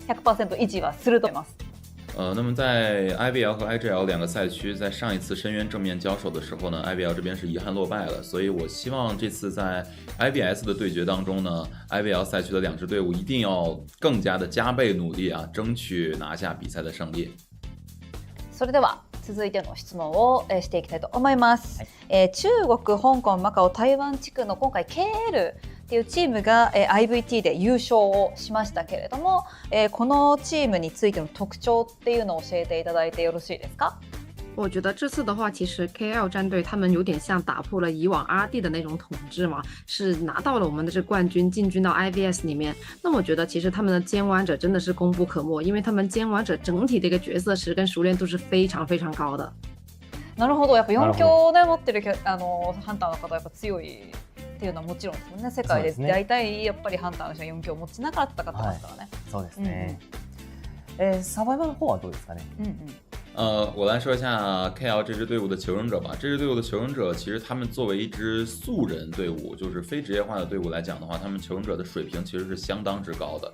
100% 維持はすると思います。那么在 IVL 和 IGL 两个赛区，在上一次深渊正面交手的时候呢 ，IVL 这边是遗憾落败了，所以我希望这次在 IBS 的对决当中呢 ，IVL 赛区的两支队伍一定要更加的加倍努力啊，争取拿下比赛的胜利。それでは続いての質問をしていきたいと思います。中国、香港、マカオ、台湾地区の今回 KLっていうチームが IVT で優勝をしましたけれども、このチームについての特徴っていうのを教えていただいてよろしいですか？我觉得这次的话，其实 KL 战队他们有点像打破了以往 RD 的那种统治嘛，是拿到了我们的这冠军，进军到 IVS 里面。那么我觉得其实他们的监玩者真的是功不可没，因为他们监玩者整体的一个角色池跟熟练度是非常非常高的。なるほど、やっぱ4強で持ってるハンターの方はやっぱ強いっていうのはもちろんですもんね。世界で大体やっぱりハンターの人は4強を持ちながら戦ってますからね。そうですね。サバイバルの方はどうですかね？我来说一下 KL 这支队伍的求生者吧。这支队伍的求生者，其实他们作为一支素人队伍，就是非职业化的队伍来讲的话，他们求生者的水平其实是相当之高的。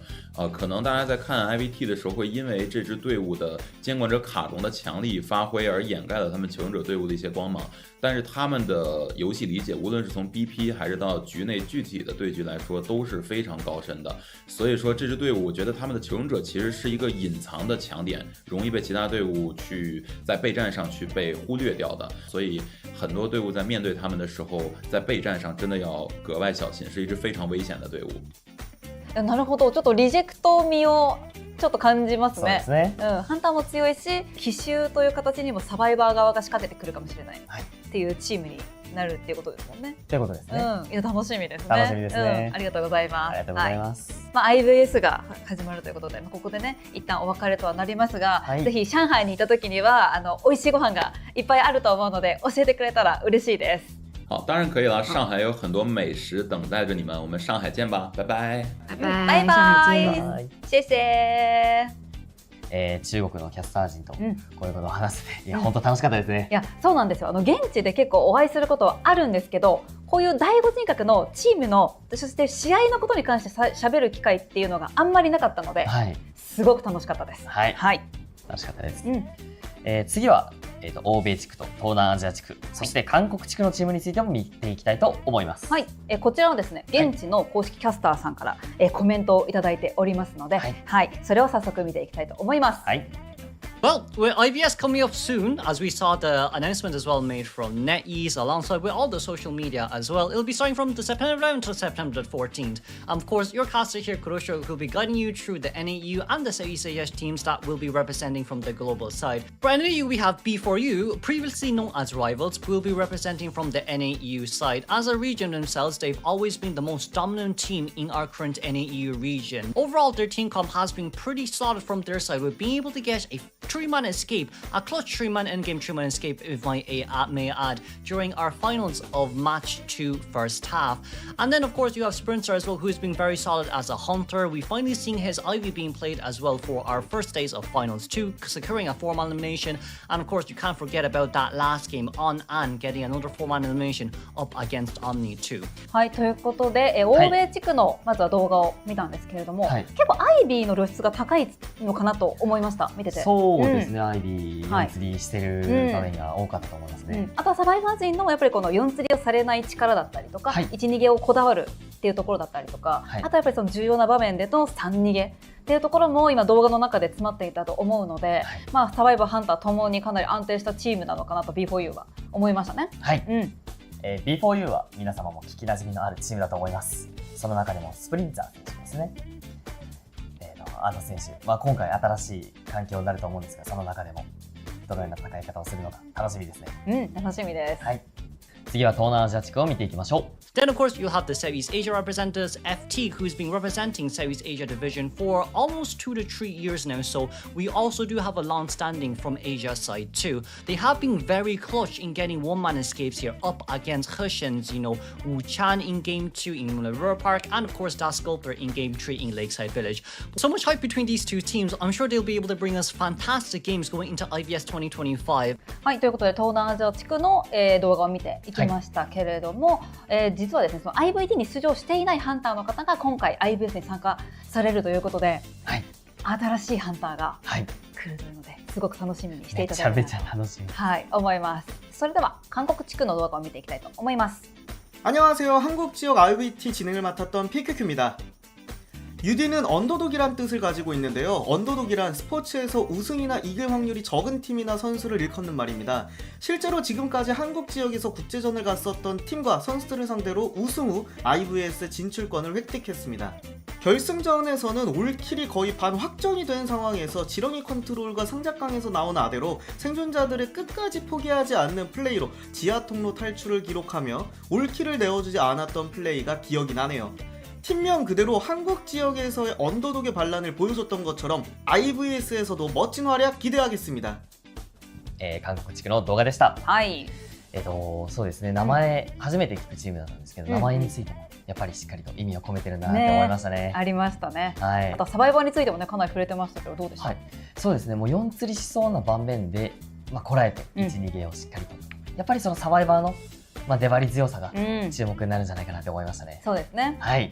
可能大家在看 IVT 的时候，会因为这支队伍的监管者卡戎的强力发挥而掩盖了他们求生者队伍的一些光芒。但是他们的游戏理解，无论是从 BP 还是到局内具体的对局来说，都是非常高深的。所以说这支队伍，我觉得他们的求生者其实是一个隐藏的强点，容易被其他队伍去在备战上去被忽略掉的。所以很多队伍在面对他们的时候，在备战上真的要格外小心，是一支非常危险的队伍。なるほど、ちょっとリジェクト味をちょっと感じますね。そうですね。ハンターも強いし、奇襲という形にもサバイバー側が仕掛けてくるかもしれないっていうチームになるっていうことですもんね。ということですね。いや楽しみですね。楽しみですね。ありがとうございます。ありがとうございます。IVS が始まるということで、ここでね一旦お別れとはなりますが、ぜひ上海にいた時には美味しいご飯がいっぱいあると思うので教えてくれたら嬉しいです。好，当然可以了。上海有很多美食等待着你们，我们上海见吧，拜拜。拜拜。バイバイ。谢谢。中国のキャスター陣とこういうことを話せて、いや本当楽しかったですね。いやそうなんですよ。現地で結構お会いすることはあるんですけど、こういう第五人格のチームのそして試合のことに関して喋る機会っていうのがあんまりなかったので、すごく楽しかったです。はい。楽しかったです。次は欧米地区と東南アジア地区、そして韓国地区のチームについても見ていきたいと思います。はい、こちらはですね、現地の公式キャスターさんから、コメントをいただいておりますので、それを早速見ていきたいと思います。Well, with IBS coming up soon, as we saw the announcement as well made from NetEase alongside with all the social media as well. It'll be starting from the September 11th to September 14th. Of course, your caster here, Kurosho, will be guiding you through the NAU and the Southeast Asia teams that will be representing from the global side. For NAU, we have B4U, previously known as Rivals, will be representing from the NAU side. As a region themselves, they've always been the most dominant team in our current NAU region. Overall, their team comp has been pretty solid from their side, with being able to get a 3-man escape, a clutch 3-man endgame 3-man escape, if I may add, during our finals of match 2 first half. And then of course you have Sprinter as well, who's been very solid as a hunter. We finally seen his Ivy being played as well for our first days of finals 2, securing a 4-man elimination. And of course you can't forget about that last game on and getting another 4-man elimination up against Omni 2. はい、ということで、欧米地区のまずは動画を見たんですけれども、結構アイビーの露出が高いのかなと思いました。見てて。そうですね。アイビー4釣りしてる場面が多かったと思いますね。あとはサバイバー陣のやっぱりこの4釣りをされない力だったりとか、1逃げをこだわるっていうところだったりとか、あとはやっぱりその重要な場面での3逃げっていうところも今動画の中で詰まっていたと思うので、サバイバーハンターともにかなり安定したチームなのかなと B4U は思いましたね。はい。B4U は皆様も聞きなじみのあるチームだと思います。その中でもスプリンター選手ですね。アド選手、今回新しい環境になると思うんですが、その中でもどのような戦い方をするのか楽しみですね。楽しみです。はい。次は東南アジア地区を見ていきましょう。Then of course you have the Southeast Asia representatives, FT, who's been representing Southeast Asia division for almost 2 to 3 years now, so we also do have a long standing from Asia side too. They have been very clutch in getting 1-man escapes here up against Hushians, Wu Chan in game 2 in River Park, and of course Das Sculptor in game 3 in Lakeside Village. So much hype between these two teams. I'm sure they'll be able to bring us fantastic games going into IBS 2025. はい、ということで東南アジア地区の、動画を見ていきましたけれども、実はですね、その IVT に出場していないハンターの方が今回 IBS に参加されるということで、新しいハンターがはい。来るので、すごく楽しみにしてめいただきたいちゃめちゃ楽しみ。はい思います。それでは韓国地区の動画を見ていきたいと思います。 안녕하세요. 한국 지역 IVT 진행을 맡았던 PQQ입니다. UD는 언더독이란 뜻을 가지고 있는데요. 언더독이란 스포츠에서 우승이나 이길 확률이 적은 팀이나 선수를 일컫는 말입니다. 실제로 지금까지 한국 지역에서 국제전을 갔었던 팀과 선수들을 상대로 우승 후 IVS 진출권을 획득했습니다. 결승전에서는 올킬이 거의 반 확정이 된 상황에서 지렁이 컨트롤과 상작강에서 나온 아대로 생존자들의 끝까지 포기하지 않는 플레이로 지하 통로 탈출을 기록하며 올킬을 내어주지 않았던 플레이가 기억이 나네요. 팀명 그대로 한국 지역에서의 언더독의 반란을 보여줬던 것처럼 IVS에서도 멋진 활약 기대하겠습니다. 韓国地区の動画でした。はい、そうですね、名前、初めて聞くチームだったんですけど、名前についてもやっぱりしっかりと意味を込めてるなって思いましたね。ありましたね。はい。あとサバイバーについてもね、かなり触れてましたけど、どうでした？はい、そうですね、もう4釣りしそうな盤面で、こらえて1、2ゲーをしっかりと、やっぱりそのサバイバーの、粘り強さが注目になるんじゃないかなって思いましたね。そうですね。はい。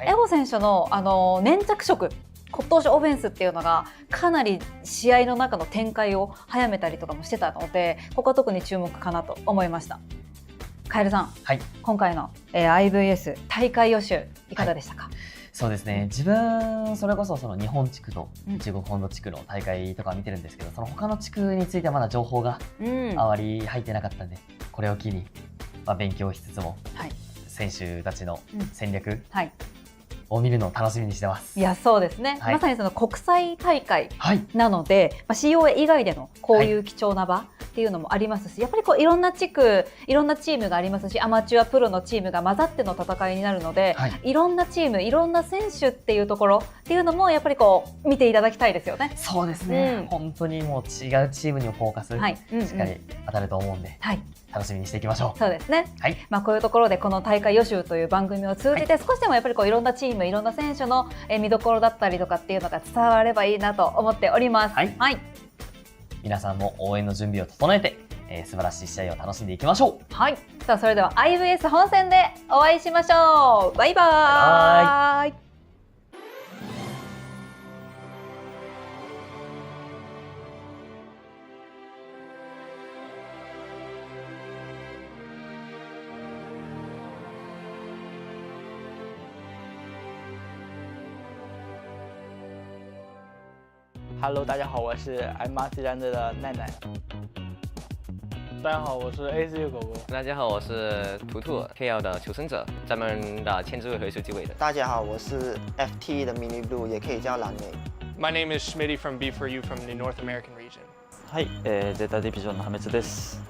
エゴ選手の粘着色、骨董オフェンスっていうのがかなり試合の中の展開を早めたりとかもしてたので、ここは特に注目かなと思いました。カエルさん、はい、今回の、IVS 大会予習いかがでしたか？そうですね、自分それこそその日本地区と中国本土地区の大会とか見てるんですけど、その他の地区についてはまだ情報があまり入ってなかったんで、これを機に、勉強しつつも、選手たちの戦略を見るのを楽しみにしてます。いや、そうですね、まさにその国際大会なので、はい、COA 以外でのこういう貴重な場っていうのもありますし、やっぱりこういろんな地区、いろんなチームがありますし、アマチュアプロのチームが混ざっての戦いになるので、いろんなチーム、いろんな選手っていうところっていうのもやっぱりこう見ていただきたいですよね。そうですね、本当にもう違うチームにもフォーカス、しっかり当たると思うんで、楽しみにしていきましょう。そうですね、こういうところでこの大会予習という番組を通じて、少しでもやっぱりこういろんなチーム、いろんな選手の見どころだったりとかっていうのが伝わればいいなと思っております。皆さんも応援の準備を整えて、素晴らしい試合を楽しんでいきましょう。さあ、それでは IVS 本戦でお会いしましょう。バイバーイ。Hello， 大家好，我是 MRC 战队的奈奈。大家好，我是 ACU 狗狗。大家好，我是图图 KL 的求生者，咱们的前置位和数机位的。大家好，我是 FT 的 Mini Blue， 也可以叫蓝莓。My name is Schmitty from B4U from the North American region。はい、ゼータディビジョンの破滅です。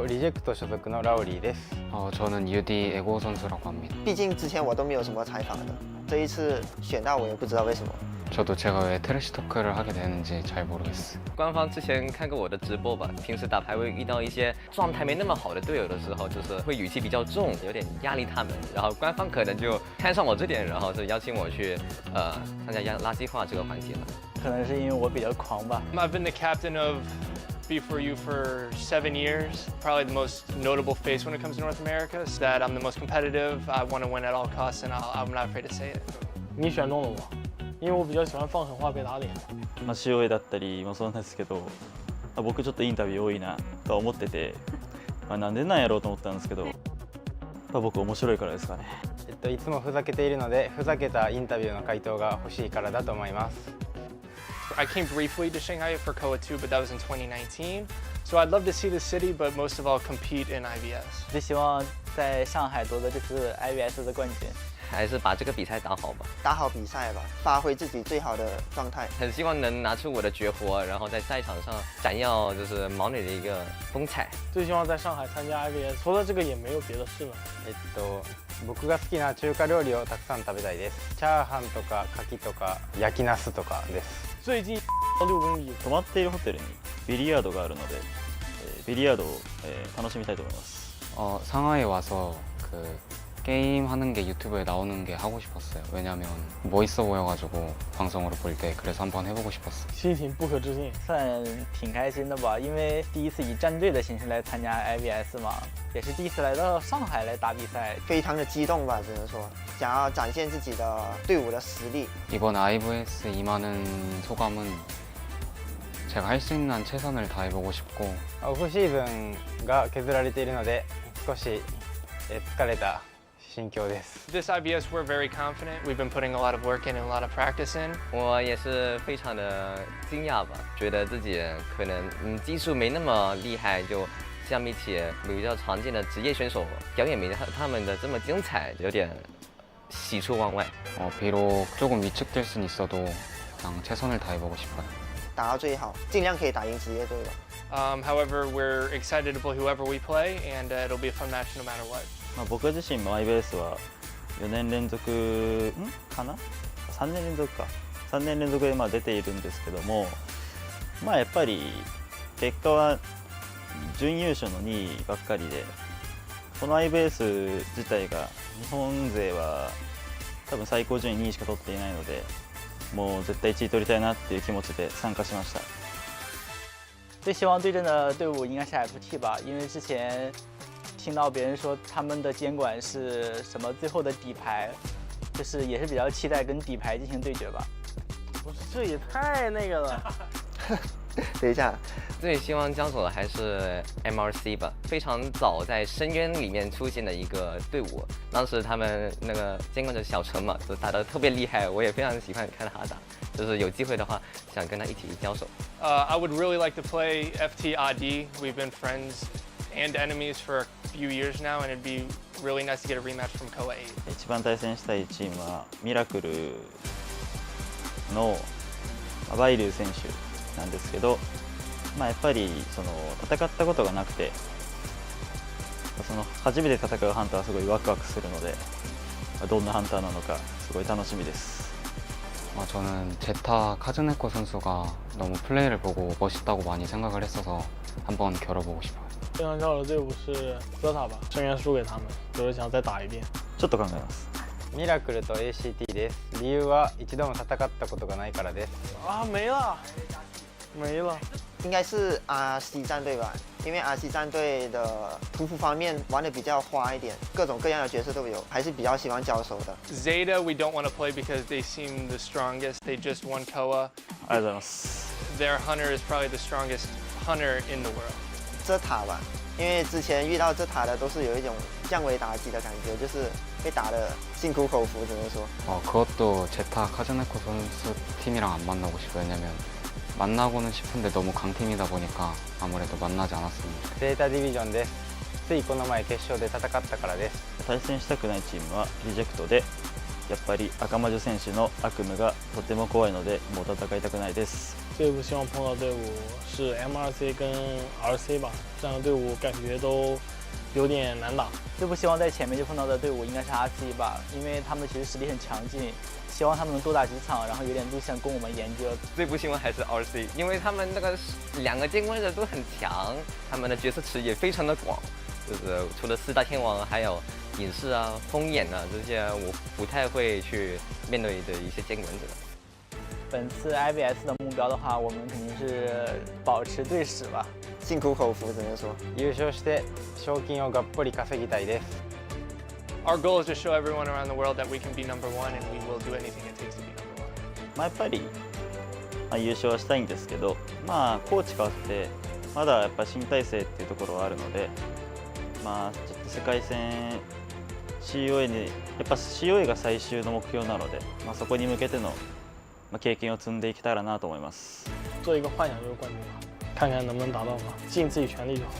リジェクト所属のラウリーです。저는 UD 에고 선수라고 합니다。毕竟之前我都没有什么采访的，这一次选到我也不知道为什么。 저도 제가 왜 트래시 토크를 하게 되는지 잘 모르겠어요。官方之前看过我的直播吧，平时打排位遇到一些状态没那么好的队友的时候，就是会语气比较重，有点压力他们。然后官方可能就看上我这点，然后就邀请我去参加垃圾话这个环节了。可能是因为我比较狂吧。I've been the captain of B4U for 7 years. Probably the most notable face when it comes to North America is that I'm the most competitive. I want to win at all costs, and I'm not afraid to say it. 你选中了我。 因为我比较喜欢放狠话被打脸。COA だったりもそうなんですけど、僕ちょっとインタビュー多いなと思ってて、なんでなんやろうと思ったんですけど、僕面白いからですかね。いつもふざけているので、ふざけたインタビューの回答が欲しいからだと思います。I came briefly to Shanghai for KOA2, but that was in 2019. So I'd love to see the city, but most of all compete in IVS. 最希望在上海夺得这次 IVS 的冠军。 还是把这个比赛打好吧，打好比赛吧，发挥自己最好的状态。很希望能拿出我的绝活，然后在赛场上闪耀就是毛女的一个风采。最希望在上海参加 IVS， 除了这个也没有别的事了。僕が好きな中華料理をたくさん食べたいです。チャーハンとか牡蠣とか焼きナスとかです。最近6公里。泊まっているホテルにビリヤードがあるので、ビリヤードを楽しみたいと思います。상하이에 와서 게임하는 게 유튜브에 나오는 게 하고 싶었어요. 왜냐면 멋있어 보여가지고 방송으로 볼 때 그래서 한번 해보고 싶었어요. 心情不可置信，算挺开心的吧，因为第一次以战队的形式来参加 IBS 嘛，也是第一次来到上海来打比赛，非常的激动吧，只能说想要展现自己的队伍的实力。 이번 IVS 임하는 소감은 제가 할 수 있는 한 최선을 다해보고 싶고 オフシーズンが削られているので少し疲れた心境です。 This IBS, we're very confident. We've been putting a lot of work in and a lot of practice in. 我也是非常的惊讶吧，觉得自己可能技术没那么厉害，就相比起比较常见的职业选手，表演没他们的这么精彩，有点喜出望外。 비록 조금 위축될 순 있어도 그냥 최선을 다해보고 싶어요. 打到最好，尽量可以打赢职业队吧。 However, we're excited to play whoever we play, and it'll be a fun match no matter what. 僕自身も IBS は4年連続かな3年連続か3年連続で出ているんですけども、やっぱり結果は準優勝の2位ばっかりで、この IBS 自体が日本勢は多分最高順位2位しか取っていないので、もう絶対1位取りたいなっていう気持ちで参加しました。最希望对阵的队伍应该是 FT 吧，因为之前听到别人说他们的监管是什么最后的底牌，就是也是比较期待跟底牌进行对决吧。不是，这也太那个了。等一下，最希望交手的还是 MRC 吧，非常早在深渊里面出现的一个队伍。当时他们那个监管者小陈嘛，就打得特别厉害，我也非常喜欢看他打。就是有机会的话，想跟他一起交手。I would really like to play FT AD. We've been friends and enemies for a few years now, and it'd be really nice to get a rematch from KOA 8. 一番対戦したいチームはミラクルのバイルー選手なんですけど、やっぱりその戦ったことがなくて、その初めて戦うハンターはすごいワクワクするので、どんなハンターなのかすごい楽しみです。 저는 제타 카즈네코 선수가 너무 플레이를 보고 멋있다고 많이 생각을 했어서 한번 겨뤄보고 싶어요. 最想叫的队伍是ZETA吧，深渊输给他们，就是想再打一遍。ちょっと考えます。ミラクルと ACT です。理由は一度も戦ったことがないからです。啊，没了，没了。应该是 RC 战队吧，因为 RC 战队的屠夫方面玩的比较花一点，各种各样的角色都有，还是比较喜欢交手的。 ZETA, we don't want to play because they seem the strongest. They just won KOA. ありがとうございます。 Their hunter is probably the strongest hunter in the world. ZETA 吧，因为之前遇到ZETA的都是有一种降维打击的感觉，就是被打得心苦口服，只能说。 그것도 제타 카즈네코 선수 팀이랑 안 만나고 싶어요. 왜냐면 만나고는 싶은데 너무 강팀이다 보니까 아무래도 만나지 않았으면 좋겠어요. ゼータディビジョンです。ついこの前決勝で戦ったからです。対戦したくないチームはリジェクトで、やっぱり赤魔女選手の悪夢がとても怖いのでもう戦いたくないです。最不希望碰到队伍是 MRC 跟 RC 吧，这样的队伍感觉都有点难打。最不希望在前面就碰到的队伍应该是 RC 吧，因为他们其实实力很强劲，希望他们能多打几场，然后有点路线供我们研究。最不希望还是 RC， 因为他们那个两个监管者都很强，他们的角色池也非常的广，就是除了四大天王，还有影视啊、风眼啊这些，我不太会去面对的一些监管者。本次 IBS 的目标的话，我们肯定是保持队史吧。心苦口服，只能说。優勝して賞金をがっぽり稼ぎたいです。 Our goal is to show everyone around the world that we can be number one, and we will do anything it takes to be number one. やっぱり、優勝はしたいんですけど、コーチ変わってまだやっぱ新体制っていうところはあるので、ちょっと世界戦 COA にやっぱ COA が最終の目標なので、そこに向けての経験を積んでいけたらなと思います。做一个幻想就是冠军吧，看看能不能达到吧，尽自己全力就好。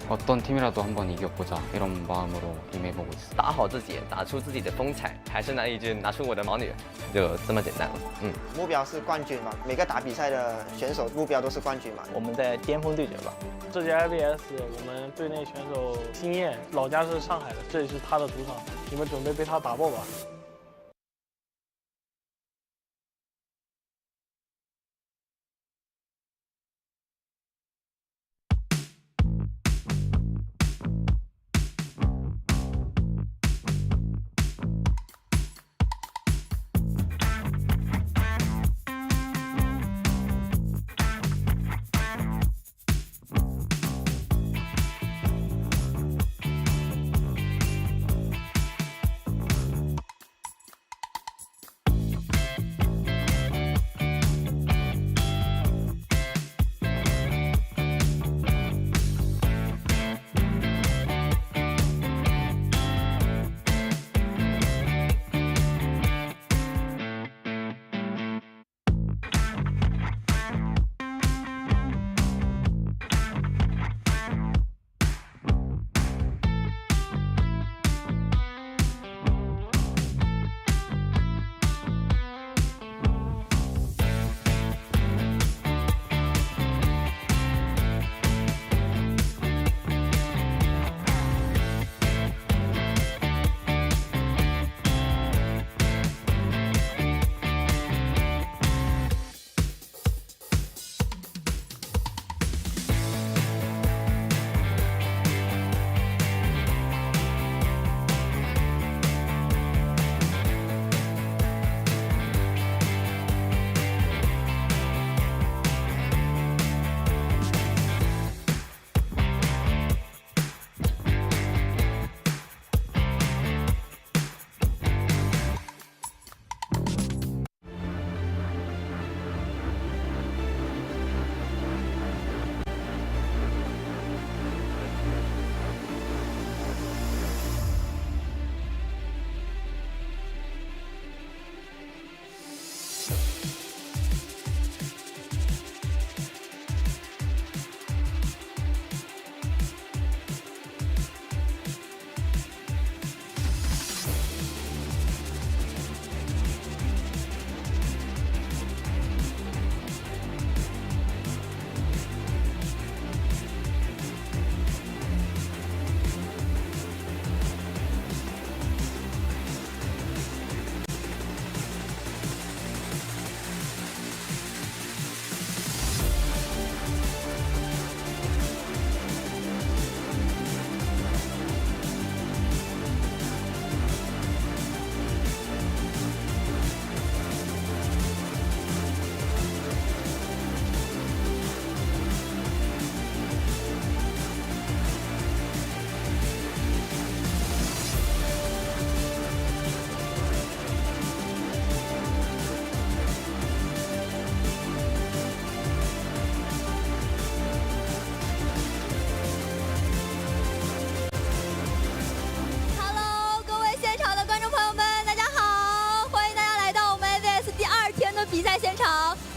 어떤 팀이라도 한번 이겨보자 이런 마음으로 임해보고 있어요. 打好自己，打出自己的风采，还是那一句拿出我的毛女，就这么简单了。目标是冠军嘛，每个打比赛的选手目标都是冠军嘛。我们在巅峰对决吧。这届 IBS 我们队内选手星焰，老家是上海的，这里是他的主场，你们准备被他打爆吧。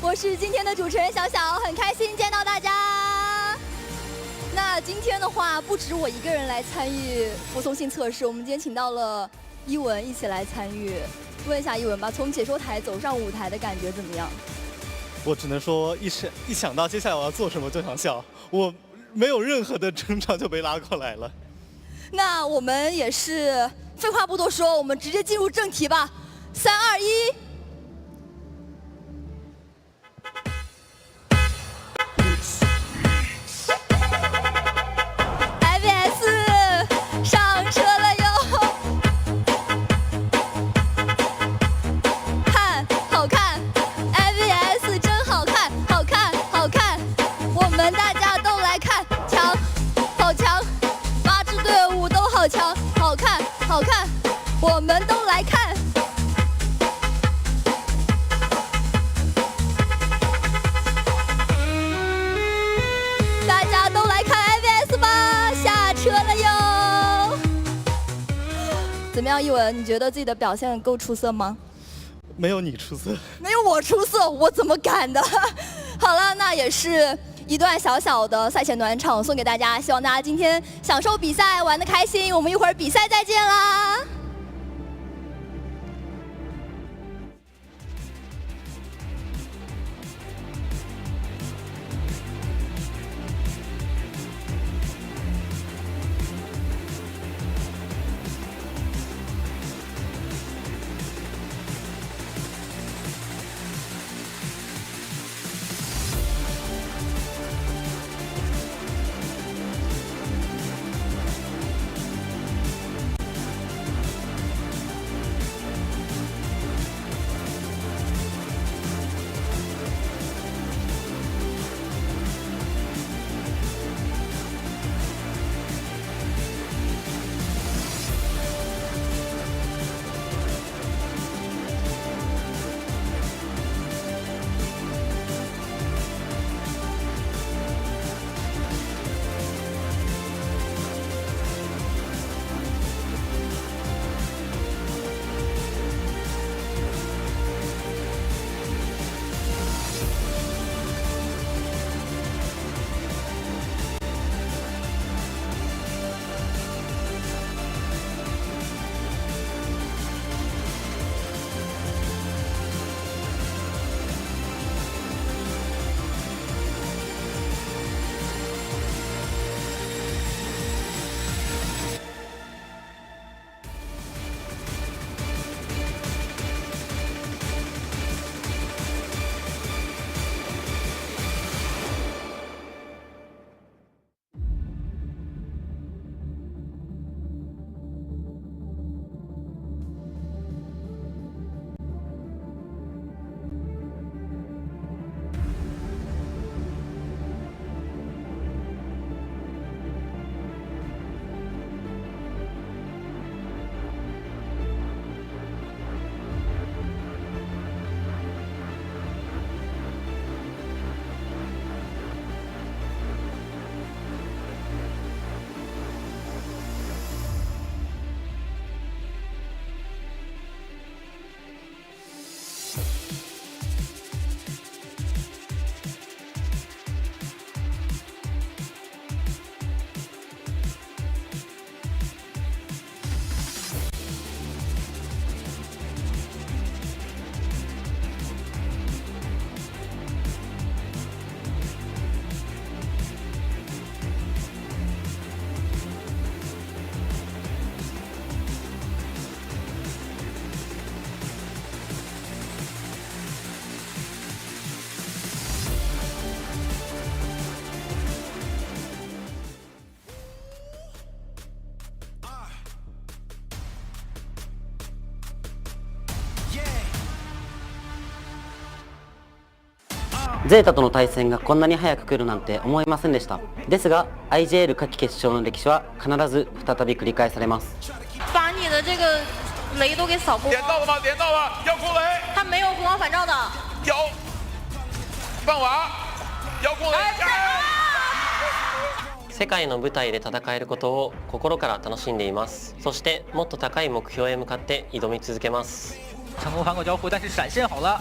我是今天的主持人小小，很开心见到大家。那今天的话，不止我一个人来参与服从性测试，我们今天请到了一文一起来参与。问一下一文吧，从解说台走上舞台的感觉怎么样？我只能说一想到接下来我要做什么就想笑，我没有任何的征兆就被拉过来了。那我们也是废话不多说，我们直接进入正题吧。3、2、1。IVS 上车了哟！看，好看 ，IVS 真好看，好看，好看！我们大家都来看，强，好强！8支队伍都好强，好看，好看！我们都来看。大家都来看 IVS 吧，下车了哟！怎么样，一文？你觉得自己的表现够出色吗？没有你出色，没有我出色，我怎么敢的？好了，那也是一段小小的赛前暖场送给大家，希望大家今天享受比赛，玩得开心。我们一会儿比赛再见啦！ゼータとの対戦がこんなに早く来るなんて思いませんでした。ですが IJL 夏季決勝の歴史は必ず再び繰り返されます。把你的这个雷都给扫光。点到了吗？点到了，要过雷。他没有回光返照的。有。放瓦，要过雷。世界の舞台で戦えることを心から楽しんでいます。そしてもっと高い目標へ向かって挑み続けます。成功反口交互，但是闪现好了。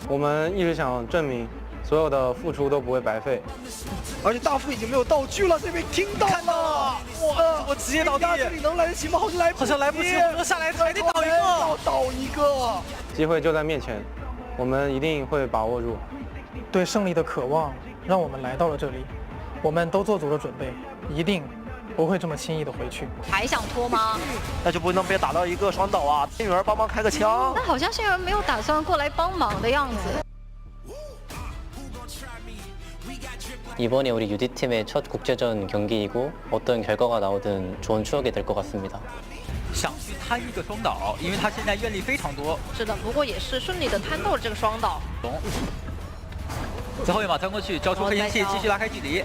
我们一直想证明，所有的付出都不会白费。而且大副已经没有道具了，这边听到了，我直接倒地，这里能来得及吗？好像来不及，我下来还得倒一个，倒一个。机会就在面前，我们一定会把握住。对胜利的渴望让我们来到了这里，我们都做足了准备，一定不会这么轻易的回去。还想拖吗？那就不能别打到一个双倒啊！幸运儿帮忙开个枪。那好像幸运儿没有打算过来帮忙的样子。 이번에 우리 UD팀의 첫 국제전 경기이고 어떤 결과가 나오든 좋은 추억이 될 것 같습니다. 想去参与个双倒，因为他现在愿力非常多。是的，不过也是顺利的摊到了这个双倒。最后一码钻过去，交出黑烟器，继续拉开距离。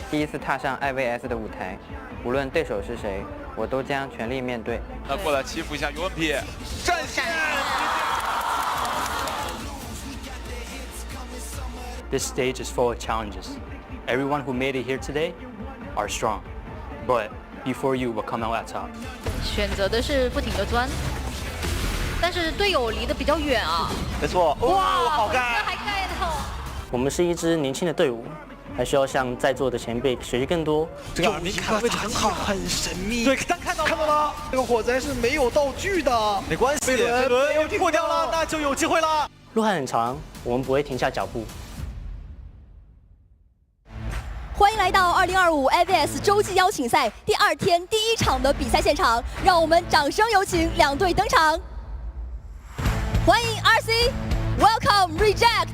第一次踏上 IVS 的舞台，无论对手是谁，我都将全力面对。那过来欺负一下UNP，战线。 This stage is full of challenges. Everyone who made it here today are strong, but before you will come out at top. 选择的是不停的钻，但是队友离得比较远啊。没错，哇，好盖，还盖到。我们是一支年轻的队伍，还需要向在座的前辈学习更多。这个耳鸣卡位置很好，很神秘。对，看到了，这个火灾是没有道具的。没关系，贝伦又破掉了，那就有机会了。路还很长，我们不会停下脚步。 欢迎来到2025 IVS 洲际邀请赛第2天第1场的比赛现场，让我们掌声有请两队登场。欢迎 RC，Welcome Reject。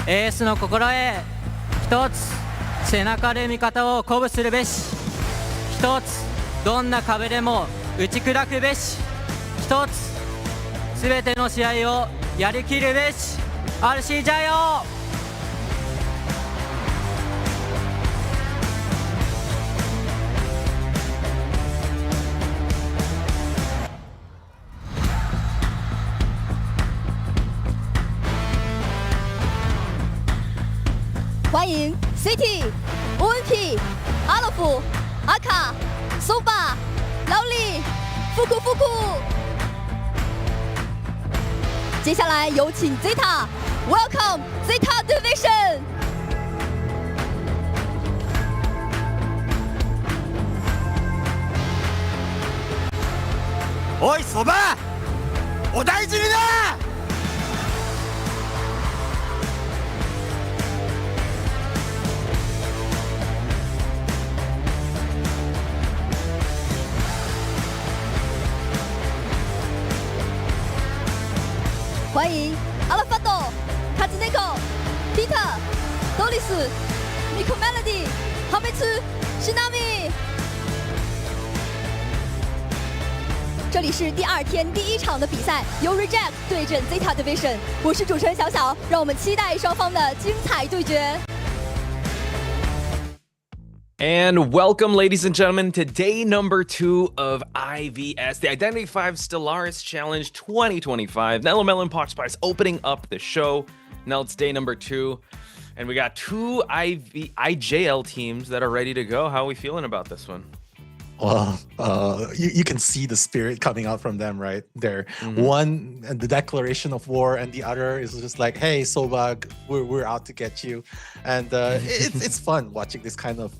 エースの心得一つ、背中で味方を鼓舞するべし。一つ、どんな壁でも 打ち砕くべし一つすべての試合をやりきるべし RC 加油欢迎 CT、ONP、阿洛夫、阿卡、soba、劳力、复古。接下来有请 ZETA，Welcome ZETA Division。おい、そば、お大事にな。 欢迎阿拉法多、卡兹内科、Peter、多丽斯、Miko Melody、哈梅茨、史纳米。这里是第2天第1场的比赛，由 Reject 对阵 ZETA Division。我是主持人小小，让我们期待双方的精彩对决。 And welcome, ladies and gentlemen, to day number 2 of IVS, the IdentityV Stellaris Challenge 2025. Nello Melon Pox Spice opening up the show. Now it's day number 2, and we got 2 IJL teams that are ready to go. How are we feeling about this one? Well, you can see the spirit coming out from them, right? They're one, and the declaration of war, and the other is just like, "Hey, Sobag, we're out to get you," and it's fun watching this kind of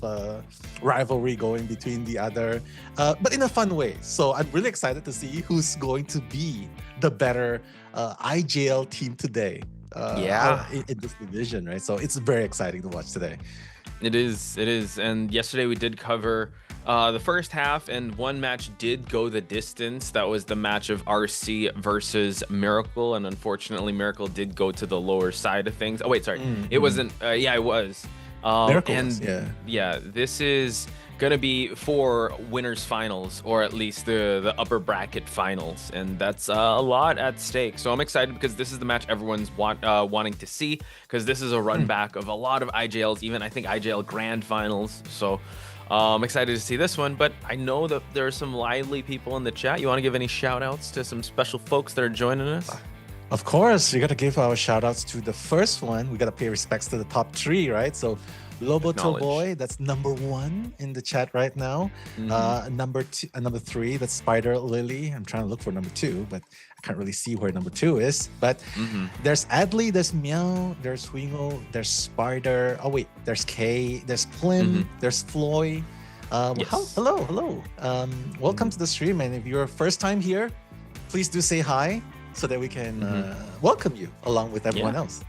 rivalry going between the other, but in a fun way. So I'm really excited to see who's going to be the better IJL team today. In this division, right? So it's very exciting to watch today. It is, and yesterday we did cover the first half, and one match did go the distance. That was the match of RC versus Miracle, and unfortunately Miracle did go to the lower side of things. Oh wait, sorry, it wasn't. Yeah, it was. Miracle, yeah, this is gonna be for winners finals, or at least the upper bracket finals, and that's a lot at stake. So I'm excited because this is the match everyone's wanting to see, because this is a run back of a lot of IJLs, even I think IJL grand finals. So I'm excited to see this one, but I know that there are some lively people in the chat. You want to give any shout outs to some special folks that are joining us? Of course, we got to give our shout outs to the first one. We got to pay respects to the top 3, right? So Loboto Boy, that's number 1 in the chat right now. Number 3, that's Spider Lily. I'm trying to look for number 2, but I can't really see where number 2 is. But there's Adley, there's Meow, there's Wingo, there's Spider. Oh wait, there's Kay, there's Plim, there's Floy. Hello. Welcome to the stream, and if you're first time here, please do say hi so that we can welcome you along with everyone else.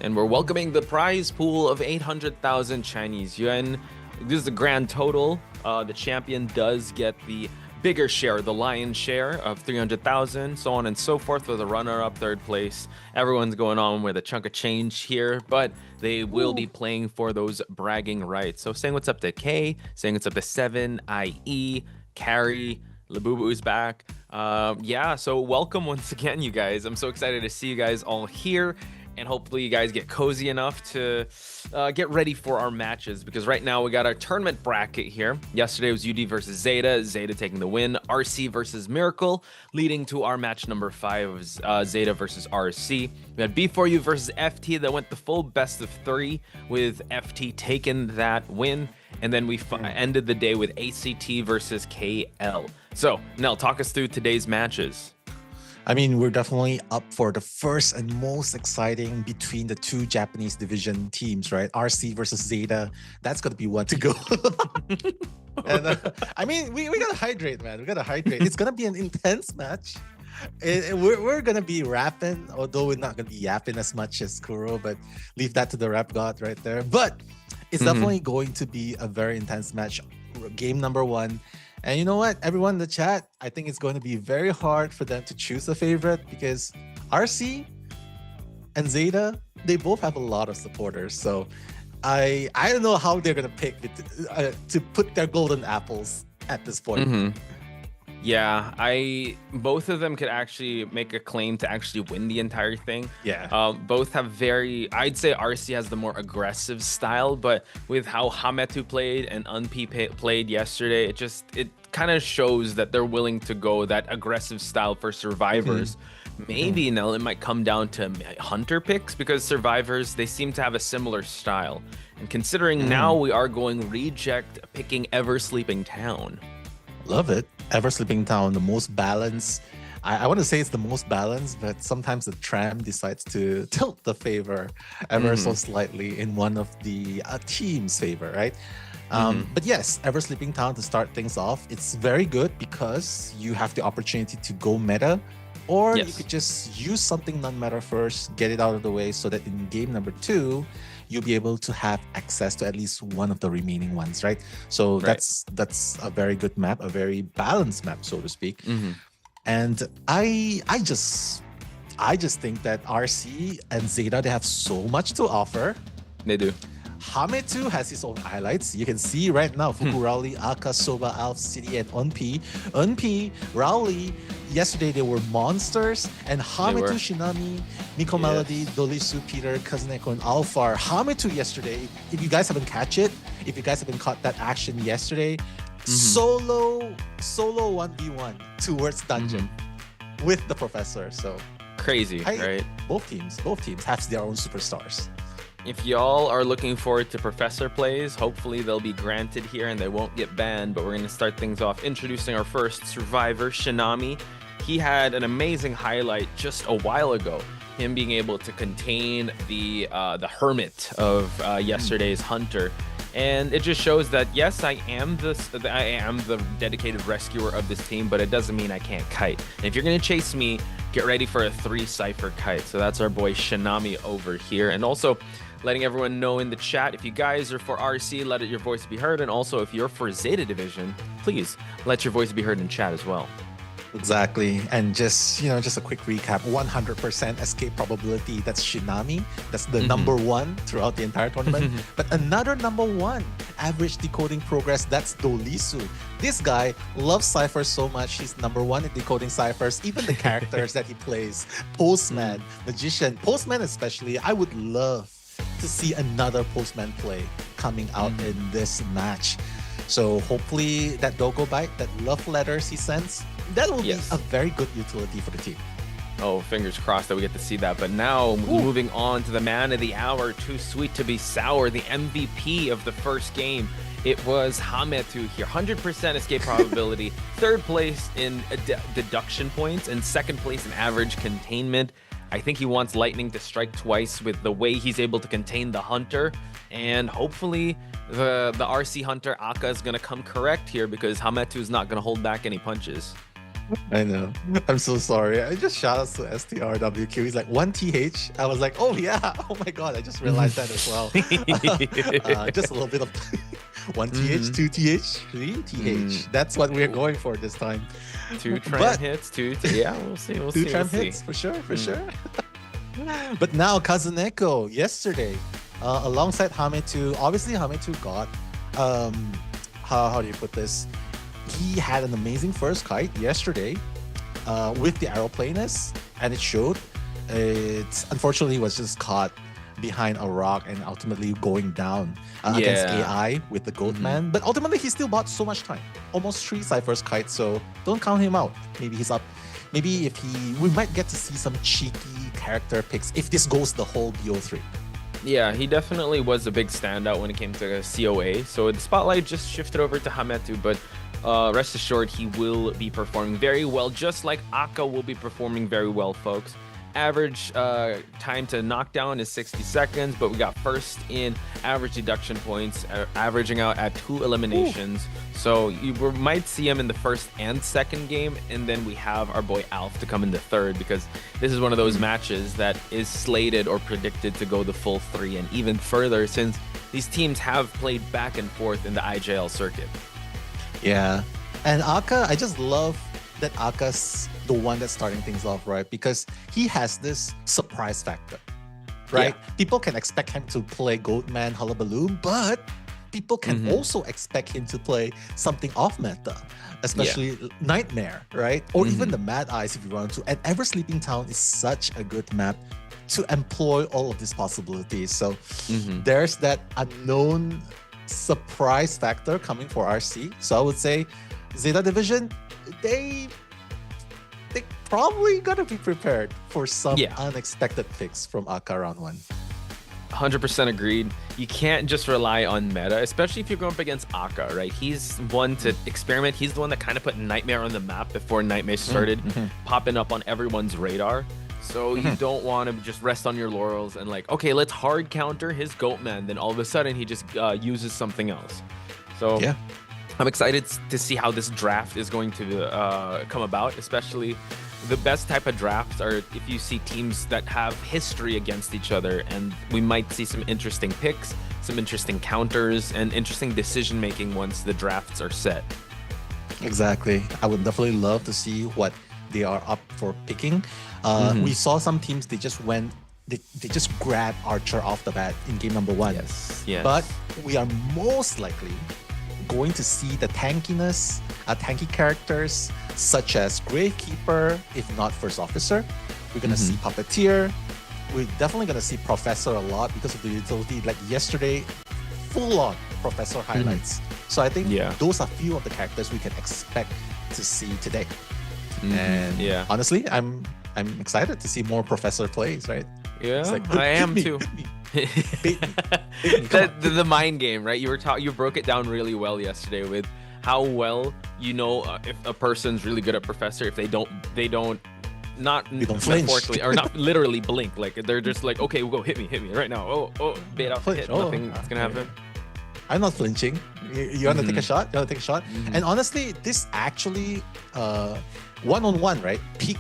And we're welcoming the prize pool of 800,000 Chinese yuan. This is the grand total. The champion does get the bigger share, the lion's share of 300,000, so on and so forth for the runner-up, third place. Everyone's going on with a chunk of change here, but they will be playing for those bragging rights. So saying what's up to Kay, saying what's up to 7, IE, Carrie, Labubu's back. So welcome once again, you guys. I'm so excited to see you guys all here. And hopefully you guys get cozy enough to get ready for our matches, because right now we got our tournament bracket here. Yesterday was UD versus Zeta, Zeta taking the win. RC versus Miracle, leading to our match number 5 of Zeta versus RC. We had B4U versus FT that went the full best of 3, with FT taking that win. And then we ended the day with ACT versus KL. So, Nell, talk us through today's matches. I mean, we're definitely up for the first and most exciting between the 2 Japanese division teams, right? RC versus Zeta. That's going to be one to go. And I mean, we got to hydrate, man. We got to hydrate. It's going to be an intense match. We're going to be rapping, although we're not going to be yapping as much as Kuro, but leave that to the rap god right there. But it's definitely going to be a very intense match. Game number 1. And you know what, everyone in the chat, I think it's going to be very hard for them to choose a favorite, because RC and Zeta, they both have a lot of supporters. So I don't know how they're going to pick to put their golden apples at this point. Yeah, both of them could actually make a claim to actually win the entire thing. Yeah. Both have I'd say RC has the more aggressive style, but with how Hametu played and Unpi played yesterday, it kind of shows that they're willing to go that aggressive style for survivors. Maybe now it might come down to Hunter picks, because survivors, they seem to have a similar style. And considering now we are going reject, picking Ever Sleeping Town. Love it. Ever Sleeping Town, the most balanced. I want to say it's the most balanced, but sometimes the tram decides to tilt the favor ever so slightly in one of the team's favor, right? But yes, Ever Sleeping Town, to start things off, it's very good because you have the opportunity to go meta, or you could just use something non-meta first, get it out of the way, so that in game number 2, you'll be able to have access to at least one of the remaining ones, right? So that's a very good map, a very balanced map, so to speak. And I just think that RC and Zeta, they have so much to offer. They do. Hametu has his own highlights. You can see right now, Fuku Rowley, Aka, Soba, Alf, City, and Unpi, Rowley, yesterday they were monsters. And Hametu, Shinami, Miko Melody, Dolisu, Peter, Kazuneko, and Alfar. Hametu yesterday, if you guys haven't caught that action yesterday, solo 1v1 towards dungeon with the professor. So crazy, right? Both teams have their own superstars. If y'all are looking forward to Professor plays, hopefully they'll be granted here and they won't get banned. But we're going to start things off introducing our first survivor, Shinami. He had an amazing highlight just a while ago, him being able to contain the hermit of yesterday's hunter. And it just shows that, yes, I am the dedicated rescuer of this team, but it doesn't mean I can't kite. And if you're going to chase me, get ready for a 3 Cypher kite. So that's our boy Shinami over here. And also letting everyone know in the chat, if you guys are for RC, let your voice be heard. And also if you're for Zeta Division, please let your voice be heard in chat as well. Exactly. And just a quick recap, 100% escape probability, that's Shinami. That's the number 1 throughout the entire tournament. But another number 1 average decoding progress, that's Dolisu. This guy loves ciphers so much, he's number 1 in decoding ciphers. Even the characters that he plays, Postman, Magician, Postman especially, I would love to see another Postman play coming out in this match. So hopefully that Dogo Bite, that love letters he sends, that will be a very good utility for the team. Oh, fingers crossed that we get to see that. But now, moving on to the man of the hour, too sweet to be sour, the MVP of the first game. It was Hametu here, 100% escape probability, third place in deduction points, and second place in average containment. I think he wants Lightning to strike twice with the way he's able to contain the Hunter, and hopefully the RC Hunter Aka is going to come correct here because Hametu is not going to hold back any punches. I know. I'm so sorry. I just shout out to STRWQ. He's like 1TH. I was like, oh yeah. Oh my god. I just realized that as well. Just a little bit of 1TH, 2TH, 3TH. That's what we're going for this time. 2 tram hits, yeah, we'll see. Two tram hits for sure. But now Kazuneko yesterday, alongside Hametu. Obviously Hametu got how do you put this? He had an amazing first kite yesterday with the aeroplanist, and it showed. It unfortunately was just caught behind a rock and ultimately going down against AI with the Goatman. But ultimately, he still bought so much time, almost 3 Cypher's kites. So don't count him out. Maybe he's up. Maybe if we might get to see some cheeky character picks if this goes the whole BO3. Yeah, he definitely was a big standout when it came to COA. So the spotlight just shifted over to Hametu, but rest assured he will be performing very well, just like Aka will be performing very well, folks. Average time to knockdown is 60 seconds, but we got first in average deduction points, averaging out at 2 eliminations. Ooh. So you might see him in the first and second game, and then we have our boy Alf to come in the third, because this is one of those matches that is slated or predicted to go the full 3 and even further, since these teams have played back and forth in the IJL circuit. Yeah, and Aka, I just love that Aka's the one that's starting things off, right? Because he has this surprise factor, right? Yeah. People can expect him to play Goatman, Hullabaloo, but people can also expect him to play something off meta, especially Nightmare, right? Or even the Mad Eyes if you want to. And Ever Sleeping Town is such a good map to employ all of these possibilities. So there's that unknown surprise factor coming for RC. So I would say ZETA Division, they probably gonna be prepared for some unexpected picks from Aka round 1. 100% agreed. You can't just rely on meta, especially if you're going up against Aka, right? He's one to experiment. He's the one that kind of put Nightmare on the map before Nightmare started popping up on everyone's radar. So you don't want to just rest on your laurels and like, okay, let's hard counter his Goatman. Then all of a sudden he just uses something else. So I'm excited to see how this draft is going to come about, especially the best type of drafts are if you see teams that have history against each other, and we might see some interesting picks, some interesting counters, and interesting decision making once the drafts are set. Exactly. I would definitely love to see what they are up for picking. We saw some teams, they just went, they just grabbed Archer off the bat in game number 1. Yes. But we are most likely going to see the tankiness, tanky characters such as Gravekeeper, if not First Officer. We're going to see Puppeteer. We're definitely going to see Professor a lot because of the utility. Like yesterday, full-on Professor highlights. So I think those are few of the characters we can expect to see today. And honestly, I'm excited to see more Professor plays, right? Yeah, like, I am too. Bait me. The mind game, right? You broke it down really well yesterday with how well you know if a person's really good at Professor, if they don't metaphorically or not literally blink, like they're just like, okay, we'll go hit me right now. Oh, bait out, hit, nothing's gonna happen. I'm not flinching. You want to take a shot? You want to take a shot? And honestly, this actually one-on-one, right? Peak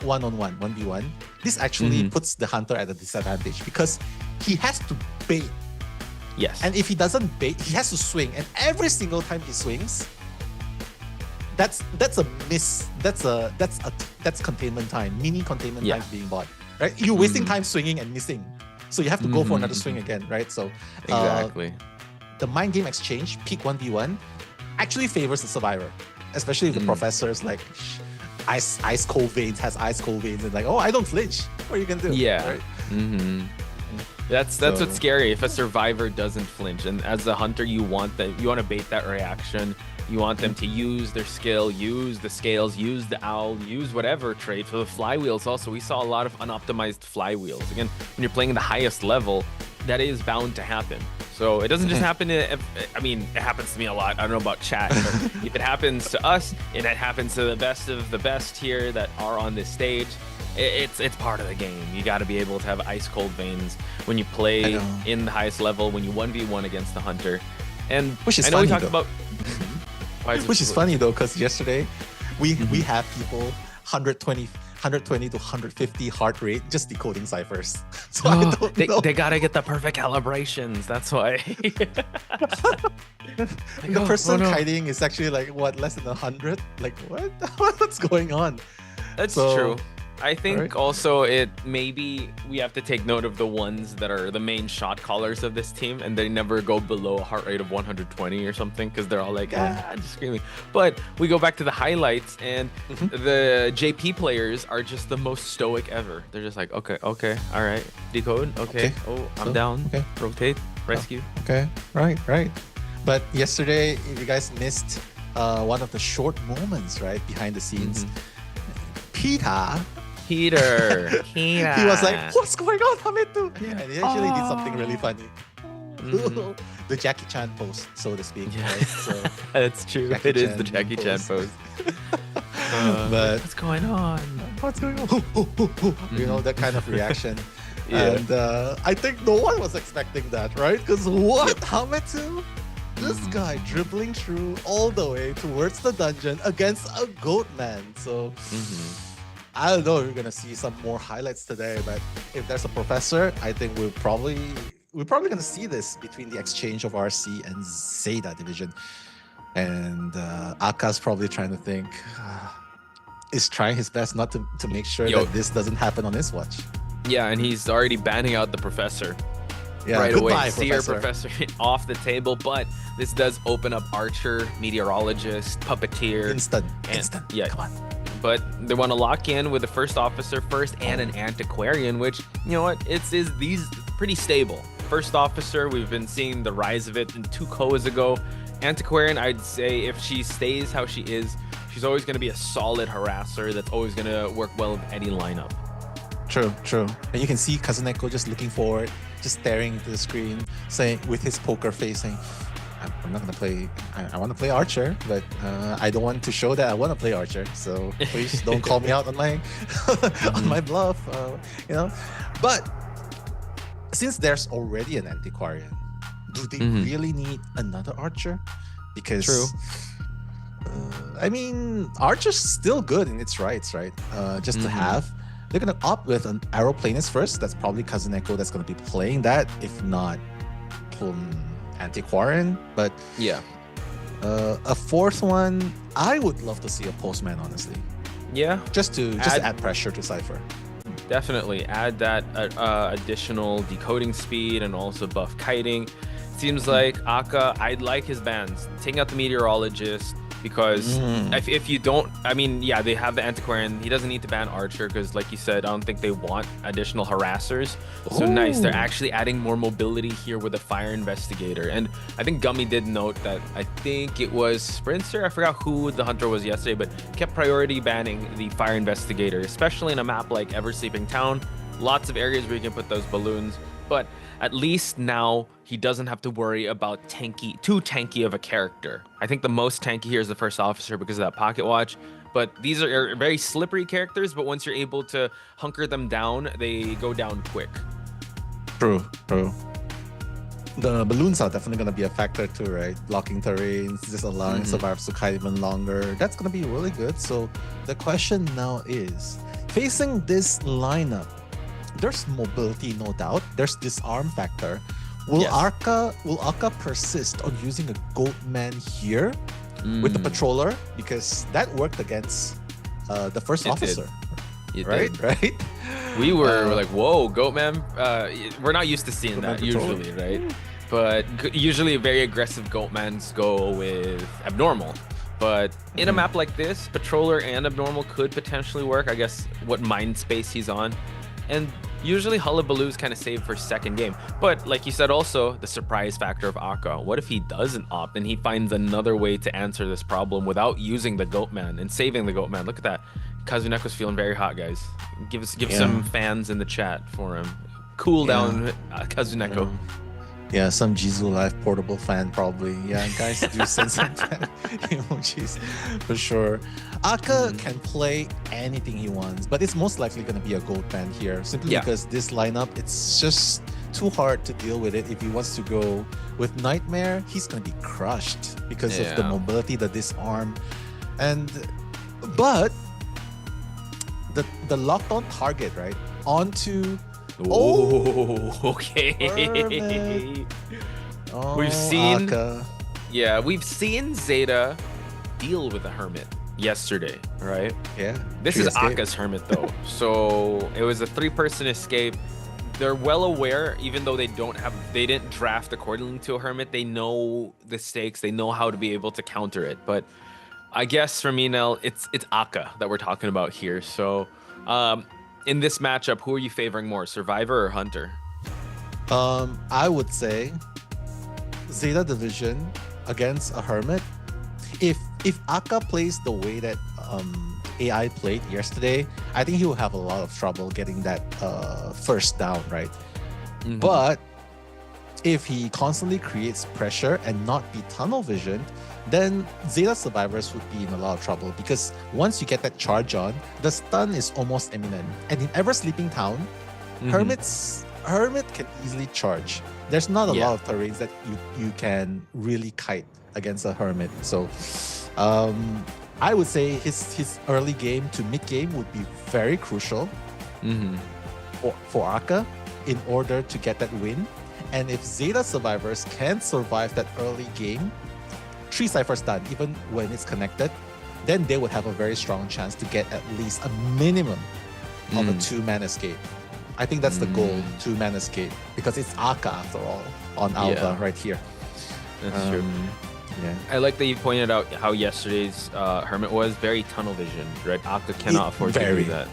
one-on-one, 1v1. This actually puts the Hunter at a disadvantage because he has to bait. Yes. And if he doesn't bait, he has to swing. And every single time he swings, that's a miss. That's containment time, mini containment time being bought. Right? You're wasting time swinging and missing. So you have to go for another swing again, right? So exactly. The mind game exchange, peak 1v1, actually favors the survivor. Especially if the professor's like ice cold veins, has ice cold veins, and like, oh, I don't flinch. What are you gonna do? Yeah. Right? That's what's scary, if a survivor doesn't flinch, and as a hunter you want to bait that reaction, You want them to use their skill, use the scales, use the owl, use whatever trait. For the flywheels also, we saw a lot of unoptimized flywheels. Again, when you're playing the highest level, that is bound to happen. So it doesn't just happen to, I mean, it happens to me a lot. I don't know about chat, but if it happens to us and it happens to the best of the best here that are on this stage, it's part of the game. You got to be able to have ice cold veins when you play in the highest level, when you 1v1 against the hunter. And which is I know funny, we talked though. about Which is funny though, because yesterday we have people 120 to 150 heart rate just decoding ciphers. So I don't know. They gotta get the perfect calibrations. That's why. The person kiting is actually like what, less than 100? Like what? What's going on? That's So, true. I think alright. also it maybe we have to take note of the ones that are the main shot callers of this team, and they never go below a heart rate of 120 or something because they're all like just screaming. But we go back to the highlights, and the JP players are just the most stoic ever. They're just like, okay, all right, decode, okay. Oh, I'm down. Okay. Rotate, rescue. Okay, right. But yesterday, if you guys missed one of the short moments, right, behind the scenes, Peter, he was like, what's going on, Hametu? And he actually did something really funny. The Jackie Chan pose, so to speak. Right? So, That's true. Jackie It is Chan the Jackie Chan pose. But what's going on? What's going on? You know, that kind of reaction. Yeah. And I think no one was expecting that, right? Because what? Hametu? This guy dribbling through all the way towards the dungeon against a goat man. So I don't know if we're gonna see some more highlights today, but if there's a professor, I think we're probably gonna see this between the exchange of RC and ZETA division. And Aka's probably trying to think, is trying his best not to make sure that this doesn't happen on his watch. Yeah, and he's already banning out the professor. Yeah, right goodbye, away. See your Professor. professor off the table, but this does open up Archer, Meteorologist, Puppeteer. Instant. Yeah. Come on. But they want to lock in with the first officer first and an antiquarian, which, you know what, these pretty stable. First officer, we've been seeing the rise of it in 2 Koas ago. Antiquarian, I'd say if she stays how she is, she's always going to be a solid harasser that's always going to work well with any lineup. True. And you can see Kazuneko just looking forward, just staring into the screen, saying with his poker face, saying, I'm not gonna play. I want to play Archer, but I don't want to show that I want to play Archer. So please don't call me out on my on my bluff. You know. But since there's already an antiquarian, do they really need another Archer? Because I mean, Archer's still good in its rights, right? Just to have. They're gonna opt with an Aeroplanist first. That's probably Kazuneko that's gonna be playing that, if not Antiquarian. But yeah, a fourth one, I would love to see a Postman, honestly. Yeah, just to add pressure to Cypher. Definitely add that additional decoding speed and also buff kiting. Seems like Aka, I'd like his bans. Taking out the Meteorologist, because if you don't, I mean, yeah, they have the Antiquarian. He doesn't need to ban Archer because, like you said, I don't think they want additional harassers. So nice, they're actually adding more mobility here with a Fire Investigator. And I think Gummy did note that, I think it was Sprinter, I forgot who the hunter was yesterday, but kept priority banning the Fire Investigator, especially in a map like Ever Sleeping Town. Lots of areas where you can put those balloons. But at least now he doesn't have to worry about too tanky of a character. I think the most tanky here is the first officer because of that pocket watch. But these are very slippery characters, but once you're able to hunker them down, they go down quick. True. The balloons are definitely going to be a factor too, right? Blocking terrains, just allowing survivors to kite even longer. That's going to be really good. So the question now is, facing this lineup, there's mobility, no doubt. There's disarm factor. Will Aka persist on using a Goatman here with the patroller? Because that worked against the first officer. Right? We were like, whoa, Goatman. We're not used to seeing that usually, right? But usually very aggressive Goatmans go with Abnormal. But in a map like this, Patroller and Abnormal could potentially work. I guess what mind space he's on. And Usually Hullabaloo's kind of saved for second game. But like you said also, the surprise factor of Aka. What if he doesn't opt and he finds another way to answer this problem without using the Goatman and saving the Goatman? Look at that. Kazuneko's feeling very hot, guys. Give some fans in the chat for him. Cool down Kazuneko. Yeah, some Jizu Live portable fan probably. Yeah, guys do send some fan emojis for sure. Aka can play anything he wants, but it's most likely going to be a gold fan here simply because this lineup, it's just too hard to deal with it. If he wants to go with Nightmare, he's going to be crushed because of the mobility, the disarm. But the locked on target, right? Onto okay. We've seen Aka. Yeah, we've seen ZETA deal with the Hermit yesterday, right? Yeah. This is Aka's Hermit though. So it was a 3-person escape. They're well aware, even though they didn't draft accordingly to a Hermit, they know the stakes, they know how to be able to counter it. But I guess for me now, it's Aka that we're talking about here. So in this matchup, who are you favoring more, Survivor or Hunter? I would say ZETA Division against a Hermit. If Aka plays the way that AI played yesterday, I think he will have a lot of trouble getting that first down, right? But if he constantly creates pressure and not be tunnel visioned, then ZETA survivors would be in a lot of trouble because once you get that charge on, the stun is almost imminent. And in Ever Sleeping Town, Hermit can easily charge. There's not a lot of terrains that you can really kite against a Hermit. So I would say his early game to mid game would be very crucial for Aka in order to get that win. And if ZETA survivors can survive that early game, 3 Cypher stun, even when it's connected, then they would have a very strong chance to get at least a minimum of a 2-man escape. I think that's the goal, 2-man escape, because it's Aka after all on Alva right here. That's true. Yeah. I like that you pointed out how yesterday's Hermit was very tunnel vision, right? Aka cannot afford to do that.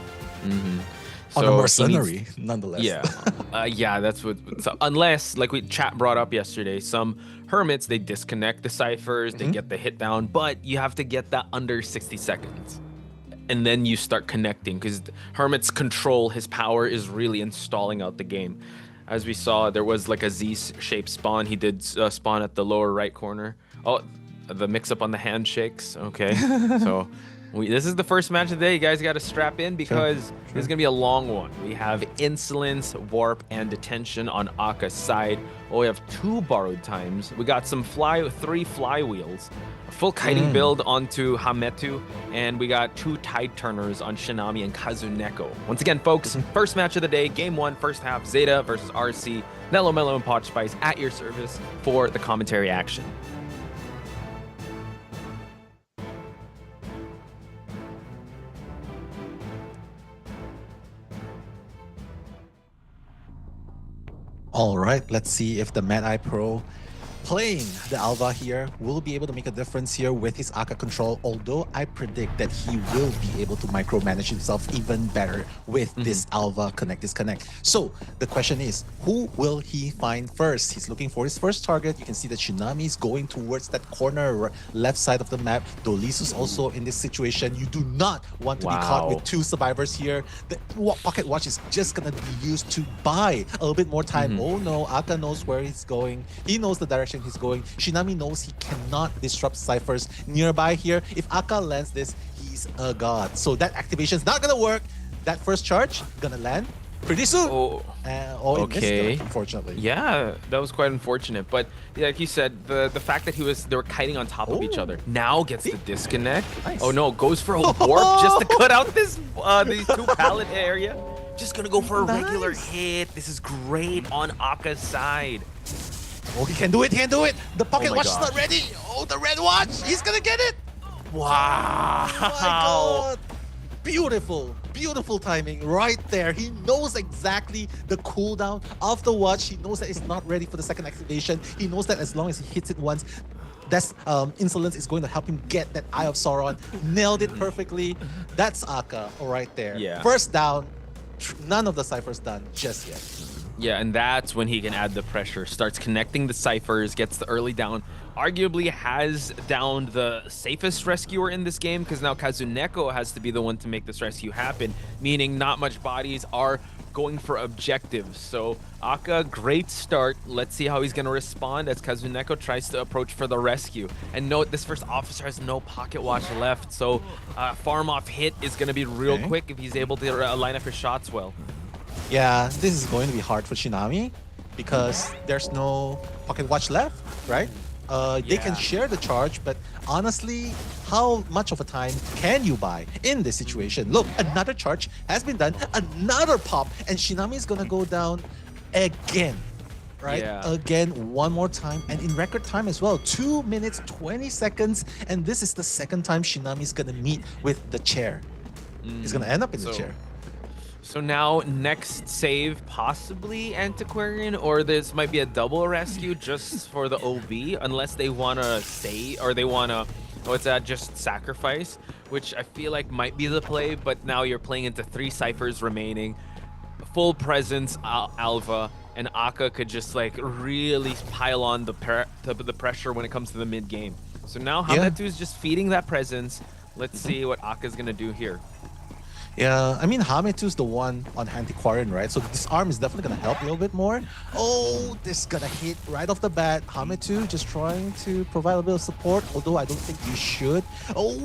On a mercenary, nonetheless. Yeah, that's what. So unless, like chat brought up yesterday, some Hermits, they disconnect the ciphers, they get the hit down, but you have to get that under 60 seconds. And then you start connecting because Hermit's control, his power is really installing out the game. As we saw, there was like a Z-shaped spawn. He did spawn at the lower right corner. Oh, the mix-up on the handshakes. Okay, so this is the first match of the day. You guys got to strap in because this is going to be a long one. We have Insolence, Warp, and Detention on Aka's side. Oh, we have 2 borrowed times. We got some 3 flywheels, a full kiting build onto Hametu, and we got 2 tide turners on Shinami and Kazuneko. Once again, folks, first match of the day, game 1, first half, ZETA versus RC. Nello, Mello, and Potch Spice at your service for the commentary action. All right, let's see if the Mad Eye Pro playing the Alva here will be able to make a difference here with his Aka control, although I predict that he will be able to micromanage himself even better with this Alva connect-disconnect. So the question is, who will he find first? He's looking for his first target. You can see that Shinami is going towards that corner left side of the map. Dolisu's also in this situation. You do not want to be caught with 2 survivors here. The Pocket Watch is just going to be used to buy a little bit more time. Oh no, Aka knows where he's going. He knows the direction he's going. Shinami knows he cannot disrupt ciphers nearby here. If Aka lands this, he's a god. So that activation is not gonna work. That first charge gonna land pretty soon. Okay. Unfortunately. Yeah, that was quite unfortunate. But like you said, the fact that they were kiting on top of each other now gets the disconnect. Nice. Oh no, goes for a warp just to cut out this these 2 pallet area. Just gonna go for a regular hit. This is great on Aka's side. Oh, he can do it, he can do it. The Pocket Watch is not ready. Oh, the red watch, he's gonna get it. Wow. Oh my god. Beautiful, beautiful timing right there. He knows exactly the cooldown of the watch. He knows that it's not ready for the second activation. He knows that as long as he hits it once, that's Insolence is going to help him get that Eye of Sauron. Nailed it perfectly. That's Aka right there. Yeah. First down. none of the ciphers done just yet. Yeah, and that's when he can add the pressure. Starts connecting the ciphers, gets the early down. Arguably has downed the safest rescuer in this game, because now Kazuneko has to be the one to make this rescue happen, meaning not much bodies are going for objectives. So Aka, great start. Let's see how he's going to respond as Kazuneko tries to approach for the rescue. And note, this first officer has no pocket watch left, so farm off hit is going to be real quick if he's able to line up his shots well. Yeah, this is going to be hard for Shinami because there's no pocket watch left, right? They can share the charge, but honestly, how much of a time can you buy in this situation? Look, another charge has been done, another pop, and Shinami is gonna go down again, right? Again, one more time, and in record time as well. 2 minutes, 20 seconds, and this is the second time Shinami is gonna meet with the chair. He's gonna end up in the chair. So now next save, possibly Antiquarian, or this might be a double rescue just for the OB, unless they want to stay, or they want to, just sacrifice, which I feel like might be the play, but now you're playing into 3 ciphers remaining, full presence, Alva, and Aka could just like really pile on the pressure when it comes to the mid game. So now Hametu is just feeding that presence. Let's see what Aka's gonna do here. Yeah, I mean, Hametu's the one on Antiquarian, right? So this arm is definitely going to help a little bit more. Oh, this is going to hit right off the bat. Hametu just trying to provide a bit of support, although I don't think you should. Oh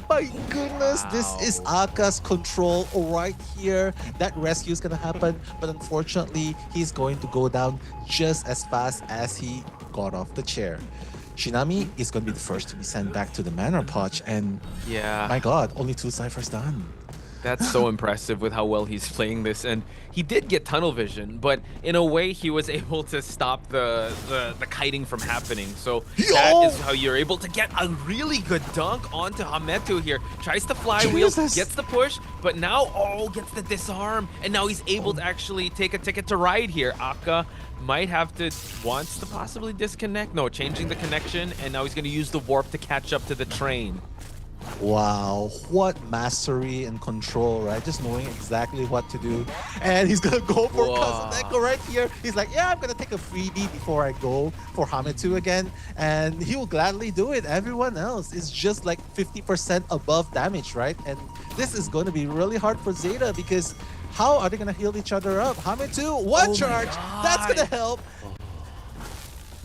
my goodness, this is Aka's control right here. That rescue is going to happen, but unfortunately, he's going to go down just as fast as he got off the chair. Shinami is going to be the first to be sent back to the manor potch, and my god, only 2 ciphers done. That's so impressive with how well he's playing this, and he did get tunnel vision, but in a way he was able to stop the kiting from happening. So that is how you're able to get a really good dunk onto Hametu here. Tries to flywheel, gets the push, but now gets the disarm, and now he's able to actually take a ticket to ride here. Aka might have to, wants to possibly disconnect. No, changing the connection, and now he's going to use the warp to catch up to the train. Wow, what mastery and control, right? Just knowing exactly what to do. And he's gonna go for Kazuneko right here. He's like, yeah, I'm gonna take a freebie before I go for Hametu again. And he will gladly do it. Everyone else is just like 50% above damage, right? And this is going to be really hard for ZETA because how are they gonna heal each other up? Hametu, one charge, that's gonna help.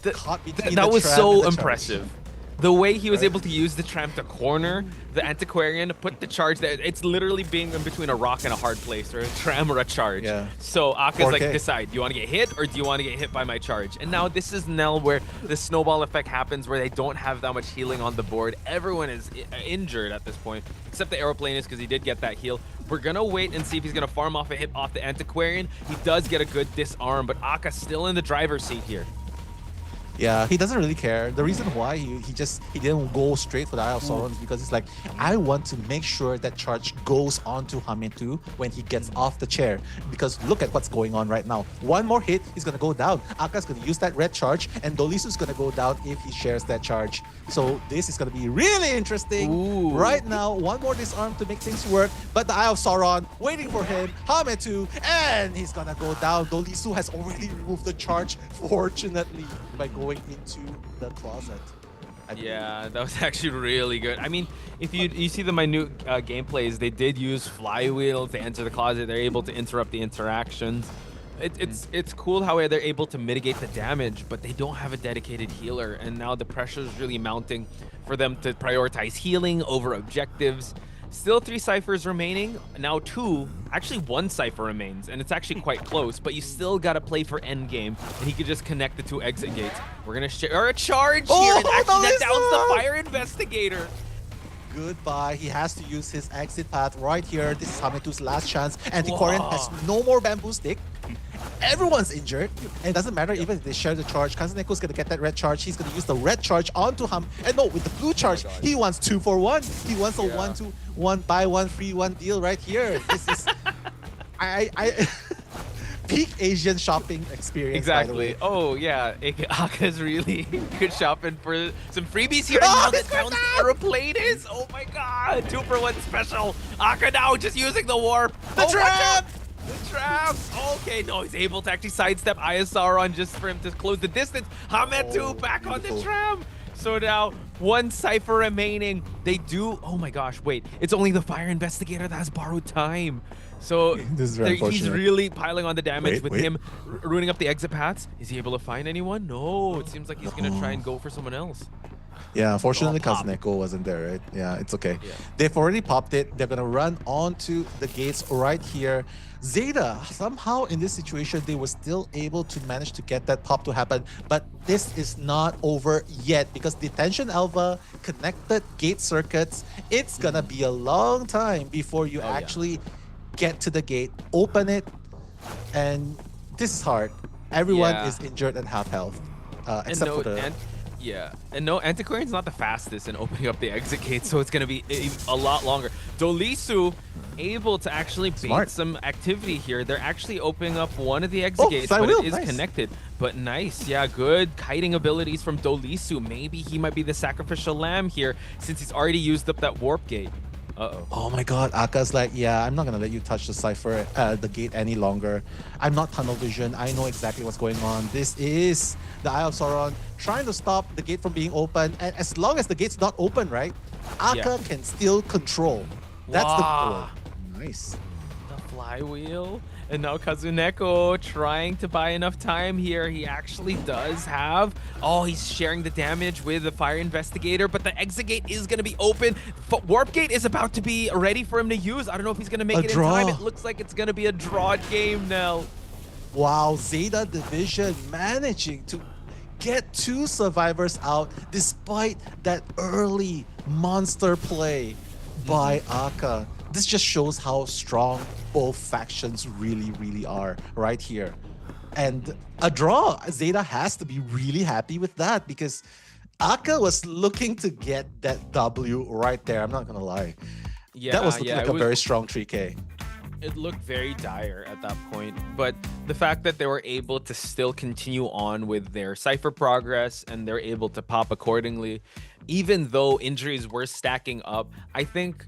That was so impressive. The way he was able to use the tram to corner the Antiquarian, put the charge there. It's literally being in between a rock and a hard place, or a tram or a charge. So Aka's like, decide, do you want to get hit or do you want to get hit by my charge? And now this is Nell where the snowball effect happens, where they don't have that much healing on the board. Everyone is injured at this point, except the Aeroplanist, because he did get that heal. We're going to wait and see if he's going to farm off a hit off the Antiquarian. He does get a good disarm, but Aka's still in the driver's seat here. Yeah, he doesn't really care. The reason why he didn't go straight for the Eye of Sauron is because it's like, I want to make sure that charge goes onto Hametu when he gets off the chair. Because look at what's going on right now. One more hit, he's gonna go down. Aka's gonna use that red charge, and Dolisu's gonna go down if he shares that charge. So this is gonna be really interesting. Right now, one more disarm to make things work, but the Eye of Sauron waiting for him, Hametu, and he's gonna go down. Dolisu has already removed the charge, fortunately, by going into the closet. Yeah, that was actually really good. I mean, if you see the minute gameplays, they did use flywheel to enter the closet. They're able to interrupt the interactions. It's cool how they're able to mitigate the damage, but they don't have a dedicated healer, and now the pressure is really mounting for them to prioritize healing over objectives. Still 3 ciphers remaining. Now 2, actually 1 cipher remains, and it's actually quite close, but you still gotta play for endgame, and he could just connect the 2 exit gates. We're gonna share a charge here, and actually that downs the fire investigator. Goodbye. He has to use his exit path right here. This is Hametu's last chance. Antiquarian has no more bamboo stick. Everyone's injured, and it doesn't matter even if they share the charge. Kazuneko's gonna get that red charge. He's gonna use the red charge onto him. And no, with the blue charge, he wants 2 for 1. He wants a 1-2-1 buy 1 free 1 deal right here. This is peak Asian shopping experience. Exactly. Oh yeah, Aka's really good shopping for some freebies here. And now this down Aeroplanist. Oh my god, 2 for 1 special. Aka now just using the warp. The trap. The trap. Okay, no, he's able to actually sidestep ISR just for him to close the distance. Hametu back on the tram. So now one Cypher remaining. They do. Oh my gosh, wait. It's only the Fire Investigator that has borrowed time. So This is very he's unfortunate. really piling on the damage Wait. him ruining up the exit paths. Is he able to find anyone? No, it seems like he's going to try and go for someone else. Yeah, unfortunately, Oh, pop. Kazuneko wasn't there, right? Yeah, it's okay. Yeah. They've already popped it. They're going to run onto the gates right here. ZETA, somehow in this situation, they were still able to manage to get that pop to happen. But this is not over yet because Detention Alpha connected gate circuits. It's going to be a long time before you actually get to the gate, open it, and this is hard. Everyone Yeah. is injured and half health, except for the... And no, Antiquarian's not the fastest in opening up the exit gate, so it's going to be a lot longer. Dolisu able to actually bait some activity here. They're actually opening up one of the exit gates, but it is connected. But nice, yeah, good kiting abilities from Dolisu. Maybe he might be the sacrificial lamb here since he's already used up that warp gate. Uh-oh. Oh my god, Aka's like, yeah, I'm not gonna let you touch the Cypher, the gate any longer. I'm not tunnel vision. I know exactly what's going on. This is the Eye of Sauron trying to stop the gate from being open. And as long as the gate's not open, right, Aka can still control. That's the goal. Nice. The flywheel. And now Kazuneko trying to buy enough time here. He actually does have... Oh, he's sharing the damage with the Fire Investigator, but the exit gate is going to be open. Warp gate is about to be ready for him to use. I don't know if he's going to make it in time. It looks like it's going to be a draw game now. Wow, Zeta Division managing to get 2 survivors out despite that early monster play by Aka. This just shows how strong both factions really are right here. And a draw, Zeta has to be really happy with that because Aka was looking to get that W right there. I'm not gonna lie. Yeah, that was looking like a was, very strong 3K. It looked very dire at that point, but the fact that they were able to still continue on with their Cypher progress and they're able to pop accordingly, even though injuries were stacking up, I think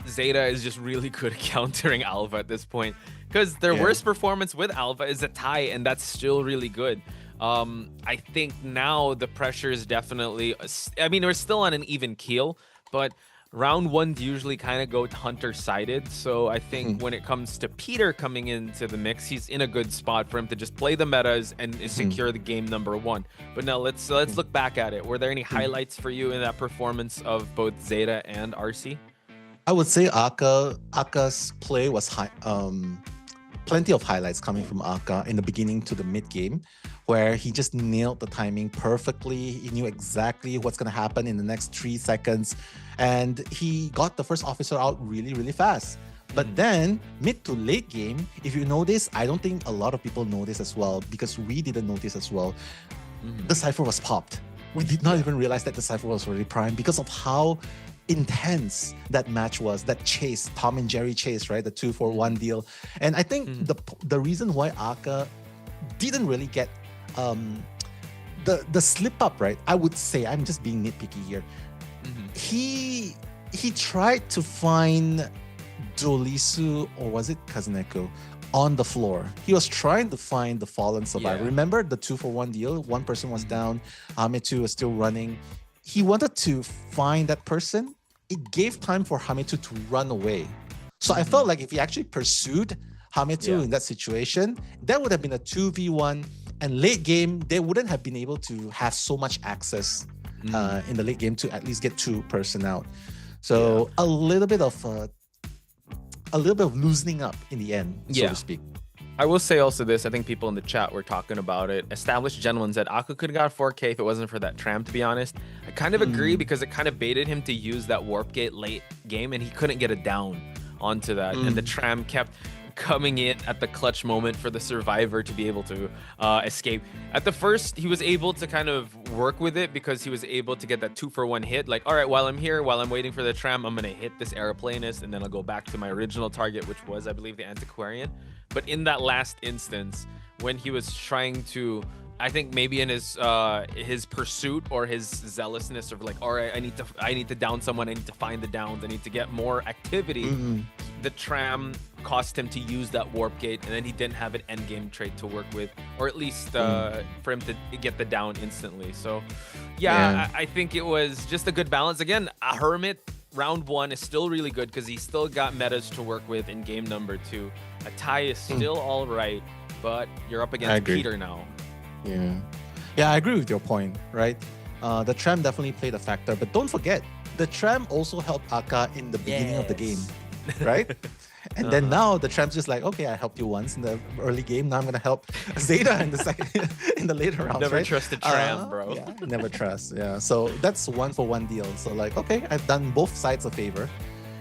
Zeta is just really good at countering Alpha at this point because their worst performance with Alpha is a tie, and that's still really good. I think now the pressure is definitely... I mean, we're still on an even keel, but round 1 usually kind of go Hunter-sided. So I think when it comes to Peter coming into the mix, he's in a good spot for him to just play the metas and secure the game number 1. But now let's look back at it. Were there any highlights for you in that performance of both Zeta and RC? I would say Aka's play was plenty of highlights coming from Aka in the beginning to the mid game, where he just nailed the timing perfectly. He knew exactly what's going to happen in the next 3 seconds, and he got the first officer out really fast. But then mid to late game, if you notice, I don't think a lot of people know this as well because we didn't notice as well. The Cypher was popped. We did not even realize that the Cypher was already primed because of how intense that match was, that chase, Tom and Jerry chase, right? The 2-for-1 deal. And I think the reason why Aka didn't really get the slip up, right? I would say, I'm just being nitpicky here. He tried to find Dolisu, or was it Kazuneko, on the floor. He was trying to find the fallen survivor. Remember the 2-for-1 deal? One person was down, Hametu was still running. He wanted to find that person. It gave time for Hametu to run away. So I felt like if he actually pursued Hametu in that situation, that would have been a 2v1. And late game, they wouldn't have been able to have so much access in the late game to at least get 2 person out. So a little bit of loosening up in the end, so to speak. I will say also this, I think people in the chat were talking about it. Established Gentleman said Aka could have got 4K if it wasn't for that tram, to be honest. I kind of agree because it kind of baited him to use that warp gate late game and he couldn't get it down onto that. And the tram kept coming in at the clutch moment for the survivor to be able to escape. At the first, he was able to kind of work with it because he was able to get that 2-for-1 hit. Like, all right, while I'm here, while I'm waiting for the tram, I'm going to hit this aeroplanist and then I'll go back to my original target, which was, I believe, the Antiquarian. But in that last instance, when he was trying to, I think maybe in his pursuit or his zealousness of like, all right, I need to down someone, I need to find the downs, I need to get more activity. the tram cost him to use that warp gate, and then he didn't have an endgame trait to work with, or at least for him to get the down instantly. So yeah. I think it was just a good balance. Again, a Hermit round 1 is still really good because he still got metas to work with in game number 2. A Tai is still all right, but you're up against Peter now. Yeah, I agree with your point, right? The tram definitely played a factor, but don't forget, the tram also helped Aka in the beginning of the game, right? And then now the tram's just like, okay, I helped you once in the early game. Now I'm gonna help ZETA in the second, in the later rounds. Never right? trusted tram, bro. Yeah, never trust. Yeah, so that's 1-for-1 deal. So like, okay, I've done both sides a favor,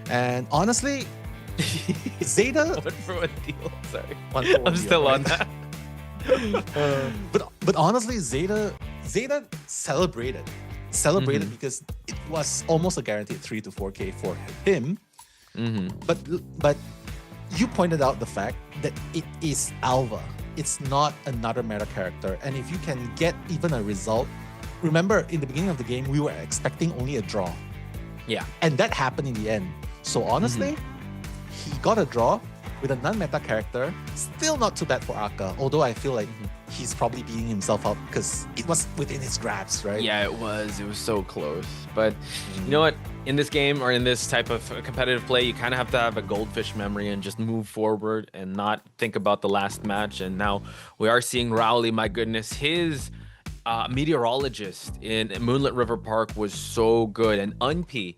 and honestly, ZETA 1-for-1 deal. Sorry, 1-for-1 I'm deal, still on right? that. But honestly, ZETA celebrated because it was almost a guaranteed 3 to 4K for him. But you pointed out the fact that it is Alva. It's not another meta character, and if you can get even a result, remember in the beginning of the game we were expecting only a draw. Yeah, and that happened in the end. So honestly, he got a draw with a non-meta character. Still not too bad for Aka, although I feel like he's probably beating himself up because it was within his grasp, right? Yeah, it was so close. But you know what, in this game or in this type of competitive play, you kind of have to have a goldfish memory and just move forward and not think about the last match. And now we are seeing Rowley. My goodness, his meteorologist in Moonlit River Park was so good. And Unpi,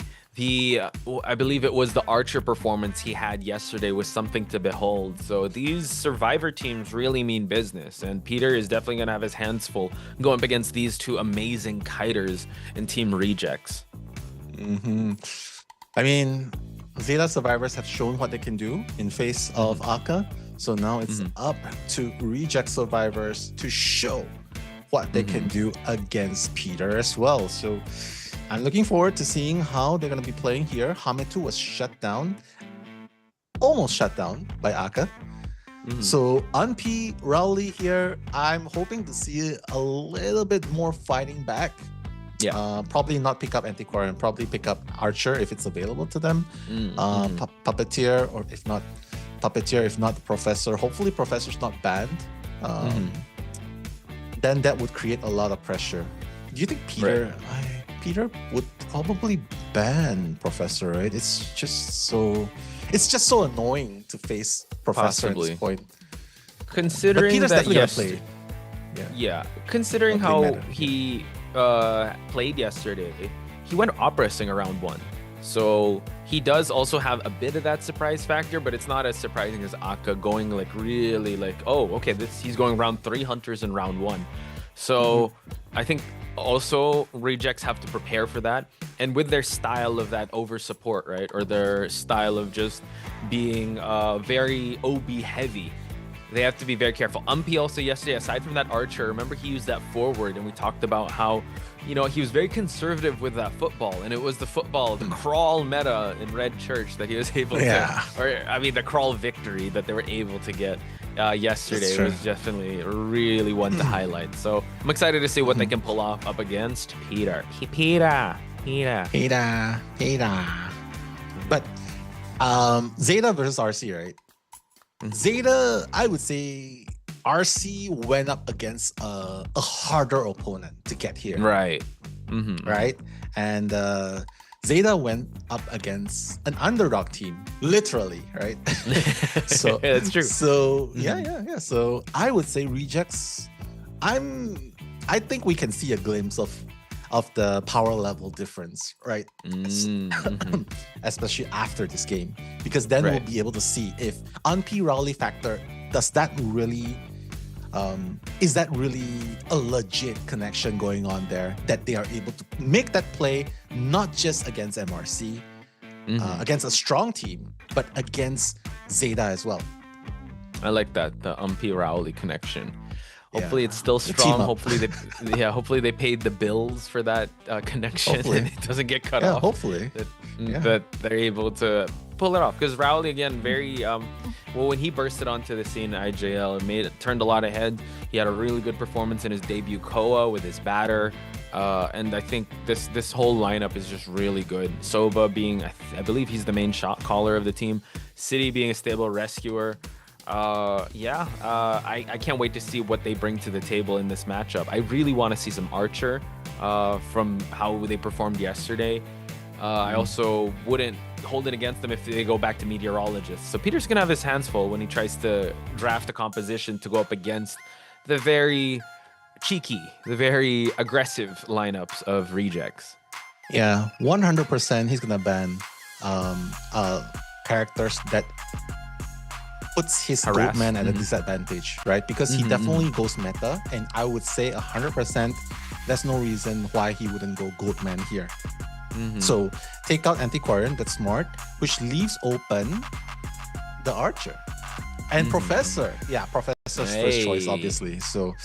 I believe it was the Archer performance he had yesterday, was something to behold. So these Survivor teams really mean business, and Peter is definitely going to have his hands full going up against these two amazing kiters in Team Rejects. I mean, ZETA Survivors have shown what they can do in face of Aka, so now it's up to Reject Survivors to show what they can do against Peter as well. So I'm looking forward to seeing how they're going to be playing here. Hametu was shut down, almost shut down by Aka. So Unpi, Rowley here, I'm hoping to see a little bit more fighting back. Probably not pick up Antiquarian, probably pick up Archer if it's available to them. Puppeteer, or if not Puppeteer, if not Professor. Hopefully Professor's not banned. Then that would create a lot of pressure. Do you think Peter... Peter would probably ban Professor, right? It's just so annoying to face Professor at this point. Considering that, play. Considering how he played yesterday, he went Opera Sing around 1. So he does also have a bit of that surprise factor, but it's not as surprising as Aka going like really like, oh, okay, he's going round 3 Hunters in round 1. So I think also Rejects have to prepare for that, and with their style of that over support, right, or their style of just being very OB heavy, they have to be very careful. Unpi also yesterday, aside from that Archer, remember he used that forward, and we talked about how, you know, he was very conservative with that football, and it was the football, the crawl meta in Red Church that he was able to, or I mean the crawl victory that they were able to get yesterday was definitely really one to highlight. So I'm excited to see what they can pull off up against Peter. But ZETA versus RC, right? ZETA, I would say RC went up against a harder opponent to get here. Right. Right? And ZETA went up against an underdog team, literally, right? So that's true. So yeah. So I would say Rejects. I think we can see a glimpse of the power level difference, right? Especially after this game, because then we'll be able to see if Unpi Rowley factor, does that really is that really a legit connection going on there, that they are able to make that play not just against MRC, against a strong team, but against ZETA as well. I like that, the Unpi Rowley connection. Hopefully it's still strong. Hopefully they paid the bills for that connection and it doesn't get cut off. Hopefully. That they're able to pull it off, because Rowley, again, very well, when he bursted onto the scene at IJL, it turned a lot ahead. He had a really good performance in his debut Koa with his batter, and I think this whole lineup is just really good. Soba being, I believe he's the main shot caller of the team. City being a stable rescuer. I can't wait to see what they bring to the table in this matchup. I really want to see some Archer from how they performed yesterday. I also wouldn't hold it against them if they go back to meteorologists. So Peter's gonna have his hands full when he tries to draft a composition to go up against the very cheeky, the very aggressive lineups of rejects. Yeah, 100% he's gonna ban characters that puts his Goatman at a disadvantage, right? Because he definitely goes meta, and I would say 100% there's no reason why he wouldn't go Goatman here. So take out Antiquarian, that's smart, which leaves open the Archer and Professor. Yeah, Professor's first choice, obviously. So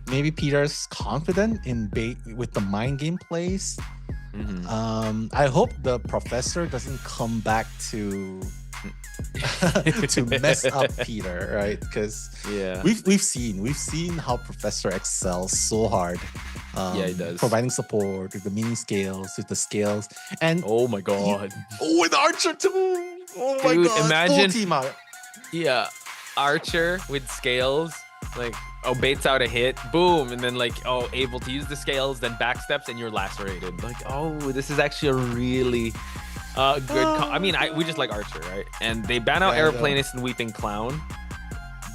maybe Peter's confident in with the mind game plays. I hope the Professor doesn't come back to mess up Peter, right? Because we've seen how Professor excels so hard. He does. Providing support with the mini scales, with the scales, and oh my god, with Archer too. Oh my Dude, god, imagine full team out. Yeah, Archer with scales, like baits out a hit, boom, and then able to use the scales, then backsteps, and you're lacerated. This is actually a really good. We just like Archer, right? And they ban out Aeroplanist and Weeping Clown.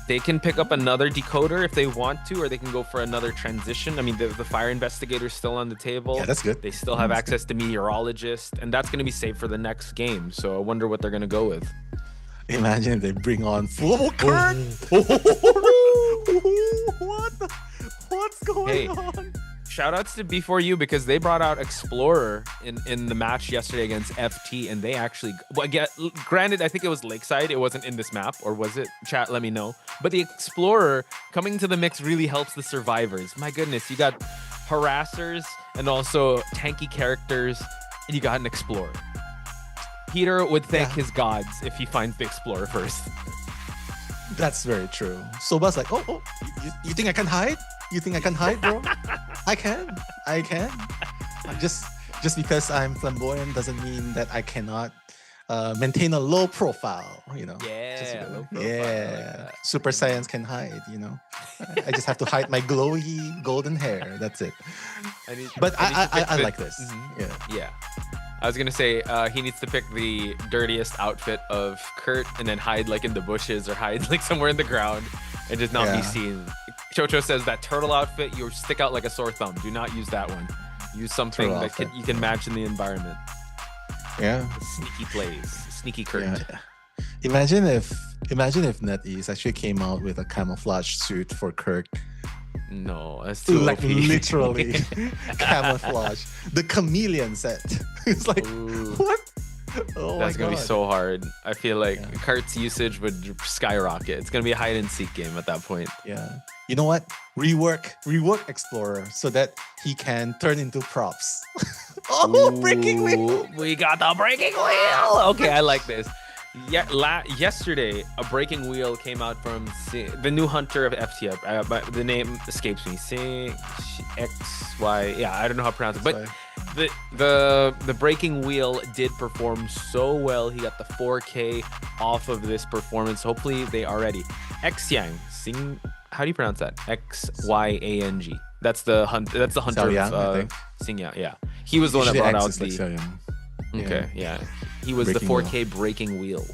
They can pick up another decoder if they want to, or they can go for another transition. I mean, the Fire Investigator's still on the table. Yeah, that's good. They still have access to Meteorologist, and that's going to be saved for the next game. So I wonder what they're going to go with. Imagine if they bring on full Kurt. What's going on? Shoutouts to B4U because they brought out Explorer in the match yesterday against FT, and they actually, granted, I think it was Lakeside. It wasn't in this map, or was it? Chat, let me know. But the Explorer coming to the mix really helps the survivors. My goodness, you got harassers and also tanky characters, and you got an Explorer. Peter would thank his gods if he finds the Explorer first. That's very true. Soba's like, you think I can hide? You think I can hide, bro? I can. Just because I'm flamboyant doesn't mean that I cannot maintain a low profile, you know. Low profile, like Super Saiyans can hide, you know. I just have to hide my glowy golden hair. That's it. I like this. Yeah. I was gonna say he needs to pick the dirtiest outfit of Kurt and then hide in the bushes or hide somewhere in the ground and just not be seen. Chocho says that turtle outfit, you stick out like a sore thumb. Do not use that one. Use something you can match in the environment. Yeah. Sneaky plays. Sneaky Kurt. Yeah. Imagine if NetEase actually came out with a camouflage suit for Kurt. No, that's too OP. Literally camouflage. The chameleon set. It's like, what? Oh that's gonna be so hard. I feel like Kurt's usage would skyrocket. It's gonna be a hide and seek game at that point. Yeah. You know what? Rework Explorer so that he can turn into props. Breaking wheel. We got the breaking wheel. Okay, I like this. Yeah, yesterday a breaking wheel came out from the new hunter of FT. But the name escapes me. CXY. Yeah, I don't know how to pronounce it, but the breaking wheel did perform so well. He got the 4K off of this performance. Hopefully they are ready. Xiang Sing. How do you pronounce that? XYANG. That's the hunter of Xingyang. Yeah, he was the one that brought out the. Okay, yeah. He was the 4K breaking wheel.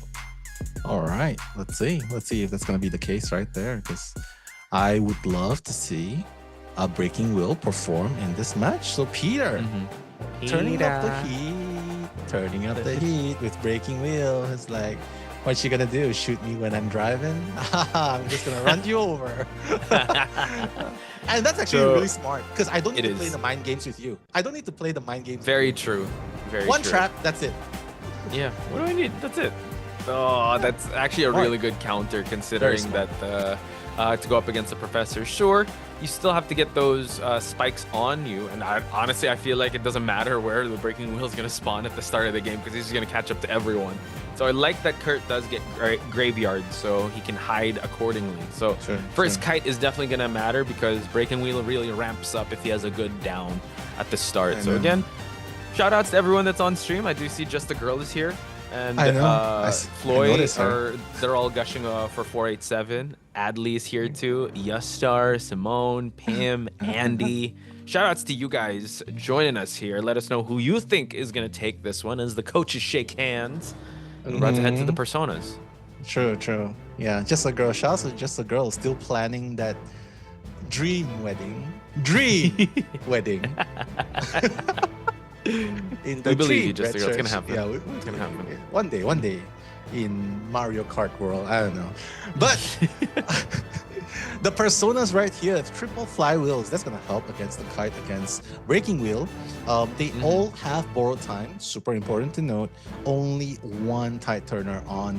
All right, let's see if that's gonna be the case right there, because I would love to see a breaking wheel perform in this match. So Peter, turning up the heat with breaking wheel. It's like, what's she gonna do? Shoot me when I'm driving? I'm just gonna run you over. And that's actually really smart, because I don't need to play the mind games with you. I don't need to play the mind games. Very true. One trap, that's it. Yeah. What do I need? That's it. Oh, that's actually a really good counter, considering that to go up against the Professor. Sure, you still have to get those spikes on you, and honestly, I feel like it doesn't matter where the breaking wheel is going to spawn at the start of the game, because he's just going to catch up to everyone. So I like that Kurt does get graveyard, so he can hide accordingly. So first kite is definitely going to matter, because breaking wheel really ramps up if he has a good down at the start. So again, shout outs to everyone that's on stream. I do see Just the Girl is here. And I know. Floyd noticed her. they're all gushing for 487. Adley's here too. Yustar, Simone, Pim, Andy. Shoutouts to you guys joining us here. Let us know who you think is gonna take this one as the coaches shake hands. And we're about to head to the personas. True. Yeah, just a girl. Shout out to just a girl still planning that dream wedding. Wedding. In the We believe you, dream just a girl. It's gonna happen. Yeah, It's gonna happen. One day in Mario Kart world. I don't know. But the personas right here, triple flywheels, that's gonna help against the kite, against breaking wheel. They all have borrowed time. Super important to note. Only one tide turner on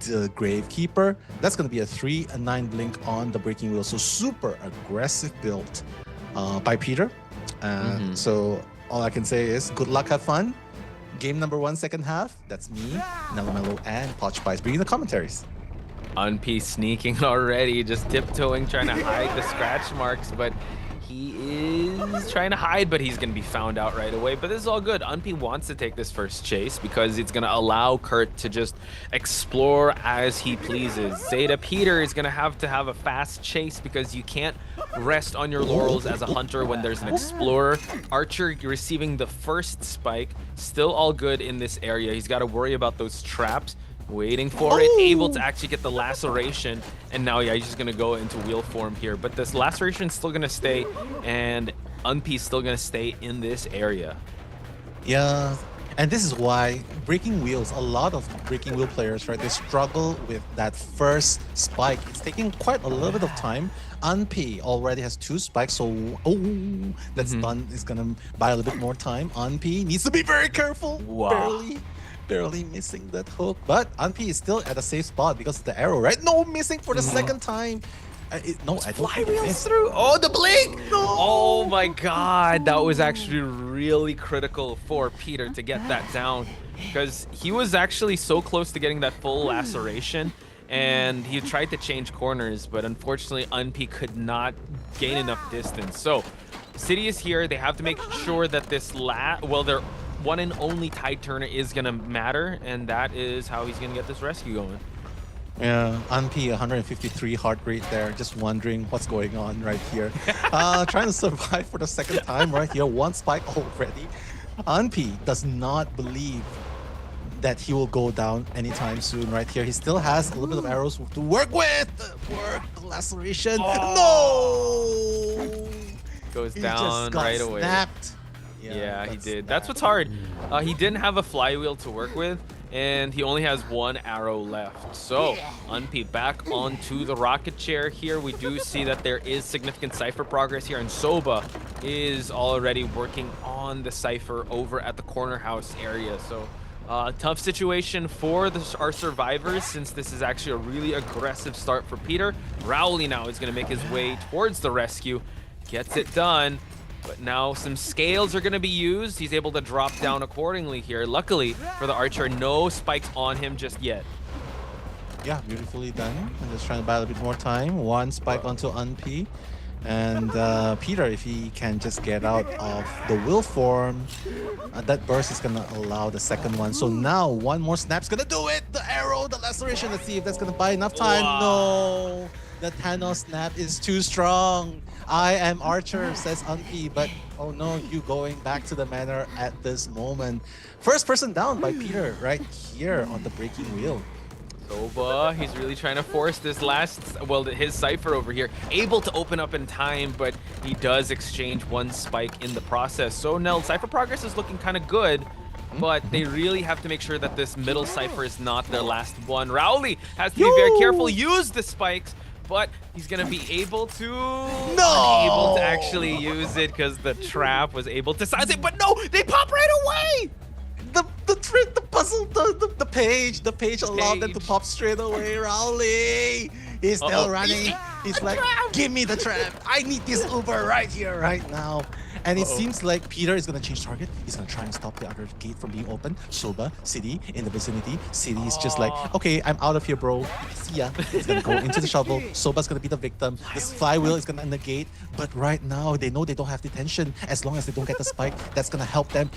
the Gravekeeper. That's gonna be a 3 and 9 blink on the breaking wheel. So super aggressive build by Peter. So all I can say is good luck, have fun. Game number 1, second half. That's me, Nello and Potch Spice bringing the commentaries. Unp sneaking already, just tiptoeing, trying to hide the scratch marks, but he is trying to hide, but he's going to be found out right away. But this is all good. Unp wants to take this first chase because it's going to allow Kurt to just explore as he pleases. ZETA Peter is going to have a fast chase because you can't rest on your laurels as a hunter when there's an explorer. Archer receiving the first spike, still all good in this area. He's got to worry about those traps. Waiting for it, able to actually get the laceration, and now he's just gonna go into wheel form here. But this laceration is still gonna stay, and Unp is still gonna stay in this area. Yeah, and this is why breaking wheels, a lot of breaking wheel players, right, they struggle with that first spike. It's taking quite a little bit of time. Unp already has 2 spikes, so that's done. Is gonna buy a little bit more time. Unp needs to be very careful. Wow. Barely missing that hook, but Unp is still at a safe spot because of the arrow, right? No, missing for the second time. I don't Flywheels through. Oh, the blink! No. Oh my god, that was actually really critical for Peter to get that down because he was actually so close to getting that full laceration, and he tried to change corners, but unfortunately Unp could not gain enough distance. So City is here. They have to make sure that this their one and only tide turner is gonna matter, and that is how he's gonna get this rescue going. Yeah, Unp 153 heart rate there, just wondering what's going on right here. Trying to survive for the second time right here, 1 spike already. Unp does not believe that he will go down anytime soon right here. He still has a little bit of arrows to work with. The laceration. No! Goes He down just got right away. snapped. Yeah, he did. That's what's hard. He didn't have a flywheel to work with, and he only has 1 arrow left. So, Unp back onto the rocket chair here. We do see that there is significant Cypher progress here, and Soba is already working on the Cypher over at the corner house area. So, tough situation for our survivors, since this is actually a really aggressive start for Peter. Rowley now is going to make his way towards the rescue. Gets it done. But now some scales are going to be used. He's able to drop down accordingly here. Luckily for the Archer, no spikes on him just yet. Yeah, beautifully done. I'm just trying to buy a little bit more time. 1 spike onto Unp. And Peter, if he can just get out of the wheel form, that burst is going to allow the second one. So now 1 more snap's going to do it. The arrow, the laceration. Let's see if that's going to buy enough time. Wow. No, the Thanos snap is too strong. I am Archer, says Unp, but oh no, you going back to the manor at this moment. First person down by Peter right here on the breaking wheel. Soba, he's really trying to force this his Cypher over here. Able to open up in time, but he does exchange 1 spike in the process. So Nell, Cypher progress is looking kind of good, but they really have to make sure that this middle Cypher is not their last one. Rowley has to be very careful, use the spikes, but he's gonna be able to unable to actually use it because the trap was able to silence it. But no, they pop right away. The page allowed them to pop straight away. Rowley, he's still running. He's like, give me the trap. I need this Uber right here, right now. And it seems like Peter is going to change target. He's going to try and stop the other gate from being open. Soba, City in the vicinity. City is just like, okay, I'm out of here, bro. See ya. He's going to go into the shovel. Soba's going to be the victim. This flywheel is going to end the gate. But right now, they know they don't have detention. As long as they don't get the spike, that's going to help them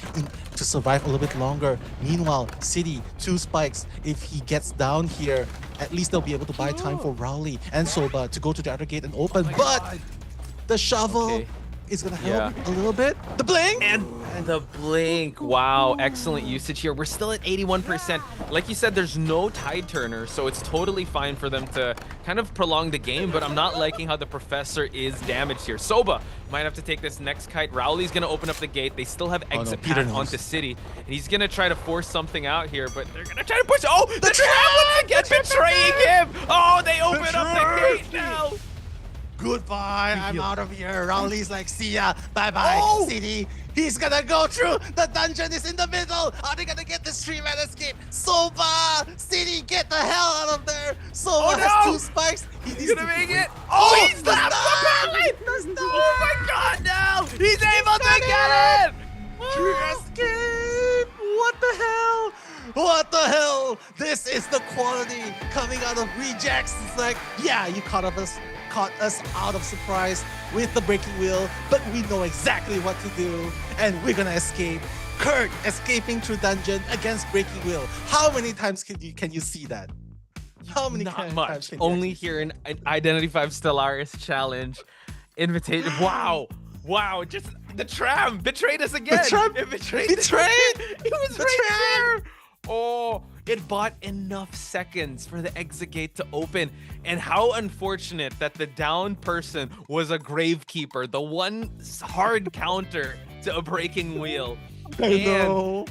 to survive a little bit longer. Meanwhile, City, 2 spikes. If he gets down here, at least they'll be able to buy time for Rowley and Soba to go to the other gate and open. But the shovel is going to help a little bit. The blink! And the blink. Wow, excellent usage here. We're still at 81%. Like you said, there's no tide turner, so it's totally fine for them to kind of prolong the game, but I'm not liking how the Professor is damaged here. Soba might have to take this next kite. Rowley's going to open up the gate. They still have exit path onto City, and he's going to try to force something out here, but they're going to try to push. Oh, the trap once again betraying him. Oh, they open up the gate now. Goodbye, I'm out of here. Rowley's like, see ya, bye-bye, City. He's gonna go through. The dungeon is in the middle. Are they gonna get this 3-man escape? Soba, City, get the hell out of there. Soba has 2 spikes. He's gonna make it. Oh, he's slapped the pallet. Oh my God, now he's able to get it. Escape. What the hell? What the hell? This is the quality coming out of Rejects. It's like, yeah, you caught us out of surprise with the breaking wheel, but we know exactly what to do, and we're gonna escape. Kurt escaping through dungeon against breaking wheel. How many times can you see that? How many Not times much. Can Only here in IdentityV Stellaris challenge. Invitation. Wow. Wow. Just the tram betrayed us again. The tram betrayed. It was right there. Oh, it bought enough seconds for the exit gate to open. And how unfortunate that the down person was a gravekeeper, the one hard counter to a breaking wheel. I know.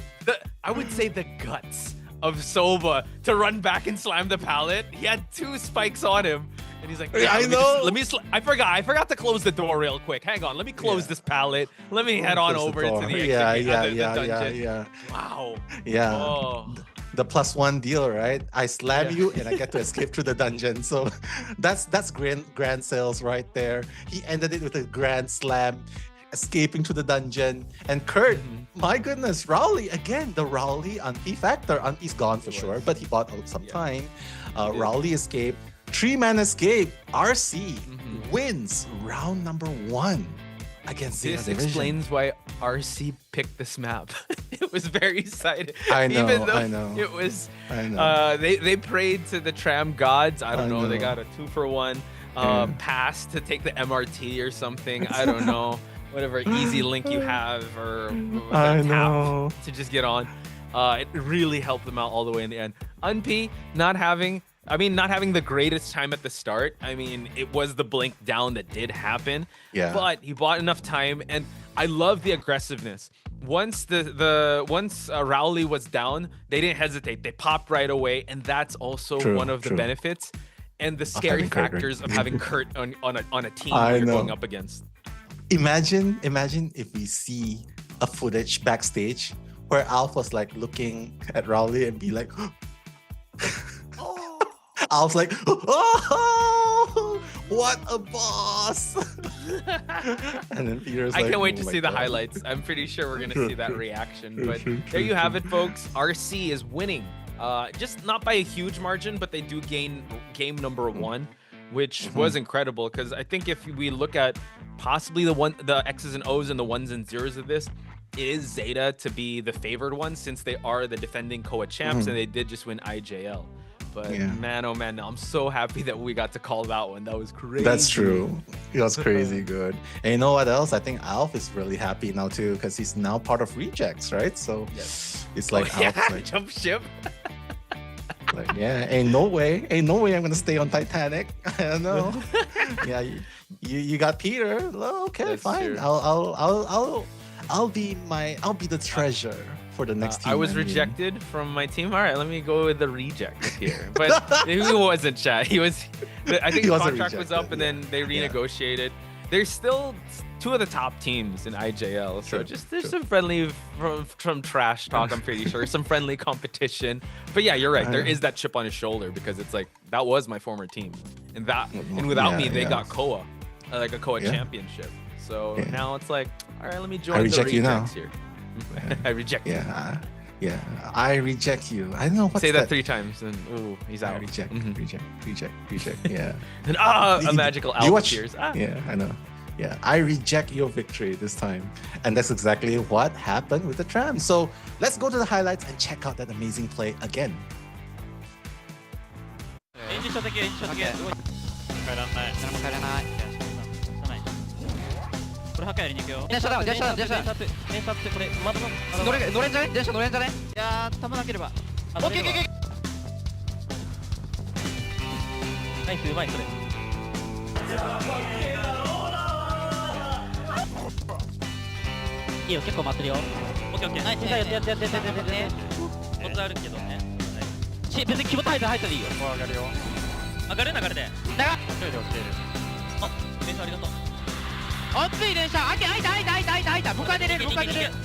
I would say the guts of Soba to run back and slam the pallet. He had 2 spikes on him. And he's like, yeah, I know. I forgot to close the door real quick. Hang on, let me close this pallet. Let me head on over to the exit dungeon. Yeah. Wow. Yeah. Oh. The +1 deal, right? I slam you and I get to escape through the dungeon. So that's grand sales right there. He ended it with a grand slam, escaping to the dungeon. And Kurt, my goodness, Rowley again. The Rowley Unti factor. Unti's gone for sure, but he bought out some time. Rowley escaped. 3-man escape. RC wins round number 1 against ZETA This Division. explains why RC picked this map. It was very excited. I know, Even though I know. It was. I know. They prayed to the tram gods. I don't know. They got a 2-for-1 pass to take the MRT or something. I don't know. Whatever easy link you have or I tap know. to just get on. It really helped them out all the way in the end. Unp not having the greatest time at the start. I mean, it was the blink down that did happen. Yeah. But he bought enough time, and I love the aggressiveness. Once once Rowley was down, they didn't hesitate. They popped right away, and that's also one of the benefits and the scary factors of having Kurt on a team you're going up against. Imagine if we see a footage backstage where Alf was like looking at Rowley and be like, Alf's like, oh, what a boss. And then Peter's I like, can't wait oh to my see the God. highlights. I'm pretty sure we're going to see that reaction. But True, there you have it, folks. RC is winning. Just not by a huge margin, but they do gain game number 1, which was incredible. Because I think if we look at possibly the X's and O's and the 1s and 0s of this, it is ZETA to be the favored one since they are the defending COA champs and they did just win IJL. But man, oh man, I'm so happy that we got to call that one. That was crazy. That's true. It was crazy good. And you know what else? I think Alf is really happy now too because he's now part of Rejects, right? So it's like Alf's like, jump ship. like, yeah, ain't no way I'm gonna stay on Titanic. I don't know. Yeah, you got Peter. Well, okay, That's fine. true. I'll be the treasure for the next team. I was I'm in. rejected from my team. All right, let me go with the reject here. But he wasn't, chat. He was. I think He the wasn't contract was up, and then they renegotiated. There's still 2 of the top teams in IJL, so there's some friendly from trash talk. I'm pretty sure some friendly competition. But yeah, you're right. There is that chip on his shoulder because it's like that was my former team, and without me, they got COA, like a COA championship. So now it's like, All right, let me I join the reject you now. rejects here. I reject you. Yeah, I reject you. I don't know what's Say that 3 times, and ooh, he's out. I reject, reject. Yeah. And a magical you alpha watch? tears. Yeah, I know. Yeah, I reject your victory this time. And that's exactly what happened with the tram. So let's go to the highlights and check out that amazing play again. 演じした敵演じした敵帰らない誰も帰らないこれ破壊やりに行くよ電車だ電車ってこれまだ乗れんじゃね電車乗れんじゃねいやー弾なければオッケーナイスうまいそれいいよ結構待ってるよオッケーナイスやってコツあるけどね別に気持ち入ってでいいよ上がるよ上がる流れでだが一人で落ちているあ電車ありがとう熱い電車開いた僕は出れるおい熱いいったナ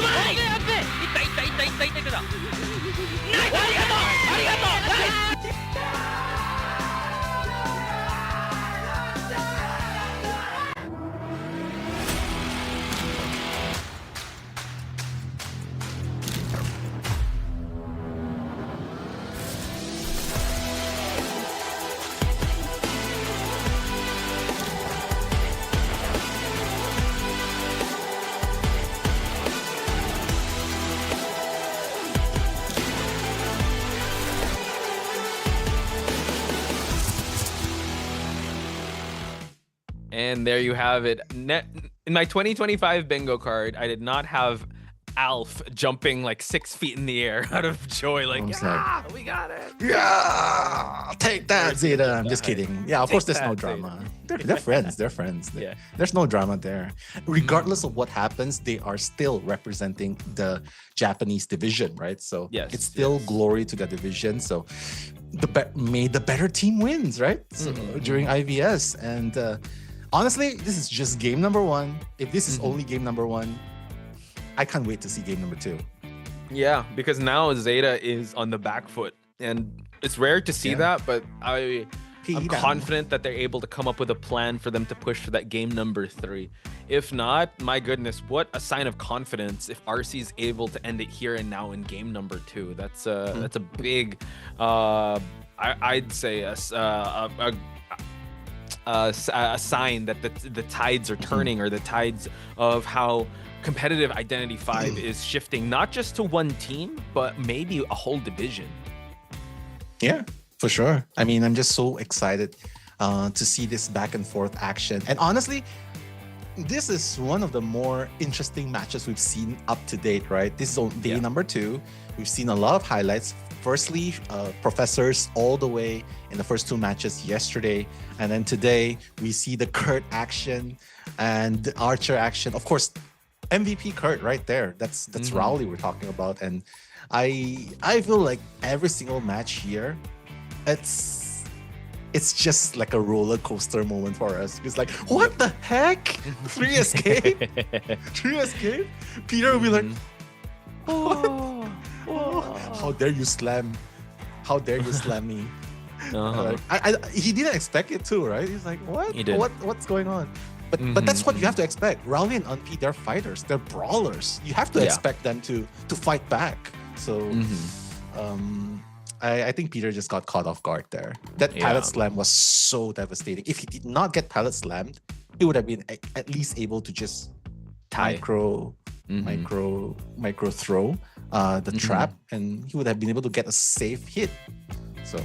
イスありがとうナイスAnd there you have it. In my 2025 bingo card, I did not have Alf jumping like 6 feet in the air out of joy, like, yeah, we got it. Yeah, take that, ZETA. I'm just kidding. Yeah, of course, there's no drama. They're friends. They're friends. Yeah. There's no drama there. Regardless of what happens, they are still representing the Japanese division, right? So it's still glory to the division. So may the better team wins, right? So during IVS. And honestly, this is just game number 1. If this is only game number 1, I can't wait to see game number 2. Yeah, because now ZETA is on the back foot, and it's rare to see that, but I'm confident that they're able to come up with a plan for them to push for that game number 3. If not, my goodness, what a sign of confidence if RC is able to end it here and now in game number 2. That's a big, I'd say a sign that the tides are turning, or the tides of how competitive IdentityV is shifting, not just to one team, but maybe a whole division. Yeah, for sure. I mean, I'm just so excited to see this back and forth action. And honestly, this is one of the more interesting matches we've seen up to date, right? This is on day number 2. We've seen a lot of highlights. Firstly, Professors all the way in the first 2 matches yesterday. And then today, we see the Kurt action and the Archer action. Of course, MVP Kurt right there. That's Rowley we're talking about. And I feel like every single match here, it's just like a roller coaster moment for us. It's like, what the heck? 3 escape? 3 escape? Peter will be like, oh, how dare you slam? How dare you slam me? He didn't expect it too, right? He's like, what? He did. What's going on? But that's what you have to expect. Rowley and Unp, they're fighters. They're brawlers. You have to expect them to fight back. So I think Peter just got caught off guard there. That pallet slam was so devastating. If he did not get pallet slammed, he would have been at least able to just micro throw the trap, and he would have been able to get a safe hit. So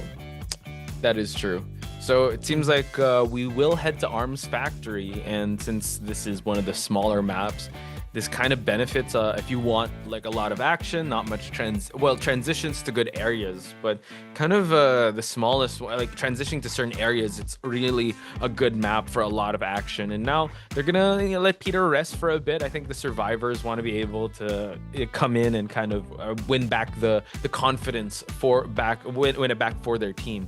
that is true. So it seems like we will head to Arms Factory, and since this is one of the smaller maps, this kind of benefits if you want like a lot of action, not much transitions to good areas, but kind of the smallest, like transitioning to certain areas, it's really a good map for a lot of action. And now they're gonna let Peter rest for a bit. I think the survivors want to be able to come in and kind of win back the confidence win it back for their team.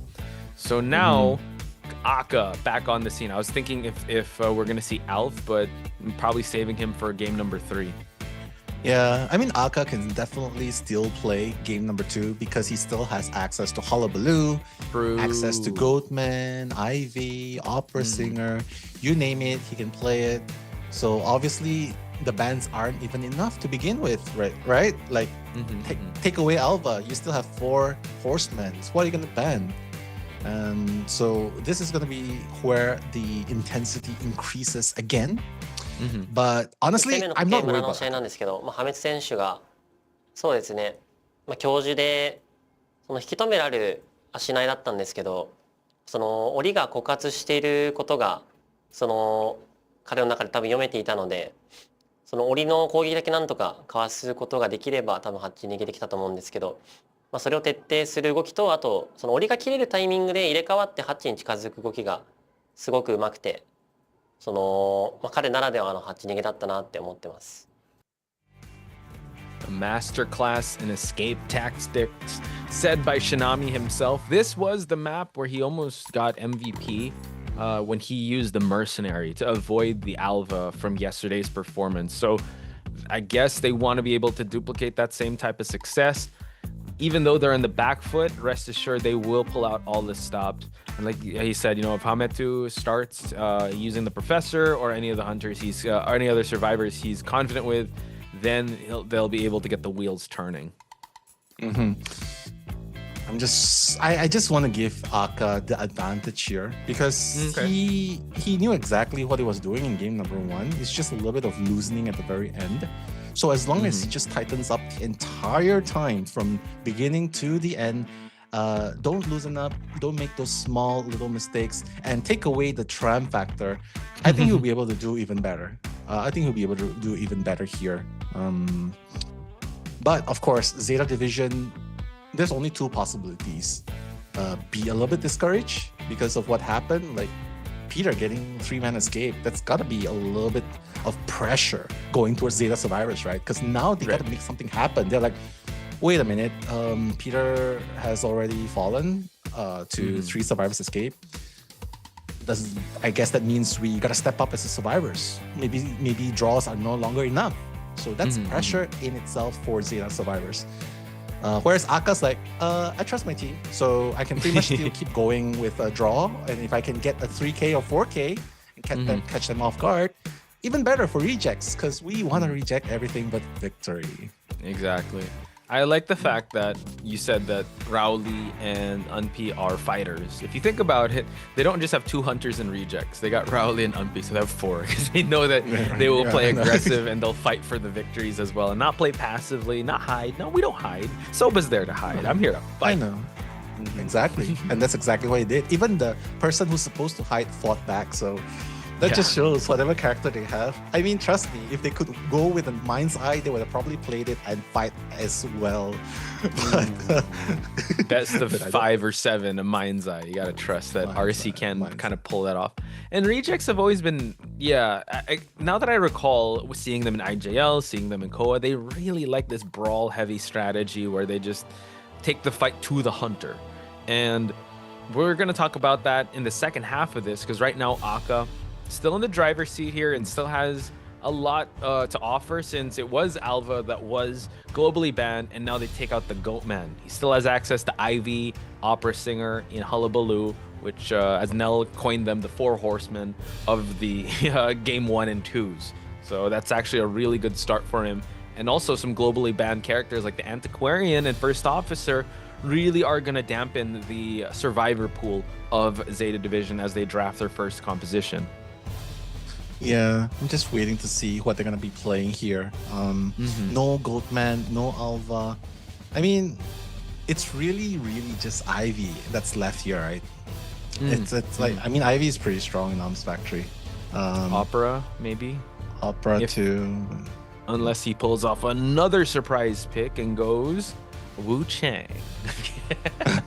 So now Aka back on the scene. I was thinking if we're gonna see Alf, but I'm probably saving him for game number 3. Yeah, I mean, Aka can definitely still play game number 2 because he still has access to Hullabaloo, access to Goatman, Ivy, Opera Singer, you name it, he can play it. So obviously the bans aren't even enough to begin with, right? Like take away Alva, you still have 4 horsemen. So what are you gonna ban? And so this is gonna be where the intensity increases again. But honestly, I'm not worried about 試合なんですけど、破滅選手がそうですね、教授でその引き止められる足内だったんですけど、その檻が枯渇していることがその彼の中で多分読めていたので、その檻の攻撃だけなんとかかわすことができれば多分ハッチ逃げてきたと思うんですけど、それを徹底する動きと、あとその檻が切れるタイミングで入れ替わってハッチに近づく動きがすごくうまくて、その彼ならではのハッチ逃げだったなって思ってます。A masterclass in escape tactics, said by Shinami himself. This was the map where he almost got MVP when he used the mercenary to avoid the Alva from yesterday's performance. So I guess they want to be able to duplicate that same type of success. Even though they're in the back foot, rest assured they will pull out all the stops. And like he said, you know, if Hametu starts using the professor or any of the hunters or any other survivors he's confident with, then they'll be able to get the wheels turning. I just want to give Aka the advantage here because he knew exactly what he was doing in game number 1. It's just a little bit of loosening at the very end. So as long as he just tightens up the entire time from beginning to the end, don't loosen up, don't make those small little mistakes, and take away the tram factor, I think he'll be able to do even better. I think he'll be able to do even better here. But of course, Zeta Division, there's only 2 possibilities. Be a little bit discouraged because of what happened, like Peter getting 3-man escape. That's got to be a little bit of pressure going towards Zeta survivors, right? Because now they got to make something happen. They're like, wait a minute, Peter has already fallen to 3 survivors escape. I guess that means we got to step up as the survivors. Maybe draws are no longer enough. So that's pressure in itself for Zeta survivors. Whereas Aka's like, I trust my team, so I can pretty much still keep going with a draw. And if I can get a 3K or 4K and catch them off guard, even better for rejects, because we want to reject everything but victory. Exactly. I like the fact that you said that Rowley and Unpi are fighters. If you think about it, they don't just have 2 hunters and rejects. They got Rowley and Unpi, so they have 4 because they know that they will play aggressive and they'll fight for the victories as well and not play passively, not hide. No, we don't hide. Soba's there to hide. I'm here to fight. I know. Exactly. And that's exactly what he did. Even the person who's supposed to hide fought back, so that just shows whatever character they have. I mean, trust me, if they could go with a mind's eye, they would have probably played it and fight as well. Best of 5 or 7, a mind's eye. You gotta trust that RC can kind of pull that off. And rejects have always been, now that I recall seeing them in IJL, seeing them in Koa, they really like this brawl-heavy strategy where they just take the fight to the hunter. And we're gonna talk about that in the second half of this, because right now Aka still in the driver's seat here and still has a lot to offer, since it was Alva that was globally banned and now they take out the Goatman. He still has access to Ivy, Opera Singer in Hullabaloo, which as Nell coined them, the 4 horsemen of the game 1 and 2s. So that's actually a really good start for him. And also some globally banned characters like the Antiquarian and First Officer really are going to dampen the survivor pool of Zeta Division as they draft their first composition. Yeah, I'm just waiting to see what they're gonna be playing here. No Goatman, no Alva. I mean, it's really just Ivy that's left here, right? It's like, I mean, Ivy is pretty strong in Arms Factory. Opera, maybe? Opera too. Unless he pulls off another surprise pick and goes Wu Chang.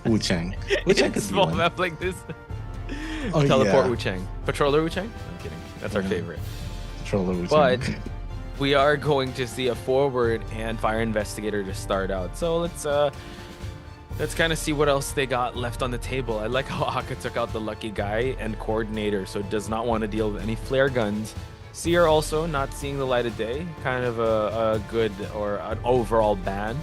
Wu Chang. Wu Chang could small be one. map like this. Oh, Teleport yeah. Wu Chang. Patroller Wu Chang? I'm kidding. That's our favorite. Patroller Wu But Chang. we are going to see a forward and fire investigator to start out. So let's kind of see what else they got left on the table. I like how Aka took out the lucky guy and coordinator, so does not want to deal with any flare guns. Seer also not seeing the light of day, kind of a good or an overall ban.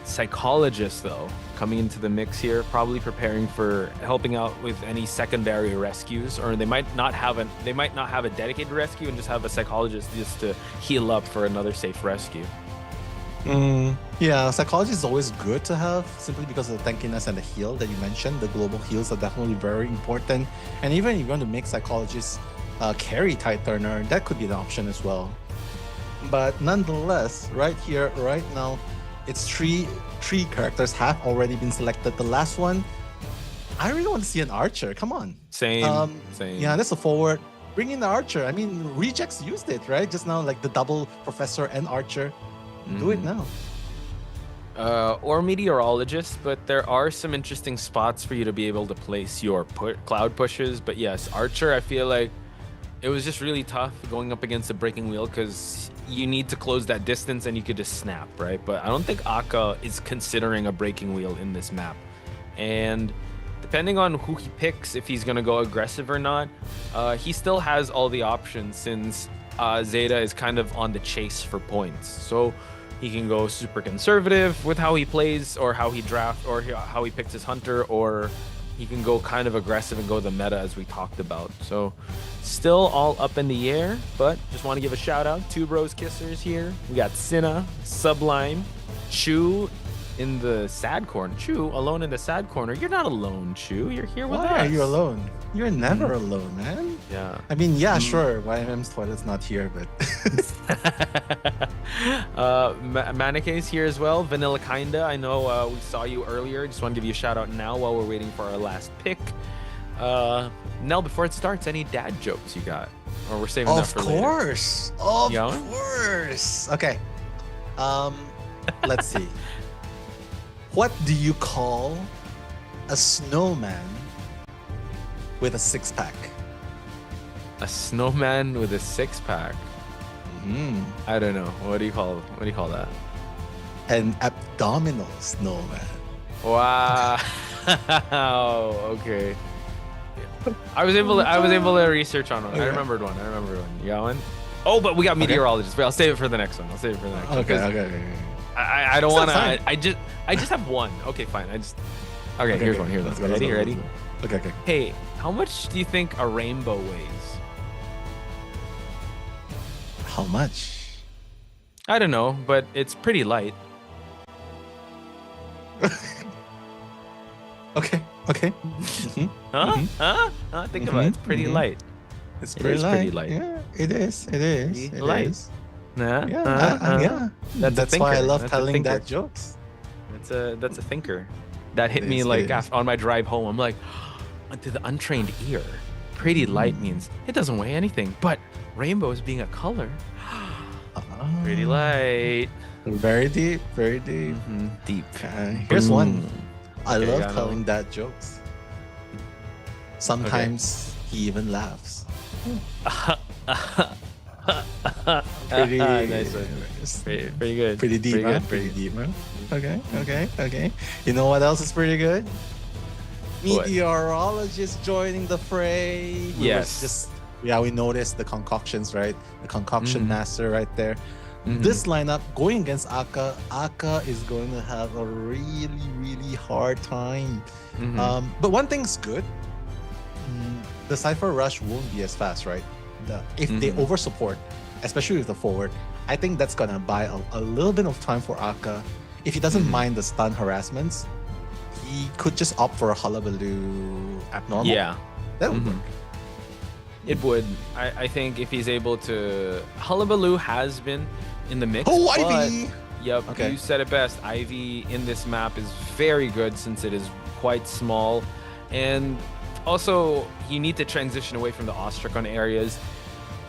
Psychologist, though, coming into the mix here, probably preparing for helping out with any secondary rescues, or they might not have a dedicated rescue and just have a psychologist just to heal up for another safe rescue. Yeah, psychology is always good to have, simply because of the tankiness and the heal that you mentioned. The global heals are definitely very important, and even if you want to make psychologists carry Tide Turner, that could be an option as well. But nonetheless, right here, right now, it's three characters have already been selected. The last one, I really want to see an archer. Come on. Same. Yeah, that's a forward. Bring in the archer. I mean, Rejects used it, right? Just now, like the double professor and archer. Do it now. Or meteorologist, but there are some interesting spots for you to be able to place your cloud pushes. But yes, archer, I feel like it was just really tough going up against a breaking wheel, because you need to close that distance and you could just snap, right? But I don't think Aka is considering a breaking wheel in this map. And depending on who he picks, if he's going to go aggressive or not, he still has all the options, since ZETA is kind of on the chase for points. So he can go super conservative with how he plays, or how he drafts, or how he picks his hunter, or he can go kind of aggressive and go the meta, as we talked about. So still all up in the air, but just want to give a shout out. 2 bros kissers here. We got Cinna, Sublime, Chu in the sad corner. Chu alone in the sad corner. You're not alone, Chu. You're here with us. Why are you alone? You're never alone, man. Yeah. I mean, yeah, sure. YMM's toilet's not here, but Manike's here as well. Vanilla Kinda. I know we saw you earlier. Just want to give you a shout out now while we're waiting for our last pick. Nell, before it starts, any dad jokes you got? Or we're saving that for later? Of course. Of course. Okay. Let's see. What do you call a snowman with a six-pack? A snowman with a six-pack? I don't know. What do you call that? An abdominal snowman. Wow. Okay. I was able to research on one. Okay. I remembered one. You got one? Oh, but we got meteorologists. But I'll save it for the next one. Okay. I don't want to. I just have one. Okay, fine. Okay, here's one. Here's one. Ready? Okay. Hey, how much do you think a rainbow weighs? How much? I don't know, but it's pretty light. Okay. Huh? Think about it. It's pretty light. It's pretty light. Yeah, it is. Light. Yeah. That's why I love telling dad jokes. That's a thinker. That hit me like on my drive home. I'm like, to the untrained ear, pretty light means it doesn't weigh anything. But rainbows being a color, pretty light. Very deep. Deep. Okay. Here's one. I love telling dad jokes. Sometimes he even laughs. Pretty nice one. Pretty good. Pretty deep, man. Pretty deep, man. Okay. You know what else is pretty good? Meteorologist joining the fray. We noticed the concoctions, right? The concoction master right there. This lineup going against Aka is going to have a really hard time. But one thing's good. The Cypher Rush won't be as fast, right? If they over support, especially with the forward, I think that's gonna buy a little bit of time for Aka. If he doesn't mind the stun harassments, he could just opt for a Hullabaloo abnormal. Yeah, that would work. It would. I think if he's able to, Hullabaloo has been in the mix. Oh, Ivy! Yep, you said it best. Ivy in this map is very good since it is quite small, and also you need to transition away from the Ostrakon areas.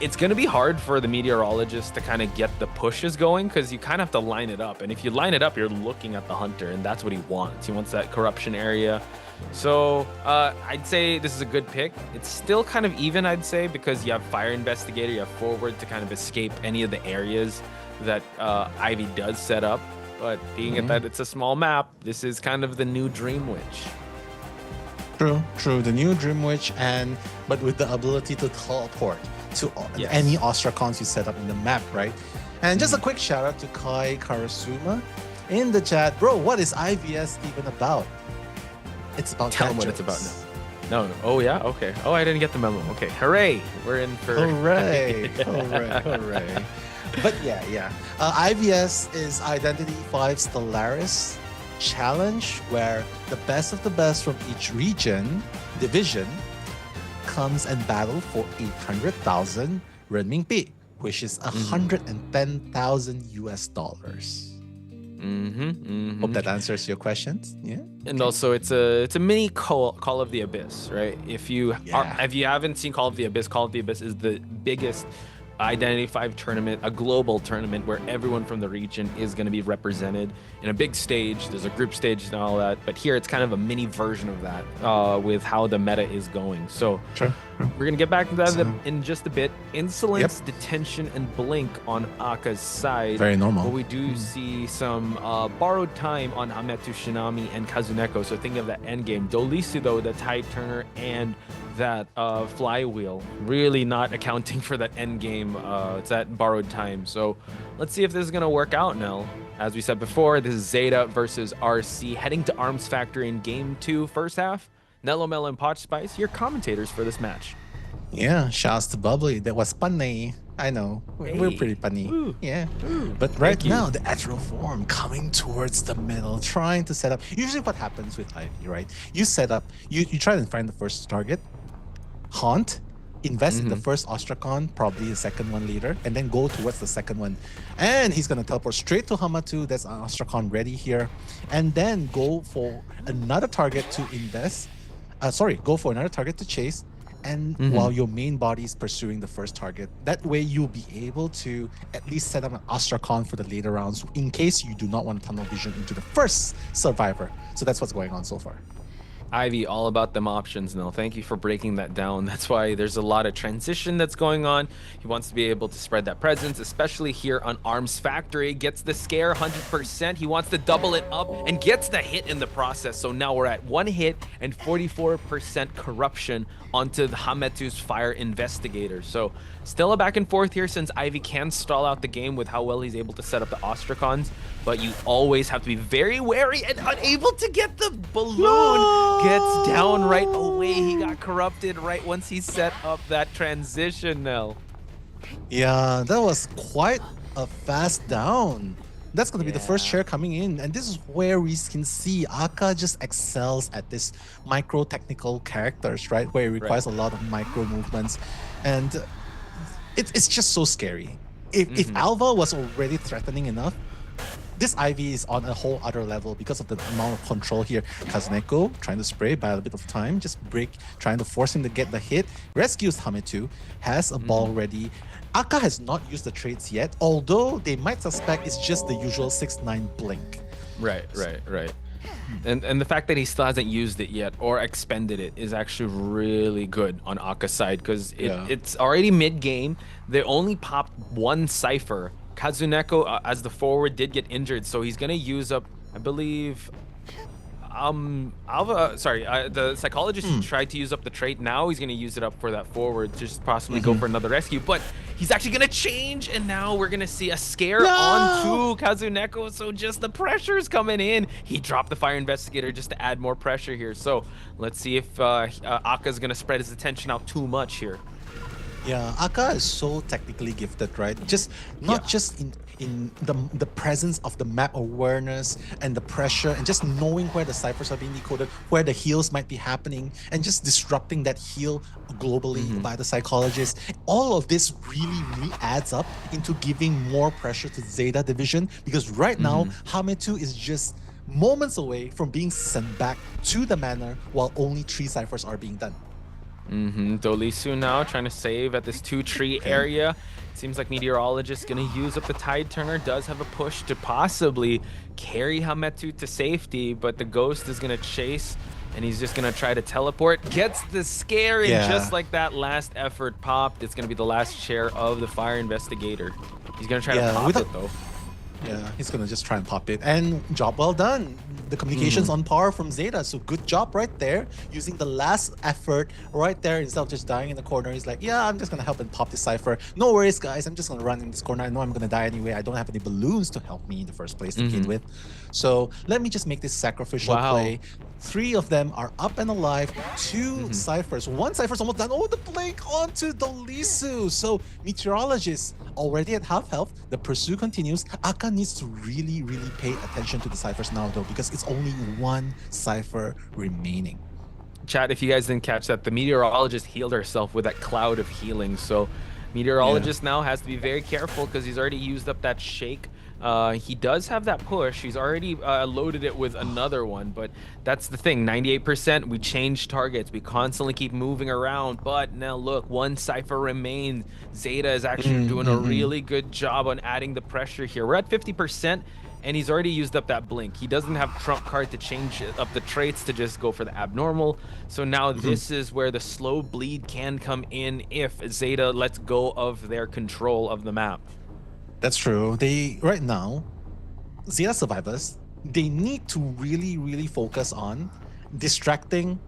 It's going to be hard for the meteorologist to kind of get the pushes going, because you kind of have to line it up. And if you line it up, you're looking at the hunter, and that's what he wants. He wants that corruption area. So I'd say this is a good pick. It's still kind of even, I'd say, because you have Fire Investigator, you have Forward to kind of escape any of the areas that Ivy does set up. But being at that it's a small map, this is kind of the new Dream Witch. True. The new Dream Witch, but with the ability to teleport to any Ostrakons you set up in the map, right? And just a quick shout out to Kai Karasuma. in the chat, bro, what is IVS even about? It's about Tell them what it's about now. No. Oh, yeah? Okay. Oh, I didn't get the memo. Okay. Hooray. We're in for... Hooray. Hooray. But yeah. IVS is IdentityV Stellaris challenge, where the best of the best from each division, comes and battle for 800,000 renminbi, which is 110,000 US dollars. Hope that answers your questions. Yeah. And also, it's a mini Call of the Abyss, right? If you haven't seen Call of the Abyss is the biggest IdentityV tournament, a global tournament where everyone from the region is going to be represented in a big stage. There's a group stage and all that, but here it's kind of a mini version of that with how the meta is going. So we're going to get back to that in just a bit. Insolence, Detention, and Blink on Aka's side. Very normal. But we do see some borrowed time on Hametu, Shinami, and Kazuneko. So think of that endgame. Dolisu, though, the Tide Turner, and that flywheel, really not accounting for that end game. It's that borrowed time. So let's see if this is going to work out now. As we said before, this is ZETA versus RC, heading to Arms Factory in Game 2, first half. Nello Mello and Potch Spice, your commentators for this match. Yeah, shouts to Bubbly. That was funny. I know. We're pretty funny. Ooh. Yeah. But right now, the Ethereal form coming towards the middle, trying to set up. Usually what happens with Ivy, right? You set up, you try to find the first target, haunt, invest in the first Ostrakon, probably the second one later, and then go towards the second one. And he's going to teleport straight to Hamatu. That's an Ostrakon ready here. And then go for another target to invest. Go for another target to chase. And while your main body is pursuing the first target, that way you'll be able to at least set up an Ostrakon for the later rounds in case you do not want to tunnel vision into the first survivor. So that's what's going on so far. Ivy, all about them options now. Thank you for breaking that down. That's why there's a lot of transition that's going on. He wants to be able to spread that presence, especially here on Arms Factory. Gets the scare 100%. He wants to double it up and gets the hit in the process. So now we're at 1 hit and 44% corruption onto the Hametu's Fire Investigator. So still a back and forth here, since Ivy can stall out the game with how well he's able to set up the Ostrakons, but you always have to be very wary and unable to get the balloon. Gets down right away. He got corrupted right once he set up that transition, Nell. Yeah, that was quite a fast down. That's going to be the first share coming in. And this is where we can see Aka just excels at this micro technical characters, right? Where it requires a lot of micro movements. And it's just so scary. If Alva was already threatening enough, this Ivy is on a whole other level because of the amount of control here. Kazuneko trying to spray by a bit of time, just trying to force him to get the hit. Rescues Hametu, has a ball ready. Aka has not used the traits yet, although they might suspect it's just the usual 6-9 blink. Right. And the fact that he still hasn't used it yet or expended it is actually really good on Aka's side, because it's already mid-game. They only popped one Cypher. Kazuneko, as the forward, did get injured, so he's going to use up, I believe... the psychologist tried to use up the trait. Now he's going to use it up for that forward, just possibly go for another rescue. But he's actually going to change, and now we're going to see a scare onto Kazuneko. So just the pressure's coming in. He dropped the Fire Investigator just to add more pressure here. So let's see if Aka's going to spread his attention out too much here. Yeah, Aka is so technically gifted, right? Just not just in the presence of the map awareness and the pressure and just knowing where the ciphers are being decoded, where the heals might be happening, and just disrupting that heal globally by the psychologist. All of this really adds up into giving more pressure to ZETA division, because right now Hametu is just moments away from being sent back to the manor while only 3 ciphers are being done. Dolisu now trying to save at this 2-tree area. Seems like Meteorologist gonna use up the Tide Turner. Does have a push to possibly carry Hametu to safety, but the Ghost is gonna chase, and he's just gonna try to teleport. Gets the scare, and just like that, last effort popped. It's gonna be the last share of the Fire Investigator. He's gonna try to pop it though. Yeah, he's gonna just try and pop it. And job well done. The communication's on par from ZETA, so good job right there. Using the last effort right there instead of just dying in the corner. He's like, yeah, I'm just gonna help and pop this Cypher. No worries, guys. I'm just gonna run in this corner. I know I'm gonna die anyway. I don't have any balloons to help me in the first place to begin with. So let me just make this sacrificial play. 3 of them are up and alive. 2 Cyphers. 1 Cypher's almost done. Oh, the blink onto Dolisu. So Meteorologist already at half health. The pursuit continues. Aka needs to really, really pay attention to the Cyphers now, though, because it's only 1 Cypher remaining. Chat, if you guys didn't catch that, the Meteorologist healed herself with that cloud of healing. So Meteorologist now has to be very careful because he's already used up that shake. He does have that push. He's already loaded it with another one, but that's the thing. 98%, we change targets. We constantly keep moving around, but now look, 1 Cypher remains. ZETA is actually doing a really good job on adding the pressure here. We're at 50%, and he's already used up that blink. He doesn't have trump card to change up the traits to just go for the abnormal. So now this is where the slow bleed can come in if ZETA lets go of their control of the map. That's true. Right now, ZETA survivors, they need to really, really focus on distracting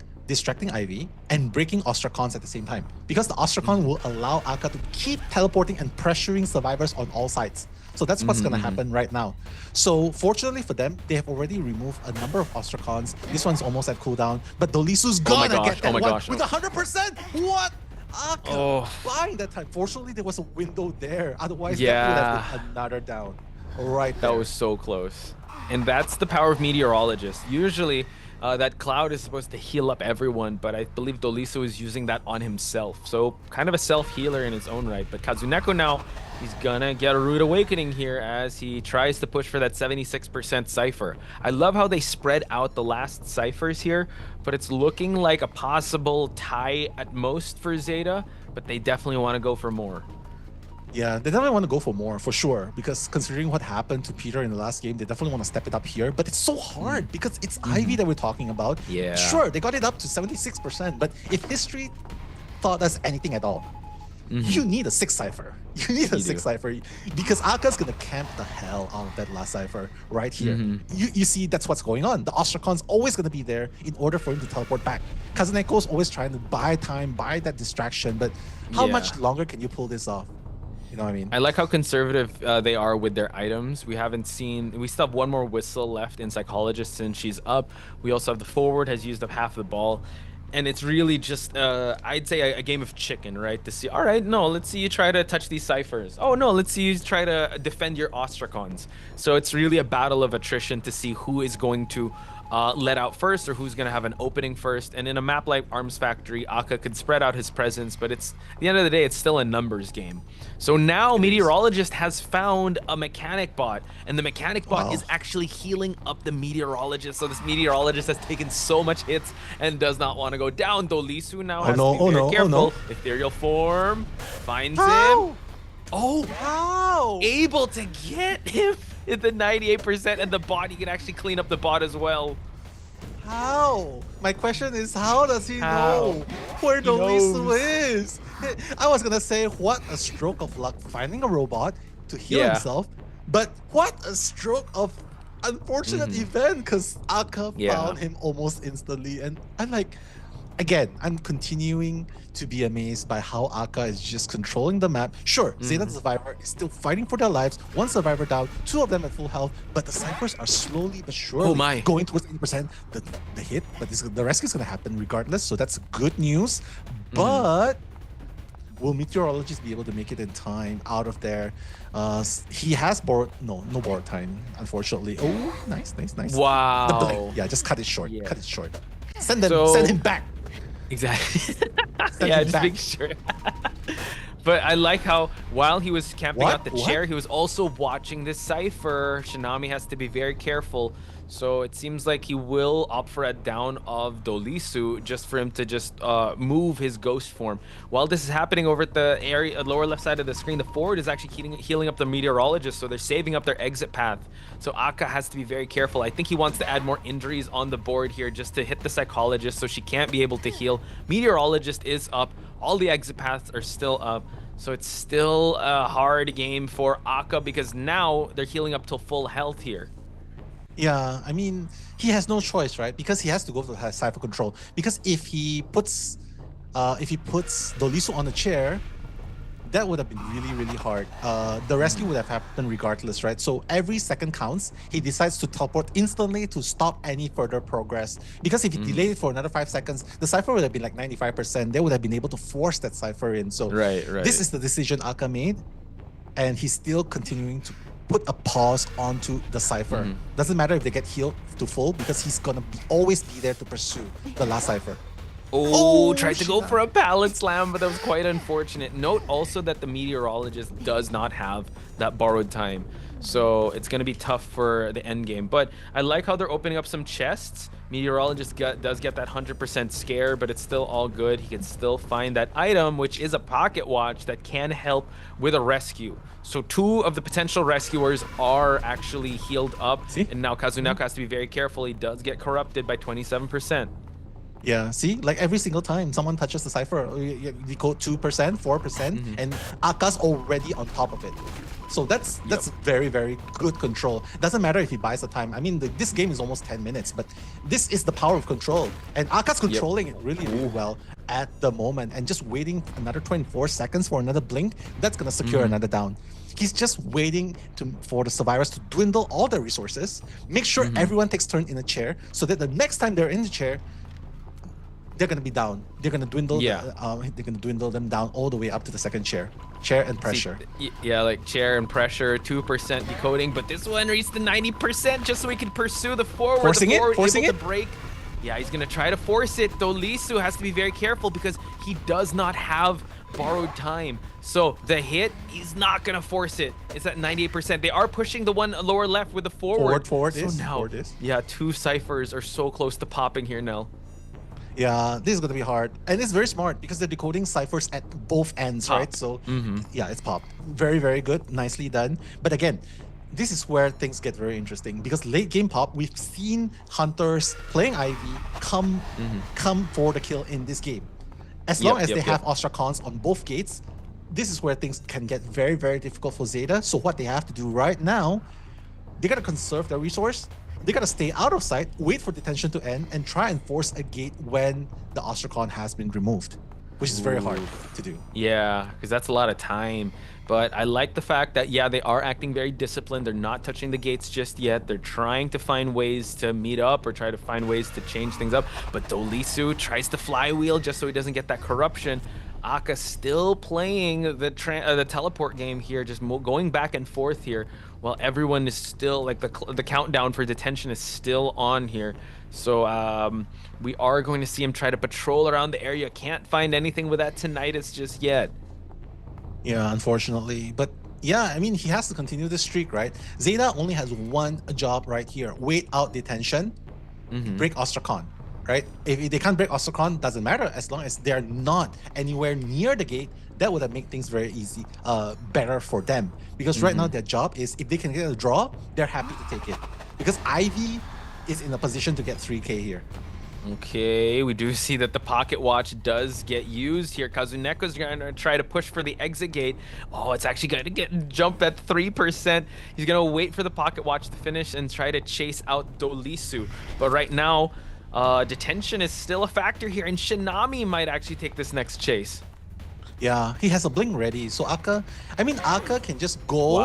Ivy and breaking Ostracons at the same time. Because the Ostracon will allow Aka to keep teleporting and pressuring survivors on all sides. So that's what's going to happen right now. So fortunately for them, they have already removed a number of Ostracons. This one's almost at cooldown, but Dolisu's gonna get that one with 100%. What? Aka buying that time. Fortunately, there was a window there. Otherwise, that would have been another down. Right there. That was so close. And that's the power of Meteorologist. Usually, that cloud is supposed to heal up everyone, but I believe Dolisu is using that on himself. So kind of a self-healer in its own right. But Kazuneko now, he's gonna get a rude awakening here as he tries to push for that 76% Cypher. I love how they spread out the last Cyphers here, but it's looking like a possible tie at most for ZETA, but they definitely want to go for more. Yeah, they definitely want to go for more, for sure, because considering what happened to Peter in the last game, they definitely want to step it up here, but it's so hard because it's Ivy that we're talking about. Yeah. Sure, they got it up to 76%, but if history taught us anything at all, you need a 6 Cypher. You need a 6 Cypher because Aka's gonna camp the hell out of that last Cypher right here. You see, that's what's going on. The Ostracon's always gonna be there in order for him to teleport back. Kazuneko's always trying to buy time, buy that distraction, but how much longer can you pull this off? You know what I mean? I like how conservative they are with their items. We still have 1 more whistle left in Psychologist since she's up. We also have the forward has used up half the ball. And it's really just, I'd say a game of chicken, right? To see, all right, no, let's see you try to touch these Cyphers. Oh no, let's see you try to defend your Ostracons. So it's really a battle of attrition to see who is going to let out first or who's going to have an opening first. And in a map like Arms Factory, Aka could spread out his presence, but at the end of the day, it's still a numbers game. So now Meteorologist has found a mechanic bot, and the mechanic bot is actually healing up the Meteorologist. So this Meteorologist has taken so much hits and does not want to go down. Dolisu now has to be very careful. Ethereal form finds him. Oh, wow! Able to get him at the 98%, and the bot, he can actually clean up the bot as well. How? My question is, how does he know where Dolisu is? I was gonna say, what a stroke of luck finding a robot to heal himself, but what a stroke of unfortunate event because Aka found him almost instantly. And I'm like, again, I'm continuing to be amazed by how Aka is just controlling the map. Sure, ZETA the survivor is still fighting for their lives. 1 survivor down, 2 of them at full health, but the Cyphers are slowly but surely going towards 80%. The hit, but the rescue is going to happen regardless, so that's good news. But will Meteorologist be able to make it in time out of there? He has no borrowed time, unfortunately. Oh, nice. Wow. The blink. Yeah, just cut it short. Cut it short. Send him back. Exactly. Just make sure. But I like how while he was camping out the chair, he was also watching this Cypher. Shinami has to be very careful. So it seems like he will opt for a down of Dolisu just for him to just move his ghost form. While this is happening over at the lower left side of the screen, the forward is actually healing up the Meteorologist, so they're saving up their exit path. So Aka has to be very careful. I think he wants to add more injuries on the board here just to hit the Psychologist so she can't be able to heal. Meteorologist is up. All the exit paths are still up. So it's still a hard game for Aka because now they're healing up till full health here. Yeah, I mean, he has no choice, right? Because he has to go for Cypher control. Because if he puts Dolisu on the chair, that would have been really, really hard. The rescue would have happened regardless, right? So every second counts. He decides to teleport instantly to stop any further progress. Because if he delayed it for another 5 seconds, the Cypher would have been like 95%. They would have been able to force that Cypher in. So this is the decision Aka made. And he's still continuing to put a pause onto the Cypher. Doesn't matter if they get healed to full because he's gonna always be there to pursue the last Cypher. Oh, tried to go for a pallet slam, but that was quite unfortunate. Note also that the Meteorologist does not have that borrowed time. So it's going to be tough for the end game. But I like how they're opening up some chests. Meteorologist does get that 100% scare, but it's still all good. He can still find that item, which is a pocket watch that can help with a rescue. So 2 of the potential rescuers are actually healed up. See? And now Kazuneko has to be very careful. He does get corrupted by 27%. Yeah, see, like every single time someone touches the Cypher, you go 2%, 4%, and Aka's already on top of it. So that's very, very good control. Doesn't matter if he buys the time. I mean, this game is almost 10 minutes, but this is the power of control. And Aka's controlling it really, really well at the moment. And just waiting another 24 seconds for another blink, that's going to secure another down. He's just waiting for the survivors to dwindle all their resources, make sure everyone takes turn in a chair, so that the next time they're in the chair, they're gonna be down. They're gonna dwindle. They're gonna dwindle them down all the way up to the second chair and pressure. Yeah, like chair and pressure, 2% decoding, but this one reached the 90% just so he can pursue the forward. Forcing it. To break. Yeah, he's gonna try to force it. Though Lisu has to be very careful because he does not have borrowed time. So the hit, he's not gonna force it. It's at 98%. They are pushing the one lower left with the forward. Forward so is. now, Forward is. yeah, 2 Cyphers are so close to popping here now. Yeah, this is going to be hard. And it's very smart because they're decoding ciphers at both ends, right? So, yeah, it's popped. Very, very good. Nicely done. But again, this is where things get very interesting because late game pop, we've seen Hunters playing Ivy come for the kill in this game. As long as they have Ostrakons on both gates, this is where things can get very, very difficult for ZETA. So what they have to do right now, they got to conserve their resource. They gotta stay out of sight, wait for detention to end, and try and force a gate when the Ostrakon has been removed, which is very hard to do. Yeah, because that's a lot of time. But I like the fact that, yeah, they are acting very disciplined. They're not touching the gates just yet. They're trying to find ways to meet up or try to find ways to change things up. But Dolisu tries to flywheel just so he doesn't get that corruption. Aka still playing the teleport game here, just going back and forth here, while everyone is still, like, the countdown for detention is still on here. So we are going to see him try to patrol around the area. Can't find anything with that tinnitus just yet. Yeah, unfortunately. But yeah, I mean, he has to continue this streak, right? ZETA only has one job right here. Wait out detention, break Ostrakon. Right? If they can't break Ostrakon, doesn't matter as long as they're not anywhere near the gate. That would have made things very easy, better for them. Because right now their job is if they can get a draw, they're happy to take it. Because Ivy is in a position to get 3K here. Okay, we do see that the pocket watch does get used here. Kazuneko's gonna try to push for the exit gate. Oh, it's actually gonna get jumped at 3%. He's gonna wait for the pocket watch to finish and try to chase out Dolisu. But right now, detention is still a factor here, and Shinami might actually take this next chase. Yeah, he has a blink ready. So Aka can just go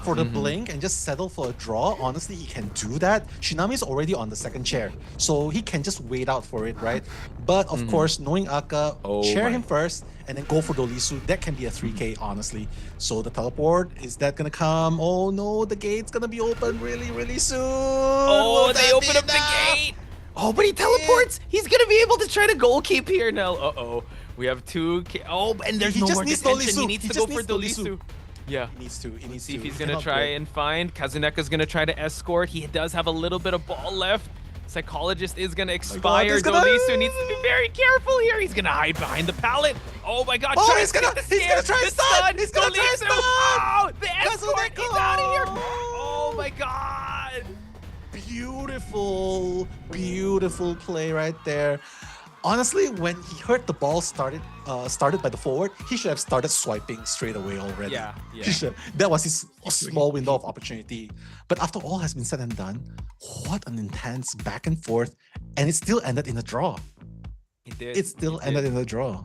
for the blink and just settle for a draw. Honestly, he can do that. Shinami's already on the second chair, so he can just wait out for it, right? But of course, knowing Aka, chair him first and then go for Dolisu. That can be a 3K, honestly. So the teleport, is that gonna come? Oh no, the gate's gonna be open really, really soon. Oh, they open up the gate. Oh, but he teleports. He's gonna be able to try to goal keep here now. Uh-oh. We have 2K. Oh, and there's no more detention. He needs to go for Dolisu. Yeah. He needs to. See if he's gonna try and find. Kazuneko's gonna try to escort. He does have a little bit of ball left. Psychologist is gonna expire. Dolisu needs to be very careful here. He's gonna hide behind the pallet. Oh my God! Oh, he's gonna try stun. He's gonna try stun. Oh, the escort. He's out of here. Oh my God! Beautiful, beautiful play right there. honestly, when he heard the ball started by the forward, he should have started swiping straight away already. Yeah. That was his small window of opportunity. But after all has been said and done, what an intense back and forth, and it still ended in a draw. It still ended in a draw.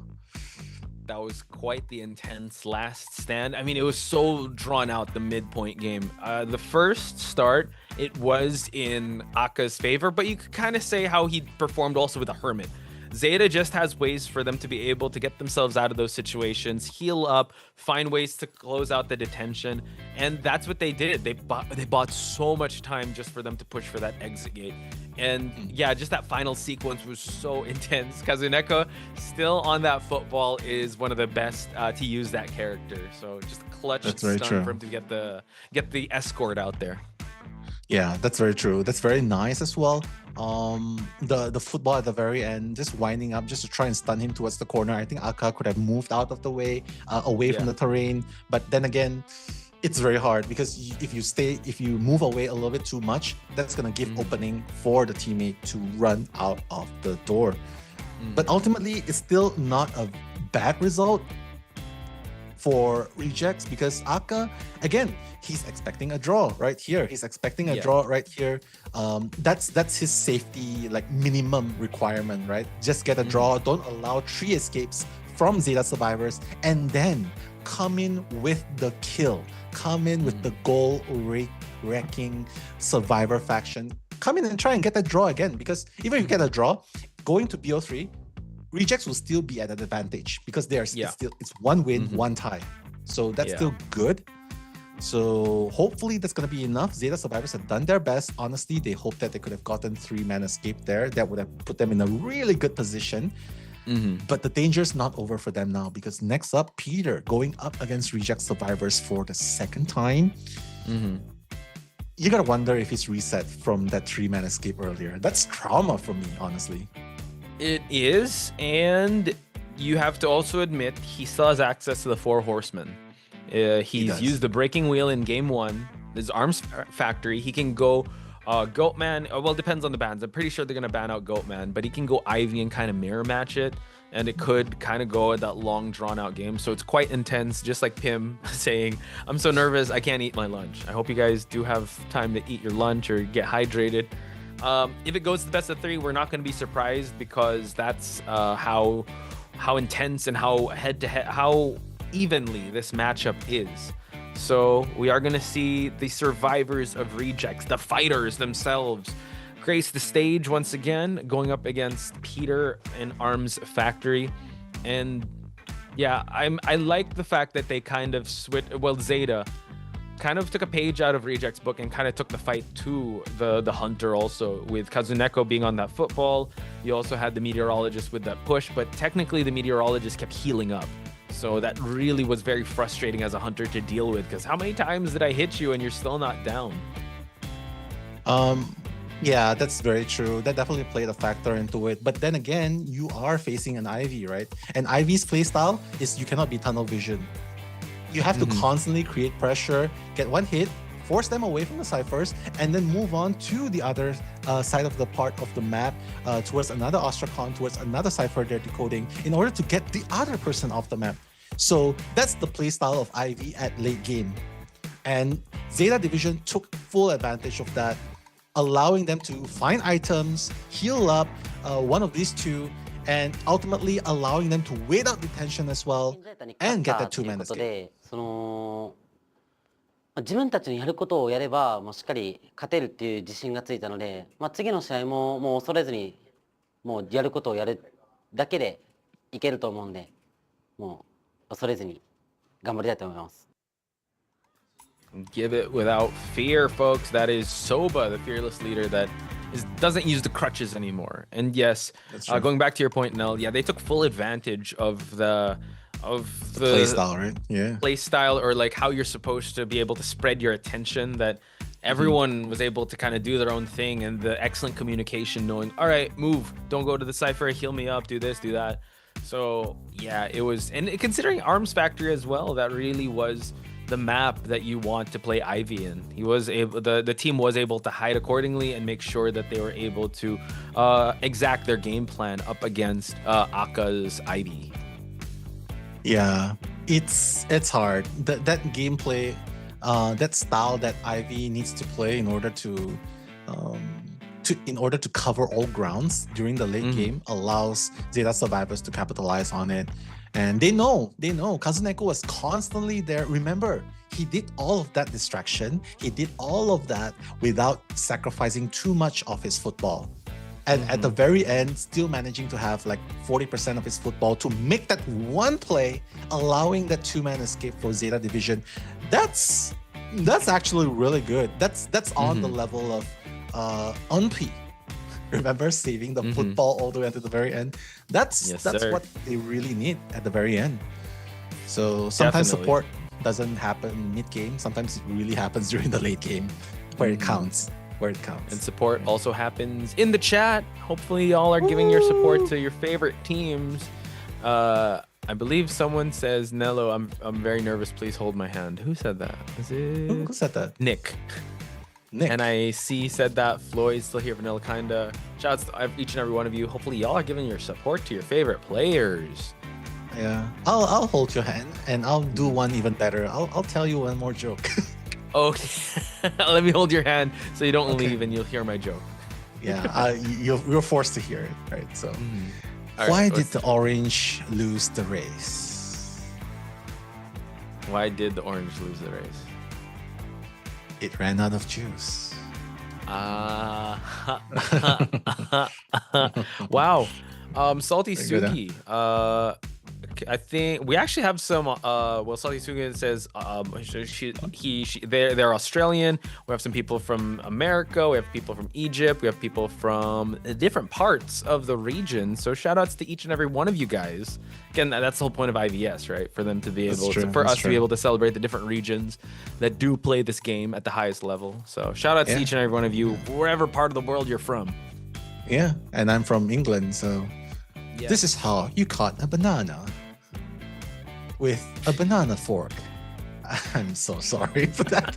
That was quite the intense last stand. I mean, it was so drawn out, the midpoint game. The first start, it was in Aka's favor, but you could kind of say how he performed also with the Hermit. ZETA just has ways for them to be able to get themselves out of those situations, heal up, find ways to close out the detention, and that's what they did. They bought so much time just for them to push for that exit gate. And yeah, just that final sequence was so intense. Kazuneko, still on that football, is one of the best to use that character. So just clutch stun for him to get the escort out there. Yeah, that's very true. That's very nice as well. The football at the very end, just winding up just to try and stun him towards the corner. I think Aka could have moved out of the way, away from the terrain. But then again, it's very hard because if you move away a little bit too much, that's gonna give opening for the teammate to run out of the door. But ultimately, it's still not a bad result for Rejects because Aka, again, he's expecting a draw right here. He's expecting a draw right here. That's his safety, like, minimum requirement, right? Just get a draw. Don't allow 3 escapes from ZETA survivors, and then come in with the kill. Come in with the goal-wrecking survivor faction. Come in and try and get that draw again, because even if you get a draw, going to BO3, Rejects will still be at an advantage because it's one win, one tie. So that's still good. So hopefully that's going to be enough. ZETA survivors have done their best. Honestly, they hope that they could have gotten 3-man escape there. That would have put them in a really good position. But the danger is not over for them now, because next up, Peter going up against Reject survivors for the second time. You gotta wonder if he's reset from that 3-man escape earlier. That's trauma for me, honestly. It is, and you have to also admit he still has access to the 4 horsemen. He's used the breaking wheel in game 1. His arms factory. He can go Goatman. Well, it depends on the bans. I'm pretty sure they're gonna ban out Goatman, but he can go Ivy and kind of mirror match it, and it could kind of go at that long drawn out game. So it's quite intense. Just like Pim saying, "I'm so nervous, I can't eat my lunch." I hope you guys do have time to eat your lunch or get hydrated. If it goes to the best of 3, we're not going to be surprised, because that's how intense and how head-to-head, how evenly this matchup is. So we are going to see the survivors of Rejects, the fighters themselves, grace the stage once again, going up against Peter and Arms Factory. And yeah, I like the fact that they kind of ZETA kind of took a page out of Reject's book and kind of took the fight to the Hunter also, with Kazuneko being on that football. You also had the Meteorologist with that push, but technically the Meteorologist kept healing up. So that really was very frustrating as a Hunter to deal with, because how many times did I hit you and you're still not down? Yeah, that's very true. That definitely played a factor into it. But then again, you are facing an Ivy, right? And Ivy's playstyle is you cannot be tunnel vision. You have to constantly create pressure, get one hit, force them away from the ciphers, and then move on to the other side of the part of the map, towards another Ostrakon, towards another cipher they're decoding, in order to get the other person off the map. So that's the playstyle of Ivy at late game. And ZETA Division took full advantage of that, allowing them to find items, heal up one of these two, and ultimately allowing them to wait out detention as well and get that 2-man escape. 自分たちのやることをやればもうしっかり勝てるっていう自信がついたので、次の試合ももう恐れずにもうやることをやるだけでいけると思うんで、もう恐れずに頑張りたいと思います。Give it without fear, folks. That is Soba, the fearless leader that doesn't use the crutches anymore. And yes, going back to your point, Nell, yeah, they took full advantage of the play style, right? Yeah, play style, or like how you're supposed to be able to spread your attention, that everyone was able to kind of do their own thing, and the excellent communication, knowing, all right, move, don't go to the cipher, heal me up, do this, do that. So yeah, it was, and considering Arms Factory as well, that really was the map that you want to play Ivy in. He was able, the team was able to hide accordingly and make sure that they were able to exact their game plan up against Aka's Ivy. Yeah, it's hard. That gameplay, that style that Ivy needs to play in order to cover all grounds during the late game allows ZETA survivors to capitalize on it. And they know. Kazuneko was constantly there. Remember, he did all of that distraction. He did all of that without sacrificing too much of his football. And at the very end, still managing to have like 40% of his football to make that one play, allowing that two-man escape for ZETA Division. That's actually really good. That's on the level of Unpi. Remember, saving the football all the way to the very end? That's what they really need at the very end. So sometimes support doesn't happen mid-game. Sometimes it really happens during the late game where it counts. And support also happens in the chat. Hopefully y'all are giving your support to your favorite teams. I believe someone says, Nello, I'm very nervous. Please hold my hand. Who said that? Is it? Who said that? Nick. NIC said that. Floyd's still here. Vanilla Kinda. Shouts to each and every one of you. Hopefully y'all are giving your support to your favorite players. Yeah, I'll hold your hand and I'll do one even better. I'll tell you one more joke. Okay, let me hold your hand so you don't leave and you'll hear my joke. Yeah, you're forced to hear it, right? So, Why did the orange lose the race? Why did the orange lose the race? It ran out of juice. Wow. Salty Suki. I think we actually have some. Well, Salty Suki says they're Australian. We have some people from America. We have people from Egypt. We have people from different parts of the region. So shout outs to each and every one of you guys. Again, that's the whole point of IVS, right? For them to be able to, for us to be able to celebrate the different regions that do play this game at the highest level. So shout outs to each and every one of you, wherever part of the world you're from. Yeah, and I'm from England, so this is how you cut a banana. With a banana fork. I'm so sorry for that.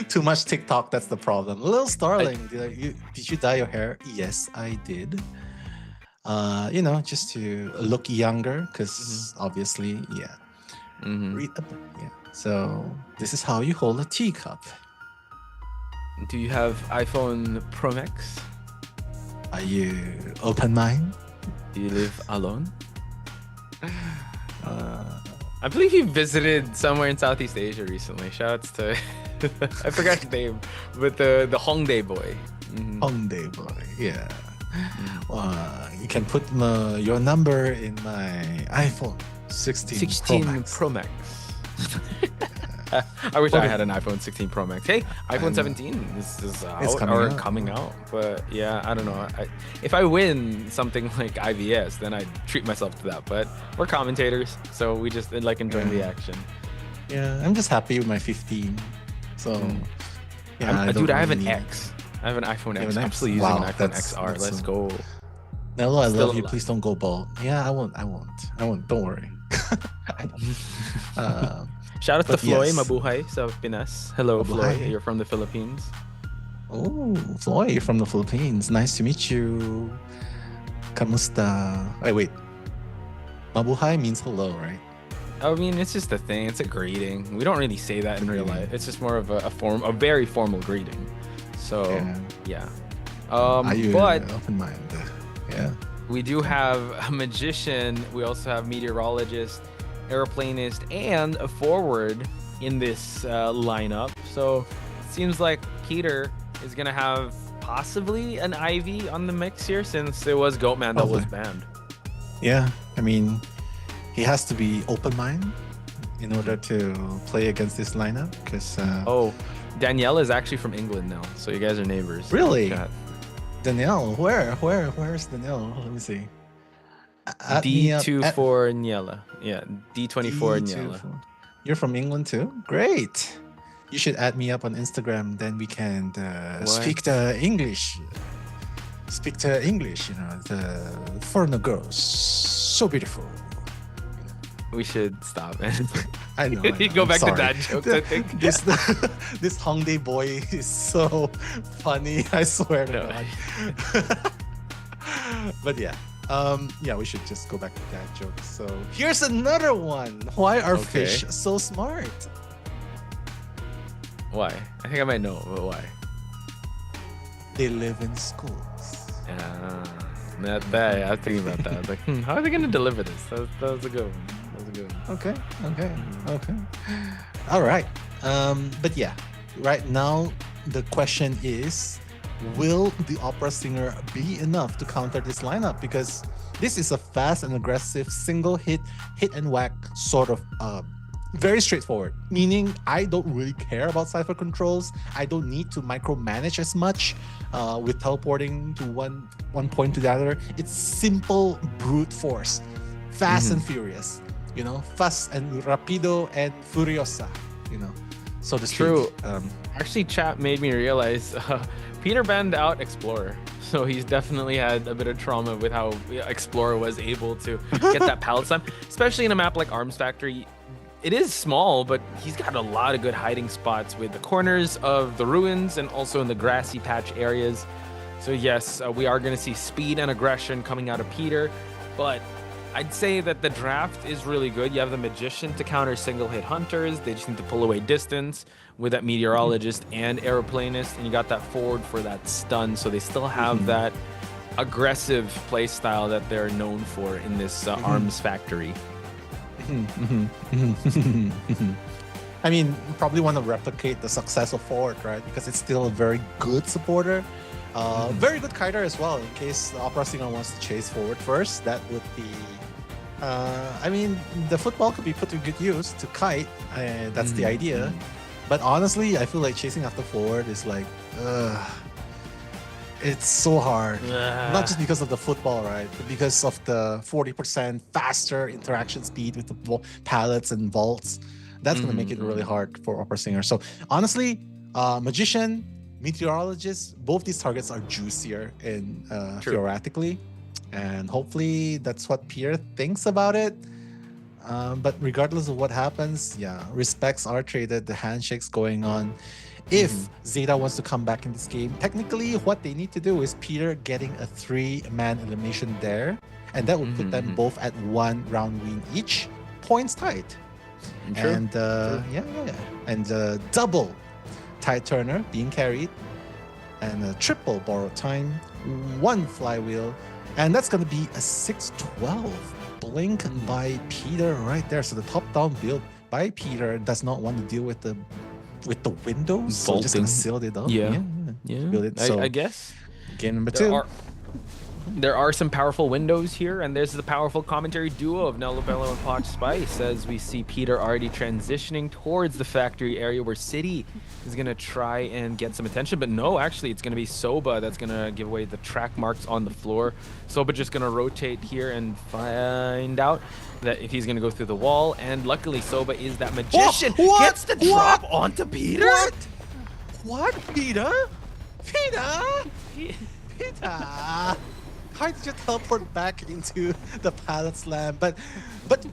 Too much TikTok, that's the problem. Lil Starling, did you dye your hair? Yes, I did. Just to look younger, because obviously, So this is how you hold a teacup. Do you have iPhone Pro Max? Are you open mind? Do you live alone? I believe you visited somewhere in Southeast Asia recently. Shoutouts to I forgot the name, but the Hongdae boy. Hongdae boy, yeah. You can put your number in my iPhone 16 Pro Max. I wish I had an iPhone 16 Pro Max. Hey, iPhone 17 is out coming out. But yeah, I don't know. If I win something like IVS, then I'd treat myself to that. But we're commentators, so we just like enjoying the action. Yeah, I'm just happy with my 15. So, dude, I have an X. I have an iPhone X. I'm still using an iPhone XR. Let's go. Nello, I love you. Please don't go bald. Yeah, I won't. Don't worry. Shout out to Floy, mabuhay sa Pinas. Hello, Floy. You're from the Philippines. Oh, Floy, you're from the Philippines. Nice to meet you. Kamusta? Wait. Mabuhay means hello, right? I mean, it's just a thing. It's a greeting. We don't really say that in real life. It's just more of a very formal greeting. So, yeah. But open-minded. Yeah. We do have a magician. We also have meteorologist, airplanist, and a forward in this lineup. So it seems like Keter is gonna have possibly an Ivy on the mix here, since it was Goatman that was banned. Yeah, I mean, he has to be open-minded in order to play against this lineup. Because Danielle is actually from England now, so you guys are neighbors. Really? Danielle, where's Danielle? Let me see. D2 for Niela. Yeah, D24 Niela. You're from England too? Great. You should add me up on Instagram, then we can speak the English. The foreigner girls. So beautiful. we should stop, man. I know. You go I'm back sorry. to dad jokes, I think. This Hongdae boy is so funny. I swear to God. But yeah. Yeah, we should just go back to dad jokes. So here's another one. Why are fish so smart? Why? I think I might know, but why? They live in schools. Not that. I was thinking about that. I was like, how are they going to deliver this? That was a good one. That was a good one. Okay. All right. But yeah, right now the question is, will the opera singer be enough to counter this lineup? Because this is a fast and aggressive single hit and whack sort of very straightforward, meaning I don't really care about cipher controls. I don't need to micromanage as much with teleporting to one point to the other. It's simple brute force, fast and furious, you know, fast and rapido and furiosa, you know, so to speak. True. Actually, chat made me realize Peter banned out Explorer. So he's definitely had a bit of trauma with how Explorer was able to get that pallet slam, especially in a map like Arms Factory. It is small, but he's got a lot of good hiding spots with the corners of the ruins and also in the grassy patch areas. So yes, we are going to see speed and aggression coming out of Peter, but I'd say that the draft is really good. You have the Magician to counter single hit hunters. They just need to pull away distance with that Meteorologist and Aeroplanist, and you got that forward for that stun. So they still have that aggressive play style that they're known for in this Arms Factory. I mean, probably want to replicate the success of Forward, right? Because it's still a very good supporter. Very good kiter as well, in case the opera singer wants to chase Forward first. That would be... I mean, the football could be put to good use to kite. That's the idea. But honestly, I feel like chasing after Forward is like... it's so hard. Not just because of the football, right? But because of the 40% faster interaction speed with the pallets and vaults. That's going to make it really hard for opera singer. So honestly, Magician, Meteorologist, both these targets are juicier in theoretically. And hopefully that's what Pierre thinks about it. But regardless of what happens, yeah, respects are traded, the handshakes going on. If ZETA wants to come back in this game, technically what they need to do is Peter getting a 3-man elimination there, and that would put them both at 1 round win each, points tied. And and double Tide Turner being carried, and a triple borrowed time, 1 flywheel, and that's going to be a 6-12 blink by Peter right there. So the top-down build by Peter does not want to deal with the windows, so just gonna seal it up. Yeah. Build it. So I guess game number 2. There are some powerful windows here, and there's the powerful commentary duo of Nello Bello and Poch Spice as we see Peter already transitioning towards the factory area where City is gonna try and get some attention, but no, actually it's gonna be Soba that's gonna give away the track marks on the floor. Soba just gonna rotate here and find out that if he's gonna go through the wall, and luckily Soba is that Magician. Gets the drop onto Peter. What? Peter? Hard to just teleport back into the pallet slam, but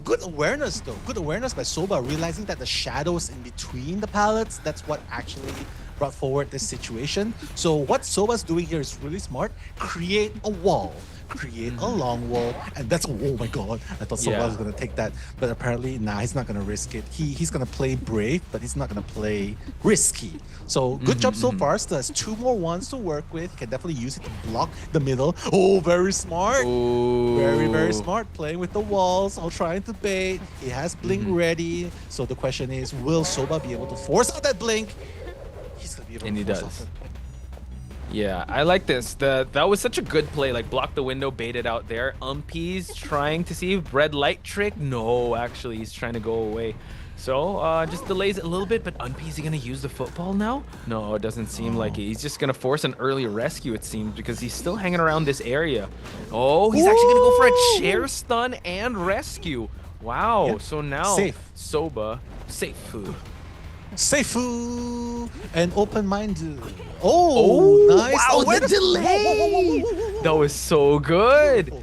good awareness though. Good awareness by Soba, realizing that the shadows in between the pallets, that's what actually brought forward this situation. So what Soba's doing here is really smart. Create a wall. Create a long wall, and that's, oh my god, I thought Soba was gonna take that, but apparently he's not gonna risk it. He's gonna play brave, but he's not gonna play risky. So good job so far. Still has 2 more ones to work with. Can definitely use it to block the middle. Oh, very smart. Very smart, playing with the walls, all trying to bait. He has blink ready. So the question is, will Soba be able to force out that blink? He's gonna be able to force out that blink. Yeah, I like this. That was such a good play. Like, block the window, bait it out there. Umpy's trying to see red light trick. No, actually, he's trying to go away. So, just delays it a little bit, but Umpy's he gonna use the football now? No, it doesn't seem like it. He's just gonna force an early rescue, it seems, because he's still hanging around this area. Oh, he's actually gonna go for a chair stun and rescue. Wow, Yeah. so now Soba, safe. And open-minded. Oh, nice. Wow, Oh, the delay. That was so good.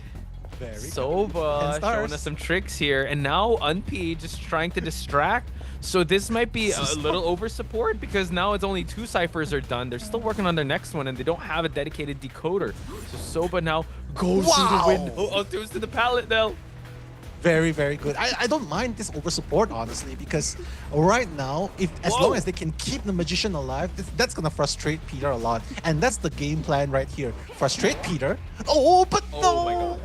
Soba showing us some tricks here, and now Unpi just trying to distract. So this might be a little over support because now it's only 2 ciphers are done. They're still working on their next one, and they don't have a dedicated decoder. So Soba now goes to the window. Oh, goes to the pallet now. Very, very good. I don't mind this over support, honestly, because right now, as long as they can keep the Magician alive, that's going to frustrate Peter a lot. And that's the game plan right here. Frustrate Peter. Oh, but no!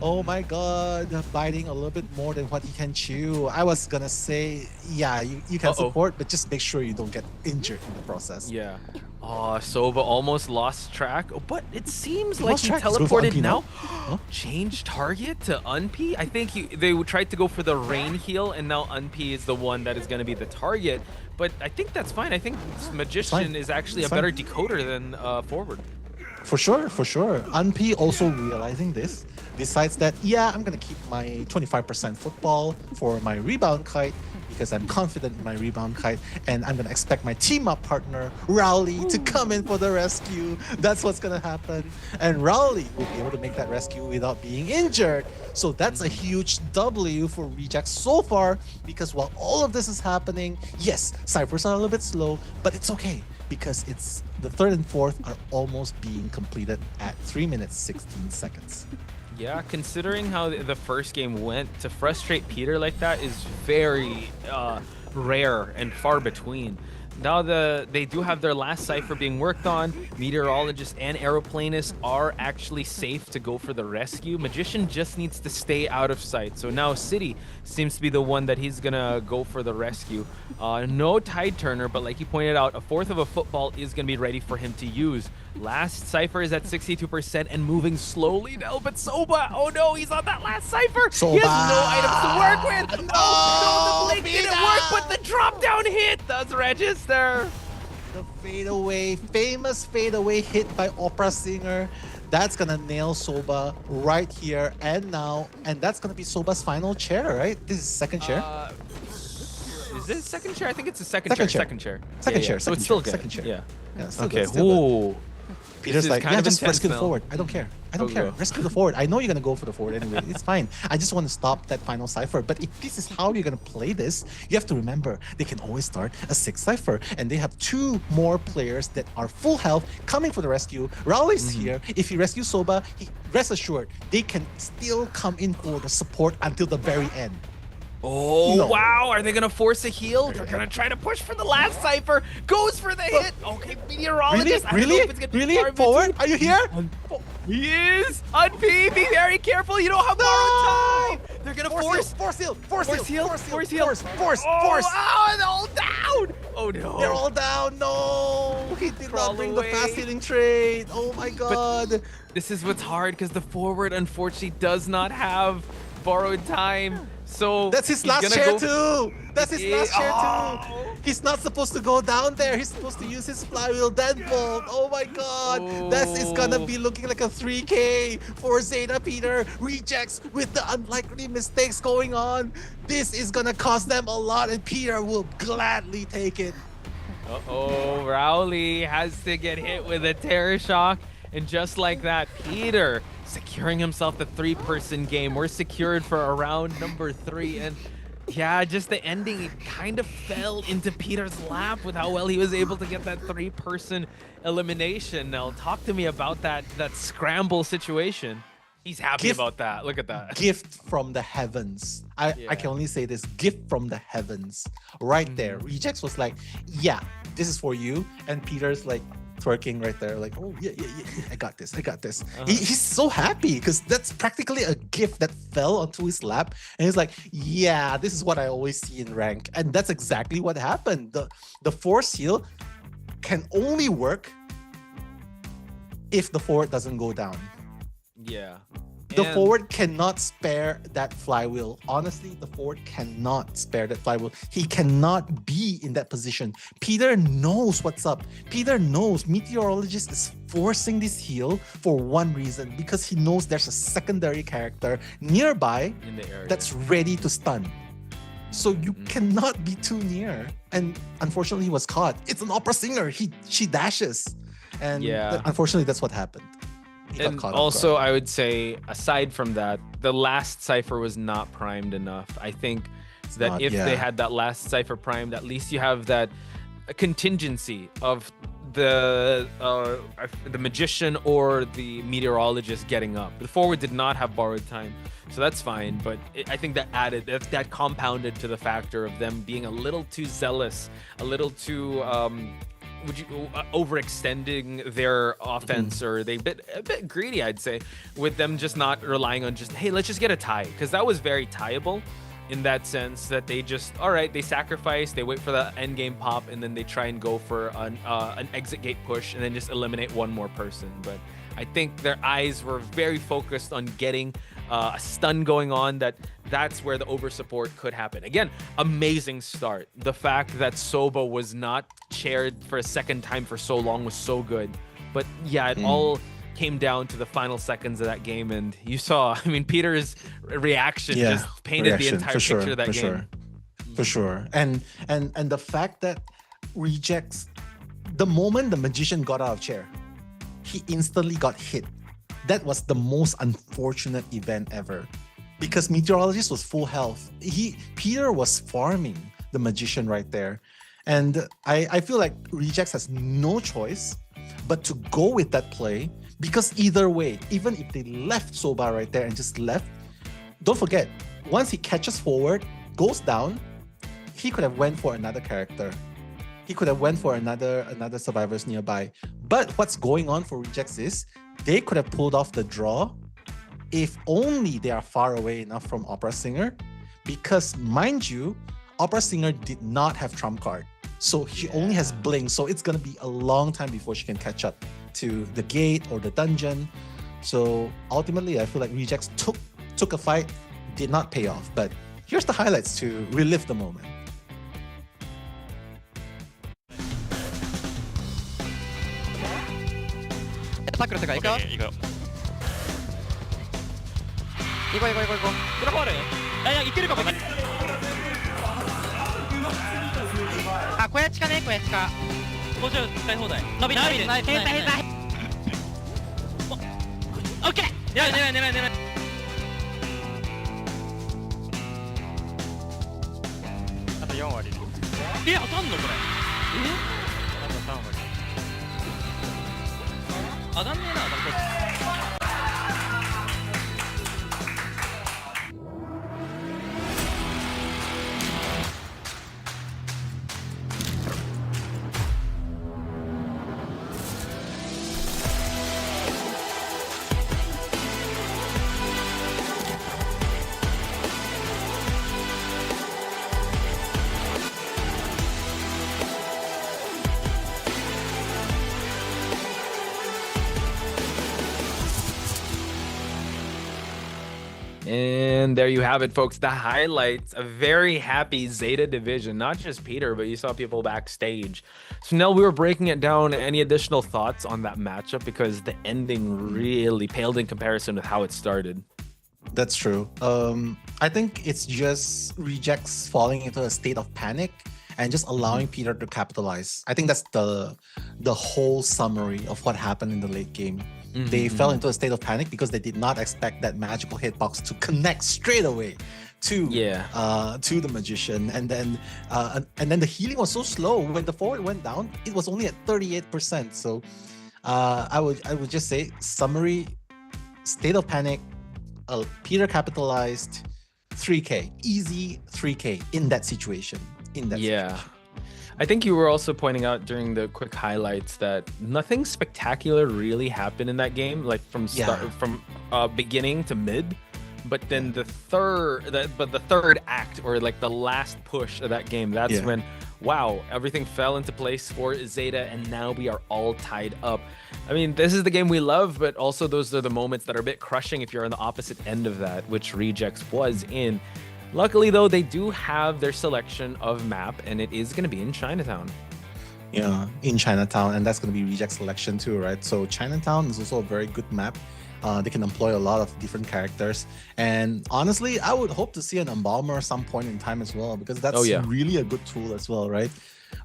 Oh my god, biting a little bit more than what he can chew. I was gonna say, yeah, you can support, but just make sure you don't get injured in the process. Yeah. Oh, Soba almost lost track, but it seems like he teleported now. Huh? Change target to Unpi. I think they tried to go for the rain heal, and now Unpi is the one that is going to be the target. But I think that's fine. I think Magician is actually a better decoder than Forward. For sure, for sure. Unpi also realizing this, decides that, yeah, I'm going to keep my 25% football for my rebound kite because I'm confident in my rebound kite, and I'm going to expect my team-up partner, Rowley, to come in for the rescue. That's what's going to happen. And Rowley will be able to make that rescue without being injured. So that's a huge W for Rejects so far, because while all of this is happening, yes, ciphers are a little bit slow, but it's okay, because it's the 3rd and 4th are almost being completed at 3 minutes 16 seconds. Yeah, considering how the first game went, to frustrate Peter like that is very rare and far between. Now they do have their last cipher being worked on. Meteorologist and Aeroplanist are actually safe to go for the rescue. Magician just needs to stay out of sight. So now City seems to be the one that he's gonna go for the rescue. No Tide Turner, but like he pointed out, a 1/4 of a football is gonna be ready for him to use. Last cipher is at 62% and moving slowly now, but Soba, oh no, he's on that last cipher. Soba. He has no items to work with. No, the blink didn't work, but the drop down hit does register. The fadeaway, famous fadeaway hit by Opera Singer. That's gonna nail Soba right here and now, and that's gonna be Soba's final chair, right? This is second chair. Is this second chair? I think it's a second chair. Second chair. So it's still good. Second chair. Yeah. Still Okay. good, still good. Peter's like, kind yeah, of just intense rescue the now. forward. I don't care. I don't care. Rescue the forward. I know you're gonna go for the forward anyway. It's fine. I just want to stop that final cipher. But if this is how you're gonna play this, you have to remember they can always start a 6th cipher, and they have 2 more players that are full health coming for the rescue. Rowley's here. If he rescues Soba, rest assured they can still come in for the support until the very end. Oh, no. Wow. Are they going to force a heal? They're going to try to push for the last cipher. Goes for the hit. Okay, Meteorologist. Really? Forward? Are you here? He is. Unpi, be very careful. You don't have borrowed time. They're going to force. Force heal. Oh, and all down. Oh, no. They're all down. No. He did not bring the fast healing trade. Oh, my God. But this is what's hard because the forward, unfortunately, does not have borrowed time. So that's his last chair too. That's his last chair too. He's not supposed to go down there. He's supposed to use his flywheel deadbolt. Oh my god. This is gonna be looking like a 3K for ZETA Peter. Rejects with the unlikely mistakes going on. This is gonna cost them a lot, and Peter will gladly take it. Uh-oh, Rowley has to get hit with a Terror Shock. And just like that, Peter securing himself the 3-person game. We're secured for round number 3. And yeah, just the ending, it kind of fell into Peter's lap with how well he was able to get that 3-person elimination. Now, talk to me about that scramble situation. He's happy about that. Look at that. Gift from the heavens. I can only say this. Gift from the heavens. Right there. Rejects was like, yeah, this is for you. And Peter's like, twerking right there, like, oh yeah, I got this. He's so happy because that's practically a gift that fell onto his lap, and he's like, yeah, this is what I always see in rank, and that's exactly what happened. The force heal can only work if the forward doesn't go down. Yeah. The forward cannot spare that flywheel. Honestly, the forward cannot spare that flywheel. He cannot be in that position. Peter knows what's up. Peter knows Meteorologist is forcing this heal for one reason, because he knows there's a secondary character nearby in the area that's ready to stun. So you cannot be too near. And unfortunately, he was caught. It's an Opera Singer. She dashes. And unfortunately, that's what happened. got caught off also, guard. I would say, aside from that, the last Cypher was not primed enough. I think that if they had that last Cypher primed, at least you have that contingency of the magician or the meteorologist getting up. The forward did not have borrowed time, so that's fine. But I think that compounded to the factor of them being a little too zealous, a little too overextending their offense, or they a bit greedy, I'd say, with them just not relying on just, hey, let's just get a tie, because that was very tieable in that sense that they just, all right, they sacrifice, they wait for the end game pop, and then they try and go for an exit gate push and then just eliminate one more person. But I think their eyes were very focused on getting a stun going on. That's where the over support could happen. Again, amazing start. The fact that Soba was not chaired for a second time for so long was so good. But yeah, it all came down to the final seconds of that game, and you saw, I mean, Peter's reaction just painted the entire picture of that game. For sure. And the fact that Rejects, the moment the magician got out of chair, he instantly got hit. That was the most unfortunate event ever, because Meteorologist was full health. Peter was farming the magician right there. And I feel like Rejects has no choice but to go with that play, because either way, even if they left Soba right there and just left, don't forget, once he catches forward, goes down, he could have went for another character. He could have went for another survivors nearby. But what's going on for Rejects is they could have pulled off the draw if only they are far away enough from Opera Singer, because mind you, Opera Singer did not have trump card. So she only has Blink, so it's gonna be a long time before she can catch up to the gate or the dungeon. So ultimately, I feel like Rejects took a fight, did not pay off. But here's the highlights to relive the moment. 타크로 들어가. 이거. 이거. 들어버려. 야, 이끌 거 봐.あ、こやちかね、こやちか。補助使い放題。伸びない。閉鎖。オッケー。狙い。あと4割。当たんのこれ。あと3割。上がんねえな、And there you have it, folks. The highlights. A very happy Zeta division. Not just Peter, but you saw people backstage. So, Nell, we were breaking it down. Any additional thoughts on that matchup? Because the ending really paled in comparison with how it started. That's true. I think it's just Rejects falling into a state of panic and just allowing Peter to capitalize. I think that's the whole summary of what happened in the late game. They fell into a state of panic because they did not expect that magical hitbox to connect straight away to the magician, and then the healing was so slow. When the forward went down, it was only at 38%. So I would just say summary: state of panic. Peter capitalized. 3K, easy 3K in that situation. Situation. I think you were also pointing out during the quick highlights that nothing spectacular really happened in that game, like from beginning to mid. But then the third act, or like the last push of that game, that's when, wow, everything fell into place for Zeta, and now we are all tied up. I mean, this is the game we love, but also those are the moments that are a bit crushing if you're on the opposite end of that, which Rejects was in. Luckily, though, they do have their selection of map, and it is going to be in Chinatown. Yeah, in Chinatown, and that's going to be Reject's selection too, right? So Chinatown is also a very good map. They can employ a lot of different characters. And honestly, I would hope to see an Embalmer at some point in time as well, because that's really a good tool as well, right?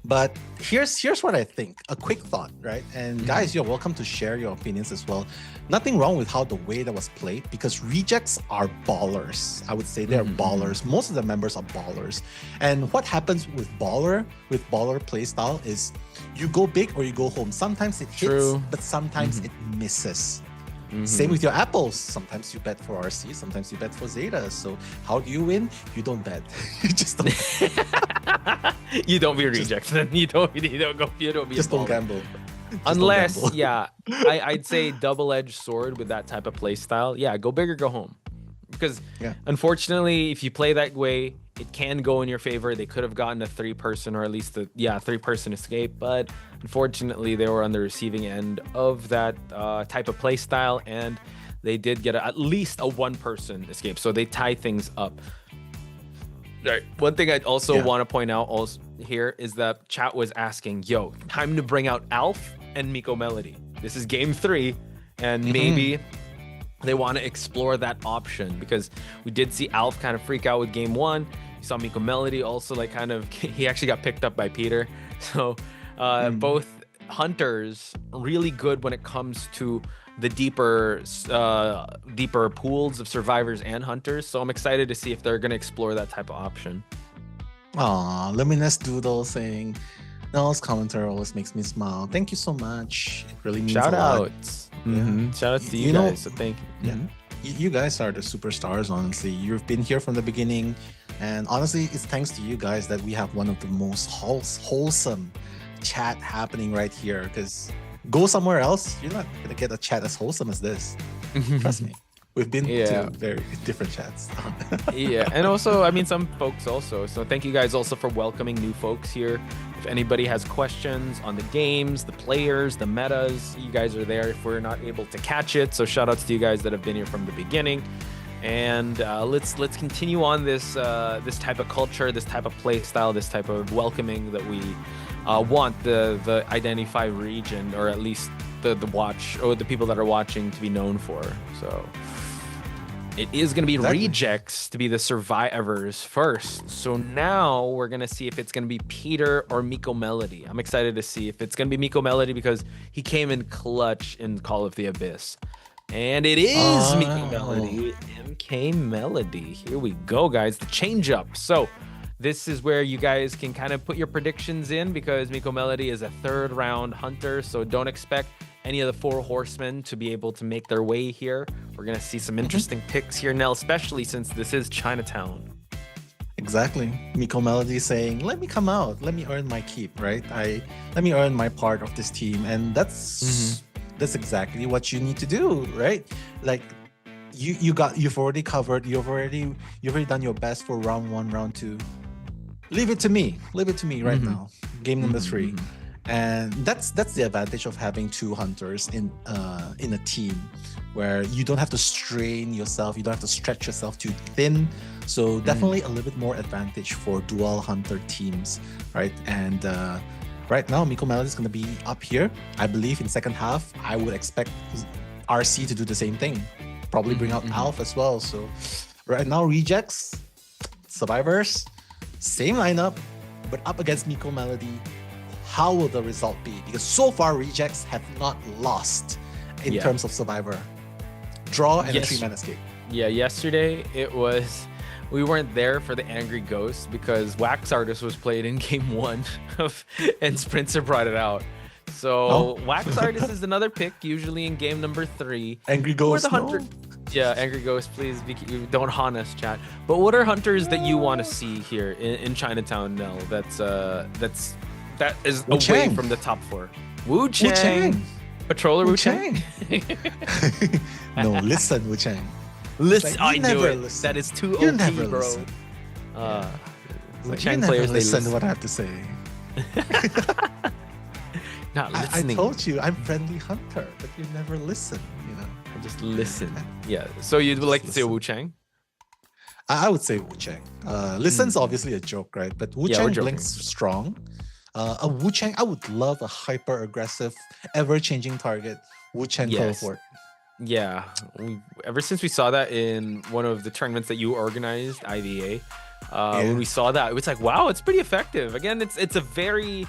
But here's what I think. A quick thought, right? And guys, you're welcome to share your opinions as well. Nothing wrong with how the way that was played, because rejects are ballers. I would say they're ballers. Most of the members are ballers. And what happens with baller play style is you go big or you go home. Sometimes it hits, but sometimes it misses. Same with your apples. Sometimes you bet for RC, sometimes you bet for ZETA. So how do you win? You don't bet. You just don't. You don't be rejects. Then you don't be. Just don't gamble. Unless, I'd say double-edged sword with that type of play style. Yeah, go big or go home. Because unfortunately, if you play that way, it can go in your favor. They could have gotten a 3-person or at least a 3-person escape, but unfortunately, they were on the receiving end of that type of play style, and they did get at least a 1-person escape. So they tie things up. Right. One thing I'd also want to point out here is that chat was asking, yo, time to bring out Alf and Miko Melody. This is game 3, and maybe they want to explore that option, because we did see Alf kind of freak out with game 1. You saw Miko Melody also he actually got picked up by Peter. So both hunters really good when it comes to the deeper pools of survivors and hunters. So I'm excited to see if they're going to explore that type of option. Aw, Luminous Doodle saying, Nell's commentary always makes me smile. Thank you so much. It really means Shout a lot. outs. Shout outs to you guys. So thank you. You guys are the superstars, honestly. You've been here from the beginning. And honestly, it's thanks to you guys that we have one of the most wholesome chat happening right here. Because go somewhere else, you're not going to get a chat as wholesome as this. Trust me. We've been to very different chats. And also, I mean, some folks also. So thank you guys also for welcoming new folks here. If anybody has questions on the games, the players, the metas, you guys are there if we're not able to catch it. So shout outs to you guys that have been here from the beginning. And let's continue on this this type of culture, this type of play style, this type of welcoming that we want the IdentityV region, or at least the watch or the people that are watching, to be known for. So it is going to be rejects to be the survivors first. So now we're going to see if it's going to be Peter or Miko Melody. I'm excited to see if it's going to be Miko Melody, because he came in clutch in Call of the Abyss. And it is Miko Melody. MK Melody. Here we go, guys. The change up. So this is where you guys can kind of put your predictions in, because Miko Melody is a 3rd round hunter. So don't expect any of the 4 horsemen to be able to make their way here. We're going to see some interesting picks here, Nell, especially since this is Chinatown. Exactly. Miko Melody saying, let me come out. Let me earn my keep, right? Let me earn my part of this team. And that's exactly what you need to do, right? Like you've already covered, you've already done your best for round 1, round 2. Leave it to me right now. Game number 3. And that's the advantage of having 2 hunters in a team, where you don't have to strain yourself, you don't have to stretch yourself too thin. So definitely a little bit more advantage for dual hunter teams, right? And right now, Miko Melody is going to be up here. I believe in second half, I would expect RC to do the same thing. Probably bring out Alf as well. So right now, rejects, survivors, same lineup, but up against Miko Melody. How will the result be? Because so far, rejects have not lost in terms of survivor. Draw and a 3-man escape. Yeah, yesterday we weren't there for the Angry Ghost, because Wax Artist was played in game 1 and Sprinter brought it out. So Wax Artist is another pick, usually in game number 3. Angry Ghost, the hunter. Yeah, Angry Ghost, please don't haunt us, chat. But what are hunters that you want to see here in Chinatown, Nell? That is away from the top 4. Wu Chang. Patroller Wu Chang. No, listen, Wu Chang. Listen, like, I knew it. That is too OP, bro. Wu Chang players, listen to what I have to say. Not listening. I told you, I'm friendly hunter, but you never listen. I just listen. Yeah. So you'd like to say Wu Chang? I would say Wu Chang. Listen's obviously a joke, right? But Wu Chang blinks strong. A Wu Chang, I would love a hyper aggressive, ever changing target. Wu Chang cohort. Yeah, ever since we saw that in one of the tournaments that you organized, IVA, When we saw that, it was like, wow, it's pretty effective. Again, it's a very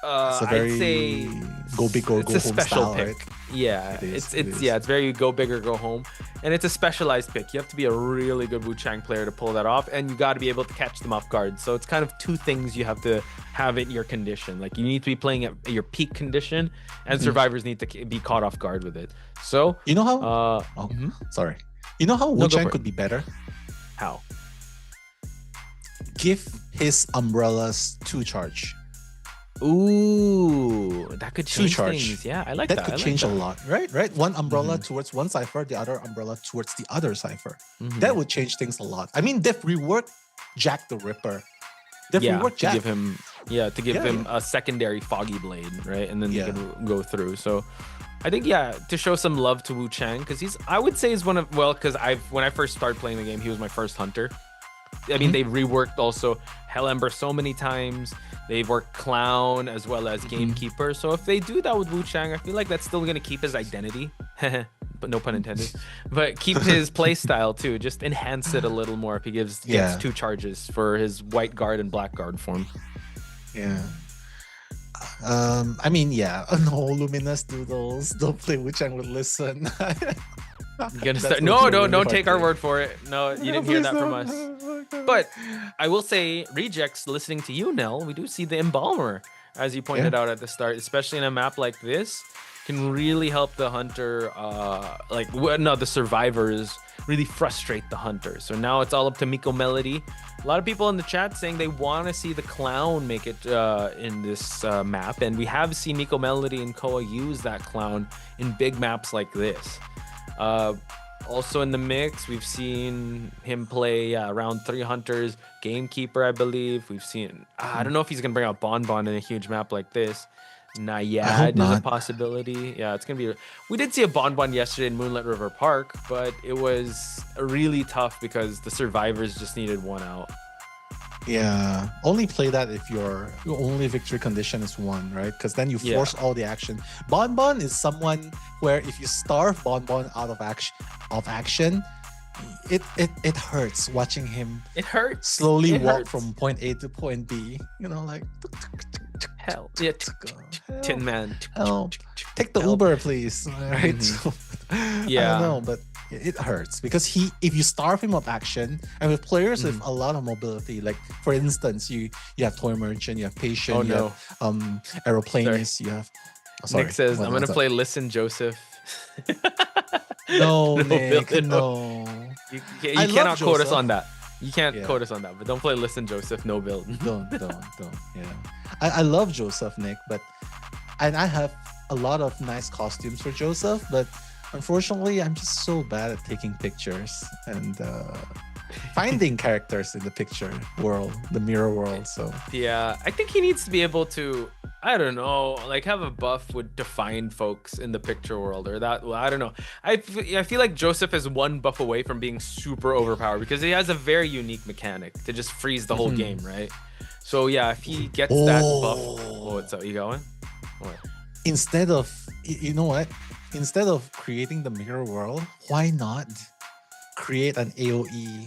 I'd say go big or go home a special style, pick. right? Yeah, it's very go big or go home, and it's a specialized pick. You have to be a really good Wu-Chang player to pull that off, and you got to be able to catch them off guard. So it's kind of two things you have to have in your condition. Like you need to be playing at your peak condition, and survivors need to be caught off guard with it. So you know how? Sorry. You know how Wu-Chang could be better? How? Give his umbrellas 2 charge. Ooh, that could change 2 charge. things. Yeah, I like that. That could change a lot, right? One umbrella towards one cipher, the other umbrella towards the other cipher. That would change things a lot. I mean, they've reworked Jack the Ripper. They've reworked Jack. To give him a secondary foggy blade, right? And then they can go through. So I think, to show some love to Wu-Chang, because I would say he's one of, because when I first started playing the game, he was my first hunter. I mean, they've reworked also Hell Ember so many times. They've worked Clown as well as Gamekeeper. So if they do that with Wu-Chang, I feel like that's still going to keep his identity. But no pun intended. But keep his play style too. Just enhance it a little more if he gets 2 charges for his white guard and black guard form. Yeah. I mean, no, Luminous Doodles. Don't play Wu-Chang with Listen. You're gonna start. No, don't take our word for it. No, you didn't hear that from us. But I will say, Rejects, listening to you, Nell, we do see the Embalmer, as you pointed out at the start, especially in a map like this, can really help the hunter, the survivors really frustrate the hunter. So now it's all up to Miko Melody. A lot of people in the chat saying they want to see the Clown make it in this map, and we have seen Miko Melody and Koa use that Clown in big maps like this. Also in the mix, we've seen him play round 3 hunters, Gamekeeper, I believe. We've seen, I don't know if he's going to bring out Bonbon in a huge map like this. Nayad is a possibility. Yeah, it's going to be... We did see a Bonbon yesterday in Moonlit River Park, but it was really tough because the survivors just needed 1 out. Yeah, only play that if your only victory condition is 1, right? Because then you force all the action. Bonbon is someone where if you starve Bonbon out of action, it hurts watching him. It hurts. Slowly walk from point A to point B. You know, like hell. Yeah, Tin Man. Help. Take the Uber, please. Right? So, I don't know, but it hurts because if you starve him of action, and with players with a lot of mobility, like for instance, you have Toy Merchant, you have Patient, you have Aeroplanist, you have. Nick says, "I'm gonna play Listen Joseph." No, Nick, no. You cannot quote us on that. You can't quote us on that, but don't play Listen Joseph, no build. Don't. Yeah, I love Joseph, Nick, and I have a lot of nice costumes for Joseph, but unfortunately, I'm just so bad at taking pictures and finding characters in the picture world, the mirror world. So yeah, I think he needs to be able to, I don't know, like have a buff to find folks in the picture world or that. Well, I don't know. I feel like Joseph is 1 buff away from being super overpowered because he has a very unique mechanic to just freeze the whole game, right? So yeah, if he gets that buff, what's up? You going? What? Instead of, you know what? Instead of creating the mirror world, why not create an AoE?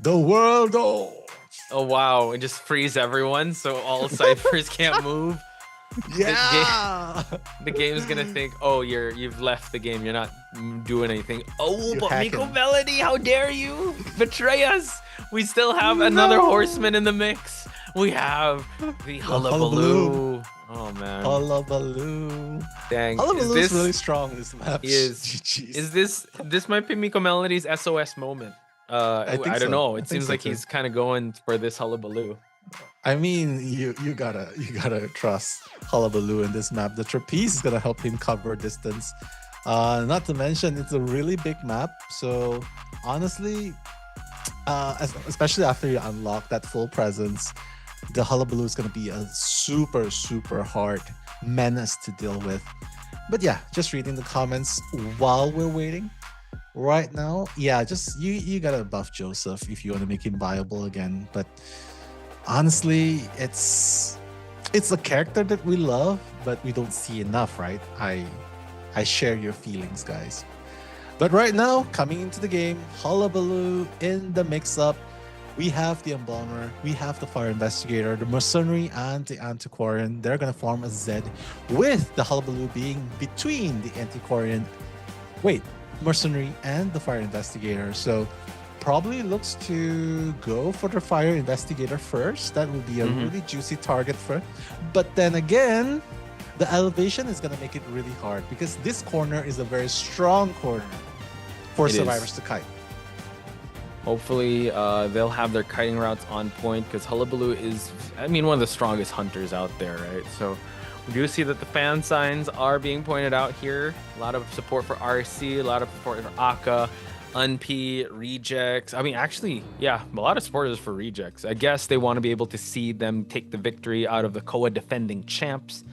The world. Oh wow! And just freeze everyone so all ciphers can't move. Yeah. The game's gonna think, oh, you've left the game. You're not doing anything. Oh, You're but hacking. Miko Melody, how dare you betray us? We still have another horseman in the mix. We have the Hullabaloo. Oh man. Hullabaloo. Dang. Hullabaloo is really strong this map. Is this might be Miko Melody's SOS moment? I don't know. It seems like he's kind of going for this Hullabaloo. I mean, you gotta trust Hullabaloo in this map. The trapeze is gonna help him cover distance. Not to mention, it's a really big map. So honestly, especially after you unlock that full presence, the Hullabaloo is gonna be a super, super hard menace to deal with. But yeah, just reading the comments while we're waiting. Right now, yeah, just you gotta buff Joseph if you want to make him viable again. But honestly, it's a character that we love, but we don't see enough, right? I share your feelings, guys. But right now, coming into the game, Hullabaloo in the mix-up. We have the Embalmer, we have the Fire Investigator, the Mercenary, and the Antiquarian. They're gonna form a Z with the Hullabaloo being between the Mercenary and the Fire Investigator. So probably looks to go for the Fire Investigator first. That would be a really juicy target for it. But then again, the elevation is gonna make it really hard because this corner is a very strong corner for survivors to kite. Hopefully, they'll have their kiting routes on point because Hullabaloo is, I mean, one of the strongest hunters out there, right? So we do see that the fan signs are being pointed out here. A lot of support for RC, a lot of support for Aka, Unp, Rejects. I mean, actually, yeah, a lot of supporters for Rejects. I guess they want to be able to see them take the victory out of the Koa defending champs.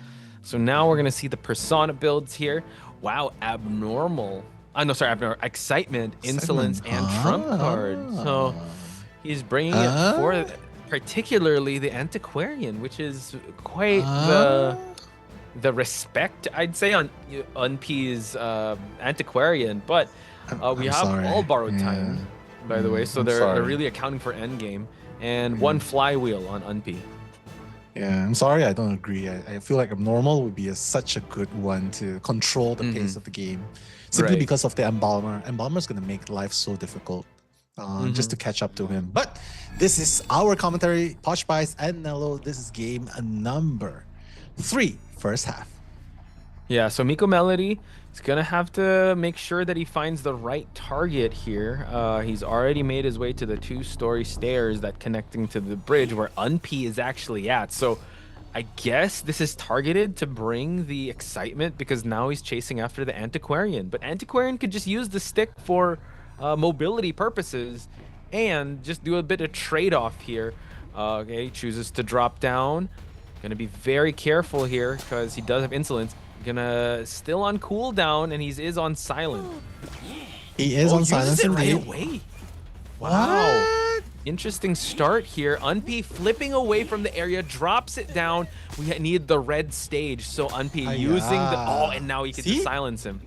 So now we're going to see the Persona builds here. Wow, Abnormal. Abnormal. Excitement, Insolence, and Trump card. So he's bringing it for particularly the Antiquarian, which is quite the respect, I'd say, on Unp's Antiquarian. But we have all borrowed time, by the way. So they're really accounting for endgame. And one flywheel on Unp. Yeah, I'm sorry, I don't agree. I feel like Abnormal would be such a good one to control the pace of the game. Simply because of the Embalmer. Embalmer is going to make life so difficult just to catch up to him. But this is our commentary. Posh Pies and Nello, this is game number 3, first half. Yeah, so Miko Melody is going to have to make sure that he finds the right target here. He's already made his way to the 2-story stairs that connecting to the bridge where Unp is actually at. So I guess this is targeted to bring the excitement because now he's chasing after the Antiquarian. But Antiquarian could just use the stick for mobility purposes and just do a bit of trade-off here. Okay, chooses to drop down. Gonna be very careful here because he does have Insolence. Gonna still on cooldown and he is on silent. He is on silent right away. Wow. Interesting start here. Unp flipping away from the area, drops it down. We need the red stage, so Unp using the and now he can just silence him.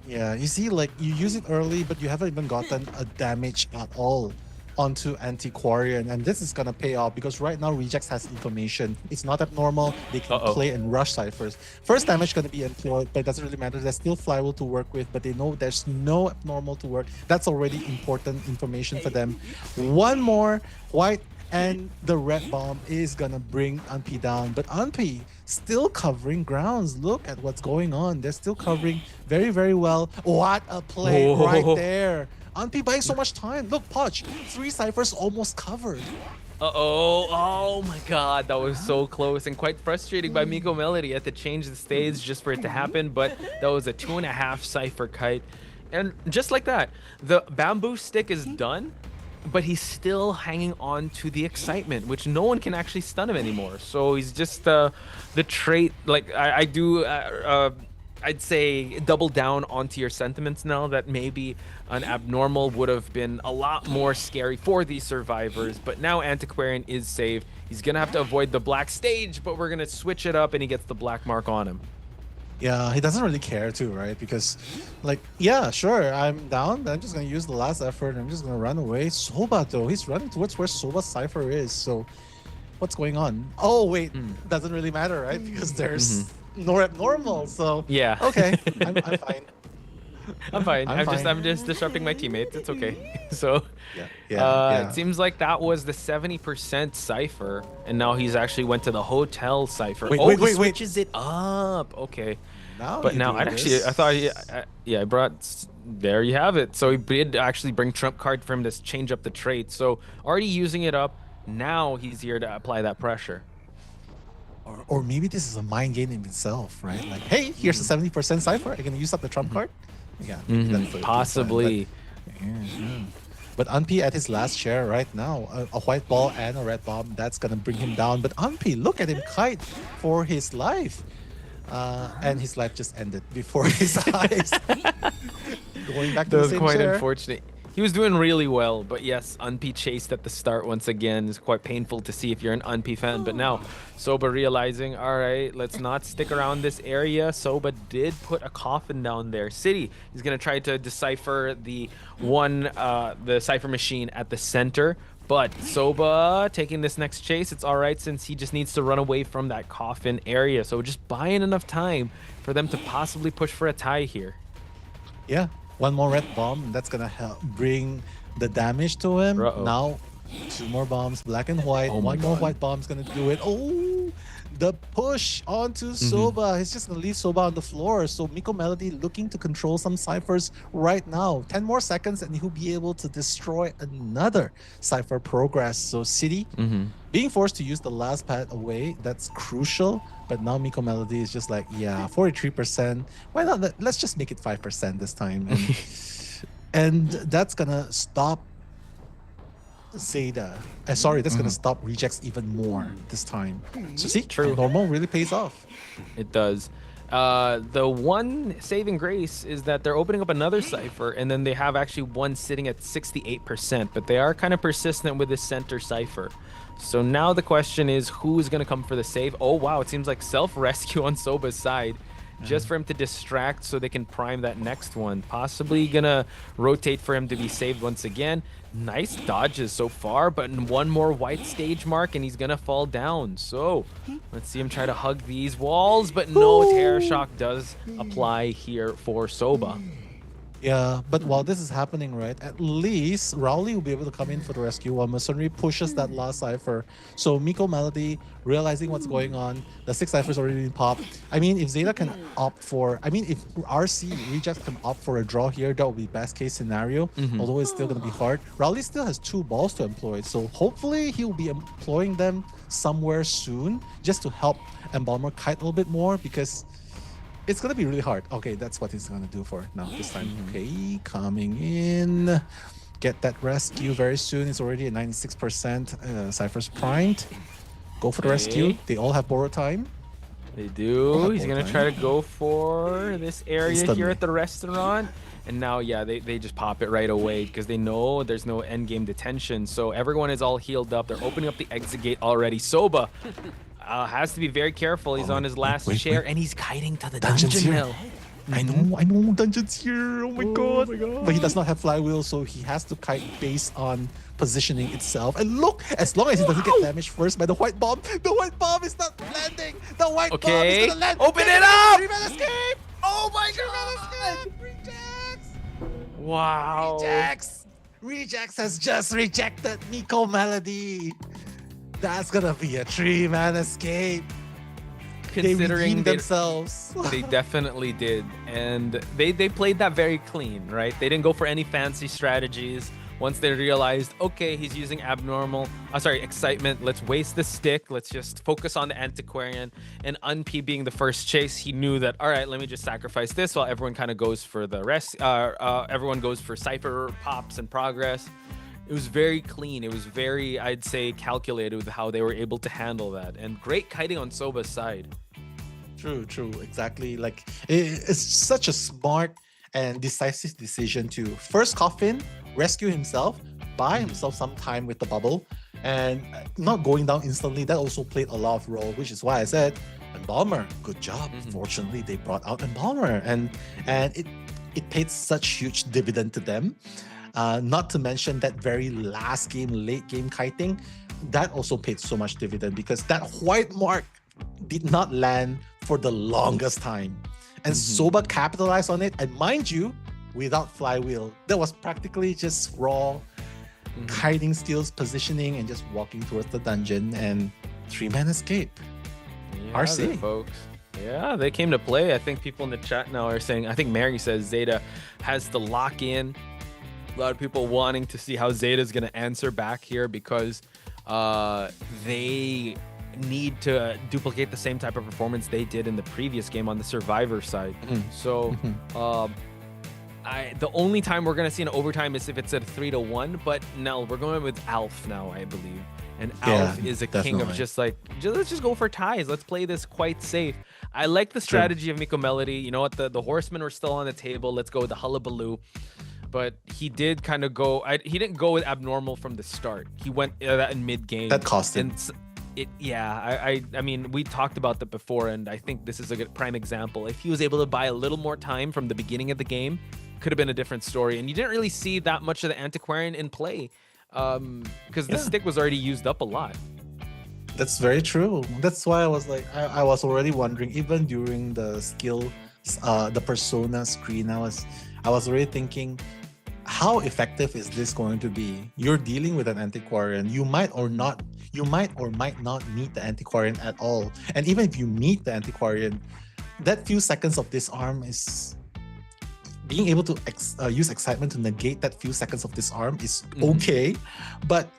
Yeah, you see, like you use it early, but you haven't even gotten a damage at all onto Antiquarian, and this is gonna pay off because right now Rejects has information. It's not abnormal. They can play and rush ciphers. First damage gonna be employed, but it doesn't really matter. There's still flywheel to work with, but they know there's no abnormal to work. That's already important information for them. One more white and the red bomb is gonna bring Unp down, but Unp still covering grounds. Look at what's going on. They're still covering very, very well. What a play right there. Unp buying so much time. Look, Poch, 3 ciphers almost covered. Oh my god, that was so close and quite frustrating by Miko Melody. Had to change the stage just for it to happen, but that was a 2.5 cipher kite. And just like that, the bamboo stick is done, but he's still hanging on to the excitement, which no one can actually stun him anymore. So he's just the trait, like I'd say double down onto your sentiments now that maybe an Abnormal would have been a lot more scary for these survivors, but now Antiquarian is safe. He's gonna have to avoid the black stage, but we're gonna switch it up and he gets the black mark on him. Yeah, he doesn't really care too, right? Because, like, yeah, sure, I'm down. I'm just gonna use the last effort. I'm just gonna run away. Soba though, he's running towards where Soba's cipher is. So, what's going on? Oh wait, doesn't really matter, right? Because there's no abnormal. So yeah, okay, I'm fine. I'm fine. I'm just disrupting my teammates. It's okay. So it seems like that was the 70% cipher, and now he's actually went to the hotel cipher. Wait, he switches it up. Okay. Now I thought I brought. There you have it. So he did actually bring trump card for him to change up the trait. So already using it up. Now he's here to apply that pressure. Or maybe this is a mind game in itself, right? Like, hey, here's the 70% cipher. I'm gonna use up the trump card. Yeah, possibly. But Unp at his last share right now, a white ball and a red bomb, that's gonna bring him down. But Unp, look at him kite for his life. And his life just ended before his eyes. Going back to the same quite chair. Unfortunate. He was doing really well, but yes, Unp chased at the start once again. It's quite painful to see if you're an Unp fan, but now Soba realizing, all right, let's not stick around this area. Soba did put a coffin down there. City is going to try to decipher the cipher machine at the center, but Soba taking this next chase, it's all right since he just needs to run away from that coffin area. So just buying enough time for them to possibly push for a tie here. Yeah. One more red bomb, and that's gonna help bring the damage to him. Now, 2 more bombs, black and white. One more white bomb's gonna do it. Oh, the push onto Soba. He's just gonna leave Soba on the floor. So Miko Melody looking to control some ciphers right now. 10 more seconds, and he'll be able to destroy another cipher progress. So City being forced to use the last pad away, that's crucial. But now Miko Melody is just like, yeah, 43%. Why not? Let's just make it 5% this time. And that's gonna stop ZETA. Sorry, that's gonna stop rejects even more this time. So see, normal really pays off. It does. The one saving grace is that they're opening up another cipher, and then they have actually one sitting at 68%, but they are kind of persistent with this center cipher. So now the question is, who's going to come for the save? Oh, wow, it seems like self-rescue on Soba's side, just for him to distract so they can prime that next one. Possibly going to rotate for him to be saved once again. Nice dodges so far, but one more white stage mark and he's going to fall down. So let's see him try to hug these walls, but no, Terror Shock does apply here for Soba. Yeah, but while this is happening, right, at least Rowley will be able to come in for the rescue while Masonry pushes that last cipher. So Miko Melody realizing what's going on, the 6 ciphers already been popped. I mean, if ZETA can opt for, if RC Rejects can opt for a draw here, that would be best case scenario, although it's still going to be hard. Rowley still has 2 balls to employ, so hopefully he'll be employing them somewhere soon just to help Embalmer kite a little bit more, because it's going to be really hard. Okay, that's what he's going to do for now this time. Okay, coming in. Get that rescue very soon. It's already at 96%. Cypher's primed. Go for the rescue. They all have borrow time. They do. He's going to try to go for this area here at the restaurant. And now, yeah, they just pop it right away because they know there's no endgame detention. So everyone is all healed up. They're opening up the exit gate already. Soba has to be very careful. He's on his last chair, and he's kiting to the dungeon mill. I know, dungeon's here. Oh my god. But he does not have flywheel, so he has to kite based on positioning itself. And look, as long as he doesn't get damaged first by the white bomb is not landing. The white bomb is gonna land. Open it up! 3-man escape! Oh my god! Rejects! Wow. Rejects has just rejected Miko Melody. That's gonna be a 3-man escape. Considering themselves. They definitely did. And they played that very clean, right? They didn't go for any fancy strategies. Once they realized, okay, he's using excitement. Let's waste the stick. Let's just focus on the Antiquarian. And Unp being the first chase, he knew that, all right, let me just sacrifice this while everyone kind of goes for the rest. Everyone goes for Cypher pops and progress. It was very clean. It was very, I'd say, calculated with how they were able to handle that. And great kiting on Soba's side. True, exactly. Like, it's such a smart and decisive decision to first coffin, rescue himself, buy himself some time with the bubble, and not going down instantly. That also played a lot of role, which is why I said, Embalmer, good job. Fortunately, they brought out Embalmer, and it paid such huge dividend to them. Not to mention that very last game, late game kiting, that also paid so much dividend because that white mark did not land for the longest time. And Soba capitalized on it. And mind you, without flywheel, that was practically just raw kiting skills, positioning, and just walking towards the dungeon and 3-man escape. Yeah, RC. Folks. Yeah, they came to play. I think people in the chat now are saying, I think Mary says ZETA has to lock in. A lot of people wanting to see how ZETA is going to answer back here because they need to duplicate the same type of performance they did in the previous game on the Survivor side. So the only time we're going to see an overtime is if it's at 3-1, but Nell, we're going with Alf now, I believe. And Alf is a king of just like, let's just go for ties. Let's play this quite safe. I like the strategy of Miko Melody. You know what? The horsemen were still on the table. Let's go with the hullabaloo. but he did kind of go. He didn't go with abnormal from the start. He went that in mid game. That cost him. I mean, we talked about that before, and I think this is a good prime example. If he was able to buy a little more time from the beginning of the game, could have been a different story. And you didn't really see that much of the Antiquarian in play, because the stick was already used up a lot. That's very true. That's why I was like, I was already wondering, even during the skill, the persona screen, I was already thinking, how effective is this going to be? You're dealing with an Antiquarian. You might or might not meet the Antiquarian at all. And even if you meet the Antiquarian, that few seconds of disarm is being able to use excitement to negate that few seconds of disarm is okay, but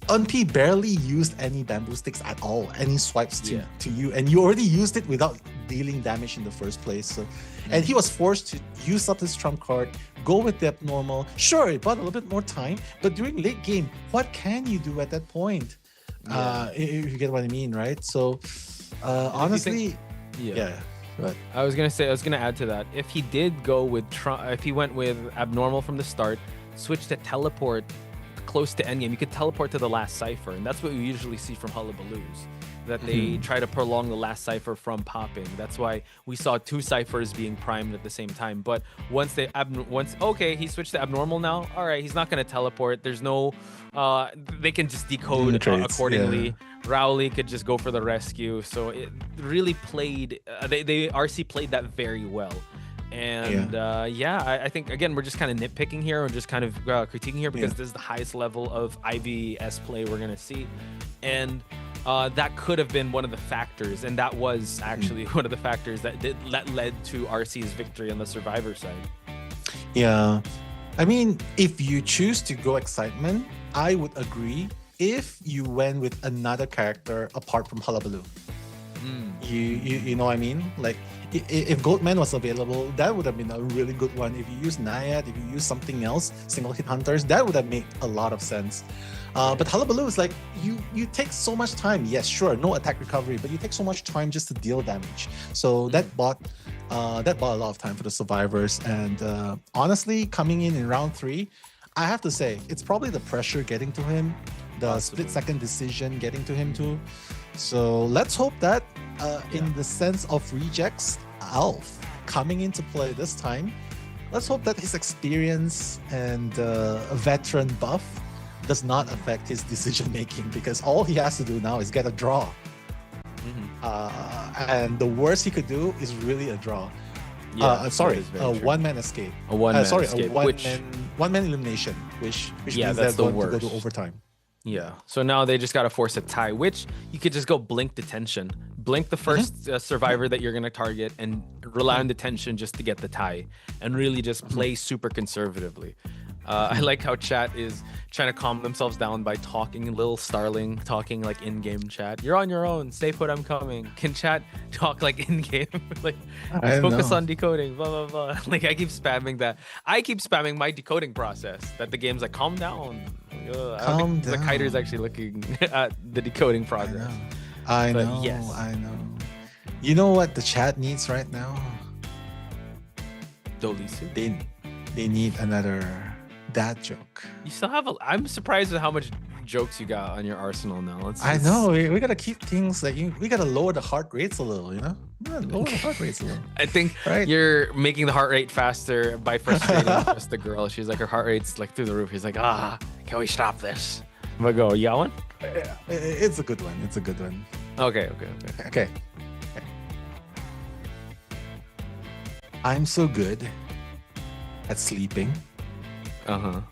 Unp barely used any bamboo sticks at all, any swipes to you, and you already used it without dealing damage in the first place. So, and he was forced to use up his trump card, go with the abnormal. Sure, it bought a little bit more time, but during late game, what can you do at that point? If you get what I mean, right? So, honestly, But I was gonna add to that. If he did go with if he went with abnormal from the start, switch to teleport close to endgame, you could teleport to the last cipher, and that's what we usually see from Hullabaloos, that they try to prolong the last cipher from popping. That's why we saw 2 ciphers being primed at the same time. But once he switched to abnormal now, all right, he's not going to teleport. There's no they can just decode accordingly. Rowley could just go for the rescue. So it really played RC played that very well. And I think, again, we're just kind of nitpicking here, or just kind of critiquing here, because this is the highest level of IVS play we're going to see. And that could have been one of the factors, and that was actually one of the factors that led to RC's victory on the Survivor side. Yeah. I mean, if you choose to go excitement, I would agree if you went with another character apart from Hullabaloo. You know what I mean? Like, if Goatman was available, that would have been a really good one. If you use Naiad, if you use something else, single hit hunters, that would have made a lot of sense. But Hullabaloo is like, you take so much time. Yes, sure, no attack recovery, but you take so much time just to deal damage. So that bought a lot of time for the survivors. And honestly, coming in round 3, I have to say, it's probably the pressure getting to him, the split-second decision getting to him too. So let's hope that in the sense of rejects, Alf coming into play this time, let's hope that his experience and veteran buff does not affect his decision making, because all he has to do now is get a draw. And the worst he could do is really a draw. A one-man escape. A one-man escape. One-man elimination, which means they're going to go to overtime. Yeah. So now they just got to force a tie, which you could just go blink detention. Blink the first survivor that you're going to target and rely on detention just to get the tie, and really just play super conservatively. I like how chat is trying to calm themselves down by talking, little Starling talking like in-game chat. You're on your own. Stay put, I'm coming. Can chat talk like in-game? Like, focus on decoding, blah, blah, blah. Like, I keep spamming that. I keep spamming my decoding process, that the game's like, calm down. I don't think the Kiter's actually looking at the decoding progress. I know. You know what the chat needs right now? Dolisu? They need another dad joke. You still have I'm surprised at how much jokes you got on your arsenal now. I know. We gotta keep things like, we gotta lower the heart rates a little, you know? Lower the heart rates a little. I think you're making the heart rate faster by frustrating just the girl. She's like, her heart rate's like through the roof. He's like, can we stop this? I'm gonna go, yelling? Yeah, it's a good one. It's a good one. Okay. I'm so good at sleeping that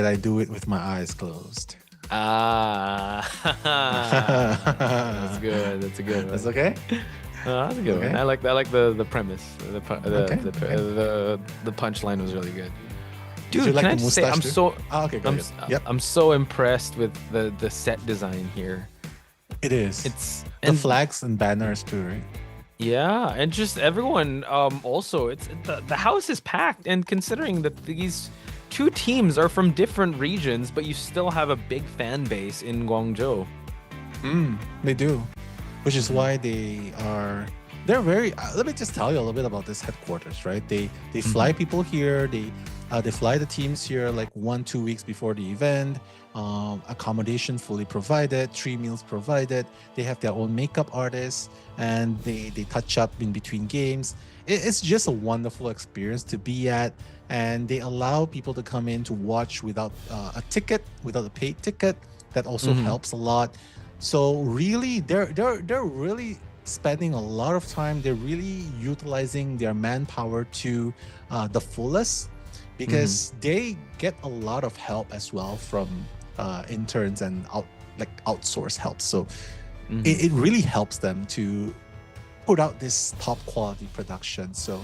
I do it with my eyes closed. That's good. That's a good one. That's okay. That's a good one. I like the premise. The punchline was really good. Dude, can I just say, I'm so impressed with the set design here. It is. The flags and banners too, right? Yeah, and just everyone. Also, it's the house is packed, and considering that these 2 teams are from different regions, but you still have a big fan base in Guangzhou. They do, which is why they're they're very. Let me just tell you a little bit about this headquarters, right? They fly people here. They fly the teams here like 1-2 weeks before the event. Accommodation fully provided, 3 meals provided. They have their own makeup artists, and they touch up in between games. It's just a wonderful experience to be at, and they allow people to come in to watch without a ticket, without a paid ticket. That also helps a lot. So really, they're really spending a lot of time. They're really utilizing their manpower to the fullest, because they get a lot of help as well from interns and outsource help. So it really helps them to put out this top quality production. So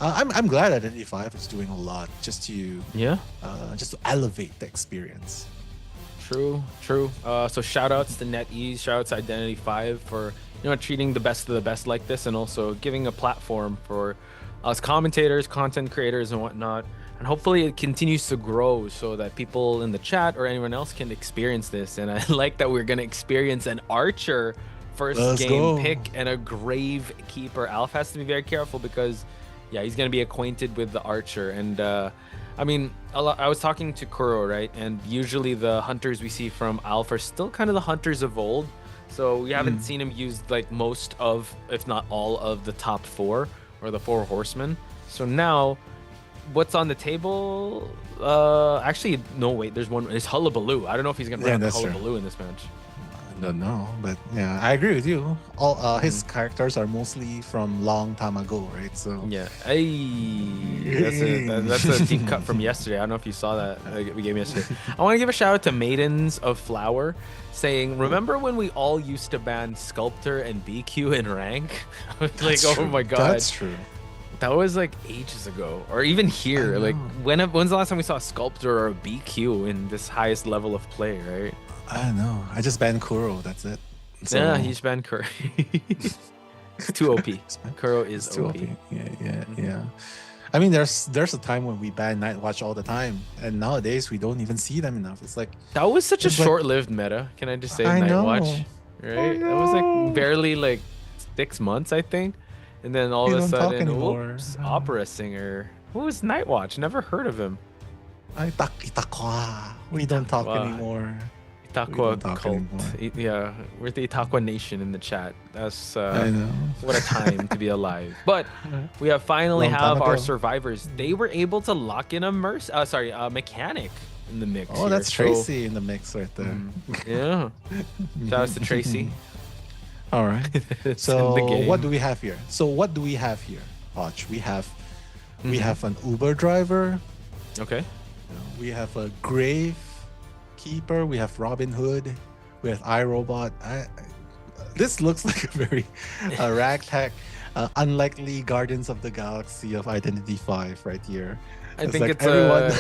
I'm glad IdentityV is doing a lot just to elevate the experience. True. So shout outs to NetEase, shout outs to IdentityV for treating the best of the best like this, and also giving a platform for us commentators, content creators, and whatnot. And hopefully it continues to grow so that people in the chat or anyone else can experience this. And I like that we're going to experience an Archer first game pick and a Grave Keeper. Alf has to be very careful because, he's going to be acquainted with the Archer. And I mean, I was talking to Kuro, right? And usually the hunters we see from Alf are still kind of the hunters of old. So we haven't seen him use like most of, if not all of the top 4 or the 4 horsemen. So now what's on the table? Actually, no, wait, there's one. It's Hullabaloo. I don't know if he's going to run Hullabaloo in this match. I don't know, but yeah, I agree with you. All his characters are mostly from long time ago, right? So that's a deep cut from yesterday. I don't know if you saw that we gave yesterday. I want to give a shout out to Maidens of Flower, saying, remember when we all used to ban Sculptor and BQ in rank? I was like, oh my god, that's true. That was like ages ago, or even here. Like when's the last time we saw a Sculptor or a BQ in this highest level of play, right? I don't know. I just banned Kuro. That's it. So, yeah, he's banned Kuro. It's too OP. Kuro is too OP. Yeah. I mean, there's a time when we banned Nightwatch all the time, and nowadays we don't even see them enough. It's like that was such a short-lived meta. Can I just say Nightwatch? Right? That was like barely like 6 months, I think, and then all of a sudden, whoops, opera singer. Who was Nightwatch? Never heard of him. Itakwa. We don't talk anymore. Itakwa cult. Yeah, we're the Itakwa Nation in the chat. That's I know. What a time to be alive. But we have finally have our survivors. They were able to lock in a mechanic in the mix. Oh, that's Tracy in the mix right there. Yeah. Shout out to Tracy. All right. So what do we have here? Watch. We have an Uber driver. Okay. We have a Grave Keeper. We have Robin Hood. We have iRobot. This looks like a very ragtag, unlikely Guardians of the Galaxy of IdentityV right here. I think like everyone...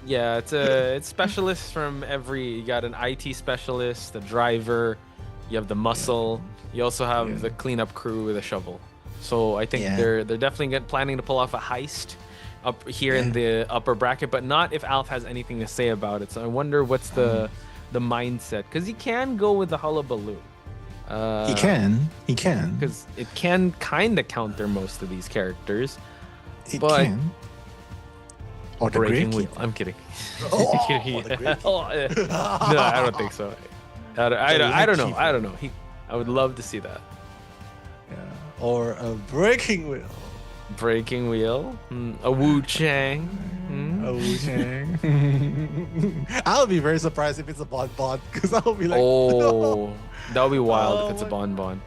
it's specialists from every. You got an IT specialist, a driver. You have the muscle. You also have the cleanup crew with a shovel. So I think they're definitely planning to pull off a heist up here in the upper bracket, but not if Alf has anything to say about it. So I wonder what's the mindset, because he can go with the Hullabaloo. He can because it can kind of counter most of these characters. It can. Or the breaking wheel. I'm kidding. No, I don't think so. I don't know. I don't know. I would love to see that. Yeah. Or a breaking wheel. Breaking wheel. A Wu Chang. A Wu Chang. I'll be very surprised if it's a Bon, because I'll be like, no. That would be wild if it's a Bon.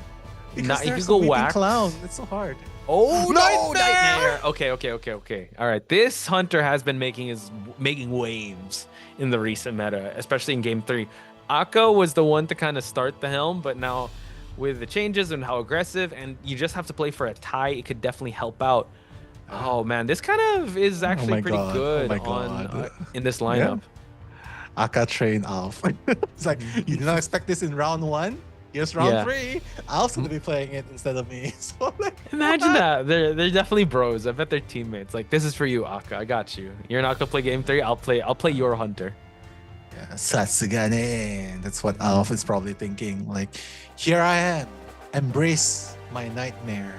Because if you go wax clown, it's so hard. Oh no, Nightmare! Okay. All right, this hunter has been making waves in the recent meta, especially in Game 3. Akka was the one to kind of start the helm, but now with the changes and how aggressive, and you just have to play for a tie, it could definitely help out. Oh man, this kind of is actually pretty good in this lineup. Yeah. Akka train Alf. It's like, you did not expect this in round 1? Here's round 3. Alf's gonna be playing it instead of me. So like, imagine that. They're definitely bros. I bet they're teammates. Like, this is for you, Akka. I got you. You're not gonna play Game 3. I'll play your hunter. Yeah, Satsugane. That's what Alf is probably thinking. Like, here I am. Embrace my nightmare,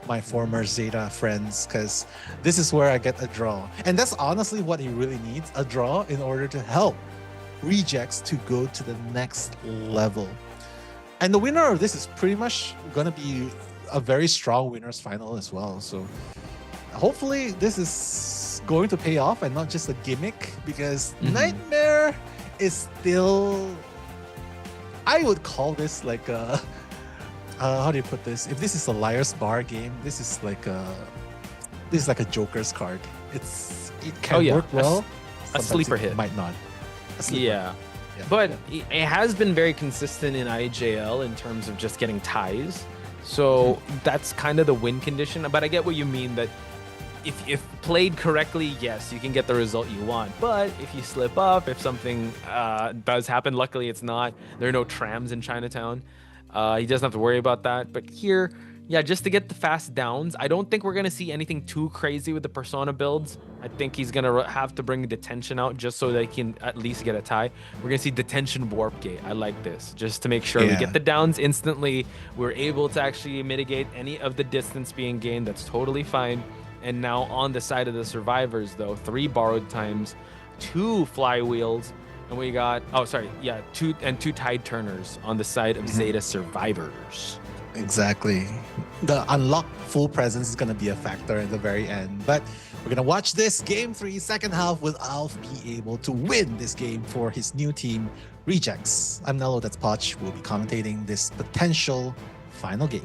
my former Zeta friends, because this is where I get a draw. And that's honestly what he really needs, a draw, in order to help Rejects to go to the next level. And the winner of this is pretty much going to be a very strong winners final as well. So hopefully this is going to pay off and not just a gimmick, because Nightmare is still, I would call this like a, how do you put this? If this is a Liar's Bar game, this is like a Joker's card. It can work well. A sleeper hit. Might not. Yeah. But it has been very consistent in IJL in terms of just getting ties. So that's kind of the win condition. But I get what you mean, that if played correctly, yes, you can get the result you want. But if you slip up, if something does happen, luckily it's not. There are no trams in Chinatown. He doesn't have to worry about that. But here, yeah, just to get the fast downs, I don't think we're going to see anything too crazy with the Persona builds. I think he's going to have to bring Detention out just so they can at least get a tie. We're going to see Detention Warp Gate. I like this, just to make sure we get the downs instantly. We're able to actually mitigate any of the distance being gained. That's totally fine. And now on the side of the survivors, though, 3 borrowed times, 2 flywheels, and we got, two tide turners on the side of Zeta survivors. Exactly. The unlocked full presence is going to be a factor at the very end. But we're going to watch this Game 3 second half. Will Alf be able to win this game for his new team, Rejects? I'm Nello, that's Poch. We'll be commentating this potential final game.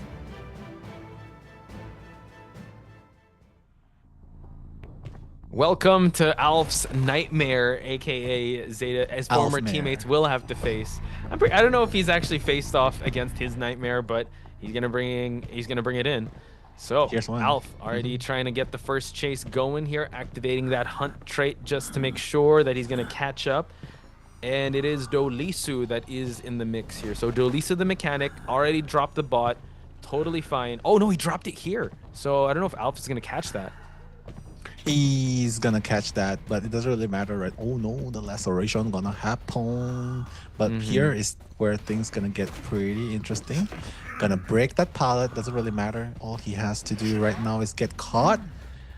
Welcome to Alf's Nightmare, aka Zeta, as former teammates will have to face. I don't know if he's actually faced off against his Nightmare, but he's gonna bring it in. So Alf already trying to get the first chase going here, activating that hunt trait just to make sure that he's gonna catch up. And it is Dolisu that is in the mix here. So Dolisu the mechanic already dropped the bot, totally fine. Oh no, he dropped it here. So I don't know if Alf is gonna catch that. He's gonna catch that, but it doesn't really matter, right? Oh no, the laceration gonna happen. But here is where things gonna get pretty interesting. Gonna break that pallet, doesn't really matter. All he has to do right now is get caught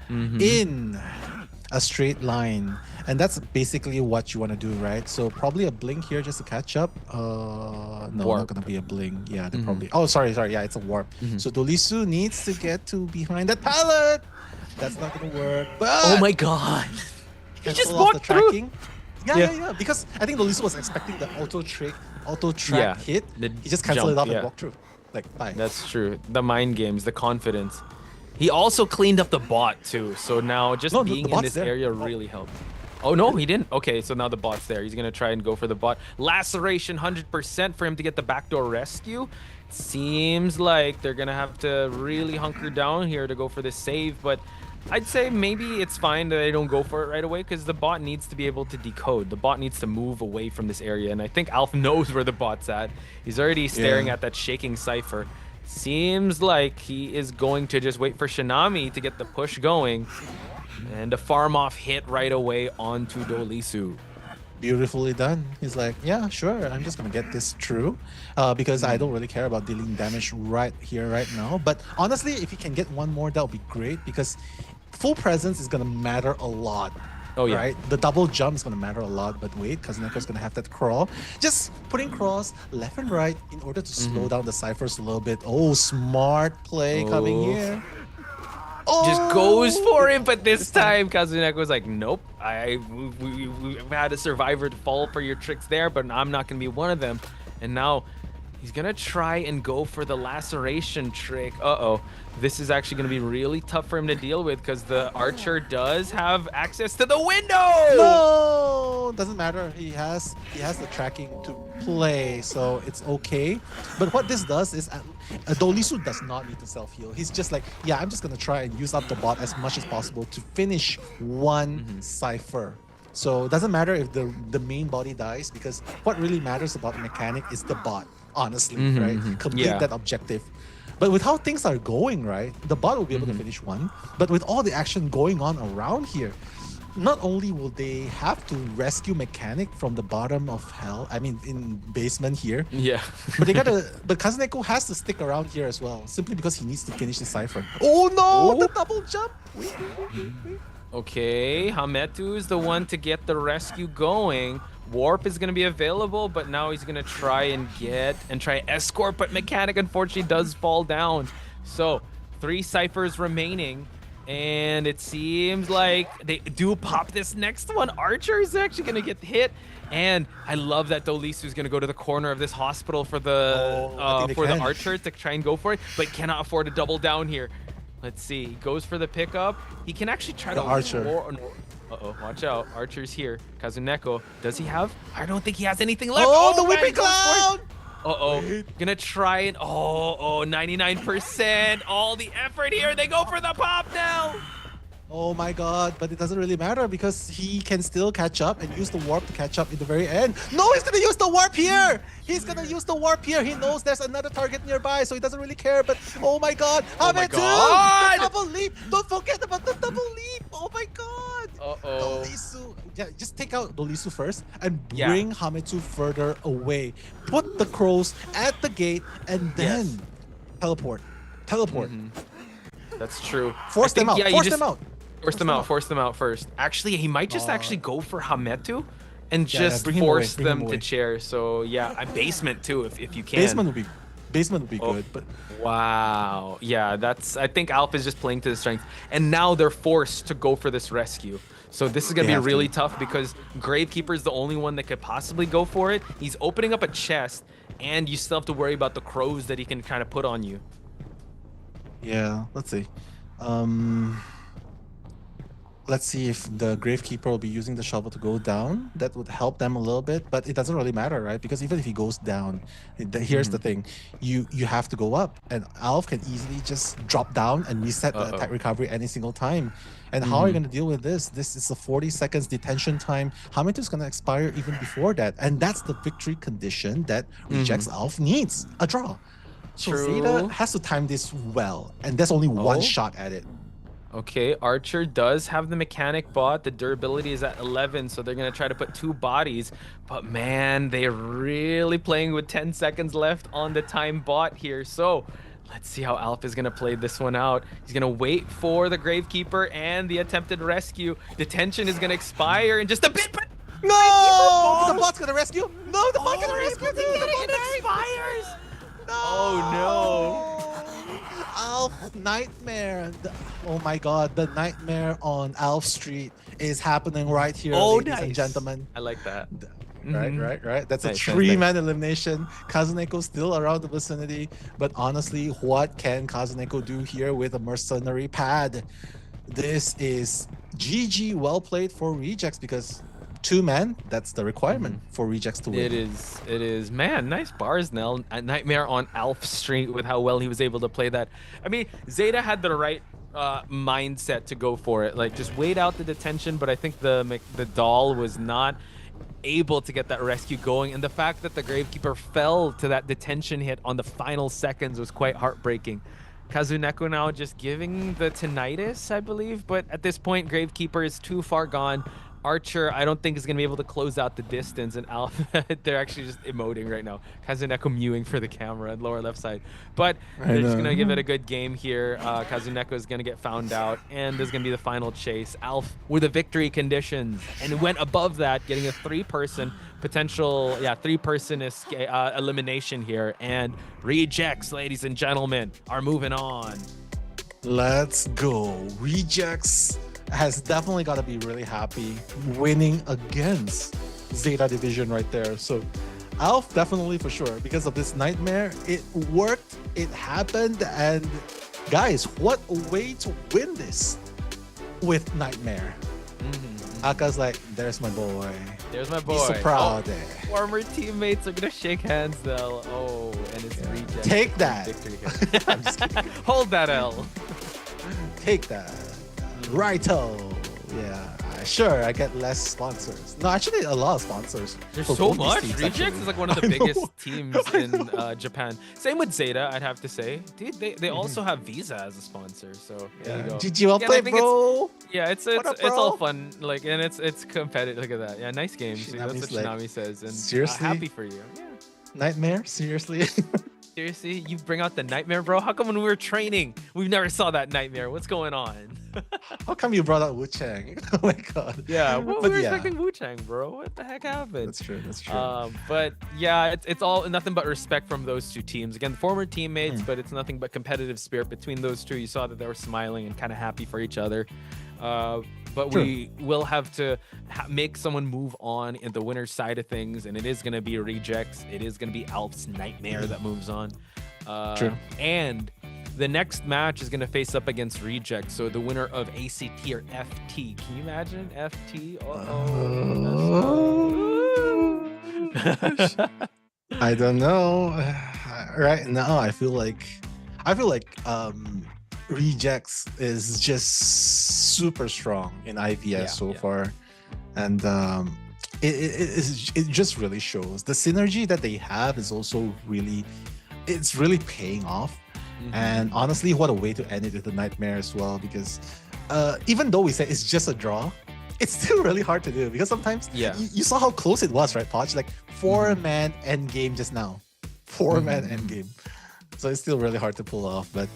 in a straight line. And that's basically what you want to do, right? So probably a blink here just to catch up. No, not gonna be a blink. Yeah, they probably, oh sorry, yeah, it's a warp. So Dolisu needs to get to behind that pallet. That's not gonna work. But oh my god! He just walked the tracking. Yeah. Because I think Dolisu was expecting the auto track hit. He just canceled it off and walked through. Like, bye. That's true. The mind games, the confidence. He also cleaned up the bot too. So now just being in this area really helped. Oh no, he didn't. Okay, so now the bot's there. He's gonna try and go for the bot. Laceration 100% for him to get the backdoor rescue. Seems like they're gonna have to really hunker down here to go for this save, but I'd say maybe it's fine that they don't go for it right away, because the bot needs to be able to decode. The bot needs to move away from this area, and I think Alf knows where the bot's at. He's already staring at that shaking Cypher. Seems like he is going to just wait for Shinami to get the push going, and a farm off hit right away onto Dolisu. Beautifully done. He's like, yeah, sure, I'm just gonna get this through because I don't really care about dealing damage right here, right now. But honestly, if he can get one more, that would be great, because full presence is gonna matter a lot. Oh yeah. Right? The double jump is gonna matter a lot, but wait, Kazuneko's gonna have that crawl. Just putting crawls left and right in order to slow down the ciphers a little bit. Oh, smart play coming here. Just goes for it, but this time Kazuneko was like, nope, we've had a survivor to fall for your tricks there, but I'm not gonna be one of them. And now he's gonna try and go for the laceration trick. This is actually gonna be really tough for him to deal with, because the archer does have access to the window. No, doesn't matter. He has the tracking to play, so it's okay. But what this does is Dolisu does not need to self-heal. He's just like, yeah, I'm just gonna try and use up the bot as much as possible to finish one cipher. So it doesn't matter if the main body dies, because what really matters about the mechanic is the bot, honestly, right? Complete that objective. But with how things are going, right, the bot will be able to finish one. But with all the action going on around here, not only will they have to rescue Mechanic from the bottom of hell, I mean in basement here. Yeah. but Kazuneko has to stick around here as well, simply because he needs to finish the cipher. Oh no, the double jump! Wait. Okay, Hametu is the one to get the rescue going. Warp is going to be available, but now he's going to try and escort, but Mechanic unfortunately does fall down. So 3 ciphers remaining, and it seems like they do pop this next one. Archer is actually going to get hit, and I love that Dolisu is going to go to the corner of this hospital for the Archer to try and go for it, but cannot afford to double down here. Let's see. He goes for the pickup. He can actually try to Archer. Uh-oh, watch out. Archer's here. Kazuneko, does he have? I don't think he has anything left. Oh, the whipping cloud! Uh-oh. Gonna try and 99%. All the effort here. They go for the pop now. Oh my god, but it doesn't really matter because he can still catch up and use the warp to catch up in the very end. No, he's gonna use the warp here! He's gonna use the warp here. He knows there's another target nearby, so he doesn't really care, but oh my god! Oh my Hametu! god! The double leap! Don't forget about the double leap! Oh my god! Uh-oh. Dolisu. Yeah, just take out Dolisu first and bring Hametu further away. Put the crows at the gate and then teleport. That's true. Force them out. Force them out. Force them out first. Actually, he might just actually go for Hametu and just bring him force away, bring him them to away. chair. So yeah, basement too if you can. Basement would be good, but wow. Yeah, I think Alpha is just playing to the strength. And now they're forced to go for this rescue. So this is going to be really tough because Gravekeeper is the only one that could possibly go for it. He's opening up a chest, and you still have to worry about the crows that he can kind of put on you. yeah, let's see. Let's see if the Gravekeeper will be using the shovel to go down. That would help them a little bit, but it doesn't really matter, right? Because even if he goes down, here's the thing. You have to go up, and Alf can easily just drop down and reset the attack recovery any single time. And how are you going to deal with this? This is a 40 seconds detention time. Hametu is going to expire even before that. And that's the victory condition that Rejects Alf needs, a draw. So ZETA has to time this well, and there's only one shot at it. Okay, Archer does have the Mechanic bot. The durability is at 11, so they're going to try to put 2 bodies. But man, they're really playing with 10 seconds left on the time bot here. So let's see how Alpha is going to play this one out. He's going to wait for the Gravekeeper and the attempted rescue. Detention is going to expire in just a bit, but... No! The bot's going to rescue? No, the bot's going to rescue! It expires! No! Oh no! Alf Nightmare. Oh my god, the nightmare on Alf Street is happening right here, ladies and gentlemen. I like that. Right. That's Nice, a 3-man elimination. Kazuneko still around the vicinity, but honestly, what can Kazuneko do here with a mercenary pad? This is GG, well played for Rejects, because 2-man, that's the requirement for Rejects to win. It is. Man, nice bars, Nell. A nightmare on Alf Street with how well he was able to play that. I mean, ZETA had the right mindset to go for it. Like, just wait out the detention, but I think the doll was not able to get that rescue going. And the fact that the Gravekeeper fell to that detention hit on the final seconds was quite heartbreaking. Kazuneko now just giving the tinnitus, I believe. But at this point, Gravekeeper is too far gone. Archer, I don't think is going to be able to close out the distance, and Alpha, they're actually just emoting right now. Kazuneko mewing for the camera at lower left side. But they're just going to give it a good game here. Kazuneko is going to get found out, and there's going to be the final chase. Alf with the victory conditions, and went above that, getting a 3-person potential, 3-person elimination here. And Rejects, ladies and gentlemen, are moving on. Let's go. Rejects has definitely got to be really happy winning against ZETA Division right there. So Alf definitely for sure, because of this nightmare. It worked, it happened, and guys, what a way to win this with nightmare. Aka's like, there's my boy. There's my boy. He's so proud. Former teammates are gonna shake hands though. Oh, and it's Rejects. Take that. Victory here. I'm just kidding. Hold that L. Take that. Righto. Yeah, sure, I get less sponsors. No, actually, a lot of sponsors. There's for so both these much. teams, Rejects actually. is like one of the biggest teams in Japan. Same with ZETA, I'd have to say. Dude, they also have Visa as a sponsor. So there you go. GG, well Again, I played, think bro. it's What up, it's all bro? fun. Like, and it's competitive. Look at that. Yeah, nice game. See, that's what Shinami's like, Shinami says. And seriously? happy for you. Yeah. Nightmare? Seriously? Seriously, you bring out the nightmare, bro? How come when we were training, we never saw that nightmare? What's going on? How come you brought out Wu Chang? Oh my god. Yeah, well, But we were yeah. expecting Wu Chang, bro. What the heck happened? That's true. That's true. But yeah, it's all nothing but respect from those two teams. Again, former teammates, Hmm. but it's nothing but competitive spirit between those two. You saw that they were smiling and kind of happy for each other. But True. we will have to make someone move on in the winner's side of things, and it is going to be Rejects. It is going to be Alp's Nightmare that moves on. True. And the next match is going to face up against Rejects. So the winner of ACT or FT. Can you imagine FT? I don't know. Right now, I feel like Rejects is just super strong in IVS so far, and it just really shows the synergy that they have is also really paying off. And honestly, what a way to end it with the Nightmare as well, because even though we say it's just a draw, it's still really hard to do, because sometimes you saw how close it was, right, Podge? Like 4-man end game just now. 4-man end game. So it's still really hard to pull off. But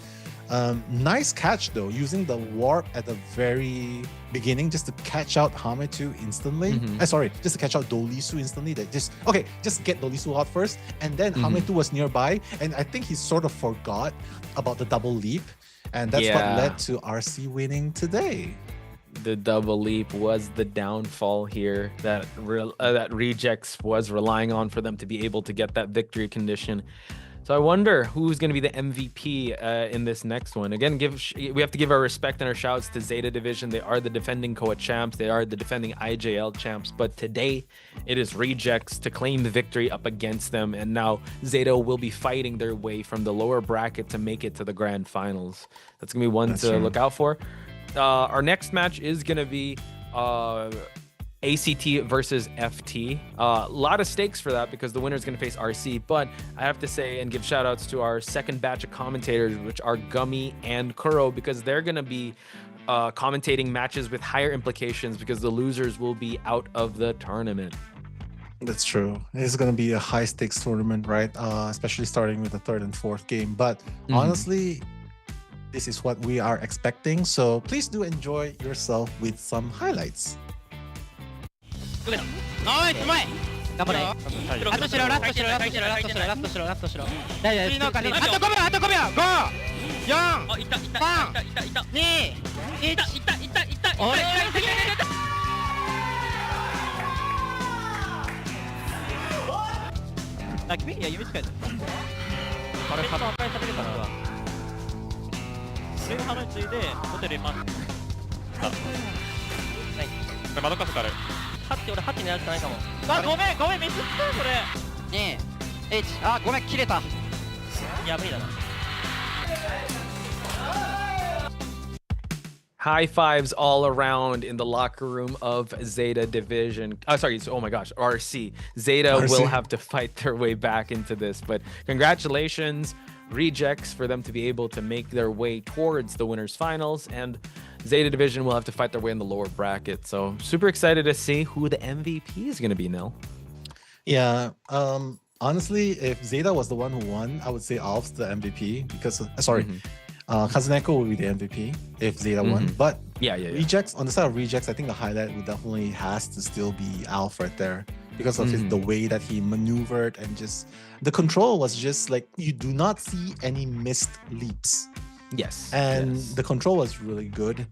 nice catch though, using the warp at the very beginning just to catch out Hametu instantly. Sorry, just to catch out Dolisu instantly. That just get Dolisu out first, and then Hametu was nearby, and I think he sort of forgot about the double leap, and that's what led to RC winning today. The double leap was the downfall here that Rejects was relying on for them to be able to get that victory condition. So I wonder who's going to be the MVP in this next one. Again, we have to give our respect and our shouts to ZETA Division. They are the defending COA champs. They are the defending IJL champs. But today, it is Rejects to claim the victory up against them. And now ZETA will be fighting their way from the lower bracket to make it to the grand finals. That's going to be one to look out for. Our next match is going to be ACT versus FT. A lot of stakes for that because the winner is going to face RC. But I have to say and give shout outs to our second batch of commentators, which are Gummy and Kuro, because they're going to be commentating matches with higher implications because the losers will be out of the tournament. That's true. It's going to be a high stakes tournament, right? Especially starting with the third and fourth game. But honestly, this is what we are expecting. So please do enjoy yourself with some highlights. ナイス前頑張れあとしろラストしろラストしろラストしろラストしろラストしろ大丈夫次の鐘あと5秒あと5秒5 4 3 2 1いったおいあ君いや指使えたあれ破壊されるから俺が花についてホテルに待ってない窓かすからハッて俺ハッて狙うしかないかもあごめんミスったそれ2 1あごめん切れたやばいだな High fives all around in the locker room of ZETA Division. Oh my gosh, RC. ZETA will have to fight their way back into this, but congratulations, Rejects, for them to be able to make their way towards the winners finals, and ZETA Division will have to fight their way in the lower bracket. So super excited to see who the MVP is going to be, Nil. Yeah, honestly, if ZETA was the one who won, I would say Alf's the MVP because, Kazuneko would be the MVP if ZETA won. But Rejects, on the side of Rejects, I think the highlight would definitely has to still be Alf right there because of the way that he maneuvered, and just the control was just like, you do not see any missed leaps. Yes. And the control was really good.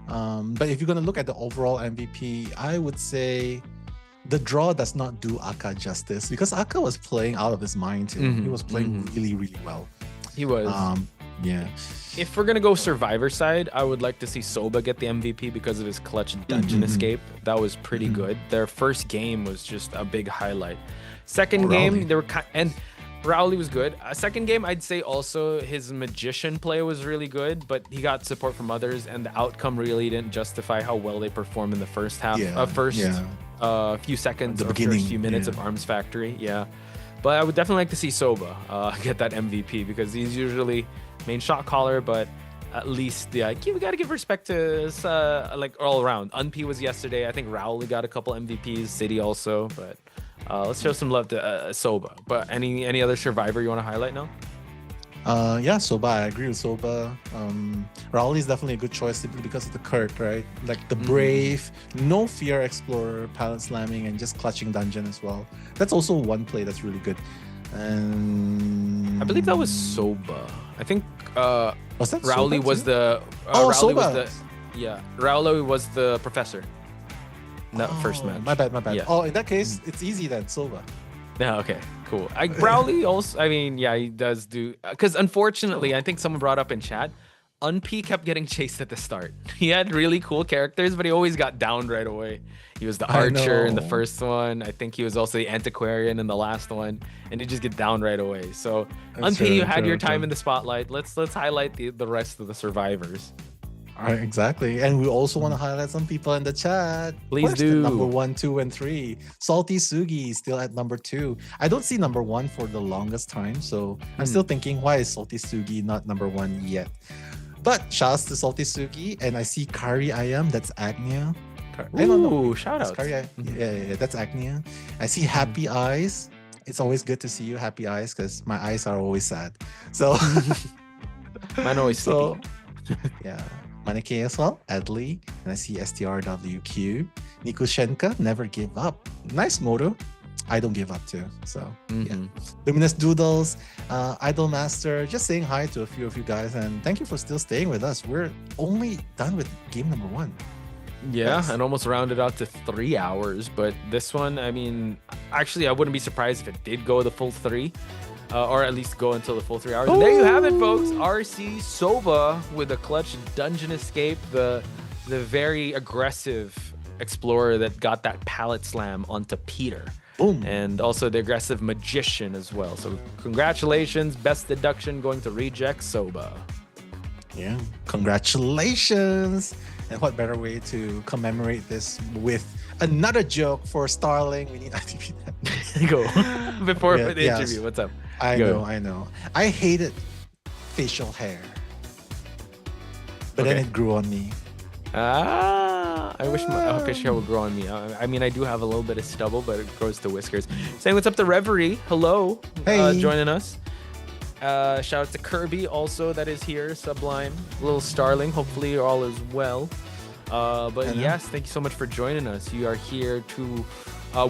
But if you're going to look at the overall MVP, I would say the draw does not do Aka justice because Aka was playing out of his mind too. He was playing really, really well. He was. Yeah. If we're going to go Survivor side, I would like to see Soba get the MVP because of his clutch dungeon escape. That was pretty good. Their first game was just a big highlight. Second game, they were Rowley was good. Second game, I'd say also his magician play was really good, but he got support from others, and the outcome really didn't justify how well they performed in the first half, few seconds or first few minutes of Arms Factory. Yeah, but I would definitely like to see Soba get that MVP because he's usually main shot caller, but at least we gotta give respect to like all around. Unp was yesterday. I think Rowley got a couple MVPs. City also, but. Let's show some love to Soba. But any other survivor you want to highlight now? Yeah, Soba. I agree with Soba. Rowley is definitely a good choice simply because of the Kurt, right? Like the brave, no fear explorer, pallet slamming, and just clutching dungeon as well. That's also one play that's really good. And I believe that was Soba. I think was that Rowley Soba was too? the Soba. Rowley was the professor. That first match. My bad. Yeah. Oh, in that case, it's easy then, Soba. Yeah, okay, cool. Rowley also, I mean, yeah, he does do, because unfortunately, I think someone brought up in chat, Unp kept getting chased at the start. He had really cool characters, but he always got downed right away. He was the archer in the first one. I think he was also the antiquarian in the last one, and he just get downed right away. So, Unp, you had your time in the spotlight. Let's highlight the rest of the survivors. All right, exactly. And we also want to highlight some people in the chat. Please First, do. at number 1, 2, and 3. Salty Sugi still at number 2. I don't see number 1 for the longest time, so I'm still thinking, why is Salty Sugi not number 1 yet? But shouts to Salty Sugi, and I see Kari Ayam, that's Agnia. Ooh, shout out. Yeah, that's Agnia. I see Happy Eyes. It's always good to see you, Happy Eyes, because my eyes are always sad. So, mine always sticky. Yeah. Maneke as well, Adley, and I see STRWQ. Nikushenka, never give up. Nice motto. I don't give up too. So, yeah. Luminous Doodles, Idol Master, just saying hi to a few of you guys, and thank you for still staying with us. We're only done with game number 1. Yeah, Nice. and almost rounded out to 3 hours. But this one, I mean, actually, I wouldn't be surprised if it did go the full 3. Or at least go until the full 3 hours. And there you have it, folks. RC Soba with a clutch dungeon escape. The very aggressive explorer that got that pallet slam onto Peter. Boom. And also the aggressive magician as well. So congratulations. Best deduction going to Reject Soba. Yeah, congratulations. And what better way to commemorate this with another joke for Starling? We need ITV. Go. Before the interview, what's up? I know. I hated facial hair. But then it grew on me. I wish my facial hair would grow on me. I mean, I do have a little bit of stubble, but it grows to whiskers. Saying what's up to Reverie. Hello. Hey. Joining us. Shout out to Kirby also that is here. Sublime. Little Starling. Hopefully all is well. But yes, thank you so much for joining us. You are here to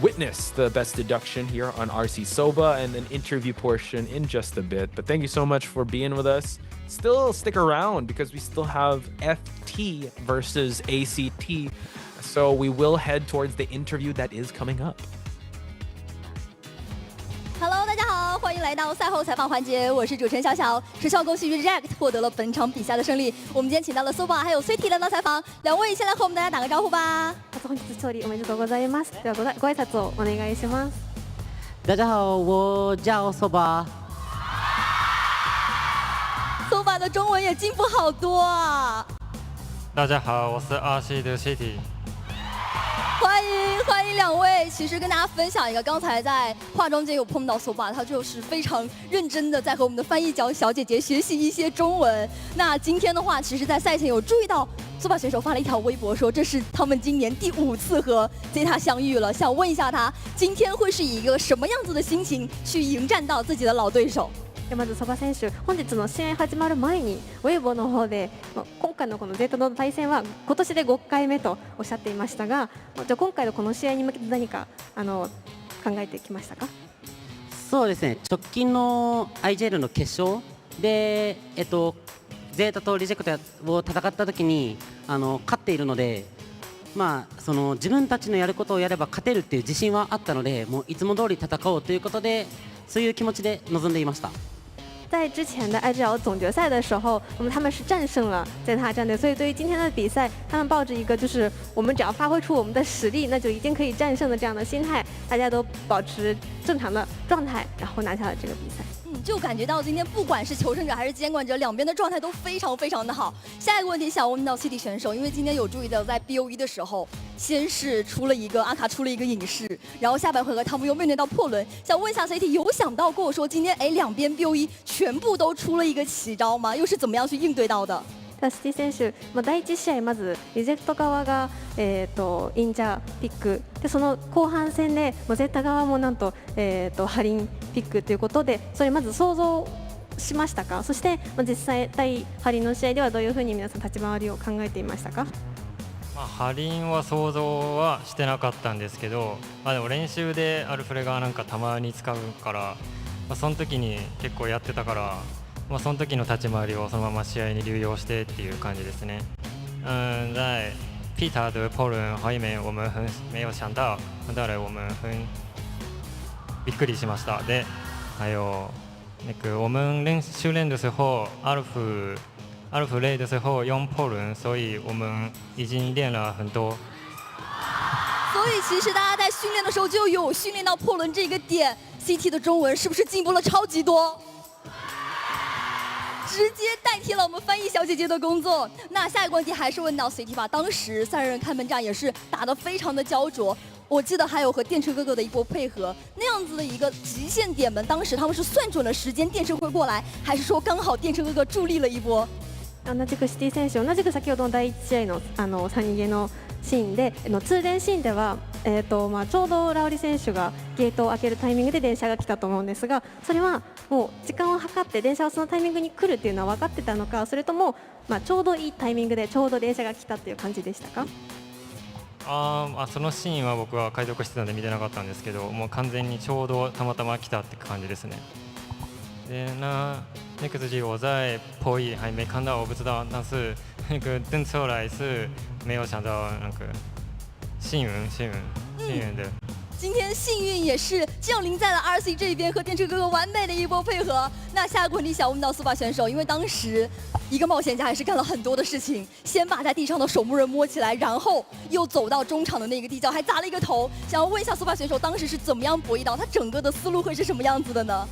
witness the best deduction here on RC Soba and an interview portion in just a bit. But thank you so much for being with us. Still stick around because we still have FT versus ACT. So we will head towards the interview that is coming up. Hello， 大家好，欢迎来到赛后采访环节，我是主持人小小。首先要恭喜 Reject 获得了本场比赛的胜利。我们今天请到了 Soba 还有 Sweetie 来到采访，两位先来和我们大家打个招呼吧。本日勝利おめでとうございます。ではご挨拶をお願いします。大家好，我叫 Soba。Soba 的中文也进步好多啊！大家好，我是RC的 City。欢迎两位。其实跟大家分享一个，刚才在化妆间有碰到 Soba， 他就是非常认真的在和我们的翻译角小姐姐学习一些中文。那今天的话，其实在赛前有注意到 Soba 选手发了一条微博，说这是他们今年第5次和 ZETA 相遇了，想问一下他今天会是以一个什么样子的心情去迎战到自己的老对手？まずソバ選手、本日の試合始まる前にウェイボーの方で今回のこのゼータの対戦は今年で5回目とおっしゃっていましたが、じゃあ今回のこの試合に向けて何か考えてきましたか？そうですね、直近の IGL の決勝で、ゼータとリジェクトを戦った時に勝っているので、その自分たちのやることをやれば勝てるっていう自信はあったので、もういつも通り戦おうということで、そういう気持ちで臨んでいました。在之前的 IGL 总决赛的时候，他们是战胜了ZETA战队，所以对于今天的比赛，他们抱着一个就是我们只要发挥出我们的实力，那就一定可以战胜的这样的心态，大家都保持正常的状态，然后拿下了这个比赛。就感觉到今天不管是求胜者还是监管者，两边的状态都非常非常的好。下一个问题想问到 CT 选手，因为今天有注意到在 BO1 的时候，先是出了一个阿卡出了一个隐士，然后下半回合他们又面对到破轮，想问一下 CT 有想到过说今天两边 BO1 全部都出了一个奇招吗？又是怎么样去应对到的？シティ選手、第1試合まずリジェクト側が、インジャーピックで、その後半戦でZETA側もなんと、ハリンピックということで、それまず想像しましたか？そして、実際対ハリンの試合ではどういうふうに皆さん立ち回りを考えていましたか？ハリンは想像はしてなかったんですけど、でも練習でアルフレがなんかたまに使うから、その時に結構やってたから。その時の立ち回りをそのまま試合に流用してっていう感じですね。在Peter的破轮后面我们没有想到，当然我们びっくりしました。で、还有我们修炼的时候，阿尔弗雷的时候用破轮，所以我们已经练了很多。所以其实大家在训练的时候就有训练到破轮这个点。CT 的中文是不是进步了超级多？直接代替了我们翻译小姐姐的工作。那下一个问题还是问到 CT 吧。当时3人看门战也是打得非常的焦灼，我记得还有和电车哥哥的一波配合，那样子的一个极限点门，当时他们是算准了时间電車会过来，还是说刚好電車哥哥助力了一波？同じくシティ選手、同じく先ほどの第1試合の3逃げのシーンで、通電シーンでは、ちょうどラウリ選手がゲートを開けるタイミングで電車が来たと思うんですが、それはもう時間を計って電車はそのタイミングに来るっていうのは分かってたのか、それとも、ちょうどいいタイミングでちょうど電車が来たっていう感じでしたか？そのシーンは僕は解読してたので見てなかったんですけど、もう完全にちょうどたまたま来たって感じですね。那个自己我在破译还没看到，我不知道，但是那个登出来是没有想到那个幸运的。今天幸运也是降临在了 RC 这边，和电车哥哥完美的一波配合。那下一个问题想问到苏巴选手，因为当时一个冒险家还是干了很多的事情，先把在地上的守墓人摸起来，然后又走到中场的那个地窖，还砸了一个头。想要问一下苏巴选手，当时是怎么样博弈到？他整个的思路会是什么样子的呢？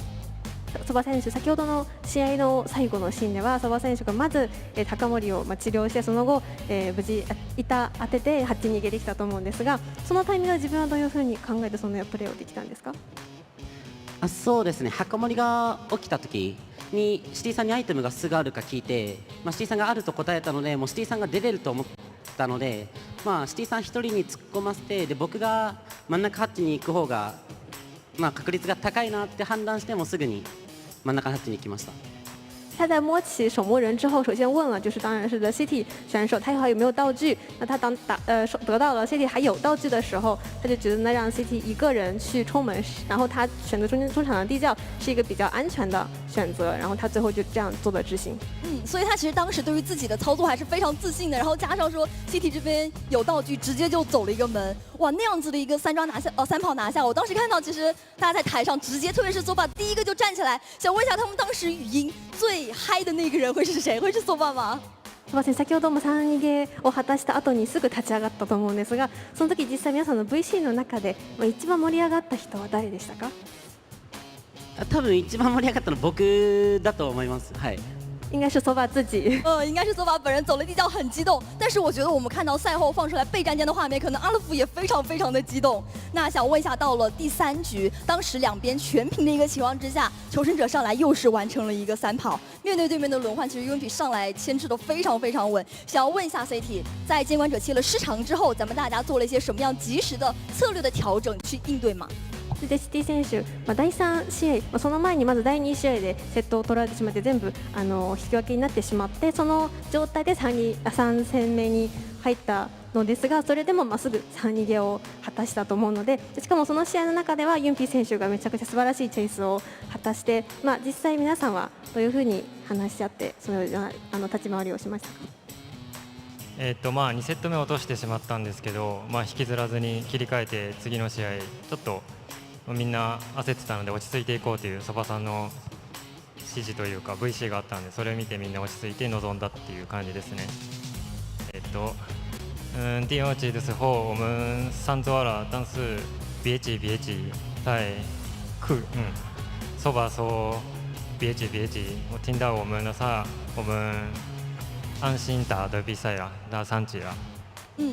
ソバ選手、先ほどの試合の最後のシーンではソバ選手がまず高森を治療して、その後無事板当てて8逃げできたと思うんですが、そのタイミングで自分はどういうふうに考えてそのプレーをできたんですか？そうですね、墓守が起きた時にシティさんにアイテムがすぐあるか聞いて、シティさんがあると答えたので、もうシティさんが出れると思ったので、シティさん1人に突っ込ませて、で僕が真ん中ハッチに行く方が確率が高いなって判断して、もすぐに真ん中ハッチに行きました。他在摸起守墓人之后，首先问了，就是当然是的 CT 选手，他有没有道具？那他得到了 CT 还有道具的时候，他就觉得那让 CT 一个人去冲门，然后他选择中场的地窖是一个比较安全的选择，然后他最后就这样做了执行。所以他其实当时对于自己的操作还是非常自信的，然后加上说 CT 这边有道具，直接就走了一个门，哇，那样子的一个三跑拿下，我当时看到其实大家在台上直接，特别是索巴第一个就站起来，想问一下他们当时语音最嗨的那个人会是谁？会是索巴吗？ソバ選手、先ほども3逃げを果たした後にすぐ立ち上がったと思うんですが、その時実際皆さんの VC の中で一番盛り上がった人は誰でしたか？多分一番盛り上がったの僕だと思います。はい。应该是索巴自己，应该是索巴本人走了地窖很激动，但是我觉得我们看到赛后放出来备战间的画面，可能阿勒夫也非常非常的激动。那想问一下，到了第3局，当时两边全平的一个情况之下，求生者上来又是完成了一个3跑，面对对面的轮换，其实 UNP 上来牵制的非常非常稳。想要问一下 CT， 在监管者切了失常之后，咱们大家做了一些什么样及时的策略的调整去应对吗？でシティ選手、第3試合、その前にまず第2試合でセットを取られてしまって全部引き分けになってしまって、その状態で3戦目に入ったのですが、それでもすぐ3逃げを果たしたと思うので、しかもその試合の中ではユンピ選手がめちゃくちゃ素晴らしいチェイスを果たして、実際皆さんはどういうふうに話し合ってその立ち回りをしましたか？2セット目落としてしまったんですけど、引きずらずに切り替えて次の試合ちょっとみんな焦ってたので落ち着いていこうというソバさんの指示というか VC があったので、それを見てみんな落ち着いて臨んだっていう感じですね。第二季的时候，我们上座了，但是别急，在说吧说别急，我听到我们的话，我们安心打的比赛啊，打3局啊。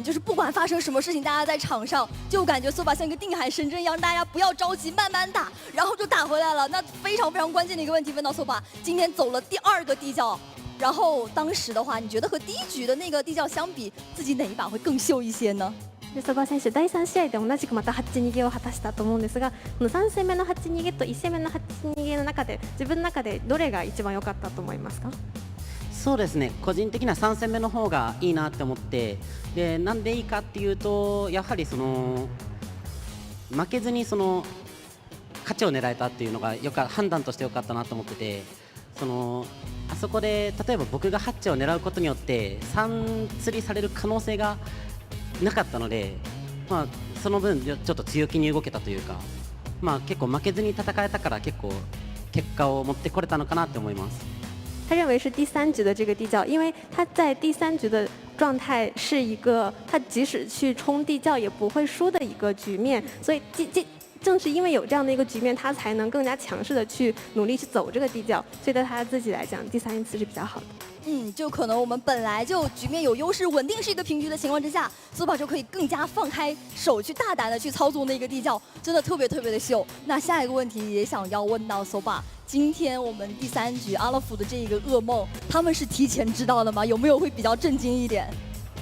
就是不管发生什么事情，大家在场上就感觉soba像一个定海神针一样，大家不要着急，慢慢打，然后就打回来了。那非常关键的一个问题问到soba，今天走了第2个地窖，然后当时的话，你觉得和第1局的那个地窖相比，自己哪一把会更秀一些呢？でソバ選手第3試合で同じくまた8逃げを果たしたと思うんですが、この3戦目の8逃げと1戦目の8逃げの中で自分の中でどれが一番良かったと思いますか？そうですね、個人的には3戦目の方がいいなって思って、でなんでいいかっていうと、やはり負けずに勝ちを狙えたっていうのが判断として良かったなと思ってて、あそこで例えば僕がハッチを狙うことによって3釣りされる可能性がなかったので、その分ちょっと強気に動けたというか、結構負けずに戦えたから結構結果を持ってこれたのかなって思います。他认为是第3局的这个地窖，因为他在第3局的状态是一个他即使去冲地窖也不会输的一个局面，所以正是因为有这样的一个局面，他才能更加强势的去努力去走这个地窖，所以对他自己来讲，第3次是比较好的。就可能我们本来就局面有优势，稳定是一个平局的情况之下，soba就可以更加放开手去大胆的去操作那个地窖，真的特别的秀。那下一个问题也想要问到soba，今天我们第3局阿拉夫的这个噩梦，他们是提前知道的吗？有没有会比较震惊一点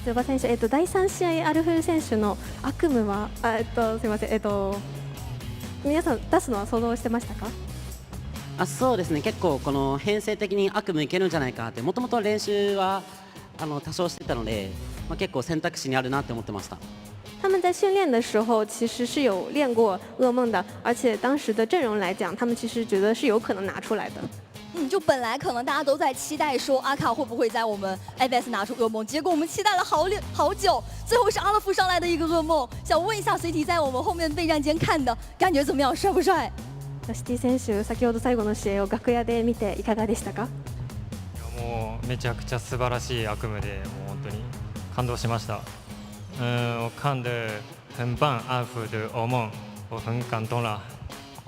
？soba選手、第3試合アルフ選手の悪夢はすみません、皆さん出すのは想像してましたか？そうですね、結構この編成的に悪夢いけるんじゃないかって、もともと練習は多少してたので、結構選択肢にあるなって思ってました。他们在训练的时候其实是有练过噩梦的，而且当时的阵容来讲，他们其实觉得是有可能拿出来的。就本来可能大家都在期待说阿卡会不会在我们 IBS 拿出噩梦，结果我们期待了好久，最后是阿拉夫上来的一个噩梦。想问一下 CT 在我们后面备战间看的感觉怎么样，帅不帅？シティ選手、先ほど最後の試合を楽屋で見ていかがでしたか？もうめちゃくちゃ素晴らしい悪夢で、もう本当に感動しました。我看的很棒，阿夫的噩梦，我很感动了。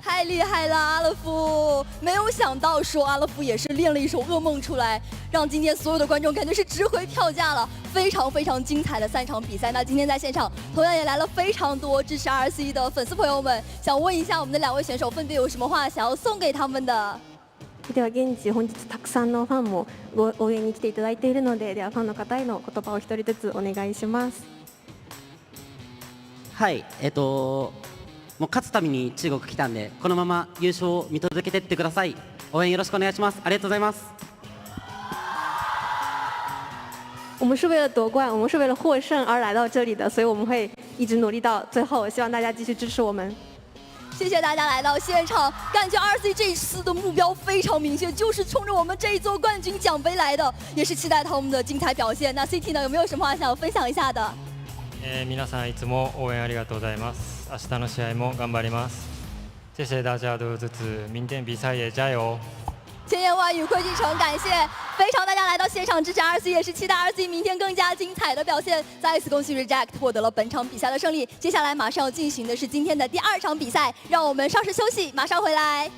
太厉害了，阿勒夫！没有想到说阿勒夫也是练了一首噩梦出来，让今天所有的观众感觉是值回票价了，非常精彩的3场比赛。那今天在现场同样也来了非常多支持 RC 的粉丝朋友们，想问一下我们的2位选手分别有什么话想要送给他们的？では現地本日たくさんのファンも応援に来ていただいているので、ではファンの方への言葉を1人ずつお願いします。はい、もう勝つために中国来たんで、このまま優勝を見届けてってください。応援よろしくお願いします。ありがとうございます。我们是为了夺冠，我们是为了获胜而来到这里的，所以我们会一直努力到最后，希望大家继续支持我们。谢谢大家来到现场，感觉 RC 这一次的目标非常明确，就是冲着我们这一座冠军奖杯来的，也是期待他们的精彩表现。那 CT 呢，有没有什么话想要分享一下的？皆さんいつも応援ありがとうございます。明日の試合も頑張ります。谢谢大家的支持，明天比赛也加油。千言万语汇进城，感谢非常大家来到现场支持 RC， 也是期待 RC 明天更加精彩的表现。再一次恭喜 Reject 获得了本场比赛的胜利。接下来马上要进行的是今天的第2场比赛，让我们稍事休息，马上回来。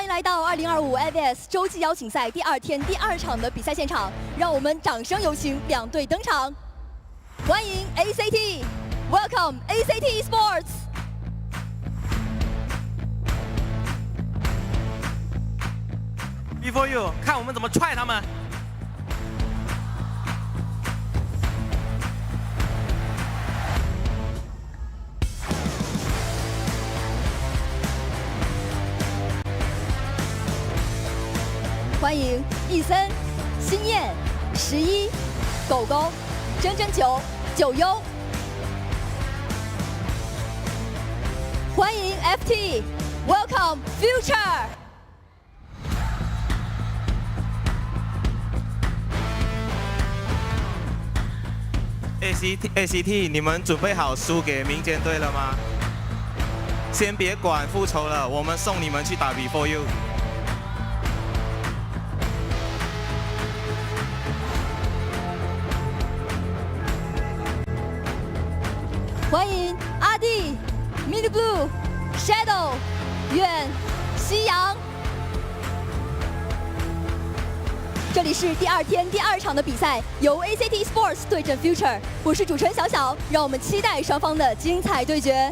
迎来到2025 IVS 洲际邀请赛第2天第2场的比赛现场，让我们掌声有请2队登场。欢迎 ACT，Welcome ACT Esports。Before you， 看我们怎么踹他们。欢迎易森、新燕、11、狗狗、真真九、九优。欢迎 FT，Welcome Future。ACT， 你们准备好输给民间队了吗？先别管复仇了，我们送你们去打 Before You。欢迎阿弟、Mid Blue、Shadow、远、夕阳。这里是第2天第2场的比赛，由 ACT Sports 对阵 Future， 我是主持人小小，让我们期待双方的精彩对决。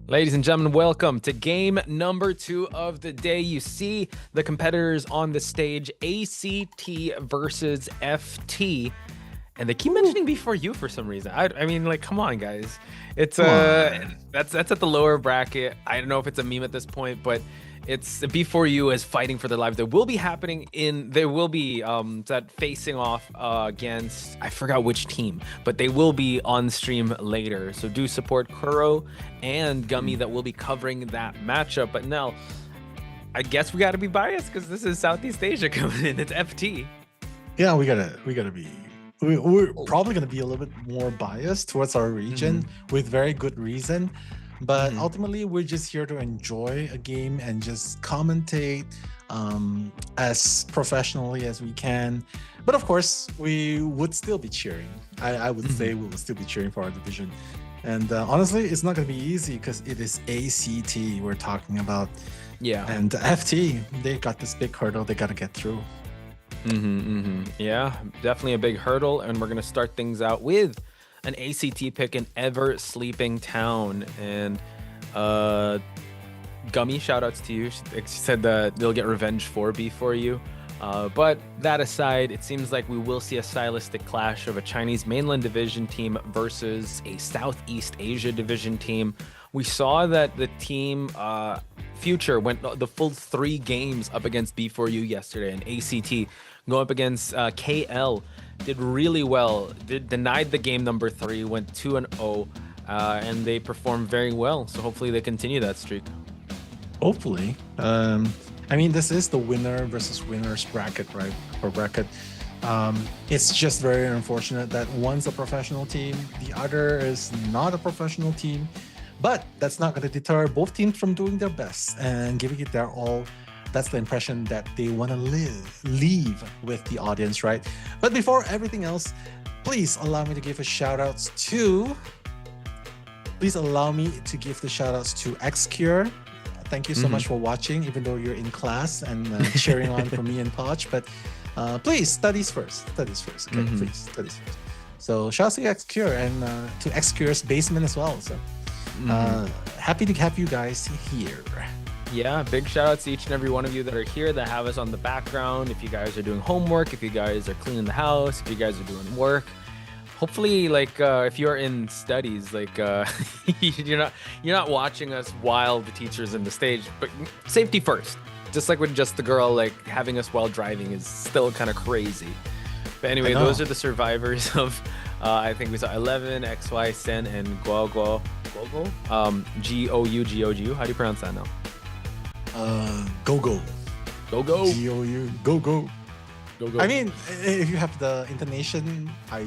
Ladies and gentlemen, welcome to game number 2 of the day. You see the competitors on the stage, ACT versus FT. And they keep mentioning Before You for some reason. I mean, like, come on, guys. It's that's at the lower bracket. I don't know if it's a meme at this point, but it's Before You is fighting for their lives. There will be that facing off against, I forgot which team, but they will be on stream later. So do support Kuro and Gummy that will be covering that matchup. But now, I guess we got to be biased because this is Southeast Asia coming in. It's FT. Yeah, we gotta be. We're probably going to be a little bit more biased towards our region with very good reason. But ultimately, we're just here to enjoy a game and just commentate as professionally as we can. But of course, we would still be cheering. I would say we would still be cheering for our division. And honestly, it's not going to be easy because it is ACT we're talking about. Yeah. And FT, they got this big hurdle they got to get through. Yeah, definitely a big hurdle. And we're going to start things out with an ACT pick in Ever Sleeping Town. And Gummy, shout outs to you. She said that they'll get revenge for Before You. But that aside, it seems like we will see a stylistic clash of a Chinese mainland division team versus a Southeast Asia division team. We saw that the team Future went the full 3 games up against Before You yesterday, and ACT going up against KL did really well. Denied the game number 3, went 2-0, and they performed very well. So hopefully they continue that streak. Hopefully. I mean, this is the winner versus winners bracket, right? Or bracket. It's just very unfortunate that one's a professional team, the other is not a professional team. But that's not going to deter both teams from doing their best and giving it their all. That's the impression that they want to leave with the audience, right? But before everything else, please allow me to give the shout outs to Xcure. Thank you so much for watching, even though you're in class and cheering on for me and Poch. But please, studies first. Okay, please, studies first. So shout out to Xcure and to Xcure's basement as well. So happy to have you guys here. Yeah, big shout outs to each and every one of you that are here, that have us on the background. If you guys are doing homework, if you guys are cleaning the house, if you guys are doing work, hopefully, like if you're in studies, like you're not watching us while the teacher's in the stage, but safety first. Just like with Just the Girl, like having us while driving is still kind of crazy. But anyway, those are the survivors of I think we saw 11, XY, Sen, and Guo. G-O-U. How do you pronounce that now? Go. G-O-U. Go. Go. I mean, if you have the intonation, I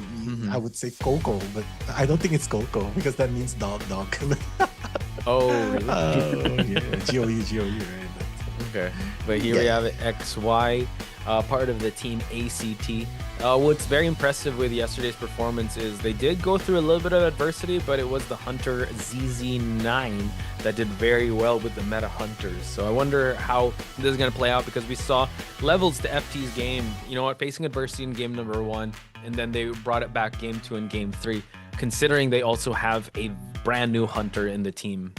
would say Coco, but I don't think it's Coco because that means dog. Oh, really? Yeah. G-O-U, right? Okay. But here we have it, XY. part of the team ACT. What's very impressive with yesterday's performance is they did go through a little bit of adversity, but it was the Hunter ZZ9 that did very well with the meta Hunters. So I wonder how this is going to play out, because we saw levels to FT's game, you know what, facing adversity in game number 1, and then they brought it back game 2 and game 3, considering they also have a brand new Hunter in the team.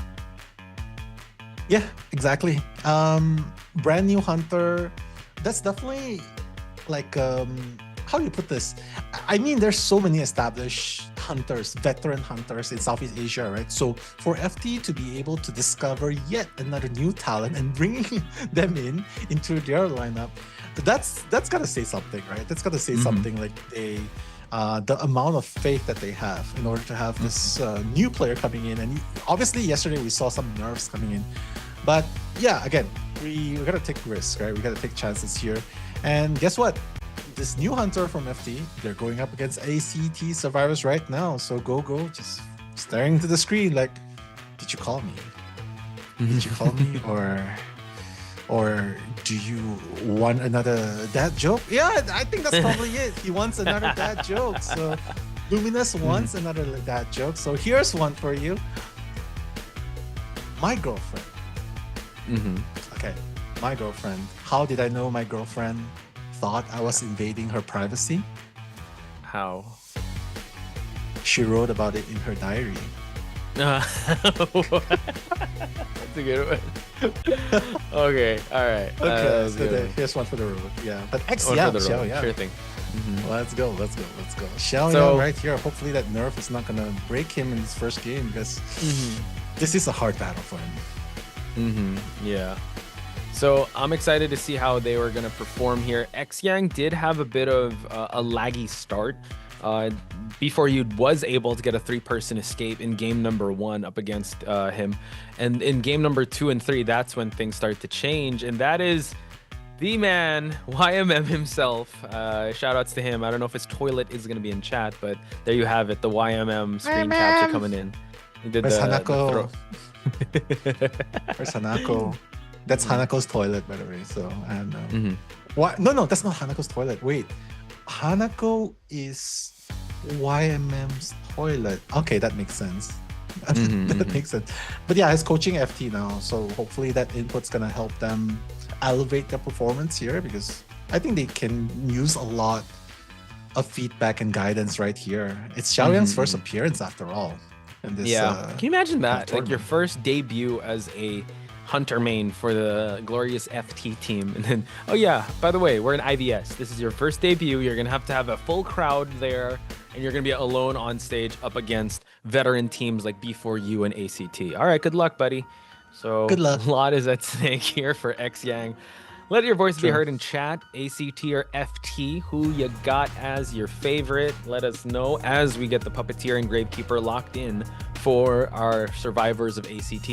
Yeah, exactly. Brand new Hunter. That's definitely like, how do you put this? I mean, there's so many established hunters, veteran hunters in Southeast Asia, right? So for FT to be able to discover yet another new talent and bringing them into their lineup, that's gotta say something, right? That's gotta say something, like the amount of faith that they have in order to have this new player coming in. And obviously yesterday we saw some nerfs coming in, but yeah, again, we gotta take risks, right? We gotta take chances here. And guess what? This new Hunter from FT, they're going up against ACT survivors right now. So go, just staring to the screen like, did you call me? Did you call me? Or do you want another dad joke? Yeah, I think that's probably it. He wants another dad joke. So Luminous wants another dad joke. So here's one for you. My girlfriend. Okay, my girlfriend. How did I know my girlfriend thought I was invading her privacy? How? She wrote about it in her diary. That's a good one. Okay, all right. Okay, so here's one for the road. Yeah, but Xiao Yang. Sure thing. Let's go. Xiao Yang right here. Hopefully that nerf is not gonna break him in his first game, because this is a hard battle for him. Yeah. So I'm excited to see how they were going to perform here. Xiang did have a bit of a laggy start. Before you was able to get a 3-person escape in game number 1 up against him. And in game number 2 and 3, that's when things start to change. And that is the man, YMM himself. Shout outs to him. I don't know if his toilet is going to be in chat, but there you have it. The YMM screen capture coming in. He did Where's the Hanako? Where's Hanako? That's Hanako's toilet, by the way. So, and what? No, that's not Hanako's toilet. Wait, Hanako is YMM's toilet. Okay, that makes sense. That makes sense. But yeah, he's coaching FT now, so hopefully that input's gonna help them elevate their performance here, because I think they can use a lot of feedback and guidance right here. It's Xiao Yang's first appearance after all. In this, can you imagine that? Like your first debut as a Hunter main for the glorious FT team, and then, oh yeah, by the way, we're in IVS. This is your first debut. You're gonna have to have a full crowd there, and you're gonna be alone on stage up against veteran teams like B4U and ACT. All right, good luck, buddy. So good luck. A lot is at stake here for Xiang. Let your voice be heard in chat. ACT or FT, who you got as your favorite? Let us know as we get the Puppeteer and Gravekeeper locked in for our survivors of ACT.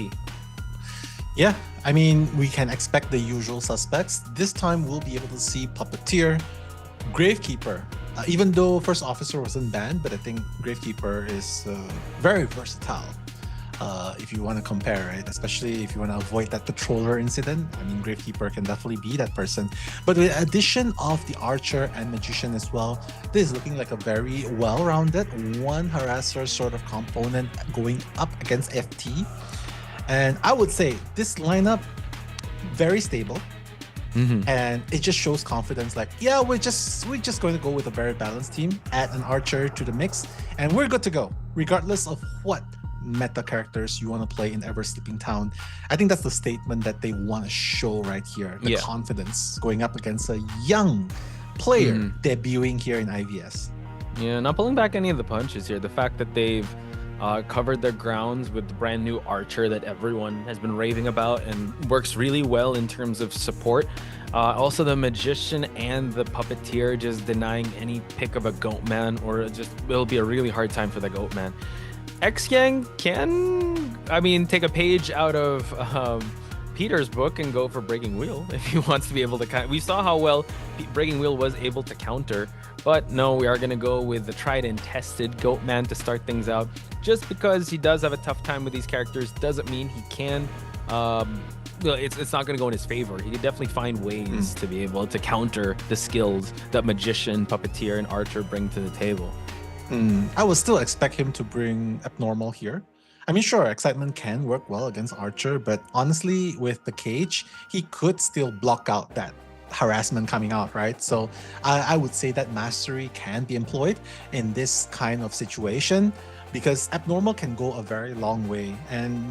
Yeah, I mean, we can expect the usual suspects. This time we'll be able to see Puppeteer, Gravekeeper. Even though First Officer wasn't banned, but I think Gravekeeper is very versatile. If you want to compare, right? Especially if you want to avoid that Patroller incident. I mean, Gravekeeper can definitely be that person. But with the addition of the Archer and Magician as well, this is looking like a very well-rounded one harasser sort of component going up against FT. And I would say this lineup, very stable. And it just shows confidence, like, yeah, we're just going to go with a very balanced team, add an Archer to the mix, and we're good to go, regardless of what meta characters you want to play in Ever Sleeping Town. I think that's the statement that they want to show right here. The confidence going up against a young player debuting here in IVS. Yeah, not pulling back any of the punches here. The fact that they've covered their grounds with the brand new Archer that everyone has been raving about and works really well in terms of support. Also the Magician and the Puppeteer just denying any pick of a Goatman, or just it'll be a really hard time for the Goatman. Xiang can, I mean, take a page out of Peter's book and go for Breaking Wheel if he wants to be able to. We saw how well Breaking Wheel was able to counter, but no, we are going to go with the tried and tested Goatman to start things out. Just because he does have a tough time with these characters doesn't mean he can it's not going to go in his favor. He could definitely find ways to be able to counter the skills that Magician, Puppeteer, and Archer bring to the table. I would still expect him to bring Abnormal here. I mean, sure, Excitement can work well against Archer, but honestly, with the cage, he could still block out that harassment coming out, right? So I would say that Mastery can be employed in this kind of situation, because Abnormal can go a very long way, and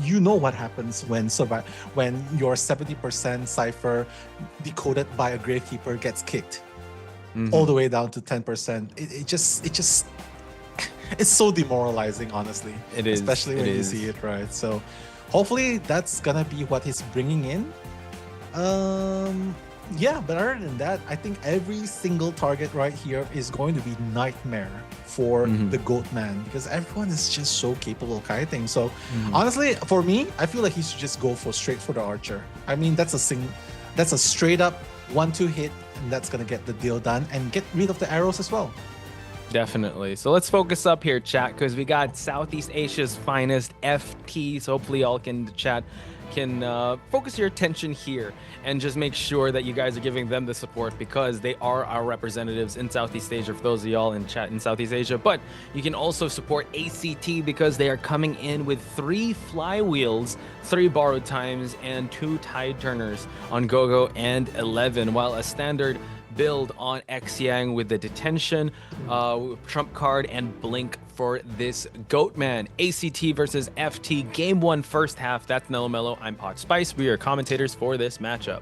you know what happens when your 70% cipher decoded by a Gravekeeper gets kicked all the way down to 10%. It's so demoralizing, honestly. It is, especially when you see it, right? So hopefully that's gonna be what he's bringing in. Yeah, but other than that, I think every single target right here is going to be nightmare for the Goatman, because everyone is just so capable of kiting. So honestly, for me, I feel like he should just go straight for the Archer. I mean, that's a straight up 1-2 hit, and that's gonna get the deal done and get rid of the arrows as well. Definitely. So let's focus up here, chat, because we got Southeast Asia's finest FT. So hopefully y'all can focus your attention here and just make sure that you guys are giving them the support, because they are our representatives in Southeast Asia, for those of y'all in chat in Southeast Asia. But you can also support ACT because they are coming in with 3 flywheels, 3 borrowed times, and 2 tide turners on Gogo and 11, while a standard build on Xiang with the detention, trump card, and blink for this Goatman. ACT versus FT, game 1, first half. That's Nello Mello. I'm Pot Spice. We are commentators for this matchup.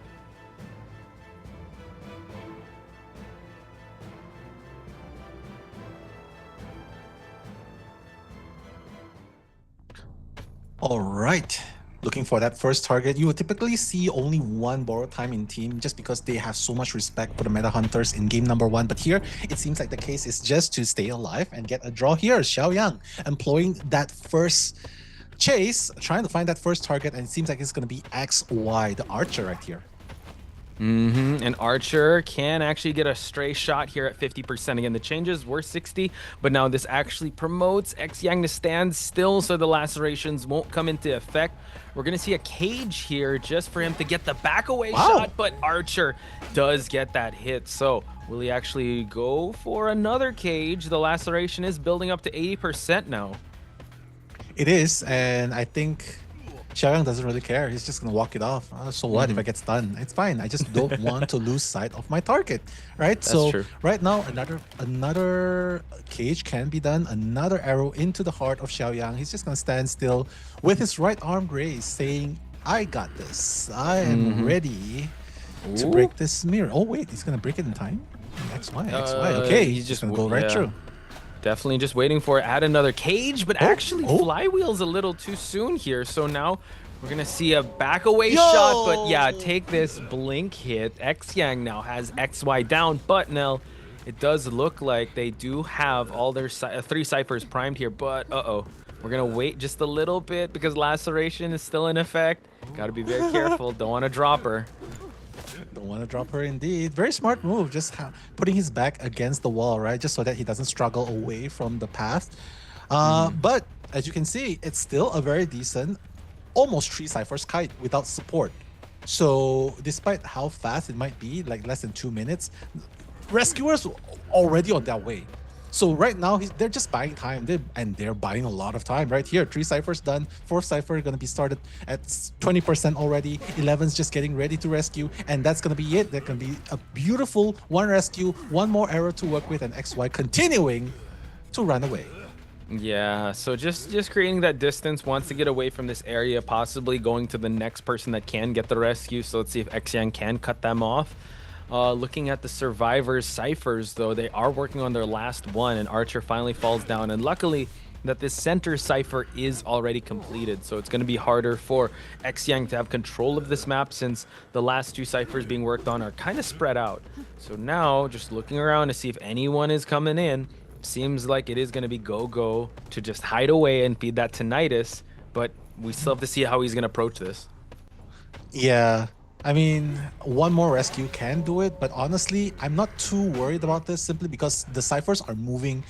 All right. Looking for that first target, you would typically see only 1 borrow time in team, just because they have so much respect for the meta hunters in game number 1. But here, it seems like the case is just to stay alive and get a draw here. Xiaoyang employing that first chase, trying to find that first target, and it seems like it's going to be XY, the Archer right here. And Archer can actually get a stray shot here at 50%. Again, the changes were 60, but now this actually promotes Xiang to stand still, so the lacerations won't come into effect. We're going to see a cage here just for him to get the back away shot, but Archer does get that hit. So will he actually go for another cage? The laceration is building up to 80% now. It is, and I think Xiaoyang doesn't really care. He's just gonna walk it off. So what if I get stunned? It's fine. I just don't want to lose sight of my target, right? That's true. Right now, another cage can be done. Another arrow into the heart of Xiaoyang. He's just gonna stand still with his right arm raised, saying, "I got this. I am ready to break this mirror." Oh wait, he's gonna break it in time. XY. Okay, he's just gonna go right through. Definitely just waiting for it. Add another cage, but actually flywheel's a little too soon here. So now we're going to see a back away shot, but yeah, take this blink hit. Xiang now has XY down, but Nell, it does look like they do have all their 3 ciphers primed here, but we're going to wait just a little bit because laceration is still in effect. Got to be very careful. Don't want to drop her. Don't want to drop her indeed. Very smart move, just putting his back against the wall, right? Just so that he doesn't struggle away from the path. But as you can see, it's still a very decent, almost 3 ciphers kite without support. So despite how fast it might be, like less than 2 minutes, rescuers already on their way. So right now, they're just buying time, they're buying a lot of time right here. 3 ciphers done, 4th cipher going to be started at 20% already. 11's just getting ready to rescue, and that's going to be it. There can be a beautiful 1 rescue, 1 more arrow to work with, and XY continuing to run away. Yeah, so just creating that distance, wants to get away from this area, possibly going to the next person that can get the rescue. So let's see if Xiang can cut them off. Looking at the survivors' ciphers, though, they are working on their last one, and Archer finally falls down. And luckily that this center cipher is already completed, so it's going to be harder for Xiang to have control of this map, since the last 2 ciphers being worked on are kind of spread out. So now, just looking around to see if anyone is coming in, seems like it is going to be Gogo to just hide away and feed that tinnitus, but we still have to see how he's going to approach this. Yeah. I mean, 1 more rescue can do it, but honestly, I'm not too worried about this, simply because the ciphers are moving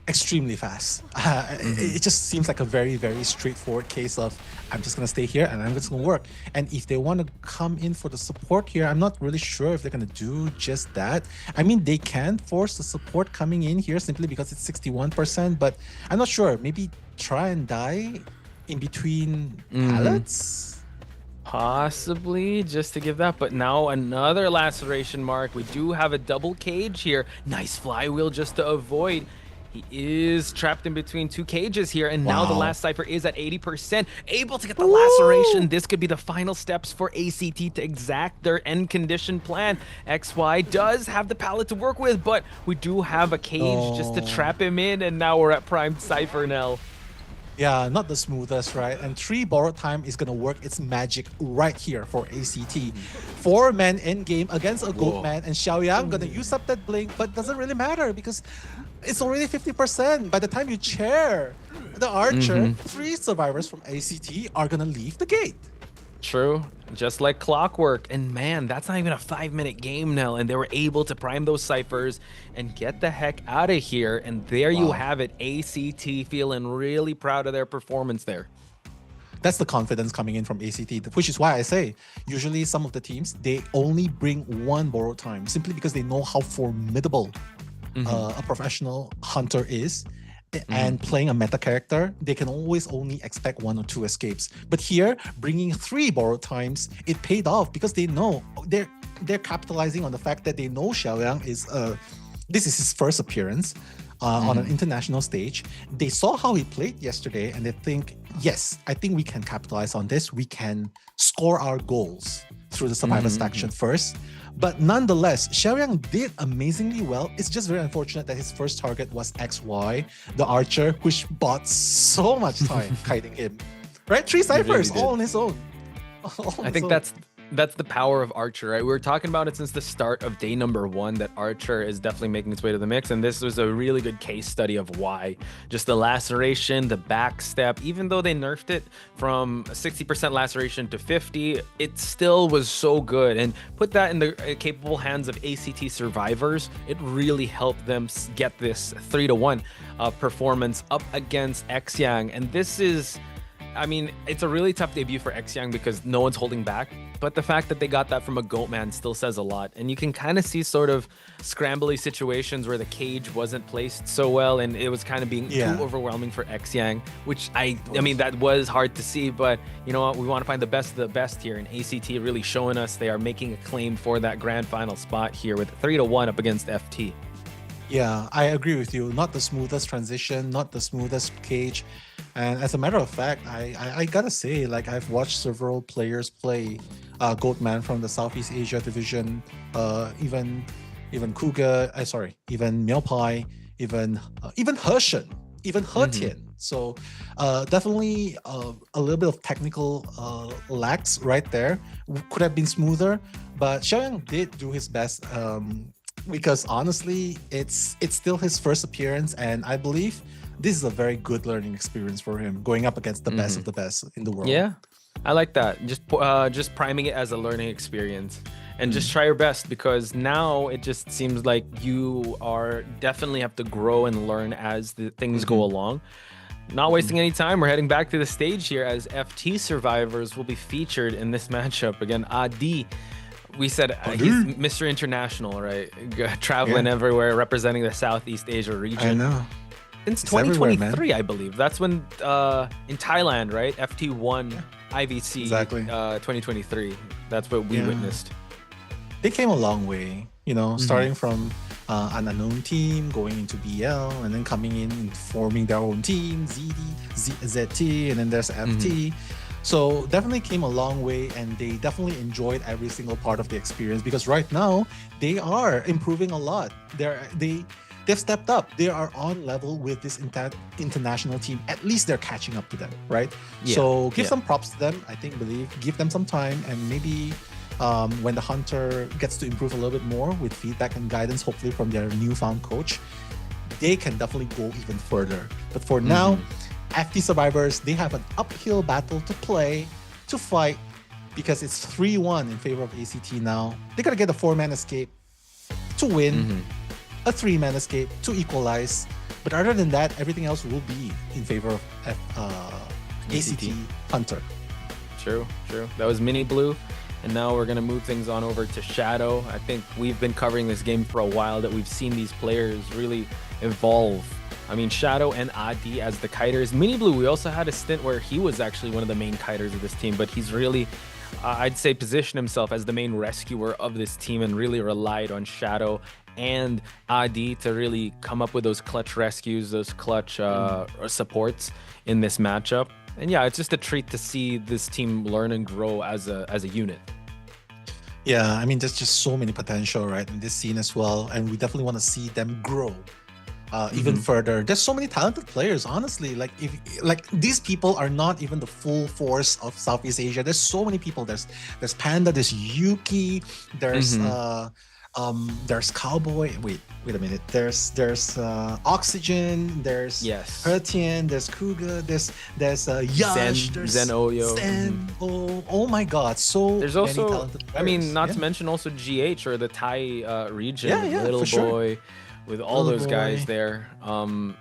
extremely fast. It just seems like a very, very straightforward case of I'm just gonna stay here and I'm just gonna work. And if they want to come in for the support here, I'm not really sure if they're gonna do just that. I mean, they can force the support coming in here simply because it's 61%, but I'm not sure. Maybe try and die in between pallets. Possibly just to give that, but now another laceration mark. We do have a double cage here. Nice flywheel just to avoid. He is trapped in between two cages here, and now the last Cypher is at 80%, able to get the laceration. This could be the final steps for ACT to exact their end condition plan. XY does have the pallet to work with, but we do have a cage just to trap him in, and now we're at primed Cypher now. Yeah, not the smoothest, right? And 3 borrowed time is gonna work its magic right here for ACT. 4 men in game against a goat man, and Xiaoyang gonna use up that blink, but doesn't really matter because it's already 50%. By the time you chair the archer, 3 survivors from ACT are gonna leave the gate. True, just like clockwork. And man, that's not even a 5-minute game now, and they were able to prime those ciphers and get the heck out of here. And there you have it, ACT feeling really proud of their performance there. That's the confidence coming in from ACT, which is why I say usually some of the teams, they only bring 1 borrowed time simply because they know how formidable a professional hunter is. And playing a meta character, they can always only expect 1 or 2 escapes. But here, bringing 3 borrowed times, it paid off because they know they're capitalizing on the fact that they know Xiaoyang is this is his first appearance on an international stage. They saw how he played yesterday, and they think, yes, I think we can capitalize on this. We can score our goals through the Survivors faction first. But nonetheless, Xiaoyang did amazingly well. It's just very unfortunate that his first target was XY, the archer, which bought so much time kiting him. Right? 3 ciphers all on his own. I think that's the power of Archer, right? We were talking about it since the start of day number 1 that Archer is definitely making its way to the mix, and this was a really good case study of why. Just the laceration, the backstep, even though they nerfed it from 60% laceration to 50, it still was so good. And put that in the capable hands of ACT survivors, it really helped them get this 3-1 performance up against Xiang. And this is, I mean, it's a really tough debut for Xiang because no one's holding back. But the fact that they got that from a goat man still says a lot. And you can kind of see sort of scrambly situations where the cage wasn't placed so well, and it was kind of being too overwhelming for Xiang, which I mean, that was hard to see. But you know what? We want to find the best of the best here, and ACT really showing us they are making a claim for that grand final spot here with 3-1 up against FT. Yeah, I agree with you. Not the smoothest transition, not the smoothest cage. And as a matter of fact, I gotta say, like, I've watched several players play Goatman from the Southeast Asia division, even Kuga, even Miaopai, even Hershen, even Hertian. So definitely a little bit of technical lacks right there. Could have been smoother, but Xiaoyang did do his best. Because honestly, it's still his first appearance, and I believe this is a very good learning experience for him, going up against the best of the best in the world. Yeah, I like that. Just priming it as a learning experience, and just try your best, because now it just seems like you are definitely have to grow and learn as the things go along. Not wasting any time, we're heading back to the stage here as FT survivors will be featured in this matchup. Again, Adi. We said he's Mr. International, right? Traveling everywhere, representing the Southeast Asia region. I know. Since 2023, I believe. That's when in Thailand, right? FT won IVC 2023. That's what we witnessed. They came a long way, you know, starting from an unknown team, going into BL, and then coming in and forming their own team, ZETA, and then there's FT. So definitely came a long way, and they definitely enjoyed every single part of the experience, because right now they are improving a lot. They've stepped up. They are on level with this international team. At least they're catching up to them, right? So give some props to them. Give them some time, and maybe when the hunter gets to improve a little bit more with feedback and guidance, hopefully from their newfound coach, they can definitely go even further. But for now, FT survivors, they have an uphill battle to play, to fight, because it's 3-1 in favor of ACT now. They gotta get a 4-man escape to win, a 3-man escape to equalize, But other than that, everything else will be in favor of ACT Hunter. True. That was Mini Blue. And now we're going to move things on over to Shadow. I think we've been covering this game for a while, that we've seen these players really evolve. I mean, Shadow and Adi as the kiters. Mini Blue, we also had a stint where he was actually one of the main kiters of this team, but he's really, I'd say, positioned himself as the main rescuer of this team and really relied on Shadow and Adi to really come up with those clutch rescues, those clutch supports in this matchup. And yeah, it's just a treat to see this team learn and grow as a unit. Yeah, I mean, there's just so many potential, right, in this scene as well, and we definitely want to see them grow even further. There's so many talented players, honestly. Like, these people are not even the full force of Southeast Asia. There's so many people. There's Panda, there's Yuki, there's Cowboy. Wait a minute. There's Oxygen. There's Hertian. There's Kuga. There's Yash. Zen Oyo. Zen. Oh my God. So there's many also, talented players. I mean, not to mention also GH or the Thai region. Little Boy. Sure. With all those guys there.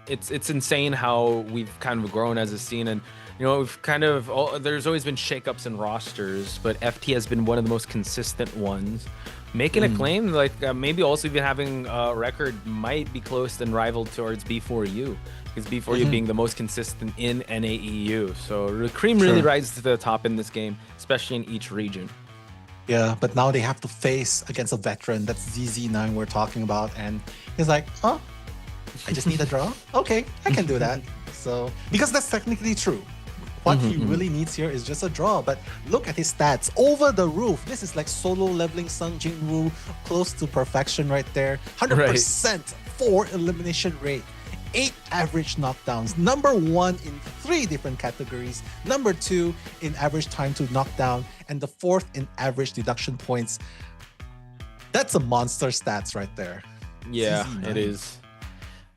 It's insane how we've kind of grown as a scene, and you know, we've kind of there's always been shakeups in rosters, but FT has been one of the most consistent ones. Making a claim, like maybe also even having a record might be close and rivaled towards B4U, because B4U being the most consistent in NAEU. So the cream really rises to the top in this game, especially in each region. Yeah, but now they have to face against a veteran. That's ZZ9 we're talking about, and he's like, "Oh, I just need a draw. Okay, I can do that." So because that's technically true. What he really needs here is just a draw. But look at his stats, over the roof. This is like solo leveling Sung Jin-woo, close to perfection right there. 100% for elimination rate. 8 average knockdowns. Number 1 in 3 different categories. Number 2 in average time to knockdown. And the 4th in average deduction points. That's a monster stats right there. Yeah, it is.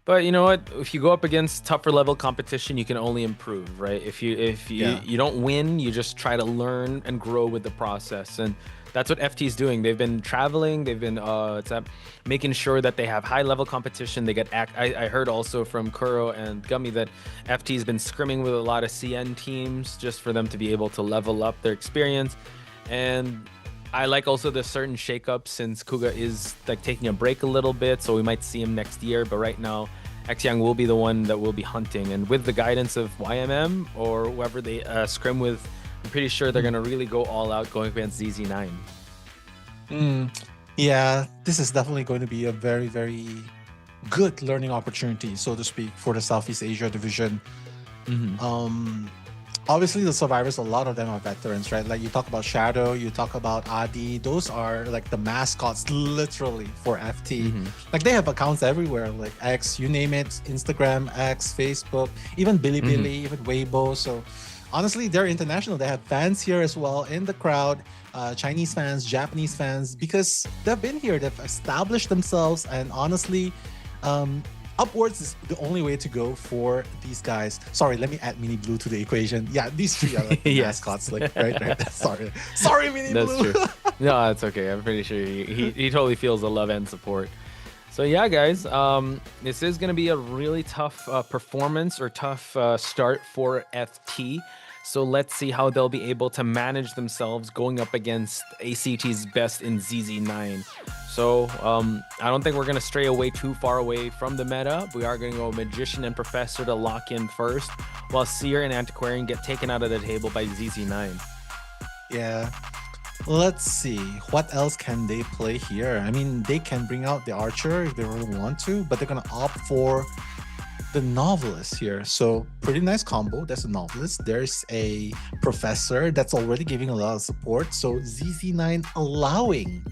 But you know what? If you go up against tougher level competition, you can only improve, right? If you don't win, you just try to learn and grow with the process. And that's what FT is doing. They've been traveling. They've been making sure that they have high level competition. They get I heard also from Kuro and Gummy that FT has been scrimming with a lot of CN teams just for them to be able to level up their experience. And I like also the certain shakeups, since Kuga is like taking a break a little bit, so we might see him next year. But right now, Xiang will be the one that will be hunting, and with the guidance of YMM or whoever they scrim with, I'm pretty sure they're gonna really go all out going against ZZ9. Yeah, this is definitely going to be a very, very good learning opportunity, so to speak, for the Southeast Asia division. Obviously, the survivors, a lot of them are veterans, right? Like you talk about Shadow, you talk about Adi. Those are like the mascots, literally, for FT. Like they have accounts everywhere, like X, you name it, Instagram, X, Facebook, even Bilibili, even Weibo. So honestly, they're international. They have fans here as well in the crowd, Chinese fans, Japanese fans, because they've been here. They've established themselves, and honestly, upwards is the only way to go for these guys. Sorry, let me add Mini Blue to the equation. Yeah, these 3 are like the mascots, like right. Sorry, Mini Blue. That's true. No, that's okay. I'm pretty sure he totally feels the love and support. So yeah, guys, this is going to be a really tough performance or tough start for FT. So let's see how they'll be able to manage themselves going up against ACT's best in ZZ9. So I don't think we're going to stray away too far away from the meta. We are going to go Magician and Professor to lock in first, while Seer and Antiquarian get taken out of the table by ZZ9. Yeah. Let's see. What else can they play here? I mean, they can bring out the Archer if they really want to, but they're going to opt for the Novelist here. So pretty nice combo. There's a Novelist. There's a Professor that's already giving a lot of support. So ZZ9 allowing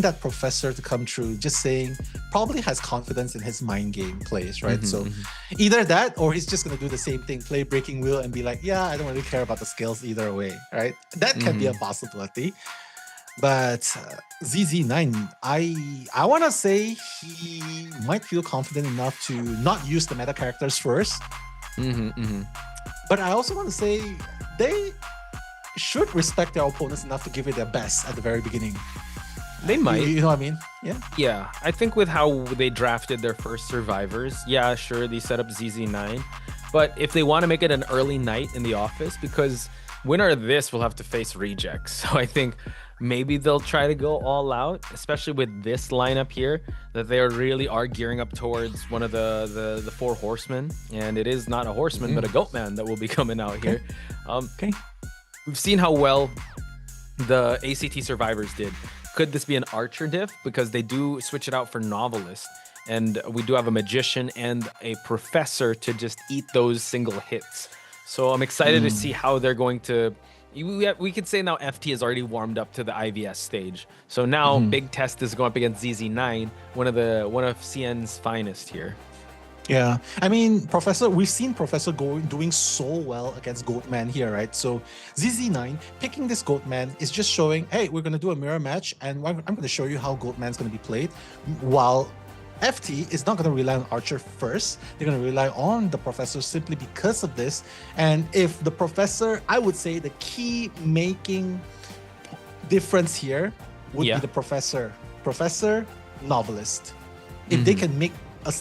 that Professor to come through, just saying, probably has confidence in his mind game plays, right? So either that, or he's just going to do the same thing, play Breaking Wheel and be like, yeah, I don't really care about the skills either way, right? That can be a possibility. But ZZ9, I want to say he might feel confident enough to not use the meta characters first. But I also want to say they should respect their opponents enough to give it their best at the very beginning. They might. You know what I mean? Yeah. Yeah, I think with how they drafted their first survivors, yeah, sure, they set up ZZ9. But if they want to make it an early night in the office, because winner of this will have to face rejects. So I think maybe they'll try to go all out, especially with this lineup here, that they really are gearing up towards one of the four horsemen. And it is not a horseman, but a goat man that will be coming out here. Okay. We've seen how well the ACT survivors did. Could this be an archer diff? Because they do switch it out for novelist. And we do have a magician and a professor to just eat those single hits. So I'm excited to see how they're going to... We could say now FT has already warmed up to the IVS stage. So now big test is going up against ZZ9, one of CN's finest here. Yeah, I mean, Professor, we've seen Professor doing so well against Goatman here, right? So ZZ9 picking this Goatman is just showing, hey, we're going to do a mirror match, and I'm going to show you how Goatman's going to be played, while FT is not going to rely on Archer first. They're going to rely on the Professor simply because of this. And if the Professor, I would say the key making difference here would be the Professor Novelist. If they can make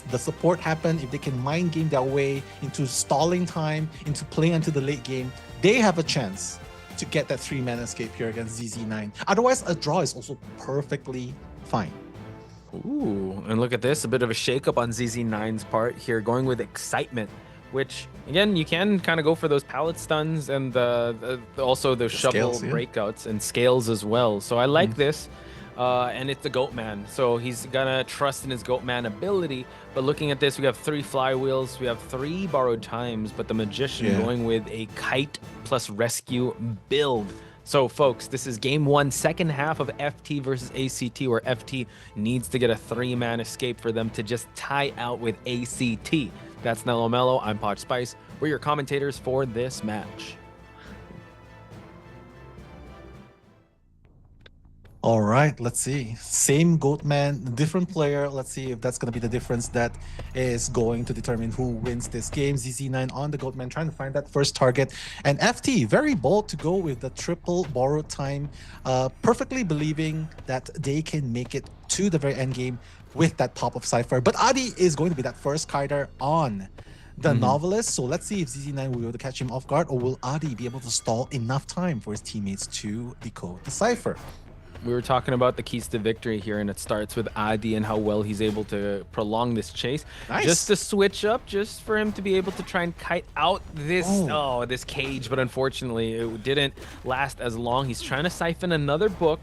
the support happen, if they can mind game their way into stalling time, into playing into the late game, they have a chance to get that 3-man escape here against ZZ9. Otherwise, a draw is also perfectly fine. Ooh, and look at this, a bit of a shakeup on ZZ9's part here, going with excitement, which again, you can kind of go for those pallet stuns and also the shovel scales, breakouts and scales as well. So I like this. And it's the Goatman, so he's gonna trust in his Goatman ability. But looking at this, we have 3 flywheels, we have 3 borrowed times, but the magician going with a kite plus rescue build. So folks, this is game 1, second half of FT versus ACT, where FT needs to get a 3-man escape for them to just tie out with ACT. That's Nello Mello, I'm Podge Spice. We're your commentators for this match. All right, let's see. Same Goatman, different player. Let's see if that's going to be the difference that is going to determine who wins this game. ZZ9 on the Goatman, trying to find that first target. And FT, very bold to go with the triple borrowed time, perfectly believing that they can make it to the very end game with that pop of Cypher. But Adi is going to be that first kider on the Novelist. So let's see if ZZ9 will be able to catch him off guard, or will Adi be able to stall enough time for his teammates to decode the Cypher. We were talking about the keys to victory here, and it starts with Adi and how well he's able to prolong this chase. Nice. Just to switch up, just for him to be able to try and kite out this this cage, but unfortunately it didn't last as long. He's trying to siphon another book.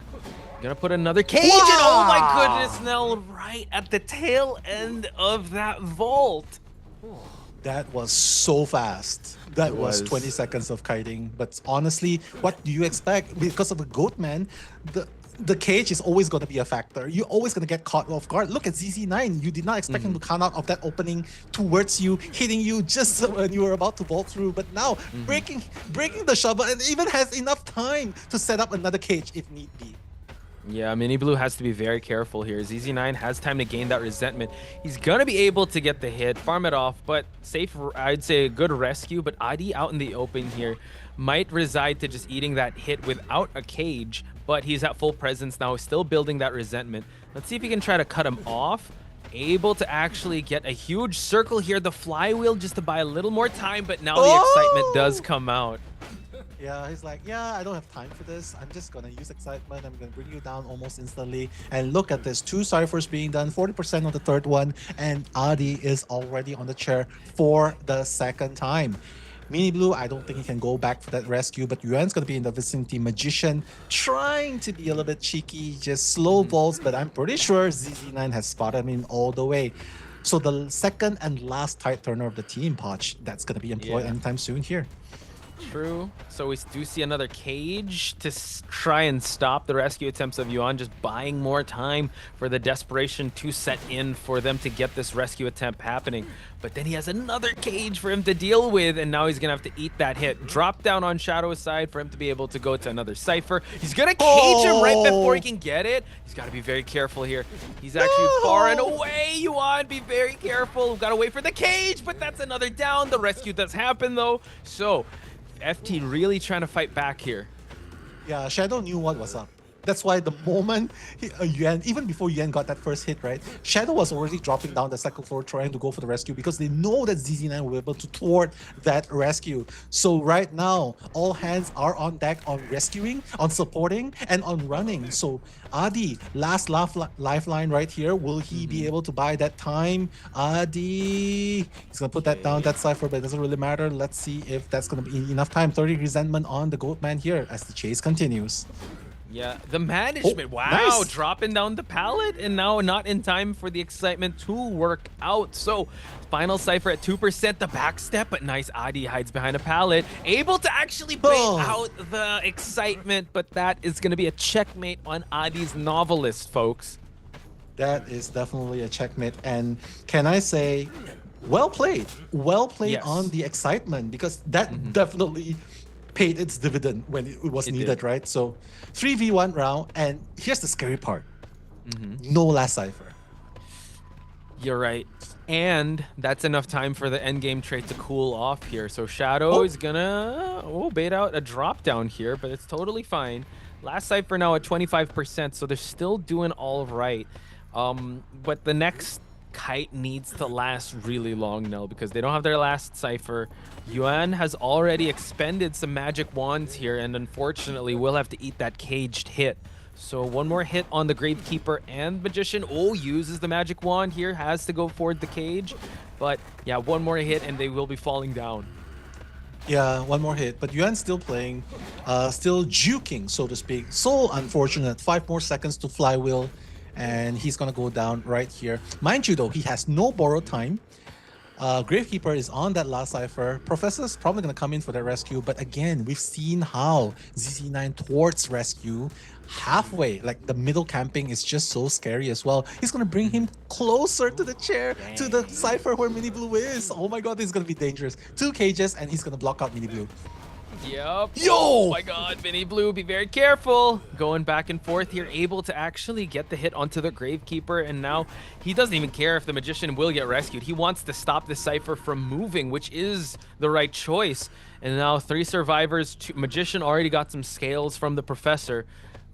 Gonna put another cage, and oh my goodness, Nell, right at the tail end of that vault. That was so fast. That was 20 seconds of kiting. But honestly, what do you expect? Because of the Goatman, the cage is always going to be a factor. You're always going to get caught off guard. Look at ZZ9. You did not expect him to come out of that opening towards you, hitting you just when you were about to vault through. But now, breaking the shovel, and even has enough time to set up another cage if need be. Yeah, Mini Blue has to be very careful here. ZZ9 has time to gain that resentment. He's going to be able to get the hit, farm it off, but safe, I'd say a good rescue. But Adi out in the open here might reside to just eating that hit without a cage, but he's at full presence now, still building that resentment. Let's see if he can try to cut him off. Able to actually get a huge circle here, the flywheel, just to buy a little more time, but now the excitement does come out. Yeah, he's like, yeah, I don't have time for this. I'm just going to use excitement. I'm going to bring you down almost instantly. And look at this, 2 ciphers being done, 40% on the third one, and Adi is already on the chair for the second time. Mini Blue, I don't think he can go back for that rescue, but Yuan's going to be in the vicinity. Magician trying to be a little bit cheeky, just slow balls, but I'm pretty sure ZZ9 has spotted him in all the way. So the second and last tight turner of the team, Podge, that's going to be employed anytime soon here. True. So we do see another cage to try and stop the rescue attempts of Yuan, just buying more time for the desperation to set in for them to get this rescue attempt happening. But then he has another cage for him to deal with, and now he's going to have to eat that hit. Drop down on Shadow's side for him to be able to go to another Cypher. He's going to cage him right before he can get it. He's got to be very careful here. He's actually far and away. Yuan, be very careful. We've got to wait for the cage, but that's another down. The rescue does happen, though. So FT really trying to fight back here. Yeah, Shadow knew what was up. That's why the moment Yuan, even before Yuan got that first hit, right, Shadow was already dropping down the second floor trying to go for the rescue because they know that ZZ9 will be able to thwart that rescue. So right now, all hands are on deck on rescuing, on supporting, and on running. So Adi, last lifeline right here. Will he be able to buy that time? Adi, he's going to put that down, that Cypher, but it doesn't really matter. Let's see if that's going to be enough time. 30 resentment on the Goatman here as the chase continues. Yeah, the management, wow, nice. Dropping down the pallet, and now not in time for the excitement to work out. So, final Cypher at 2%, the backstep, but nice Adi hides behind a pallet, able to actually bait out the excitement, but that is going to be a checkmate on Adi's Novelist, folks. That is definitely a checkmate, and can I say, well played yes. On the excitement, because that definitely paid its dividend when it was needed, right? So 3v1 round, and here's the scary part. No last Cypher. You're right. And that's enough time for the endgame trait to cool off here. So Shadow is gonna bait out a drop down here, but it's totally fine. Last Cypher now at 25%, so they're still doing all right. But the next kite needs to last really long, Nell, because they don't have their last Cypher. Yuan has already expended some magic wands here, and unfortunately will have to eat that caged hit. So one more hit on the Gravekeeper and Magician. Uses the magic wand here, has to go for the cage. But yeah, one more hit and they will be falling down. Yeah, one more hit, but Yuan's still playing, still juking, so to speak. So unfortunate, 5 more seconds to flywheel, and he's gonna go down right here. Mind you though, he has no borrowed time. Gravekeeper is on that last Cypher. Professor's probably gonna come in for that rescue, but again, we've seen how ZZ9 thwarts rescue halfway. Like the middle camping is just so scary as well. He's gonna bring him closer to the chair, to the Cypher where Mini Blue is. Oh my god, this is gonna be dangerous. 2 cages and he's gonna block out Mini Blue. Yep. Yo! Oh my god, Mini Blue, be very careful. Going back and forth here, able to actually get the hit onto the Gravekeeper, and now he doesn't even care if the Magician will get rescued. He wants to stop the Cypher from moving, which is the right choice. And now 3 survivors. Magician already got some scales from the Professor.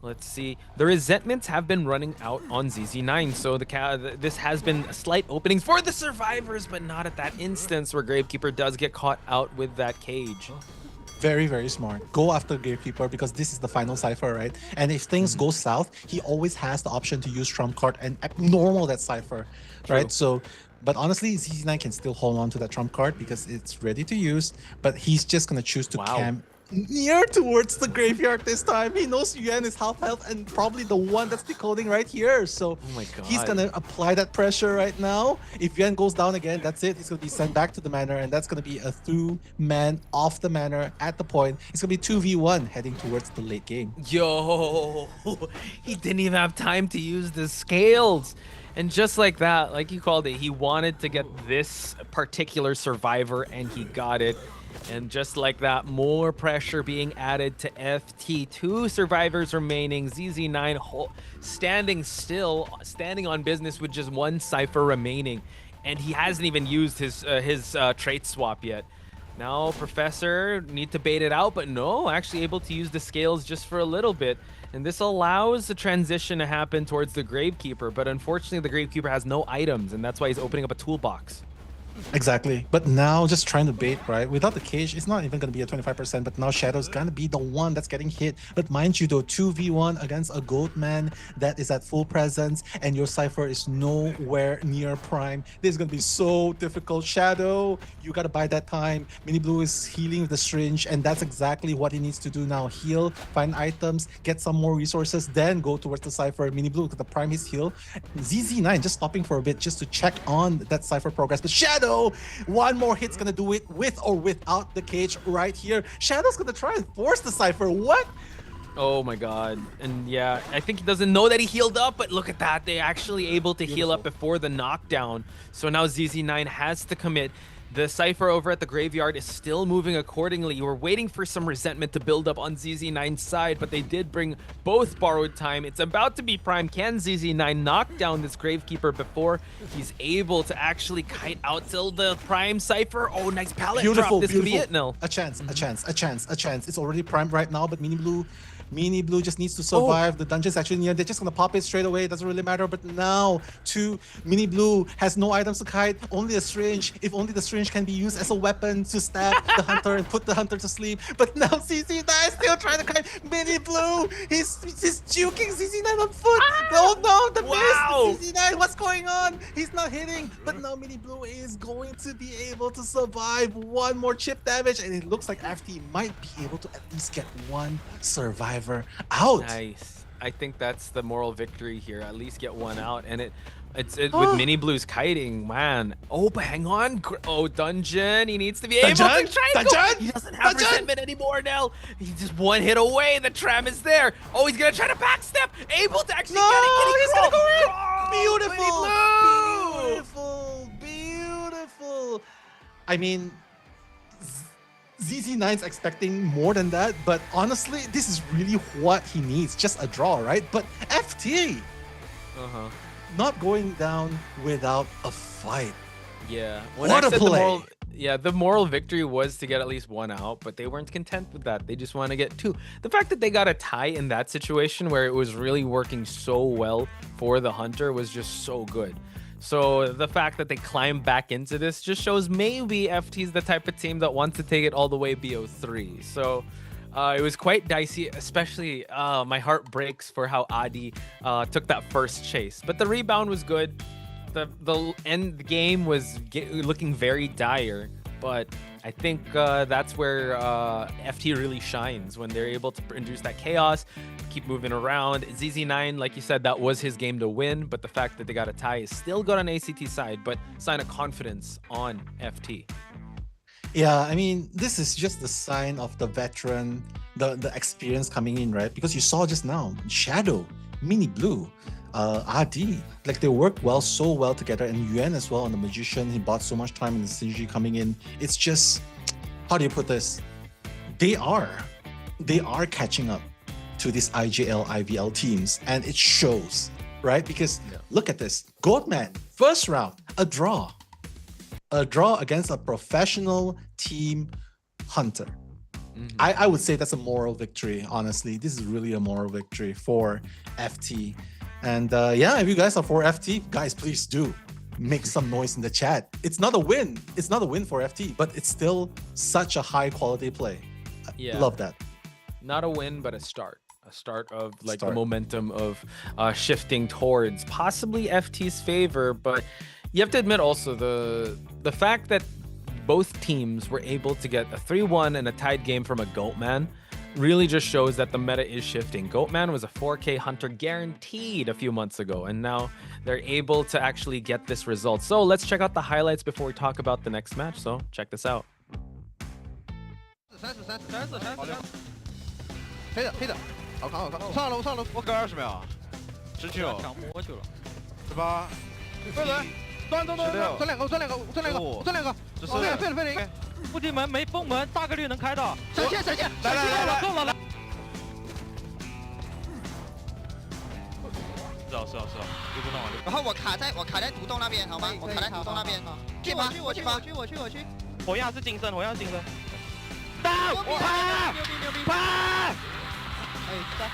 Let's see. The resentments have been running out on ZZ9, so this has been slight openings for the survivors, but not at that instance where Gravekeeper does get caught out with that cage. Very, very smart. Go after Gravekeeper because this is the final Cypher, right? And if things go south, he always has the option to use Trump card and abnormal that Cypher, right? So, but honestly, ZZ9 can still hold on to that Trump card because it's ready to use, but he's just going to choose to camp near towards the graveyard this time. He knows Yuan is half health and probably the one that's decoding right here. So he's gonna apply that pressure right now. If Yuan goes down again, that's it. He's gonna be sent back to the manor, and that's gonna be a 2-man off the manor at the point. It's gonna be 2v1 heading towards the late game. Yo, he didn't even have time to use the scales. And just like that, like you called it, he wanted to get this particular survivor and he got it. And just like that, more pressure being added to FT. 2 survivors remaining. ZZ9 standing still, standing on business with just 1 Cypher remaining. And he hasn't even used his trait swap yet. Now Professor need to bait it out, but no, actually able to use the scales just for a little bit. And this allows the transition to happen towards the Gravekeeper. But unfortunately, the Gravekeeper has no items, and that's why he's opening up a toolbox. Exactly, but now just trying to bait, right? Without the cage, it's not even going to be a 25%, but now Shadow's going to be the one that's getting hit. But mind you though, 2v1 against a Goatman that is at full presence, and your Cypher is nowhere near prime. This is going to be so difficult. Shadow, you got to buy that time. Mini Blue is healing with the syringe, and that's exactly what he needs to do now. Heal, find items, get some more resources, then go towards the Cypher. Mini Blue, the prime is heal. ZZ9 just stopping for a bit just to check on that Cypher progress, but Shadow, one more hit's gonna do it with or without the cage right here. Shadow's gonna try and force the Cypher. What? Oh my god. And yeah, I think he doesn't know that he healed up, but look at that. They're actually able to heal up before the knockdown. So now ZZ9 has to commit. The Cypher over at the graveyard is still moving accordingly. You were waiting for some resentment to build up on ZZ9's side, but they did bring both borrowed time. It's about to be prime. Can ZZ9 knock down this Gravekeeper before he's able to actually kite out till the prime Cypher? Oh, nice pallet drop. This could be it, Nil. A chance, a chance. It's already primed right now, but Mini Blue Mini Blue just needs to survive. The dungeon's actually near. They're just gonna pop it straight away. It doesn't really matter. But now, Mini Blue has no items to kite. Only a syringe. If only the syringe can be used as a weapon to stab the hunter and put the hunter to sleep. But now ZZ9 is still trying to kite. Mini Blue, he's juking ZZ9 on foot. Oh no, the miss. ZZ9, what's going on? He's not hitting. But now Mini Blue is going to be able to survive one more chip damage, and it looks like FT might be able to at least get one survivor out. Nice. I think that's the moral victory here. At least get one out, and it's with Mini Blue's kiting, man. Oh, but hang on. Oh, Dungeon. He needs to be able to try and go. He doesn't have resentment anymore now. He's just one hit away. The tram is there. Oh, he's gonna try to backstep. Able to actually get it. He's gonna go in. Oh, Beautiful. Beautiful. I mean, ZZ9's expecting more than that, but honestly, this is really what he needs. Just a draw, right? But FT not going down without a fight. Yeah. What a play. The moral victory was to get at least one out, but they weren't content with that. They just want to get two. The fact that they got a tie in that situation where it was really working so well for the hunter was just so good. So the fact that they climbed back into this just shows maybe FT's the type of team that wants to take it all the way BO3. So it was quite dicey, especially my heart breaks for how Adi took that first chase. But the rebound was good. The end game was looking very dire, but I think that's where FT really shines, when they're able to induce that chaos, keep moving around. ZZ9, like you said, that was his game to win, but the fact that they got a tie is still good on ACT side, but sign of confidence on FT. Yeah, I mean, this is just the sign of the veteran, the experience coming in, right? Because you saw just now, Shadow, Mini Blue, RD, like they work so well together, and Yuan as well on the Magician. He bought so much time in the synergy coming in. It's just, how do you put this? They are catching up to these IJL, IVL teams, and it shows, right? Because look at this, Goatman, first round, a draw against a professional team hunter. I would say that's a moral victory, honestly. This is really a moral victory for FT. And yeah, if you guys are for FT, guys, please do make some noise in the chat. It's not a win. It's not a win for FT, but it's still such a high quality play. Yeah. Love that. Not a win, but a start. A start of like the momentum of shifting towards possibly FT's favor. But you have to admit also the fact that both teams were able to get a 3-1 and a tied game from a Goatman really just shows that the meta is shifting. Goatman was a 4K hunter guaranteed a few months ago, and now they're able to actually get this result. So let's check out the highlights before we talk about the next match. So check this out. 黑的，好扛，上了，我隔20秒，19，想摸去了，18，钻两个，废了，附近门没封门，大概率能开到，闪现，来，够了，是啊，溜不动了。然后我卡在独洞那边，好吗？我卡在独洞那边，去吧，我去。火焰是金身，到，牛逼！哎，在。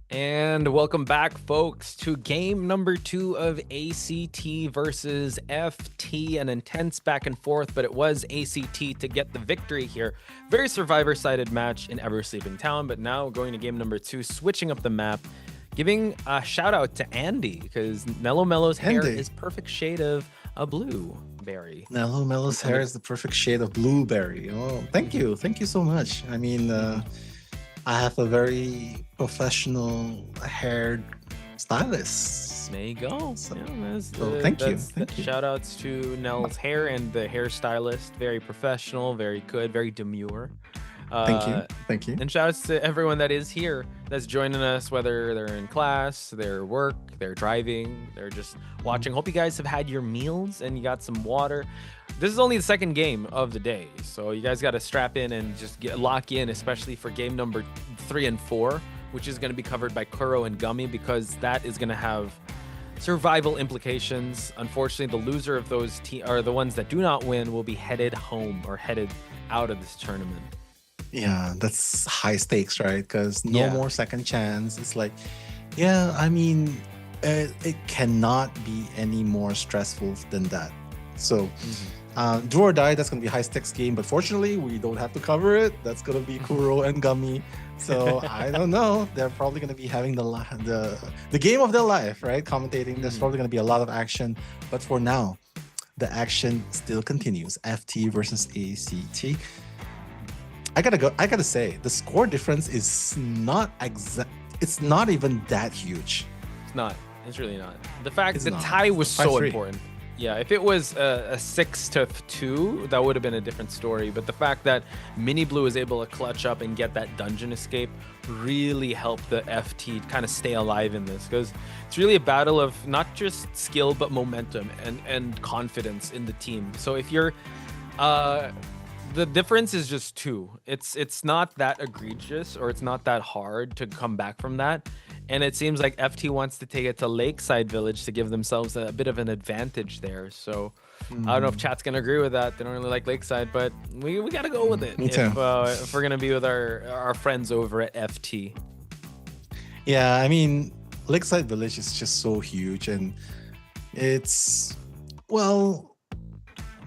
And welcome back, folks, to game number 2 of ACT versus FT. An intense back and forth, but it was ACT to get the victory here. Very survivor-sided match in Ever Sleeping Town, but now going to game number 2, switching up the map, giving a shout out to Andy, because Nello Mello's hair is perfect shade of a blueberry. Nello Mello's hair is the perfect shade of blueberry. Oh, thank you so much. I mean, I have a very professional haired stylist. There you go. So, thank you. Shout outs to Nell's hair and the hairstylist. Very professional, very good, very demure. Thank you. And shout outs to everyone that is here, that's joining us, whether they're in class, they're work, they're driving, they're just watching. Hope you guys have had your meals and you got some water. This is only the second game of the day, so you guys got to strap in and just lock in, especially for game number 3 and 4, which is going to be covered by Kuro and Gummy, because that is going to have survival implications. Unfortunately, the loser of those or the ones that do not win will be headed home or headed out of this tournament. Yeah, that's high stakes, right? Because no more second chance. It's like, yeah, I mean, it cannot be any more stressful than that. So, do or die, that's going to be a high stakes game. But fortunately, we don't have to cover it. That's going to be Kuro and Gummy. So I don't know. They're probably going to be having the game of their life, right? Commentating. There's probably going to be a lot of action. But for now, the action still continues. FT versus ACT. I gotta say, the score difference is not exact. It's not even that huge. It's not. It's really not. The fact the not. tie was so 5-3. important. Yeah, if it was a 6-2, that would have been a different story. But the fact that Mini Blue was able to clutch up and get that dungeon escape really helped the FT kind of stay alive in this, because it's really a battle of not just skill but momentum and confidence in the team. So if you're the difference is just 2. It's not that egregious, or it's not that hard to come back from that. And it seems like FT wants to take it to Lakeside Village to give themselves a bit of an advantage there. So I don't know if chat's gonna agree with that. They don't really like Lakeside, but we gotta go with it. Me too. If we're gonna be with our friends over at FT. Yeah, I mean, Lakeside Village is just so huge, and it's, well,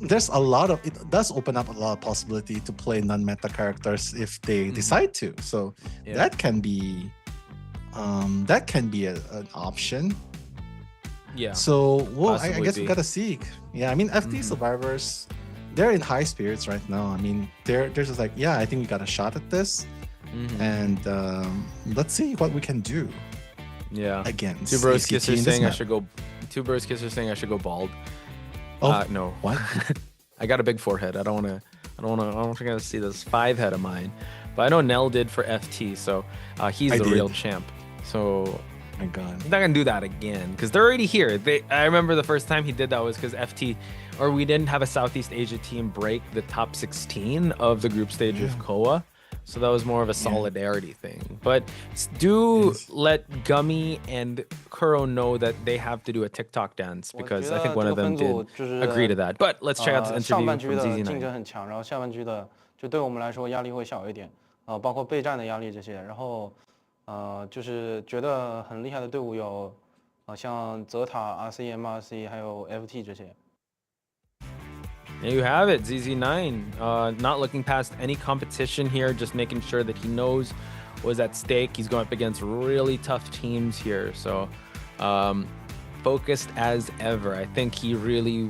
there's a lot of, it does open up a lot of possibility to play non-meta characters if they decide to. So that can be an option. Yeah. So I guess be. we gotta see. Yeah, I mean, FT survivors, they're in high spirits right now. I mean, they're just like, yeah, I think we got a shot at this, and let's see what we can do. Yeah. Against Two Bros ACT Kisser in this saying I map. should go. Two Bros Kisser saying I should go bald. Oh, no. What? I got a big forehead. I don't want to see this 5 head of mine. But I know Nell did for FT, so he's the real champ. So my God, he's not gonna do that again because they're already here. I remember the first time he did that was because FT, or we didn't have a Southeast Asia team break the top 16 of the group stage of KOA. So that was more of a solidarity thing. But let Gummy and Kuro know that they have to do a TikTok dance, because I think one of them did agree to that. But let's check out this interview 上半 from 局的竞 ZZ9. 争很强，然后下半局的就对我们来说压力会小一点，包括备战的压力这些，然后就是觉得很厉害的队伍有像ZETA、RC、MRC 还有 FT 这些。 There you have it, ZZ9. Not looking past any competition here, just making sure that he knows what's at stake. He's going up against really tough teams here. So focused as ever. I think he really,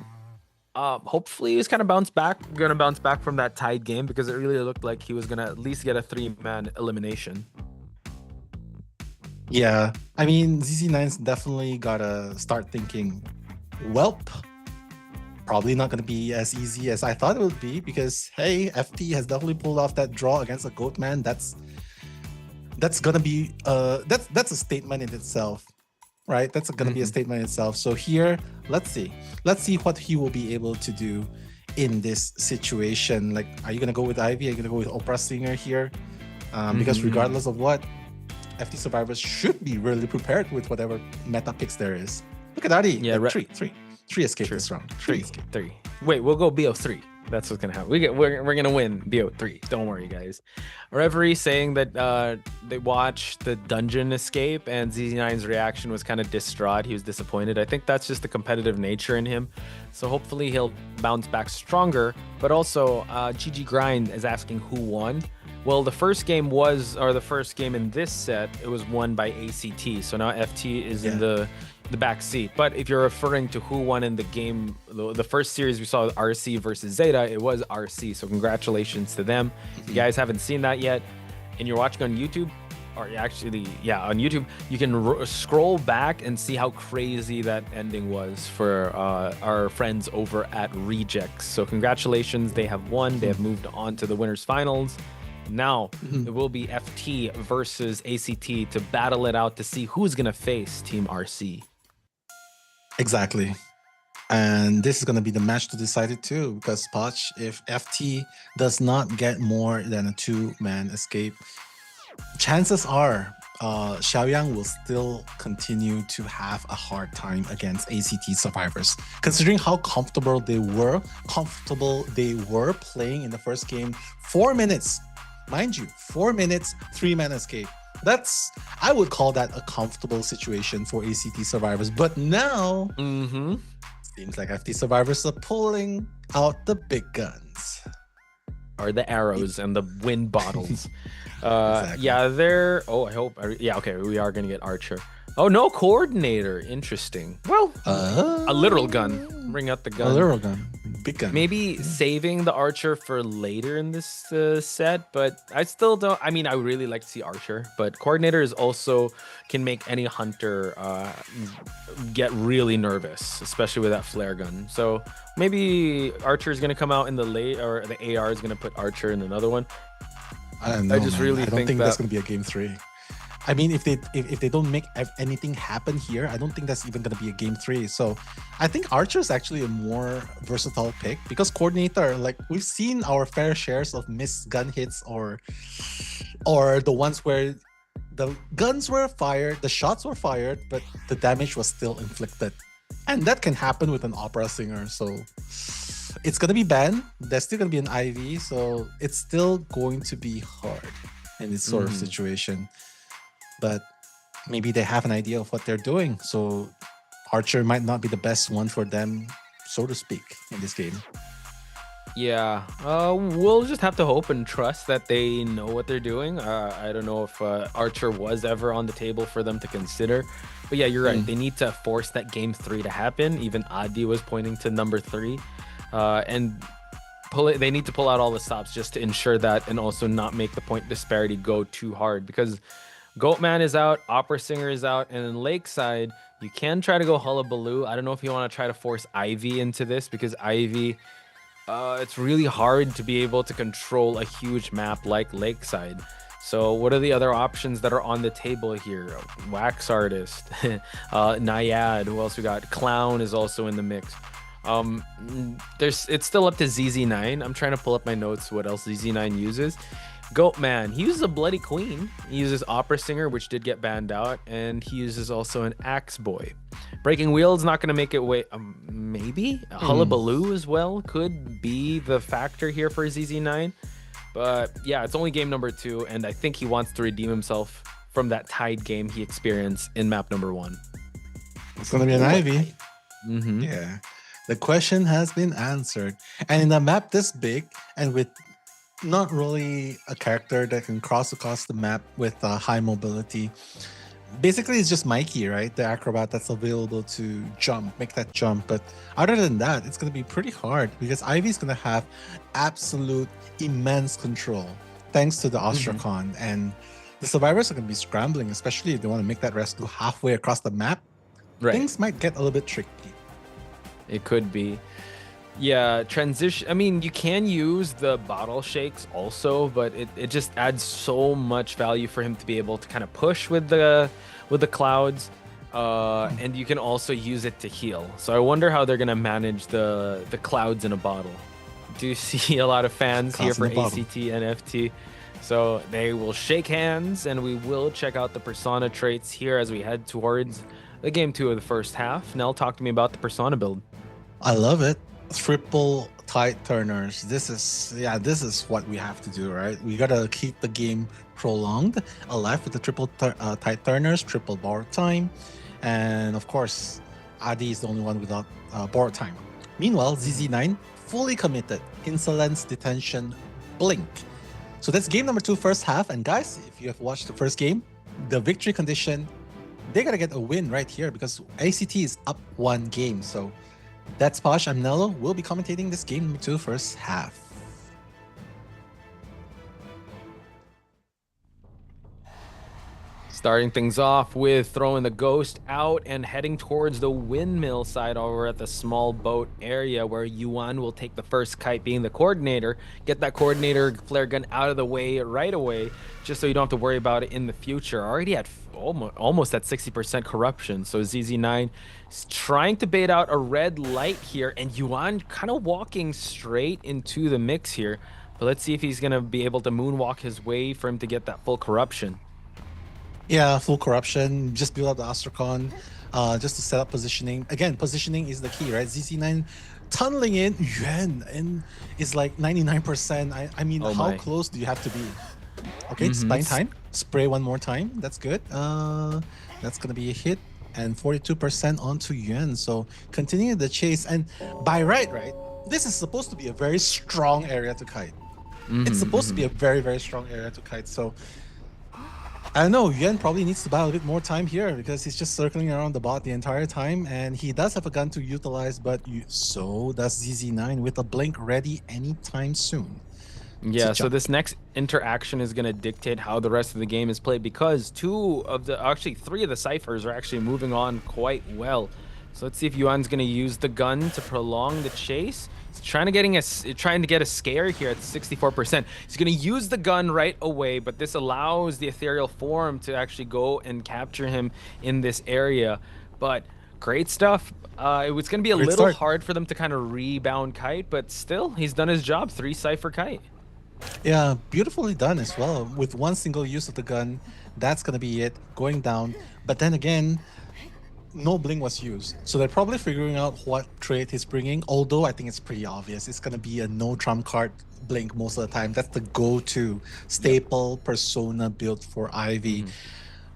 hopefully he's kind of going to bounce back from that tied game, because it really looked like he was going to at least get a 3-man elimination. Yeah, I mean, ZZ9's definitely gotta start thinking, welp, probably not gonna be as easy as I thought it would be, because hey, FT has definitely pulled off that draw against a Goatman. That's gonna be that's a statement in itself, right? That's gonna be a statement in itself. So here, let's see what he will be able to do in this situation. Like, are you gonna go with Ivy? Are you gonna go with Opera Singer here? Because regardless of what, FT survivors should be really prepared with whatever meta picks there is. Look at Adi. Yeah, three escape this round. Three. Wait, we'll go BO3. That's what's gonna happen. We're gonna win BO3. Don't worry, guys. Referee saying that they watched the dungeon escape, and ZZ9's reaction was kind of distraught. He was disappointed. I think that's just the competitive nature in him. So hopefully he'll bounce back stronger. But also, GG Grind is asking who won. Well, the first game in this set, it was won by ACT. So now FT is in the back seat. But if you're referring to who won in the game, the first series we saw RC versus ZETA, it was RC. So congratulations to them. If you guys haven't seen that yet and you're watching on YouTube, or actually, on YouTube, you can scroll back and see how crazy that ending was for our friends over at Rejects. So congratulations, they have won. They have moved on to the winners finals. Now it will be FT versus ACT to battle it out to see who's going to face Team RC. Exactly. And this is going to be the match to decide it too, because Poch, if FT does not get more than a 2-man escape, chances are Xiaoyang will still continue to have a hard time against ACT survivors, considering how comfortable they were playing in the first game. 4 minutes, mind you, 4 minutes, 3-man escape. I would call that a comfortable situation for ACT survivors. But now, seems like FT survivors are pulling out the big guns. Or the arrows and the wind bottles. Exactly. Yeah, they're... Oh, I hope... Yeah, okay, we are going to get Archer. Oh, no coordinator. Interesting. Well, a literal gun. Bring out the gun. A literal gun. Big gun. Maybe saving the Archer for later in this set, but I still don't... I mean, I really like to see Archer, but coordinator is also can make any hunter get really nervous, especially with that flare gun. So maybe Archer is going to come out in the late, or the AR is going to put Archer in another one. I don't know, I just really I don't think that... that's going to be a game 3. I mean, if they don't make anything happen here, I don't think that's even going to be a game 3. So I think Archer is actually a more versatile pick, because coordinator, like, we've seen our fair shares of missed gun hits or the ones where the guns were fired, the shots were fired, but the damage was still inflicted. And that can happen with an opera singer. So it's going to be banned. There's still going to be an IV. So it's still going to be hard in this sort of situation. But maybe they have an idea of what they're doing. So Archer might not be the best one for them, so to speak, in this game. Yeah, we'll just have to hope and trust that they know what they're doing. I don't know if Archer was ever on the table for them to consider. But yeah, you're right. They need to force that game 3 to happen. Even Adi was pointing to number 3. And they need to pull out all the stops just to ensure that, and also not make the point disparity go too hard, because Goatman is out, Opera Singer is out, and in Lakeside, you can try to go Hullabaloo. I don't know if you want to try to force Ivy into this, because Ivy, it's really hard to be able to control a huge map like Lakeside. So what are the other options that are on the table here? Wax Artist, Naiad, who else we got? Clown is also in the mix. It's still up to ZZ9. I'm trying to pull up my notes what else ZZ9 uses. Goatman, he uses a Bloody Queen. He uses Opera Singer, which did get banned out, and he uses also an Axe Boy. Breaking Wheel's not going to make it way. Maybe Hullabaloo as well could be the factor here for ZZ9. But yeah, it's only game number 2, and I think he wants to redeem himself from that tied game he experienced in map number 1. It's going to be an Ivy. Yeah. The question has been answered. And in a map this big, and with not really a character that can cross across the map with high mobility, basically it's just Mikey, right? The acrobat that's available to make that jump. But other than that, it's going to be pretty hard, because Ivy's going to have absolute immense control thanks to the Ostrakon. And the survivors are going to be scrambling, especially if they want to make that rescue halfway across the map. Right. Things might get a little bit tricky. It could be. Yeah, transition. I mean, you can use the bottle shakes also, but it just adds so much value for him to be able to kind of push with the clouds, and you can also use it to heal. So I wonder how they're gonna manage the clouds in a bottle. Do you see a lot of fans here for ACT and FT? So they will shake hands, and we will check out the persona traits here as we head towards the game 2 of the first half. Nell, talk to me about the persona build. I love it. Triple tide turners. This is what we have to do, right? We gotta keep the game prolonged, alive with the triple tide turners, triple borrowed time, and of course, Adi is the only one without borrowed time. Meanwhile, ZZ9 fully committed. Insolence, detention, blink. So that's game number 2, first half. And guys, if you have watched the first game, the victory condition, they gotta get a win right here, because ACT is up 1 game. So that's Posh. I'm Nello. We'll be commentating this game number 2, first half. Starting things off with throwing the ghost out and heading towards the windmill side over at the small boat area where Yuan will take the first kite, being the coordinator. Get that coordinator flare gun out of the way right away, just so you don't have to worry about it in the future. Already at almost at 60% corruption. So ZZ9 is trying to bait out a red light here, and Yuan kind of walking straight into the mix here. But let's see if he's going to be able to moonwalk his way for him to get that full corruption. Yeah, full corruption. Just build up the Astrocon, just to set up positioning. Again, positioning is the key, right? ZZ9 tunneling in, Yuan, and is like 99%. I mean, how close do you have to be? Okay, it's spine time. Spray one more time. That's good. That's gonna be a hit, and 42% onto Yuan. So continuing the chase, and by right, this is supposed to be a very strong area to kite. It's supposed to be a very, very strong area to kite. So I don't know, Yuan probably needs to buy a bit more time here because he's just circling around the bot the entire time, and he does have a gun to utilize, but so does ZZ9 with a blink ready anytime soon. Yeah, so this next interaction is going to dictate how the rest of the game is played, because three of the ciphers are actually moving on quite well. So let's see if Yuan's going to use the gun to prolong the chase. He's trying to get a scare here at 64%. He's going to use the gun right away, but this allows the ethereal form to actually go and capture him in this area. But great stuff. It was going to be a little hard for them to kind of rebound kite, but still, he's done his job. 3 cipher kite. Yeah, beautifully done as well. With one single use of the gun, that's going to be it, going down. But then again, no blink was used, so they're probably figuring out what trait he's bringing, although I think it's pretty obvious. It's going to be a no trump card blink most of the time. That's the go-to staple persona built for Ivy.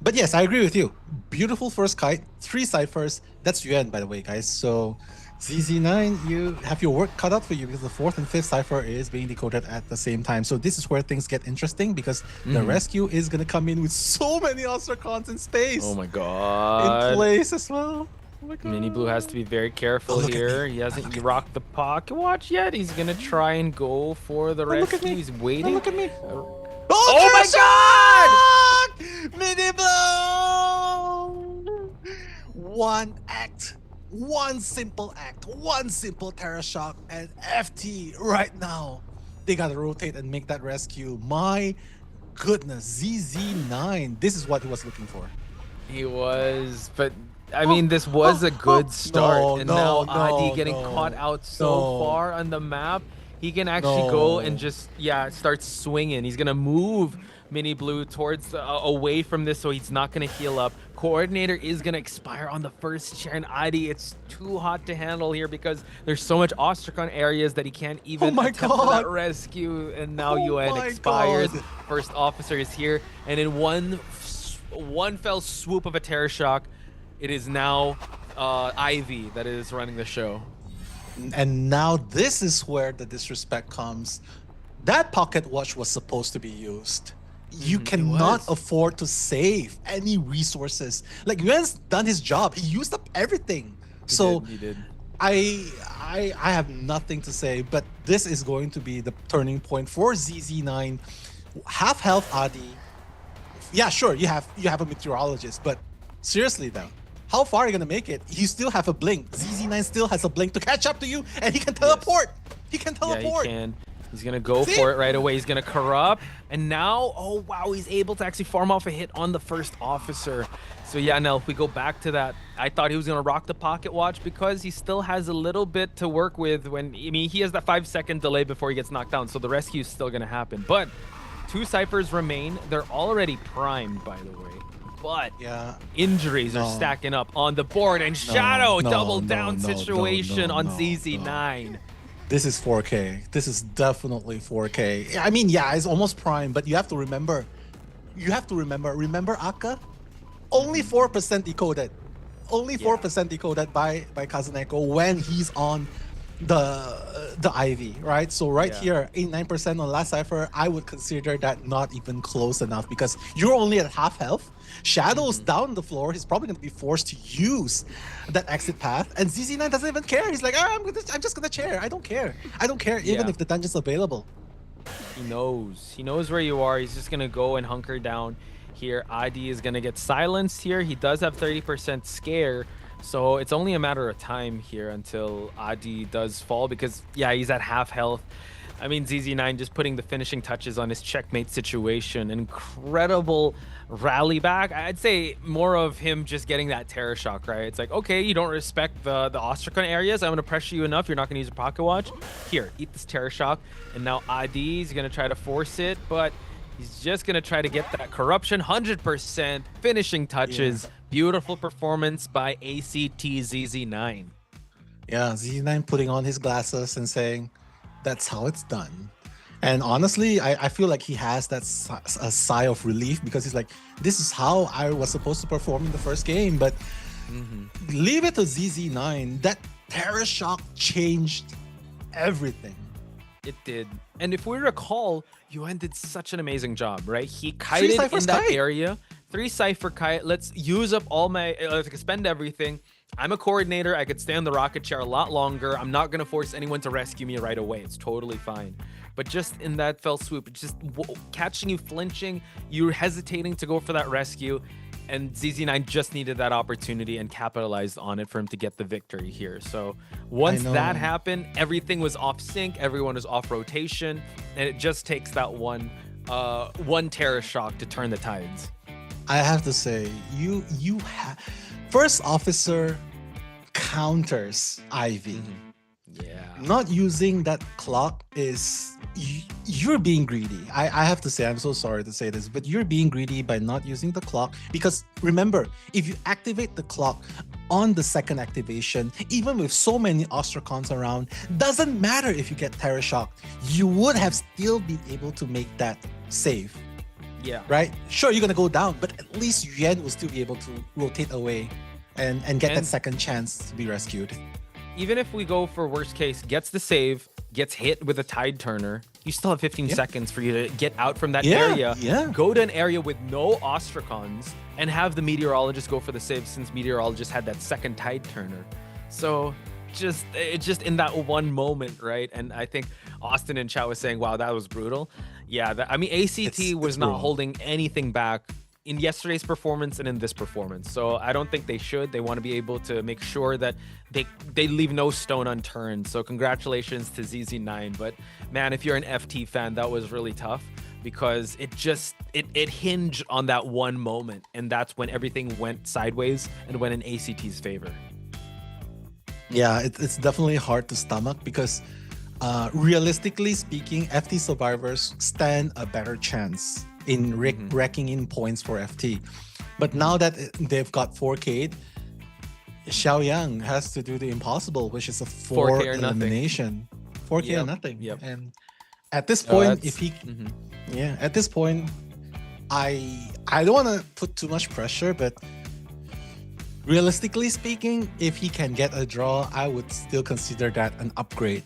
But yes, I agree with you. Beautiful first kite, 3 ciphers. That's Yuan, by the way, guys. So ZZ9, you have your work cut out for you, because the 4th and 5th cipher is being decoded at the same time. So this is where things get interesting, because the rescue is going to come in with so many Ostracons in space. Oh my god. In place as well. Oh my god. Mini Blue has to be very careful here. He hasn't rocked the pocket watch yet. He's going to try and go for the rescue. He's waiting. Look at me. Oh my god! Mini Blue! One act. One simple act, one simple Terra Shock, and FT right now, they gotta rotate and make that rescue. My goodness, ZZ9, this is what he was looking for. He was, but I mean, this was a good start, and now Adi getting caught out so far on the map, he can actually go and just, start swinging. He's gonna move Mini Blue towards away from this, so he's not gonna heal up. Coordinator is gonna expire on the first chair, and Adi, it's too hot to handle here because there's so much Ostracon areas that he can't even attempt that rescue, and now Yuan expires. First officer is here, and in one fell swoop of a Terror Shock, it is now Ivy that is running the show. And now this is where the disrespect comes. That pocket watch was supposed to be used. You cannot afford to save any resources. Like, Yuan's done his job. He used up everything. He did. I have nothing to say, but this is going to be the turning point for ZZ9. Half health Adi. Yeah, sure, you have a meteorologist, but seriously though, how far are you gonna make it? You still have a blink. ZZ9 still has a blink to catch up to you, and he can teleport. He can teleport. Yeah, he can. He's gonna go for it right away. He's gonna corrupt, and now, oh wow, he's able to actually farm off a hit on the first officer. So yeah, now if we go back to that, I thought he was gonna rock the pocket watch because he still has a little bit to work with. He has that 5-second delay before he gets knocked down, so the rescue is still gonna happen. But 2 ciphers remain. They're already primed, by the way. But injuries are stacking up on the board, and Shadow double down situation on ZZ9. This is 4K. This is definitely 4K. I mean, yeah, it's almost prime, but you have to remember. Remember Akka? Only 4% decoded. Only 4% decoded by Kazuneko when he's on the Ivy, right? So here, 89% on last cipher, I would consider that not even close enough because you're only at half health. Shadow's down the floor. He's probably going to be forced to use that exit path. And ZZ9 doesn't even care. He's like, I'm just going to chair. I don't care. I don't care even if the dungeon's available. He knows. He knows where you are. He's just going to go and hunker down. here. ID is going to get silenced here. He does have 30% scare. So it's only a matter of time here until Adi does fall because, yeah, he's at half health. I mean, ZZ9 just putting the finishing touches on his checkmate situation. Incredible rally back. I'd say more of him just getting that terror shock, right? It's like, okay, you don't respect the Ostracon areas. I'm going to pressure you enough. You're not going to use a pocket watch. Here, eat this terror shock. And now Adi is going to try to force it, but he's just going to try to get that corruption. 100% finishing touches. Yeah. Beautiful performance by ACT ZZ9. Yeah, ZZ9 putting on his glasses and saying, that's how it's done. And honestly, I feel like he has that a sigh of relief because he's like, this is how I was supposed to perform in the first game. But leave it to ZZ9. That terror shock changed everything. It did. And if we recall, Yuan did such an amazing job, right? He kited in that area. 3 Cypher kite. Let's use up all my, let's spend everything. I'm a coordinator. I could stay on the rocket chair a lot longer. I'm not going to force anyone to rescue me right away. It's totally fine. But just in that fell swoop, it's just catching you flinching, you're hesitating to go for that rescue. And ZZ9 just needed that opportunity and capitalized on it for him to get the victory here. So once that happened, everything was off sync. Everyone was off rotation. And it just takes that one terror shock to turn the tides. I have to say, first officer counters Ivy. Yeah. Not using that clock is you're being greedy. I have to say, I'm so sorry to say this, but you're being greedy by not using the clock because remember, if you activate the clock on the second activation, even with so many Ostracons around, doesn't matter if you get terror shock, you would have still been able to make that save. Yeah. Right? Sure, you're gonna go down, but at least Yuan will still be able to rotate away and get that second chance to be rescued. Even if we go for worst case, gets the save, gets hit with a tide turner, you still have 15 seconds for you to get out from that area. Go to an area with no Ostracons and have the Meteorologist go for the save since Meteorologist had that second tide turner. So it's just in that one moment, right? And I think Austin and Chow was saying, wow, that was brutal. Yeah, I mean, ACT was not holding anything back in yesterday's performance and in this performance. So I don't think they should. They want to be able to make sure that they leave no stone unturned. So congratulations to ZZ9. But man, if you're an FT fan, that was really tough because it hinged on that one moment. And that's when everything went sideways and went in ACT's favor. Yeah, it's definitely hard to stomach because realistically speaking, FT survivors stand a better chance in racking in points for FT. But now that they've got 4K'd, Xiaoyang has to do the impossible, which is a 4 elimination. 4K or nothing. Yep. And at this point, if he at this point, I don't want to put too much pressure, but realistically speaking, if he can get a draw, I would still consider that an upgrade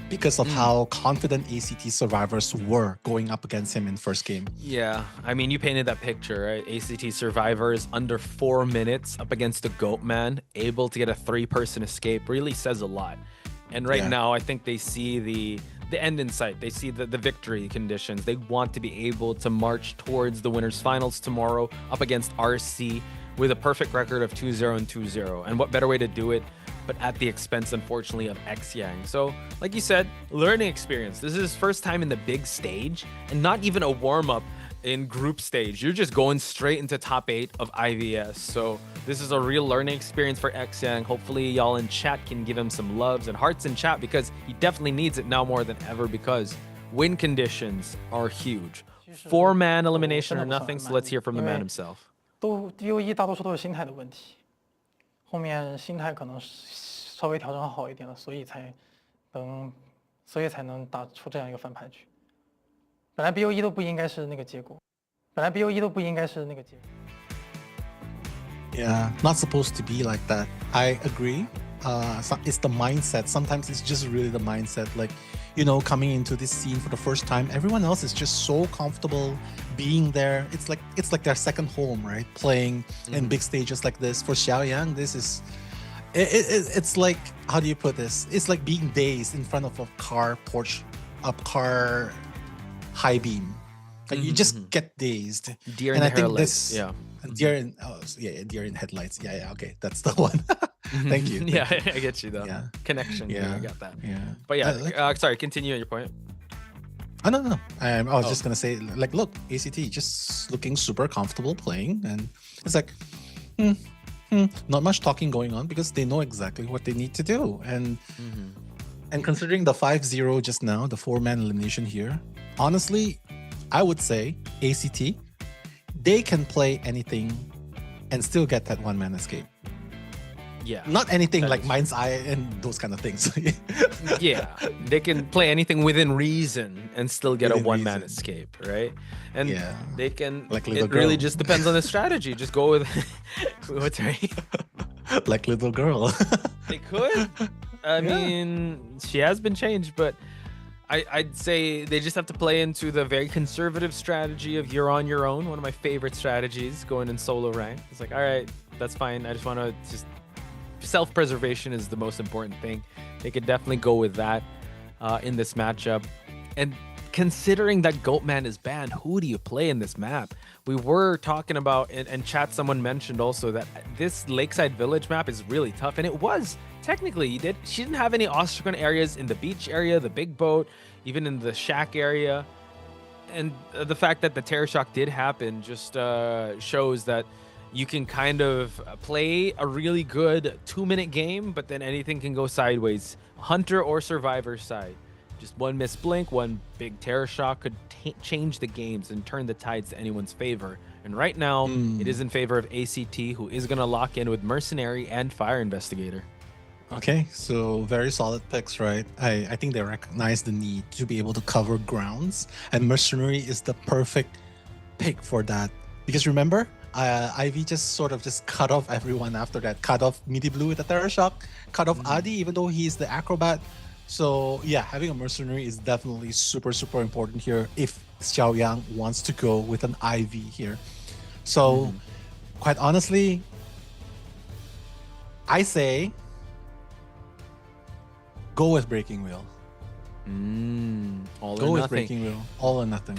because of how confident ACT survivors were going up against him in first game. Yeah, I mean, you painted that picture, right? ACT survivors under 4 minutes up against the GOAT man, able to get a 3-person escape, really says a lot. And right now, I think they see the end in sight. They see the victory conditions. They want to be able to march towards the winners finals tomorrow up against RC with a perfect record of 2-0 and 2-0. And what better way to do it but at the expense, unfortunately, of Xiang. So, like you said, learning experience. This is his first time in the big stage and not even a warm-up in group stage. You're just going straight into top 8 of IVS. So this is a real learning experience for Xiang. Hopefully y'all in chat can give him some loves and hearts in chat because he definitely needs it now more than ever because win conditions are huge. 4-man elimination or nothing, so let's hear from the man himself. DOE 大多数都是心态的问题，后面心态可能稍微调整好一点了，所以才能打出这样一个翻盘局。本来 BO1 都不应该是那个结果，Yeah, not supposed to be like that. I agree. It's the mindset. Sometimes it's just really the mindset. Like, you know, coming into this scene for the first time, everyone else is just so comfortable being there. It's like their second home, right? Playing in big stages like this. For Xiaoyang, this is it's like, how do you put this? It's like being dazed in front of a car porch, car high beam. Like you just get dazed. Deer in and the I think headlights. this, Yeah. deer in deer in headlights. Yeah, okay, that's the one. Thank you. Yeah, thank you. I get you though. Yeah. Connection. Yeah, I got that. Yeah. But yeah, sorry. Continue your point. Oh no. I was just gonna say, like, look, ACT just looking super comfortable playing, and it's like, not much talking going on because they know exactly what they need to do, and considering the 5-0 just now, the 4-man elimination here, honestly, I would say ACT, they can play anything and still get that 1-man escape. Yeah. Not anything like Mind's Eye and those kind of things. Yeah, they can play anything within reason and still get Within a 1-man escape, right? And they can. Like it little really girl. just depends on the strategy. Just go with what's right. Like little girl. They could. I mean, she has been changed, but I'd say they just have to play into the very conservative strategy of you're on your own. One of my favorite strategies, going in solo rank. It's like, all right, that's fine. I just want to self-preservation is the most important thing. They could definitely go with that in this matchup. And considering that Goatman is banned, who do you play in this map? We were talking about, and chat, someone mentioned also that this Lakeside Village map is really tough, and it was. Technically, she didn't have any Ostragon areas in the beach area, the big boat, even in the shack area. And the fact that the Terror Shock did happen just shows that you can kind of play a really good 2-minute game, but then anything can go sideways. Hunter or Survivor side. Just one missed blink, one big Terror Shock could change the games and turn the tides to anyone's favor. And right now, it is in favor of ACT, who is going to lock in with Mercenary and Fire Investigator. Okay, so very solid picks, right? I think they recognize the need to be able to cover grounds, and Mercenary is the perfect pick for that. Because remember, Ivy just cut off everyone after that. Cut off Midi Blue with a Terror Shock, cut off Adi even though he's the acrobat. So yeah, having a Mercenary is definitely super, super important here if Xiaoyang wants to go with an Ivy here. So quite honestly, I say go with Breaking Wheel. All Go or with nothing. Breaking Wheel. All or nothing.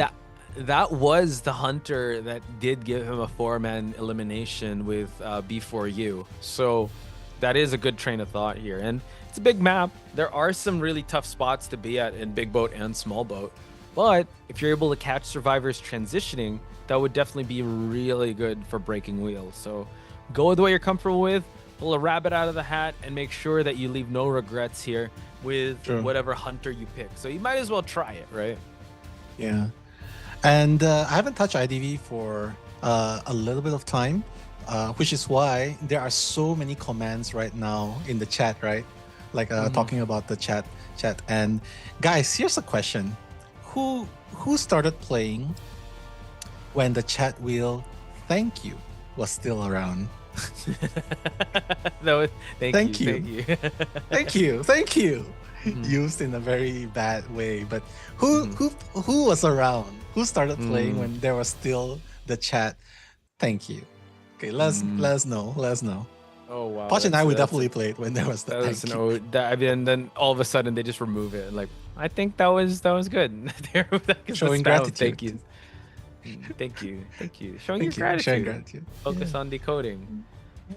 That was the Hunter that did give him a 4-man elimination with B4U. So that is a good train of thought here. And it's a big map. There are some really tough spots to be at in big boat and small boat. But if you're able to catch survivors transitioning, that would definitely be really good for Breaking Wheel. So go with what you're comfortable with, pull a rabbit out of the hat, and make sure that you leave no regrets here with whatever Hunter you pick. So you might as well try it, right? Yeah. And I haven't touched IDV for a little bit of time, which is why there are so many commands right now in the chat, right? Like talking about the chat. And guys, here's a question: Who started playing when the chat wheel "Thank you" was still around? Thank you. Thank you. Used in a very bad way, but who was around? Who started playing when there was still the chat? Thank you. Okay, let us know. Let us know. Oh wow. Poch and I would definitely play it when there was the thank you. I mean, and then all of a sudden they just remove it. Like, I think that was good. Showing gratitude. Thank you. Showing your gratitude. Focus on decoding.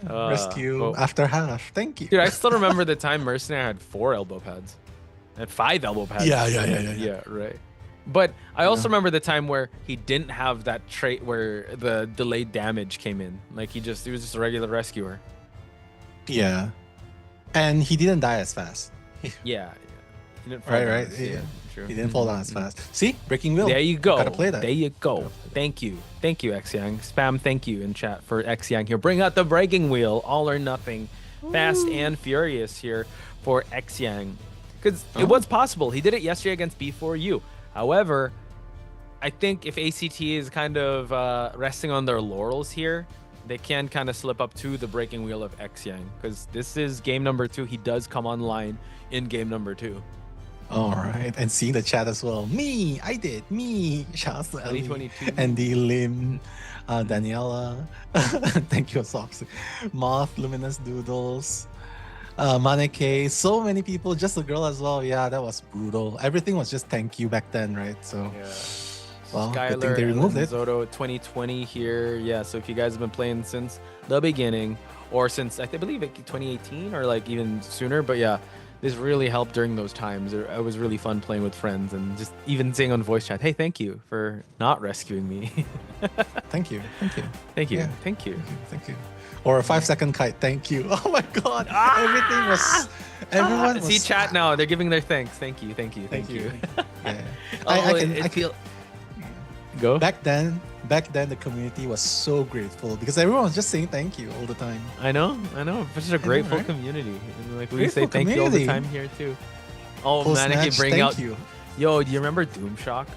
Rescue after half. Thank you. Dude, I still remember the time Mercenary had 4 elbow pads. Had 5 elbow pads. Yeah, right. But I also remember the time where he didn't have that trait where the delayed damage came in. Like he was just a regular rescuer. Yeah. And he didn't die as fast. Yeah. He didn't fall down. Yeah. True. He didn't fall down as fast. See? Breaking Wheel. There you go. Gotta play that. There you go. Thank you, X-Yang. Spam thank you in chat for X-Yang here. Bring out the Breaking Wheel. All or nothing. Fast and furious here for X-Yang. Because it was possible. He did it yesterday against B4U. However, I think if ACT is kind of resting on their laurels here, they can kind of slip up to the Breaking Wheel of X-Yang. Because this is game number 2. He does come online in game number 2. All right, and seeing the chat as well. Me, I did. Me, Shouts to Ellie, 2022. Andy, Lim, Daniela. Thank you, Socks. Moth, Luminous Doodles, Maneke. So many people. Just a girl as well. Yeah, that was brutal. Everything was just thank you back then, right? So Well, good thing Skylar they removed it. Zoto 2020 here. Yeah, so if you guys have been playing since the beginning, or since I believe like 2018 or like even sooner, but yeah, this really helped during those times. It was really fun playing with friends and just even saying on voice chat, hey, thank you for not rescuing me. Thank you. Thank you. Thank you. Yeah. Thank you. Thank you. Or a 5-second kite. Thank you. Oh my God. Everything was. Everyone was. See chat now. They're giving their thanks. Thank you. Thank you. Thank you. Yeah. I feel. Go. Back then, the community was so grateful because everyone was just saying thank you all the time. I know. It's just a grateful right? community. And like we Grateful say thank you all the community. time here too. Oh, Post-match, Manike bring thank out. you. Yo, do you remember Doom Shock?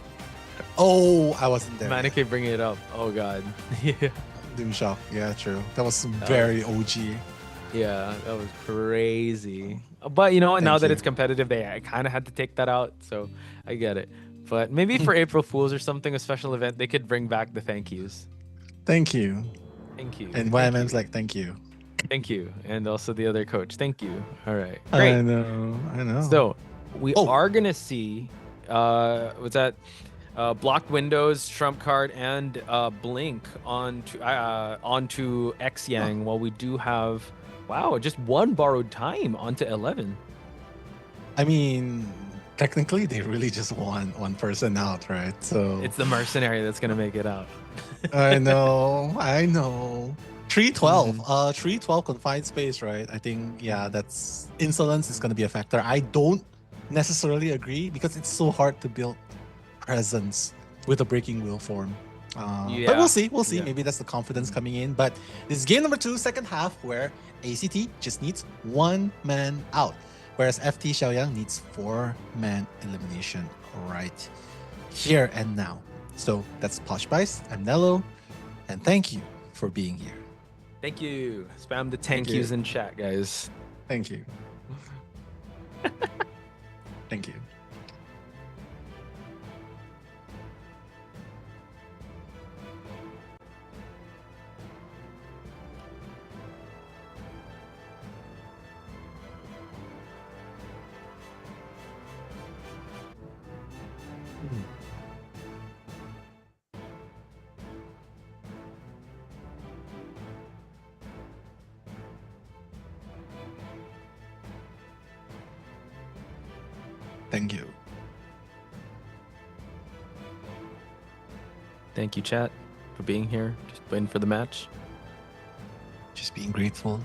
Oh, I wasn't there. Manike bringing it up. Oh God. Yeah. Doom Shock. Yeah, true. That was very OG. Yeah, that was crazy. But you know what? Now Thank that you. it's competitive, I kind of had to take that out. So I get it. But maybe for April Fools or something, a special event, they could bring back the thank yous. Thank you. Thank you. And Thank YMM's you. like, thank you. Thank you. And also the other coach. Thank you. All right. Great. I know. So we are going to see, what's that? Blocked windows, trump card, and blink onto X-Yang while we do have, wow, just one borrowed time onto 11. I mean, technically, they really just want one person out, right? So It's the mercenary that's going to make it out. I know. 312. 312 confined space, right? I think, yeah, that's insolence is going to be a factor. I don't necessarily agree because it's so hard to build presence with a breaking wheel form. But we'll see. Yeah. Maybe that's the confidence coming in. But this is game number 2, second half, where ACT just needs 1 man out, whereas FT Xiaoyang needs 4-man elimination right here and now. So that's Posh Bice. I'm Nello, and thank you for being here. Thank you. Spam the thank you. yous in chat, guys. Thank you. Thank you. Thank you. Thank you, chat, for being here. Just waiting for the match. Just being grateful.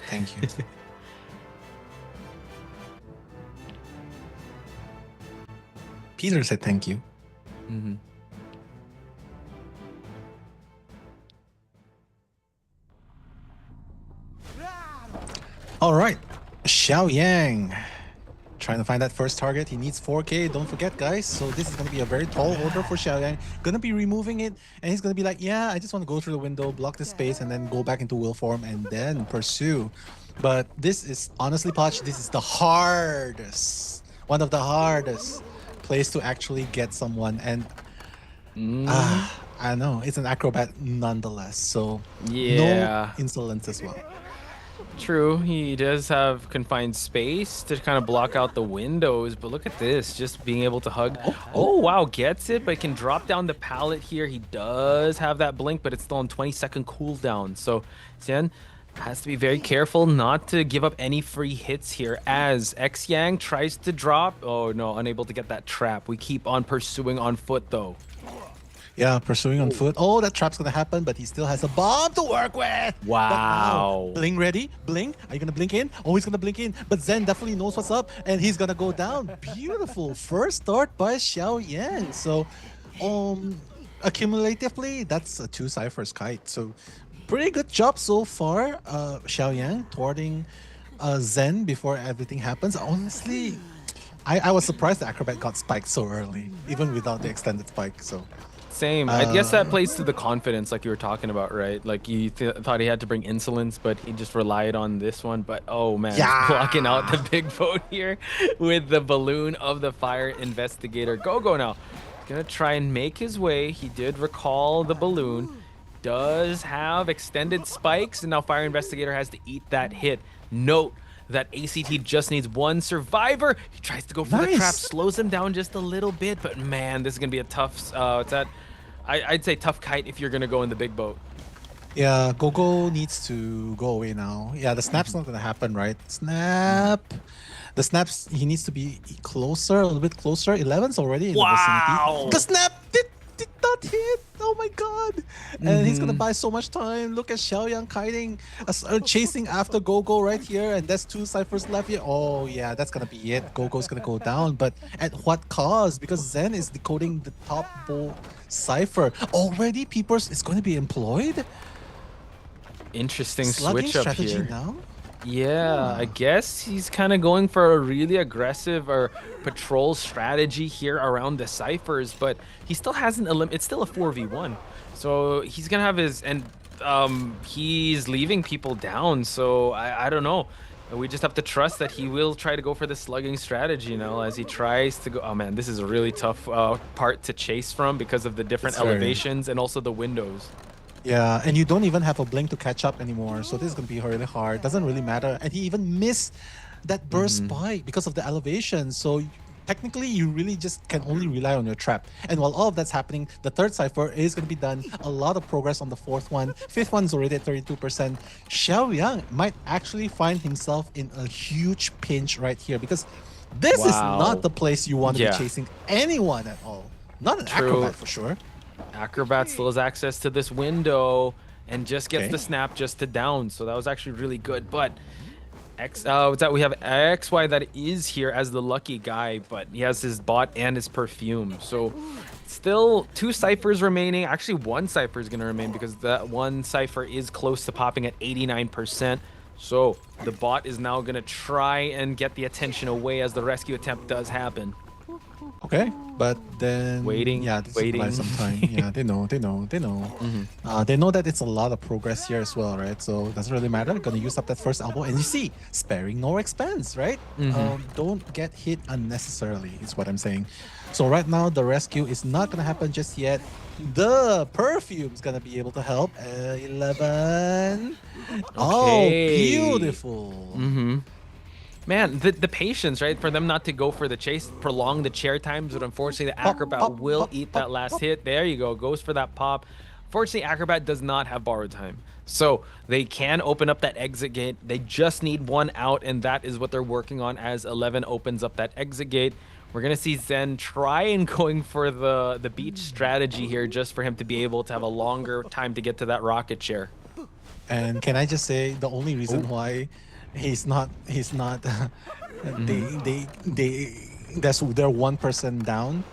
Thank you. Peter said thank you. Mm-hmm. All right, Xiaoyang trying to find that first target. He needs 4K. Don't forget, guys. So this is going to be a very tall order for Xiaoyang. Going to be removing it, and he's going to be like, yeah, I just want to go through the window, block the space, and then go back into will form and then pursue. But this is honestly, Poch, this is the hardest, one of the hardest place to actually get someone. And I know it's an acrobat nonetheless. So Yeah. no insolence as well. True, he does have confined space to kind of block out the windows, but look at this, just being able to hug. Oh, wow, gets it, but can drop down the pallet here. He does have that blink, but it's still on 20-second cooldown. So Xian has to be very careful not to give up any free hits here as X-Yang tries to drop. Oh no, unable to get that trap. We keep on pursuing on foot though. Yeah, pursuing on foot. Oh, that trap's gonna happen, but he still has a bomb to work with. Wow. Blink ready? Blink? Are you gonna blink in? Oh, he's gonna blink in. But Zen definitely knows what's up, and he's gonna go down. Beautiful first start by Xiaoyang. So, accumulatively, that's a 2 ciphers kite. So, pretty good job so far, Xiaoyang thwarting Zen before everything happens. Honestly, I was surprised the Acrobat got spiked so early, even without the extended spike. So. Same. I guess that plays to the confidence like you were talking about, right? Like you thought he had to bring insolence, but he just relied on this one. But oh man, Yeah. blocking out the big boat here with the balloon of the fire investigator. Go now. Gonna try and make his way. He did recall the balloon. Does have extended spikes, and now fire investigator has to eat that hit. Note that ACT just needs one survivor. He tries to go for the trap, slows him down just a little bit, but man, this is gonna be a tough. I'd say tough kite if you're gonna go in the big boat. Yeah, Gogo needs to go away now. Yeah, the snap's not gonna happen, right? Snap. The snaps, he needs to be closer, a little bit closer. 11's already in the vicinity. The snap did not hit. Oh my god. And he's gonna buy so much time. Look at Xiaoyang kiting, chasing after Gogo right here. And there's 2 ciphers left here. Oh yeah, that's gonna be it. Gogo's gonna go down. But at what cost? Because Zen is decoding the top bowl cipher. Already Peepers is going to be employed? Interesting Slugging switch up strategy here. now? Yeah, I guess he's kind of going for a really aggressive or patrol strategy here around the ciphers, but he still hasn't it's still a 4v1. So he's gonna have his, and he's leaving people down. So I don't know. We just have to trust that he will try to go for the slugging strategy now as he tries to go. Oh man, this is a really tough part to chase from because of the different elevations and also the windows. Yeah, and you don't even have a blink to catch up anymore, so this is going to be really hard. Doesn't really matter. And he even missed that burst spike because of the elevation. So technically, you really just can only rely on your trap. And while all of that's happening, the third cipher is going to be done. A lot of progress on the fourth one. Fifth one's already at 32%. Xiaoyang might actually find himself in a huge pinch right here because this is not the place you want to be chasing anyone at all. Not an acrobat for sure. Acrobat still has access to this window and just gets the snap just to down. So that was actually really good. But we have XY that is here as the lucky guy, but he has his bot and his perfume. So still 2 ciphers remaining. Actually, 1 cipher is going to remain because that 1 cipher is close to popping at 89%. So the bot is now going to try and get the attention away as the rescue attempt does happen. Okay, but then waiting. Buy some time. Yeah, they know. They know that it's a lot of progress here as well, right? So it doesn't really matter. Gonna use up that first elbow, and you see, sparing no expense, right? Don't get hit unnecessarily is what I'm saying. So right now the rescue is not gonna happen just yet. The perfume's gonna be able to help. 11. Oh, beautiful. Man, the patience, right? For them not to go for the chase, prolong the chair times, but unfortunately the Acrobat will eat that last hit. There you go, goes for that pop. Fortunately, Acrobat does not have borrowed time. So they can open up that exit gate. They just need 1 out, and that is what they're working on as 11 opens up that exit gate. We're going to see Zen try and going for the beach strategy here just for him to be able to have a longer time to get to that rocket chair. And can I just say the only reason why they're 1 person down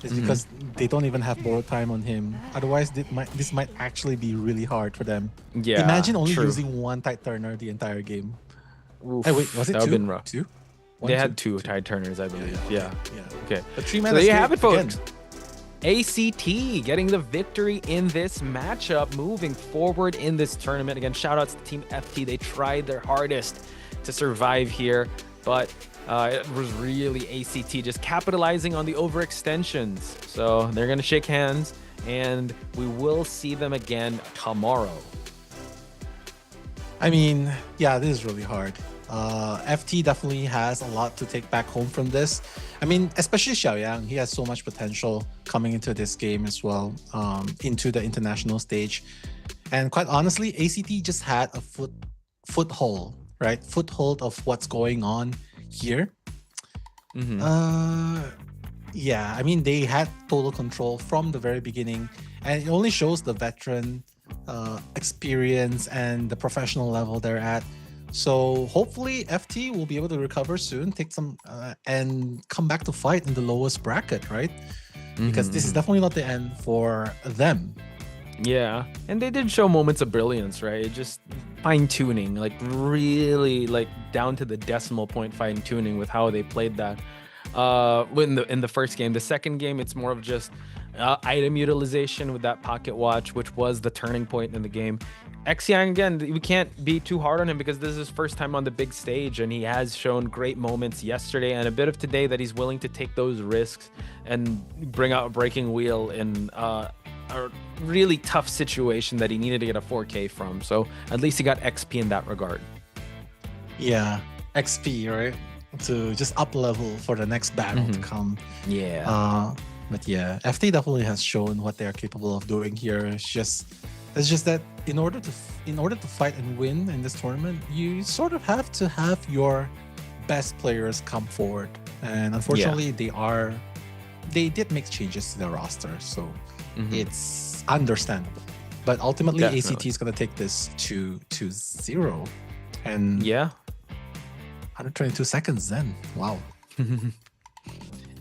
is because they don't even have borrowed time on him. Otherwise, this might actually be really hard for them. Yeah, imagine only using 1 tide turner the entire game. Hey, wait, was it 2? That would have been rough. 2? They had 2 tide turners, I believe. Yeah. Okay. The 3 so there you have it, folks. ACT getting the victory in this matchup, moving forward in this tournament. Again, shout outs to Team FT. They tried their hardest to survive here, but it was really ACT just capitalizing on the overextensions. So they're going to shake hands, and we will see them again tomorrow. I mean, yeah, this is really hard. FT definitely has a lot to take back home from this. I mean, especially Xiaoyang, he has so much potential coming into this game as well, into the international stage. And quite honestly, ACT just had a foothold, right? Foothold of what's going on here. Yeah, I mean, they had total control from the very beginning, and it only shows the veteran experience and the professional level they're at. So hopefully FT will be able to recover soon, take some and come back to fight in the lowest bracket, right? Because this is definitely not the end for them. Yeah, and they did show moments of brilliance, right? Just fine-tuning, like really like down to the decimal point fine-tuning with how they played that in the first game. The second game, it's more of just item utilization with that pocket watch, which was the turning point in the game. Xiang, again, we can't be too hard on him because this is his first time on the big stage, and he has shown great moments yesterday and a bit of today that he's willing to take those risks and bring out a breaking wheel in a really tough situation that he needed to get a 4K from. So at least he got XP in that regard. Yeah. XP, right? To just up level for the next battle to come. Yeah. But yeah, FT definitely has shown what they are capable of doing here. It's just that in order to fight and win in this tournament, you sort of have to have your best players come forward. And unfortunately, they did make changes to their roster, so it's understandable. But ultimately, Definitely. ACT is going to take this to 0. And 122 seconds then. Wow.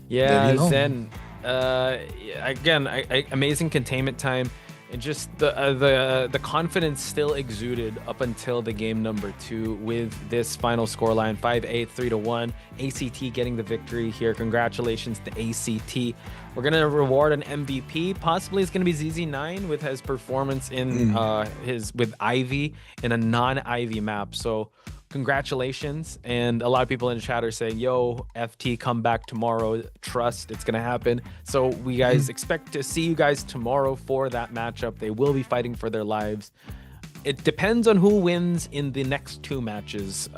Yeah, Zen. Again, amazing containment time. And just the confidence still exuded up until the game number 2 with this final scoreline 5-8, 3-1. ACT getting the victory here. Congratulations to ACT. We're gonna reward an MVP. Possibly it's gonna be ZZ9 with his performance in with Ivy in a non-Ivy map. So congratulations. And a lot of people in the chat are saying, yo, FT, come back tomorrow. Trust, it's gonna happen. So we guys expect to see you guys tomorrow for that matchup. They will be fighting for their lives. It depends on who wins in the next 2 matches.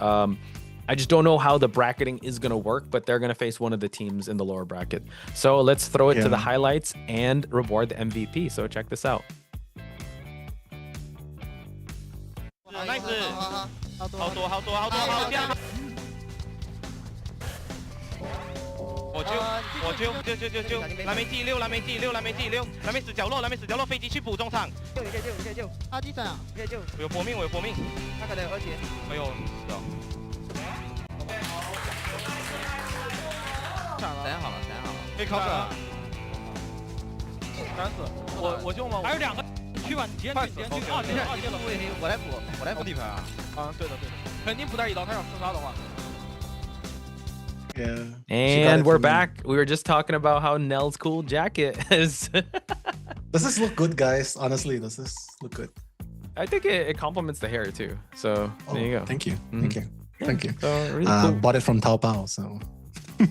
I just don't know how the bracketing is gonna work, but they're gonna face one of the teams in the lower bracket. So let's throw it to the highlights and reward the MVP. So check this out. Nice. 好多，这样。我就，蓝莓第6，蓝莓死角落，飞机去补中场。你可以救，阿基森啊，你可以救。我有搏命，他可能有2血。哎呦，是哦。闪好了，被烤死了。闪死，我救吗？还有2个。去吧，体验去。我来补底牌啊！对的，肯定不带一刀，他想自杀的话。Yeah. And we're back. We were just talking about how Nell's cool jacket is. Does this look good, guys? Honestly, does this look good? I think it complements the hair too. So there you go. Thank you. Thank you. So really cool. Bought it from Taobao, so.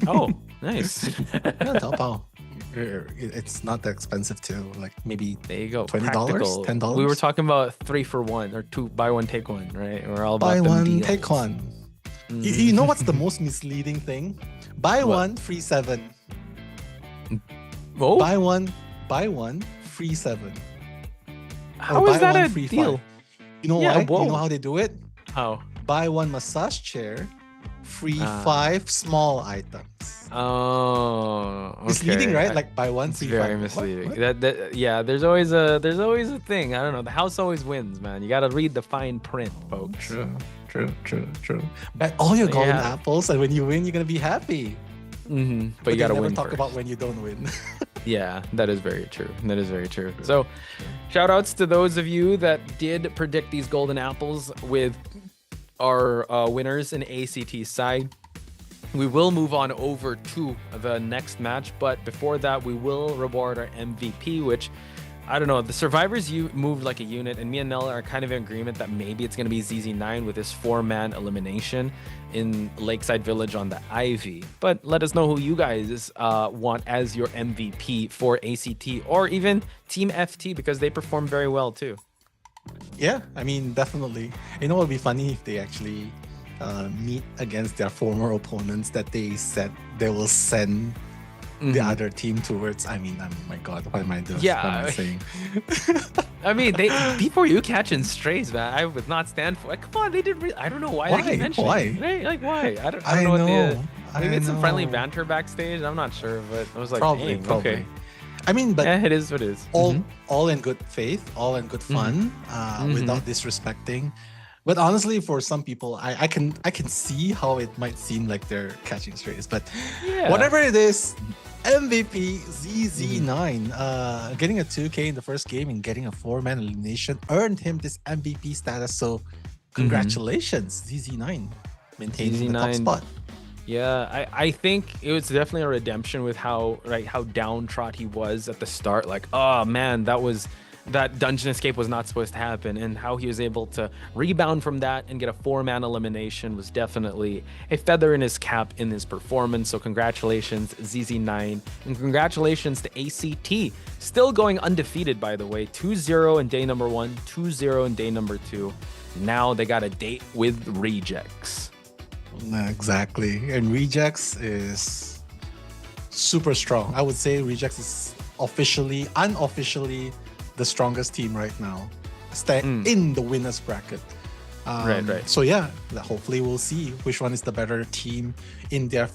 Oh, nice. Taobao. It's not that expensive too. Like maybe there you go. $20, Practical. $10. We were talking about 3 for 1 or 2 buy 1 take 1, right? We're all about buy one deals. take one. You know what's the most misleading thing? Buy one free 7. Oh? Buy one free 7. How is that a deal? 5. You know why? You know how they do it? How? Buy one massage chair, free 5 small items. Oh, okay. Misleading, right? Like buy one free 5. Very misleading. What? Yeah, there's always a thing. I don't know. The house always wins, man. You got to read the fine print, folks. True. Bet all your golden apples, and when you win, you're gonna be happy. But you gotta never win talk first. about when you don't win. Yeah, that is very true. So shout outs to those of you that did predict these golden apples with our winners in ACT side. We will move on over to the next match, but before that, we will reward our MVP, which, I don't know, the survivors moved like a unit, and me and Nella are kind of in agreement that maybe it's going to be ZZ9 with his 4-man elimination in Lakeside Village on the Ivy. But let us know who you guys want as your MVP for ACT or even Team FT, because they perform very well too. Yeah, I mean, definitely. You know what would be funny if they actually meet against their former opponents that they said they will send the other team towards. I mean, my God, what am I doing? Yeah, what am I saying? I mean, they before you catching strays, man, I would not stand for it. Come on, they did. I don't know why they keep mentioning. Why? Right? Like why? I don't know what maybe it's some friendly banter backstage. I'm not sure, but I was like, probably. Okay. I mean, but it is what it is. All in good faith, all in good fun, without disrespecting. But honestly, for some people, I can see how it might seem like they're catching strays. But whatever it is, MVP ZZ9 getting a 2K in the first game and getting a 4-man elimination earned him this MVP status. So congratulations, ZZ9, maintaining the top spot. Yeah, I think it was definitely a redemption with how downtrodden he was at the start. Like, oh man, that dungeon escape was not supposed to happen, and how he was able to rebound from that and get a 4-man elimination was definitely a feather in his cap in his performance. So congratulations, ZZ9, and congratulations to ACT, still going undefeated, by the way. 2-0 in day number 1, 2-0 in day number 2. Now they got a date with rejects. Exactly. And Rejects is super strong. I would say Rejects is unofficially the strongest team right now. In the winners bracket. Right. So yeah, hopefully we'll see which one is the better team in their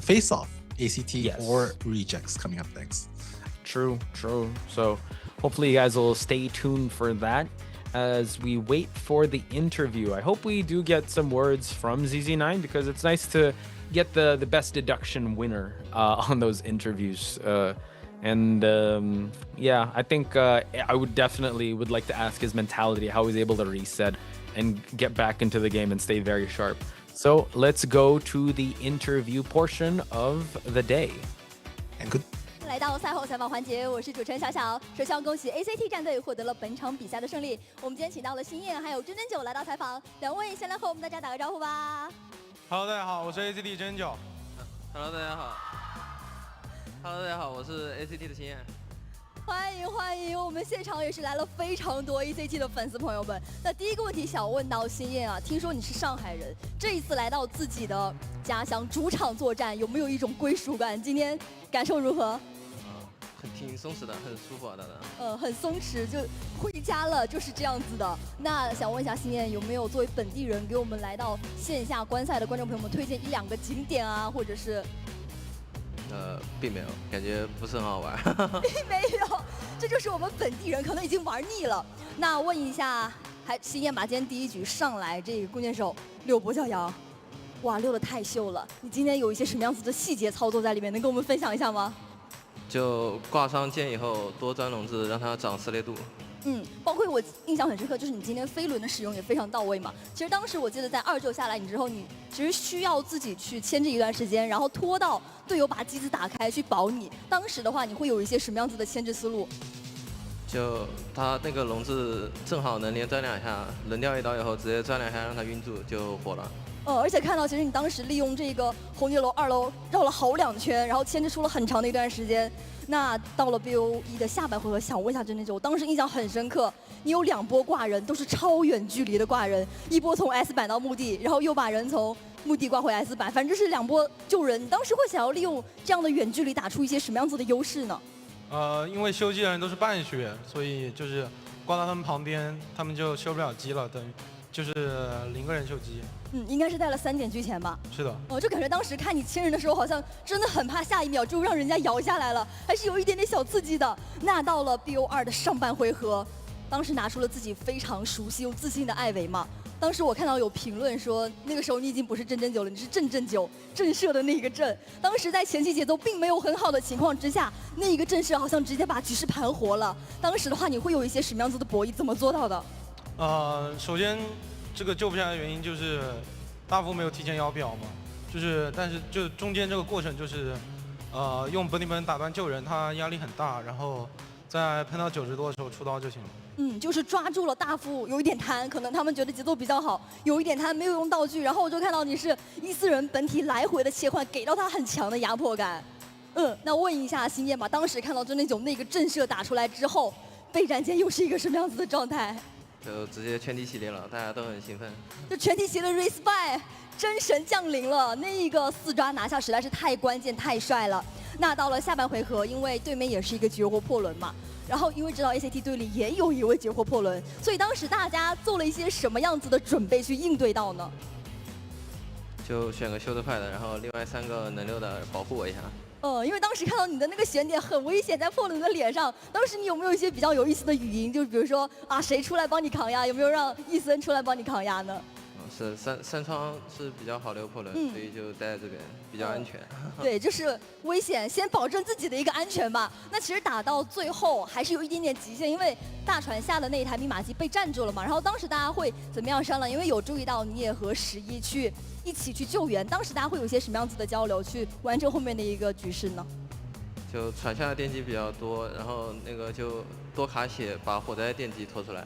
face-off, ACT or Rejects coming up next. True. So hopefully you guys will stay tuned for that as we wait for the interview. I hope we do get some words from ZZ9 because it's nice to get the best deduction winner on those interviews. I think I would definitely like to ask his mentality, how he's able to reset and get back into the game and stay very sharp. So let's go to the interview portion of the day. And good. 来到赛后采访环节，我是主持人小小。首先要恭喜 ACT 战队获得了本场比赛的胜利。我们今天请到了新燕还有真九来到采访，两位先来和我们大家打个招呼吧。Hello， 大家好，我是 ACT 真九。Hello， 大家好。Hello， 大家好，我是 ACT 的新燕。欢迎！我们现场也是来了非常多 ACT 的粉丝朋友们。那第一个问题想问到新燕啊，听说你是上海人，这一次来到自己的家乡主场作战，有没有一种归属感？今天感受如何？挺松弛的，很舒服的。很松弛，就回家了，就是这样子的。那想问一下新燕，有没有作为本地人给我们来到线下观赛的观众朋友们推荐1-2个景点啊，或者是？并没有，感觉不是很好玩。并没有，这就是我们本地人可能已经玩腻了。那问一下，新燕把今天第一局上来，这个弓箭手溜跛脚羊，哇，溜得太秀了！你今天有一些什么样子的细节操作在里面，能跟我们分享一下吗？就挂上箭以后，多钻笼子，让它长撕裂度。包括我印象很深刻，就是你今天飞轮的使用也非常到位嘛。其实当时我记得在2救下来你之后，你其实需要自己去牵制一段时间，然后拖到队友把机子打开去保你。当时的话，你会有一些什么样子的牵制思路？就他那个笼子正好能连钻2下，扔掉1刀以后直接钻2下让他晕住就活了。而且看到其实你当时利用这个红蝶楼2楼绕了好2圈，然后牵制出了很长的一段时间。那到了 BO1 的下半回合，想问一下真九，我当时印象很深刻，你有2波挂人，都是超远距离的挂人，一波从 S 板到墓地，然后又把人从墓地挂回 S 板，反正就是2波救人。你当时会想要利用这样的远距离打出一些什么样子的优势呢？因为修机的人都是半血，所以就是挂到他们旁边，他们就修不了机了，等于就是0个人修机。应该是带了3点巨钳吧？是的。就感觉当时看你牵人的时候，好像真的很怕下一秒就让人家摇下来了，还是有一点点小刺激的。那到了 BO2 的上半回合，当时拿出了自己非常熟悉又自信的艾维嘛。当时我看到有评论说，那个时候你已经不是真九了，你是震9震慑的那个震。当时在前期节奏并没有很好的情况之下，那一个震慑好像直接把局势盘活了。当时的话，你会有一些什么样子的博弈？怎么做到的？首先这个救不下来的原因就是大幅没有提前摇表嘛，但是就中间这个过程就是用本体本打断救人，他压力很大，然后在喷到90多的时候出刀就行了。就是抓住了大副有一点贪，可能他们觉得节奏比较好，有一点贪没有用道具，然后我就看到你是14人本体来回的切换，给到他很强的压迫感。那问一下新燕吧，当时看到真9那个震慑打出来之后，备战间又是一个什么样子的状态？就直接全体洗脸了，大家都很兴奋。就全体洗了 respect， 真神降临了，那个4抓拿下实在是太关键太帅了。那到了下半回合，因为对面也是一个绝活破轮嘛，然后因为知道 ACT 队里也有一位绝活破轮，所以当时大家做了一些什么样子的准备去应对到呢？就选个修得快的，然后另外3个能溜的保护我一下。因为当时看到你的那个悬点很危险，在破轮的脸上，当时你有没有一些比较有意思的语音？就比如说谁出来帮你扛压？有没有让伊森出来帮你扛压呢？是3窗是比较好溜破轮，所以就待在这边比较安全。对，就是危险，先保证自己的一个安全吧。那其实打到最后还是有一点点极限，因为大船下的那一台密码机被占住了嘛。然后当时大家会怎么样商量？因为有注意到你也和11一起去救援，当时大家会有一些什么样子的交流，去完成后面的一个局势呢？就船下的电机比较多，然后那个就多卡血，把火灾电机拖出来。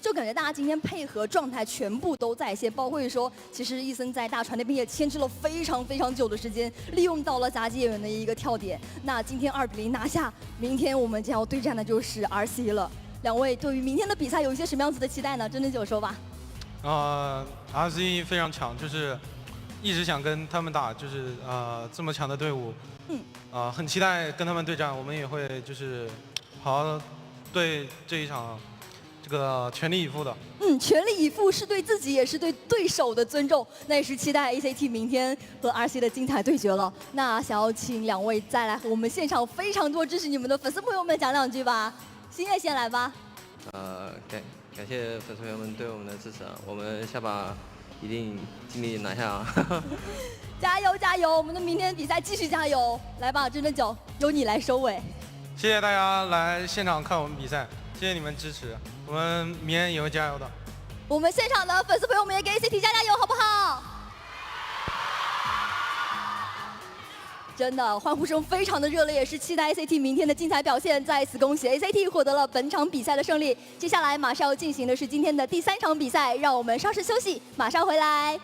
就感觉大家今天配合状态全部都在线，包括说，其实伊森在大船那边也牵制了非常非常久的时间，利用到了杂技演员的一个跳点。那今天2比0拿下，明天我们将要对战的就是 RC 了。两位对于明天的比赛有一些什么样子的期待呢？真九说吧。RC 非常强，就是一直想跟他们打，就是这么强的队伍，很期待跟他们对战。我们也会就是好好对这一场这个全力以赴的。全力以赴是对自己也是对对手的尊重，那也是期待 ACT 明天和 RC 的精彩对决了。那想要请2位再来和我们现场非常多支持你们的粉丝朋友们讲2句吧。星夜先来吧。感谢粉丝朋友们对我们的支持啊，我们下把一定尽力拿下啊！加油加油！我们的明天比赛继续加油！来吧，真9由你来收尾。谢谢大家来现场看我们比赛，谢谢你们支持，我们明天也会加油的。我们现场的粉丝朋友们也给 ACT 加油，好不好？真的欢呼声非常的热烈，也是期待 ACT 明天的精彩表现。再次恭喜 ACT 获得了本场比赛的胜利。接下来马上要进行的是今天的第3场比赛，让我们稍事休息，马上回来。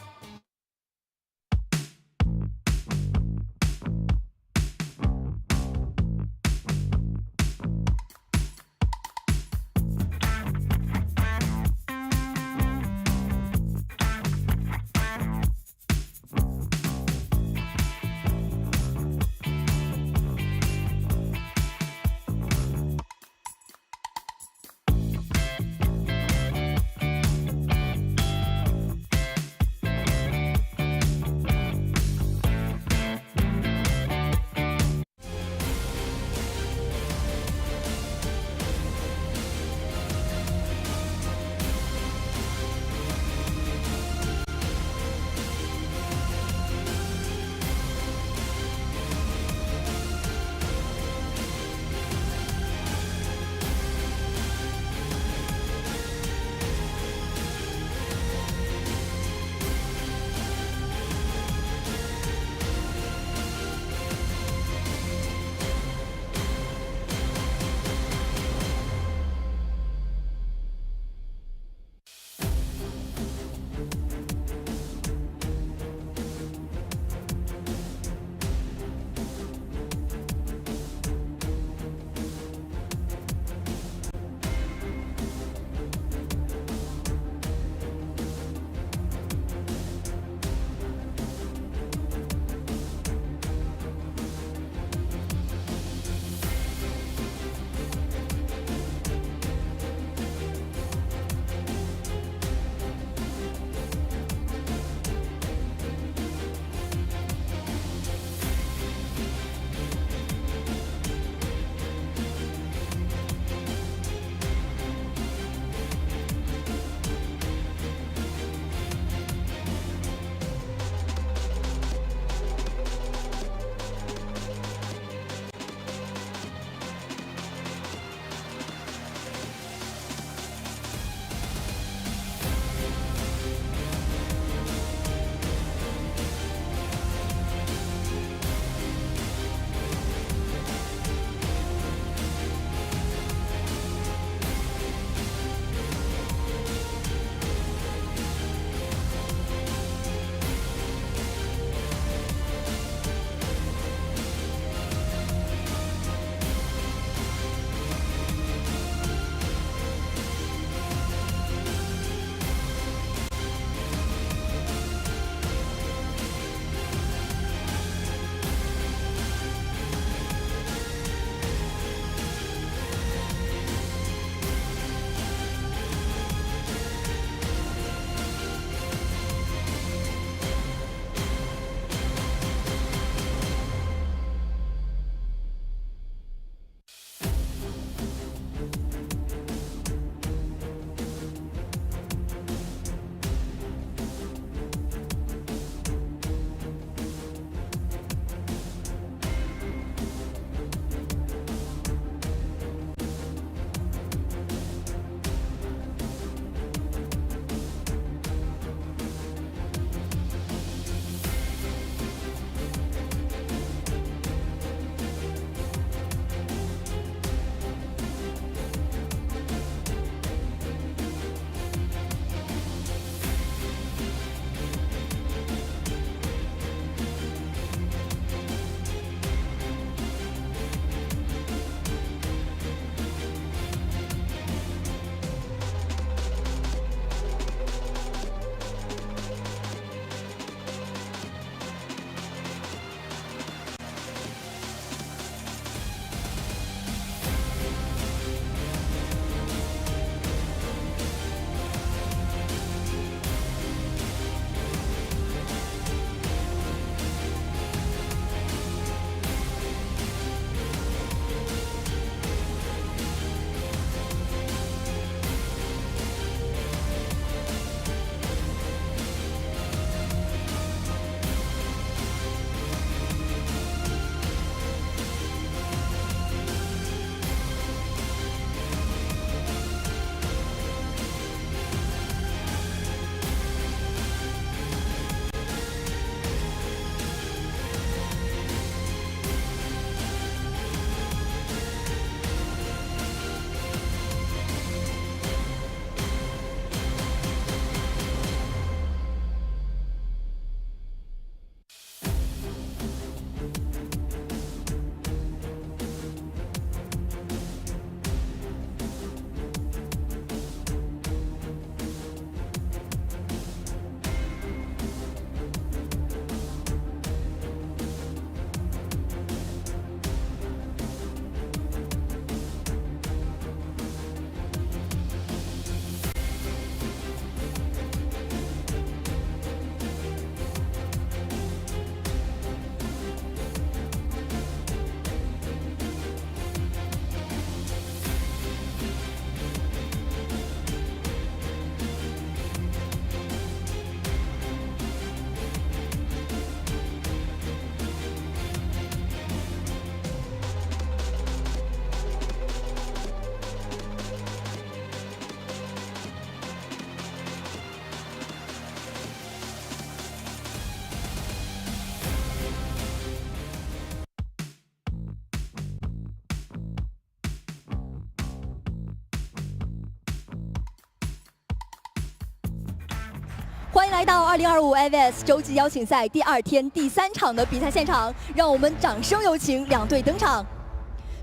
欢迎来到2025 IVS 洲际邀请赛第2天第3场的比赛现场，让我们掌声有请两队登场。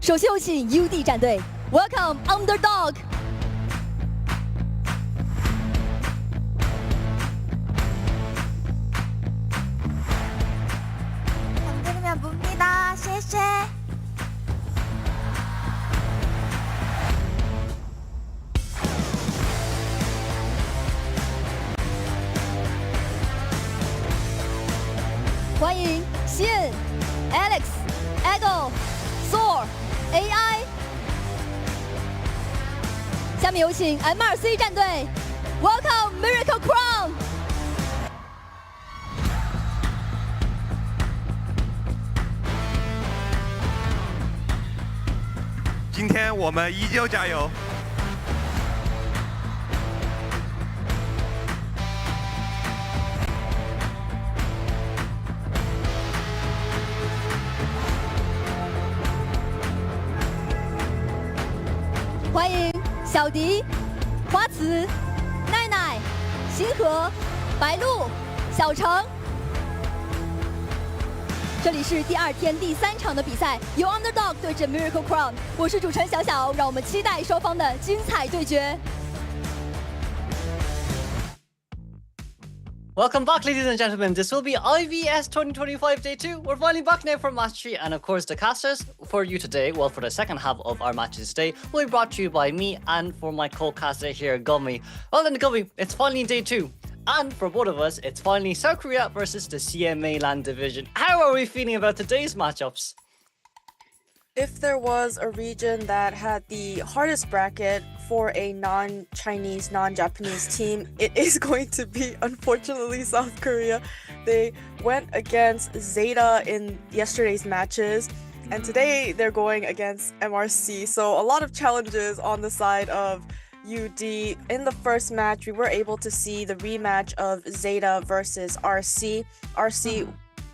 首先有请 UD 战队 ，Welcome Underdog。 힘들면 봅니다. 谢谢.欢迎 Xian、Alex、Ego、Thor、AI。下面有请 MRC 战队 ，Welcome Miracle Crown。 今天我们依旧加油。欢迎小迪、花慈、奈奈、星河、白鹿、小程。这里是第2天第3场的比赛，由 Underdog 对阵 Miracle Crown。我是主持人小小，让我们期待双方的精彩对决。 Welcome back, ladies and gentlemen. This will be IVS 2025 Day 2. We're finally back now for match 3, and of course, the casters for you today, well, for the second half of our matches today, will be brought to you by me and for my co-caster here, Gummy. Well then, Gummy, it's finally Day 2. And for both of us, it's finally South Korea versus the CMA Land Division. How are we feeling about today's matchups? If there was a region that had the hardest bracket for a non-Chinese, non-Japanese team, it is going to be, unfortunately, South Korea. They went against ZETA in yesterday's matches, and today they're going against MRC. So a lot of challenges on the side of UD. In the first match, we were able to see the rematch of ZETA versus RC. RC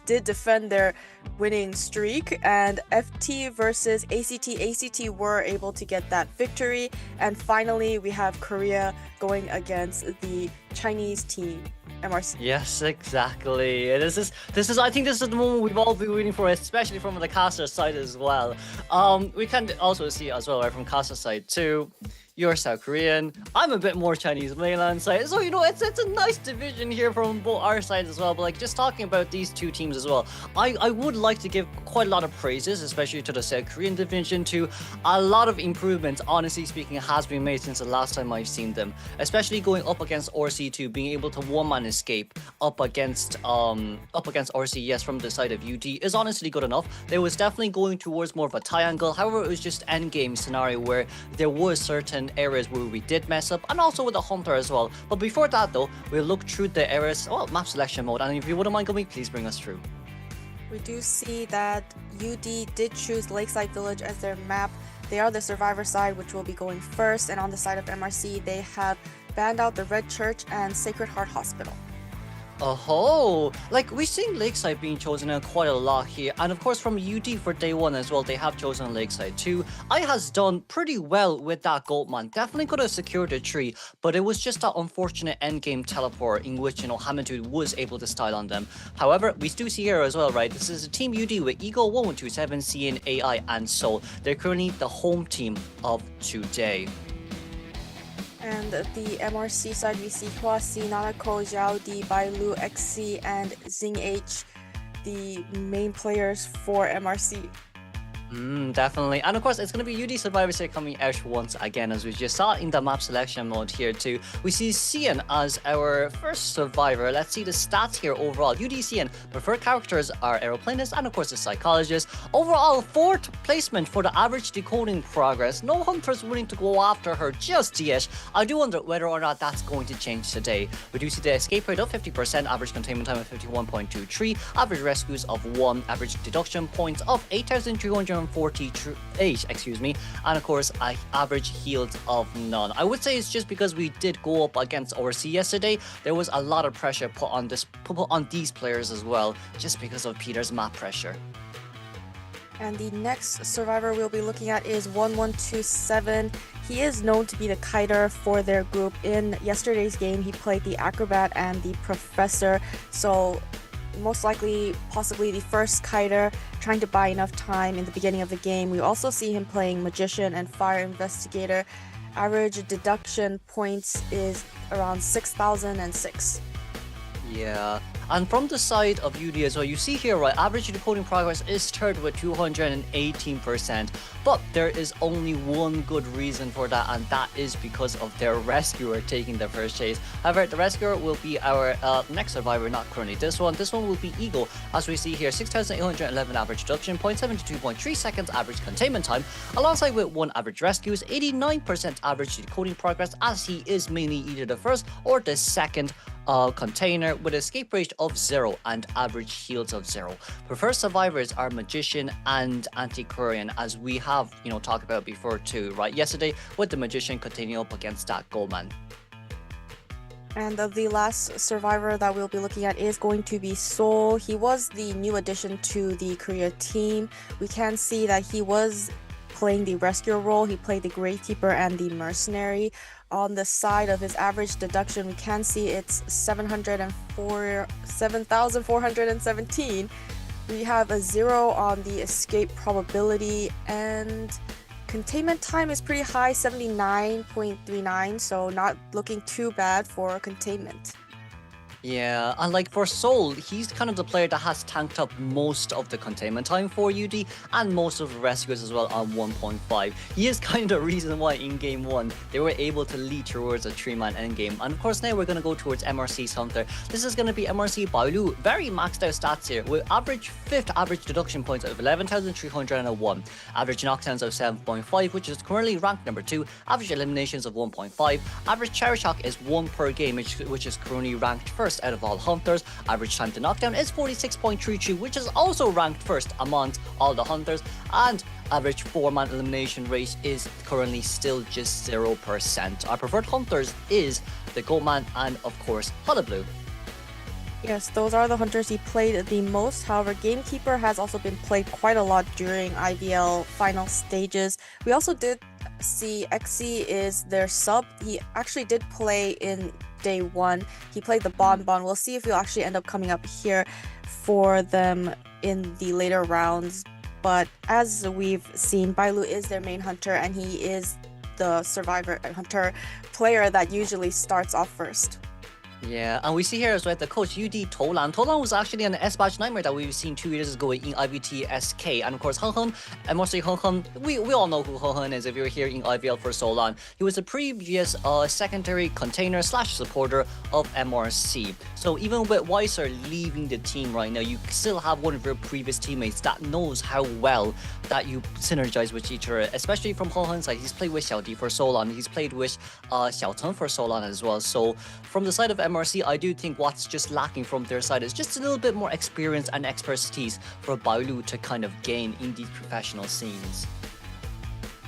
did defend their winning streak, and FT versus ACT. ACT were able to get that victory, and finally we have Korea going against the Chinese team, MRC. Yes, exactly. This is. I think this is the moment we've all been waiting for, especially from the caster side as well. We can also see as well, right, from caster side too. You're South Korean. I'm a bit more Chinese mainland side. So, you know, it's a nice division here from both our sides as well. But like, just talking about these two teams as well, I would like to give quite a lot of praises, especially to the South Korean division too. A lot of improvements, honestly speaking, has been made since the last time I've seen them. Especially going up against RC2, being able to one-man escape up against RC, yes, from the side of UD is honestly good enough. There was definitely going towards more of a triangle. However, it was just endgame scenario where there was certain areas where we did mess up, and also with the Hunter as well. But before that though, we'll look through the areas, map selection mode, and if you wouldn't mind, Gummy, please bring us through. We do see that UD did choose Lakeside Village as their map. They are the survivor side, which will be going first, and on the side of MRC, they have banned out the Red Church and Sacred Heart Hospital. Oh, like we're seeing Lakeside being chosen quite a lot here, and of course from UD for day 1 as well, they have chosen Lakeside too. I has done pretty well with that Goldman, definitely could have secured a tree, but it was just that unfortunate endgame teleport in which, you know, Hamilton was able to style on them. However, we do see here as well, right, this is a team UD with Eagle, 1127, CN, AI, and Soul. They're currently the home team of today. And the MRC side, we see Huasi, Nanako, Zhao Di, Bailu, XC, and Xing H, the main players for MRC. Definitely. And of course, it's going to be UD Survivor State coming out once again, as we just saw in the map selection mode here too. We see Cian as our first survivor. Let's see the stats here overall. UD Cian, preferred characters are Aeroplanist and of course the Psychologist. Overall, 4th placement for the average decoding progress. No hunters willing to go after her just yet. I do wonder whether or not that's going to change today. We do see the escape rate of 50%, average containment time of 51.23, average rescues of 1, average deduction points of 8,348, and of course average heals of none. I would say it's just because we did go up against RC yesterday. There was a lot of pressure put on these players as well, just because of Peter's map pressure. And the next survivor we'll be looking at is 1127. He is known to be the kiter for their group. In yesterday's game, he played the acrobat and the professor. So most likely, possibly the first kiter, trying to buy enough time in the beginning of the game. We also see him playing magician and fire investigator. Average deduction points is around 6,006. Yeah, and from the side of UD as well, you see here, right, average decoding progress is third with 218%, but there is only one good reason for that, and that is because of their rescuer taking the first chase. However, the rescuer will be our next survivor, not currently this one. This one will be Eagle, as we see here, 6,811 average deduction, 72.3 seconds average containment time, alongside with 1 average rescues, 89% average decoding progress, as he is mainly either the first or the second container with escape rate of 0 and average heals of 0. Preferred survivors are Magician and Antiquarian, as we have, talked about before too, right? Yesterday with the Magician continuing up against that Goldman. And the last survivor that we'll be looking at is going to be Seoul. He was the new addition to the Korea team. We can see that he was playing the rescuer role. He played the Gravekeeper and the Mercenary. On the side of his average deduction, we can see it's 7,417. We have a 0 on the escape probability, and containment time is pretty high, 79.39, so not looking too bad for containment. Yeah, and like for Seoul, he's kind of the player that has tanked up most of the containment time for UD and most of the rescues as well on 1.5. He is kind of the reason why in game 1 they were able to lead towards a 3-man endgame. And of course now we're going to go towards MRC's Hunter. This is going to be MRC Bailu, very maxed out stats here with average 5th average deduction points of 11,301, average knockdowns of 7.5, which is currently ranked number 2, average eliminations of 1.5, average cherry shock is 1 per game, which is currently ranked first out of all hunters. Average time to knockdown is 46.32, which is also ranked first amongst all the hunters, and average 4-man elimination rate is currently still just 0%. Our preferred hunters is the Goldman and of course Hullablue. Yes, those are the hunters he played the most. However, Gamekeeper has also been played quite a lot during IVL final stages. We also did see Xe is their sub. He actually did play in day 1. He played the Bonbon. We'll see if he'll actually end up coming up here for them in the later rounds. But as we've seen, Bailu is their main hunter, and he is the survivor hunter player that usually starts off first. Yeah, and we see here as well the coach UD Tolan. Tolan was actually an S-Batch Nightmare that we've seen 2 years ago in IVT SK. And of course, Heng Heng, MRC Heng Heng, we all know who Heng Heng is if you're here in IVL for so long. He was a previous secondary container / supporter of MRC. So even with Weiser leaving the team right now, you still have one of your previous teammates that knows how well that you synergize with each other, especially from Heng Heng's side. He's played with Xiao Di for so long. He's played with Xiao Cheng for so long as well. So from the side of MRC, I do think what's just lacking from their side is just a little bit more experience and expertise for Bailu to kind of gain in these professional scenes.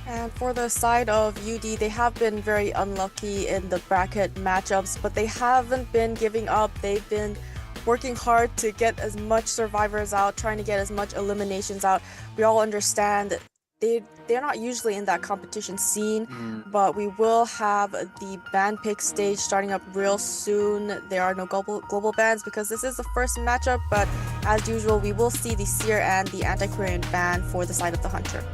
And for the side of UD, they have been very unlucky in the bracket matchups, but they haven't been giving up. They've been working hard to get as much survivors out, trying to get as much eliminations out. We all understand that they're not usually in that competition scene, but we will have the ban pick stage starting up real soon. There are no global bans because this is the first matchup, but as usual, we will see the Seer and the Antiquarian ban for the side of the Hunter.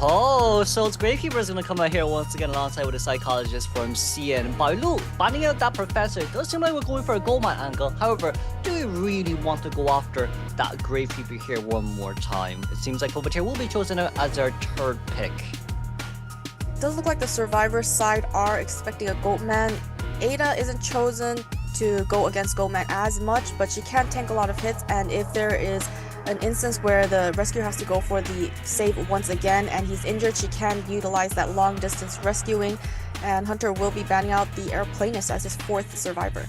Oh, so it's Gravekeeper is going to come out here once again alongside with a psychologist from CN. Bailu, banning out that professor. It does seem like we're going for a Goldman angle. However, do we really want to go after that Gravekeeper here one more time? It seems like Puppeteer will be chosen out as our 3rd pick. It does look like the Survivor side are expecting a Goatman. Ada isn't chosen to go against Goatman as much, but she can tank a lot of hits, and if there is an instance where the rescuer has to go for the save once again and he's injured, she can utilize that long distance rescuing, and Hunter will be banning out the Airplanist as his 4th survivor.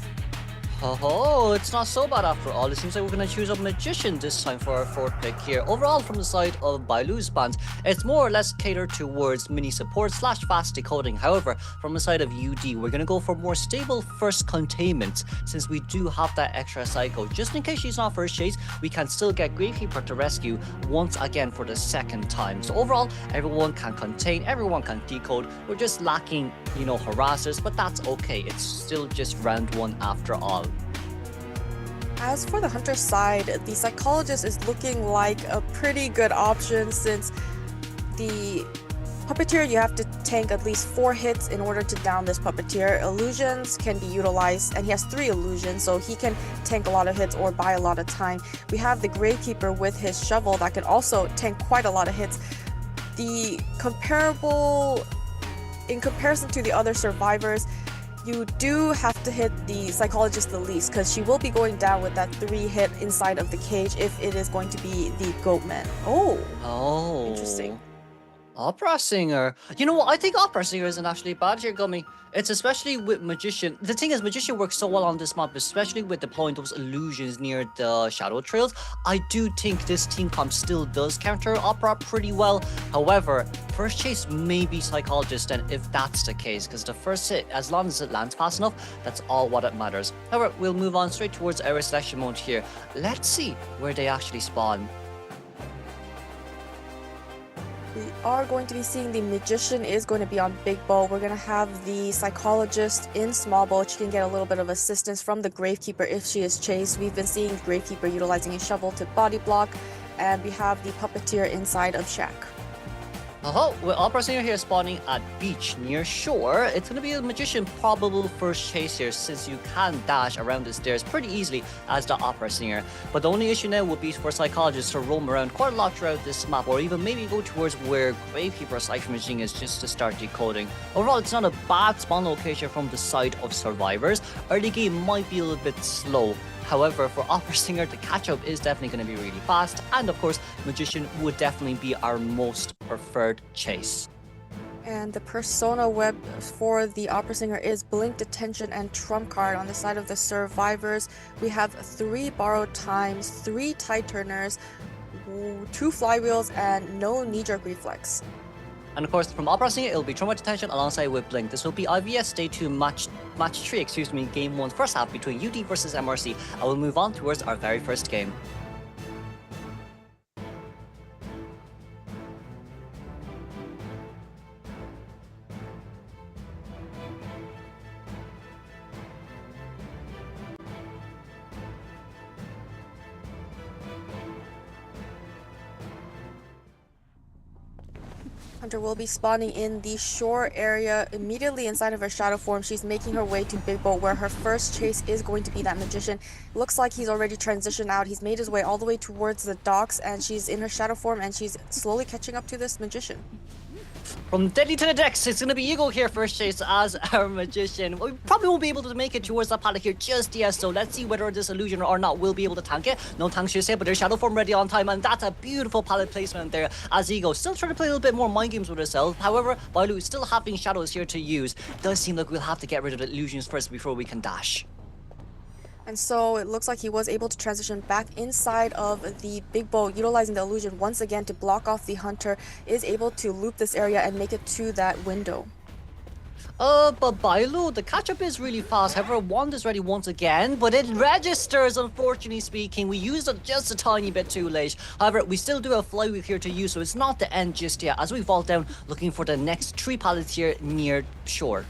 Oh, it's not so bad after all. It seems like we're going to choose a Magician this time for our fourth pick here. Overall, from the side of Bailu's band, it's more or less catered towards mini support / fast decoding. However, from the side of UD, we're going to go for more stable first containment, since we do have that extra cycle. Just in case she's not first chase, we can still get Gravekeeper to rescue once again for the second time. So overall, everyone can contain, everyone can decode. We're just lacking, harassers, but that's okay. It's still just round 1 after all. As for the Hunter side, the Psychologist is looking like a pretty good option, since the Puppeteer, you have to tank at least 4 hits in order to down this Puppeteer. Illusions can be utilized, and he has 3 illusions, so he can tank a lot of hits or buy a lot of time. We have the Gravekeeper with his shovel that can also tank quite a lot of hits. In comparison to the other survivors, you do have to hit the Psychologist the least, because she will be going down with that 3 hit inside of the cage if it is going to be the Goatman. Oh, interesting. Opera Singer. You know what? I think Opera Singer isn't actually bad here, Gummy. It's especially with Magician. The thing is, Magician works so well on this map, especially with deploying those illusions near the shadow trails. I do think this team comp still does counter Opera pretty well. However, first chase may be Psychologist, and if that's the case, because the first hit, as long as it lands fast enough, that's all what it matters. However, we'll move on straight towards our selection mode here. Let's see where they actually spawn. We are going to be seeing the Magician is going to be on Big Bow. We're going to have the Psychologist in Small Bow. She can get a little bit of assistance from the Gravekeeper if she is chased. We've been seeing Gravekeeper utilizing a shovel to body block, and we have the Puppeteer inside of Shack. With Opera Singer here spawning at beach near shore, it's going to be a Magician probable first chase here, since you can dash around the stairs pretty easily as the Opera Singer. But the only issue now would be for Psychologists to roam around quite a lot throughout this map, or even maybe go towards where Gravekeeper Cypher Machine is, just to start decoding. Overall, it's not a bad spawn location from the side of survivors. Early game might be a little bit slow. However, for Opera Singer, the catch-up is definitely going to be really fast, and of course, Magician would definitely be our most preferred chase. And the persona web for the Opera Singer is Blink, Detention, and Trump Card. On the side of the survivors, we have 3 borrowed times, 3 tide turners, 2 flywheels, and no knee-jerk reflex. And of course, from Opera Singer, it'll be Trauma Detention alongside with Blink. This will be IVS Day 2 match 3, game 1 first half between UD versus MRC. I will move on towards our very first game. Hunter will be spawning in the shore area immediately inside of her shadow form. She's making her way to Big Boat, where her first chase is going to be that Magician. Looks like he's already transitioned out. He's made his way all the way towards the docks, and she's in her shadow form, and she's slowly catching up to this Magician. From Deadly to the decks, it's going to be Eagle here first chase as our Magician. We probably won't be able to make it towards that pallet here just yet, so let's see whether this illusion or not will be able to tank it. No tanks just yet, but there's shadow form ready on time, and that's a beautiful pallet placement there as Eagle still trying to play a little bit more mind games with herself. However, Bailu is still having shadows here to use. It does seem like we'll have to get rid of the illusions first before we can dash. And so it looks like he was able to transition back inside of the Big Boat, utilizing the illusion once again to block off the Hunter, is able to loop this area and make it to that window. But Bailu, the catch-up is really fast. However, Wand is ready once again, but it registers, unfortunately speaking. We used it just a tiny bit too late. However, we still do have Flywheel here to use, so it's not the end just yet, as we vault down, looking for the next 3 pallets here near shore.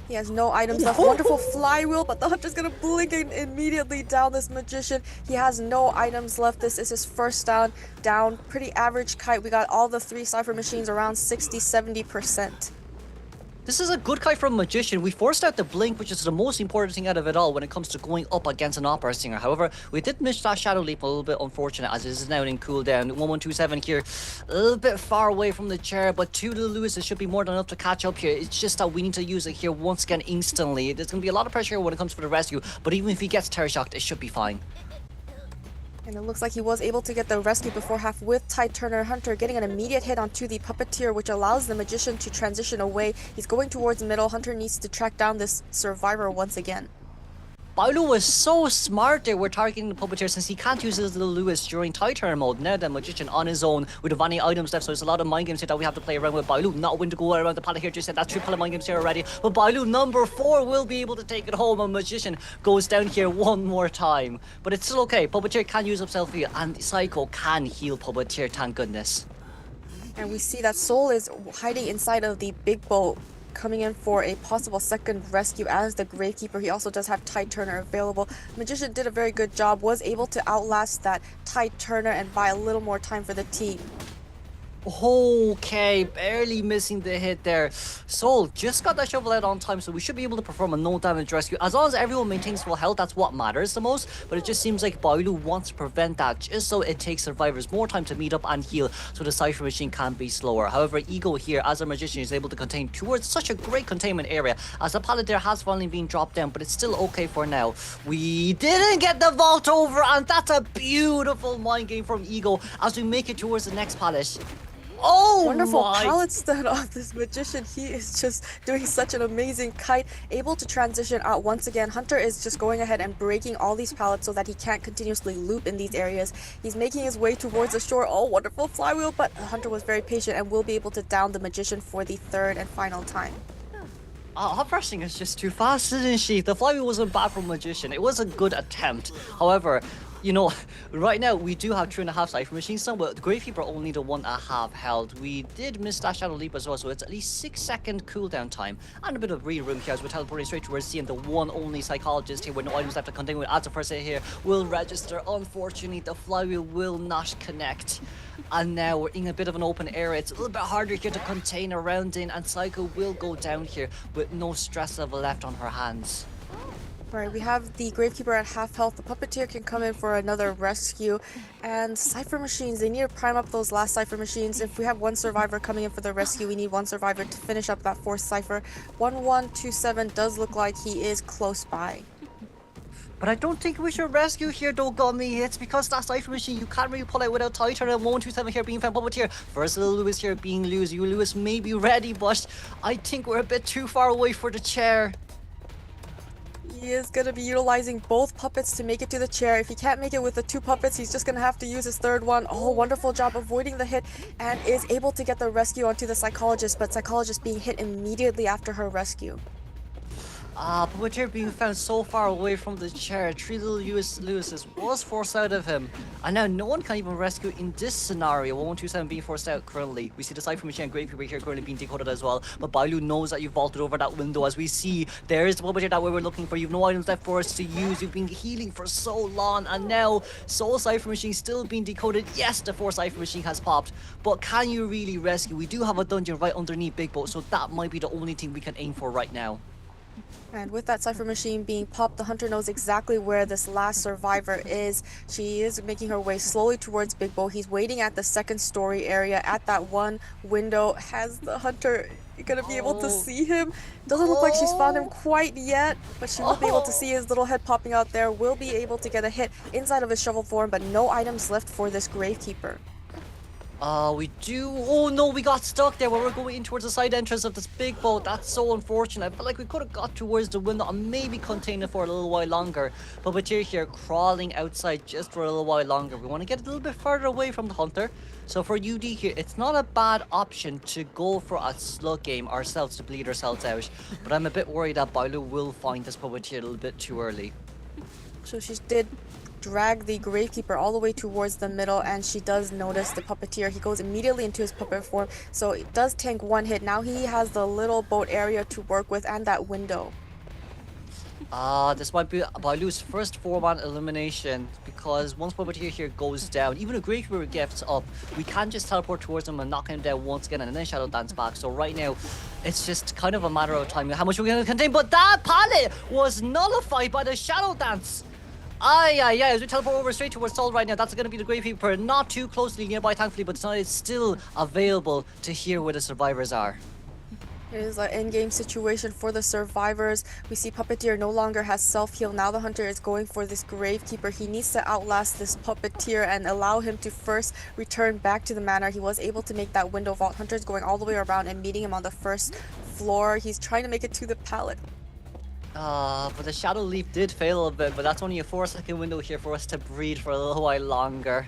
He has no items left. Wonderful flywheel, but the Hunter's gonna blink and immediately down this Magician. He has no items left. This is his first down. Pretty average kite. We got all the 3 Cypher Machines around 60-70%. This is a good kite from Magician. We forced out the blink, which is the most important thing out of it all when it comes to going up against an Opera Singer. However, we did miss that Shadow Leap a little bit unfortunate, as it is now in cooldown. 1127 here, a little bit far away from the chair, but 2 little Lewises should be more than enough to catch up here. It's just that we need to use it here once again instantly. There's going to be a lot of pressure when it comes to the rescue, but even if he gets terror shocked, it should be fine. And it looks like he was able to get the rescue before half with Tide Turner. Hunter getting an immediate hit onto the Puppeteer, which allows the Magician to transition away. He's going towards middle. Hunter needs to track down this survivor once again. Bailu was so smart there with targeting the Puppeteer since he can't use his little Lewis during Titan mode. Now the Magician on his own with the vanity items left, so there's a lot of mind games here that we have to play around with. Bailu not win to go around the pallet here, just said that's 3 pallet mind games here already. But Bailu number 4 will be able to take it home, and Magician goes down here one more time. But it's still okay, Puppeteer can use up self-heal, and Psycho can heal Puppeteer, thank goodness. And we see that Soul is hiding inside of the big boat, coming in for a possible second rescue as the Gravekeeper. He also does have Tide Turner available. Magician did a very good job, was able to outlast that Tide Turner and buy a little more time for the team. Okay, barely missing the hit there. Soul just got that shovel out on time, so we should be able to perform a no damage rescue. As long as everyone maintains full health, that's what matters the most. But it just seems like Bailu wants to prevent that, just so it takes survivors more time to meet up and heal, so the Cypher Machine can be slower. However, Ego here, as a Magician, is able to contain towards such a great containment area, as the pallet there has finally been dropped down, but it's still okay for now. We didn't get the vault over, and that's a beautiful mind game from Ego as we make it towards the next pallet. Oh, wonderful my. pallet stun off this Magician. He is just doing such an amazing kite, able to transition out once again. Hunter is just going ahead and breaking all these pallets so that he can't continuously loop in these areas. He's making his way towards the shore. Oh, wonderful flywheel, but Hunter was very patient and will be able to down the Magician for the third and final time. Her pressing is just too fast, isn't she? The flywheel wasn't bad for Magician. It was a good attempt. However, you know, right now we do have 2.5 Cypher Machines now, but the Gravekeeper only need a 1.5 health. We did miss that Shadow Leap as well, so it's at least 6-second cooldown time. And a bit of re-room here as we're teleporting straight towards seeing the one only Psychologist here with no items left to continue with. As the first hit here will register. Unfortunately, the flywheel will not connect. And now we're in a bit of an open area. It's a little bit harder here to contain around in, and Psycho will go down here with no stress level left on her hands. Alright, we have the Gravekeeper at half health. The Puppeteer can come in for another rescue. And Cypher Machines, they need to prime up those last Cypher Machines. If we have one survivor coming in for the rescue, we need one survivor to finish up that fourth Cypher. 1127 does look like he is close by. But I don't think we should rescue here, Dogami. It's because that Cypher Machine you can't really pull out without Titan, and 127 here being found Puppeteer. First little Lewis here being loose. You Lewis may be ready, but I think we're a bit too far away for the chair. He is going to be utilizing both puppets to make it to the chair. If he can't make it with the 2 puppets, he's just going to have to use his third one. Oh, wonderful job avoiding the hit, and is able to get the rescue onto the Psychologist, but Psychologist being hit immediately after her rescue. Puppeteer being found so far away from the chair. 3 little Lewises was forced out of him. And now no one can even rescue in this scenario. 1127 being forced out currently. We see the Cypher Machine and Gravekeeper here currently being decoded as well. But Bailu knows that you've vaulted over that window. As we see, there is the Puppeteer that we were looking for. You've no items left for us to use. You've been healing for so long. And now, Soul Cypher Machine still being decoded. Yes, the 4th Cypher Machine has popped. But can you really rescue? We do have a dungeon right underneath Big Boat, so that might be the only thing we can aim for right now. And with that Cypher Machine being popped, the Hunter knows exactly where this last survivor is. She is making her way slowly towards Big Bo. He's waiting at the 2nd story area at that one window. Has the Hunter gonna be able to see him? Doesn't look like she's found him quite yet, but she will be able to see his little head popping out there. Will be able to get a hit inside of his shovel form, but no items left for this Gravekeeper. We do. Oh no, we got stuck there when we're going in towards the side entrance of this big boat. That's so unfortunate. I feel like we could have got towards the window and maybe contained it for a little while longer. But we're here crawling outside just for a little while longer. We want to get a little bit further away from the Hunter. So for UD here, it's not a bad option to go for a slug game ourselves to bleed ourselves out. But I'm a bit worried that Bailu will find this Puppeteer a little bit too early. So she did drag the Gravekeeper all the way towards the middle, and she does notice the Puppeteer. He goes immediately into his puppet form, so it does tank 1 hit. Now he has the little boat area to work with and that window. This might be Bailu's first 4-man elimination, because once Puppeteer here goes down, even if Gravekeeper gets up, we can just teleport towards him and knock him down once again and then Shadow Dance back. So right now, it's just kind of a matter of time how much we're going to contain. But that pallet was nullified by the Shadow Dance. As we teleport over straight towards Soul right now, that's going to be the Gravekeeper, not too closely nearby thankfully, but it's still available to hear where the survivors are. It is an in-game situation for the survivors. We see Puppeteer no longer has self-heal. Now the Hunter is going for this Gravekeeper. He needs to outlast this Puppeteer and allow him to first return back to the manor. He was able to make that window vault. Hunter's going all the way around and meeting him on the 1st floor. He's trying to make it to the pallet. But the Shadow Leap did fail a bit, but that's only a 4-second window here for us to breathe for a little while longer.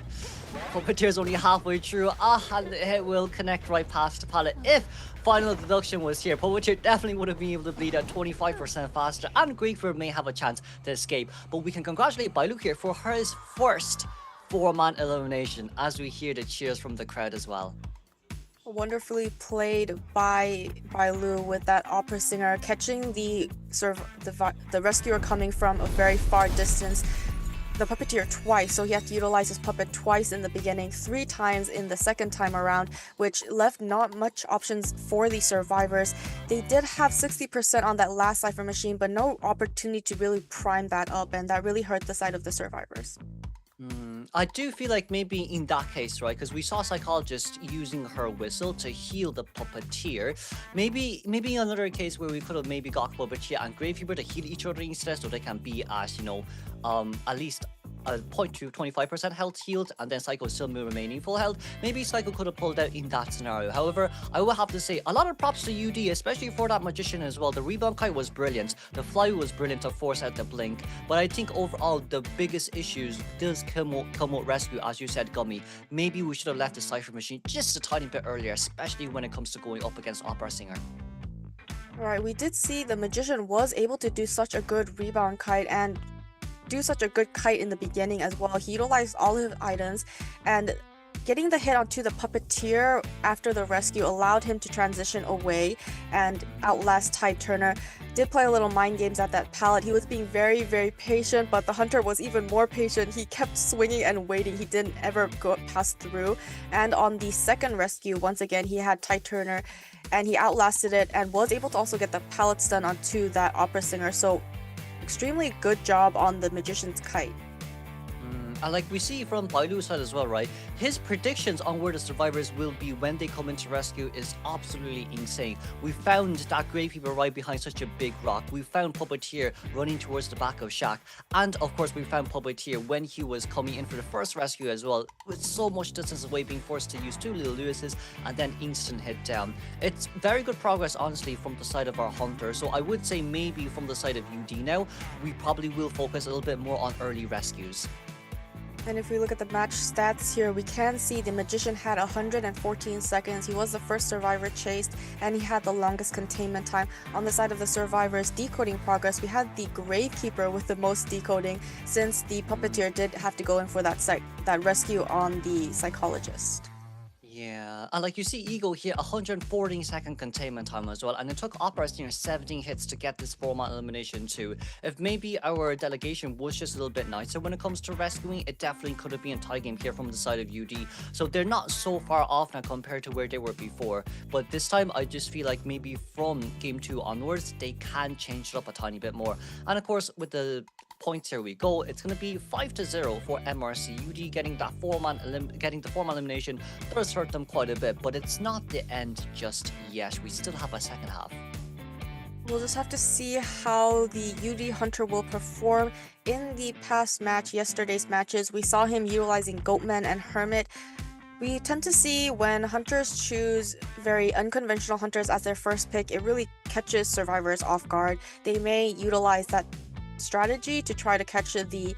Puppeteer's only halfway through. And it will connect right past the pallet. If final deduction was here, Puppeteer definitely would have been able to bleed at 25% faster, and Greekford may have a chance to escape. But we can congratulate Bailu here for his first 4-man elimination, as we hear the cheers from the crowd as well. Wonderfully played by Lu with that opera singer, catching the rescuer coming from a very far distance. The puppeteer twice, so he had to utilize his puppet twice in the beginning, 3 times in the second time around, which left not much options for the survivors. They did have 60% on that last Cypher machine, but no opportunity to really prime that up, and that really hurt the side of the survivors. I do feel like maybe in that case, right, because we saw Psychologist using her whistle to heal the Puppeteer. Maybe another case where we could have maybe got Puppeteer and Gravekeeper to heal each other instead, so they can be at, you know, at least a 25% health healed, and then Psycho still remaining full health. Maybe Psycho could have pulled out in that scenario. However, I will have to say a lot of props to UD, especially for that Magician as well. The rebound kite was brilliant. The fly was brilliant to force out the blink. But I think overall the biggest issues does come with Rescue, as you said, Gummy. Maybe we should have left the Cypher machine just a tiny bit earlier, especially when it comes to going up against Opera Singer. Right, we did see the Magician was able to do such a good rebound kite and do such a good kite in the beginning as well. He utilized all his items, and getting the hit onto the Puppeteer after the rescue allowed him to transition away and outlast Tide Turner. Did play a little mind games at that pallet. He was being very, very patient, but the Hunter was even more patient. He kept swinging and waiting. He didn't ever go past through. And on the second rescue, once again, he had Tide Turner, and he outlasted it and was able to also get the pallet stun onto that Opera Singer. So extremely good job on the Magician's kite. And like we see from Bailu's side as well, right? His predictions on where the survivors will be when they come into rescue is absolutely insane. We found that Gravekeeper right behind such a big rock. We found Puppeteer running towards the back of Shaq. And of course we found Puppeteer when he was coming in for the first rescue as well, with so much distance away, being forced to use 2 Little Lewises and then instant hit down. It's very good progress, honestly, from the side of our Hunter. So I would say maybe from the side of UD now, we probably will focus a little bit more on early rescues. And if we look at the match stats here, we can see the Magician had 114 seconds. He was the first survivor chased, and he had the longest containment time. On the side of the survivors' decoding progress, we had the Gravekeeper with the most decoding, since the Puppeteer did have to go in for that rescue on the Psychologist. Yeah, and like you see Eagle here, 114-second containment time as well, and it took Opera Singer 17 hits to get this 4-man elimination too. If maybe our delegation was just a little bit nicer when it comes to rescuing, it definitely could have been a tie game here from the side of UD. So they're not so far off now compared to where they were before, but this time I just feel like maybe from game 2 onwards, they can change it up a tiny bit more. And of course, with the points here we go, it's going to be 5-0 for MRC. UD getting that 4-man elimination does hurt them quite a bit, but it's not the end just yet. We still have a second half. We'll just have to see how the UD Hunter will perform. In the past match, yesterday's matches, we saw him utilizing Goatman and Hermit. We tend to see when hunters choose very unconventional hunters as their first pick, it really catches survivors off guard. They may utilize that strategy to try to catch the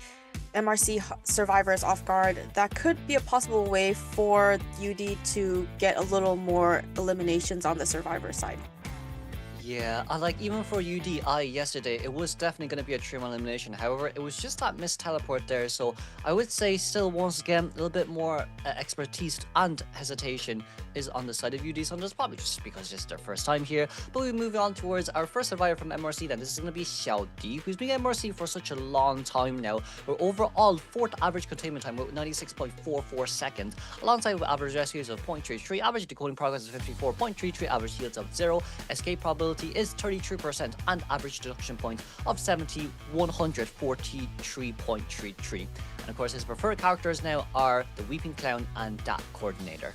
MRC survivors off guard. That could be a possible way for UD to get a little more eliminations on the survivor side. Yeah, like even for UDI yesterday, it was definitely going to be a 3-man elimination. However, it was just that missed teleport there. So I would say still, once again, a little bit more expertise and hesitation is on the side of UD Hunters, probably just because it's their first time here. But we move on towards our first survivor from MRC then. This is going to be Xiao Di, who's been MRC for such a long time now. We're overall 4th average containment time with 96.44 seconds, alongside with average rescues of 0.33, average decoding progress is 54.33, average heals of 0, escape probability is 33%, and average deduction point of 143.33. And of course, his preferred characters now are the Weeping Clown and that Coordinator.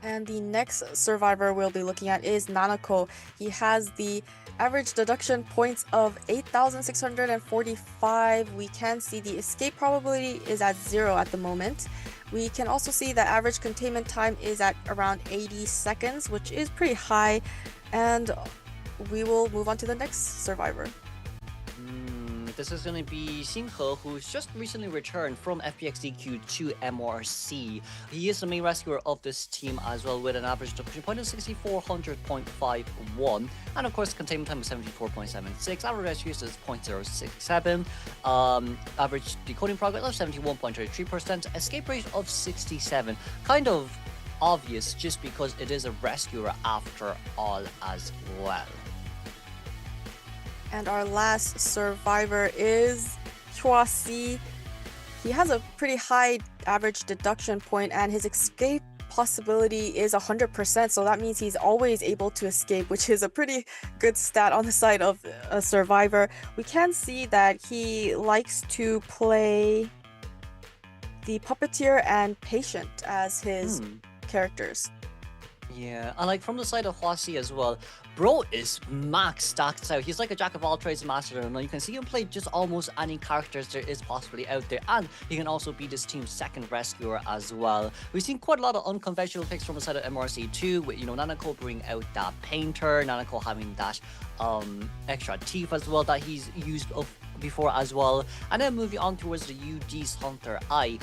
And the next survivor we'll be looking at is Nanako. He has the average deduction points of 8,645. We can see the escape probability is at 0 at the moment. We can also see that average containment time is at around 80 seconds, which is pretty high. And we will move on to the next survivor. This is going to be Xinghe, who's just recently returned from FPXDQ to MRC. He is the main rescuer of this team as well, with an average deduction point of 6400.51, and of course containment time of 74.76, average rescue is 0.067, average decoding progress of 71.33%, escape rate of 67. Kind of obvious just because it is a rescuer after all as well. And our last survivor is Chua-Si. He has a pretty high average deduction point, and his escape possibility is 100%, so that means he's always able to escape, which is a pretty good stat on the side of a survivor. We can see that he likes to play the Puppeteer and Patient as his characters. Yeah, and like from the side of Chua-Si as well, bro is max stacked out. He's like a jack of all trades, master of none. You can see him play just almost any characters there is possibly out there, and he can also be this team's second rescuer as well. We've seen quite a lot of unconventional picks from the side of MRC too, with Nanako bringing out that painter, Nanako having that extra teeth as well that he's used before as well. And then moving on towards the UD's Hunter I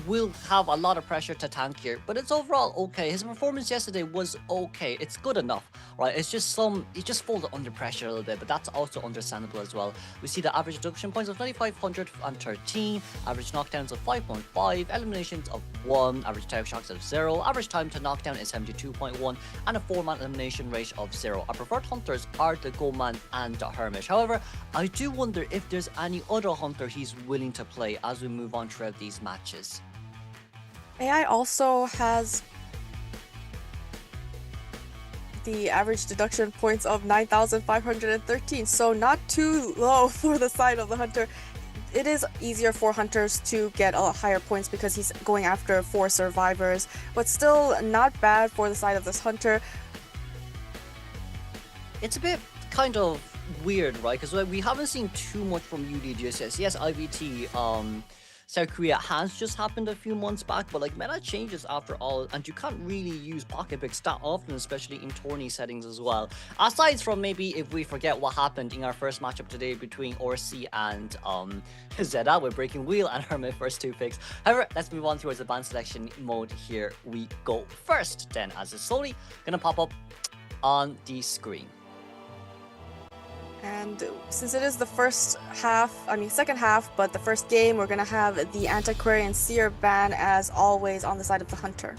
will have a lot of pressure to tank here, but it's overall okay. His performance yesterday was okay. It's good enough, right? It's just he just folded under pressure a little bit, but that's also understandable as well. We see the average deduction points of 9,513, average knockdowns of 5.5, eliminations of 1, average tech shocks of 0, average time to knockdown is 72.1, and a 4-man elimination rate of 0. Our preferred hunters are the Goldman and the Hermish. However, I do wonder if there's any other hunter he's willing to play as we move on throughout these matches. AI also has the average deduction points of 9,513, so not too low for the side of the hunter. It is easier for hunters to get higher points because he's going after 4 survivors, but still not bad for the side of this hunter. It's a bit kind of weird, right? Because we haven't seen too much from UD just yet. Yes, IVT South Korea has just happened a few months back, but like meta changes after all, and you can't really use pocket picks that often, especially in tourney settings as well. Aside from maybe if we forget what happened in our first matchup today between Orsi and ZETA with Breaking Wheel and her first 2 picks. However, let's move on towards advanced selection mode. Here we go first, then, as it's slowly gonna pop up on the screen. And since it is the second half, but the first game, we're gonna have the Antiquarian Seer ban as always on the side of the Hunter.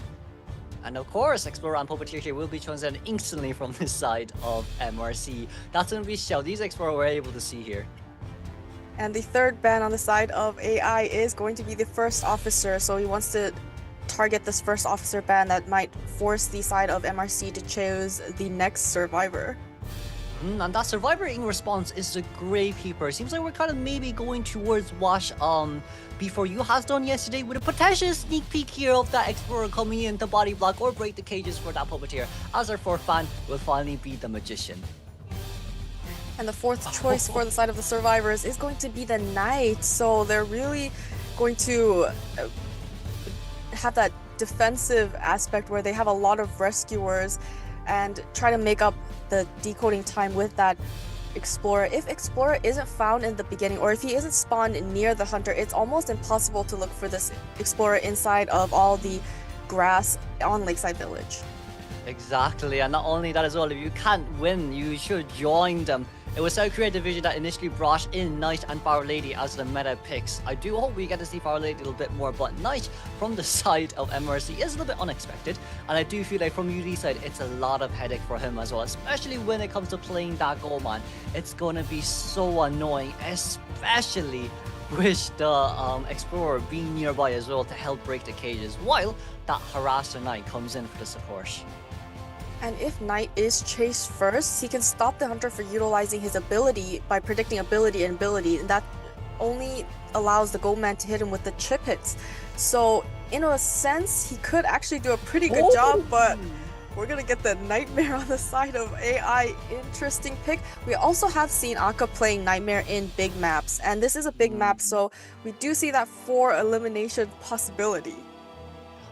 And of course, Explorer and Puppeteer here will be chosen instantly from this side of MRC. That's gonna be Shell. These Explorer we're able to see here. And the third ban on the side of AI is going to be the first officer, so he wants to target this first officer ban that might force the side of MRC to choose the next survivor. And that survivor in response is the Gravekeeper. Seems like we're kind of maybe going towards what Before You has done yesterday, with a potential sneak peek here of that Explorer coming in to body block or break the cages for that Puppeteer, as our fourth fan will finally be the Magician. And the fourth choice for the side of the survivors is going to be the Knight, so they're really going to have that defensive aspect where they have a lot of rescuers and try to make up the decoding time with that Explorer. If Explorer isn't found in the beginning, or if he isn't spawned near the Hunter, it's almost impossible to look for this Explorer inside of all the grass on Lakeside Village. Exactly, and not only that as well, if you can't win, you should join them. It was South Korea division that initially brought in Knight and Power Lady as the meta picks. I do hope we get to see Power Lady a little bit more, but Knight from the side of MRC is a little bit unexpected, and I do feel like from UD side, it's a lot of headache for him as well, especially when it comes to playing that Goldman. It's going to be so annoying, especially with the Explorer being nearby as well to help break the cages, while that Harasser Knight comes in for the support. And if Knight is chased first, he can stop the Hunter for utilizing his ability by predicting ability, and that only allows the Goldman to hit him with the chip hits. So in a sense, he could actually do a pretty good job, but we're gonna get the Nightmare on the side of AI. Interesting pick. We also have seen Aka playing Nightmare in big maps, and this is a big map, so we do see that 4 elimination possibility.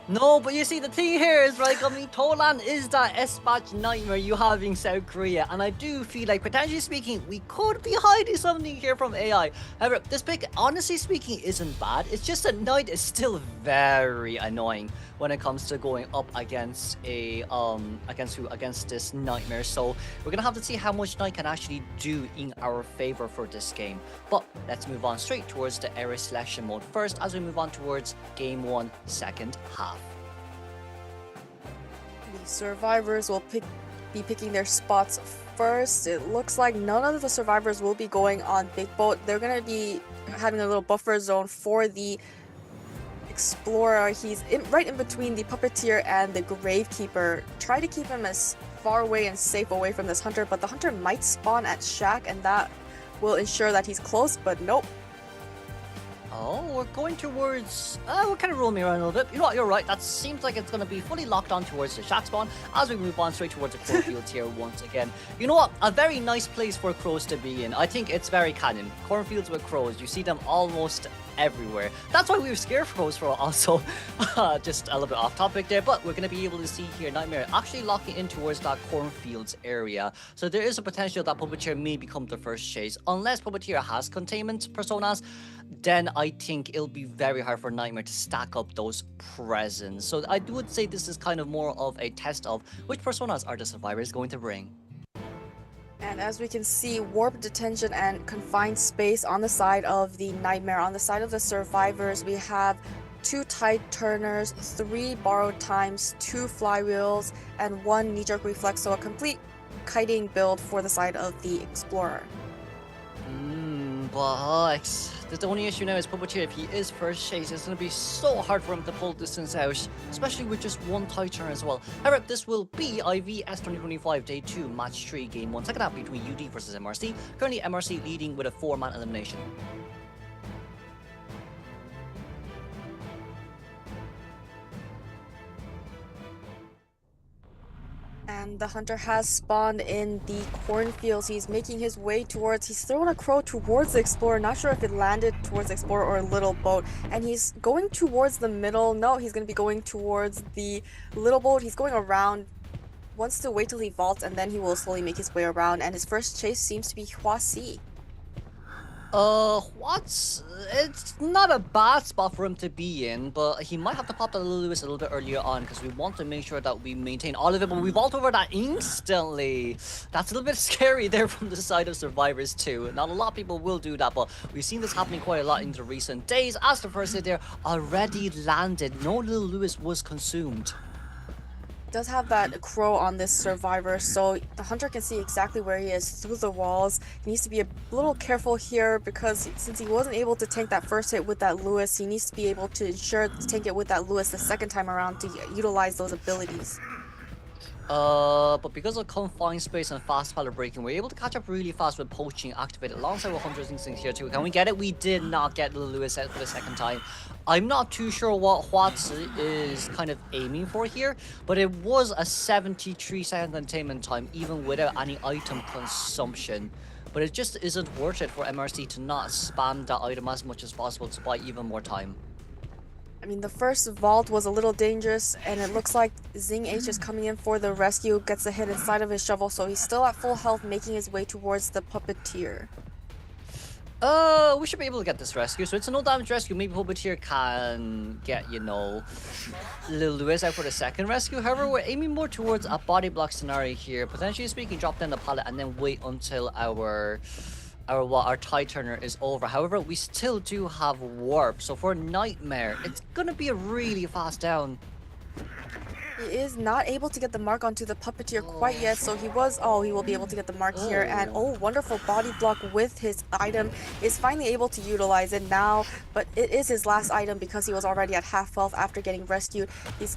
No, but you see, the thing here is, right, I mean, Tolan is that S-Batch nightmare you have in South Korea, and I do feel like, potentially speaking, we could be hiding something here from AI. However, this pick, honestly speaking, isn't bad. It's just that Knight is still very annoying when it comes to going up against a, against this nightmare. So we're gonna have to see how much Knight can actually do in our favor for this game. But let's move on straight towards the area selection mode first as we move on towards game 1, second half. The survivors will be picking their spots first. It looks like none of the survivors will be going on Big Boat. They're going to be having a little buffer zone for the Explorer. He's right in between the Puppeteer and the Gravekeeper. Try to keep him as far away and safe away from this Hunter, but the Hunter might spawn at Shack, and that will ensure that he's close, but nope. Oh, we're going towards... we're kind of rolling around a little bit. You know what, you're right. That seems like it's going to be fully locked on towards the Shack spawn as we move on straight towards the Crow Fields here once again. You know what? A very nice place for crows to be in. I think it's very canon. Cornfields with crows. You see them almost everywhere. That's why we were scared of crows for also. Just a little bit off topic there, but we're going to be able to see here Nightmare actually locking in towards that Cornfields area. So there is a potential that Puppeteer may become the first chase. Unless Puppeteer has containment personas, then I think it'll be very hard for Nightmare to stack up those presents. So I would say this is kind of more of a test of which personas are the survivors going to bring. And as we can see, warp detention and confined space on the side of the Nightmare. On the side of the survivors, we have 2 tide turners, 3 borrowed times, 2 flywheels, and 1 knee-jerk reflex. So a complete kiting build for the side of the Explorer. But the only issue now is Puppeteer. If he is first chase, it's going to be so hard for him to pull distance out, especially with just 1 tide turn as well. However, this will be IVS 2025 Day 2 Match 3 Game 1, second half between UD versus MRC. Currently, MRC leading with a 4-man elimination. And the Hunter has spawned in the cornfields. He's making his way towards... He's throwing a crow towards the Explorer. Not sure if it landed towards the Explorer or a little boat. And he's going towards the middle. No, he's going to be going towards the little boat. He's going around. Wants to wait till he vaults, and then he will slowly make his way around. And his first chase seems to be Hwasi. It's not a bad spot for him to be in, but he might have to pop the Little Lewis a little bit earlier on because we want to make sure that we maintain all of it, but we vault over that instantly. That's a little bit scary there from the side of survivors too. Not a lot of people will do that, but we've seen this happening quite a lot in the recent days as the first hit there already landed. No Little Lewis was consumed. Does have that crow on this survivor, so the Hunter can see exactly where he is through the walls. He needs to be a little careful here because since he wasn't able to tank that first hit with that Lewis, he needs to be able to ensure to tank it with that Lewis the second time around to utilize those abilities. But because of confined space and fast pallet breaking, we're able to catch up really fast with poaching activated alongside with Hunter's Instinct here too. Can we get it? We did not get Little Lewis out for the second time. I'm not too sure what Hwatsu is kind of aiming for here, but it was a 73-second containment time even without any item consumption. But it just isn't worth it for MRC to not spam that item as much as possible to buy even more time. I mean, the first vault was a little dangerous, and it looks like Zing H is coming in for the rescue, gets a hit inside of his shovel, so he's still at full health, making his way towards the Puppeteer. We should be able to get this rescue, so it's a no damage rescue. Maybe Puppeteer can get, you know, Lil Lewis out for the second rescue. However, we're aiming more towards a body block scenario here. Potentially speaking, drop down the pallet and then wait until our tide turner is over. However, we still do have warp, so for Nightmare, it's gonna be a really fast down. He is not able to get the mark onto the Puppeteer quite yet, so he will be able to get the mark here, and wonderful body block with his item, is finally able to utilize it now, but it is his last item because he was already at half health after getting rescued. He's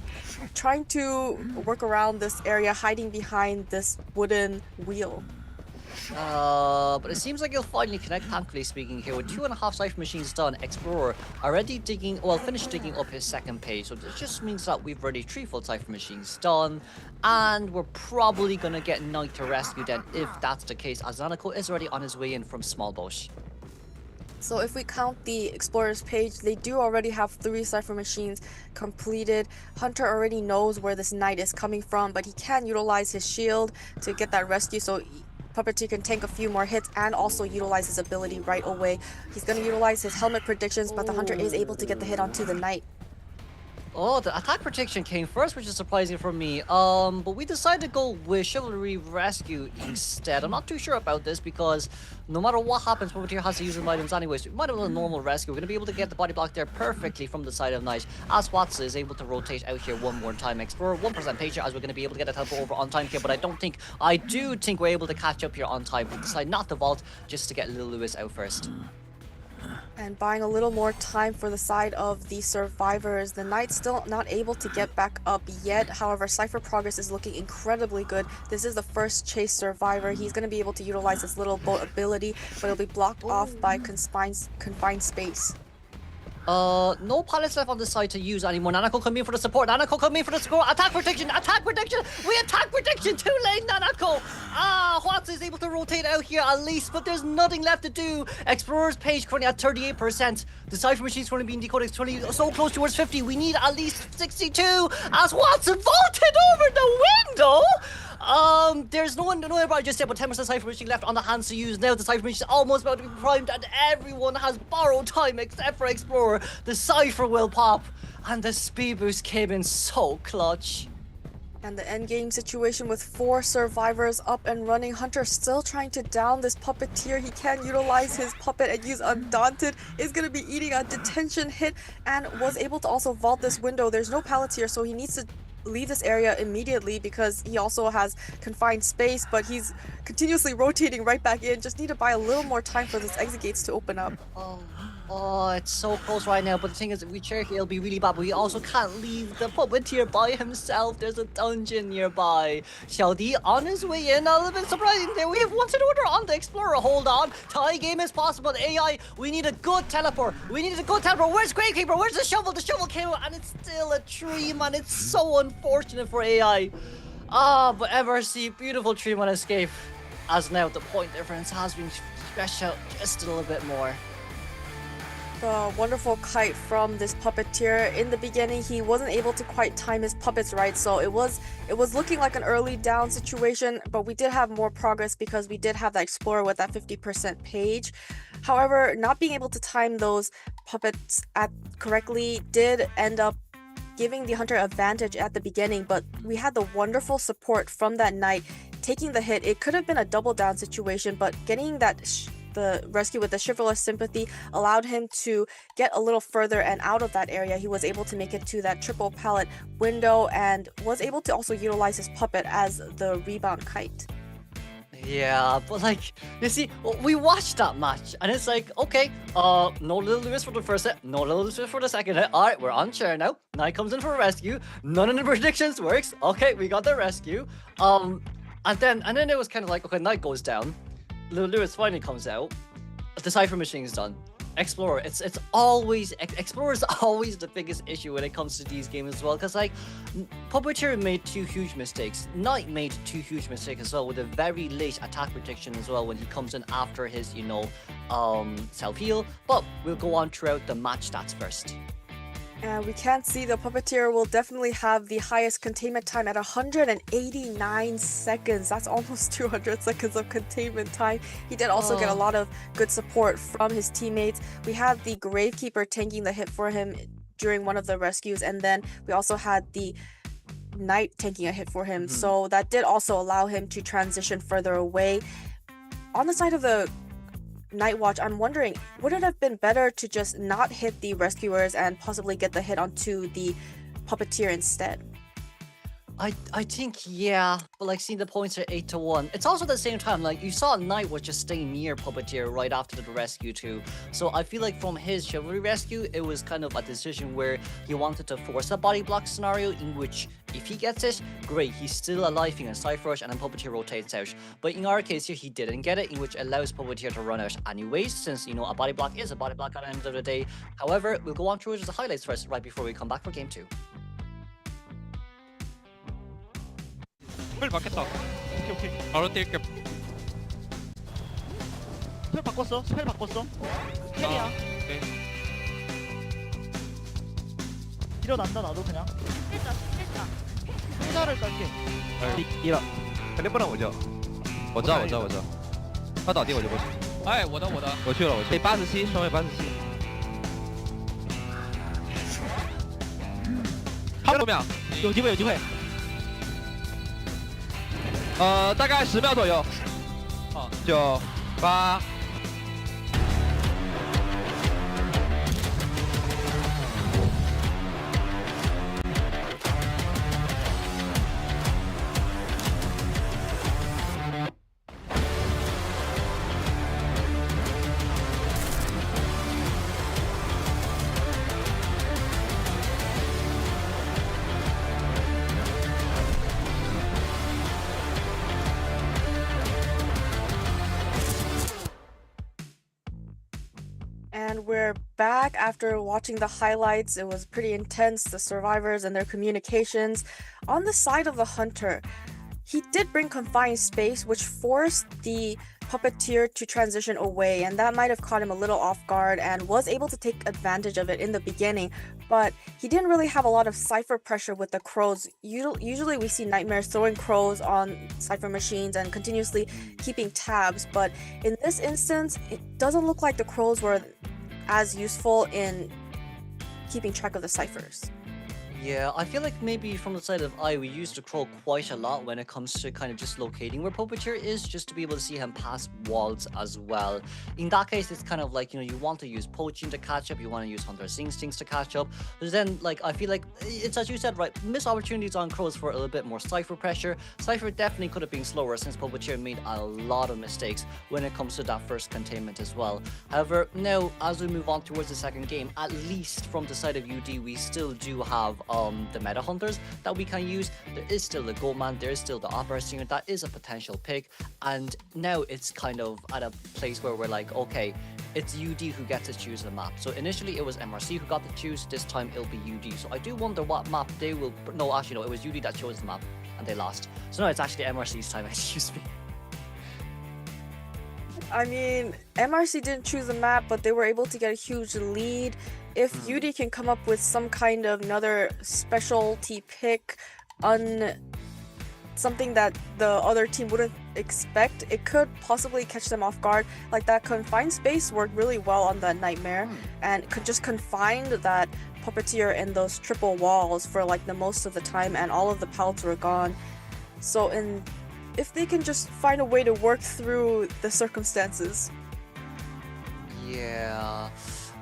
trying to work around this area, hiding behind this wooden wheel. But it seems like he'll finally connect, thankfully speaking here. With 2.5 Cypher machines done, Explorer already finished digging up his second page. So this just means that we've already 3 full Cypher machines done. And we're probably gonna get Knight to rescue then, if that's the case, as Zanako is already on his way in from Small Bosch. So if we count the Explorers page, they do already have 3 Cypher machines completed. Hunter already knows where this Knight is coming from, but he can utilize his shield to get that rescue, so Puppeteer can tank a few more hits and also utilize his ability right away. He's going to utilize his helmet predictions, but the Hunter is able to get the hit onto the Knight. Oh, the attack protection came first, which is surprising for me. But we decided to go with Chivalry Rescue instead. I'm not too sure about this because no matter what happens, Puppeteer has to use his items anyways. So we might have a normal rescue. We're going to be able to get the body block there perfectly from the side of Knight. As Watts is able to rotate out here one more time. Explorer 1% patient as we're going to be able to get a teleport over on time here. But I do think we're able to catch up here on time. We decide not to vault just to get Lil Lewis out first. And buying a little more time for the side of the survivors. The Knight's still not able to get back up yet. However, Cypher progress is looking incredibly good. This is the first chase survivor. He's going to be able to utilize his little boat ability, but it'll be blocked off by confined space. No pilots left on the side to use anymore. Nanako come in for the support. Nanako come in for the support. Attack prediction! Attack prediction! We attack prediction! Too late, Nanako! Watts is able to rotate out here at least, but there's nothing left to do. Explorer's page currently at 38%. The Cypher machine's currently being decoded. It's currently so close towards 50. We need at least 62 as Watts vaulted over the window! There's no one I just said, but 10% Cypher machine left on the hands to use now. The Cypher machine is almost about to be primed, and everyone has borrowed time except for Explorer. The Cypher will pop, and the speed boost came in so clutch. And the endgame situation with 4 survivors up and running. Hunter still trying to down this Puppeteer. He can utilize his puppet and use Undaunted. Is going to be eating a detention hit and was able to also vault this window. There's no pallet here, so he needs to leave this area immediately because he also has confined space, but he's continuously rotating right back in. Just need to buy a little more time for this exit gates to open up. Oh, it's so close right now, but the thing is, if we check, it'll be really bad, but we also can't leave the Puppeteer by himself. There's a dungeon nearby. Xiaodi on his way in, a little bit surprising there. We have wanted order on the Explorer. Hold on. Tie game is possible. AI, we need a good teleport. We need a good teleport. Where's Gravekeeper? Where's the shovel? The shovel came out, and it's still a tree, man. It's so unfortunate for AI. But MRC, beautiful tree man escape. As now, the point difference has been stretched out just a little bit more. The wonderful kite from this Puppeteer. In the beginning, he wasn't able to quite time his puppets right, so it was looking like an early down situation, but we did have more progress because we did have that Explorer with that 50% page. However, not being able to time those puppets correctly did end up giving the Hunter advantage at the beginning, but we had the wonderful support from that Knight taking the hit. It could have been a double down situation, but getting that the rescue with the Chivalrous Sympathy allowed him to get a little further and out of that area. He was able to make it to that triple pallet window and was able to also utilize his puppet as the rebound kite. Yeah, but like, you see, we watched that match, and it's like, okay, no Lil Lewis for the first hit, no Lil Lewis for the second hit. Alright, we're on chair now. Knight comes in for a rescue. None of the predictions works. Okay, we got the rescue. And then it was kind of like, okay, Knight goes down. Lil Lewis finally comes out. The Cypher machine is done. Explorer, Explorer's always the biggest issue when it comes to these games as well, because like Puppeteer made 2 huge mistakes. Knight made 2 huge mistakes as well with a very late attack prediction as well when he comes in after his, self-heal. But we'll go on throughout the match stats first. And we can see the Puppeteer will definitely have the highest containment time at 189 seconds. That's almost 200 seconds of containment time. He did also get a lot of good support from his teammates. We had the Gravekeeper tanking the hit for him during one of the rescues, and then we also had the Knight tanking a hit for him. So that did also allow him to transition further away. On the side of the Night Watch, I'm wondering, would it have been better to just not hit the rescuers and possibly get the hit onto the Puppeteer instead? I think, yeah, but like seeing the points are 8-1. It's also at the same time, like you saw Knight was just staying near Puppeteer right after the rescue too. So I feel like from his Chivalry rescue, it was kind of a decision where he wanted to force a body block scenario in which if he gets it, great, he's still alive in a Cypher Rush and then Puppeteer rotates out. But in our case here, he didn't get it, in which allows Puppeteer to run out anyways, since, a body block is a body block at the end of the day. However, we'll go on through the highlights first, right before we come back for game 2. Full bucket då. Okej. Har du tillräckligt? 스펠 바꿨어. 스펠 바꿨어. 텔이야. 오케이. 일어난다 나도 그냥. 혼자를 깔게. 일어.肯定不能我救，我知道我知道我知道，他倒地我就过去。哎，我的，我去了我去。87，双位87。还有5秒，有机会有机会。大概10秒左右。好，9、8。And we're back after watching the highlights. It was pretty intense, the survivors and their communications. On the side of the hunter, he did bring confined space, which forced the puppeteer to transition away, and that might have caught him a little off guard and was able to take advantage of it in the beginning. But he didn't really have a lot of cipher pressure with the crows. Usually we see Nightmares throwing crows on cipher machines and continuously keeping tabs, but in this instance, it doesn't look like the crows were as useful in keeping track of the ciphers. Yeah, I feel like maybe from the side of I, we use the crow quite a lot when it comes to kind of just locating where Puppeteer is, just to be able to see him pass walls as well. In that case, it's kind of like, you know, you want to use poaching to catch up, you want to use Hunter's Instincts to catch up. But then, like, I feel like it's as you said, right, missed opportunities on crows for a little bit more cipher pressure. Cipher definitely could have been slower since Puppeteer made a lot of mistakes when it comes to that first containment as well. However, now, as we move on towards the second game, at least from the side of UD, we still do have the meta hunters that we can use. There is still the Goldman, there is still the Opera Singer, that is a potential pick, and now it's kind of at a place where we're like, okay, it's UD who gets to choose the map. So initially it was MRC who got to choose, this time it'll be UD. So I do wonder what map they will, no, actually no, it was UD that chose the map and they lost. So now it's actually MRC's time, excuse me. I mean, MRC didn't choose the map, but they were able to get a huge lead. If UD can come up with some kind of another specialty pick on something that the other team wouldn't expect, it could possibly catch them off guard. Like that confined space worked really well on that Nightmare and could just confine that Puppeteer in those triple walls for like the most of the time, and all of the pallets were gone. So if they can just find a way to work through the circumstances. Yeah,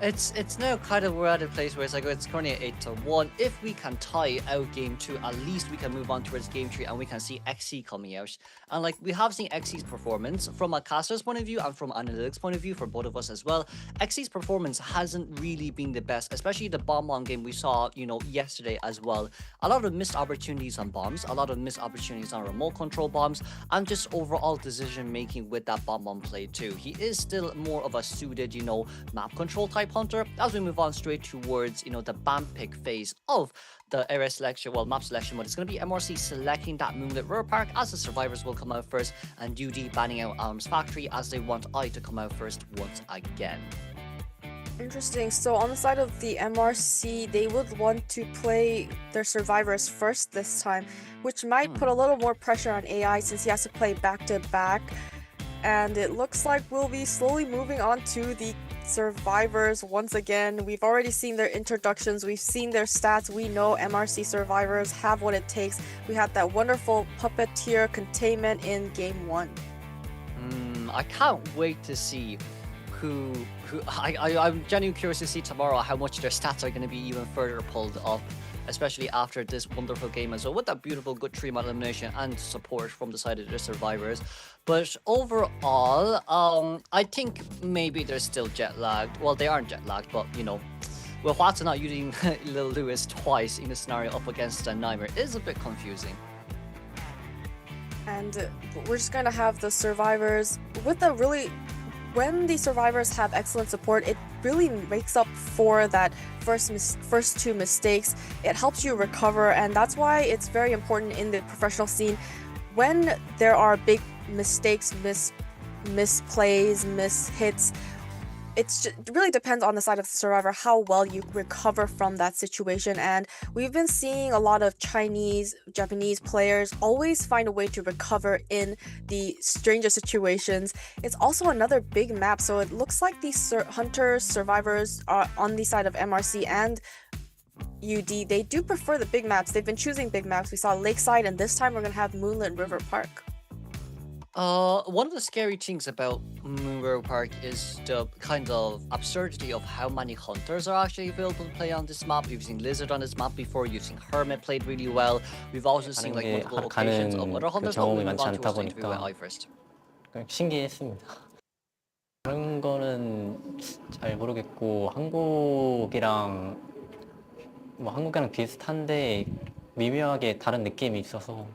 it's now kind of we're at a place where it's like it's currently at 8-1. If we can tie out game 2, at least we can move on towards game 3 and we can see XC coming out. And like we have seen XC's performance from a caster's point of view and from analytics point of view for both of us as well. XC's performance hasn't really been the best, especially the bomb game we saw, you know, yesterday as well. A lot of missed opportunities on bombs, a lot of missed opportunities on remote control bombs, and just overall decision making with that bomb play too. He is still more of a suited, you know, map control type hunter. As we move on straight towards, you know, the BAM pick phase of the area selection, well, map selection mode, it's going to be MRC selecting that Moonlit River Park as the survivors will come out first, and UD banning out Arms Factory as they want I to come out first once again. Interesting. So on the side of the MRC, they would want to play their survivors first this time, which might put a little more pressure on AI since he has to play back-to-back. And it looks like we'll be slowly moving on to the survivors once again. We've already seen their introductions, we've seen their stats, we know MRC survivors have what it takes. We had that wonderful Puppeteer containment in game 1. I can't wait to see I'm genuinely curious to see tomorrow how much their stats are going to be even further pulled up, especially after this wonderful game as well, with that beautiful good 3-man elimination and support from the side of the survivors. But overall, I think maybe they're still jet lagged. Well, they aren't jet lagged, but you know, with Watson not using Lil Lewis twice in the scenario up against a Nightmare is a bit confusing. And we're just gonna have the survivors with the when the survivors have excellent support, it really makes up for that first 2 mistakes. It helps you recover, and that's why it's very important in the professional scene when there are big mistakes misplays, mishits. It really depends on the side of the survivor how well you recover from that situation, and we've been seeing a lot of Chinese, Japanese players always find a way to recover in the strangest situations. It's also another big map, so it looks like these hunters, survivors are on the side of MRC and UD. They do prefer the big maps. They've been choosing big maps. We saw Lakeside, and this time we're gonna have Moonlit River Park. One of the scary things about Moonlit Park is the kind of absurdity of how many hunters are actually available to play on this map. We've seen Lizard on this map before, you've seen Hermit played really well. We've also seen like multiple occasions of other hunters. But we'll move on to the interview with I first. 신기했습니다. 다른 거는 잘 모르겠고 한국이랑 비슷한데 미묘하게 다른 느낌이 있어서.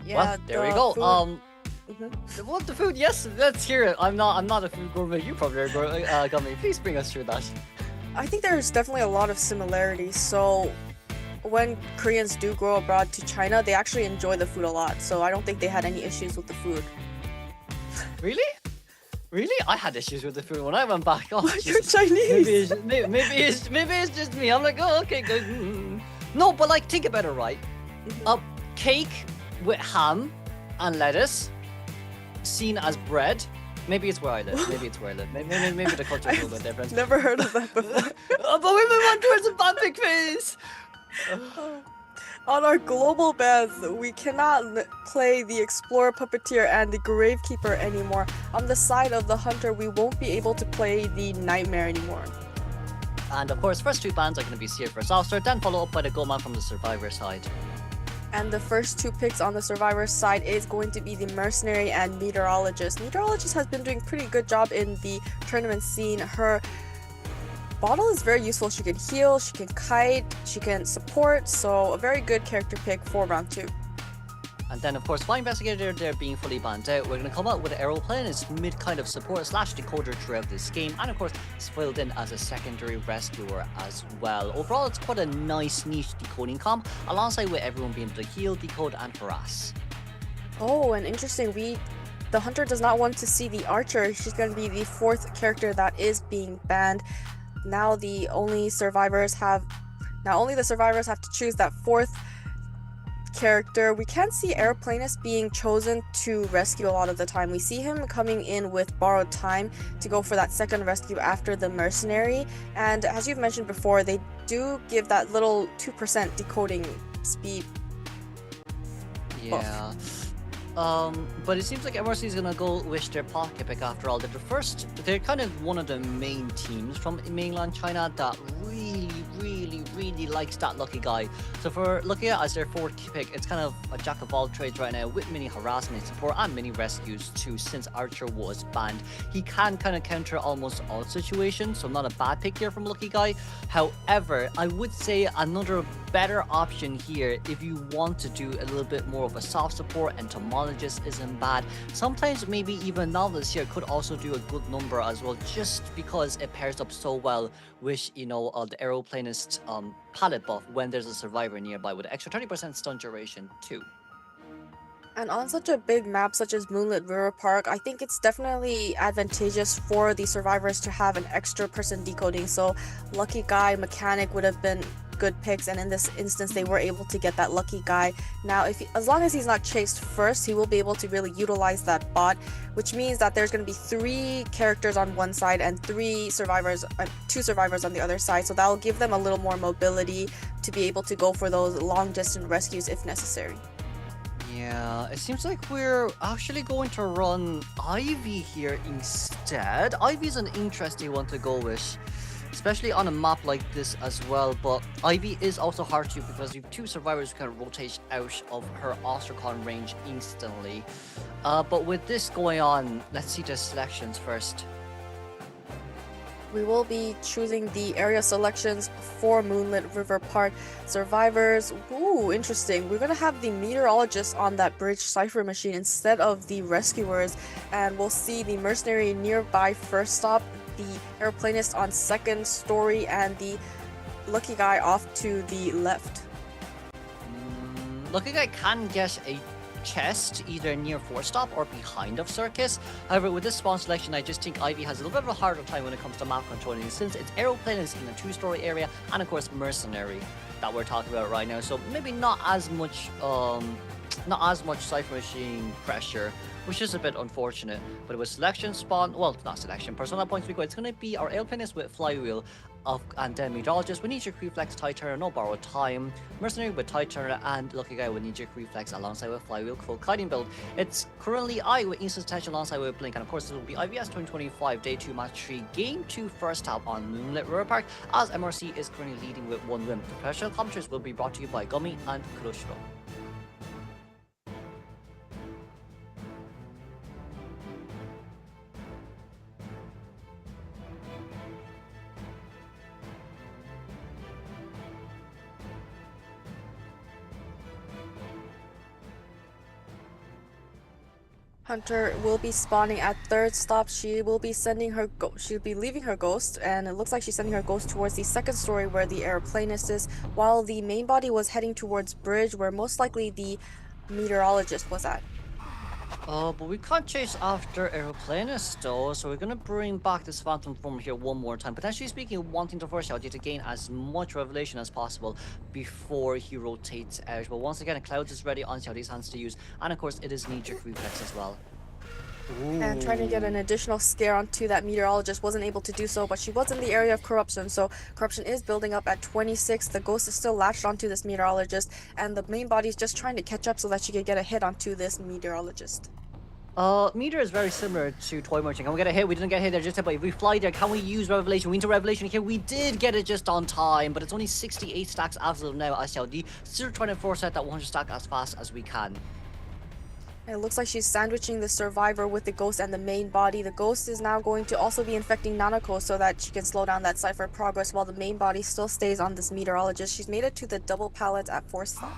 Yeah, well, there we go. Food. What the food? Yes, let's hear it. I'm not a food gourmet. You probably are gourmet. Please bring us through that. I think there's definitely a lot of similarities. So when Koreans do go abroad to China, they actually enjoy the food a lot. So I don't think they had any issues with the food. Really? Really? I had issues with the food when I went back. Oh, you're Chinese. Maybe it's just me. I'm like, oh, okay, good. No, but like, think about it, right? Cake with ham and lettuce, seen as bread. Maybe it's where I live. Maybe the culture is a little bit different. Never heard of that before. But we move on towards a bad big phase. On our global bans, we cannot play the Explorer Puppeteer and the Gravekeeper anymore. On the side of the Hunter, we won't be able to play the Nightmare anymore. And of course, first two bans are going to be Seer versus Officer, then followed up by the Goldman from the Survivor side. And the first two picks on the Survivor side is going to be the Mercenary and Meteorologist. Meteorologist has been doing pretty good job in the tournament scene. Her bottle is very useful. She can heal, she can kite, she can support, so a very good character pick for round 2. And then of course, Flying Investigator, they're being fully banned out. We're going to come out with Aeroplane as mid kind of support / decoder throughout this game, and of course, it's filled in as a secondary rescuer as well. Overall, it's quite a nice niche decoding comp, alongside with everyone being able to heal, decode, and harass. Oh, and interesting, the Hunter does not want to see the Archer. She's going to be the 4th character that is being banned. Now the survivors have to choose that 4th character. We can see Airplanist being chosen to rescue a lot of the time. We see him coming in with borrowed time to go for that second rescue after the Mercenary, and as you've mentioned before, they do give that little 2% decoding speed. Yeah. But it seems like MRC is gonna go with their pocket pick after all. They're kind of one of the main teams from mainland China that really likes that Lucky Guy. So for Lucky Guy as their 4th pick, it's kind of a jack of all trades right now, with many harassment support and many rescues too, since Archer was banned. He can kind of counter almost all situations, so not a bad pick here from Lucky Guy. However, I would say another better option here if you want to do a little bit more of a soft support, entomologist isn't bad. Sometimes maybe even novelist here could also do a good number as well, just because it pairs up so well with, the Aeroplanist palette buff when there's a survivor nearby, with an extra 30% stun duration too. And on such a big map such as Moonlit River Park, I think it's definitely advantageous for the survivors to have an extra person decoding. So Lucky Guy, Mechanic would have been good picks, and in this instance they were able to get that Lucky Guy. Now as long as he's not chased first, he will be able to really utilize that bot, which means that there's going to be 3 characters on one side and 2 survivors on the other side, so that will give them a little more mobility to be able to go for those long distance rescues if necessary. Yeah, it seems like we're actually going to run Ivy here instead. Ivy's an interesting one to go with, especially on a map like this as well, but Ivy is also hard to, because you have 2 survivors who can rotate out of her Ostracon range instantly. But with this going on, let's see the selections first. We will be choosing the area selections for Moonlit River Park. Survivors, ooh, interesting. We're going to have the Meteorologist on that bridge cipher machine instead of the rescuers, and we'll see the Mercenary nearby first stop, the Airplanist on second story, and the Lucky Guy off to the left. Lucky Guy can get a chest, either near 4-stop or behind of Circus. However, with this spawn selection, I just think Ivy has a little bit of a harder time when it comes to map controlling, since its aeroplane is in a 2-story area, and of course Mercenary that we're talking about right now. So maybe not as much Cypher Machine pressure, which is a bit unfortunate. But with selection spawn, well, not selection, persona points we go, it's going to be our airplane is with Flywheel, and then Meteorologist with Knee-Jerk Reflex, Tide Turner, no borrowed time, Mercenary with Tide Turner, and Lucky Guy with Knee-Jerk Reflex alongside with Flywheel full kiting build. It's currently I with Instant Potential alongside with Blink, and of course this will be IVS 2025 Day 2 Match 3 Game 2 first half on Moonlit River Park, as MRC is currently leading with 1 win. The professional commentaries will be brought to you by Gummy and Kuroshiro. Hunter will be spawning at 3rd stop. She will be sending her she'll be leaving her ghost, and it looks like she's sending her ghost towards the 2nd story where the aeroplanist is, while the main body was heading towards bridge where most likely the meteorologist was at. But we can't chase after aeroplanist though, so we're gonna bring back this Phantom Form here one more time. Potentially speaking, wanting to force Xiaodi to gain as much revelation as possible before he rotates out. But once again, Clouds is ready on Xiaodi's hands to use, and of course it is Knee-Jerk Reflex as well. Ooh. And trying to get an additional scare onto that meteorologist, wasn't able to do so, but she was in the area of corruption, so corruption is building up at 26. The ghost is still latched onto this meteorologist, and the main body is just trying to catch up so that she can get a hit onto this meteorologist. Meteor is very similar to Toy Merchant. Can we get a hit? We didn't get a hit there just yet, but if we fly there, can we use Revelation? We need Revelation here. We did get it just on time, but it's only 68 stacks as of now as Xiaodi. Still trying to force out that 100 stack as fast as we can. It looks like she's sandwiching the survivor with the ghost and the main body. The ghost is now going to also be infecting Nanako so that she can slow down that Cypher progress, while the main body still stays on this meteorologist. She's made it to the double pallet at 4th stop.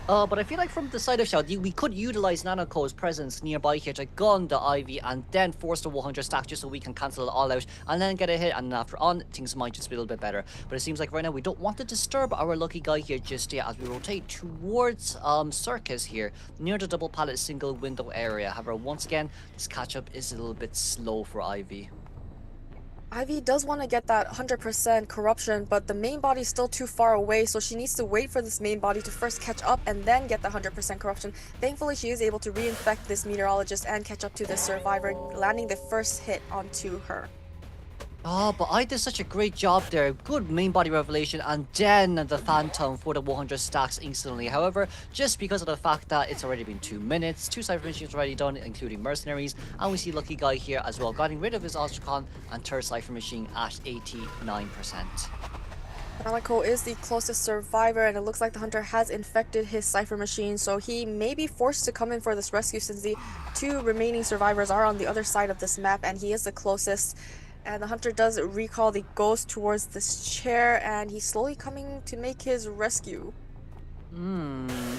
But I feel like from the side of Xiaodi, we could utilize Nanako's presence nearby here to gun the Ivy and then force the 100 stack just so we can cancel it all out and then get a hit, and after on, things might just be a little bit better. But it seems like right now we don't want to disturb our Lucky Guy here just yet as we rotate towards Circus here, near the double pallet single window area. However, once again, this catch-up is a little bit slow for Ivy. Ivy does want to get that 100% corruption, but the main body is still too far away, so she needs to wait for this main body to first catch up and then get the 100% corruption. Thankfully, she is able to reinfect this meteorologist and catch up to the survivor, landing the first hit onto her. But I did such a great job there. Good main body revelation, and then the Phantom for the 100 stacks instantly. However, just because of the fact that it's already been 2 minutes, 2 Cypher Machines already done, including Mercenaries, and we see Lucky Guy here as well, getting rid of his Ostracon and 3rd Cypher Machine at 89%. Nanako is the closest survivor, and it looks like the Hunter has infected his Cypher Machine, so he may be forced to come in for this rescue since the 2 remaining survivors are on the other side of this map, and he is the closest. And the Hunter does recall the ghost towards this chair, and he's slowly coming to make his rescue.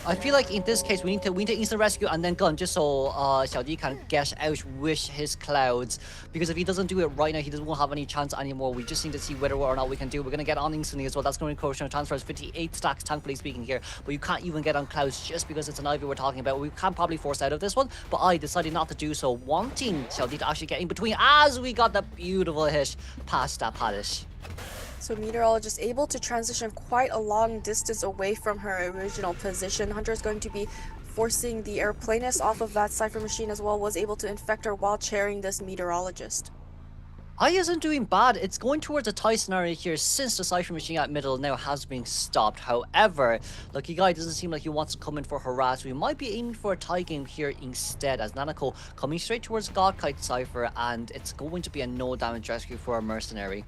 I feel like in this case we need to instant rescue and then gun just so Xiaodi can get out with his Clouds, because if he doesn't do it right now, he won't have any chance anymore. We just need to see whether or not we can do it. We're gonna get on instantly as well. That's going to encourage transfers, 58 stacks thankfully speaking here, but you can't even get on Clouds just because it's an Ivy we're talking about. We can probably force out of this one, but I decided not to do so, wanting Xiaodi to actually get in between as we got the beautiful hit past that palace. So Meteorologist able to transition quite a long distance away from her original position. Hunter is going to be forcing the airplanist off of that Cypher Machine as well, was able to infect her while chairing this Meteorologist. I isn't doing bad. It's going towards a tie scenario here since the Cypher Machine at middle now has been stopped. However, Lucky Guy doesn't seem like he wants to come in for harass. We might be aiming for a tie game here instead, as Nanako coming straight towards Godkite Cypher, and it's going to be a no damage rescue for a Mercenary.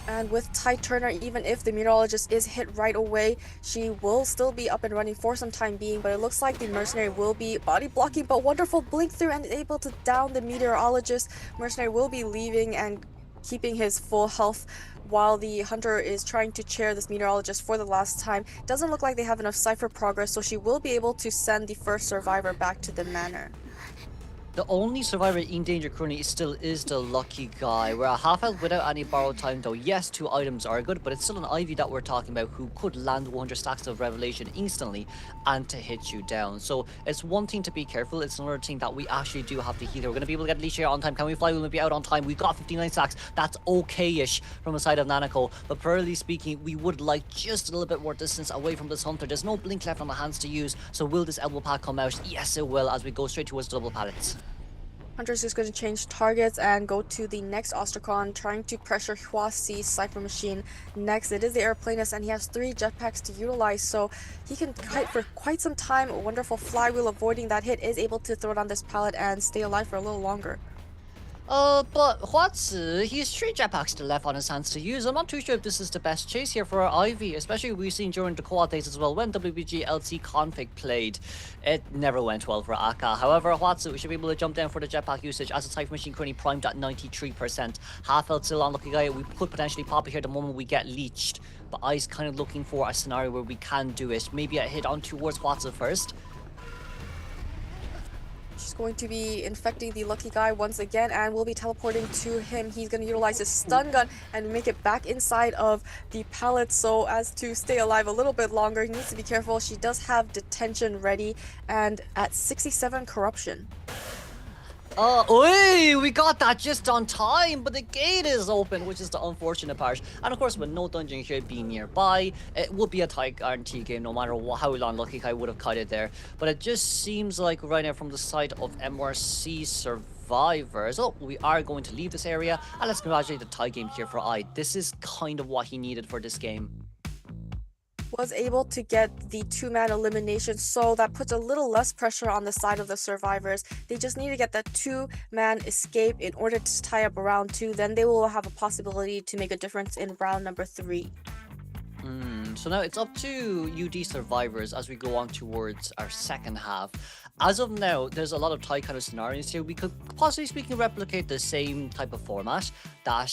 And with Tide Turner, even if the Meteorologist is hit right away, she will still be up and running for some time being, but it looks like the Mercenary will be body blocking, but wonderful blink through and able to down the Meteorologist. Mercenary will be leaving and keeping his full health while the Hunter is trying to chair this Meteorologist for the last time. Doesn't look like they have enough Cypher progress, so she will be able to send the first survivor back to the manor. The only survivor in danger currently still is the lucky guy. We're at half health without any borrowed time though. Yes, 2 items are good, but it's still an Ivy that we're talking about who could land 100 stacks of Revelation instantly and to hit you down. So it's one thing to be careful, it's another thing that we actually do have to heal. We're going to be able to get Leash here on time. Can we fly? Will we be out on time? We got 59 stacks. That's okay-ish from the side of Nanako. But purely speaking, we would like just a little bit more distance away from this Hunter. There's no blink left on the hands to use. So will this elbow pad come out? Yes, it will, as we go straight towards double pallets. Hunter's just going to change targets and go to the next Ostracon, trying to pressure Huasi's Cypher Machine next. It is the Airplanist, and he has 3 jetpacks to utilize, so he can kite for quite some time. A wonderful flywheel avoiding that hit, is able to throw down this pallet and stay alive for a little longer. But Huazi, he has 3 jetpacks still left on his hands to use. I'm not too sure if this is the best chase here for our Ivy, especially we've seen during the co-op days as well. When WBG LC Config played, it never went well for Aka. However, Huazi, we should be able to jump down for the jetpack usage as the Cypher Machine currently primed at 93%. Half health still on Lucky Guy. We could potentially pop it here the moment we get leeched. But I's kind of looking for a scenario where we can do it. Maybe a hit on towards Huazi first. She's going to be infecting the lucky guy once again, and we'll be teleporting to him. He's going to utilize his stun gun and make it back inside of the pallet so as to stay alive a little bit longer. He needs to be careful. She does have detention ready and at 67 corruption. We got that just on time, but the gate is open, which is the unfortunate part. And of course, with no dungeon here being nearby, it would be a tight guarantee game no matter how long Lucky Kai would have cut it there. But it just seems like right now from the side of MRC survivors, we are going to leave this area, and let's congratulate the tie game here for I. This is kind of what he needed for this game. Was able to get the 2-man elimination, so that puts a little less pressure on the side of the survivors. They just need to get that 2-man escape in order to tie up round 2. Then they will have a possibility to make a difference in round number 3. So now it's up to UD survivors as we go on towards our second half. As of now, there's a lot of tie kind of scenarios here. We could possibly speaking replicate the same type of format that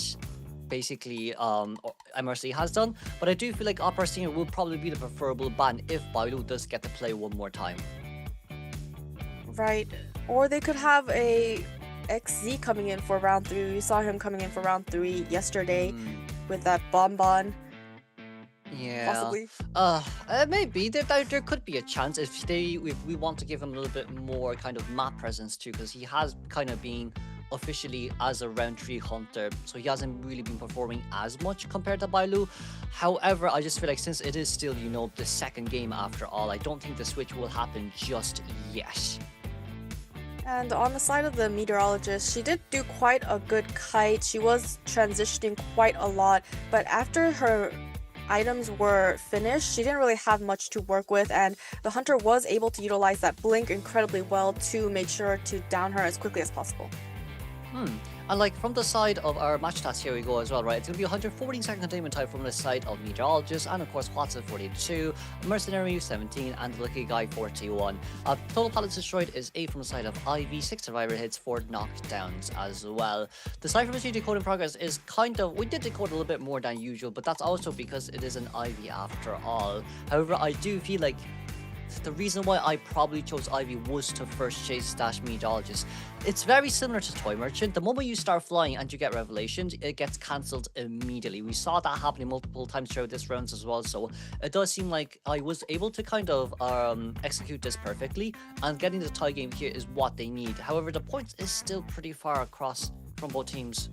basically MRC has done, but I do feel like Opera Singer will probably be the preferable ban if Bailu does get to play one more time. Right, or they could have a XZ coming in for round 3. We saw him coming in for round 3 yesterday with that bonbon. Yeah, possibly. Maybe there could be a chance if we want to give him a little bit more kind of map presence too, because he has kind of been officially as a round 3 hunter, so he hasn't really been performing as much compared to Bailu. However, I just feel like since it is still, you know, the second game after all, I don't think the switch will happen just yet. And on the side of the meteorologist, she did do quite a good kite. She was transitioning quite a lot, but after her items were finished, she didn't really have much to work with, and the hunter was able to utilize that blink incredibly well to make sure to down her as quickly as possible. And like from the side of our match stats, here we go as well, right? It's going to be 114-second containment time from the side of Meteorologist, and of course Watson 42, Mercenary 17, and Lucky Guy 41. Total pallets destroyed is 8 from the side of Ivy, 6 survivor hits, 4 knockdowns as well. The Cypher Machine decode in progress is kind of, we did decode a little bit more than usual, but that's also because it is an Ivy after all. However, I do feel like the reason why I probably chose Ivy was to first chase / Meteorologist. It's very similar to Toy Merchant. The moment you start flying and you get Revelations, it gets cancelled immediately. We saw that happening multiple times throughout this round as well, so it does seem like I was able to kind of execute this perfectly, and getting the tie game here is what they need. However, the points is still pretty far across from both teams.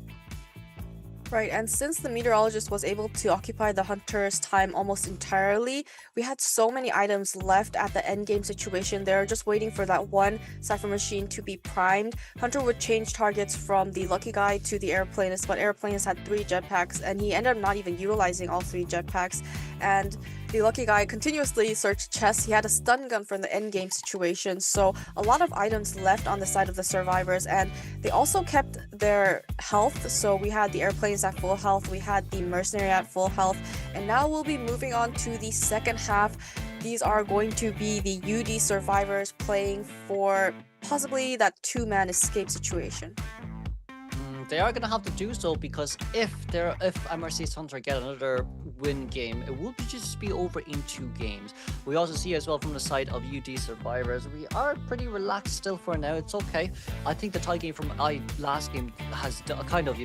Right, and since the meteorologist was able to occupy the hunter's time almost entirely, we had so many items left at the endgame situation. They're just waiting for that one Cypher Machine to be primed. Hunter would change targets from the Lucky Guy to the Airplanist, but Airplanist had 3 jetpacks, and he ended up not even utilizing all 3 jetpacks. And the Lucky Guy continuously searched chests. He had a stun gun from the endgame situation, so a lot of items left on the side of the survivors, and they also kept their health. So we had the Airplanes at full health, we had the Mercenary at full health, and now we'll be moving on to the second half. These are going to be the UD survivors playing for possibly that 2-man escape situation. They are gonna have to do so because if MRC's Hunter get another win game, it will just be over in 2 games. We also see as well from the side of UD Survivors, we are pretty relaxed still for now. It's okay. I think the tie game from last game has kind of,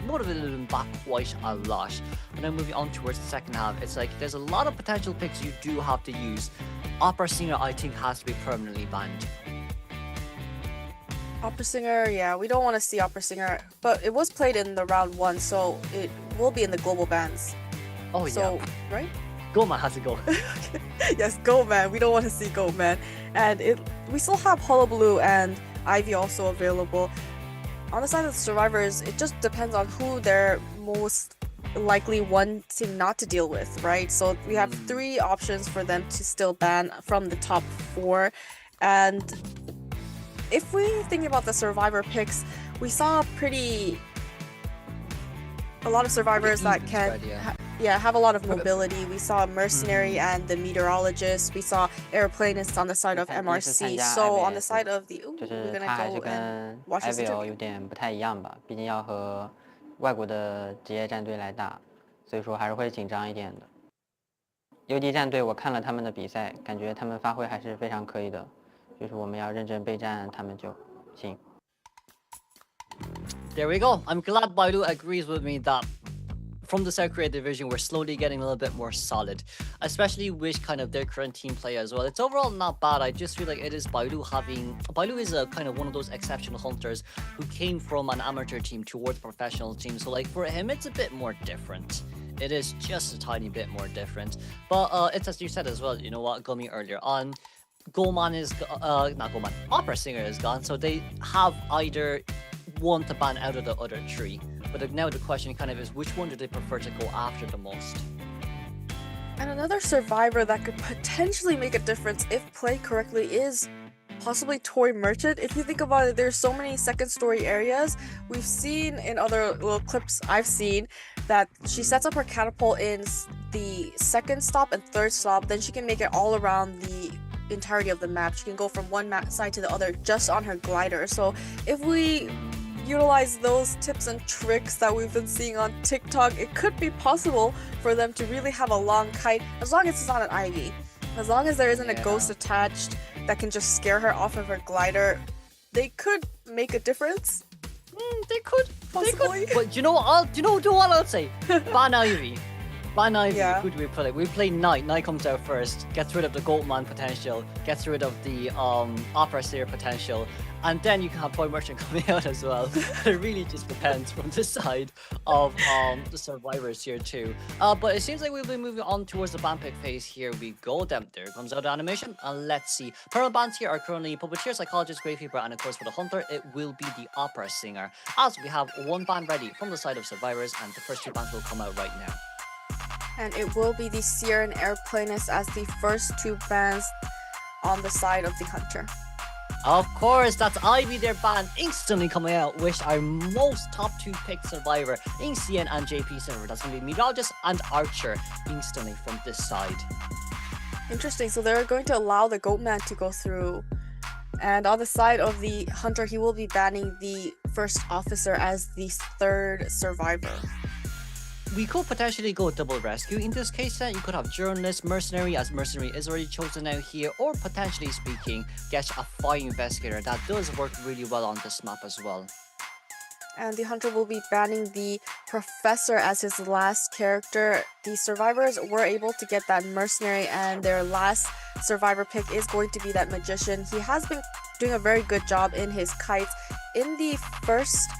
motivated them back quite a lot. And then moving on towards the second half, it's like there's a lot of potential picks you do have to use. Opera Singer, I think, has to be permanently banned. Opera Singer, yeah, we don't want to see Opera Singer, but it was played in the round 1, so it will be in the global bans. Oh, so, yeah. Right? Goatman has to go. Yes, Goatman. We don't want to see Goatman. And we still have Hullabaloo and Ivy also available. On the side of the Survivors, it just depends on who they're most likely wanting not to deal with, right? So we have 3 options for them to still ban from the top 4. And if we think about the Survivor picks, we saw a lot of Survivors that can have a lot of mobility. We saw Mercenary and the Meteorologist. We saw Airplanist on the side of MRC. So on the side of the we're gonna go and watch this interview. 有点不太一样吧，毕竟要和外国的职业战队来打，所以说还是会紧张一点的。UD 战队我看了他们的比赛，感觉他们发挥还是非常可以的，就是我们要认真备战他们就行。There we go. I'm glad Baidu agrees with me that from the South Korea division, we're slowly getting a little bit more solid, especially with kind of their current team play as well. It's overall not bad. I just feel like it is Baidu is a kind of one of those exceptional hunters who came from an amateur team towards a professional team. So like for him, it's a bit more different. It is just a tiny bit more different. But it's as you said as well, you know what, Gummy earlier on, Goman is, not Goman, Opera Singer is gone. So they have either one to ban out of the other 3. But now the question kind of is, which one do they prefer to go after the most? And another Survivor that could potentially make a difference if played correctly is possibly Toy Merchant. If you think about it, there's so many second story areas. We've seen in other little clips I've seen that she sets up her catapult in the second stop and third stop, then she can make it all around the entirety of the map. She can go from one map side to the other just on her glider. So if we utilize those tips and tricks that we've been seeing on TikTok, it could be possible for them to really have a long kite, as long as it's not an Ivy. As long as there isn't a ghost attached that can just scare her off of her glider, they could make a difference. They could, possibly. They could. But do you know what I'll say? Ban Ivy. Ban Ivy, who do we play? We play Knight. Knight comes out first, gets rid of the Goatman potential, gets rid of the Opera Seer potential, and then you can have Toy Merchant coming out as well. It really just depends from the side of the Survivors here too. But it seems like we'll be moving on towards the ban pick phase. Here we go. Then there comes out the animation, and let's see. Permanent bans here are currently Puppeteer, Psychologist, Gravekeeper, and of course for the Hunter, it will be the Opera Singer. As we have 1 ban ready from the side of Survivors, and the first 2 bans will come out right now. And it will be the Seer and Airplanist as the first 2 bans on the side of the Hunter. Of course, that's Ivy, their ban instantly coming out, which our most top 2 pick Survivor in CN and JP server. That's going to be Meteorologist and Archer instantly from this side. Interesting, so they're going to allow the Goatman to go through. And on the side of the Hunter, he will be banning the first officer as the 3rd Survivor. We could potentially go double rescue in this case. You could have Journalist, Mercenary, as Mercenary is already chosen out here, or potentially speaking, get a Fire Investigator. That does work really well on this map as well. And the Hunter will be banning the Professor as his last character. The Survivors were able to get that Mercenary, and their last Survivor pick is going to be that Magician. He has been doing a very good job in his kites. In the first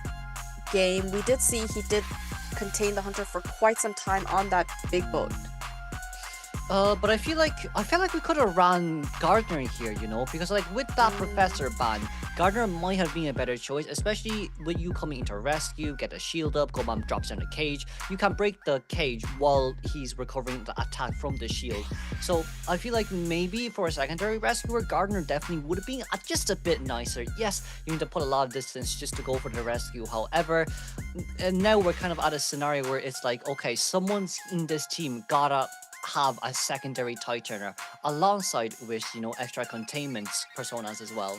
game, we did see he did contain the Hunter for quite some time on that big boat. But I feel like we could have ran Gardner here, you know, because like with that Professor ban, Gardner might have been a better choice, especially with you coming into rescue, get a shield up, Goman drops down the cage. You can break the cage while he's recovering the attack from the shield. So I feel like maybe for a secondary rescuer, Gardner definitely would have been just a bit nicer. Yes, you need to put a lot of distance just to go for the rescue. However, and now we're kind of at a scenario where it's like, okay, someone's in this team gotta have a secondary tie turner alongside with, you know, extra containment personas as well.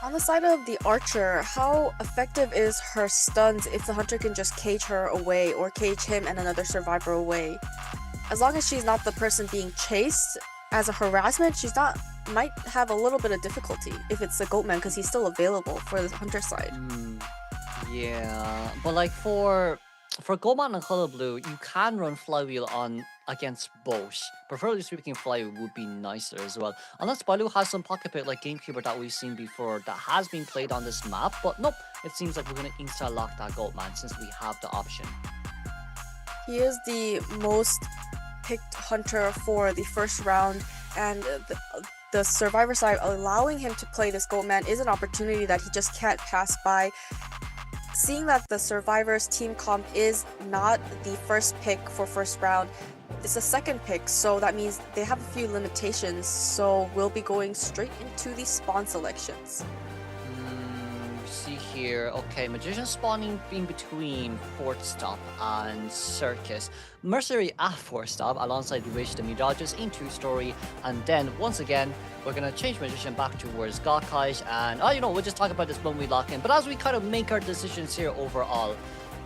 On the side of the archer, how effective is her stuns if the hunter can just cage her away or cage him and another survivor away? As long as she's not the person being chased as a harassment, might have a little bit of difficulty if it's the Goatman because he's still available for the hunter side. Yeah, but like for Goatman and Color Blue, you can run Flywheel on against both. Preferably speaking, Flywheel would be nicer as well. Unless Bailu has some pocket pick like Gamekeeper that we've seen before that has been played on this map, but nope, it seems like we're going to insta-lock that Goatman since we have the option. He is the most picked hunter for the first round, and the survivor side allowing him to play this Goatman is an opportunity that he just can't pass by. Seeing that the survivors team comp is not the first pick for first round, it's a second pick, so that means they have a few limitations, so we'll be going straight into the spawn selections. See here, okay, Magician spawning in between Fourth Stop and Circus. Mercenary at Fourth Stop alongside Wish the Mirages in 2-story, and then once again we're gonna change Magician back towards Gakkai, and we'll just talk about this when we lock in. But as we kind of make our decisions here overall,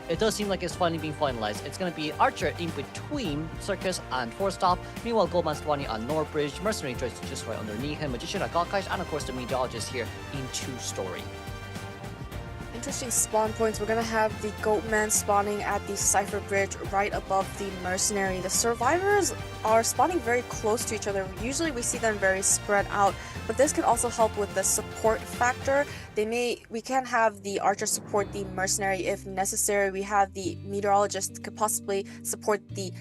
it does seem like it's finally being finalized. It's going to be Archer in between Circus and Fourth Stop. Meanwhile, Goldman spawning on North Bridge, Mercenary just right underneath him, Magician at Gakkai, and of course the Meteorologist here in 2-story. Interesting spawn points. We're gonna have the Goatman spawning at the Cypher Bridge right above the Mercenary. The survivors are spawning very close to each other. Usually we see them very spread out, but this can also help with the support factor. We can have the Archer support the Mercenary if necessary. We have the Meteorologist could possibly support the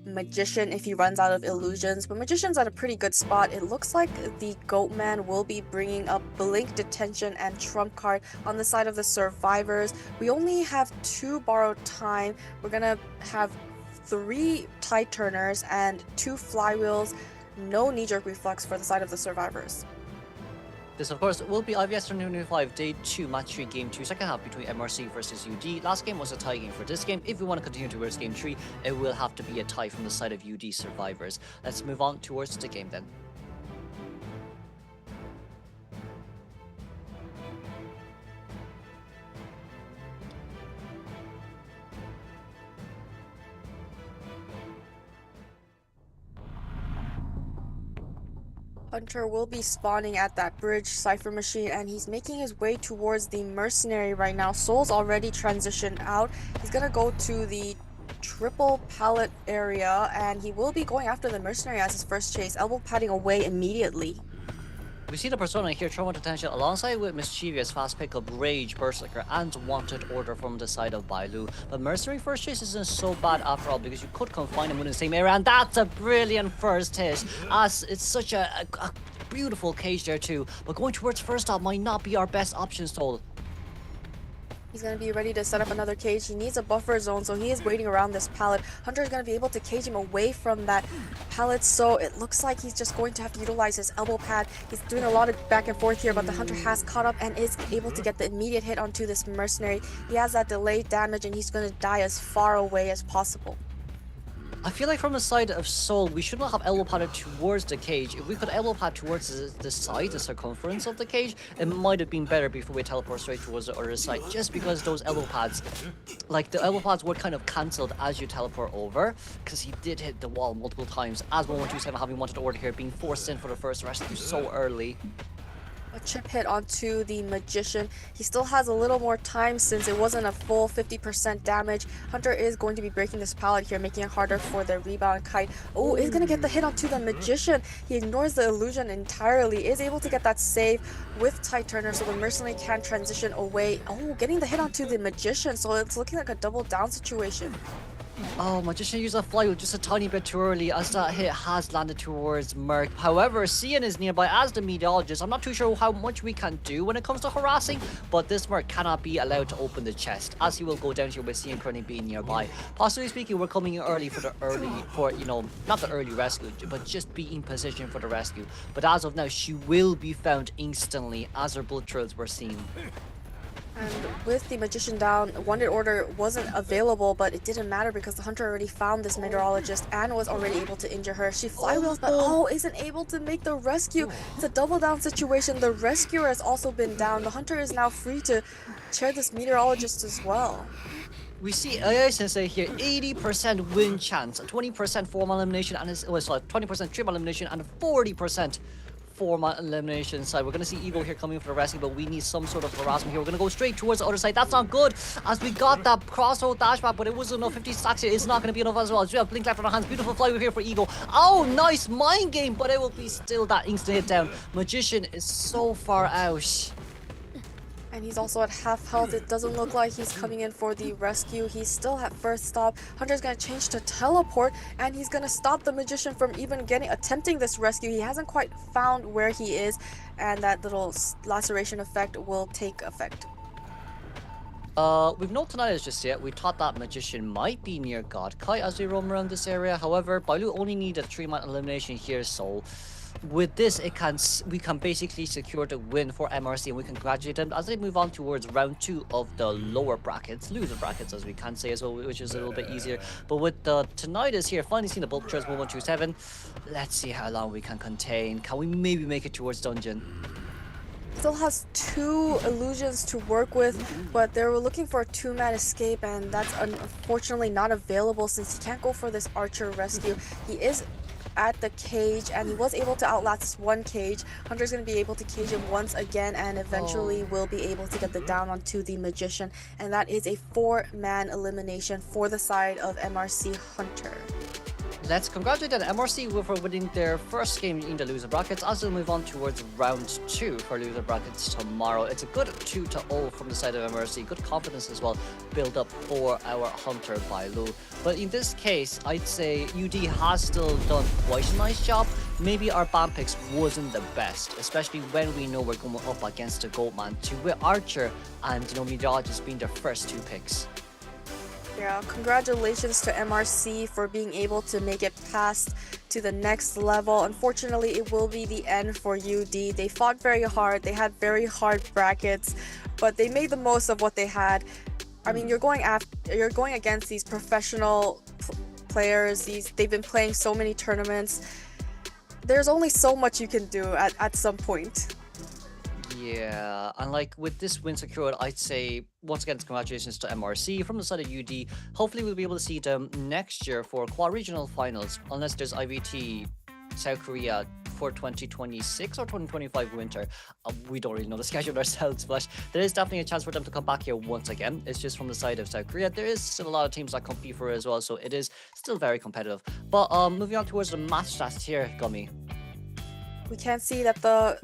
Magician if he runs out of illusions, but Magician's at a pretty good spot. It looks like the Goatman will be bringing up Blink, Detention, and Trump card on the side of the survivors. We only have 2 borrowed time. We're gonna have 3 tide turners and 2 flywheels. No knee-jerk reflex for the side of the survivors. This, of course, will be IVS 2025 Day 2 Match 3 Game 2 second half between MRC versus UD. Last game was a tie game for this game. If we want to continue towards Game 3, it will have to be a tie from the side of UD survivors. Let's move on towards the game then. Hunter will be spawning at that bridge Cypher machine, and he's making his way towards the Mercenary right now. Soul's already transitioned out. He's gonna go to the triple pallet area, and he will be going after the Mercenary as his first chase, elbow padding away immediately. We see the persona here, Trauma Detention, alongside with Mischievous, Fast Pickup, Rage, Berserker, and Wanted Order from the side of Bailu. But Mercenary first chase isn't so bad after all, because you could confine him within the same area, and that's a brilliant first hit, as it's such a beautiful cage there too. But going towards first stop might not be our best option, Soul. He's going to be ready to set up another cage. He needs a buffer zone, so he is waiting around this pallet. Hunter is going to be able to cage him away from that pallet, so it looks like he's just going to have to utilize his elbow pad. He's doing a lot of back and forth here, but the Hunter has caught up and is able to get the immediate hit onto this Mercenary. He has that delayed damage, and he's going to die as far away as possible. I feel like from the side of Soul, we should not have elbow padded towards the cage. If we could elbow pad towards the side, the circumference of the cage, it might have been better before we teleport straight towards the other side, just because those elbow pads, like the elbow pads were kind of cancelled as you teleport over, because he did hit the wall multiple times, as 1127 having Wanted Order here, being forced in for the first rescue so early. A chip hit onto the Magician. He still has a little more time since it wasn't a full 50% damage. Hunter is going to be breaking this pallet here, making it harder for the rebound kite. Oh, is going to get the hit onto the Magician. He ignores the illusion entirely, is able to get that save with Tide Turner, so the Mercenary can transition away. Oh, getting the hit onto the Magician, so it's looking like a double down situation. Oh, Magician used a flywheel just a tiny bit too early, as that hit has landed towards Merc. However, Cian is nearby as the Meteorologist. I'm not too sure how much we can do when it comes to harassing, but this Merc cannot be allowed to open the chest, as he will go down here with Cian currently being nearby. Possibly speaking, we're coming in early for not the early rescue, but just be in position for the rescue. But as of now, she will be found instantly, as her blood trails were seen. And with the Magician down, Wanted Order wasn't available, but it didn't matter because the Hunter already found this Meteorologist and was already able to injure her. She flywheels, but isn't able to make the rescue. It's a double down situation. The Rescuer has also been down. The Hunter is now free to chair this Meteorologist as well. We see AI Sensei here, 80% win chance, 20% formal elimination, and 20% triple elimination, and 40% formal elimination side. We're going to see Eagle here coming for the rescue, but we need some sort of harassment here. We're going to go straight towards the other side. That's not good, as we got that crossroad dash back, but it wasn't enough. 50 stacks here is not going to be enough as well. As we have Blink left on our hands. Beautiful fly here for Eagle. Oh, nice mind game, but it will be still that instant hit down. Magician is so far out. And he's also at half health. It doesn't look like he's coming in for the rescue. He's still at first stop. Hunter's gonna change to teleport, and he's gonna stop the Magician from even attempting this rescue. He hasn't quite found where he is, and that little laceration effect will take effect. We've not Tinnitus just yet. We thought that Magician might be near God Kite as we roam around this area. However, Bailu only need a 3-man elimination here, so with this, we can basically secure the win for MRC, and we can congratulate them as they move on towards round 2 of the lower brackets, loser brackets as we can say as well, which is a little bit easier. But with the Tinnitus here, finally seeing the bulk charge 1127, let's see how long we can contain. Can we maybe make it towards dungeon? Still has 2 illusions to work with, but they were looking for a 2-man escape, and that's unfortunately not available since he can't go for this Archer rescue. He is at the cage, and he was able to outlast 1 cage. Hunter's going to be able to cage him once again, and eventually will be able to get the down onto the Magician, and that is a 4-man elimination for the side of MRC Hunter. Let's congratulate MRC for winning their first game in the loser brackets as they move on towards round 2 for loser brackets tomorrow. It's a good 2-0 from the side of MRC. Good confidence as well build up for our Hunter Bailu. But in this case, I'd say UD has still done quite a nice job. Maybe our ban picks wasn't the best, especially when we know we're going up against a Goldman 2 with Archer and Meteorologist being their first 2 picks. Yeah, congratulations to MRC for being able to make it past to the next level. Unfortunately, it will be the end for UD. They fought very hard. They had very hard brackets, but they made the most of what they had. I mean, you're going against these professional players. They've been playing so many tournaments. There's only so much you can do at some point. Yeah, and like with this win secured, I'd say once again congratulations to MRC from the side of UD. Hopefully we'll be able to see them next year for quad regional finals, unless there's IVT South Korea for 2026 or 2025 winter. We don't really know the schedule ourselves, but there is definitely a chance for them to come back here once again. It's just from the side of South Korea. There is still a lot of teams that compete for it as well, so it is still very competitive. But moving on towards the match stats here, Gummy. We can see that the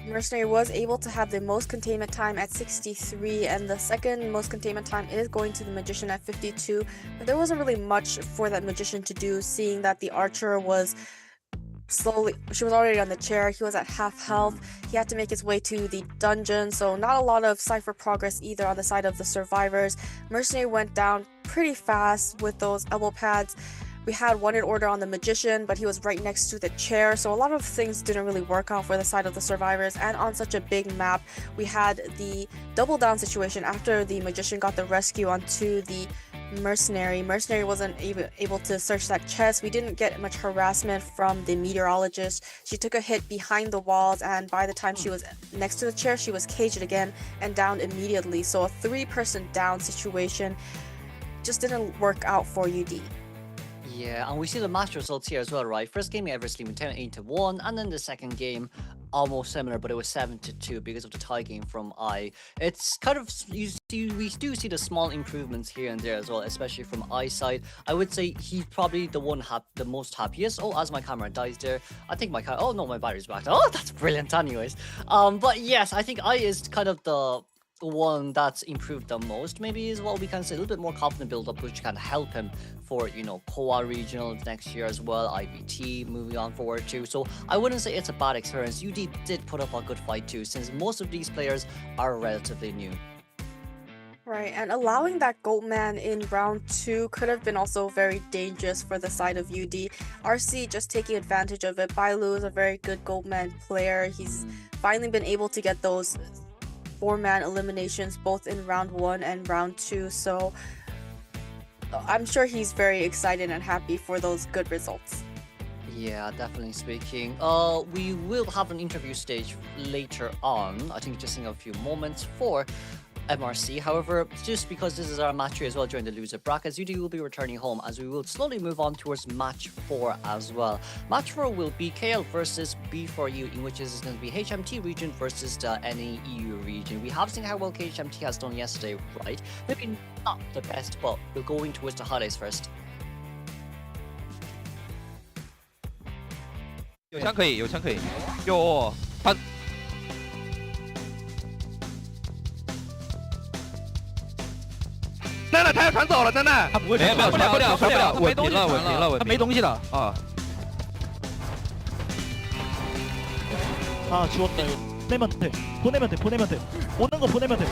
Mercenary was able to have the most containment time at 63, and the second most containment time is going to the Magician at 52. But there wasn't really much for that Magician to do, seeing that the Archer was she was already on the chair. He was at half health. He had to make his way to the dungeon, so not a lot of Cypher progress either on the side of the survivors. Mercenary went down pretty fast with those elbow pads. We had Wanted Order on the Magician, but he was right next to the chair, so a lot of things didn't really work out for the side of the survivors. And on such a big map, we had the double down situation after the Magician got the rescue onto the Mercenary. Mercenary wasn't able to search that chest. We didn't get much harassment from the Meteorologist. She took a hit behind the walls, and by the time she was next to the chair, she was caged again and downed immediately. So a 3-person down situation just didn't work out for UD. Yeah, and we see the match results here as well, right? First game Eversley 10-8-1, and then the second game almost similar, but it was 7-2 because of the tie game from I. It's kind of, we do see the small improvements here and there as well, especially from I's side. I would say he's probably the one the most happiest. Oh, as my camera dies there, I think my oh no, my battery's back. Oh, that's brilliant anyways. But yes, I think I is kind of the one that's improved the most, maybe is what we can say. A little bit more confident build up, which can help him for, you know, Koa regionals next year as well, IVT moving on forward too. So I wouldn't say it's a bad experience. UD did put up a good fight too, since most of these players are relatively new. Right, and allowing that Goldman in round 2 could have been also very dangerous for the side of UD. RC just taking advantage of it. Bailu is a very good Goldman player. He's finally been able to get those 4-man eliminations both in round 1 and round 2. So I'm sure he's very excited and happy for those good results. Yeah, definitely speaking. We will have an interview stage later on. I think just in a few moments for MRC. However, just because this is our match 3 as well during the loser brackets, UD will be returning home as we will slowly move on towards match 4 as well. Match 4 will be KL versus B4U, in which is going to be HMT region versus the NAEU region. We have seen how well KHMT has done yesterday, right? Maybe not the best, but we're going towards the highlights first. 有枪可以，有枪可以。哟，他娜娜，他要传走了，娜娜。他不会传不了，稳平了，稳平了，他没东西了啊。아 죽었다 이거. 보내면 돼. 오는 거 보내면 돼.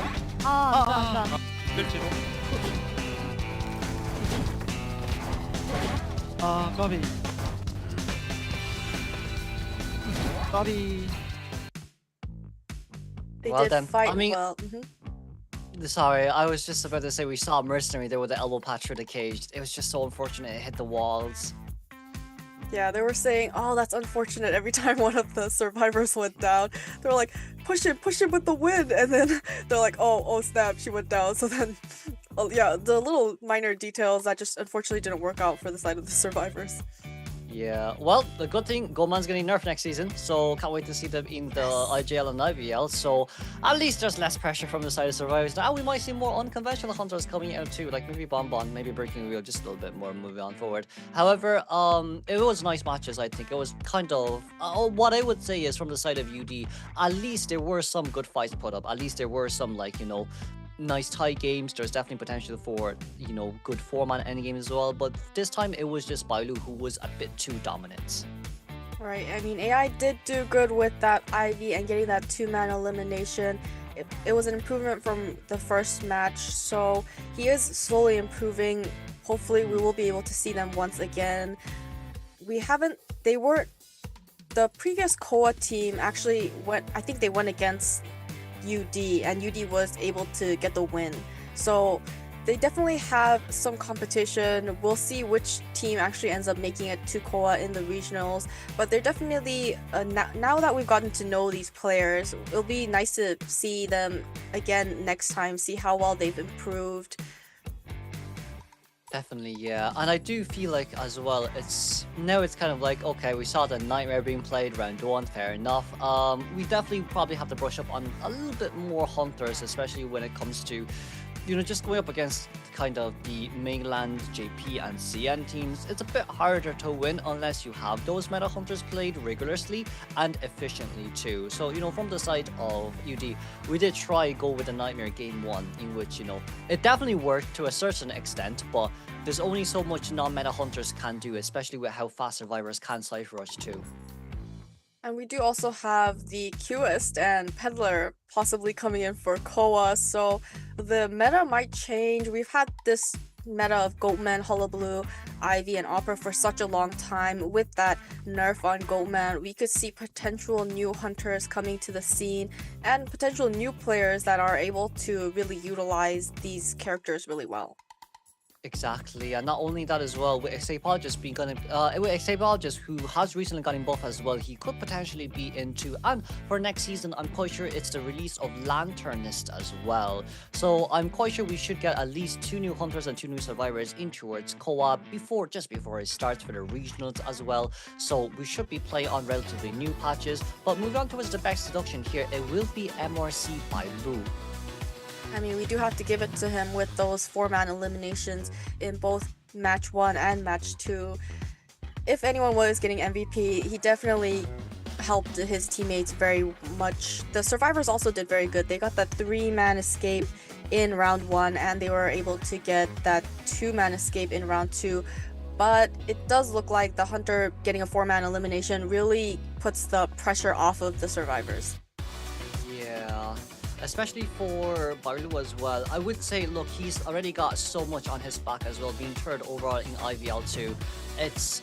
그렇지. 아 까비. They Well did then, fight I mean, well. Sorry, I was just about to say we saw Mercenary there with the elbow patch through the cage. It was just so unfortunate it hit the walls. Yeah, they were saying, oh, that's unfortunate every time one of the survivors went down. They were like, push it with the wind. And then they're like, oh snap, she went down. So then, yeah, the little minor details that just unfortunately didn't work out for the side of the survivors. Yeah, well, the good thing, Goldman's getting nerfed next season, so can't wait to see them in the IGL and IVL, so at least there's less pressure from the side of survivors. Now we might see more unconventional hunters coming out too, like maybe Bonbon, maybe Breaking Wheel, just a little bit more moving on forward. However, it was nice matches, I think. It was kind of, what I would say is from the side of UD, at least there were some good fights put up, at least there were some, like, you know, nice tie games. There's definitely potential for, you know, good 4-man endgame as well, but this time it was just Bailu who was a bit too dominant. Right, I mean, AI did do good with that IV and getting that 2-man elimination. It was an improvement from the first match, so he is slowly improving. Hopefully we will be able to see them once again. The previous Koa team actually I think they went against UD, and UD was able to get the win. So they definitely have some competition. We'll see which team actually ends up making it to Koa in the regionals, but they're definitely now that we've gotten to know these players, it'll be nice to see them again next time, see how well they've improved. Definitely, yeah. And I do feel like as well, it's kind of like, okay, we saw the Nightmare being played round 1, fair enough. We definitely probably have to brush up on a little bit more hunters, especially when it comes to, you know, just going up against kind of the mainland JP and CN teams. It's a bit harder to win unless you have those meta hunters played rigorously and efficiently too. So, you know, from the side of UD, we did try go with the Nightmare game 1, in which, you know, it definitely worked to a certain extent, but there's only so much non-meta hunters can do, especially with how fast survivors can Cypher Rush too. And we do also have the Qist and Peddler possibly coming in for Koa, so the meta might change. We've had this meta of Goatman, Hullabaloo, Ivy, and Opera for such a long time. With that nerf on Goatman, we could see potential new hunters coming to the scene and potential new players that are able to really utilize these characters really well. Exactly, and not only that as well, with Xapologist being with Xapologist who has recently gotten buff as well, he could potentially be into, and for next season, I'm quite sure it's the release of Lanternist as well. So I'm quite sure we should get at least 2 new hunters and 2 new survivors in towards Koa just before it starts for the regionals as well. So we should be playing on relatively new patches. But moving on towards the best deduction here, it will be MRC by Lu. I mean, we do have to give it to him with those 4-man eliminations in both match 1 and match 2. If anyone was getting MVP, he definitely helped his teammates very much. The survivors also did very good. They got that 3-man escape in round 1, and they were able to get that 2-man escape in round 2. But it does look like the hunter getting a 4-man elimination really puts the pressure off of the survivors. Yeah. Especially for Bailu as well. I would say, look, he's already got so much on his back as well, being third overall in IVL 2. It's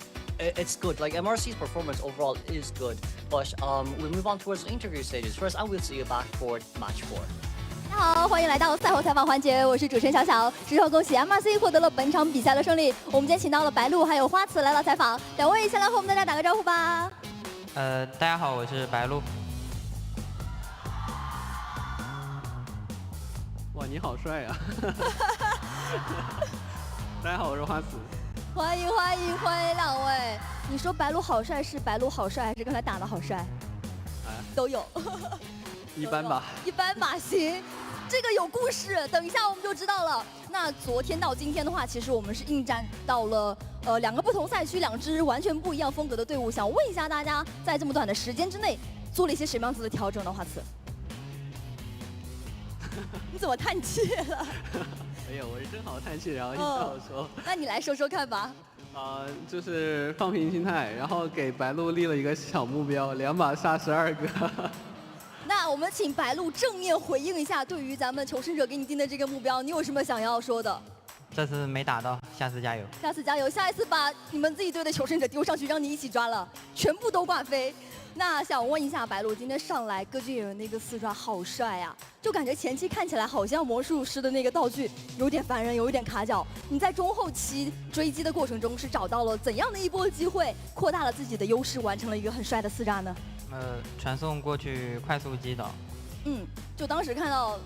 good. Like, MRC's performance overall is good. But we'll move on towards the interview stages. First, I will see you back for match 4. 好，欢迎来到赛后采访环节，我是主持人小小。首先恭喜 MRC 获得了本场比赛的胜利。我们今天请到了白鹿还有花瓷来到采访，两位先来和我们大家打个招呼吧。大家好，我是白鹿。哇，你好帅啊！大家好，我是花瓷。欢迎欢迎欢迎两位！你说白鹿好帅是白鹿好帅，还是刚才打的好帅？都有。一般吧。一般吧，行。这个有故事，等一下我们就知道了。那昨天到今天的话，其实我们是应战到了2个不同赛区，2支完全不一样风格的队伍。想问一下大家，在这么短的时间之内，做了一些什么样子的调整呢？花瓷，你怎么叹气了？哎呀，我是正好叹气，然后你叫我说。那你来说说看吧。就是放平心态，然后给白鹿立了一个小目标，2把杀12个。那我们请白鹿正面回应一下，对于咱们求生者给你定的这个目标，你有什么想要说的？这次没打到，下次加油。下次加油，下一次把你们自己队的求生者丢上去，让你一起抓了，全部都挂飞。那想问一下白鹿，今天上来歌剧演员那个4抓好帅啊，就感觉前期看起来好像魔术师的那个道具有点烦人，有一点卡脚。你在中后期追击的过程中是找到了怎样的一波机会，扩大了自己的优势，完成了一个很帅的4抓呢？传送过去快速击倒。就当时看到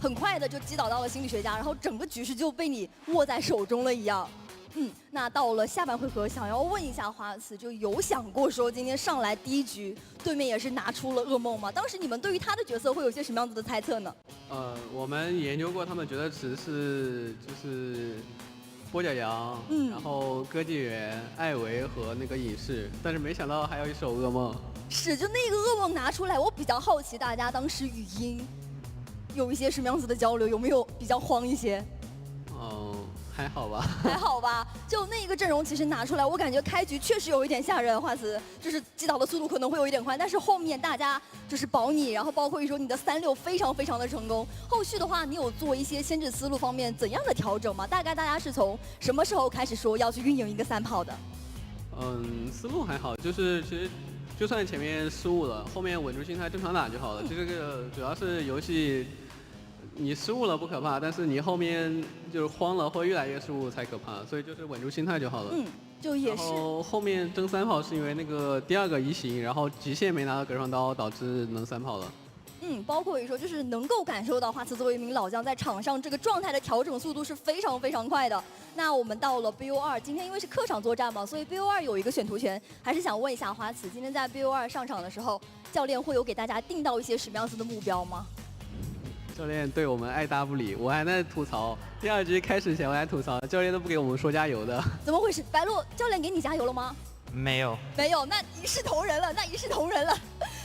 很快的就击倒到了心理学家，然后整个局势就被你握在手中了一样。那到了下半回合，想要问一下花瓷，就有想过说今天上来第一局对面也是拿出了噩梦吗？当时你们对于他的角色会有些什么样子的猜测呢？我们研究过，他们觉得只是就是波角羊，然后歌剧员、艾维和那个隐士，但是没想到还有一首噩梦。是，就那个噩梦拿出来，我比较好奇大家当时语音有一些什么样子的交流，有没有比较慌一些？还好吧。还好吧，就那一个阵容其实拿出来，我感觉开局确实有一点吓人，花瓷就是击倒的速度可能会有一点快，但是后面大家就是保你，然后包括说你的3-6非常非常的成功。后续的话，你有做一些先制思路方面怎样的调整吗？大概大家是从什么时候开始说要去运营一个3炮的？思路还好，就是其实就算前面失误了，后面稳住心态正常打就好了。这个主要是游戏。你失误了不可怕，但是你后面就是慌了会越来越失误才可怕，所以就是稳住心态就好了。就也是。然后后面争3炮是因为那个第2个移形，然后极限没拿到隔双刀，导致能3炮了。包括说就是能够感受到花瓷作为一名老将在场上这个状态的调整速度是非常非常快的。那我们到了 BO2， 今天因为是客场作战嘛，所以 BO2 有一个选图权，还是想问一下花瓷，今天在 BO2 上场的时候，教练会有给大家定到一些什么样子的目标吗？教练对我们爱答不理，我还在吐槽。第2局开始前我还吐槽，教练都不给我们说加油的。怎么回事？白鹿教练给你加油了吗？没有。没有，那一视同仁了，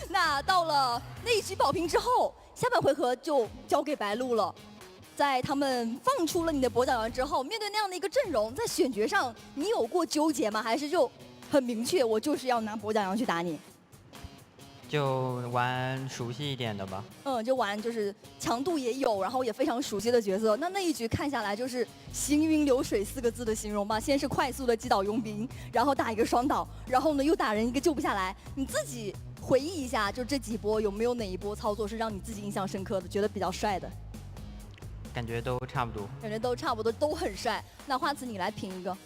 那到了那一局保平之后，下半回合就交给白鹿了。在他们放出了你的跛脚羊之后，面对那样的一个阵容，在选角上你有过纠结吗？还是就很明确，我就是要拿跛脚羊去打你？就玩熟悉一点的吧。就玩就是强度也有，然后也非常熟悉的角色。那一局看下来就是行云流水4个字的形容吧。先是快速的击倒佣兵，然后打一个双倒，然后呢又打人一个救不下来。你自己回忆一下，就这几波有没有哪一波操作是让你自己印象深刻的，觉得比较帅的？感觉都差不多。感觉都差不多，都很帅。那花瓷你来评一个。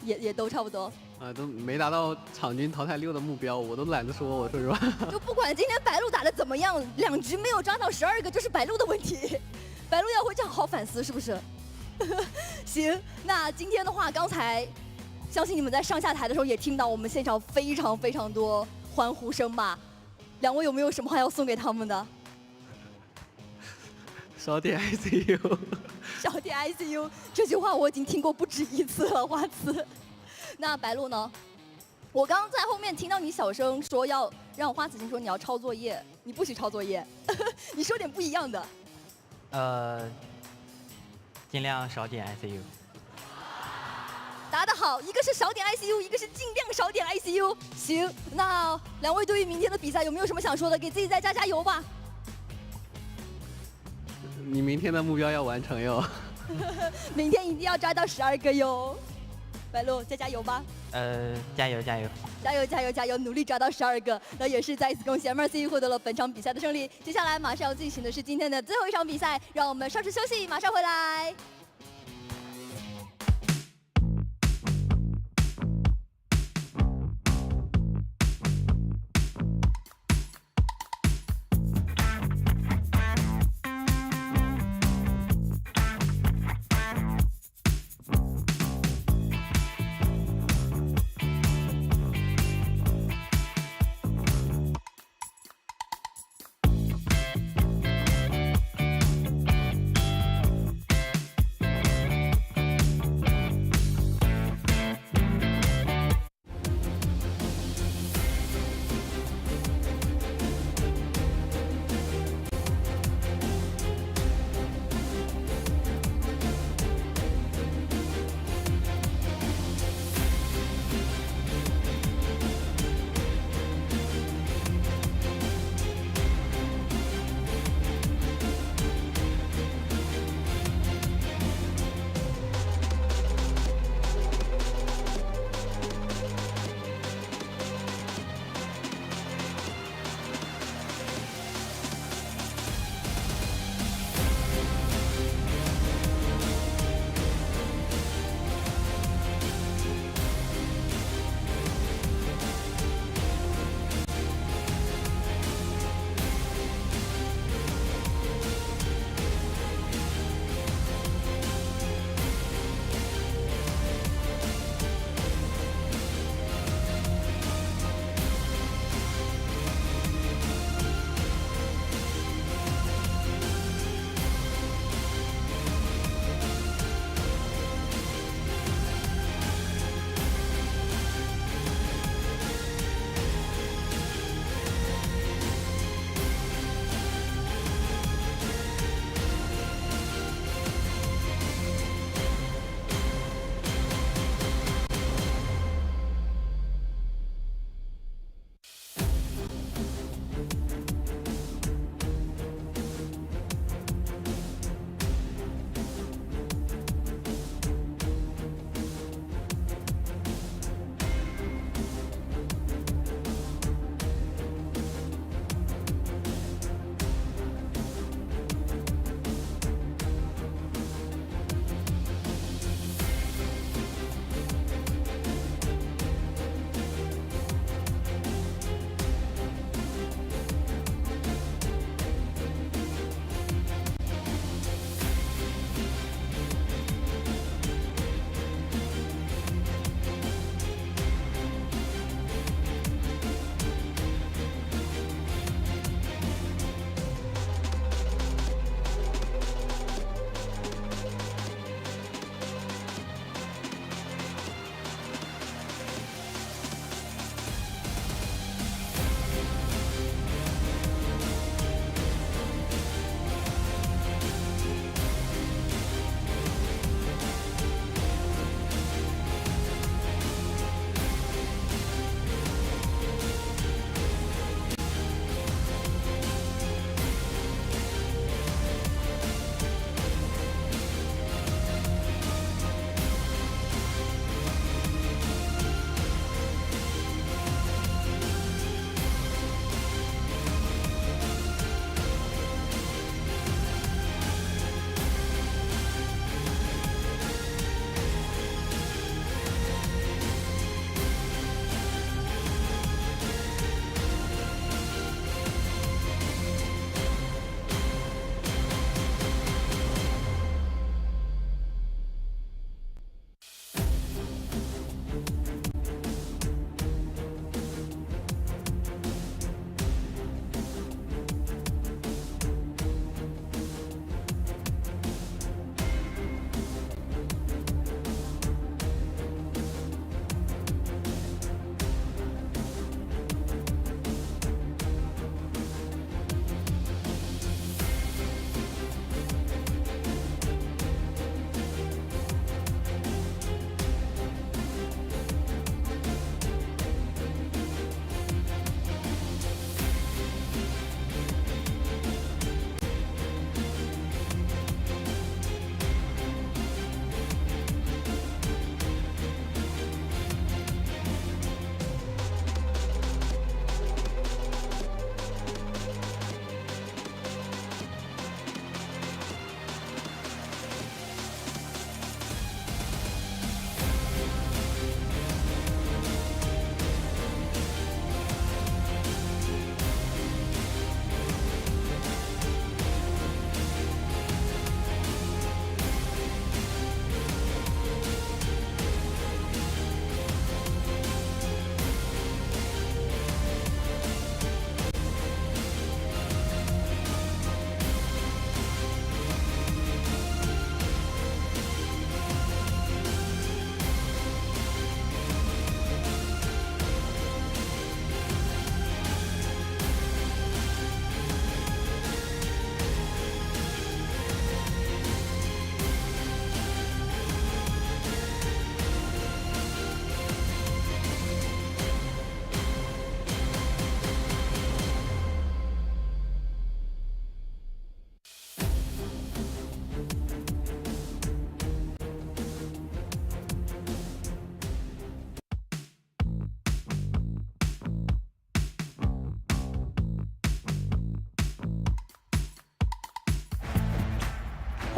也都差不多。都没达到场均淘汰6的目标，我都懒得说，我说实话。就不管今天白鹿打得怎么样，2局没有抓到12个，就是白鹿的问题。白鹿要回去好好反思，是不是？行，那今天的话，刚才相信你们在上下台的时候也听到我们现场非常非常多欢呼声吧？两位有没有什么话要送给他们的？少点 ICU。少点 ICU 这句话我已经听过不止1次了，花瓷。那白鹿呢？我刚刚在后面听到你小声说要让花瓷先说你要抄作业，你不许抄作业，你说点不一样的。尽量少点 ICU。答得好，一个是少点 ICU， 一个是尽量少点 ICU。行，那2位对于明天的比赛有没有什么想说的？给自己再加油吧。你明天的目标要完成哟。明天一定要抓到12个哟。白鹿加油吧！加油加油！加油加油加油！努力抓到12个，那也是再一次恭喜 MRC 获得了本场比赛的胜利。接下来马上要进行的是今天的最后一场比赛，让我们稍事休息，马上回来。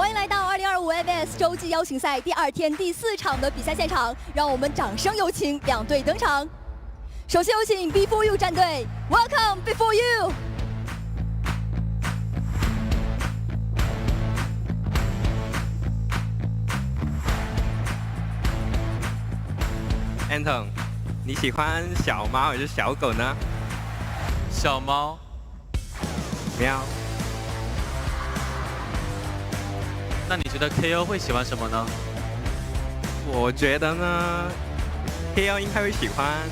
欢迎来到2025 IVS 洲际邀请赛第2天第4场的比赛现场，让我们掌声有请两队登场。首先有请 Before You 战队 ，Welcome Before You。Anton， 你喜欢小猫还是小狗呢？小猫。喵。那你觉得 KO 会喜欢什么呢？我觉得呢 ，KO 应该会喜欢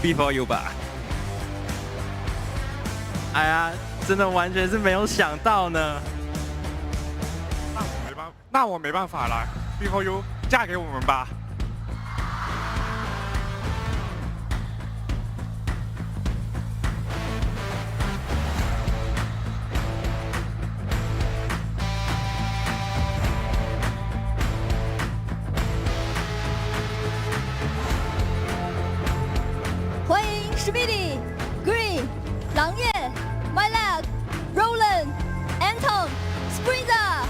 Before You 吧。哎呀，真的完全是没有想到呢。那我没办法了 ，Before You 嫁给我们吧。欢迎 Speedy、Green、狼焰、My Lag、Roland、Anton、Sprinter。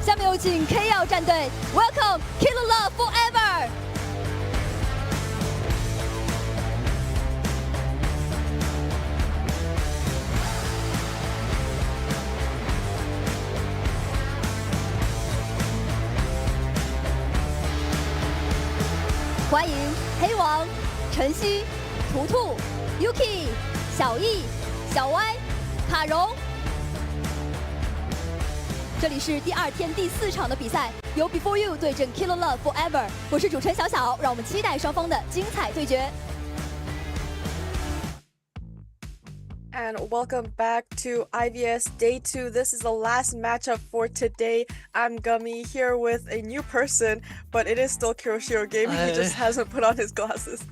下面有请 KL 战队 ，Welcome Killer Love Forever。欢迎黑王、晨曦、图图、Yuki、小易、小歪、卡荣。这里是第2天第4场的比赛，由 Before You 对阵 Killer Love Forever。我是主持人小小，让我们期待双方的精彩对决。And welcome back to IVS Day 2. This is the last matchup for today. I'm Gummy here with a new person, but it is still Kiroshiro Game. He just hasn't put on his glasses.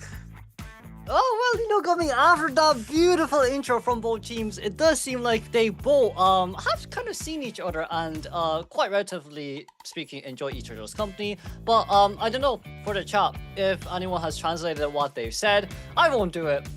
Oh, well, you know, Gummy, after that beautiful intro from both teams, it does seem like they both have kind of seen each other and quite relatively speaking enjoy each other's company. But I don't know, for the chat, if anyone has translated what they've said, I won't do it.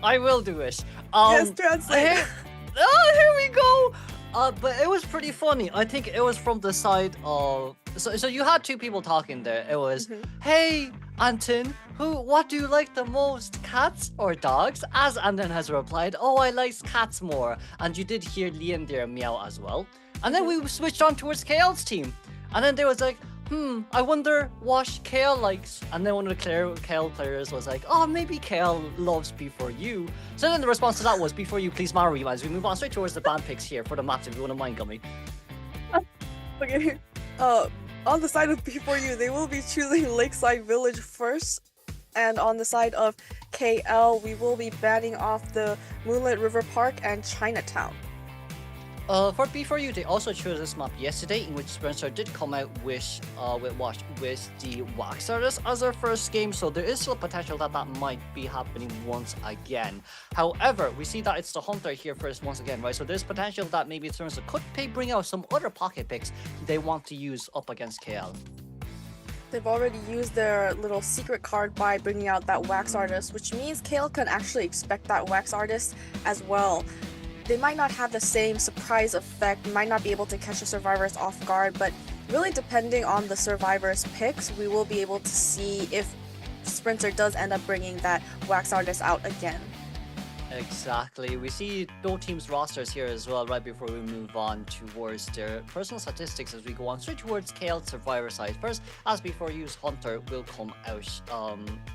I will do it. Yes, translate. Here we go. But it was pretty funny. I think it was from the side of... So you had two people talking there. It was, hey, Anton, what do you like the most, cats or dogs? As Anton has replied, oh, I like cats more. And you did hear Liam there meow as well. And then we switched on towards KL's team. And then there was like, I wonder what KL likes. And then one of the KL players was like, oh, maybe KL loves Before You. So then the response to that was, Before You, please marry me. As we move on straight towards the band picks here for the match, if you wouldn't mind, Gummy. Okay. On the side of Before You, they will be choosing Lakeside Village first. And on the side of KL, we will be banning off the Moonlit River Park and Chinatown. For Before You, they also chose this map yesterday, in which Spencer did come out with the Wax Artist as their first game, so there is still potential that that might be happening once again. However, we see that it's the Hunter here first once again, right? So there's potential that maybe Spencer could bring out some other pocket picks they want to use up against KL. They've already used their little secret card by bringing out that Wax Artist, which means KL can actually expect that Wax Artist as well. They might not have the same surprise effect, might not be able to catch the survivors off guard, but really depending on the survivors' picks, we will be able to see if Sprinter does end up bringing that Wax Artist out again. Exactly. We see both teams' rosters here as well, right before we move on towards their personal statistics as we go on straight towards KL's survivor side. First, as Before You's Hunter will come out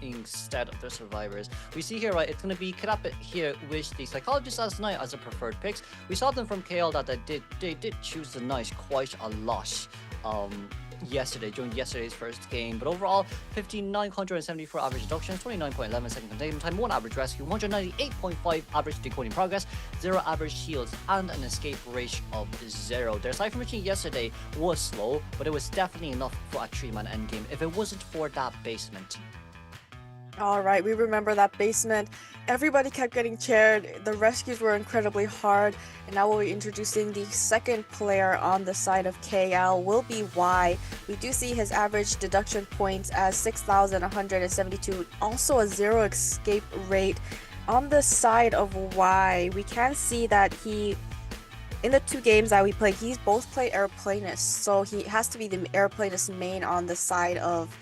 instead of the survivors. We see here, right, it's going to be Krapit here with the Psychologist as Knight as a preferred picks. We saw them from KL that they did choose the Knight quite a lot. During yesterday's first game, but overall 5,974 average deductions, 29.11 second containment time, 1 average rescue, 198.5 average decoding progress, 0 average shields, and an escape rate of 0. Their Cypher machine yesterday was slow, but it was definitely enough for a 3-man endgame if it wasn't for that basement. Alright, we remember that basement. Everybody kept getting chaired, the rescues were incredibly hard, and now we'll be introducing the second player on the side of KL, will be Y. We do see his average deduction points as 6,172, also a 0 escape rate. On the side of Y, we can see that he in the 2 games that we played, he's both played airplanist, so he has to be the airplanist main on the side of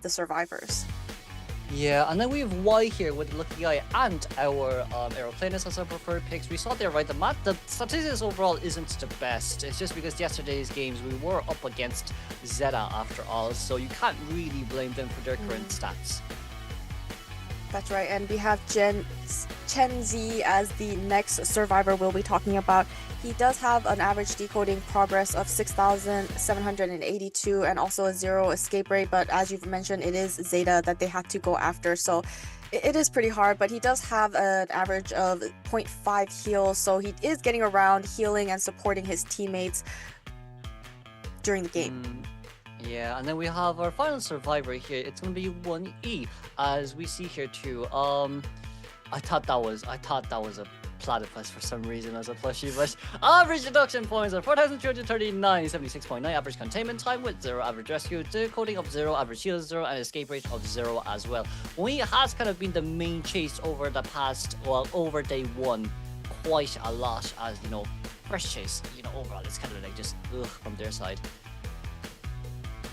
the survivors. Yeah, and then we have Y here with Lucky Eye and our aeroplanist as our preferred picks. We saw there, right, the statistics overall isn't the best. It's just because yesterday's games we were up against ZETA after all, so you can't really blame them for their current stats. That's right, and we have Chen Z as the next survivor we'll be talking about. He does have an average decoding progress of 6,782 and also a 0 escape rate, but as you've mentioned, it is ZETA that they had to go after, so it is pretty hard, but he does have an average of 0.5 heals, so he is getting around, healing and supporting his teammates during the game. Yeah, and then we have our final survivor here. It's gonna be 1E, as we see here too. I thought that was a platypus for some reason as a plushie, but average deduction points are 4,239, 76.9 average containment time with 0 average rescue, decoding of 0, average heal 0, and escape rate of 0 as well. 1E has kind of been the main chase over the past, well, over day 1, quite a lot, as you know, first chase, you know, overall it's kind of like just ugh from their side.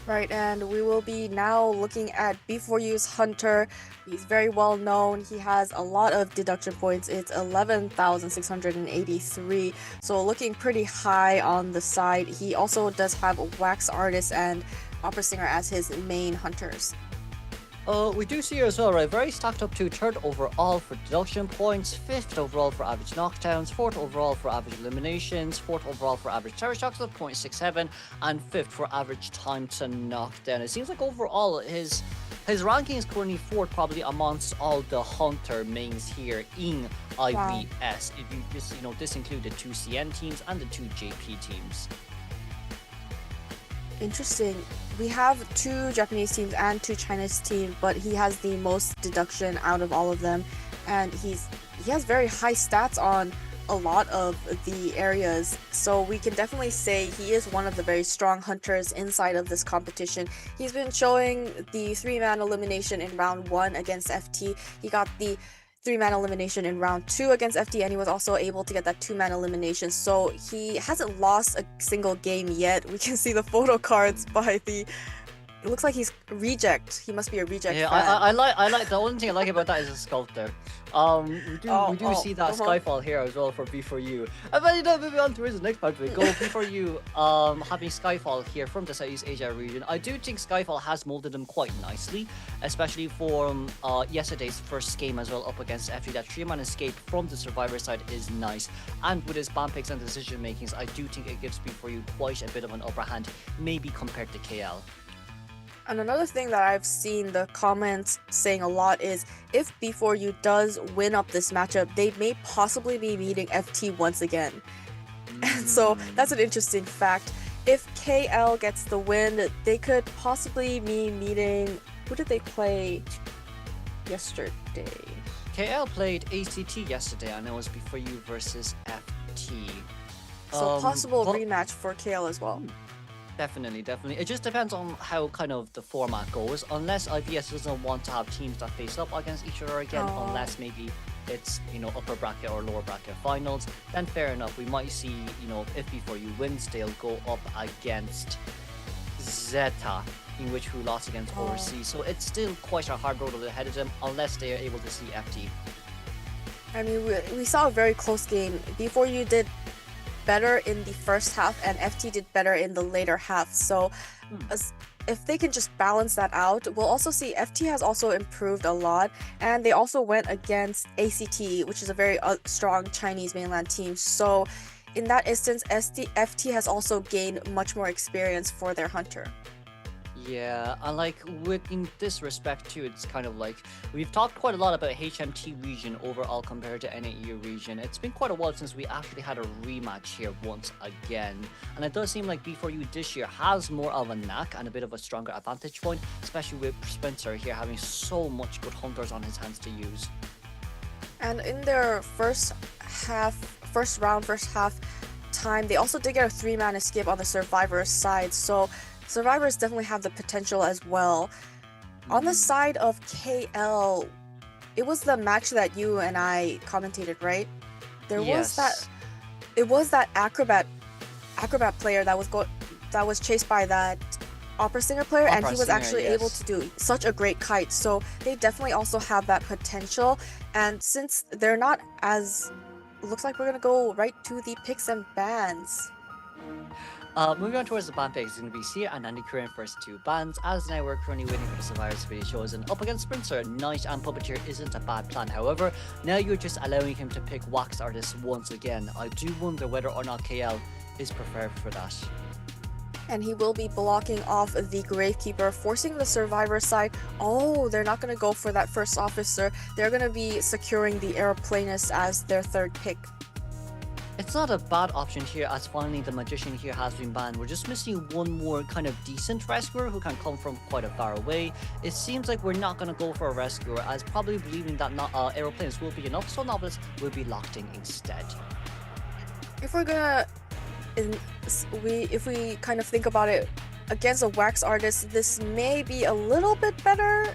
Right, and we will be now looking at B4U's Hunter. He's very well known. He has a lot of deduction points. It's 11,683, so looking pretty high on the side. He also does have a Wax Artist and Opera Singer as his main hunters. We do see here as well, right? Very stacked up to 3rd overall for deduction points, 5th overall for average knockdowns, 4th overall for average eliminations, 4th overall for average terror shocks of 0.67, and 5th for average time to knockdown. It seems like overall his ranking is currently 4th probably amongst all the hunter mains here in IVS. If you just, you know, this included 2 CN teams and the 2 JP teams. Interesting. We have 2 Japanese teams and 2 Chinese teams, but he has the most deduction out of all of them, and he has very high stats on a lot of the areas, so we can definitely say he is one of the very strong hunters inside of this competition. He's been showing the 3-man elimination in round 1 against FT. He got the 3-man elimination in round 2 against FT, and he was also able to get that 2-man elimination, so he hasn't lost a single game yet. We can see the photo cards by the... It looks like he's reject. He must be a reject Yeah, fan. I like the only thing I like about that is the sculptor. We do see that Skyfall here as well for B4U. And then, you know, moving on towards the next part we go. B4U having Skyfall here from the Southeast Asia region. I do think Skyfall has molded them quite nicely, especially for yesterday's first game as well up against FT. That 3-man escape from the survivor side is nice, and with his bomb picks and decision makings, I do think it gives B4U quite a bit of an upper hand, maybe compared to KL. And another thing that I've seen the comments saying a lot is if B4U does win up this matchup, they may possibly be meeting FT once again. And so that's an interesting fact. If KL gets the win, they could possibly be meeting... Who did they play yesterday? KL played ACT yesterday, and it was B4U versus FT. So possible rematch for KL as well. Definitely. It just depends on how kind of the format goes. Unless IVS doesn't want to have teams that face up against each other again, unless maybe it's, you know, upper bracket or lower bracket finals, then fair enough. We might see, you know, if B4U wins, they'll go up against ZETA, in which we lost against Overseas. So it's still quite a hard road ahead of them, unless they are able to see FT. I mean, we saw a very close game. B4U did better in the first half and FT did better in the later half, so if they can just balance that out, we'll also see FT has also improved a lot, and they also went against ACT, which is a very strong Chinese mainland team, so in that instance FT has also gained much more experience for their hunter. Yeah, and like in this respect too, it's kind of like we've talked quite a lot about HMT region overall compared to NAE region. It's been quite a while since we actually had a rematch here once again, and it does seem like B4U this year has more of a knack and a bit of a stronger advantage point, especially with Spencer here having so much good hunters on his hands to use. And in their first half time, they also did get a 3-man escape on the Survivor side, so Survivors definitely have the potential as well. On the side of KL, it was the match that you and I commentated, right? There was that it was that acrobat player that was chased by that opera singer player, and he was actually able to do such a great kite. So they definitely also have that potential. And since they're not as, looks like we're gonna go right to the picks and bans. Moving on towards the ban picks, it's going to be Sia and Andy Curran first two bans. As now, we're currently waiting for the survivors to be chosen. Up against Sprinter, Knight and Puppeteer isn't a bad plan. However, now you're just allowing him to pick Wax Artist once again. I do wonder whether or not KL is preferred for that. And he will be blocking off the Gravekeeper, forcing the survivor side. Oh, they're not going to go for that first officer. They're going to be securing the Aeroplanist as their third pick. It's not a bad option here, as finally the Magician here has been banned. We're just missing one more kind of decent rescuer who can come from quite a far away. It seems like we're not going to go for a rescuer, as probably believing that Aeroplanist will be enough, so Novelist will be locked in instead. If we're gonna, if we kind of think about it, against a Wax Artist, this may be a little bit better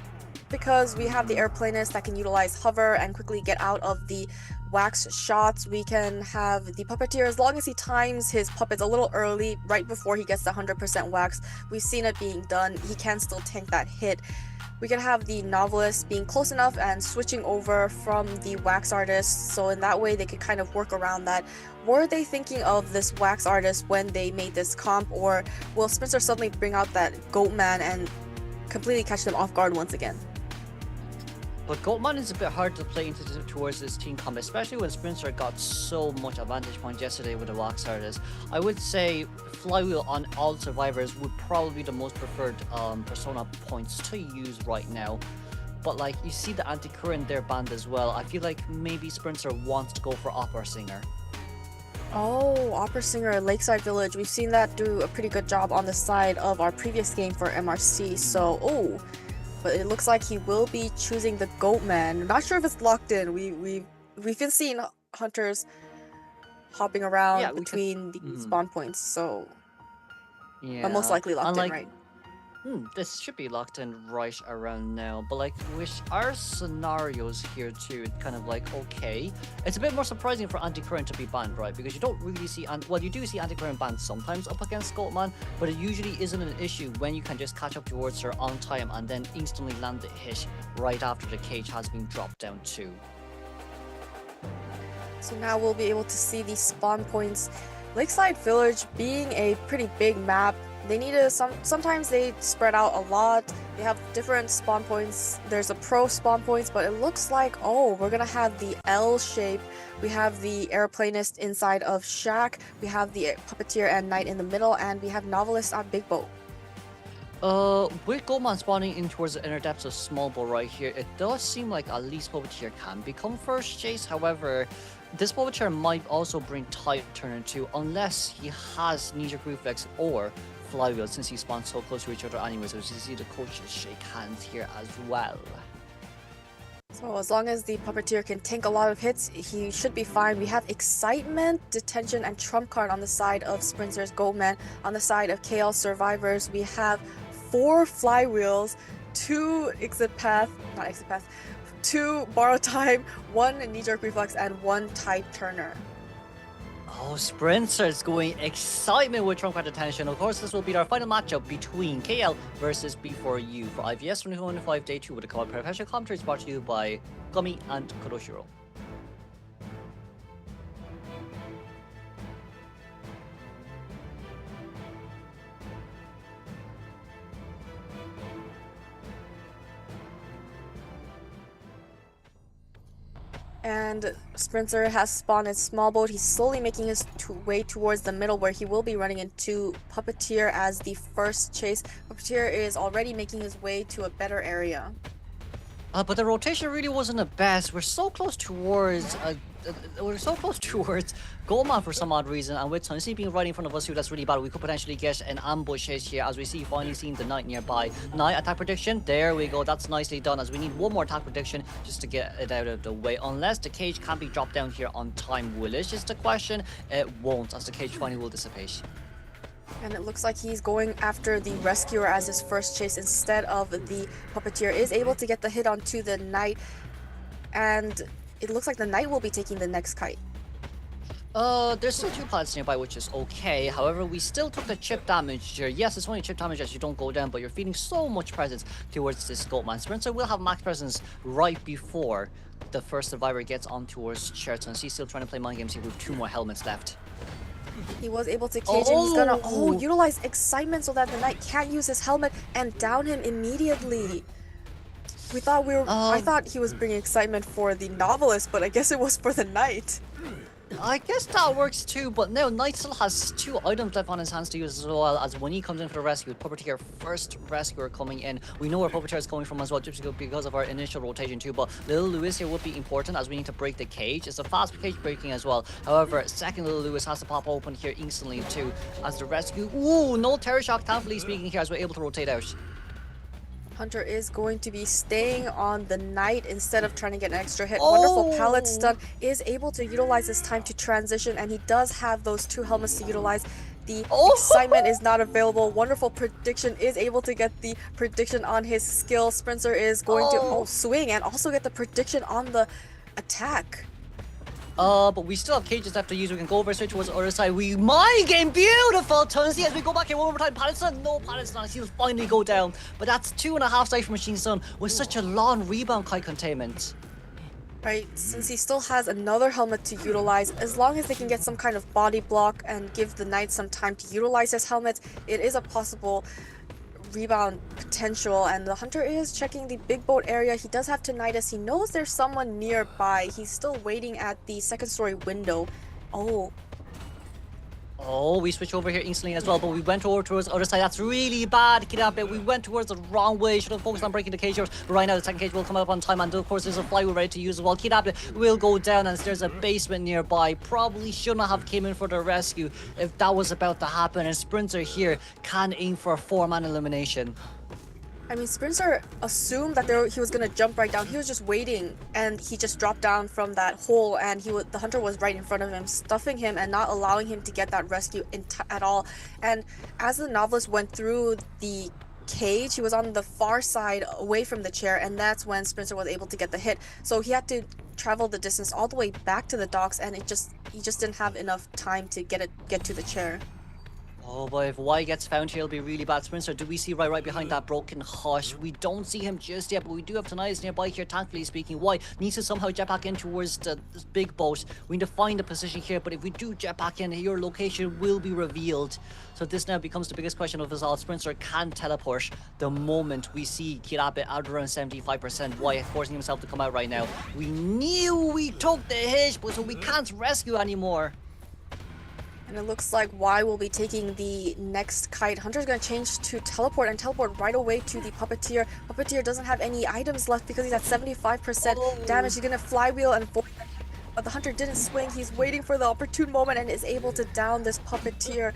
because we have the Airplanist that can utilize hover and quickly get out of the wax shots. We can have the Puppeteer, as long as he times his puppets a little early, right before he gets the 100% wax. We've seen it being done. He can still tank that hit. We can have the Novelist being close enough and switching over from the Wax Artist, so in that way they could kind of work around that. Were they thinking of this Wax Artist when they made this comp, or will Spencer suddenly bring out that Goatman and completely catch them off guard once again? But Goatman is a bit hard to play towards this team comp, especially when Spencer got so much advantage point yesterday with the Wax Artist. I would say Flywheel on all survivors would probably be the most preferred persona points to use right now. But like, you see the anti-current there banned as well. I feel like maybe Spencer wants to go for Opera Singer. Oh, Opera Singer, Lakeside Village. We've seen that do a pretty good job on the side of our previous game for MRC. So, oh. But it looks like he will be choosing the Goatman. Not sure if it's locked in. We've been seeing hunters hopping around between the spawn points, so but most likely locked in, right? This should be locked in right around now. But like with our scenarios here too, it's kind of like, okay, it's a bit more surprising for anti-current to be banned, right? Because you don't really see, well, you do see anti-current banned sometimes up against Goatman, but it usually isn't an issue when you can just catch up towards her on time and then instantly land the hit right after the cage has been dropped down too. So now we'll be able to see these spawn points. Lakeside Village being a pretty big map, they need to, sometimes they spread out a lot. They have different spawn points. There's a pro spawn points, but it looks like, oh, we're gonna have the L shape. We have the Airplanist inside of Shack. We have the Puppeteer and Knight in the middle, and we have Novelist on Big Boat. With Goatman spawning in towards the inner depths of Small Boat right here, it does seem like at least Puppeteer can become first chase. However, this Puppeteer might also bring Tide Turner too, unless he has Knee-Jerk Reflex or Flywheel, since he spawns so close to each other anyways. So you see the coaches shake hands here as well. So as long as the Puppeteer can tank a lot of hits, he should be fine. We have Excitement, Detention, and Trump Card on the side of Sprinter's Goatman. On the side of KL Survivors, we have 4 Flywheels, 2 2 Borrow Time, 1 Knee-Jerk Reflex, and 1 Tide Turner. Oh, Sprinter's going Excitement with Trump Card Detention. Of course, this will be our final matchup between KL versus B4U for IVS 2025 Day 2 with the called professional commentaries brought to you by Gummy and Kuroshiro. And Sprinter has spawned in Small Boat. He's slowly making his way towards the middle, where he will be running into Puppeteer as the first chase. Puppeteer is already making his way to a better area. But the rotation really wasn't the best. We're so close towards Goatman for some odd reason, and with Chen Si being right in front of us too, that's really bad. We could potentially get an ambush hit here, as we see finally seeing the Knight nearby. Knight attack prediction, there we go, that's nicely done, as we need one more attack prediction just to get it out of the way, unless the cage can be dropped down here on time. Will it? Just a question. It won't, as the cage finally will dissipate. And it looks like he's going after the Rescuer as his first chase instead of the Puppeteer. Is able to get the hit onto the Knight, and it looks like the Knight will be taking the next kite. There's still 2 pilots nearby, which is okay. However, we still took the chip damage here. Yes, it's only chip damage as you don't go down, but you're feeding so much presence towards this Goatman. Sprinter will have max presence right before the first survivor gets on towards Cherton. He's still trying to play mind games here with 2 more helmets left. He was able to cage him. He's gonna utilize excitement so that the knight can't use his helmet and down him immediately. We thought I thought he was bringing excitement for the novelist, but I guess it was for the knight. I guess that works too, but now Knight still has 2 items left on his hands to use as well, as when he comes in for the rescue, Puppeteer, first rescuer coming in. We know where Puppeteer is coming from as well, just because of our initial rotation too, but Little Lewis here would be important as we need to break the cage. It's a fast cage breaking as well. However, second Little Lewis has to pop open here instantly too, as the rescue. Ooh, no Terror Shock, thankfully speaking here, as we're able to rotate out. Hunter is going to be staying on the knight instead of trying to get an extra hit. Wonderful pallet stun, is able to utilize this time to transition, and he does have those 2 helmets to utilize. The excitement is not available. Wonderful prediction, is able to get the prediction on his skill. Sprinter is going to swing and also get the prediction on the attack. But we still have cages left to use. We can go over straight towards the other side. We mind game, beautiful Tunsy as we go back here one more time. Pallet stun, no pallet stun. He'll finally go down. But that's 2.5 Cypher Machine Stun with such a long rebound kite containment. Right, since he still has another helmet to utilize, as long as they can get some kind of body block and give the knight some time to utilize his helmet, it is a possible rebound potential. And the Hunter is checking the big boat area. He does have tinnitus. He knows there's someone nearby. He's still waiting at the 2nd story window. Oh, we switch over here instantly as well, but we went over towards the other side. That's really bad, Kidnapped. We went towards the wrong way. Should have focused on breaking the cage doors. But right now, the 2nd cage will come up on time, and of course, there's a flywheel ready to use as well. Kidnapped will go down, and there's a basement nearby. Probably should not have came in for the rescue if that was about to happen. And Sprinter here can aim for a 4-man elimination. I mean, Sprinter assumed that he was gonna jump right down. He was just waiting, and he just dropped down from that hole, and the Hunter was right in front of him, stuffing him and not allowing him to get that rescue at all. And as the novelist went through the cage, he was on the far side away from the chair, and that's when Sprinter was able to get the hit. So he had to travel the distance all the way back to the docks, and he just didn't have enough time to get to the chair. Oh boy, if Y gets found here, it'll be really bad. Sprinter, do we see right behind that broken hush? We don't see him just yet, but we do have Tinnitus nearby here, thankfully speaking. Y needs to somehow jet back in towards this big boat. We need to find a position here, but if we do jet back in, your location will be revealed. So this now becomes the biggest question of us all. Sprinter can teleport the moment we see Kirabe at around 75%. Y forcing himself to come out right now. We knew we took the hit, but so we can't rescue anymore. And it looks like Y will be taking the next kite. Hunter's going to change to teleport and teleport right away to the Puppeteer. Puppeteer doesn't have any items left because he's at 75% damage. He's going to flywheel and avoid that, but the Hunter didn't swing. He's waiting for the opportune moment and is able to down this Puppeteer.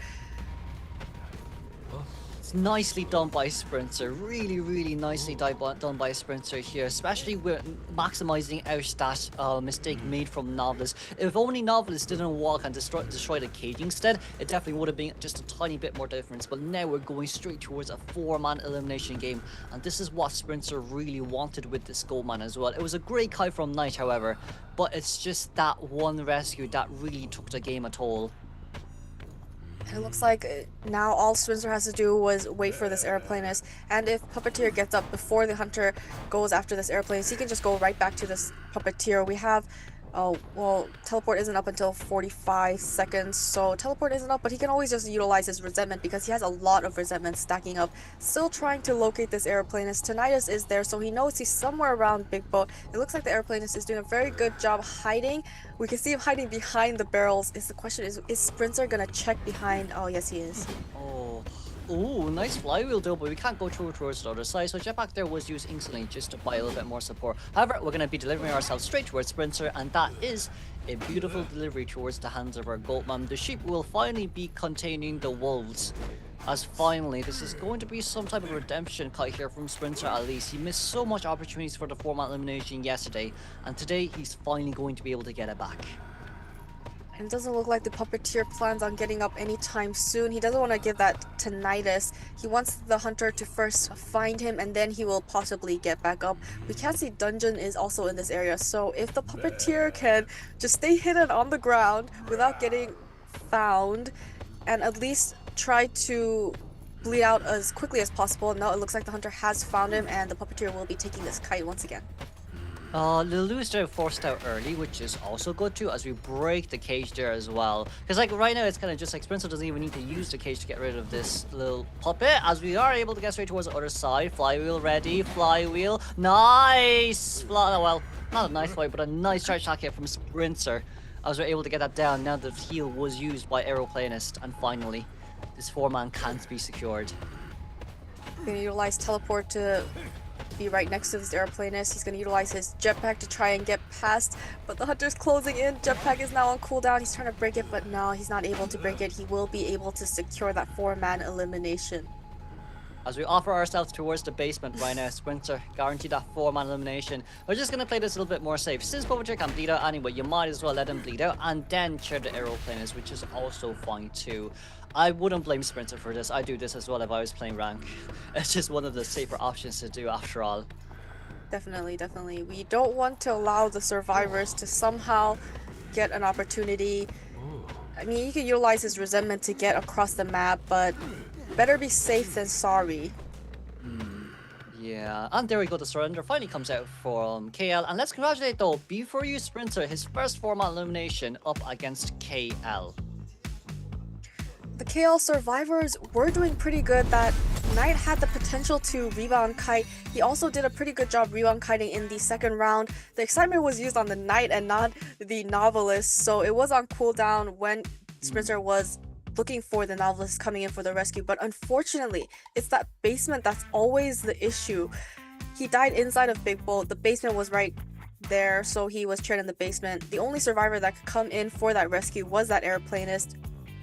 Nicely done by Sprinter, really nicely done by Sprinter here, especially with maximizing out that mistake made from Novelist. If only Novelist didn't walk and destroy the cage instead, it definitely would have been just a tiny bit more difference, but now we're going straight towards a 4-man elimination game, and this is what Sprinter really wanted with this Goldman as well. It was a great kite from Knight, however, but it's just that one rescue that really took the game a toll. And it looks like now all Sprinter has to do was wait for this airplanist, and if Puppeteer gets up before the Hunter goes after this airplanist, he can just go right back to this Puppeteer. We have, well, teleport isn't up until 45 seconds, so teleport isn't up, but he can always just utilize his resentment because he has a lot of resentment stacking up. Still trying to locate this airplanist. Tinnitus is there, so he knows he's somewhere around Big Boat. It looks like the airplanist is doing a very good job hiding. We can see him hiding behind the barrels. The question is Sprinter gonna check behind? Oh, yes, he is. Ooh, nice flywheel though, but we can't go towards the other side, so jetpack there was used instantly just to buy a little bit more support. However, we're going to be delivering ourselves straight towards Sprinter, and that is a beautiful delivery towards the hands of our Goatman. The sheep will finally be containing the wolves, as finally this is going to be some type of redemption kite here from Sprinter at least. He missed so much opportunities for the 4-man elimination yesterday, and today he's finally going to be able to get it back. And it doesn't look like the puppeteer plans on getting up anytime soon. He doesn't want to give that to Nidus. He wants the hunter to first find him and then he will possibly get back up. We can see Dungeon is also in this area, so if the puppeteer can just stay hidden on the ground without getting found and at least try to bleed out as quickly as possible. Now it looks like the hunter has found him and the puppeteer will be taking this kite once again. Lulu's there forced out early, which is also good too, as we break the cage there as well. Because like right now, it's kind of just like Sprinter doesn't even need to use the cage to get rid of this little puppet, as we are able to get straight towards the other side. Flywheel ready, flywheel, nice! Well, not a nice fight, but a nice charge shot hit from Sprinter, as we're able to get that down. Now the heal was used by Aeroplanist, and finally, this 4-man can't be secured. Gonna utilize teleport to be right next to this airplanist. He's going to utilize his jetpack to try and get past, but the hunter's closing in. Jetpack is now on cooldown. He's trying to break it, but no, he's not able to break it. He will be able to secure that 4-man elimination. As we offer ourselves towards the basement right now, Sprinter, guaranteed that 4-man elimination. We're just going to play this a little bit more safe. Since Puppeteer can bleed out anyway, you might as well let him bleed out and then share the aeroplanist, which is also fine too. I wouldn't blame Sprinter for this. I'd do this as well if I was playing rank. It's just one of the safer options to do after all. Definitely, definitely. We don't want to allow the survivors to somehow get an opportunity. I mean, you can utilize his resentment to get across the map, but better be safe than sorry. Yeah, and there we go, the surrender finally comes out from KL. And let's congratulate though, B4U Sprinter, his first 4-man elimination up against KL. The KL survivors were doing pretty good. That Knight had the potential to rebound kite. He also did a pretty good job rebound kiting in the second round. The excitement was used on the Knight and not the Novelist, so it was on cooldown when Sprinter was looking for the Novelist coming in for the rescue. But unfortunately, it's that basement that's always the issue. He died inside of Big Bolt. The basement was right there, so he was trapped in the basement. The only survivor that could come in for that rescue was that airplanist.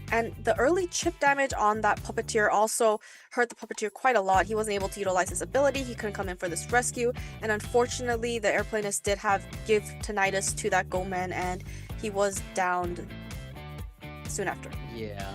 And the early chip damage on that puppeteer also hurt the puppeteer quite a lot. He wasn't able to utilize his ability. He couldn't come in for this rescue. And unfortunately, the airplanist did have give tinnitus to that Goman, and he was downed soon after. Yeah.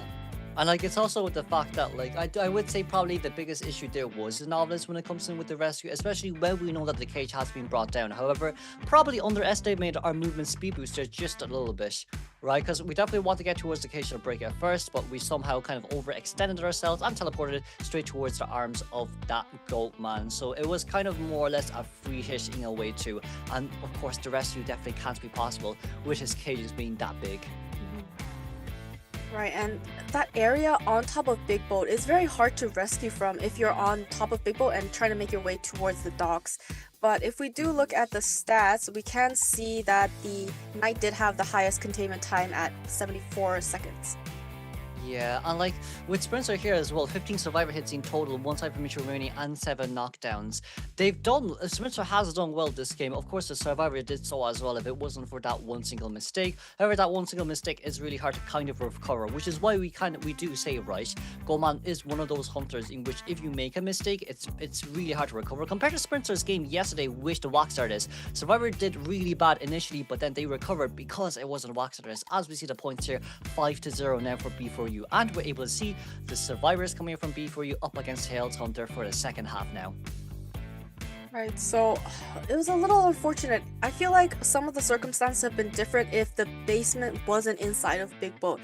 And like, it's also with the fact that like I would say probably the biggest issue there was the Novelist when it comes in with the rescue, especially when we know that the cage has been brought down. However, probably underestimated our movement speed booster just a little bit, right? Because we definitely want to get towards the cage to break it first, but we somehow kind of overextended ourselves and teleported straight towards the arms of that goat man. So it was kind of more or less a free hit in a way too. And of course, the rescue definitely can't be possible with his cages being that big. Right, and that area on top of Big Boat is very hard to rescue from if you're on top of Big Boat and trying to make your way towards the docks. But if we do look at the stats, we can see that the Knight did have the highest containment time at 74 seconds. Yeah, and like with Sprinter here as well, 15 survivor hits in total, 1 side from Michiruni and 7 knockdowns. Sprinter has done well this game. Of course, the survivor did so as well if it wasn't for that one single mistake. However, that one single mistake is really hard to kind of recover, which is why we do say, right, Goman is one of those hunters in which if you make a mistake, it's really hard to recover. Compared to Sprinter's game yesterday with the Wax Artist, Survivor did really bad initially, but then they recovered because it wasn't Wax Artist. As we see the points here, 5-0 now for B4U. And we're able to see the survivors coming from B4U up against Hail's Hunter for the second half now. Right, so it was a little unfortunate. I feel like some of the circumstances have been different if the basement wasn't inside of Big Boat.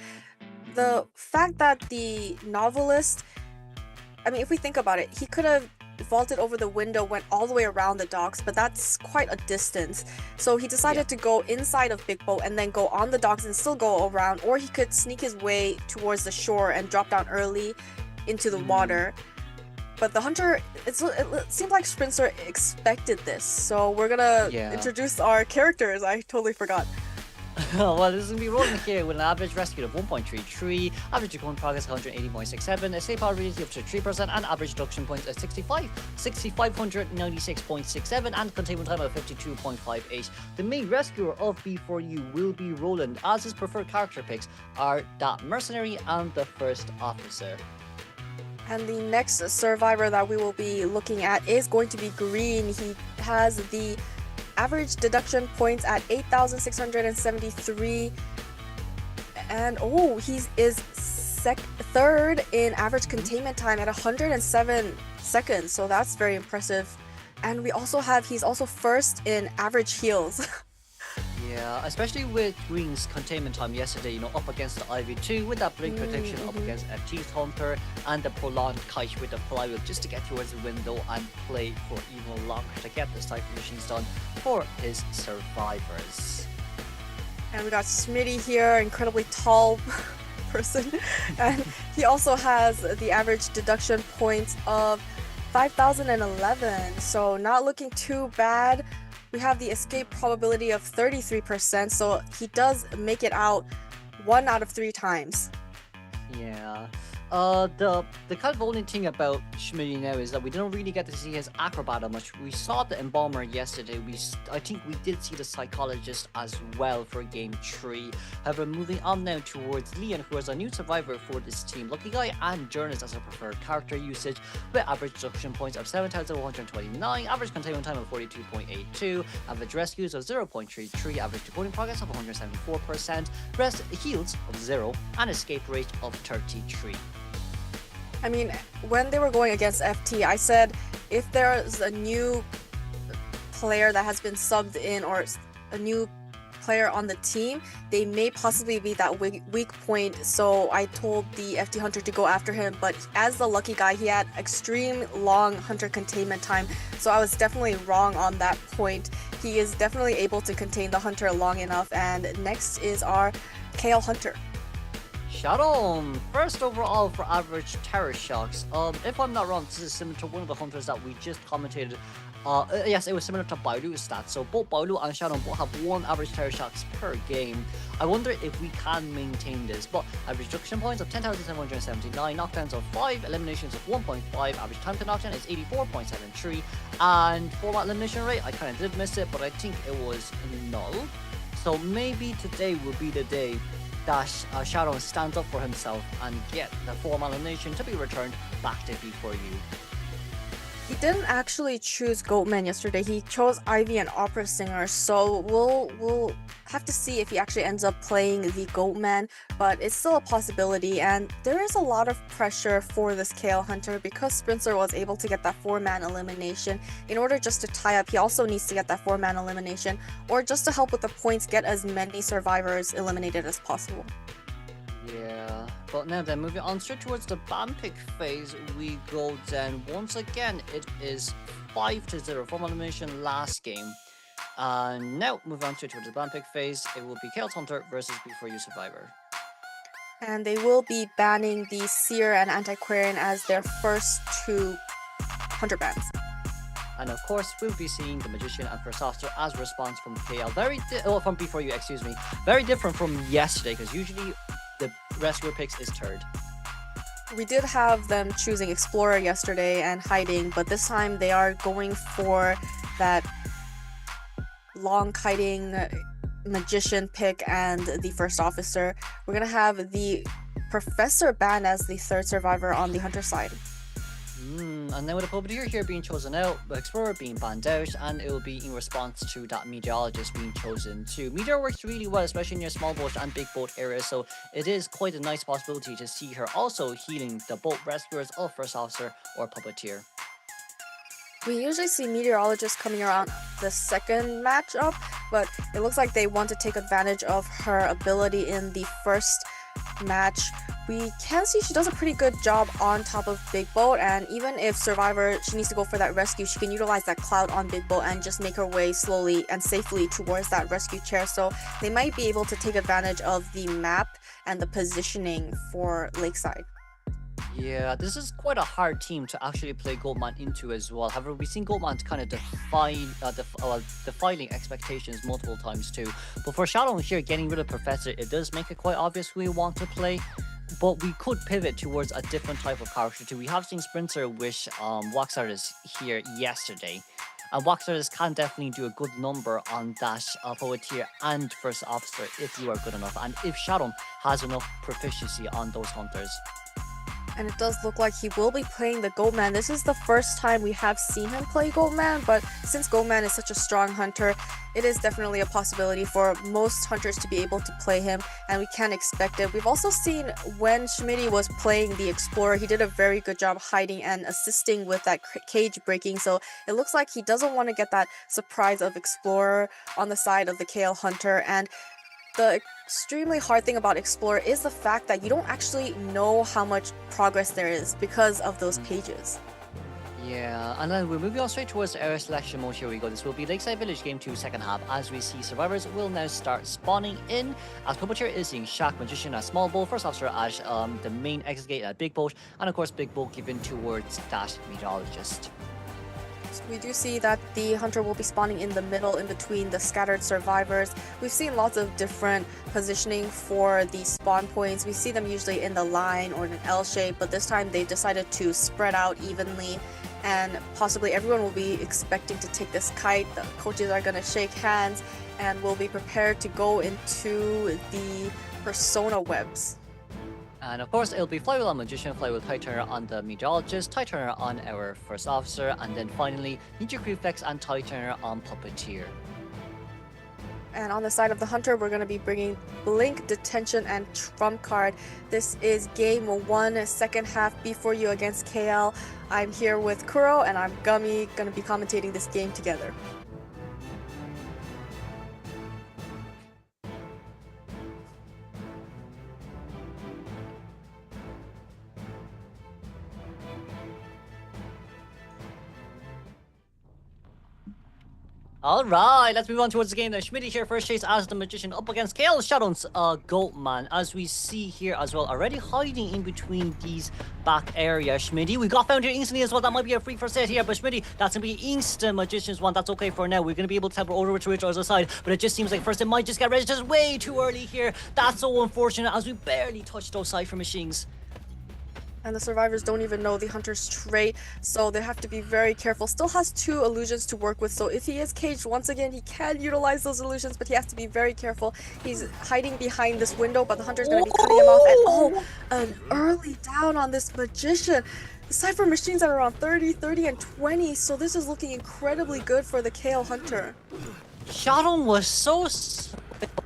The fact that the Novelist, I mean, if we think about it, he could have vaulted over the window, went all the way around the docks, but that's quite a distance. So he decided to go inside of Big Boat and then go on the docks and still go around, or he could sneak his way towards the shore and drop down early into the water. But the hunter, it seems like Sprinter expected this. So we're gonna introduce our characters. I totally forgot. Well, this is going to be rolling here with an average rescue of 1.33, average recon progress 180.67, escape probability up to 3%, and average reduction points at 6,596.67, and containment time of 52.58. The main rescuer of B4U will be Roland, as his preferred character picks are that mercenary and the first officer. And the next survivor that we will be looking at is going to be Green. He has the average deduction points at 8,673, And he is third in average containment time at 107 seconds, so that's very impressive. And we also have, he's also first in average heals. Yeah, especially with Green's containment time yesterday, up against the IV2 with that blink protection, up against FT's Hunter, and the prolonged kite with the flywheel just to get towards the window and play for even longer to get this type of machines done for his survivors. And we got Smitty here, incredibly tall person, and he also has the average deduction points of 5,011, so not looking too bad. We have the escape probability of 33%, so he does make it out 1 out of 3 times. Yeah. The kind of only thing about Schmitty now is that we didn't really get to see his acrobat that much. We saw the embalmer yesterday. I think we did see the psychologist as well for game 3. However, moving on now towards Leon, who is a new survivor for this team. Lucky Guy and Journalist as a preferred character usage, with average deduction points of 7,129, average containment time of 42.82, average rescues of 0.33, average decoding progress of 174%, rest heals of 0, and escape rate of 33. I mean, when they were going against FT, I said if there's a new player that has been subbed in or a new player on the team, they may possibly be that weak point. So I told the FT Hunter to go after him. But as the Lucky Guy, he had extreme long Hunter containment time. So I was definitely wrong on that point. He is definitely able to contain the Hunter long enough. And next is our KL Hunter. Sharon, first overall for average terror shocks. If I'm not wrong, this is similar to one of the hunters that we just commentated. Yes, it was similar to Bailu's stats. So both Bailu and Sharon both have 1 average terror shocks per game. I wonder if we can maintain this. But average deduction points of 10,779, knockdowns of 5, eliminations of 1.5, average time to knockdown is 84.73, and format elimination rate, I kind of did miss it, but I think it was null. So maybe today will be the day that Sharon stands up for himself and get the formal elimination to be returned back to B4U. He didn't actually choose Goatman yesterday. He chose Ivy and Opera Singer, so we'll have to see if he actually ends up playing the Goatman, but it's still a possibility, and there is a lot of pressure for this KL Hunter because Spencer was able to get that 4-man elimination. In order just to tie up, he also needs to get that 4-man elimination, or just to help with the points, get as many survivors eliminated as possible. Yeah, but now then, moving on straight towards the ban pick phase, we go then. Once again, it is 5-0 from elimination last game. And now, moving on straight towards the ban pick phase, it will be Chaos Hunter versus B4U Survivor. And they will be banning the Seer and Antiquarian as their first 2 Hunter bans. And of course, we'll be seeing the Magician and First Officer as a response from KL. From B4U, excuse me. Very different from yesterday, because usually the rescuer picks is 3rd. We did have them choosing Explorer yesterday and Hiding, but this time they are going for that long kiting Magician pick and the First Officer. We're gonna have the Professor ban as the 3rd survivor on the Hunter side. And then with the Puppeteer here being chosen out, the Explorer being banned out, and it will be in response to that Meteorologist being chosen too. Meteor works really well, especially near small boat and big boat areas, so it is quite a nice possibility to see her also healing the boat rescuers of First Officer or Puppeteer. We usually see Meteorologist coming around the 2nd matchup, but it looks like they want to take advantage of her ability in the 1st match. We can see she does a pretty good job on top of Big Boat, and even if Survivor, she needs to go for that rescue, she can utilize that cloud on Big Boat and just make her way slowly and safely towards that rescue chair. So they might be able to take advantage of the map and the positioning for Lakeside. Yeah, this is quite a hard team to actually play Goldman into as well. However, we've seen Goldman kind of defining expectations multiple times too. But for Shadow here, getting rid of Professor, it does make it quite obvious who we want to play. But we could pivot towards a different type of character too. We have seen Sprinter wish Waxardus here yesterday. And Waxardus can definitely do a good number on that Poetier and First Officer if you are good enough. And if Sharon has enough proficiency on those hunters. And it does look like he will be playing the Goatman. This is the first time we have seen him play Goatman, but since Goatman is such a strong hunter, it is definitely a possibility for most hunters to be able to play him, and we can expect it. We've also seen when Schmitty was playing the Explorer, he did a very good job hiding and assisting with that cage breaking, so it looks like he doesn't want to get that surprise of Explorer on the side of the KL Hunter. And the extremely hard thing about Explorer is the fact that you don't actually know how much progress there is because of those cages. Yeah, and then we're moving on straight towards the area selection mode. Here we go. This will be Lakeside Village Game 2 second half, as we see survivors will now start spawning in. As purple tier is seeing Shaq Magician as small boat, first officer as the main exit gate at big boat, and of course big boat given towards that meteorologist. We do see that the hunter will be spawning in the middle in between the scattered survivors. We've seen lots of different positioning for the spawn points. We see them usually in the line or in an L shape, but this time they decided to spread out evenly, and possibly everyone will be expecting to take this kite. The coaches are going to shake hands and will be prepared to go into the persona webs. And of course, it'll be Flywheel on Magician, Flywheel Tide Turner on the Meteorologist, Tide Turner on our First Officer, and then finally Ninja Prefix and Tide Turner on Puppeteer. And on the side of the hunter, we're going to be bringing Blink, Detention, and Trump Card. This is game 1, second half B4U against KL. I'm here with Kuro, and I'm Gummy, going to be commentating this game together. Alright, let's move on towards the game then. Schmitty here, first chase as the Magician up against KL Shadow's Goatman. As we see here as well, already hiding in between these back areas. Schmitty, we got found here instantly as well. That might be a free first hit here, but Schmitty, that's going to be instant Magician's one. That's okay for now. We're going to be able to tap over to the other side, but it just seems like first it might just get registered way too early here. That's so unfortunate as we barely touched those Cypher machines. And the survivors don't even know the hunter's trait, so they have to be very careful. Still has 2 illusions to work with, so if he is caged once again, he can utilize those illusions, but he has to be very careful. He's hiding behind this window, but the hunter's going to be cutting him off. And an early down on this Magician. The Cypher machines are around 30, 30, and 20, so this is looking incredibly good for the KL Hunter. Shadow was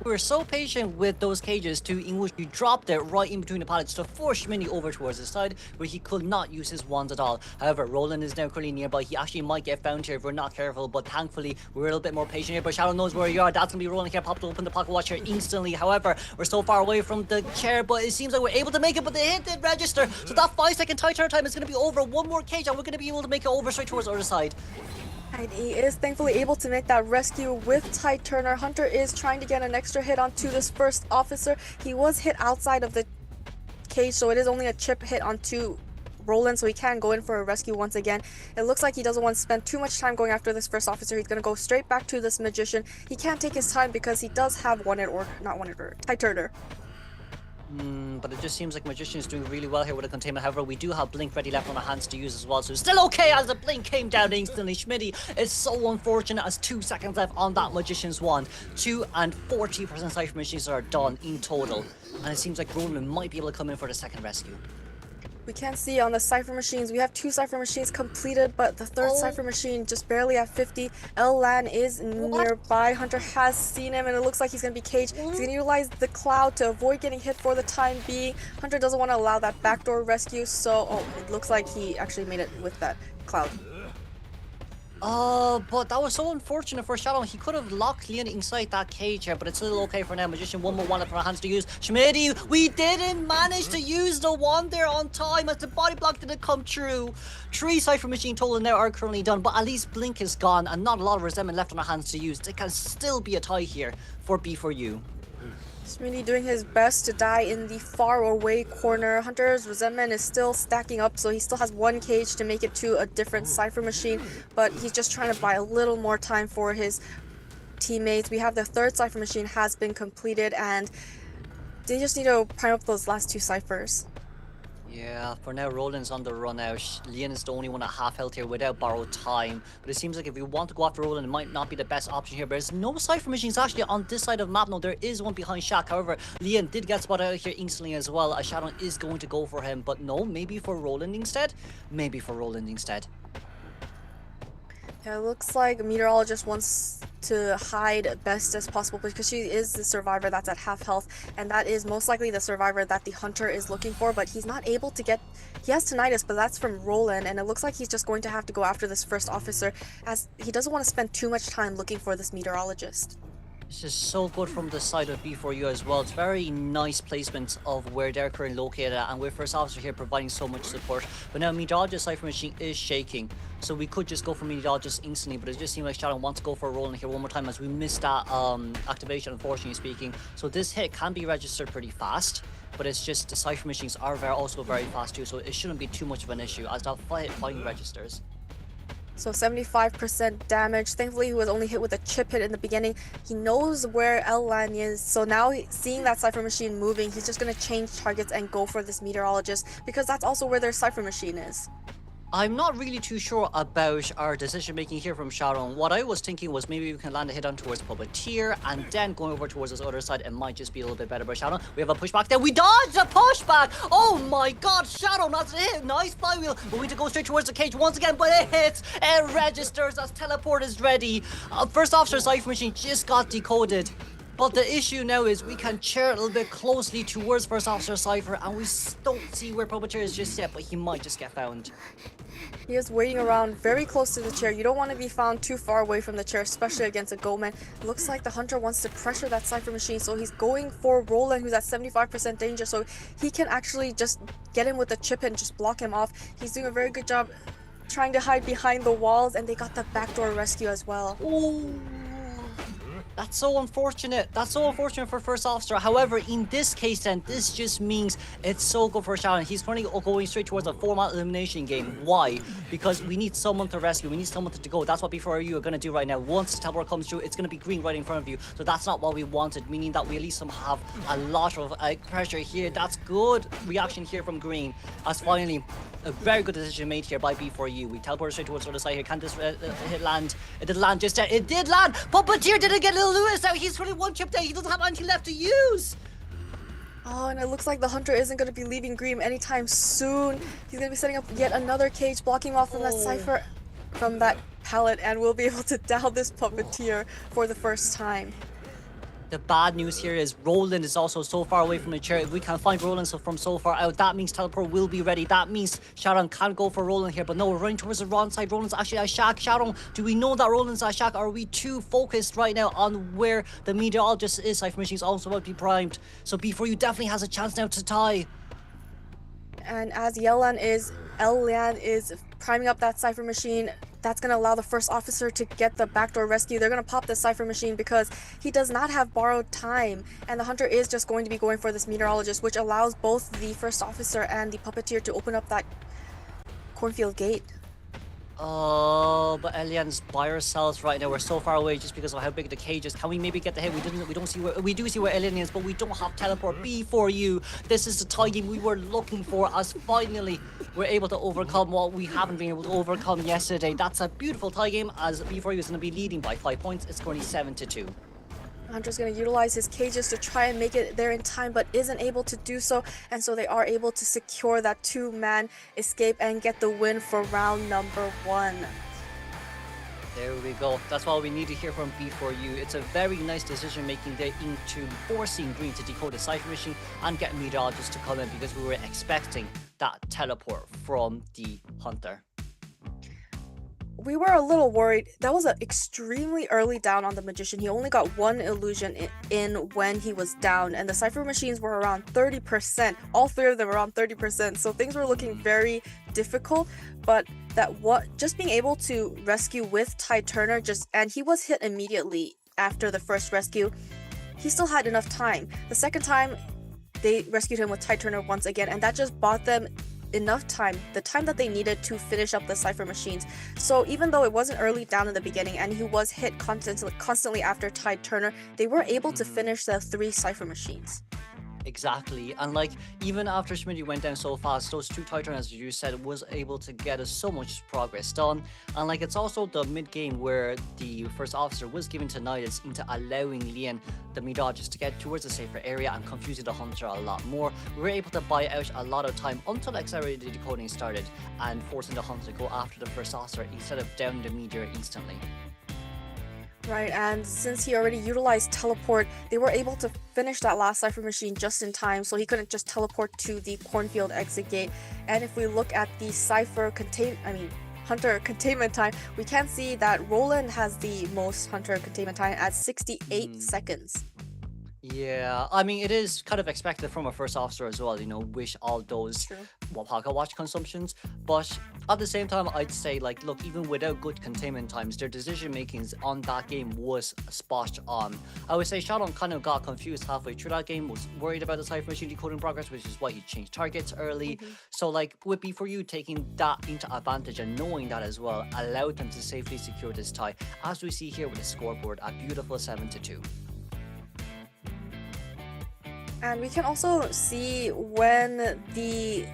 we were so patient with those cages in which we dropped it right in between the pallets to force Schmitty over towards the side where he could not use his wands at all. However, Roland is now currently nearby. He actually might get found here if we're not careful, but thankfully we're a little bit more patient here. But Shadow knows where you are. That's gonna be Roland here, popped open the pocket watch here instantly. However, we're so far away from the chair, but it seems like we're able to make it, but the hit did register. So that 5-second tight turn time is gonna be over. One more cage and we're gonna be able to make it over straight towards the other side. And he is thankfully able to make that rescue with Tide Turner. Hunter is trying to get an extra hit onto this first officer. He was hit outside of the cage, so it is only a chip hit onto Roland, so he can go in for a rescue once again. It looks like he doesn't want to spend too much time going after this first officer. He's going to go straight back to this Magician. He can't take his time because he does have Tide Turner. But it just seems like Magician is doing really well here with a containment. However, we do have Blink ready left on our hands to use as well, so it's still okay as the Blink came down instantly. Schmitty is so unfortunate as 2 seconds left on that Magician's wand. 2 and 40% Cypher machines are done in total, and it seems like Roland might be able to come in for the second rescue. We can see on the Cypher machines, we have 2 Cypher machines completed, but the third Cypher machine just barely at 50. Lan is nearby. Hunter has seen him, and it looks like he's going to be caged. He's going to utilize the cloud to avoid getting hit for the time being. Hunter doesn't want to allow that backdoor rescue, so it looks like he actually made it with that cloud. But that was so unfortunate for Shadow. He could have locked Leon inside that cage here, but it's still okay for now. Magician, one more wand for our hands to use. Schmitty, we didn't manage to use the wand there on time as the body block didn't come true. 3 Cypher machine total now are currently done, but at least Blink is gone and not a lot of resentment left on our hands to use. There can still be a tie here for B4U. Schmitty doing his best to die in the far away corner. Hunter's resentment is still stacking up, so he still has 1 cage to make it to a different Cypher machine, but he's just trying to buy a little more time for his teammates. We have the 3rd Cypher machine has been completed, and they just need to prime up those last 2 Cyphers. Yeah, for now, Roland's on the run out. Lian is the only one at half health here without borrowed time. But it seems like if we want to go after Roland, it might not be the best option here. But there's no Cypher machines actually on this side of the map. No, there is one behind Shaq. However, Lian did get spotted out here instantly as well. Shadow is going to go for him. But no, maybe for Roland instead? Maybe for Roland instead. Yeah, it looks like Meteorologist wants to hide best as possible because she is the survivor that's at half health, and that is most likely the survivor that the hunter is looking for, but he's not able to get... He has tinnitus, but that's from Roland, and it looks like he's just going to have to go after this first officer as he doesn't want to spend too much time looking for this meteorologist. This is so good from the side of B4U as well. It's very nice placement of where they're currently located at, and with First Officer here providing so much support. But now Meteorologist Cypher Machine is shaking, so we could just go for Meteorologist instantly, but it just seems like Shadow wants to go for a Roland here one more time as we missed that activation, unfortunately speaking. So this hit can be registered pretty fast, but it's just the Cypher Machines are also very fast too, so it shouldn't be too much of an issue as that fighting registers. So 75% damage. Thankfully, he was only hit with a chip hit in the beginning. He knows where L-Lan is, so now seeing that Cypher Machine moving, he's just going to change targets and go for this Meteorologist because that's also where their Cypher Machine is. I'm not really too sure about our decision making here from Sharon. What I was thinking was maybe we can land a hit on towards Puppeteer and then going over towards this other side, it might just be a little bit better. But Sharon, we have a pushback there. We dodged a pushback! Oh my god, Sharon, that's it! Nice flywheel. We're going to go straight towards the cage once again, but it hits! It registers as teleport is ready. First Officer Cypher Machine just got decoded. But the issue now is we can chair a little bit closely towards First Officer Cypher, and we don't see where Puppeteer is just yet, but he might just get found. He is waiting around very close to the chair. You don't want to be found too far away from the chair, especially against a Goldman. Looks like the hunter wants to pressure that Cypher Machine, so he's going for Roland, who's at 75% danger, so he can actually just get him with the chip and just block him off. He's doing a very good job trying to hide behind the walls, and they got the backdoor rescue as well. Ooh. That's so unfortunate. That's so unfortunate for First Officer. However, in this case then, this just means it's so good for Sharon. He's currently going straight towards a format elimination game. Why? Because we need someone to rescue. We need someone to go. That's what B4U are going to do right now. Once the teleport comes through, it's going to be green right in front of you. So that's not what we wanted, meaning that we at least have a lot of pressure here. That's good reaction here from green. As finally, a very good decision made here by B4U. We teleported straight towards the other side here. Can this hit land? It did land just there. It did land! Puppeteer didn't get Lewis out. He's 21 chip there. He doesn't have anything left to use. Oh, and it looks like the hunter isn't going to be leaving Green anytime soon. He's going to be setting up yet another cage, blocking off from that Cypher, from that pallet, and we'll be able to down this Puppeteer for the first time. The bad news here is Roland is also so far away from the chair. If we can find Roland from so far out, that means teleport will be ready. That means Sharon can go for Roland here, but no, we're running towards the wrong side. Roland's actually at Shaq. Sharon, do we know that Roland's at Shaq? Are we too focused right now on where the meteorologist is? Cypher Machine's also about to be primed, so B4U definitely has a chance now to tie. And as L-Lan is priming up that Cypher Machine, that's going to allow the First Officer to get the backdoor rescue. They're going to pop the Cypher Machine because he does not have borrowed time. And the hunter is just going to be going for this meteorologist, which allows both the First Officer and the Puppeteer to open up that cornfield gate. Oh, but Elian's by ourselves right now. We're so far away just because of how big the cage is. Can we maybe get the hit? We do see where Elian is, but we don't have teleport. B4U. This is the tie game we were looking for, as finally we're able to overcome what we haven't been able to overcome yesterday. That's a beautiful tie game, as B4U is going to be leading by 5 points. It's currently 7-2. Hunter's going to utilize his cages to try and make it there in time, but isn't able to do so, and so they are able to secure that two-man escape and get the win for round number 1. There we go. That's all we need to hear from B4U. It's a very nice decision making there into forcing Green to decode the Cypher Machine and get Meteorologist to come in, because we were expecting that teleport from the Hunter. We were a little worried. That was an extremely early down on the Magician. He only got one illusion in when he was down, and the Cypher Machines were around 30%. All 3 of them were around 30%, so things were looking very difficult. But just being able to rescue with Ty Turner, and he was hit immediately after the first rescue. He still had enough time. The second time, they rescued him with Ty Turner once again, and that just bought them enough time, the time that they needed to finish up the Cypher Machines. So even though it wasn't early down in the beginning and he was hit constantly after Tide Turner, they were able to finish the 3 Cypher Machines. Exactly, and like even after Schmitty went down so fast, those two Titan, as you said, was able to get us so much progress done. And like it's also the mid game where the first officer was given to Nidus into allowing Lian the Mirages to get towards a safer area and confusing the Hunter a lot more. We were able to buy out a lot of time until accelerated decoding started and forcing the Hunter to go after the first officer instead of down the meteor instantly. Right, and since he already utilized teleport, they were able to finish that last Cypher machine just in time, so he couldn't just teleport to the cornfield exit gate. And if we look at the Hunter containment time, we can see that Roland has the most Hunter containment time at 68 seconds. Yeah, I mean, it is kind of expected from a first officer as well, you know, wish all those Pocket Watch consumptions. But at the same time, I'd say, like, look, even without good containment times, their decision makings on that game was spot on. I would say Shalom kind of got confused halfway through that game, was worried about the Cypher machine decoding progress, which is why he changed targets early. So, like, would be for you taking that into advantage and knowing that as well, allowed them to safely secure this tie, as we see here with the scoreboard at beautiful 7-2. And we can also see when they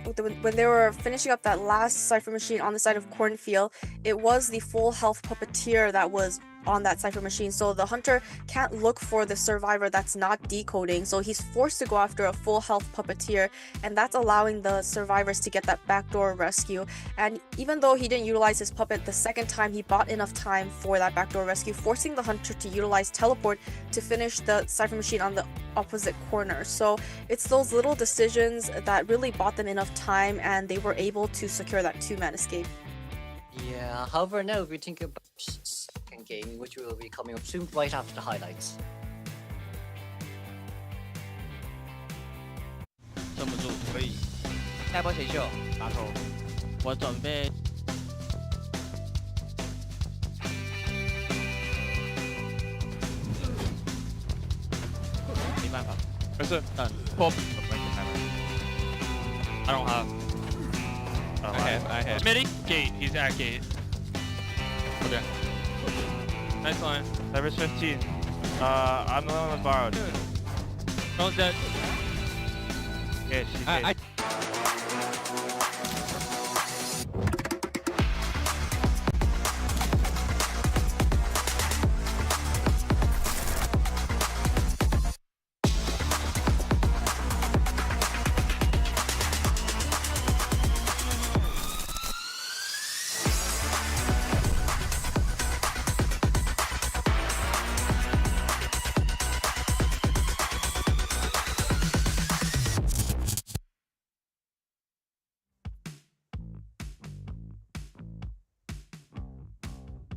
were finishing up that last Cypher machine on the side of Cornfield, it was the full health puppeteer that was on that Cypher machine. So the Hunter can't look for the survivor that's not decoding, so he's forced to go after a full health puppeteer, and that's allowing the survivors to get that backdoor rescue. And even though he didn't utilize his puppet the second time, he bought enough time for that backdoor rescue, forcing the Hunter to utilize teleport to finish the Cypher machine on the opposite corner. So it's those little decisions that really bought them enough time, and they were able to secure that 2-man escape. Yeah, however, now if we think about second game, which will be coming up soon, right after the highlights. 镇不住，可以。下一波谁秀？打头。我准备。没办法。没事。破。I don't have. I have. Midi gate. He's at gate. Okay. Nice line. Leverage 15. I'm the one with borrowed. Someone's dead. Yeah, she's dead.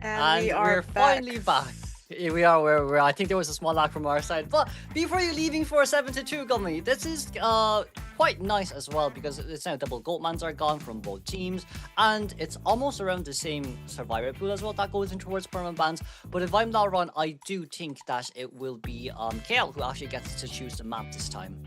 And we're finally back. Here we are where I think there was a small lag from our side. But before you leaving for 7-2, Gummy, this is quite nice as well, because it's now double Goatmans are gone from both teams, and it's almost around the same survivor pool as well that goes in towards permanent bans. But if I'm not wrong, I do think that it will be KL who actually gets to choose the map this time.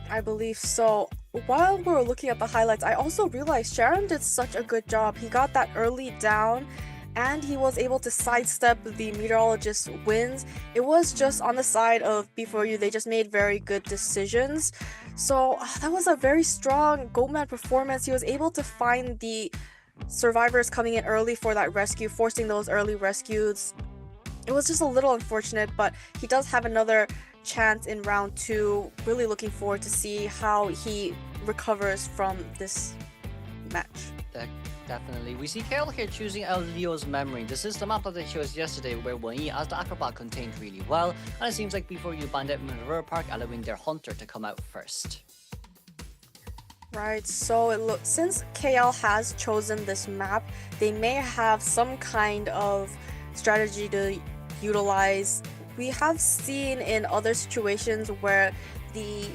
I believe so. While we were looking at the highlights, I also realized Sharon did such a good job. He got that early down, and he was able to sidestep the meteorologist's wins. It was just on the side of B4U, they just made very good decisions. So that was a very strong Goatman performance. He was able to find the survivors coming in early for that rescue, forcing those early rescues. It was just a little unfortunate, but he does have another chance in round 2. Really looking forward to see how he recovers from this match. Definitely. We see KL here choosing El Leo's Memory. This is the map that they chose yesterday, where Wenyi as the Acrobat contained really well, and it seems like before you banned it in River Park, allowing their Hunter to come out first. Right, so it looks, since KL has chosen this map, they may have some kind of strategy to utilize. We have seen in other situations where the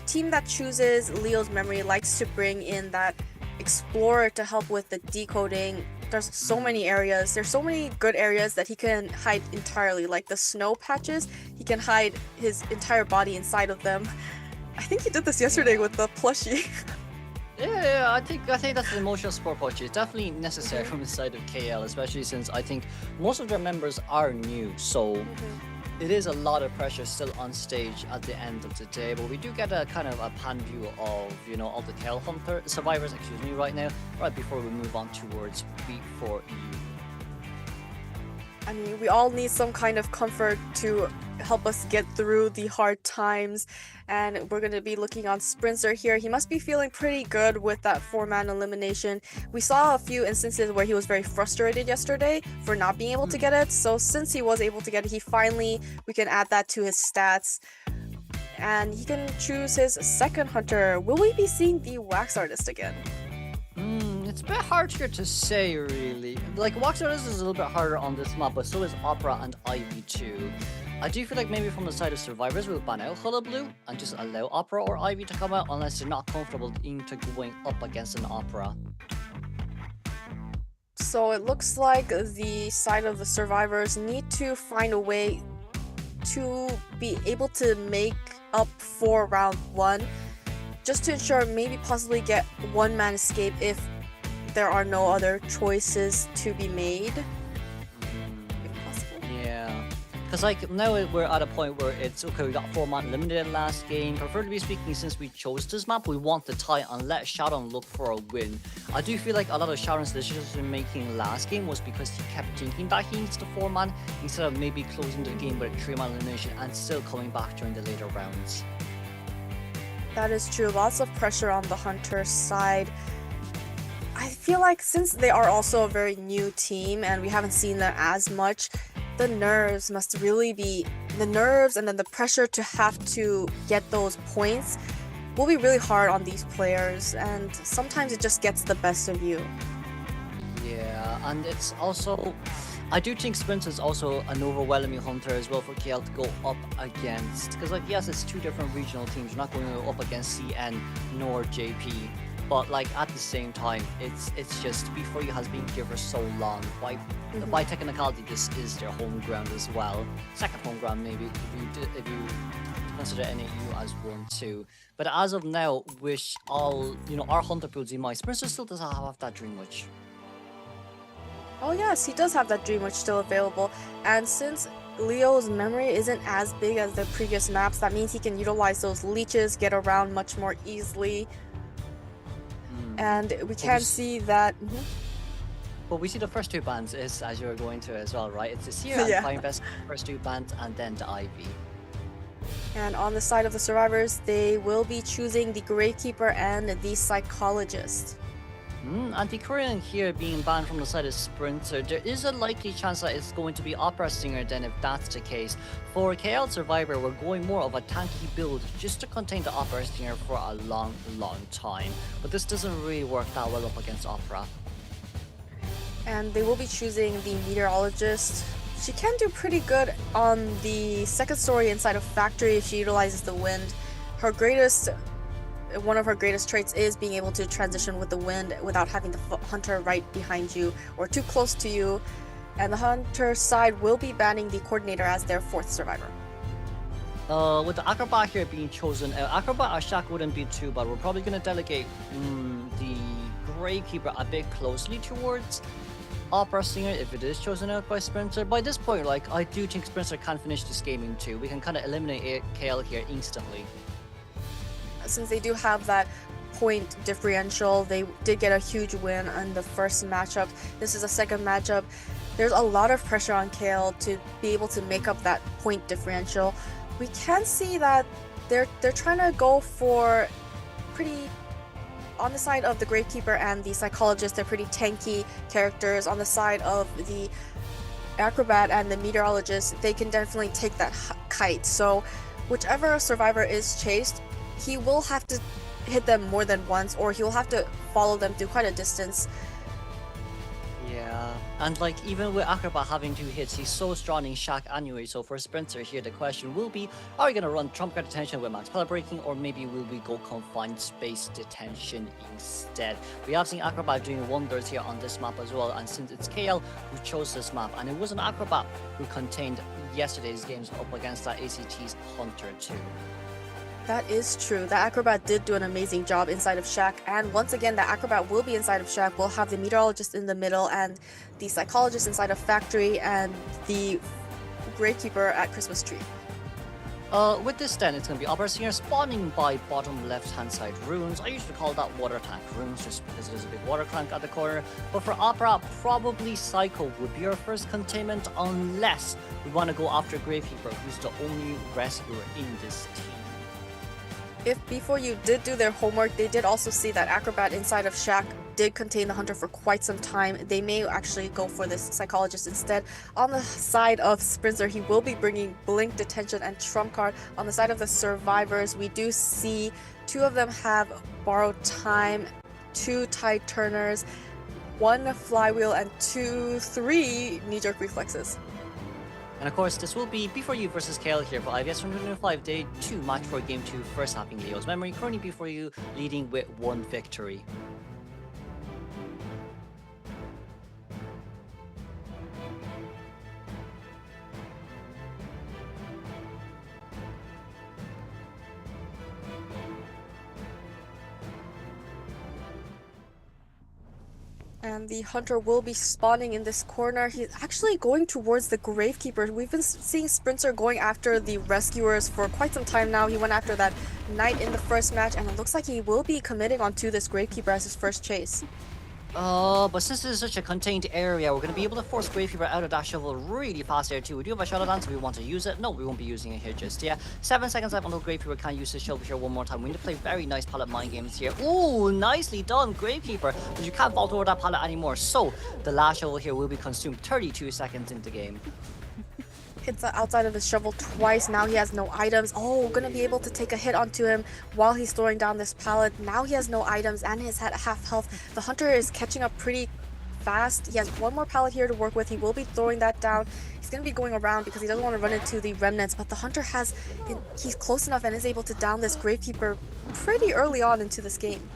team that chooses Leo's Memory likes to bring in that Explorer to help with the decoding. There's so many areas. There's so many good areas that he can hide entirely, like the snow patches. He can hide his entire body inside of them. I think he did this yesterday with the plushie. Yeah, I think that's the emotional support posture. It's definitely necessary from the side of KL, especially since I think most of their members are new. So it is a lot of pressure still on stage at the end of the day. But we do get a kind of a pan view of all the KL survivors, right now, right before we move on towards B4U. I mean, we all need some kind of comfort to help us get through the hard times, and we're going to be looking on Sprinter here. He must be feeling pretty good with that 4-man elimination. We saw a few instances where he was very frustrated yesterday for not being able to get it, so since he was able to get it, we can add that to his stats, and he can choose his second hunter. Will we be seeing the Wax Artist again? It's a bit hard here to say, really. Like, Wax Artist is a little bit harder on this map, but so is Opera and Ivy too. I do feel like maybe from the side of survivors, we'll ban out Hula Blue and just allow Opera or Ivy to come out unless they're not comfortable into going up against an Opera. So it looks like the side of the survivors need to find a way to be able to make up for round 1, just to ensure maybe possibly get 1-man escape if there are no other choices to be made. Yeah. Because like now we're at a point where it's okay, we got 4-man eliminated last game. Preferably speaking, since we chose this map, we want the tie and let Sharon look for a win. I do feel like a lot of Sharon's decision making last game was because he kept thinking that he needs the 4-man instead of maybe closing the game with a 3-man elimination and still coming back during the later rounds. That is true. Lots of pressure on the Hunter side. I feel like since they are also a very new team and we haven't seen them as much, the nerves must really be the nerves, and then the pressure to have to get those points will be really hard on these players, and sometimes it just gets the best of you. Yeah, and it's also, I do think Sprint is also an overwhelming hunter as well for KL to go up against, because like yes, it's 2 different regional teams. You're not going to go up against CN nor JP. But like at the same time, it's just B4U has been here for so long. By technicality, this is their home ground as well. Second home ground maybe if you consider NAU as one too. But as of now, with all our hunter pools in mind, Spencer still doesn't have that Dream Witch. Oh yes, he does have that Dream Witch still available, and since Leo's memory isn't as big as the previous maps, that means he can utilize those leeches, get around much more easily. And we can see that. But we see the first 2 bans is as you're going to as well, right? It's the Seer and Flying Best first 2 bans, and then the Ivy. And on the side of the survivors, they will be choosing the Gravekeeper and the Psychologist. And the Korean here being banned from the side of Sprinter, there is a likely chance that it's going to be Opera Stinger then if that's the case. For KL Survivor, we're going more of a tanky build just to contain the Opera Stinger for a long time. But this doesn't really work that well up against Opera. And they will be choosing the Meteorologist. She can do pretty good on the second story inside of Factory if she utilizes the wind. One of her greatest traits is being able to transition with the wind without having the hunter right behind you or too close to you. And the hunter side will be banning the Coordinator as their 4th survivor. With the Acrobat here being chosen, Acrobat or Shaq wouldn't be too bad. We're probably going to delegate the Gravekeeper a bit closely towards Opera Stinger if it is chosen out by Sprinter. By this point, like, I do think Sprinter can finish this gaming too. We can kind of eliminate KL here instantly. Since they do have that point differential, they did get a huge win on the first matchup. This is a second matchup. There's a lot of pressure on KL to be able to make up that point differential. We can see that they're trying to go for pretty, on the side of the Gravekeeper and the Psychologist, they're pretty tanky characters. On the side of the Acrobat and the Meteorologist, they can definitely take that kite. So whichever survivor is chased, he will have to hit them more than once, or he will have to follow them through quite a distance. Yeah, and like even with Acrobat having 2 hits, he's so strong in Shaq anyway. So for Sprinter here, the question will be, are we going to run Trump Card Detention with Max Pellet Breaking, or maybe will we go Confined Space Detention instead? We have seen Acrobat doing wonders here on this map as well, and since it's KL who chose this map, and it was an Acrobat who contained yesterday's games up against that ACT's Hunter too. That is true. The Acrobat did do an amazing job inside of Shack, and once again, the Acrobat will be inside of Shack. We'll have the Meteorologist in the middle, and the Psychologist inside of Factory, and the Gravekeeper at Christmas Tree. With this then, it's going to be Opera Singer spawning by bottom left-hand side runes. I usually call that water tank runes just because there's a big water crank at the corner. But for Opera, probably Psycho would be our first containment unless we want to go after Gravekeeper, who's the only rescuer in this team. If B4U did do their homework, they did also see that Acrobat inside of Shack did contain the Hunter for quite some time. They may actually go for this Psychologist instead. On the side of Sprinter, he will be bringing Blink, Detention, and Trump Card. On the side of the Survivors, we do see 2 of them have Borrowed Time, 2 Tide Turners, 1 Flywheel, and 3 Knee-Jerk Reflexes. And of course, this will be B4U versus KL here for IVS 2025 Day 2 match for Game 2, first half in Leo's memory. Currently B4U leading with 1 victory. And the Hunter will be spawning in this corner. He's actually going towards the Gravekeeper. We've been seeing Sprinter going after the Rescuers for quite some time now. He went after that Knight in the first match, and it looks like he will be committing onto this Gravekeeper as his first chase. But since this is such a contained area, we're going to be able to force Gravekeeper out of that shovel really fast here too. We do have a shuttle down, so we want to use it. No, we won't be using it here just yet. 7 seconds left until Gravekeeper can use his shovel here one more time. We need to play very nice pallet mind games here. Ooh, nicely done, Gravekeeper. But you can't vault over that pallet anymore. So the last shovel here will be consumed 32 seconds into game. Hits outside of his shovel twice. Now he has no items. Oh, gonna be able to take a hit onto him while he's throwing down this pallet. Now he has no items and he's at half health. The Hunter is catching up pretty fast. He has 1 more pallet here to work with. He will be throwing that down. He's gonna be going around because he doesn't want to run into the remnants, but the Hunter he's close enough and is able to down this Gravekeeper pretty early on into this game.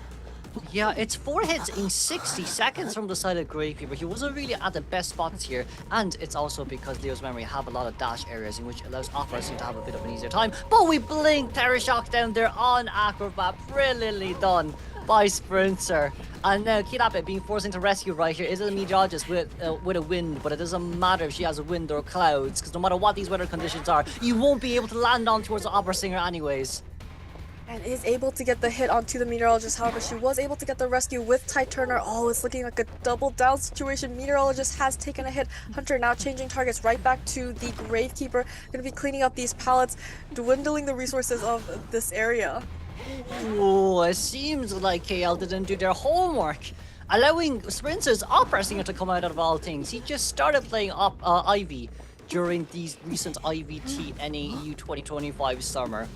Yeah, it's 4 hits in 60 seconds from the side of Gravekeeper. He wasn't really at the best spots here, and it's also because Leo's memory have a lot of dash areas in which allows Opera to have a bit of an easier time. But we blink Terror Shock down there on Acrobat. Brilliantly done by Sprinter. And now Kirabe being forced into rescue right here is a meteorologist with a wind, but it doesn't matter if she has a wind or clouds, because no matter what these weather conditions are, you won't be able to land on towards the Opera Singer anyways. And is able to get the hit onto the Meteorologist. However, she was able to get the rescue with Tide Turner. Oh, it's looking like a double down situation. Meteorologist has taken a hit. Hunter now changing targets right back to the Gravekeeper. Going to be cleaning up these pallets, dwindling the resources of this area. Ooh, it seems like KL didn't do their homework, allowing Sprinter's Opera Singer to come out of all things. He just started playing Ivy during these recent IVT NAU 2025 summer.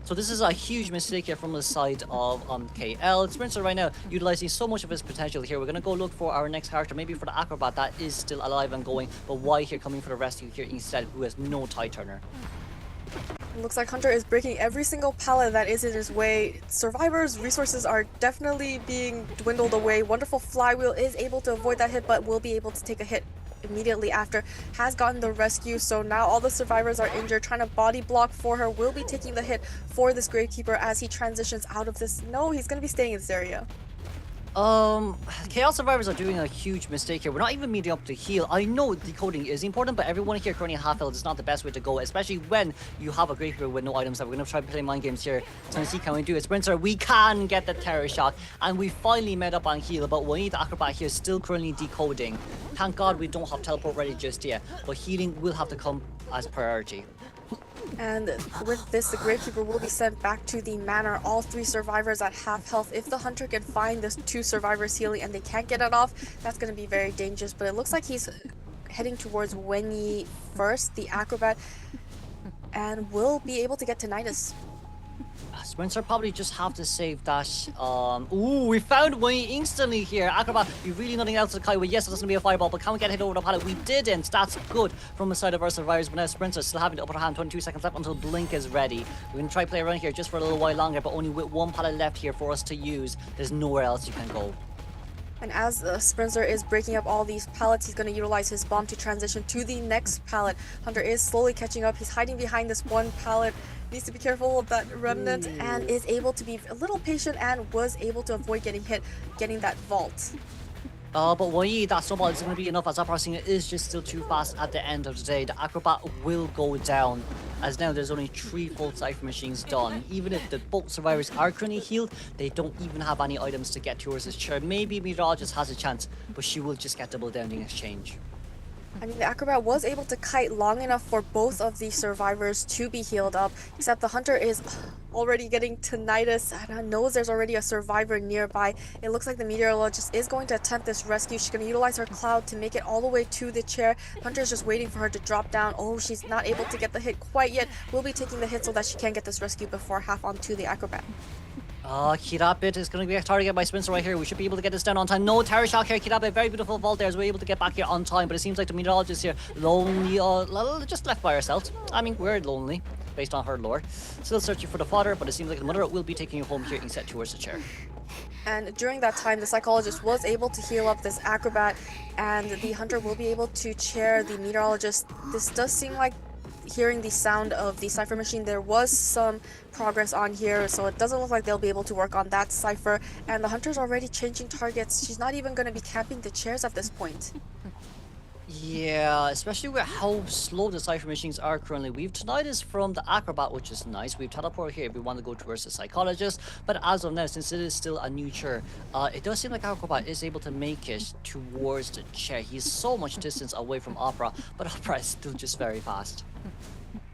So this is a huge mistake here from the side of KL. Sprinter right now utilizing so much of his potential here. We're going to go look for our next character, maybe for the Acrobat that is still alive and going, but why here coming for the rescue here instead, who has no Tide Turner. It looks like Hunter is breaking every single pallet that is in his way. Survivors' resources are definitely being dwindled away. Wonderful Flywheel is able to avoid that hit, but will be able to take a hit immediately after. Has gotten the rescue, so now all the survivors are injured. Trying to body block for her. Will be taking the hit for this Gravekeeper as he transitions out of this. No, he's going to be staying in this area. Chaos Survivors are doing a huge mistake here. We're not even meeting up to heal. I know decoding is important, but everyone here currently half health is not the best way to go, especially when you have a Gravekeeper with no items. That we're going to try to play mind games here to see can we do it. Sprinter, we can get the Terror Shock, and we finally met up on heal, but we need the Acrobat here still currently decoding. Thank God we don't have teleport ready just yet, but healing will have to come as priority. And with this, the Gravekeeper will be sent back to the manor. All 3 survivors at half health. If the Hunter can find the 2 survivors healing and they can't get it off, that's going to be very dangerous. But it looks like he's heading towards Wenyi first, the Acrobat, and will be able to get to Nidus. Sprinter probably just have to save dash. Ooh, we found Wenyi instantly here. Acrobat, you really nothing else to Kai with. Yes, it's gonna be a fireball, but can we get hit over the pallet? We didn't. That's good from the side of our survivors. But now Sprinter still having the upper hand. 22 seconds left until Blink is ready. We're gonna try play around here just for a little while longer, but only with 1 pallet left here for us to use. There's nowhere else you can go. And as Sprinter is breaking up all these pallets, he's going to utilize his bomb to transition to the next pallet. Hunter is slowly catching up. He's hiding behind this one pallet. Needs to be careful of that remnant and is able to be a little patient and was able to avoid getting hit, getting that vault. But Wei, that snowball is going to be enough as Upper Singer is just still too fast at the end of the day. The Acrobat will go down, as now there's only 3 full Cypher Machines done. Even if the both survivors are currently healed, they don't even have any items to get towards this chair. Maybe Mirage has a chance, but she will just get double down in exchange. I mean, the Acrobat was able to kite long enough for both of the survivors to be healed up, except the Hunter is already getting tinnitus and knows there's already a survivor nearby. It looks like the Meteorologist is going to attempt this rescue. She's going to utilize her cloud to make it all the way to the chair. Hunter's just waiting for her to drop down. Oh, she's not able to get the hit quite yet. Will be taking the hit so that she can get this rescue before half onto the Acrobat. Kirabit is going to be targeted by Spencer right here. We should be able to get this down on time. No Terror Shock here. Kirabit, very beautiful vault there as we're able to get back here on time. But it seems like the Meteorologist here, lonely, just left by herself. I mean, we're lonely, based on her lore. Still searching for the father, but it seems like the mother will be taking you home here and set towards the chair. And during that time, the Psychologist was able to heal up this Acrobat, and the Hunter will be able to chair the Meteorologist. This does seem like, hearing the sound of the Cypher Machine, there was some progress on here, so it doesn't look like they'll be able to work on that Cypher. And the Hunter's already changing targets. She's not even going to be camping the chairs at this point. Yeah, especially with how slow the Cypher Machines are currently. We've tinnitus from the Acrobat, which is nice. We've teleport here if we want to go towards the Psychologist. But as of now, since it is still a new chair, it does seem like Acrobat is able to make it towards the chair. He's so much distance away from Opera, but Opera is still just very fast.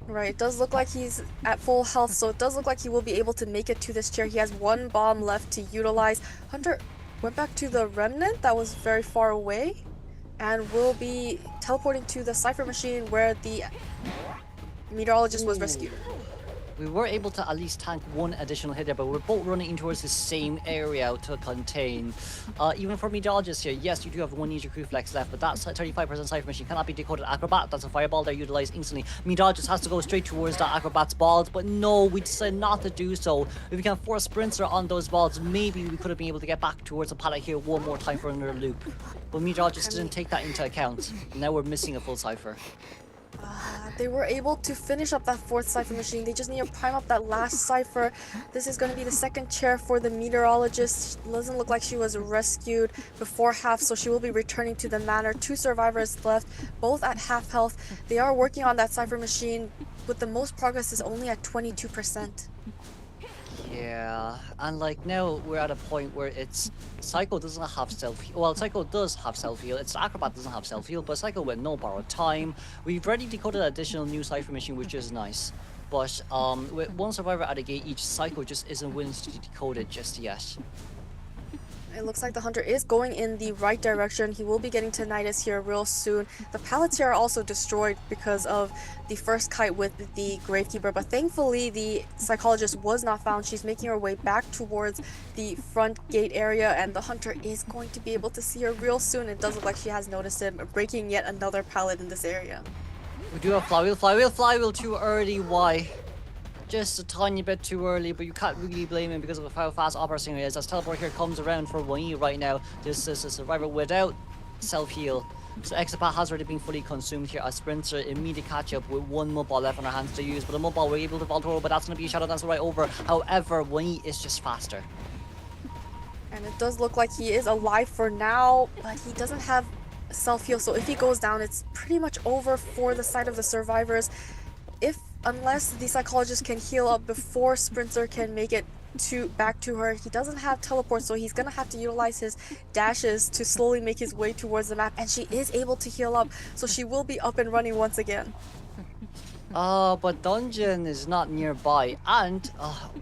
Right, it does look like he's at full health, so it does look like he will be able to make it to this chair. He has 1 bomb left to utilize. Hunter went back to the Remnant that was very far away, and will be teleporting to the Cypher Machine where the Meteorologist was rescued. We were able to at least tank 1 additional hit there, but we're both running in towards the same area to contain. Even for Meteorologist here, yes, you do have 1 Ninja Reflex left, but that 35% Cypher Machine cannot be decoded. Acrobat, that's a fireball there utilized instantly. Meteorologist has to go straight towards the Acrobat's balls, but no, we decided not to do so. If we can force Sprinter on those balls, maybe we could have been able to get back towards the pallet here 1 more time for another loop. But Meteorologist didn't take that into account. Now we're missing a full Cypher. They were able to finish up that 4th Cypher Machine. They just need to prime up that last Cypher. This is going to be the 2nd chair for the Meteorologist. It doesn't look like she was rescued before half, so she will be returning to the manor. 2 survivors left, both at half health. They are working on that Cypher Machine, with the most progress is only at 22%. Yeah, and like now we're at a point where it's Psycho doesn't have self-heal. Well, Psycho does have self-heal. It's Acrobat doesn't have self-heal, but Psycho with no borrowed time. We've already decoded an additional new Cypher Machine, which is nice. But with 1 survivor at a gate each, Psycho just isn't willing to decode it just yet. It looks like the Hunter is going in the right direction. He will be getting tinnitus here real soon. The pallets here are also destroyed because of the first kite with the Gravekeeper, but thankfully the Psychologist was not found. She's making her way back towards the front gate area, and the Hunter is going to be able to see her real soon. It does look like she has noticed him breaking yet another pallet in this area. We do have flywheel too early. Why? Just a tiny bit too early, but you can't really blame him because of how fast Opera Singer is. As teleport here comes around for Wei right now. This is a survivor without self-heal. So Exopath has already been fully consumed here as Sprinter immediate catch up with 1 mud ball left on her hands to use. But a mud ball we're able to vault over, but that's going to be a shadow dance right over. However, Wei is just faster. And it does look like he is alive for now, but he doesn't have self-heal. So if he goes down, it's pretty much over for the side of the survivors. Unless the Psychologist can heal up before Sprinter can make it back to her. He doesn't have teleport, so he's gonna have to utilize his dashes to slowly make his way towards the map, and she is able to heal up, so she will be up and running once again. But Dungeon is not nearby, and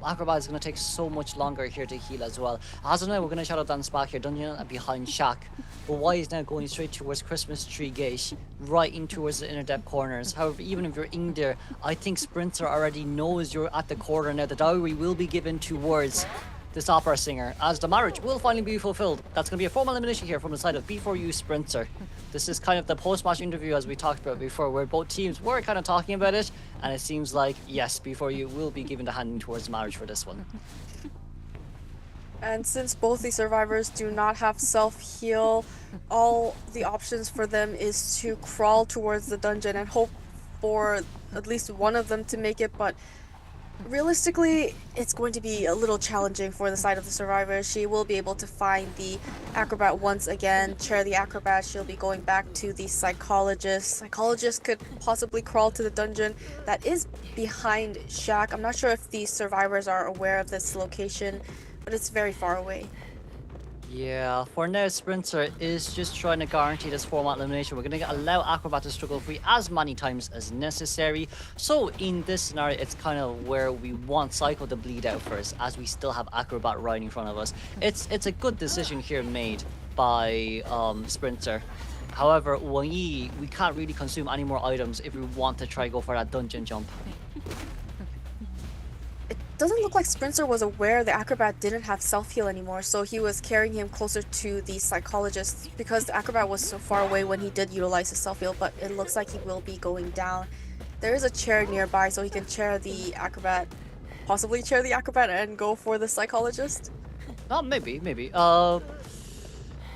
Acrobat is going to take so much longer here to heal as well. As of now, we're going to Shadow Dance back here. Dungeon behind Shaq, but Why is now going straight towards Christmas Tree Gate, right in towards the inner depth corners. However, even if you're in there, I think Sprinter already knows you're at the corner now. The dowry will be given towards this Opera Singer, as the marriage will finally be fulfilled. That's going to be a formal elimination here from the side of B4U Sprinter. This is kind of the post-match interview as we talked about before, where both teams were kind of talking about it, and it seems like, yes, B4U will be giving the handing towards the marriage for this one. And since both the survivors do not have self-heal, all the options for them is to crawl towards the dungeon and hope for at least one of them to make it, but realistically, it's going to be a little challenging for the side of the survivor. She will be able to find the acrobat once again, chair the acrobat. She'll be going back to the psychologist. Psychologist could possibly crawl to the dungeon that is behind Shack. I'm not sure if the survivors are aware of this location, but it's very far away. Yeah, for now, Sprinter is just trying to guarantee this format elimination. We're going to allow Acrobat to struggle free as many times as necessary. So in this scenario, it's kind of where we want Psycho to bleed out first, as we still have Acrobat right in front of us. It's a good decision here made by Sprinter. However, Wang Yi, we can't really consume any more items if we want to try go for that dungeon jump. Doesn't look like Sprinter was aware the acrobat didn't have self-heal anymore, so he was carrying him closer to the psychologist because the acrobat was so far away when he did utilize his self-heal, but it looks like he will be going down. There is a chair nearby, so he can chair the acrobat, possibly chair the acrobat and go for the psychologist. Maybe.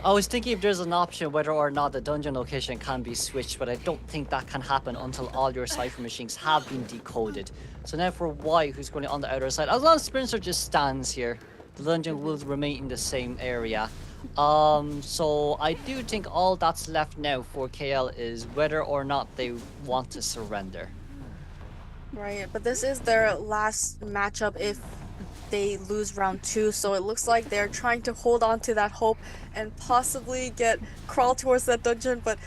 I was thinking if there's an option whether or not the dungeon location can be switched, but I don't think that can happen until all your cipher machines have been decoded. So now for Y, who's going on the outer side, as long as Sprinter just stands here, the dungeon will remain in the same area. So I do think all that's left now for KL is whether or not they want to surrender. Right, but this is their last matchup if they lose round 2, so it looks like they're trying to hold on to that hope and possibly crawl towards that dungeon, but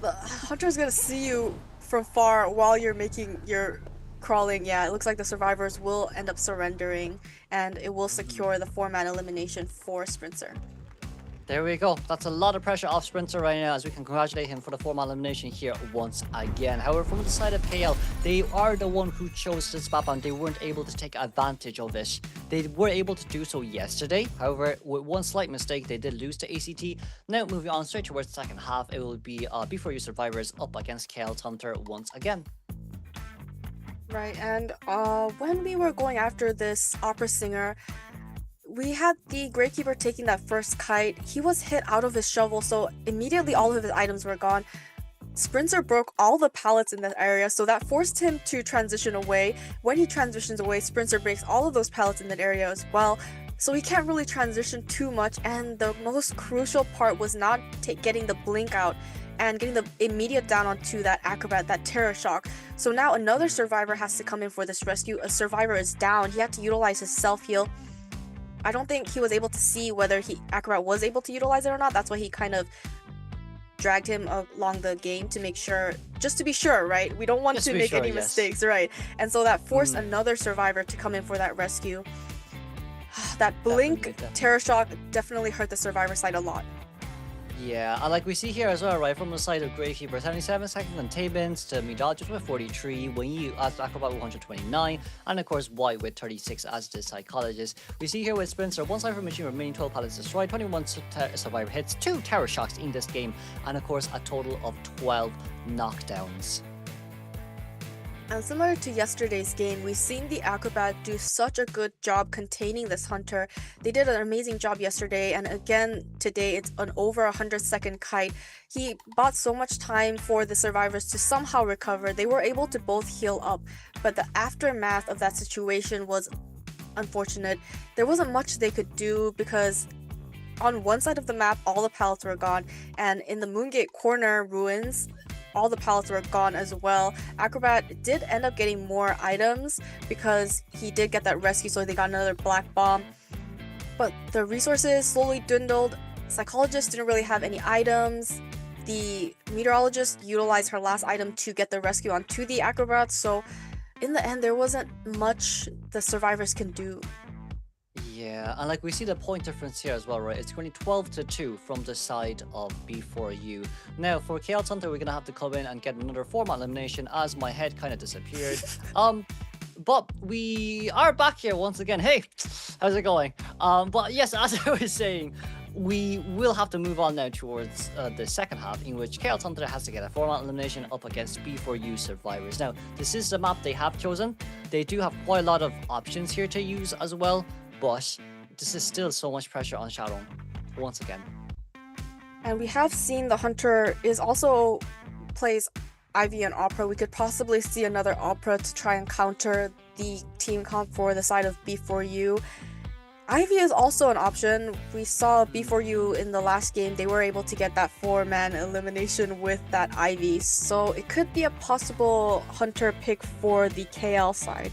the hunter's gonna see you from far while you're making your crawling. Yeah, it looks like the survivors will end up surrendering and it will secure the 4-man elimination for Sprinter. There we go. That's a lot of pressure off Sprinter right now, as we can congratulate him for the 4-man elimination here once again. However, from the side of KL, they are the one who chose this map and they weren't able to take advantage of it. They were able to do so yesterday. However, with one slight mistake, they did lose to ACT. Now, moving on straight towards the second half, it will be Before You survivors up against KL Hunter once again. Right, and when we were going after this opera singer, we had the Gravekeeper taking that first kite. He was hit out of his shovel, so immediately all of his items were gone. Sprinter broke all the pallets in that area, so that forced him to transition away. When he transitions away, Sprinter breaks all of those pallets in that area as well. So he can't really transition too much, and the most crucial part was not getting the blink out and getting the immediate down onto that acrobat, that terror shock. So now another survivor has to come in for this rescue. A survivor is down. He had to utilize his self-heal. I don't think he was able to see whether Acrobat was able to utilize it or not. That's why he kind of dragged him along the game to make sure, just to be sure, right? We don't want to make any mistakes, right? And so that forced another survivor to come in for that rescue. That blink terror shock definitely hurt the survivor side a lot. Yeah, and like we see here as well, right, from the side of Gravekeeper, 77 second containment to Midologist with 43, Wenyi as Acrobat with 129, and of course White with 36 as the Psychologist. We see here with Spencer, one cipher machine remaining, 12 pallets destroyed, 21 survivor hits, 2 terror shocks in this game, and of course a total of 12 knockdowns. And similar to yesterday's game, we've seen the Acrobat do such a good job containing this Hunter. They did an amazing job yesterday, and again today it's an over 100-second kite. He bought so much time for the survivors to somehow recover. They were able to both heal up, but the aftermath of that situation was unfortunate. There wasn't much they could do because on one side of the map all the pallets were gone, and in the Moongate corner ruins all the pallets were gone as well. Acrobat did end up getting more items because he did get that rescue, so they got another black bomb. But the resources slowly dwindled. Psychologist didn't really have any items. The meteorologist utilized her last item to get the rescue onto the Acrobat, so in the end there wasn't much the survivors can do. Yeah, and like we see the point difference here as well, right? It's going 12-2 from the side of B4U. Now for Chaos Hunter, we're gonna have to come in and get another 4-man elimination as my head kind of disappeared. But we are back here once again. Hey, how's it going? But yes, as I was saying, we will have to move on now towards the second half, in which Chaos Hunter has to get a 4-man elimination up against B4U survivors. Now, this is the map they have chosen. They do have quite a lot of options here to use as well, but this is still so much pressure on Shadow once again. And we have seen the Hunter is also plays Ivy and Opera. We could possibly see another Opera to try and counter the team comp for the side of B4U. Ivy is also an option. We saw B4U in the last game. They were able to get that 4-man elimination with that Ivy. So it could be a possible Hunter pick for the KL side.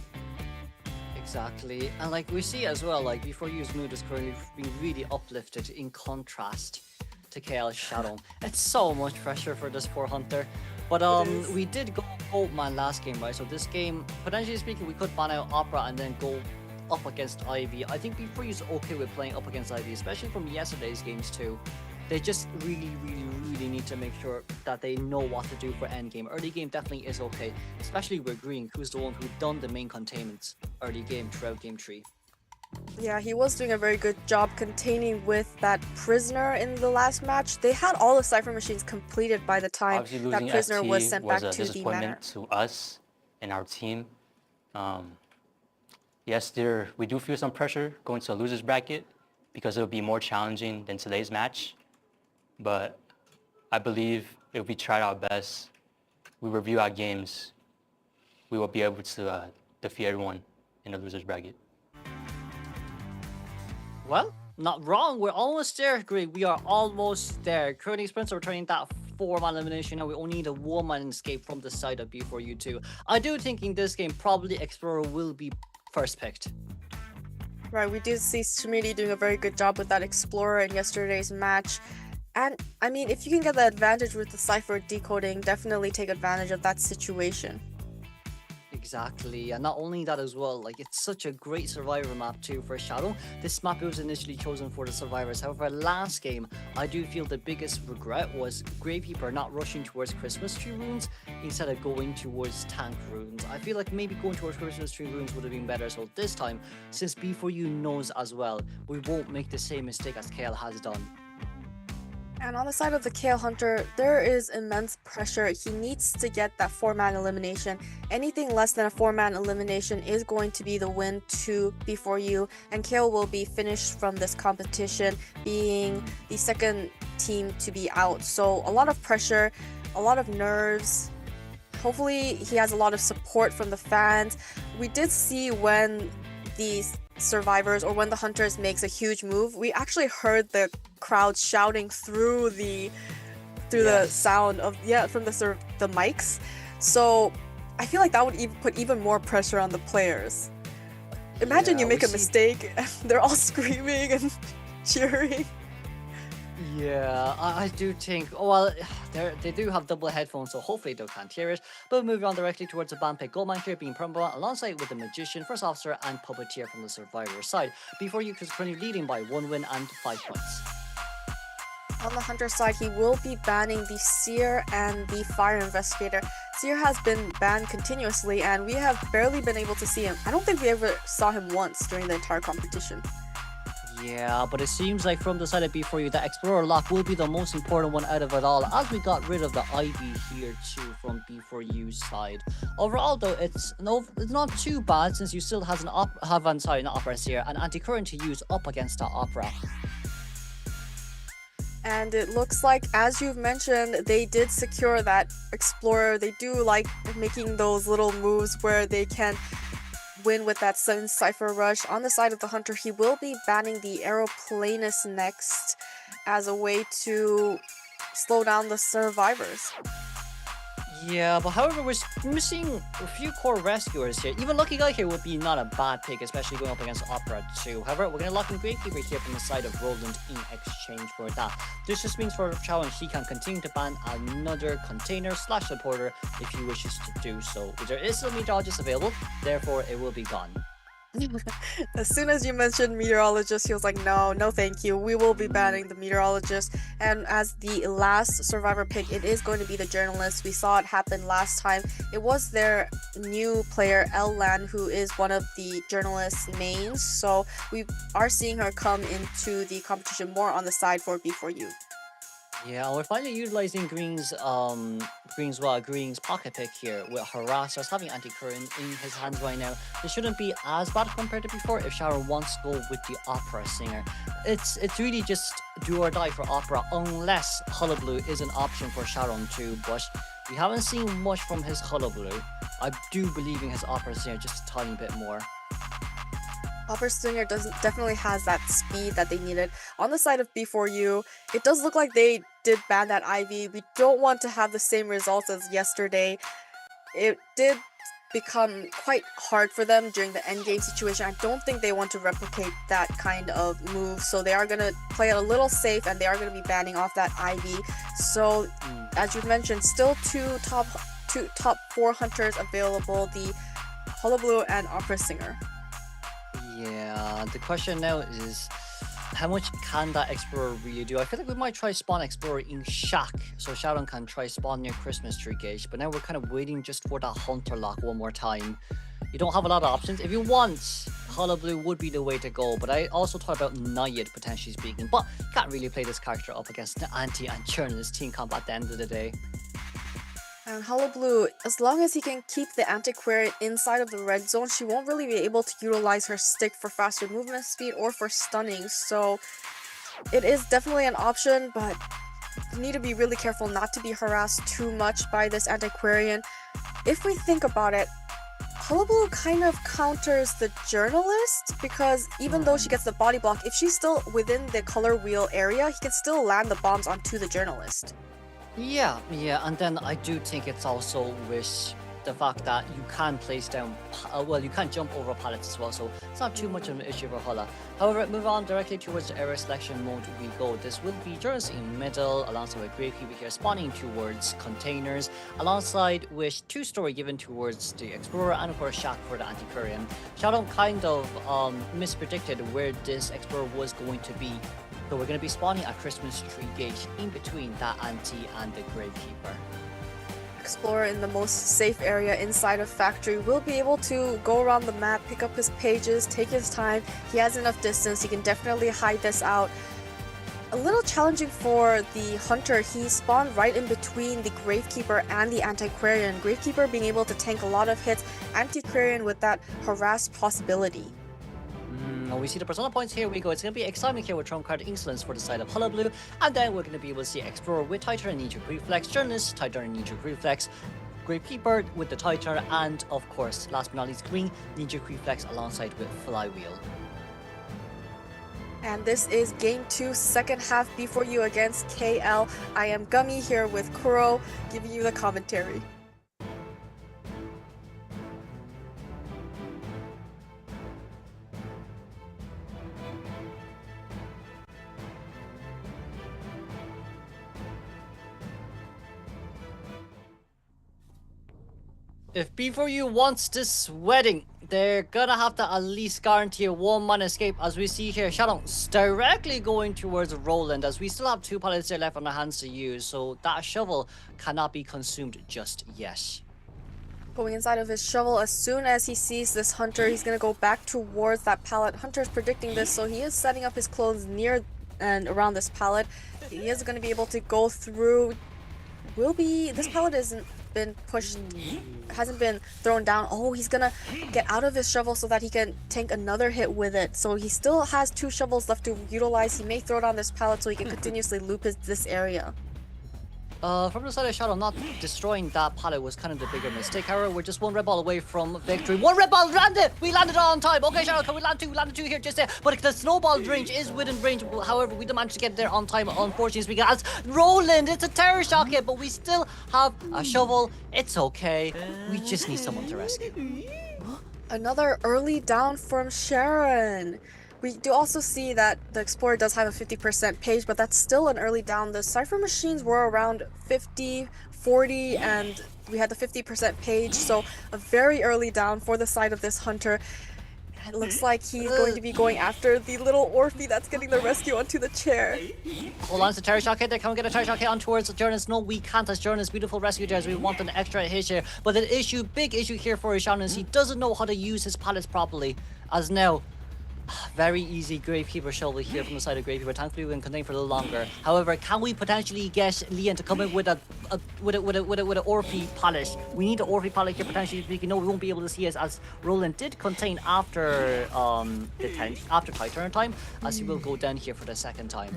Exactly. And like we see as well, like B4U's mood is currently being really uplifted in contrast to KL's Shadow. It's so much pressure for this poor Hunter. But we did go 8-man last game, right? So this game, potentially speaking, we could ban out Opera and then go up against Ivy. I think B4U's okay with playing up against Ivy, especially from yesterday's games too. They just really need to make sure that they know what to do for endgame. Early game definitely is okay, especially with Green, who's the one who done the main containments early game throughout game 3. Yeah, he was doing a very good job containing with that prisoner in the last match. They had all the Cypher machines completed by the time that prisoner was sent back to the manor. To us and our team. Yes, we do feel some pressure going to a loser's bracket because it'll be more challenging than today's match. But I believe if we try our best, we review our games, we will be able to defeat everyone in the loser's bracket. Well, not wrong. We're almost there, Greg. We are almost there. Currently, Sprints are returning that 4-man elimination, and we only need a 1-man escape from the side of B4U2. I do think in this game, probably Explorer will be first picked. Right, we did see Schmidi doing a very good job with that Explorer in yesterday's match. And, I mean, if you can get the advantage with the Cypher decoding, definitely take advantage of that situation. Exactly, and not only that as well, like it's such a great survivor map too for Shadow. This map was initially chosen for the survivors. However, last game, I do feel the biggest regret was Gravekeeper not rushing towards Christmas tree runes instead of going towards tank runes. I feel like maybe going towards Christmas tree runes would have been better. So this time, since B4U knows as well, we won't make the same mistake as KL has done. And on the side of the KL Hunter, there is immense pressure. He needs to get that 4-man elimination. Anything less than a 4-man elimination is going to be the win to B4U, and KL will be finished from this competition, being the second team to be out. So a lot of pressure, a lot of nerves. Hopefully he has a lot of support from the fans. We did see when these survivors or when the Hunters makes a huge move, we actually heard the crowd shouting through the sound of from the mics. So I feel like that would put even more pressure on the players. Imagine you make a mistake and they're all screaming and cheering. Yeah, I do think, well, they do have double headphones, so hopefully they can't hear it. But moving on directly towards the ban pick, Goldman here being Perma alongside with the Magician, First Officer, and Puppeteer from the Survivor side. B4U is currently leading by 1 win and 5 points. On the Hunter side, he will be banning the Seer and the Fire Investigator. Seer has been banned continuously, and we have barely been able to see him. I don't think we ever saw him once during the entire competition. Yeah, but it seems like from the side of B4U, the Explorer lock will be the most important one out of it all, as we got rid of the Ivy here too from B4U's side. Overall though, it's not too bad since you still have an Opera Seer, an anti-current to use up against the Opera. And it looks like, as you've mentioned, they did secure that Explorer. They do like making those little moves where they can win with that sudden Cypher Rush. On the side of the Hunter, he will be banning the Aeroplanus next as a way to slow down the survivors. Yeah, but however, we're missing a few core rescuers here. Even Lucky Guy here would be not a bad pick, especially going up against Opera too. However, we're going to lock in Gravekeeper here from the side of Roland in exchange for that. This just means for a challenge, he can continue to ban another container / supporter if he wishes to do so. There is still meteorologist available, therefore it will be gone. As soon as you mentioned meteorologist, he was like, no thank you, we will be banning the meteorologist. And as the last survivor pick, it is going to be the journalist. We saw it happen last time. It was their new player Lan, who is one of the journalist's mains, so we are seeing her come into the competition more on the side for B4U. Yeah, we're finally utilizing Green's pocket pick here with Harassers having anti-current in his hands right now. It shouldn't be as bad compared to before if Sharon wants to go with the Opera Singer. It's really just do or die for Opera unless Hullabaloo is an option for Sharon too, but we haven't seen much from his Hullabaloo. I do believe in his Opera Singer just a tiny bit more. Opera Stinger definitely has that speed that they needed. On the side of B4U, it does look like they did ban that Ivy. We don't want to have the same results as yesterday. It did become quite hard for them during the endgame situation. I don't think they want to replicate that kind of move, so they are going to play it a little safe and they are going to be banning off that Ivy. So, as you mentioned, still two top 4 hunters available, the Hullabaloo and Opera Singer. Yeah, the question now is how much can that Explorer really do? I feel like we might try spawn Explorer in Shack so Sharon can try spawn near Christmas tree gauge, but now we're kind of waiting just for that Hunter lock one more time. You don't have a lot of options. If you want, Hullabaloo would be the way to go, but I also thought about Nayid potentially speaking, but can't really play this character up against the Anti and Churn's team comp at the end of the day. And Hullabaloo, as long as he can keep the Antiquarian inside of the red zone, she won't really be able to utilize her stick for faster movement speed or for stunning. So it is definitely an option, but you need to be really careful not to be harassed too much by this Antiquarian. If we think about it, Hullabaloo kind of counters the Journalist because even though she gets the body block, if she's still within the color wheel area, he can still land the bombs onto the Journalist. Yeah, and then I do think it's also with the fact that you can place down, you can jump over pallets as well, so it's not too much of an issue for Hulla. However, move on directly towards the area selection mode we go. This will be Journalists in middle, alongside with Gravekeeper here spawning towards containers, alongside with 2-story given towards the Explorer and of course Shack for the Antiquarian. Shadow kind of mispredicted where this Explorer was going to be. So we're going to be spawning a Christmas tree gauge in between that Anti and the Gravekeeper. Explorer in the most safe area inside of Factory will be able to go around the map, pick up his pages, take his time. He has enough distance, he can definitely hide this out. A little challenging for the Hunter, he spawned right in between the Gravekeeper and the Antiquarian. Gravekeeper being able to tank a lot of hits, Antiquarian with that harass possibility. We see the persona points, here we go. It's going to be exciting here with Trump card Insolence for the side of Hullabaloo, and then we're going to be able to see Explorer with Tighter and Knee-Jerk Reflex, Journalist, Tighter and Knee-Jerk Reflex, Gravekeeper with the Tighter, and of course, last but not least, Green, Knee-Jerk Reflex alongside with Flywheel. And this is Game 2, second half B4U against KL. I am Gummy here with Kuro, giving you the commentary. If B4U wants this wedding, they're gonna have to at least guarantee a 1-man escape, as we see here. Shadows directly going towards Roland, as we still have 2 pallets there left on our hands to use, so that shovel cannot be consumed just yet. Going inside of his shovel, as soon as he sees this Hunter, he's gonna go back towards that pallet. Hunter's predicting this, so he is setting up his clothes near and around this pallet. He is gonna be able to go through. This pallet isn't been pushed, hasn't been thrown down. Oh, he's gonna get out of his shovel so that he can tank another hit with it. So he still has 2 shovels left to utilize. He may throw down this pallet so he can continuously loop this area. From the side of Shadow, not destroying that pallet was kind of the bigger mistake. However, we're just 1 red ball away from victory. 1 red ball landed! We landed on time! Okay, Shadow, can we land 2? Landed 2 here just there. But the snowball range is within range. However, we didn't manage to get there on time, unfortunately speaking. As Roland, it's a terror shock hit, but we still have a shovel. It's okay. We just need someone to rescue. Another early down from Sharon. We do also see that the Explorer does have a 50% page, but that's still an early down. The Cypher machines were around 50, 40, and we had the 50% page, so a very early down for the side of this Hunter. It looks like he's going to be going after the little Orphe that's getting the rescue onto the chair. Hold on, it's a terror shock hit there. Can we get a terror shock hit on towards Journalist? No, we can't, as Journalist beautiful rescue there, as we want an extra hit here. But the big issue here for Ishan is he doesn't know how to use his pallets properly, as now Very easy Gravekeeper shovel here from the side of Gravekeeper. Thankfully, we can contain for a little longer. However, can we potentially get Lian to come in with an Orphe polish? We need an Orphe polish here potentially speaking. No, we won't be able to see as Roland did contain after after Tide turn time, as he will go down here for the second time.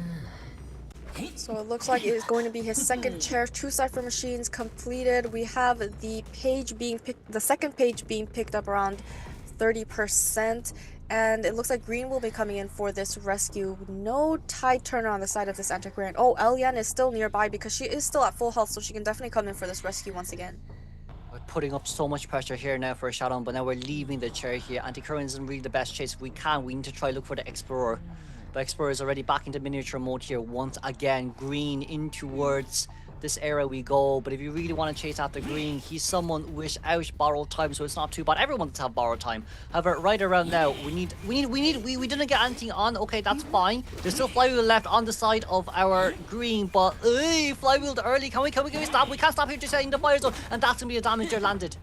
So it looks like it is going to be his second chair. 2 Cypher machines completed. We have the page being picked, the second page being picked up around 30%. And it looks like Green will be coming in for this rescue. No Tide turner on the side of this Antiquarian. Oh, Elian is still nearby because she is still at full health, so she can definitely come in for this rescue once again. We're putting up so much pressure here now for a shot on, but now we're leaving the chair here. Antiquarian isn't really the best chase. If we can, we need to try look for the Explorer. But Explorer is already back into miniature mode here once again. Green in towards this area we go, but if you really want to chase after Green, he's someone without borrowed time, so it's not too bad. Everyone does have borrowed time. However, right around now, we didn't get anything on. Okay, that's fine. There's still flywheel left on the side of our Green, but flywheel early. Can we stop? We can't stop here just in the fire zone, and that's gonna be a damager landed.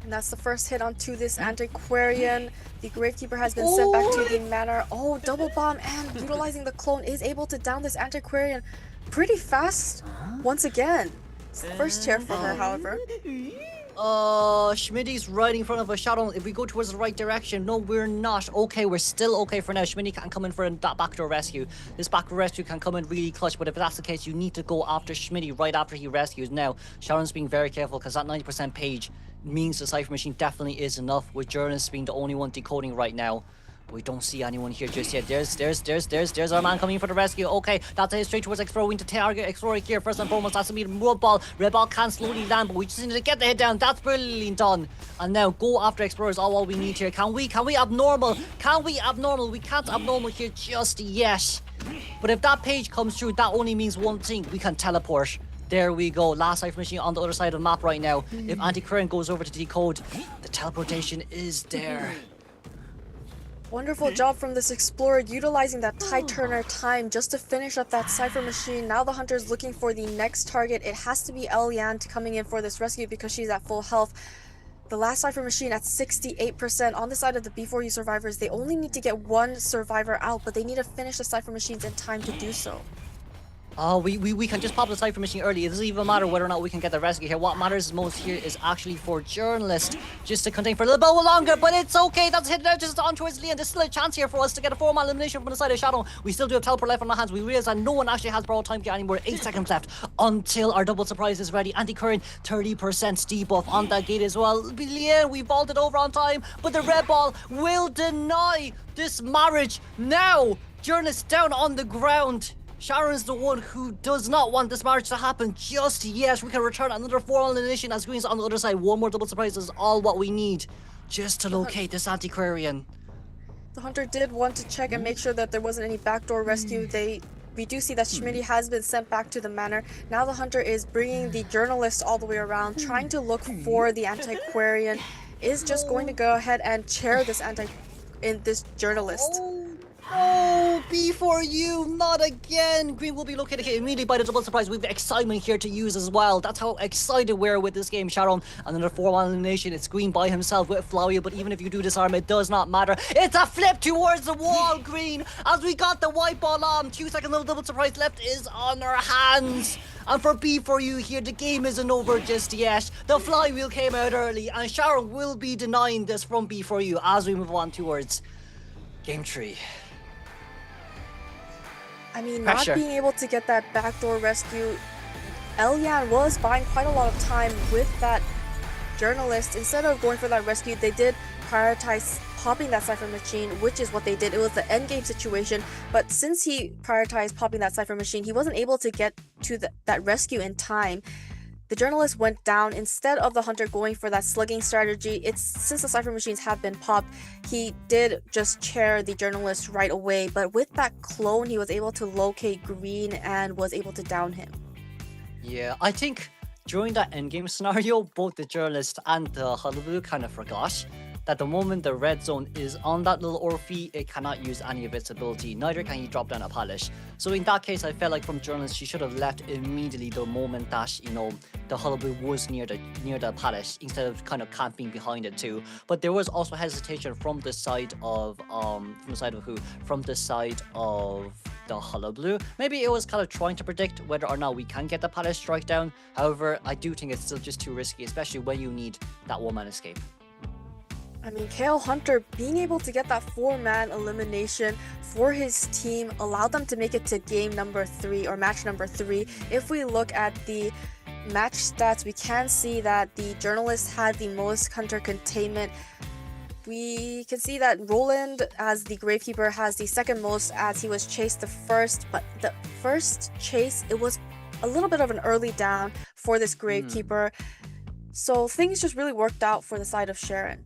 And that's the first hit onto this Antiquarian. The Gravekeeper has been sent back to the manor. Oh, double bomb, and utilizing the clone is able to down this Antiquarian pretty fast once again. It's the first chair for her, however. Schmitty's right in front of us. Shadow, if we go towards the right direction, no, we're not. Okay, we're still okay for now. Schmitty can come in for that backdoor rescue. This backdoor rescue can come in really clutch, but if that's the case, you need to go after Schmitty right after he rescues. Now, Sharon's being very careful because that 90% page means the Cypher machine definitely is enough, with Journalist being the only one decoding right now. We don't see anyone here just yet. There's our man coming for the rescue. Okay, that's a hit straight towards Explorer. We need to target Explorer here. First and foremost, that's to be Red Ball. Red Ball can slowly land, but we just need to get the hit down. That's brilliantly done. And now go after Explorer is all we need here. Can we abnormal? Can we abnormal? We can't abnormal here just yet. But if that page comes through, that only means one thing. We can teleport. There we go. Last Cypher machine on the other side of the map right now. If Antiquarian goes over to decode, the teleportation is there. Wonderful job from this Explorer, utilizing that Tide Turner time just to finish up that Cypher machine. Now the Hunter's looking for the next target. It has to be Elian coming in for this rescue because she's at full health. The last Cypher machine at 68%. On the side of the B4U survivors, they only need to get one survivor out, but they need to finish the Cypher machines in time to do so. We can just pop the Cypher machine early. It doesn't even matter whether or not we can get the rescue here. What matters most here is actually for Journalist just to contain for a little bit longer, but it's okay. That's hit now just on towards Lian. There's still a chance here for us to get a 4-man elimination from the side of Shadow. We still do have teleport left on our hands. We realize that no one actually has borrowed time here anymore. 8 seconds left until our double surprise is ready. Anti-current 30% debuff on that gate as well. Lian, we vaulted over on time, but the Red Ball will deny this marriage. Now, Journalist down on the ground. Sharon's the one who does not want this marriage to happen just yet. We can return another 4-man elimination as Green's on the other side. One more double surprise is all what we need just to locate this Antiquarian. The Hunter did want to check and make sure that there wasn't any backdoor rescue. We do see that Schmitty has been sent back to the manor. Now the Hunter is bringing the Journalist all the way around, trying to look for the Antiquarian. Is just going to go ahead and chair this Journalist. Oh, B4U, not again. Green will be located here immediately by the double surprise. We have excitement here to use as well. That's how excited we're with this game, Sharon. Another 4-man elimination. It's Green by himself with Flowey, but even if you do disarm, it does not matter. It's a flip towards the wall, Green, as we got the white ball on. 2 seconds of double surprise left is on our hands. And for B4U here, the game isn't over just yet. The flywheel came out early, and Sharon will be denying this from B4U as we move on towards Game 3. I mean, Pressure. not being able to get that backdoor rescue, Elian was buying quite a lot of time with that Journalist. Instead of going for that rescue, they did prioritize popping that Cypher machine, which is what they did. It was the endgame situation, but since he prioritized popping that Cypher machine, he wasn't able to get to that rescue in time. The Journalist went down. Instead of the Hunter going for that slugging strategy, since the Cypher machines have been popped, he did just chair the Journalist right away. But with that clone, he was able to locate Green and was able to down him. Yeah, I think during that endgame scenario, both the Journalist and the Hullabaloo kind of forgot that the moment the red zone is on that little Orphe, it cannot use any of its ability. Neither can he drop down a palace. So in that case, I felt like from journalists, she should have left immediately the moment that, you know, the Hullabaloo was near the palace, instead of kind of camping behind it too. But there was also hesitation from the side of the Hullabaloo. Maybe it was kind of trying to predict whether or not we can get the palace strike down. However, I do think it's still just too risky, especially when you need that one-man escape. I mean, KL Hunter being able to get that 4-man elimination for his team allowed them to make it to game number 3 or match number 3. If we look at the match stats, we can see that the journalist had the most Hunter containment. We can see that Roland, as the Gravekeeper, has the second most, as he was chased the first, but the first chase, it was a little bit of an early down for this Gravekeeper. So things just really worked out for the side of Sharon.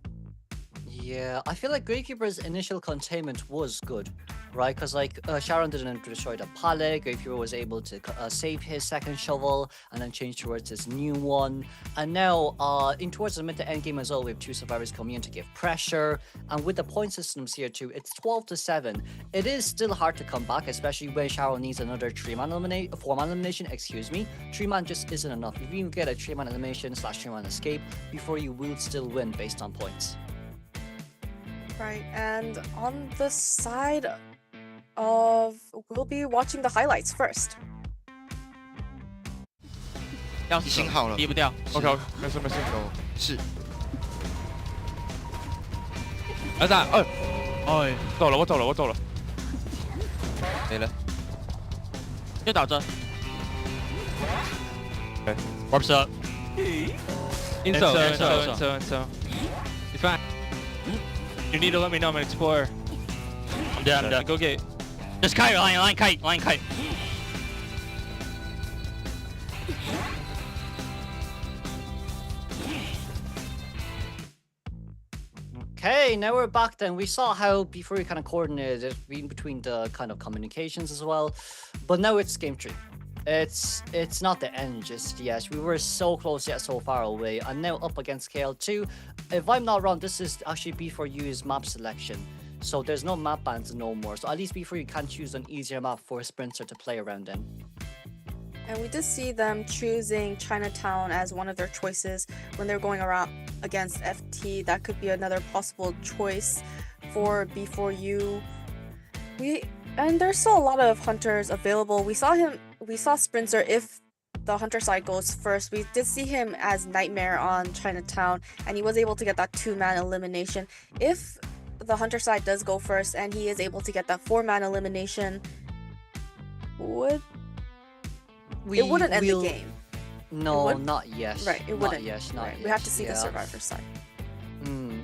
Yeah, I feel like Gravekeeper's initial containment was good, right? Because like Sharon didn't destroy the pallet, Gravekeeper was able to save his second shovel and then change towards his new one. And now in towards the mid to end game as well, we have 2 survivors coming in to give pressure. And with the point systems here too, it's 12-7. It is still hard to come back, especially when Sharon needs another 4-man elimination, excuse me. 3-man just isn't enough. If you can get a 3-man elimination / 3-man escape, before you will still win based on points. Right, and on the side of, we'll be watching the highlights first. 要死了，低不掉。OK， 没事没事，是。儿子，哎，走了，我走了，没了，又倒着。对 ，Warps up。Insert. It's fine. You need to let me know when it's for. I'm dead. Go get. Just kite, line kite. Okay, now we're back then. We saw how before we kind of coordinated in between the kind of communications as well. But now it's game 3. It's not the end just yet. We were so close yet so far away. And now up against KL2. If I'm not wrong, this is actually B4U's map selection. So there's no map bans no more. So at least B4U can choose an easier map for a sprinter to play around in. And we did see them choosing Chinatown as one of their choices when they're going around against FT. That could be another possible choice for B4U. And there's still a lot of hunters available. We saw Sprinter if the hunter side goes first. We did see him as Nightmare on Chinatown, and he was able to get that 2-man elimination. If the hunter side does go first and he is able to get that 4-man elimination, it wouldn't end the game. No, not yet. Right, it wouldn't. Not yet. We have to see the survivor side.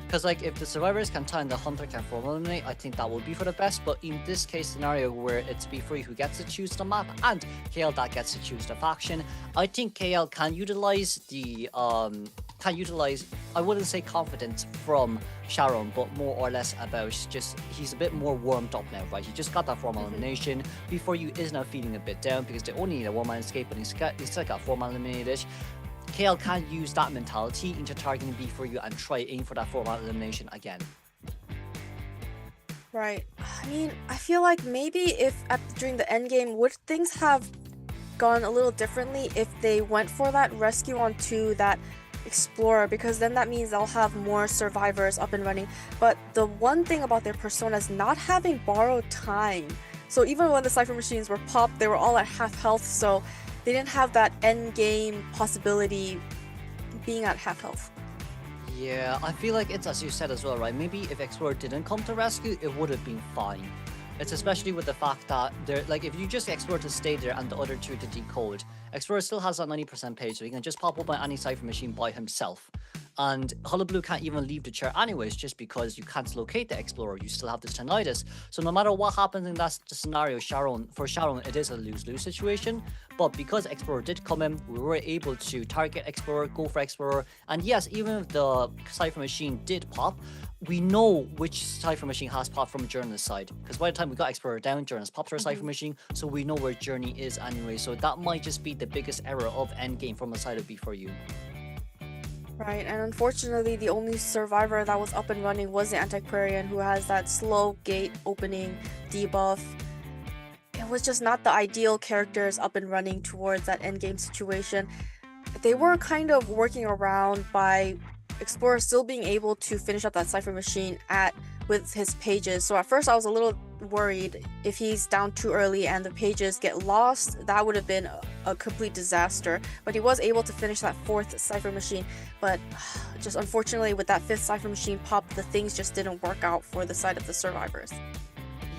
Because like if the survivors can tie and the hunter can form eliminate, I think that would be for the best. But in this case scenario where it's B3 who gets to choose the map and KL that gets to choose the faction, I think KL can utilize I wouldn't say confidence from Sharon, but more or less about just he's a bit more warmed up now, right? He just got that formal elimination. B4U is now feeling a bit down because they only need a 1-man escape, but he still got 4-man eliminated. KL can use that mentality into targeting B4U and try aim for that 4-man elimination again. Right. I mean, I feel like maybe during the end game, would things have gone a little differently if they went for that rescue onto that Explorer, because then that means they'll have more survivors up and running. But the one thing about their persona is not having borrowed time. So even when the Cypher machines were popped, they were all at half health, so they didn't have that end game possibility being at half health. Yeah, I feel like it's as you said as well, right? Maybe if Explorer didn't come to rescue, it would have been fine. It's especially with the fact that if you just Explorer to stay there and the other two to decode, Explorer still has that 90% page, so he can just pop up on any Cypher machine by himself. And Hullabaloo can't even leave the chair anyways, just because you can't locate the Explorer. You still have this tinnitus. So no matter what happens in that scenario, for Sharon, it is a lose-lose situation. But because Explorer did come in, we were able to target Explorer, go for Explorer. And yes, even if the Cypher machine did pop, we know which Cypher machine has popped from Journey's side. Because by the time we got Explorer down, Journey's popped her Cypher machine, so we know where Journey is anyway. So that might just be the biggest error of endgame from the side of B4U. Right, and unfortunately, the only survivor that was up and running was the Antiquarian, who has that slow gate opening debuff. It was just not the ideal characters up and running towards that endgame situation. They were kind of working around by Explorer still being able to finish up that Cypher Machine with his pages. So at first I was a little worried if he's down too early and the pages get lost, that would have been a complete disaster. But he was able to finish that 4th Cypher Machine. But just unfortunately with that 5th Cypher Machine pop, the things just didn't work out for the side of the survivors.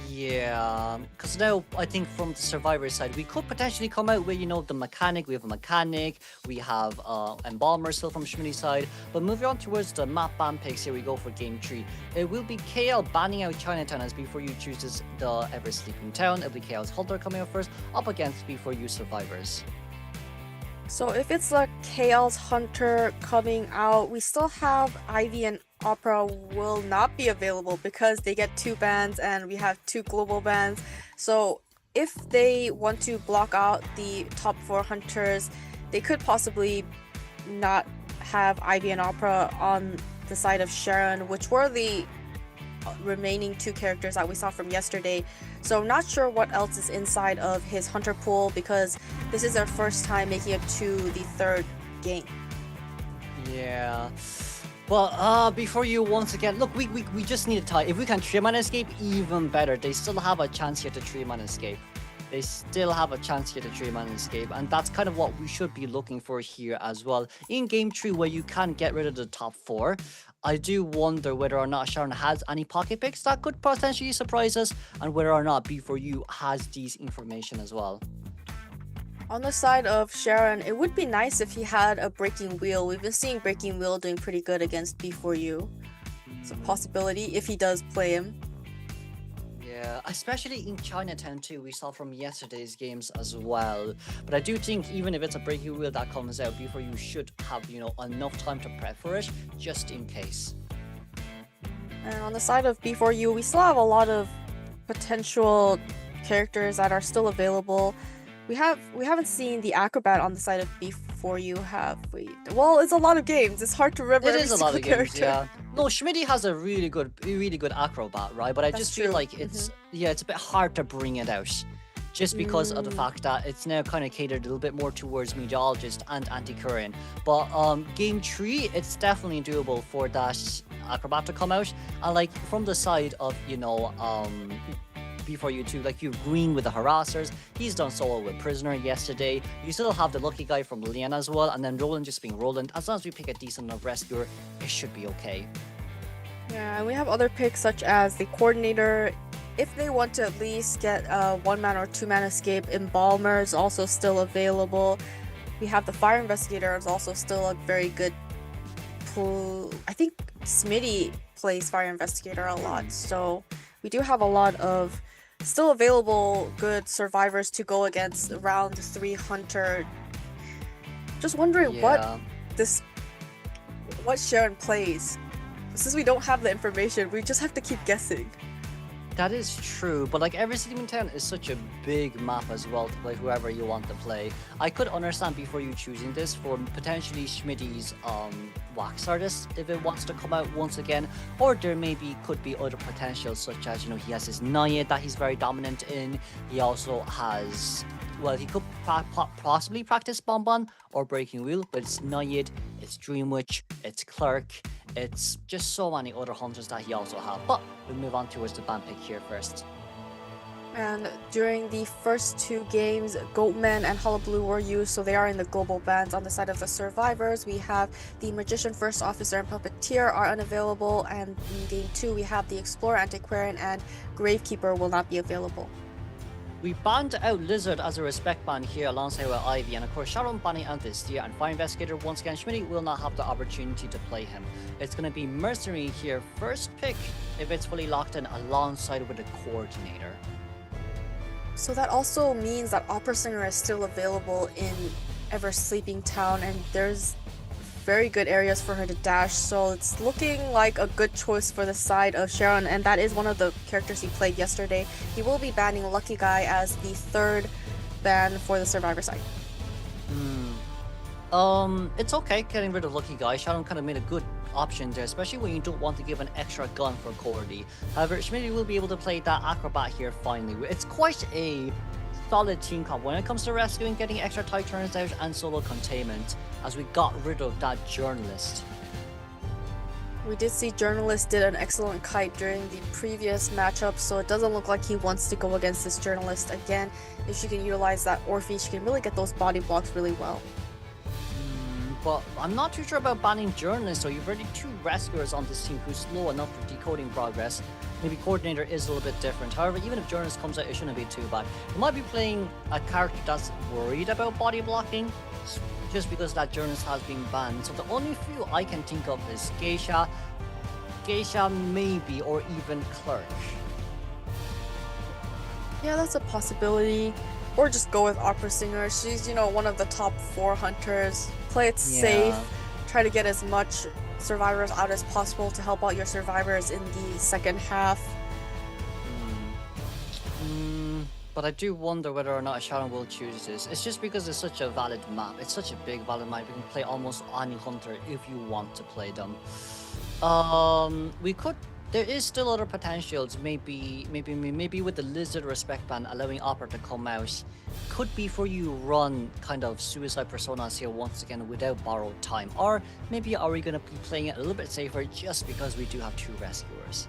Yeah, because now I think from the survivor side, we could potentially come out with, the mechanic. We have a mechanic, we have Embalmer still from Schmitty's side. But moving on towards the map ban picks, here we go for game 3. It will be KL banning out Chinatown as B4U chooses the Ever Sleeping Town. It'll be KL's Hunter coming out first, up against B4U survivors. So if it's like KL's Hunter coming out, we still have Ivy and Opera will not be available because they get 2 bans and we have 2 global bans. So if they want to block out the top 4 hunters, they could possibly not have Ivy and Opera on the side of Sharon, which were the remaining 2 characters that we saw from yesterday. So I'm not sure what else is inside of his hunter pool because this is their first time making it to the 3rd game. Yeah. Well, before you once again, look, we just need a tie. If we can 3-man escape, even better. They still have a chance here to 3-man escape. They still have a chance here to 3-man escape, and that's kind of what we should be looking for here as well. In game 3, where you can get rid of the top 4, I do wonder whether or not Sharon has any pocket picks that could potentially surprise us, and whether or not B4U has these information as well. On the side of Sharon, it would be nice if he had a Breaking Wheel. We've been seeing Breaking Wheel doing pretty good against B4U. It's a possibility if he does play him. Yeah, especially in Chinatown too, we saw from yesterday's games as well. But I do think even if it's a Breaking Wheel that comes out, B4U should have, enough time to prep for it, just in case. And on the side of B4U, we still have a lot of potential characters that are still available. We haven't seen the Acrobat on the side of B4U, have we? Well, it's a lot of games. It's hard to remember. It is a lot of games, character. yeah. No, Schmitty has a really good Acrobat, right? But I just feel like it's a bit hard to bring it out. Just because of the fact that it's now kind of catered a little bit more towards Meteorologist and Antiquarian. But game 3, it's definitely doable for that Acrobat to come out. And from the side of, B4U too, you green with the harassers. He's done solo with Prisoner yesterday. You still have the lucky guy from Lilian as well, and then Roland just being Roland. As long as we pick a decent enough rescuer, it should be okay. Yeah, and we have other picks such as the Coordinator. If they want to at least get a 1-man or 2-man escape, Embalmer is also still available. We have the Fire Investigator is also still a very good pool. I think Smitty plays Fire Investigator a lot, so we do have a lot of still available good survivors to go against round 3 Hunter. Just wondering what Sharon plays. Since we don't have the information, we just have to keep guessing. That is true, but Ever Sleeping Town is such a big map as well to play whoever you want to play. I could understand B4U choosing this for potentially Schmitty's wax artist if it wants to come out once again, or there could be other potentials such as he has his Nayad that he's very dominant in. He also has, he could possibly practice Bonbon or Breaking Wheel, but it's Nayad, it's Dream Witch, it's Clerk. It's just so many other hunters that he also has. But we'll move on towards the ban pick here first. And during the first 2 games, Goatman and Hullabaloo were used, so they are in the global bans. On the side of the survivors, we have the Magician, First Officer, and Puppeteer are unavailable. And in game 2, we have the Explorer, Antiquarian, and Gravekeeper will not be available. We banned out Lizard as a respect ban here alongside with Ivy, and of course Sharon banning out this year, and Fire Investigator once again Schmitty will not have the opportunity to play him. It's going to be Mercenary here, first pick if it's fully locked in alongside with the Coordinator. So that also means that Opera Singer is still available in Ever Sleeping Town, and there's very good areas for her to dash, so it's looking like a good choice for the side of Sharon, and that is one of the characters he played yesterday. He will be banning Lucky Guy as the 3rd ban for the survivor side. It's okay getting rid of Lucky Guy. Shadow kind of made a good option there, especially when you don't want to give an extra gun for Cordy. However, Schmitty will be able to play that Acrobat here finally. It's quite a solid team comp when it comes to rescuing, getting extra tight turns out, and solo containment, as we got rid of that Journalist. We did see Journalist did an excellent kite during the previous matchup, so it doesn't look like he wants to go against this Journalist again. If she can utilize that Orphe, she can really get those body blocks really well. But I'm not too sure about banning Journalists, so you've already 2 rescuers on this team who's slow enough for decoding progress. Maybe Coordinator is a little bit different. However, even if Journalist comes out, it shouldn't be too bad. You might be playing a character that's worried about body blocking, just because that Journalist has been banned. So the only few I can think of is Geisha maybe, or even Clerk. Yeah, that's a possibility. Or just go with Opera Singer. She's, one of the top 4 hunters. Play it safe. Try to get as much survivors out as possible to help out your survivors in the second half. But I do wonder whether or not Sharon will choose this. It's just because it's such a valid map. It's such a big valid map. You can play almost any hunter if you want to play them. There is still other potentials. Maybe with the Lizard respect ban allowing Opera to come out, could be for you run kind of suicide personas here once again without borrowed time. Or maybe are we gonna be playing it a little bit safer just because we do have 2 rescuers?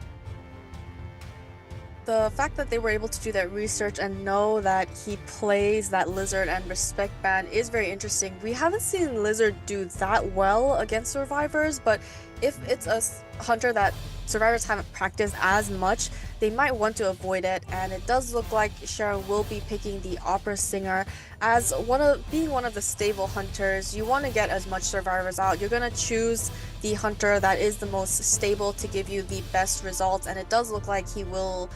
The fact that they were able to do that research and know that he plays that Lizard and respect ban is very interesting. We haven't seen Lizard do that well against survivors, but if it's a hunter that survivors haven't practiced as much, they might want to avoid it, and it does look like Sharon will be picking the Opera Singer as being one of the stable hunters. You want to get as much survivors out. You're going to choose the hunter that is the most stable to give you the best results, and it does look like he will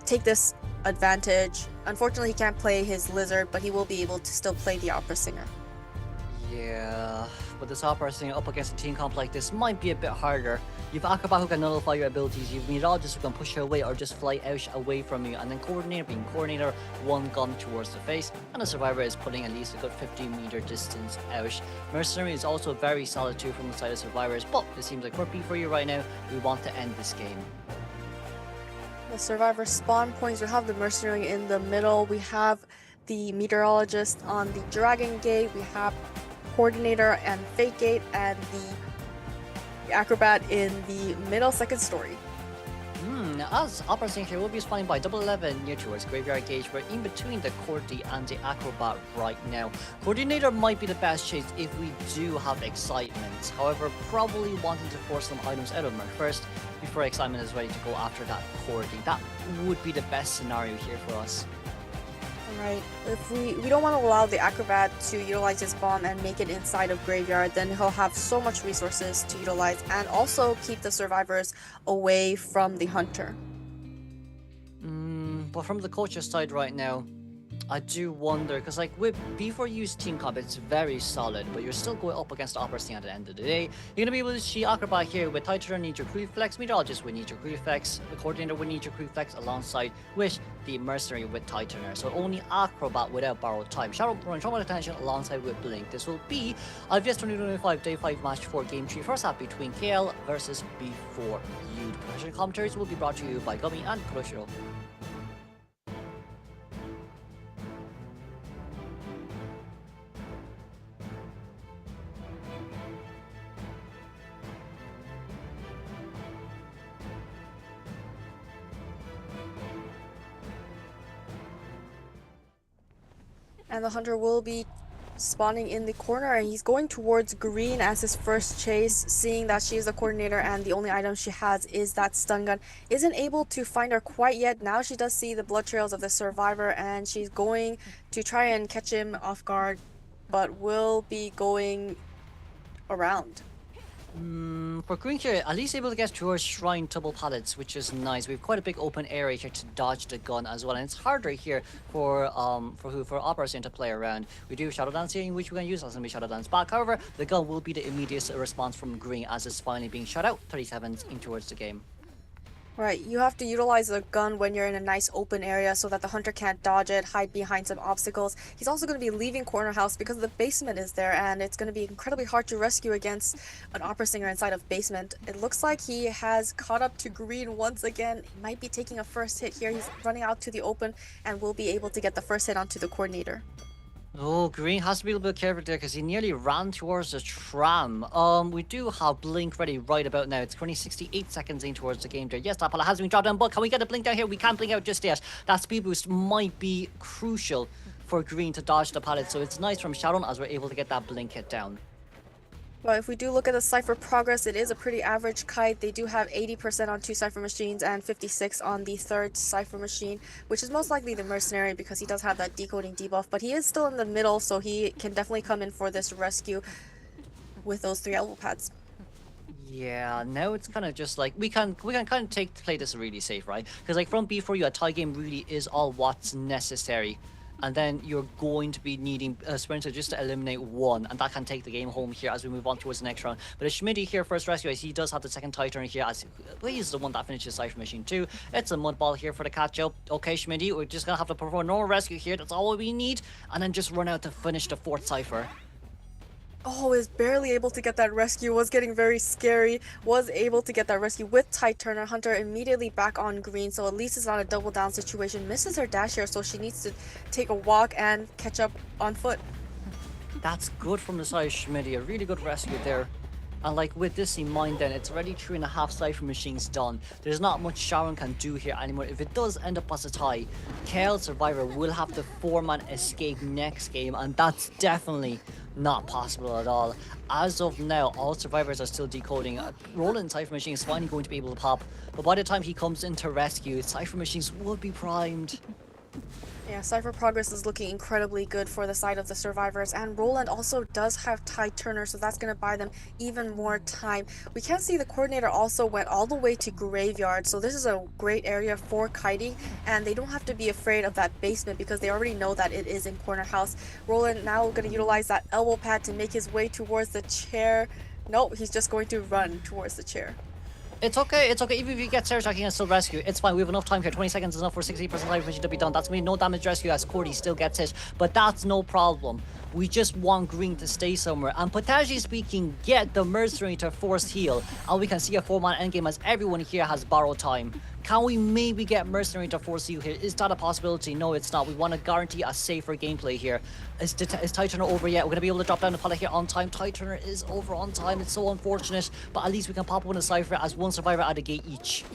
take this advantage. Unfortunately, he can't play his Lizard, but he will be able to still play the Opera Singer. Yeah, but this Opera Singer up against a team comp like this might be a bit harder. You've Acrobat who can nullify your abilities, you've Meteorologist who can push you away or just fly out away from you, and then Coordinator being Coordinator, 1 gun towards the face, and the Survivor is putting at least a good 15-meter distance out. Mercenary is also very solid too from the side of Survivors, but it seems like we're B for you right now. We want to end this game. The Survivor spawn points, we have the Mercenary in the middle, we have the Meteorologist on the Dragon Gate, we have Coordinator and Fate Gate, and the Acrobat in the middle second story. As Opera Singer will be spawning by 11 near towards Graveyard Gate. We're in between the Cordy and the Acrobat right now. Coordinator might be the best chase if we do have excitement. However, probably wanting to force some items out of Merc first before excitement is ready to go after that Cordy. That would be the best scenario here for us. Alright, if we don't want to allow the Acrobat to utilize his bomb and make it inside of Graveyard, then he'll have so much resources to utilize and also keep the survivors away from the hunter. But from the coach's side right now, I do wonder, because like with B4U's team comp, it's very solid, but you're still going up against Opera Singer at the end of the day. You're going to be able to see Acrobat here with Titan Need Your Reflex, Meteorologist with Need Your Reflex, the Coordinator with Need Your Reflex alongside with the Mercenary with Titaner. So only Acrobat without borrowed time. Shadow Run, Trauma Attention alongside with Blink. This will be IVS 2025 Day 5 Match 4 Game 3 first half between KL versus B4U. The professional commentaries will be brought to you by Gummy and Kuroshiro. And the hunter will be spawning in the corner, and he's going towards green as his first chase, seeing that she's the Coordinator and the only item she has is that stun gun. Isn't able to find her quite yet. Now she does see the blood trails of the Survivor, and she's going to try and catch him off guard, but will be going around. For green here, at least able to get towards Shrine double pallets, which is nice. We have quite a big open area here to dodge the gun as well, and it's harder here for Opera Singer to play around. We do Shadow Dance here, in which we can use as we Shadow Dance back. However, the gun will be the immediate response from green as it's finally being shot out. 37 in towards the game. Right, you have to utilize the gun when you're in a nice open area so that the hunter can't dodge it, hide behind some obstacles. He's also going to be leaving corner house because the basement is there, and it's going to be incredibly hard to rescue against an opera singer inside of basement. It looks like he has caught up to green once again. He might be taking a first hit here. He's running out to the open and will be able to get the first hit onto the coordinator. Oh, Green has to be a little bit careful there because he nearly ran towards the tram. We do have Blink ready right about now. It's currently 68 seconds in towards the game there. Yes, that pallet has been dropped down, but can we get a Blink down here? We can't Blink out just yet. That speed boost might be crucial for Green to dodge the pallet, so it's nice from Sharon as we're able to get that Blink hit down. Well, if we do look at the Cypher progress, it is a pretty average kite. They do have 80% on 2 Cypher machines and 56 on the 3rd Cypher machine, which is most likely the Mercenary because he does have that decoding debuff, but he is still in the middle, so he can definitely come in for this rescue with those 3 elbow pads. Yeah, now it's kind of just like we can kind of play this really safe, right? Because like from B4U, a tie game really is all what's necessary. And then you're going to be needing a sprinter just to eliminate one, and that can take the game home here as we move on towards the next round. But Schmitty here first rescue, he does have the second tie turn here as he's the one that finishes Cypher Machine 2. It's a mud ball here for the catch up. Okay, Schmitty, we're just gonna have to perform a normal rescue here. That's all we need, and then just run out to finish the 4th Cypher. Oh, is barely able to get that rescue, was getting very scary, was able to get that rescue with tight turner. Hunter immediately back on green, so at least it's not a double down situation. Misses her dash here, so she needs to take a walk and catch up on foot. That's good from the side of Schmitty, a really good rescue there. And like with this in mind then, it's already 3.5 Cypher machines done. There's not much Sharon can do here anymore. If it does end up as a tie, KL Survivor will have the 4-man escape next game, and that's definitely not possible at all. As of now, all survivors are still decoding. Roland Cypher Machine is finally going to be able to pop, but by the time he comes into rescue, Cypher Machines will be primed. Yeah, Cypher progress is looking incredibly good for the side of the survivors, and Roland also does have tight turner, so that's going to buy them even more time. We can see the coordinator also went all the way to graveyard, so this is a great area for kiting, and they don't have to be afraid of that basement because they already know that it is in corner house. Roland now going to utilize that elbow pad to make his way towards the chair. Nope, he's just going to run towards the chair. It's okay, it's okay. Even if you get Sarah, he can still rescue. It's fine, we have enough time here. 20 seconds is enough for 60% life machine to be done. That's going to be no damage rescue as Cordy still gets hit. But that's no problem. We just want Green to stay somewhere and potentially speaking, get the Mercenary to force heal. And we can see a 4-man endgame as everyone here has borrowed time. Can we maybe get Mercenary to force heal here? Is that a possibility? No, it's not. We want to guarantee a safer gameplay here. Is Tight Turner over yet? We're going to be able to drop down the pallet here on time. Tight Turner is over on time. It's so unfortunate, but at least we can pop one a Cypher as one survivor at a gate each.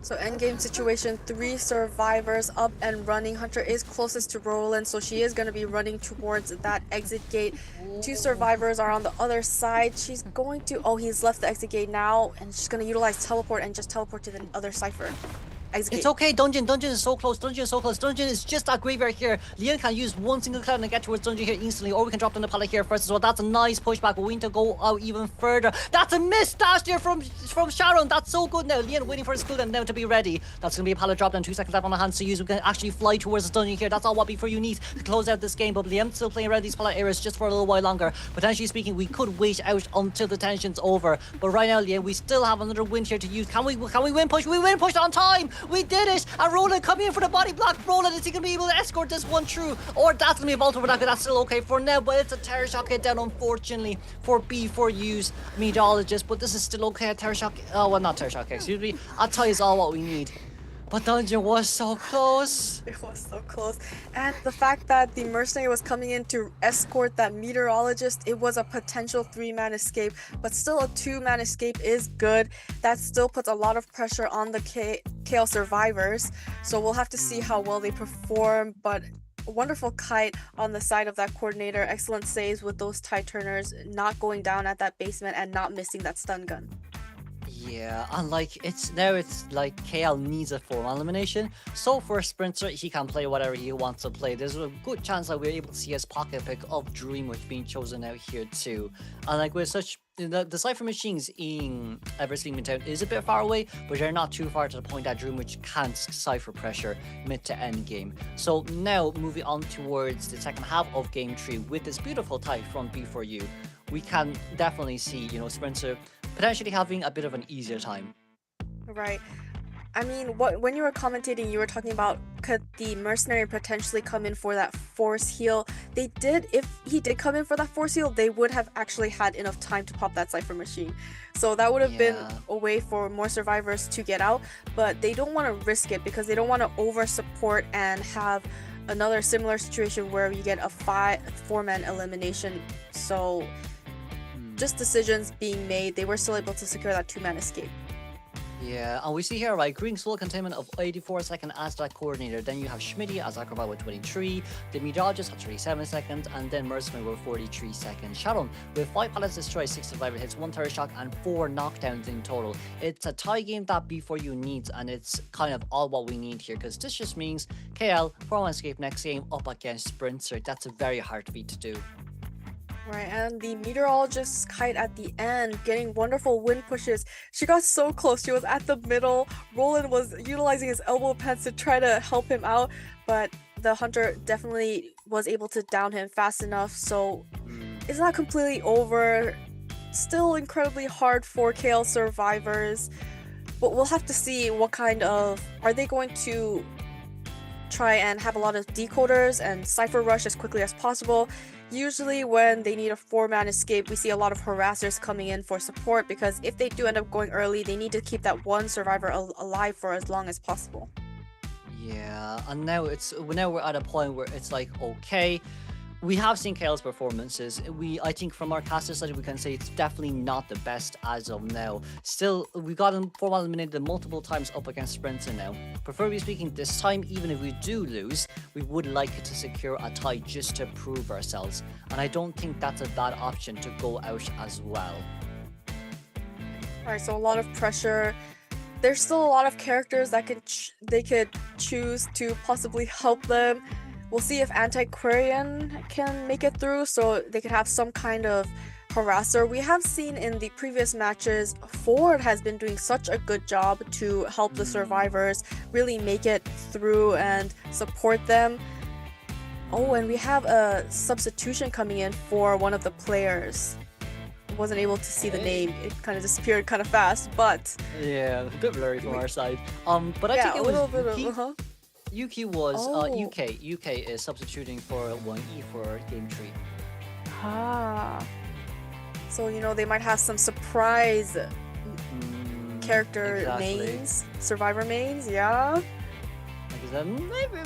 So endgame situation, 3 survivors up and running. Hunter is closest to Roland, so she is going to be running towards that exit gate. 2 survivors are on the other side. She's going to... Oh, he's left the exit gate now, and she's going to utilize teleport and just teleport to the other Cypher. It's okay, Dungeon is so close, Dungeon is so close. Dungeon is just that graveyard here. Leon can use one single cloud and get towards Dungeon here instantly, or we can drop down the pallet here first as well. That's a nice pushback, but we need to go out even further. That's a missed dash there from Sharon. That's so good now. Leon waiting for his cooldown now to be ready. That's going to be a pallet drop down, 2 seconds left on the hands to use. We can actually fly towards the Dungeon here. That's all what B4U needs to close out this game, but Liam's still playing around these pallet areas just for a little while longer. Potentially speaking, we could wait out until the tension's over, but right now, Liam, we still have another win here to use. Can we win push? We win push on time. We did it. And Roland coming in for the body block. Roland, is he going to be able to escort this one through? Or that's going to be a vault over that, but that's still okay for now. But it's a terror shock hit down, unfortunately, for B4U's meteorologist. But this is still okay. A terror shock. Oh, well, not terror shock, excuse me. A tie is all what we need. But Dungeon was so close. It was so close. And the fact that the Mercenary was coming in to escort that meteorologist, it was a potential 3-man escape, but still a 2-man escape is good. That still puts a lot of pressure on the KL survivors. So we'll have to see how well they perform, but a wonderful kite on the side of that coordinator. Excellent saves with those tight turners, not going down at that basement and not missing that stun gun. Yeah, and like it's like KL needs a 4-man elimination. So for a sprinter, he can play whatever he wants to play. There's a good chance that we're able to see his pocket pick of Dream, which being chosen out here too. And like with such the Cypher machines in Eversleep Town is a bit far away, but they're not too far to the point that Dream which can't Cypher pressure mid to end game. So now moving on towards the second half of game 3 with this beautiful tie from B4U, we can definitely see, Sprinter potentially having a bit of an easier time. Right. I mean, when you were commentating, you were talking about could the mercenary potentially come in for that force heal. They did. If he did come in for that force heal, they would have actually had enough time to pop that Cypher machine. So that would have been a way for more survivors to get out, but they don't want to risk it because they don't want to over support and have another similar situation where you get a 4-man elimination. So just decisions being made, they were still able to secure that 2-man escape. Yeah, and we see here, right, Green Soul containment of 84 seconds as that coordinator. Then you have Schmitty as Acrobat with 23, the Mirages at 37 seconds, and then Mercenary with 43 seconds. Sharon with 5 pallets destroyed, 6 survivor hits, 1 turret shock, and 4 knockdowns in total. It's a tie game that B4U needs, and it's kind of all what we need here, because this just means KL, 4-1 escape next game up against Sprinter. That's a very hard feat to do. Right, and the meteorologist kite at the end getting wonderful wind pushes. She got so close. She was at the middle. Roland was utilizing his elbow pads to try to help him out, but the hunter definitely was able to down him fast enough. So it's not completely over. Still incredibly hard for KL survivors, but we'll have to see what kind of... Are they going to try and have a lot of decoders and Cypher rush as quickly as possible? Usually when they need a 4-man escape, we see a lot of harassers coming in for support, because if they do end up going early, they need to keep that one survivor alive for as long as possible. Yeah, and now we're at a point where it's like, okay, we have seen KL's performances. I think from our caster side, we can say it's definitely not the best as of now. Still, we got him 4-1 eliminated multiple times up against Sprinter now. Preferably speaking, this time, even if we do lose, we would like to secure a tie just to prove ourselves. And I don't think that's a bad option to go out as well. Alright, so a lot of pressure. There's still a lot of characters that they could choose to possibly help them. We'll see if Antiquarian can make it through, so they could have some kind of harasser. We have seen in the previous matches, Ford has been doing such a good job to help the survivors really make it through and support them. Oh, and we have a substitution coming in for one of the players. I wasn't able to see the name. It kind of disappeared kind of fast, but... Yeah, a bit blurry from our side. But I think it was Yuki was UK is substituting for 1E for game 3. So they might have some surprise character mains, survivor mains, yeah.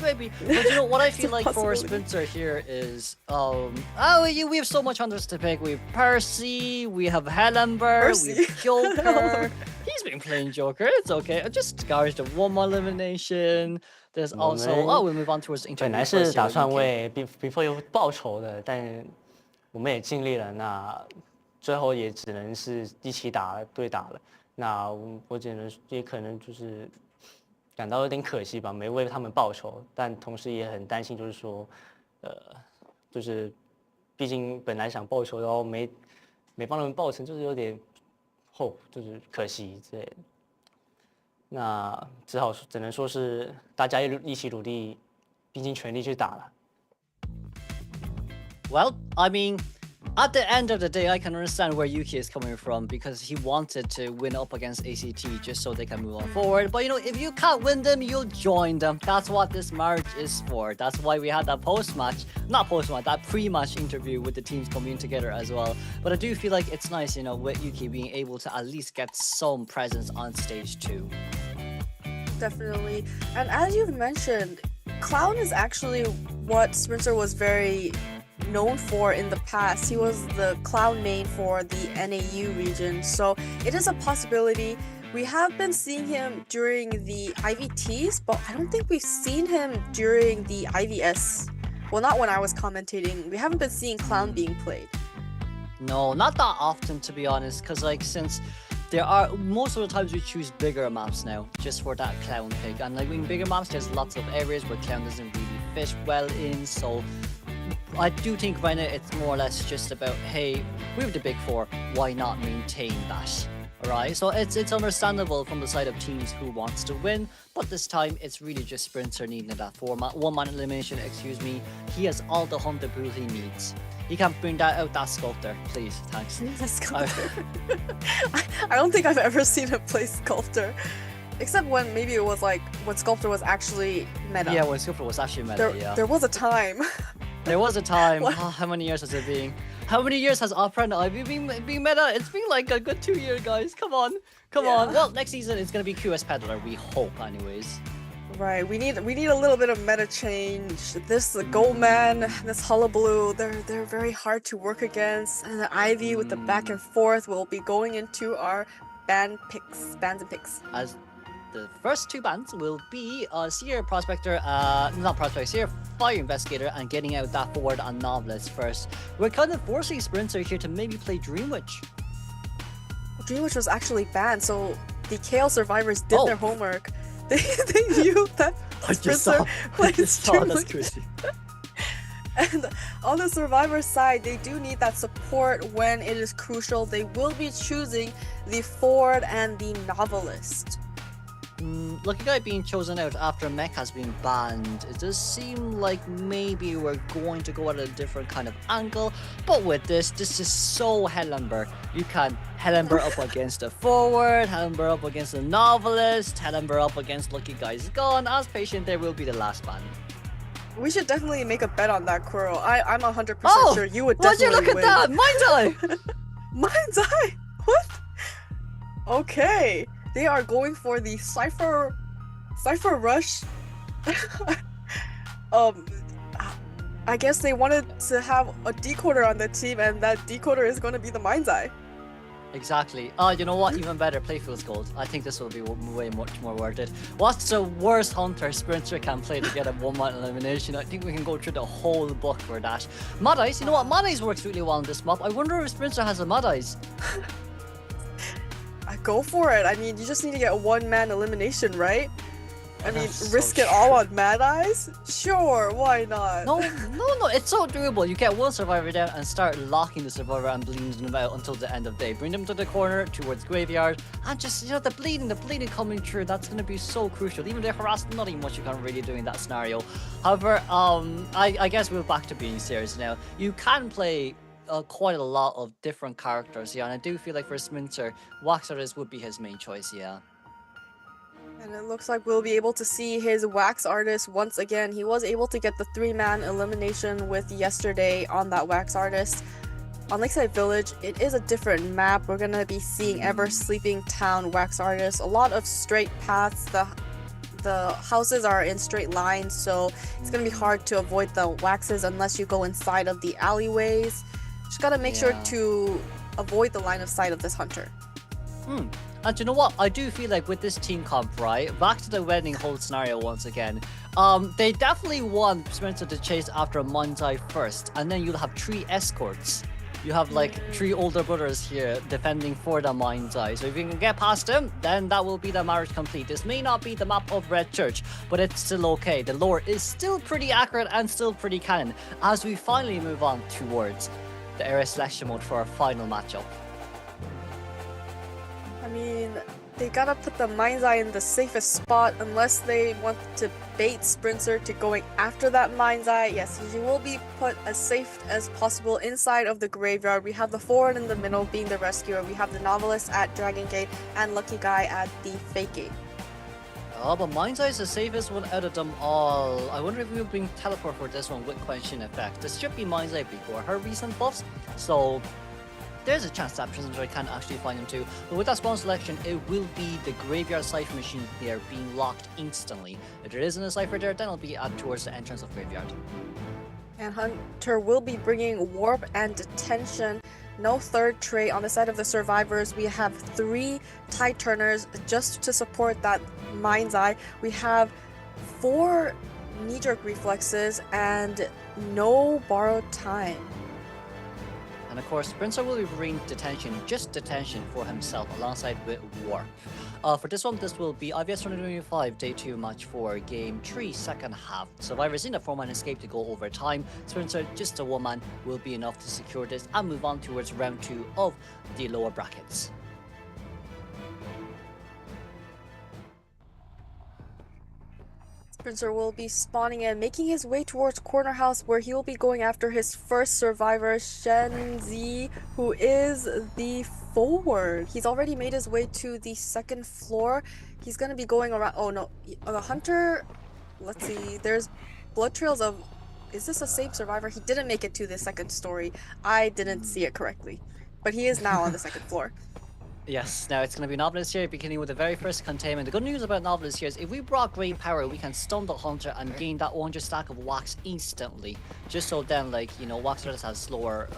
Maybe. But what I feel like for Sprinter here is we have so much hunters to pick. We have Percy, we have Hellenberg, we have Joker. He's been playing Joker. It's okay. I just discouraged the 1-1 elimination. There's also we move on towards interview. 本来是打算为 B4U 报仇的，但我们也尽力了。那最后也只能是一起对打了。那我只能也可能就是感到有点可惜吧，没为他们报仇，但同时也很担心，就是说，就是毕竟本来想报仇，然后没帮他们报成，就是有点就是可惜之类的。那只能说是大家一起努力，毕竟全力去打了。Well, I mean, at the end of the day, I can understand where Yuki is coming from, because he wanted to win up against ACT just so they can move on forward. But if you can't win them, you'll join them. That's what this marriage is for. That's why we had that that pre-match interview with the teams coming together as well. But I do feel like it's nice, with Yuki being able to at least get some presence on stage too. Definitely. And as you've mentioned, Clown is actually what Sprinter was very known for in the past. He was the Clown main for the NAU region, so it is a possibility. We have been seeing him during the IVTs, but I don't think we've seen him during the IVS. Well, not when I was commentating. We haven't been seeing Clown being played. No, not that often, to be honest, because since there are most of the times we choose bigger maps now just for that Clown pick, and in bigger maps there's lots of areas where Clown doesn't really fit well in, so I do think right now it's more or less just about, hey, we have the big 4, why not maintain that? Alright, so it's understandable from the side of teams who wants to win, but this time it's really just Sprinter needing that 1-man elimination, He has all the hunter pool he needs. You can bring that sculptor, please. Thanks. The sculptor. I don't think I've ever seen him play sculptor. Except when maybe it was like when Sculptor was actually meta. Yeah, when Sculptor was actually meta, yeah. There was a time. There was a time. Oh, how many years has it been? How many years has Opera and Ivy been meta? It's been like a good 2 years, guys. Come on. Come on. Well, next season it's gonna be QS Peddler, we hope anyways. Right, we need a little bit of meta change. This Goldman, this Hullabaloo, they're very hard to work against. And the Ivy with the back and forth will be going into our bands and picks. As the first two bans will be Seer Prospector, Seer Fire Investigator, and getting out that forward on Novelist first. We're kind of forcing Sprinter here to maybe play Dream Witch. Dream Witch was actually banned, so the KL survivors did their homework. They knew that Sprinter plays Dream Witch. Crazy. And on the survivor side, they do need that support when it is crucial. They will be choosing the Ford and the Novelist. Lucky Guy being chosen out after Mech has been banned. It does seem like maybe we're going to go at a different kind of angle, but with this is so Hellenberg. You can Hellenberg up against the Forward, Hellenberg up against the Novelist, Hellenberg up against Lucky Guy's Gone. As patient, there will be the last ban. We should definitely make a bet on that, Kuro. I'm 100% sure you would definitely win. Would you look at that? Mind's Eye! Mind's Eye? What? Okay. They are going for the Cypher Rush. I guess they wanted to have a decoder on the team, and that decoder is going to be the Mind's Eye. Exactly. You know what? Even better, Playfield's Gold. I think this will be way much more worth it. What's the worst Hunter Sprinter can play to get a 1-man elimination? I think we can go through the whole book for that. Mad Eyes, you know what? Mad Eyes works really well on this map. I wonder if Sprinter has a Mad Eyes. Go for it. I mean, you just need to get a 1-man elimination, right? I mean, risk it all on Mad Eyes? Sure, why not? No, it's so doable. You get one survivor down and start locking the survivor and bleeding them out until the end of the day. Bring them to the corner towards Graveyard, and just, you know, the bleeding coming through, that's going to be so crucial. Even the harass, nothing much you can really do in that scenario. However, I guess we're back to being serious now. You can play quite a lot of different characters, yeah, and I do feel like for Sprinter, Wax Artist would be his main choice, yeah. And it looks like we'll be able to see his Wax Artist once again. He was able to get the 3-man elimination with yesterday on that Wax Artist. On Lakeside Village, it is a different map. We're gonna be seeing Ever Sleeping Town Wax Artist. A lot of straight paths. The houses are in straight lines, so it's gonna be hard to avoid the waxes unless you go inside of the alleyways. Just gotta make sure to avoid the line of sight of this hunter. And you know what? I do feel like with this team comp, right? Back to the wedding hold scenario once again. They definitely want Spencer to chase after a Mind's Eye first, and then you'll have 3 escorts. You have like 3 older brothers here defending for the Mind's Eye. So if you can get past them, then that will be the marriage complete. This may not be the map of Red Church, but it's still okay. The lore is still pretty accurate and still pretty canon as we finally move on towards the Era Selection mode for our final matchup. I mean, they gotta put the Mind's Eye in the safest spot unless they want to bait Sprinter to going after that Mind's Eye. Yes, he will be put as safe as possible inside of the Graveyard. We have the Forward in the middle being the Rescuer. We have the Novelist at Dragon Gate and Lucky Guy at the Fake Gate. Oh, but Mind's Eye is the safest one out of them all. I wonder if we'll bring Teleport for this one with Question Effect. This should be Mind's Eye before her recent buffs, so there's a chance that Prisoner can actually find him too. But with that spawn selection, it will be the Graveyard Cypher machine there being locked instantly. If there isn't a Cypher there, then it'll be towards the entrance of Graveyard. And Hunter will be bringing Warp and Detention. No third trait on the side of the survivors. We have 3 Tide Turners just to support that Mind's Eye. We have 4 knee-jerk reflexes and no borrowed time. And of course, Sprinter will be bringing Detention, just Detention for himself alongside with Warp. For this one, this will be IVS 2025 Day 2 Match 4, Game 3, second half. Survivors in the 4-man escape to go over time. Sprinter, just a 1-man, will be enough to secure this and move on towards round 2 of the lower brackets. Sprinter will be spawning in, making his way towards Corner House, where he will be going after his first survivor, Shen Zi, who is the forward. He's already made his way to the second floor. He's going to be going around. Oh no, the hunter. Let's see. There's blood trails of. Is this a same survivor? He didn't make it to the second story. I didn't see it correctly, but he is now on the second floor. Yes, now it's going to be Novelist here, beginning with the very first containment. The good news about Novelist here is if we brought Great Power, we can stun the Hunter and gain that 100 stack of wax instantly. Just so then, like, you know, Wax Artist has slower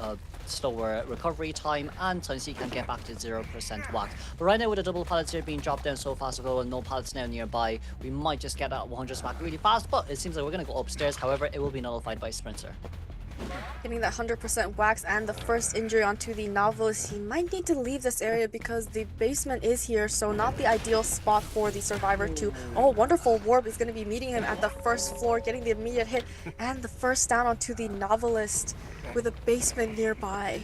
recovery time, and Tunsi can get back to 0% wax. But right now with the double pallets here being dropped down so fast ago and no pallets now nearby, we might just get that 100 stack really fast, but it seems like we're going to go upstairs. However, it will be nullified by Sprinter. Getting that 100% wax and the first injury onto the Novelist, he might need to leave this area because the basement is here, so not the ideal spot for the survivor to... Oh, wonderful warp is going to be meeting him at the first floor, getting the immediate hit, and the first down onto the Novelist with a basement nearby.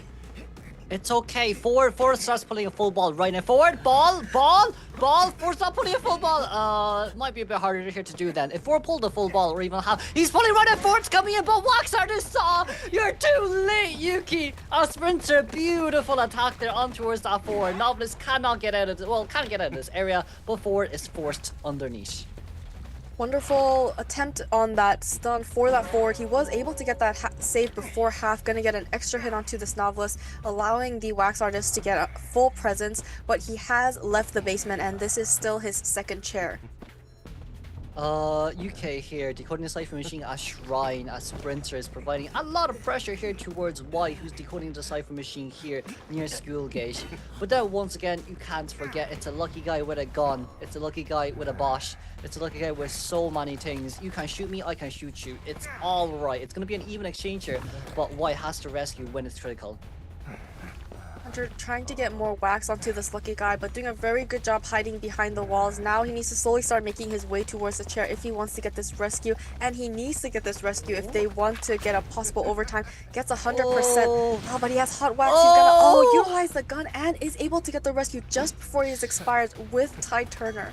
It's okay. Forward starts pulling a full ball right now. Forward, ball. Forward start pulling a full ball. Might be a bit harder here to do then. If Forward pulled a full ball or even half, he's pulling right now. Forward's coming in, but Wax Artist saw. You're too late, Yuki. A Sprinter, beautiful attack there on towards that Forward. Novelist cannot get out of can't get out of this area, but Forward is forced underneath. Wonderful attempt on that stun for that Forward. He was able to get that save before half, gonna get an extra hit onto this Novelist, allowing the Wax Artist to get a full presence, but he has left the basement and this is still his second chair. UK here, decoding the Cypher Machine as Shrine, as Sprinter is providing a lot of pressure here towards White, who's decoding the Cypher Machine here near School Gate. But then once again, you can't forget, it's a lucky guy with a gun, it's a lucky guy with a Bosch, it's a lucky guy with so many things. You can shoot me, I can shoot you. It's alright, it's gonna be an even exchange here, but White has to rescue when it's critical. Hunter trying to get more wax onto this lucky guy, but doing a very good job hiding behind the walls. Now he needs to slowly start making his way towards the chair if he wants to get this rescue, and he needs to get this rescue if they want to get a possible overtime. Gets 100%. Oh, but he has hot wax. He's gonna utilize the gun and is able to get the rescue just before he expires with Ty Turner.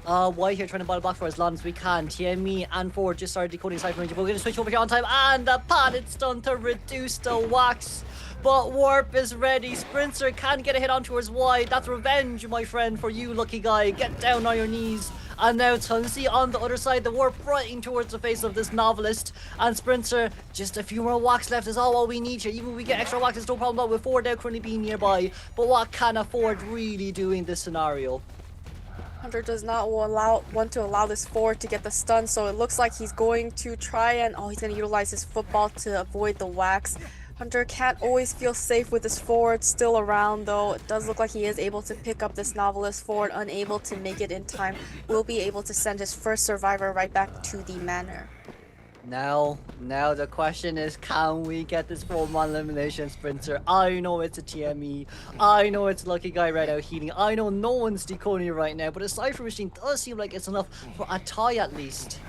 White here trying to bottle block for as long as we can. TME and Forward just started decoding Cypher Machine. We're going to switch over here on time, and the padded stun to reduce the wax. But Warp is ready. Sprinter can get a hit on towards White. That's revenge, my friend, for you, lucky guy. Get down on your knees. And now Tunsi on the other side, the Warp right in towards the face of this Novelist. And Sprinter, just a few more wax left is all we need here. Even if we get extra wax, it's no problem with Forward now currently being nearby. But what can a Forward really do in this scenario? Hunter does not want to allow this Forward to get the stun, so it looks like he's going to try and... Oh, he's going to utilize his football to avoid the wax. Hunter can't always feel safe with his Forward still around, though. It does look like he is able to pick up this Novelist. Forward unable to make it in time. Will be able to send his first survivor right back to the manor. Now the question is, can we get this full-on elimination, Sprinter? I know it's a TME, I know it's lucky guy right out healing, I know no one's decoding right now, but a Cypher Machine does seem like it's enough for a tie at least.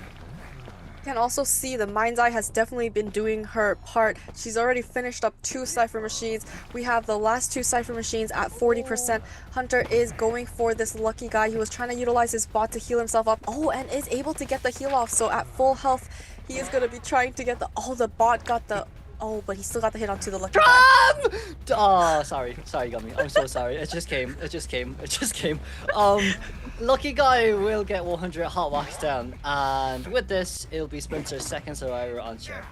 You can also see the Mind's Eye has definitely been doing her part. She's already finished up 2 Cypher Machines. We have the last 2 Cypher Machines at 40%. Hunter is going for this lucky guy. He was trying to utilize his bot to heal himself up. Oh, and is able to get the heal off. So at full health, he is going to be trying to get the... Oh, the bot got the... Oh, but he still got the hit onto the lucky guy. Oh, sorry, Gummy. I'm so sorry. It just came. Lucky guy will get 100 hot wax down, and with this, it'll be Sprinter's second survivor on chair.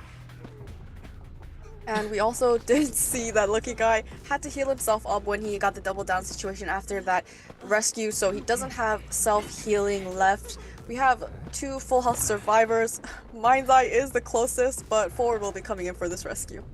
And we also did see that lucky guy had to heal himself up when he got the double down situation after that rescue, so he doesn't have self-healing left. We have 2 full health survivors. Mind's Eye is the closest, but Forward will be coming in for this rescue.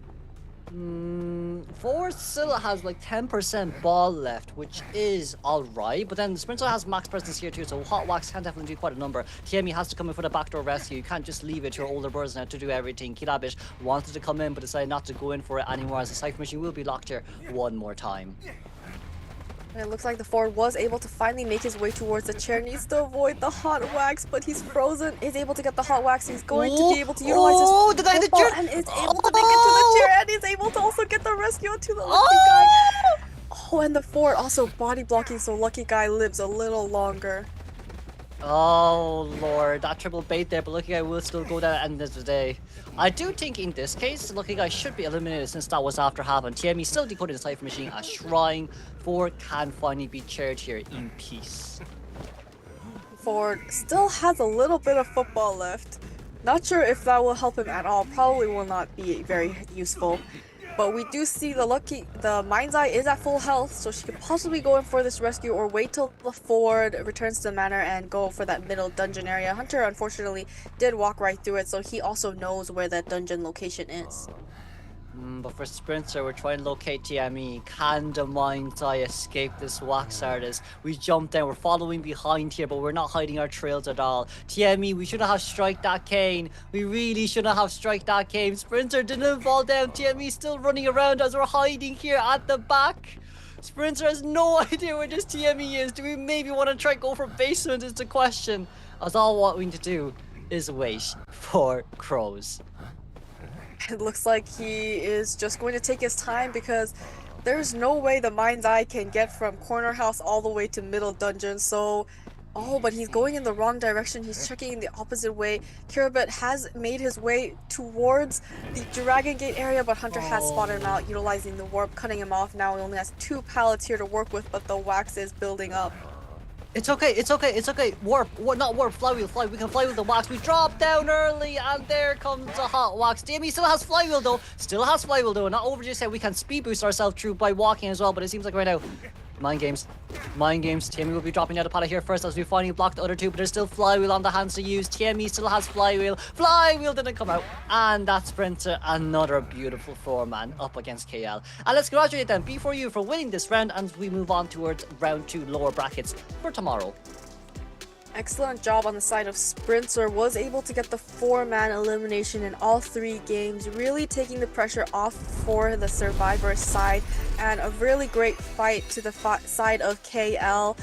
Forward still has like 10% ball left, which is alright, but then Sprinter has max presence here too, so hot wax can definitely do quite a number. TME has to come in for the backdoor rescue. You can't just leave it to your older birds now to do everything. Kilabish wanted to come in but decided not to go in for it anymore, as the Cypher Machine will be locked here one more time. And it looks like the Forward was able to finally make his way towards the chair. Needs to avoid the hot wax, but he's frozen. Is able to get the hot wax. He's going to be able to utilize his football and is able to make it to the chair, and is able to also get the rescue to the lucky guy. Oh, and the Forward also body blocking, so lucky guy lives a little longer. Oh lord, that triple bait there, but Lucky Guy will still go down at the end of the day. I do think in this case, Lucky Guy should be eliminated since that was after half, and TME still decoding the Cypher Machine as Shrine 4 can finally be chaired here in peace. Ford still has a little bit of football left. Not sure if that will help him at all. Probably will not be very useful. But we do see the Mind's Eye is at full health, so she could possibly go in for this rescue or wait till the Ford returns to the manor and go for that middle dungeon area. Hunter unfortunately did walk right through it, so he also knows where that dungeon location is. But for Sprinter, we're trying to locate TME. Can the Mind's Eye escape this wax artist? We jumped down, we're following behind here, but we're not hiding our trails at all. TME, we should have strike that cane. We really should have strike that cane. Sprinter didn't fall down. TME still running around as we're hiding here at the back. Sprinter has no idea where this TME is. Do we maybe want to try go for basement is the question. As all what we need to do is wait for crows. It looks like he is just going to take his time because there's no way the Mind's Eye can get from corner house all the way to middle dungeon. So, oh, but he's going in the wrong direction. He's checking in the opposite way. Kiribet has made his way towards the Dragon Gate area, but Hunter has spotted him out, utilizing the warp, cutting him off. Now he only has 2 pallets here to work with, but the wax is building up. It's okay, it's okay, it's okay. Warp, not warp, flywheel, fly. We can fly with the wax. We drop down early, and there comes the hot wax. TME still has flywheel though. Not over just said we can speed boost ourselves through by walking as well, but it seems like right now, mind games. TME will be dropping out of pallet here first as we finally block the other 2, but there's still flywheel on the hands to use. TME still has flywheel. Flywheel didn't come out. And that Sprinter, another beautiful 4-man up against KL. And let's congratulate them, B4U, for winning this round, and we move on towards round 2 lower brackets for tomorrow. Excellent job on the side of Sprinter, was able to get the 4-man elimination in all 3 games, really taking the pressure off for the Survivor side, and a really great fight to the side of KL.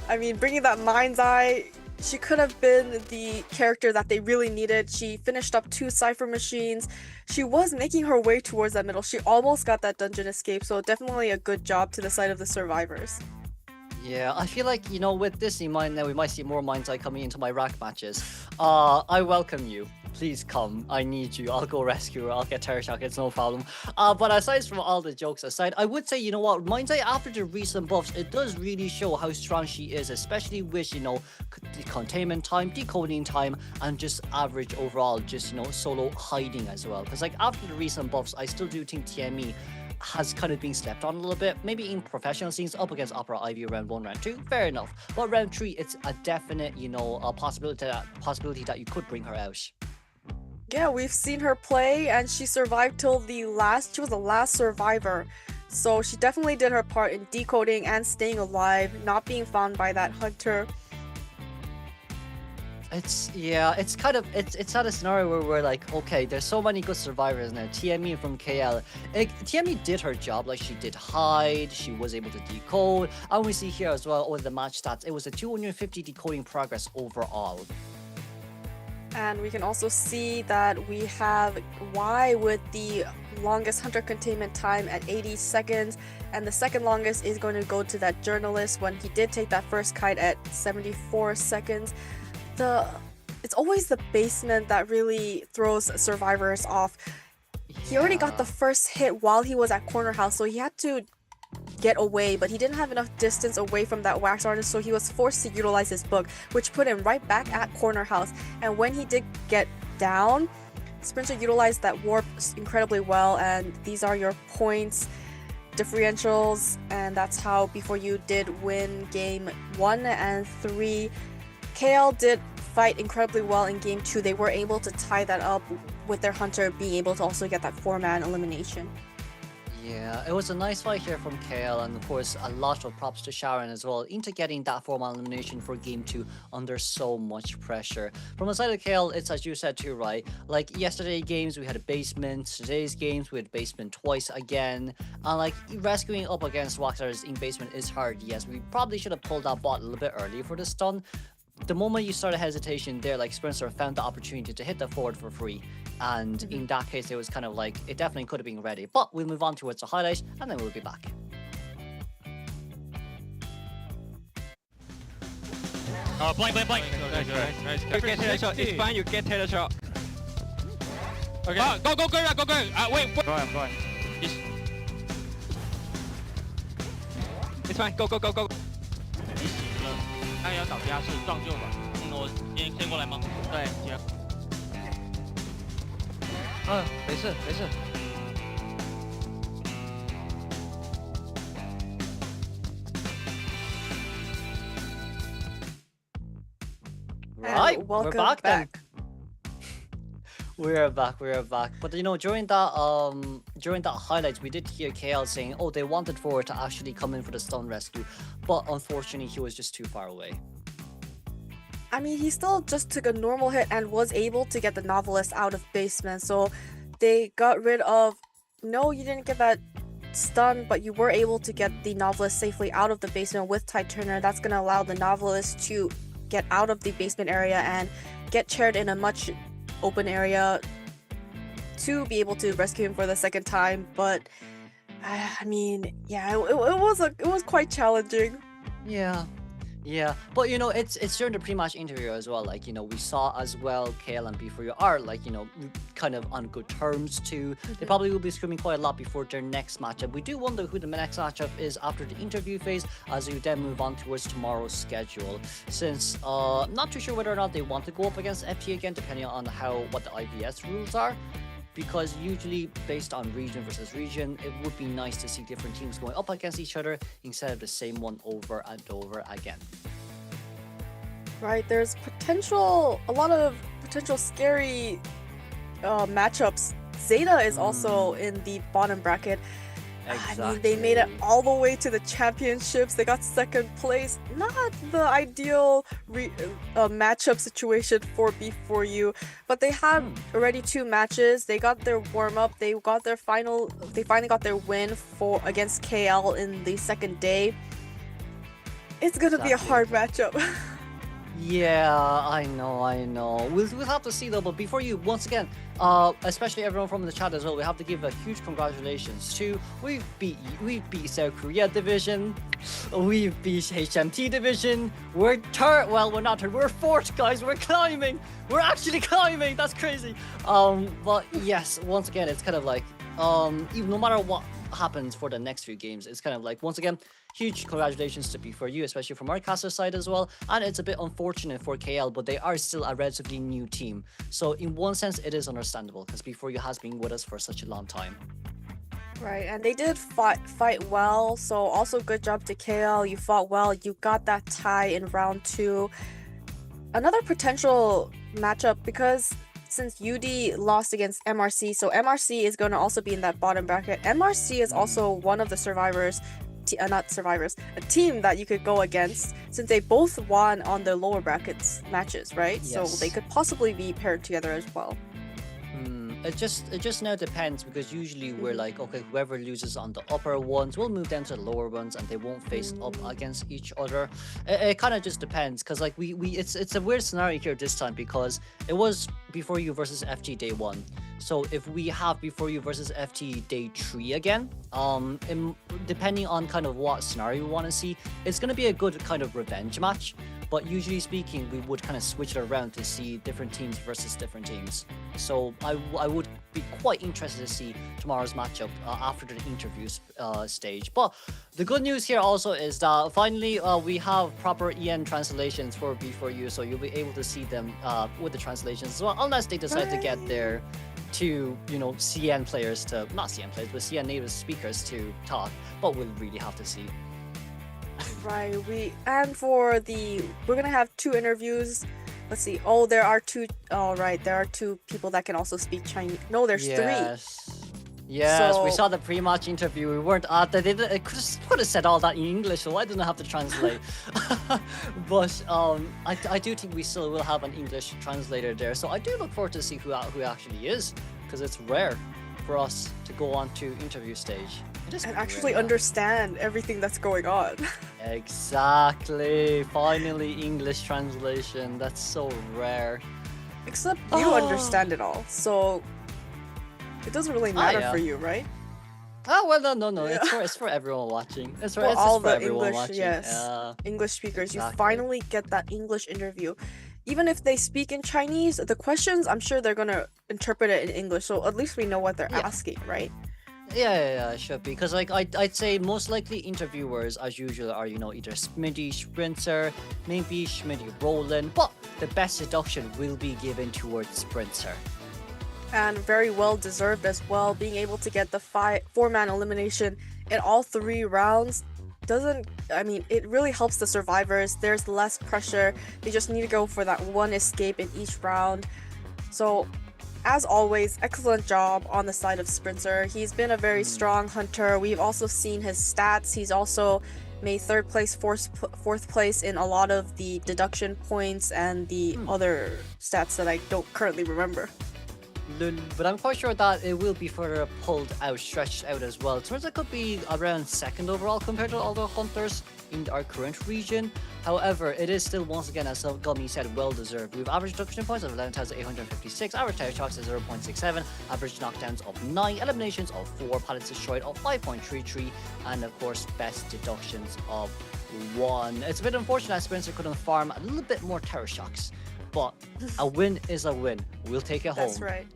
I mean, bringing that Mind's Eye, she could have been the character that they really needed. She finished up 2 Cypher Machines. She was making her way towards that middle. She almost got that dungeon escape, so definitely a good job to the side of the Survivors. Yeah, I feel like, you know, with this in mind now, we might see more Mind's Eye coming into my rack matches. I welcome you. Please come. I need you. I'll go rescue her. I'll get terror shock. It's no problem. But aside from all the jokes aside, I would say, you know what, Mind's Eye after the recent buffs, it does really show how strong she is, especially with, you know, the containment time, decoding time, and just average overall, just, you know, solo hiding as well. Because, like, after the recent buffs, I still do think TME has kind of been slept on a little bit. Maybe in professional scenes up against Opera Ivy round 1, round 2, fair enough. But round 3, it's a definite, you know, a possibility that you could bring her out. Yeah, we've seen her play, and she survived till she was the last survivor. So she definitely did her part in decoding and staying alive, not being found by that hunter. It's not a scenario where we're like, okay, there's so many good survivors now. TME from KL. TME did her job, like she did hide, she was able to decode, and we see here as well with the match stats, it was a 250 decoding progress overall. And we can also see that we have Y with the longest hunter containment time at 80 seconds, and the second longest is going to go to that journalist when he did take that first kite at 74 seconds. It's always the basement that really throws survivors off. He already got the first hit while he was at corner house, so he had to get away, but he didn't have enough distance away from that wax artist, so he was forced to utilize his book, which put him right back at corner house. And when he did get down, Sprinter utilized that warp incredibly well, and these are your points differentials, and that's how B4U did win game 1 and 3. KL did fight incredibly well in game 2. They were able to tie that up with their hunter being able to also get that 4-man elimination. Yeah, it was a nice fight here from KL, and of course a lot of props to Sharon as well into getting that 4-man elimination for game 2 under so much pressure. From the side of KL, it's as you said too, right? Like yesterday's games we had a basement, today's games we had basement twice again, and like rescuing up against Waxers in basement is hard. Yes, we probably should have pulled that bot a little bit earlier for the stun. The moment you started hesitation there, like Sprinter found the opportunity to hit the forward for free, and in that case it was kind of like it definitely could have been ready. But we'll move on towards the highlight and then we'll be back. Blind. Nice. You get Taylor shot. It's fine. You get Taylor shot. Okay. Go. Wait. I'm going. It's fine. Go. 他要找加速撞救吧。我先过来吗？对，行。没事。Right, welcome we're back then. back. We're back. But you know, during that highlights, we did hear KL saying, "Oh, they wanted Forward to actually come in for the stun rescue," but unfortunately, he was just too far away. I mean, he still just took a normal hit and was able to get the Novelist out of basement. So they got rid of. No, you didn't get that stun, but you were able to get the Novelist safely out of the basement with Tide Turner. That's gonna allow the Novelist to get out of the basement area and get chaired in a much open area to be able to rescue him for the second time. But I mean, yeah, it was quite challenging. Yeah, but you know, it's during the pre-match interview as well. Like, you know, we saw as well KL and B4U are like, you know, kind of on good terms too. They probably will be screaming quite a lot before their next matchup. We do wonder who the next matchup is after the interview phase, as we then move on towards tomorrow's schedule. Since not too sure whether or not they want to go up against FT again, depending on what the IVS rules are. Because usually based on region versus region, it would be nice to see different teams going up against each other instead of the same one over and over again. Right, there's a lot of potential scary matchups. ZETA is also in the bottom bracket. Exactly. I mean, they made it all the way to the championships. They got second place. Not the ideal matchup situation for B4U, but they had already 2 matches. They got their warm up. They finally got their win against KL in the second day. It's gonna be a hard matchup. Yeah, I know. We'll have to see though. But before you, once again, especially everyone from the chat as well, we have to give a huge congratulations to we beat South Korea division, we beat HMT division. We're not third. We're fourth, guys. We're climbing. We're actually climbing. That's crazy. But yes, once again, it's kind of like even no matter what happens for the next few games, it's kind of like, once again, huge congratulations to B4U, especially from our caster side as well. And it's a bit unfortunate for KL, but they are still a relatively new team. So in one sense, it is understandable because B4U has been with us for such a long time. Right, and they did fight well. So also good job to KL. You fought well. You got that tie in round 2. Another potential matchup, because since UD lost against MRC, so MRC is going to also be in that bottom bracket. MRC is also one of the a team that you could go against, since they both won on the lower brackets matches, right? Yes. So they could possibly be paired together as well. It just now depends, because usually we're like, okay, whoever loses on the upper ones will move down to the lower ones and they won't face up against each other. It kind of just depends, because like it's a weird scenario here this time, because it was B4U versus FT day 1. So if we have B4U versus FT day 3 again, depending on kind of what scenario we want to see, it's going to be a good kind of revenge match. But usually speaking, we would kind of switch it around to see different teams versus different teams. So I would be quite interested to see tomorrow's matchup after the interview stage. But the good news here also is that finally we have proper EN translations for B4U, so you'll be able to see them with the translations as well, unless they decide to get their two, CN players to, not CN players, but CN native speakers to talk. But we'll really have to see. Right, we're gonna have 2 interviews. Let's see. Oh, there are 2. All right, there are 2 people that can also speak Chinese. No, there's 3. Yes, So- we saw the pre-match interview. We weren't at that. They could have said all that in English, so I didn't have to translate. But I do think we still will have an English translator there. So I do look forward to see who actually is, because it's rare for us to go on to interview stage. And actually understand everything that's going on. Exactly. Finally, English translation. That's so rare. Except you understand it all, so it doesn't really matter for you, right? Oh well, no. It's for everyone watching. It's for all the everyone English, watching. yes, English speakers. Exactly. You finally get that English interview. Even if they speak in Chinese, the questions, I'm sure they're gonna interpret it in English, so at least we know what they're asking, right? Yeah, it should be. Because like I'd say most likely interviewers as usual are, either Smitty, Sprinter, maybe Schmitty, Roland, but the best deduction will be given towards Sprinter. And very well deserved as well. Being able to get the 4-man elimination in all 3 rounds it really helps the survivors. There's less pressure. They just need to go for that one escape in each round. So as always, excellent job on the side of Sprinter. He's been a very strong hunter. We've also seen his stats. He's also made 3rd place, 4th place in a lot of the deduction points and the other stats that I don't currently remember. But I'm quite sure that it will be further stretched out as well. Turns out it could be around 2nd overall compared to other hunters in our current region. However, it is still, once again, as Gummy said, well deserved. We have average deduction points of 11,856, average tire shocks of 0.67, average knockdowns of 9, eliminations of 4, pallets destroyed of 5.33, and of course, best deductions of 1. It's a bit unfortunate that Spencer couldn't farm a little bit more tire shocks, but a win is a win. We'll take it home. That's right.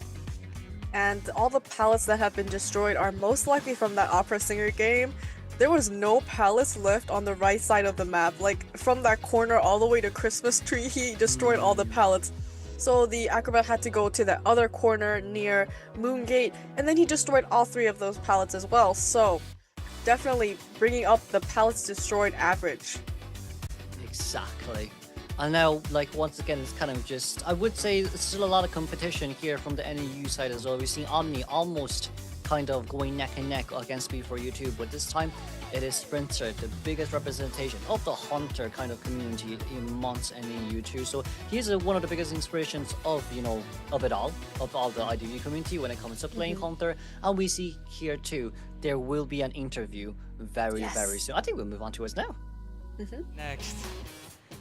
And all the pallets that have been destroyed are most likely from that opera singer game. There was no pallets left on the right side of the map. Like, from that corner all the way to Christmas tree, he destroyed all the pallets. So the acrobat had to go to the other corner near Moongate, and then he destroyed all 3 of those pallets as well. So definitely bringing up the pallets destroyed average. Exactly. And now, once again, it's kind of just, I would say it's still a lot of competition here from the NEU side as well. We've seen Omni almost kind of going neck and neck against Speed4U2, but this time it is Sprinter, the biggest representation of the hunter kind of community in Mons NEU2. So he's one of the biggest inspirations of it all, of all the IDV community when it comes to playing hunter. And we see here too, there will be an interview very soon. I think we'll move on to us now. Next.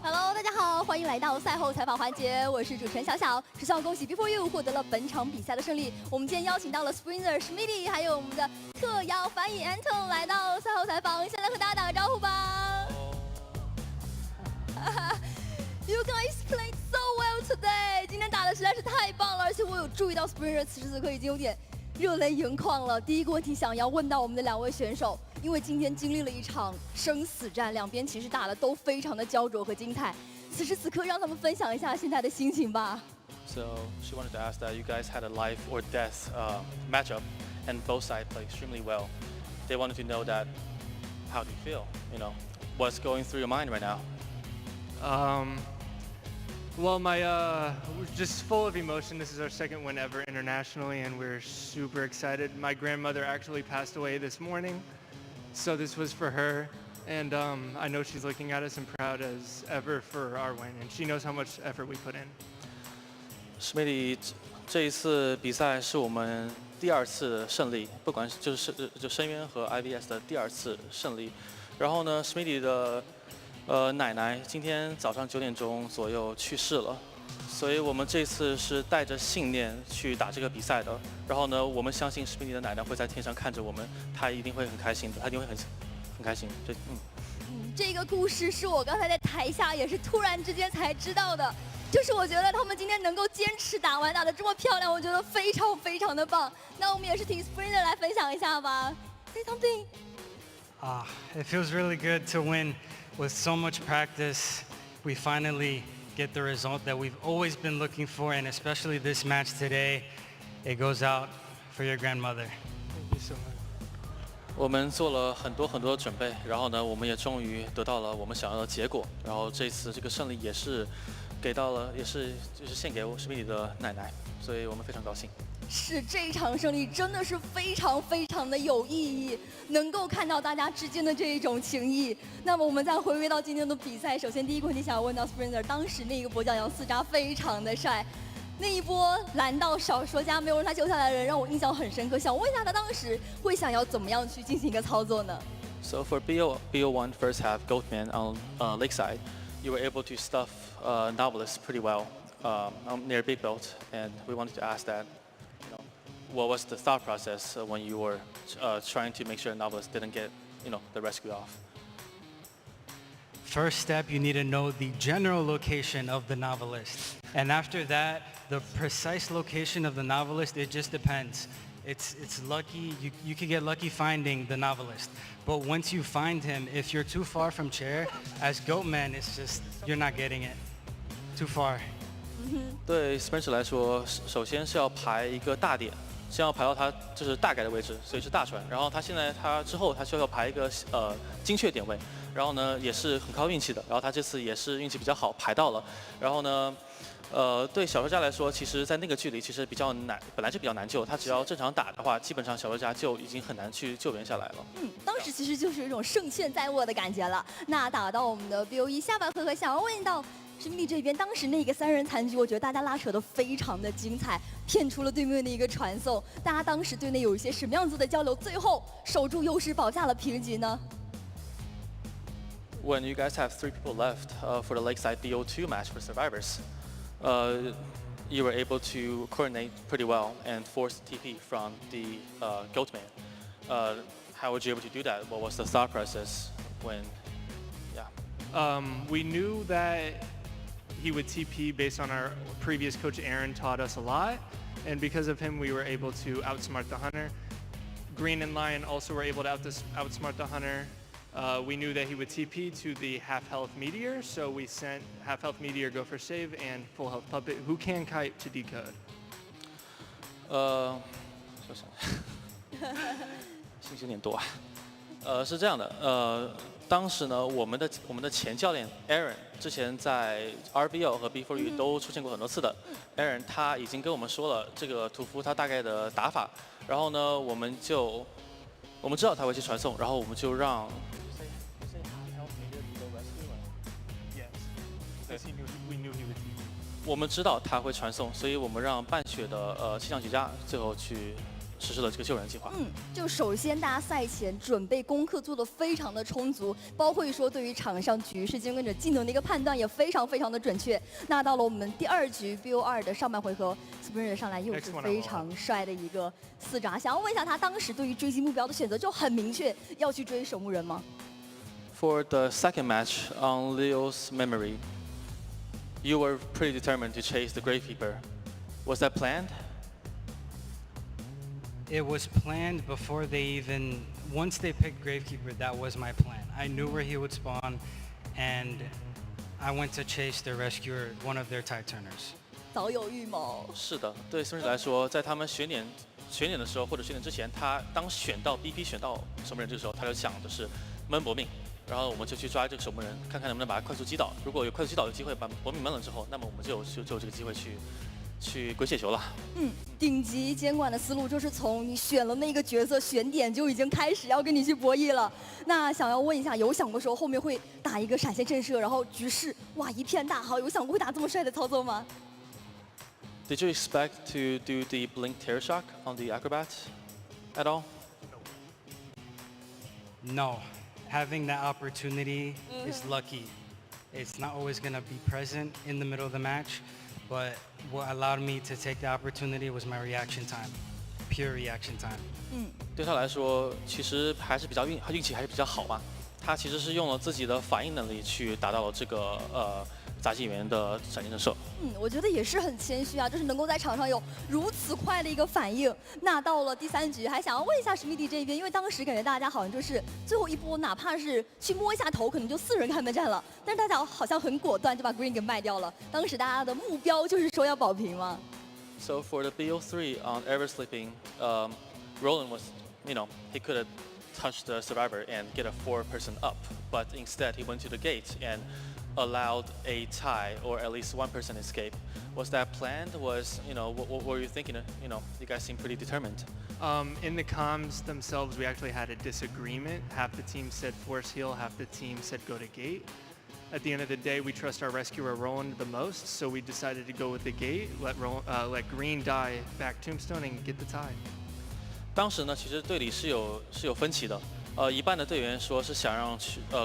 Hello， 大家好，欢迎来到赛后采访环节，我是主持人小小。首先要恭喜 B4U 获得了本场比赛的胜利。我们今天邀请到了 Sprinter、Schmitty， 还有我们的特邀翻译 Anton 来到赛后采访，现在和大家打个招呼吧。You guys played so well today， 今天打的实在是太棒了，而且我有注意到 Sprinter 此时此刻已经有点热泪盈眶了。第一个问题想要问到我们的2位选手。因为今天经历了一场生死战，两边其实打的都非常的焦灼和精彩。此时此刻，让他们分享一下现在的心情吧。So she wanted to ask that you guys had a life or death matchup, and both sides played extremely well. They wanted to know that, how do you feel? What's going through your mind right now? Well, we're just full of emotion. This is our 2nd win ever internationally, and we're super excited. My grandmother actually passed away this morning. So this was for her, and I know she's looking at us and proud as ever for our win, and she knows how much effort we put in. Schmitty 这一次比赛是我们第2次胜利，不管是就深渊和 IVS 的第2次胜利。然后呢 ，Schmitty 的奶奶今天早上9点钟左右去世了。所以我们这次是带着信念去打这个比赛的。然后呢，我们相信史密尼的奶奶会在天上看着我们，她一定会很开心的，她一定会很开心。这个故事是我刚才在台下也是突然之间才知道的，就是我觉得他们今天能够坚持打完，打得这么漂亮，我觉得非常非常的棒。那我们也是请 Sprinter 来分享一下吧。Say something. It feels really good to win with so much practice. We finally get the result that we've always been looking for, and especially this match today, it goes out for your grandmother. Thank you so much. 我们做了很多准备，然后呢，我们也终于得到了我们想要的结果。然后这次这个胜利也是给到了，就是献给我史密尼的奶奶，所以我们非常高兴。是这一场胜利真的是非常非常的有意义，能够看到大家之间的这一种情谊。那么我们再回归到今天的比赛，首先第一个问题想要问到 Sprinter， 当时那个跛脚羊4扎非常的帅，那一波拦到少说家没有让他救下来的人让我印象很深刻。想问一下他当时会想要怎么样去进行一个操作呢？ So for BO1 first half Goatman on Lakeside, you were able to stuff Novelist pretty well near Big Belt, and we wanted to ask that. what was the thought process when you were trying to make sure Novelist didn't get, the rescue off? First step, you need to know the general location of the Novelist. And after that, the precise location of the Novelist, it just depends. It's lucky, you could get lucky finding the Novelist. But once you find him, if you're too far from chair, as Goatman, it's just, you're not getting it. Too far. 对 Spencer 来说，首先是要排一个大点，先要排到他就是大概的位置，所以是大船。然后他之后他需要排一个精确点位，然后呢也是很靠运气的。然后他这次也是运气比较好排到了。然后呢，对小说家来说，其实在那个距离其实比较难，本来就比较难救。他只要正常打的话，基本上小说家就已经很难去救援下来了。当时其实就是有一种胜券在握的感觉了。那打到我们的 BO1下半回合，想要问到。史密利这边当时那个3人残局，我觉得大家拉扯得非常的精彩，骗出了对面的一个传送。大家当时对内有一些什么样子的交流？最后守住优势，保下了平局呢 When you guys have 3 people left for the Lakeside BO2 match for survivors, you were able to coordinate pretty well and force TP from the Goatman. How were you able to do that? What was the thought process when? Yeah. We knew that he would TP based on our previous coach Aaron taught us a lot, and because of him we were able to outsmart the hunter. Green and Lion also were able to outsmart the hunter. We knew that he would TP to the half health meteor, so we sent half health meteor go for save and full health puppet who can kite to decode. 信息有点多啊。是这样的，当时呢，我们的前教练 Aaron 之前在 RBO 和 B4U 都出现过很多次的。Aaron 他已经跟我们说了这个屠夫他大概的打法，然后呢，我们知道他会去传送，然后我们就让。我们知道他会传送，所以我们让半血的气象局家最后去实施了这个救人计划。就首先大家赛前准备功课做得非常的充足，包括说对于场上局势经跟着技能的一个判断也非常的准确。那到了我们第2局 BO2 的上半回合 ，Sprinter 上来又是非常帅的一个4闸。想要问一下他当时对于追击目标的选择就很明确，要去追守墓人吗 ？For the second match on Leo's memory, you were pretty determined to chase the Gravekeeper. Was that planned? It was planned before once they picked Gravekeeper, that was my plan. I knew where he would spawn, and I went to chase their rescuer, one of their tide turners. 早有预谋。是的，对 Sprinter 来说，在他们选点的时候或者选点之前，他当选到 BP 选到守墓人这个时候，他就想的是闷搏命，然后我们就去抓这个守墓人，看看能不能把他快速击倒。如果有快速击倒的机会，把搏命闷了之后，那么我们就有这个机会去滚雪球了。顶级监管的思路就是从你选了那个角色选点就已经开始要跟你去博弈了。那想要问一下，有想过说后面会打一个闪现震慑，然后局势哇一片大好，有想过会打这么帅的操作吗 ？Did you expect to do the blink terror shock on the acrobat at all? No, having that opportunity is lucky. It's not always going to be present in the middle of the match. But what allowed me to take the opportunity was my reaction time, pure reaction time. 对他来说，其实还是比较运气还是比较好嘛。他其实是用了自己的反应能力去达到了这个杂技演员的闪现震慑。我觉得也是很谦虚啊，就是能够在场上有如此快的一个反应。那到了第3局，还想要问一下史密迪这边，因为当时感觉大家好像就是最后一波，哪怕是去摸一下头，可能就4人开门战了，但是大家好像很果断就把 Green 给卖掉了。当时大家的目标就是说要保平嘛。So for the BO3 on Ever Sleeping, Roland was, he could have touched the survivor and get a 4-person up, but instead he went to the gate and allowed a tie or at least 1 person escape. Was that planned? What were you thinking? You guys seem pretty determined. In the comms themselves, we actually had a disagreement. Half the team said force heal, half the team said go to gate. At the end of the day, we trust our rescuer Roland the most, so we decided to go with the gate, let Green die back Tombstone and get the tie. 当时呢，其实队里是有分歧的。一半的队员说是想让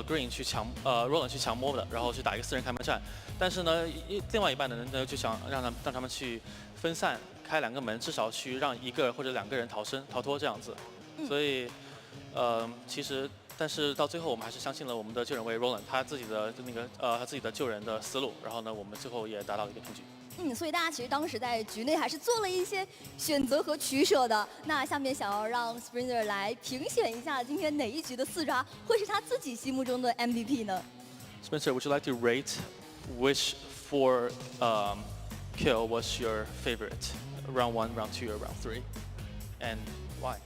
Green 去Roland 去强摸的，然后去打一个4人开门战。但是呢，另外一半的人呢就想让他们去分散开2个门，至少去让1个或者2个人逃脱这样子。所以，其实。但是到最后，我们还是相信了我们的救人为 Roland 他自己的他自己的救人的思路，然后呢，我们最后也达到了一个平局。所以大家其实当时在局内还是做了一些选择和取舍的。那下面想要让 Springer 来评选一下今天哪一局的4抓会是他自己心目中的 MVP 呢 ？Spencer, would you like to rate which 4 kill was your favorite? Round 1, round 2, or round 3, and why?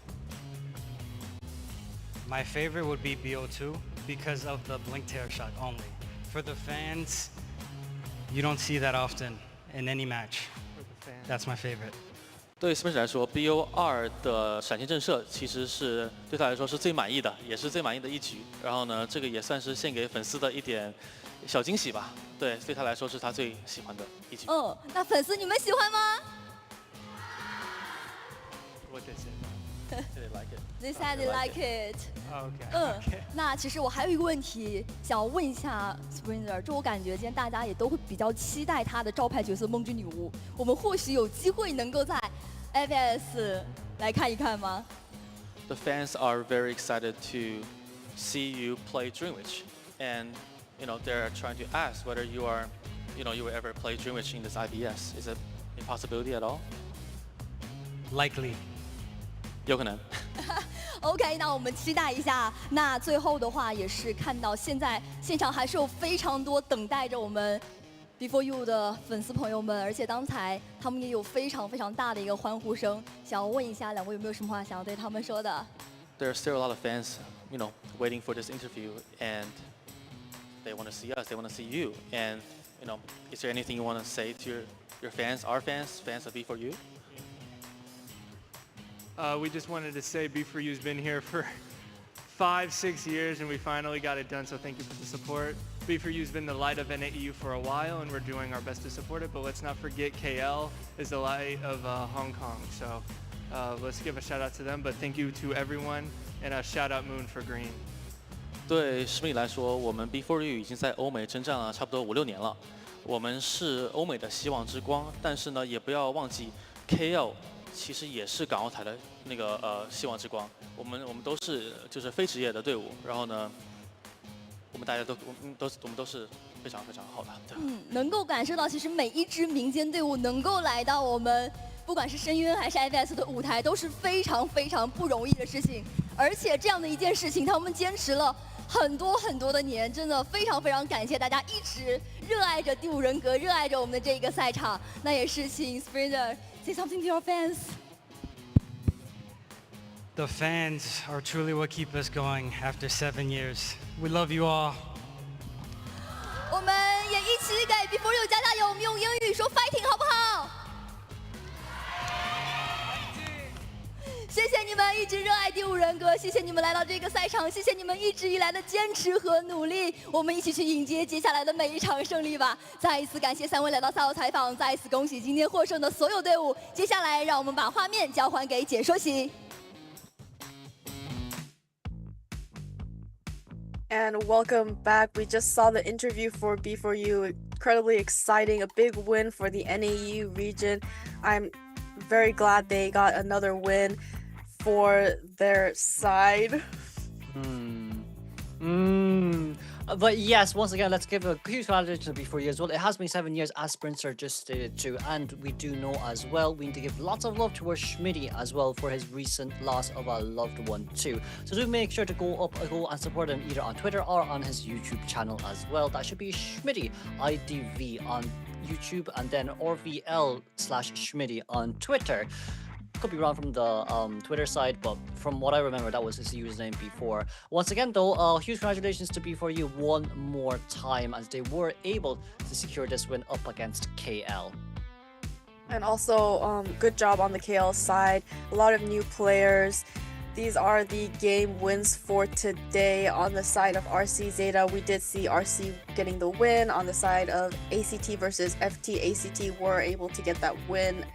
My favorite would be BO2 because of the blink tear shot only. For the fans, you don't see that often in any match. That's my favorite. 对 Spencer 来说 ，BO2 的闪现震慑其实是对他来说是最满意的，也是最满意的一局。然后呢，这个也算是献给粉丝的一点小惊喜吧。对，对他来说是他最喜欢的一局。那粉丝你们喜欢吗？ What they say? They like it. They said they like it. Okay. 那其实我还有一个问题想要问一下 Springer， 就我感觉今天大家也都会比较期待他的招牌角色梦之女巫，我们或许有机会能够在 FS 来看一看吗 The fans are very excited to see you play Dream Witch, and they're trying to ask whether you will ever play Dream Witch in this IBS. Is it a possibility at all? Likely. 有可能。OK， 那我们期待一下。那最后的话，也是看到现在现场还是有非常多等待着我们 Before You 的粉丝朋友们，而且刚才他们也有非常非常大的一个欢呼声。想要问一下两位有没有什么话想要对他们说的 There are still a lot of fans, waiting for this interview, and they want to see us, they want to see you, and is there anything you want to say to your fans, our fans, fans of Before You? We just wanted to say B4U's been here for 5-6 years and we finally got it done, so thank you for the support. B4U's been the light of NAEU for a while and we're doing our best to support it, but let's not forget KL is the light of Hong Kong, so let's give a shout out to them, but thank you to everyone and a shout out Moon for green. 对史密来说，我们 B4U 已经在欧美征战了差不多5-6年了，我们是欧美的希望之光，但是呢，也不要忘记 KL 其实也是港澳台的那个希望之光，我们都是就是非职业的队伍，然后呢，我们大家我们都是非常非常好的。能够感受到其实每一支民间队伍能够来到我们不管是深渊还是 IVS 的舞台，都是非常非常不容易的事情，而且这样的一件事情，他们坚持了很多很多的年，真的非常非常感谢大家一直热爱着第5人格，热爱着我们的这个赛场。那也是请 Springer say something to your fans. The fans are truly what keep us going after 7 years. We love you all. 我们也一起给 Before You 加加油，我们用英语说 fighting 好不好？谢谢你们一直热爱第5人格，谢谢你们来到这个赛场，谢谢你们一直以来的坚持和努力，我们一起去迎接接下来的每一场胜利吧！再一次感谢3位来到赛后采访，再一次恭喜今天获胜的所有队伍。接下来让我们把画面交还给解说席。And welcome back. We just saw the interview for B4U. Incredibly exciting, a big win for the NAEU region. I'm very glad they got another win for their side. But yes, once again, let's give a huge congratulations to B4U as well. It has been 7 years, as Spencer just stated too, and we do know as well, we need to give lots of love towards Schmitty as well for his recent loss of a loved one too. So do make sure to go and support him either on Twitter or on his YouTube channel as well. That should be Schmitty IDV on YouTube and then RVL/Schmitty on Twitter. Could be wrong from the Twitter side, but from what I remember, that was his username before. Once again, though, huge congratulations to B4U one more time as they were able to secure this win up against KL. And also, good job on the KL side. A lot of new players. These are the game wins for today. On the side of RC ZETA, we did see RC getting the win. On the side of ACT versus FT, ACT were able to get that win.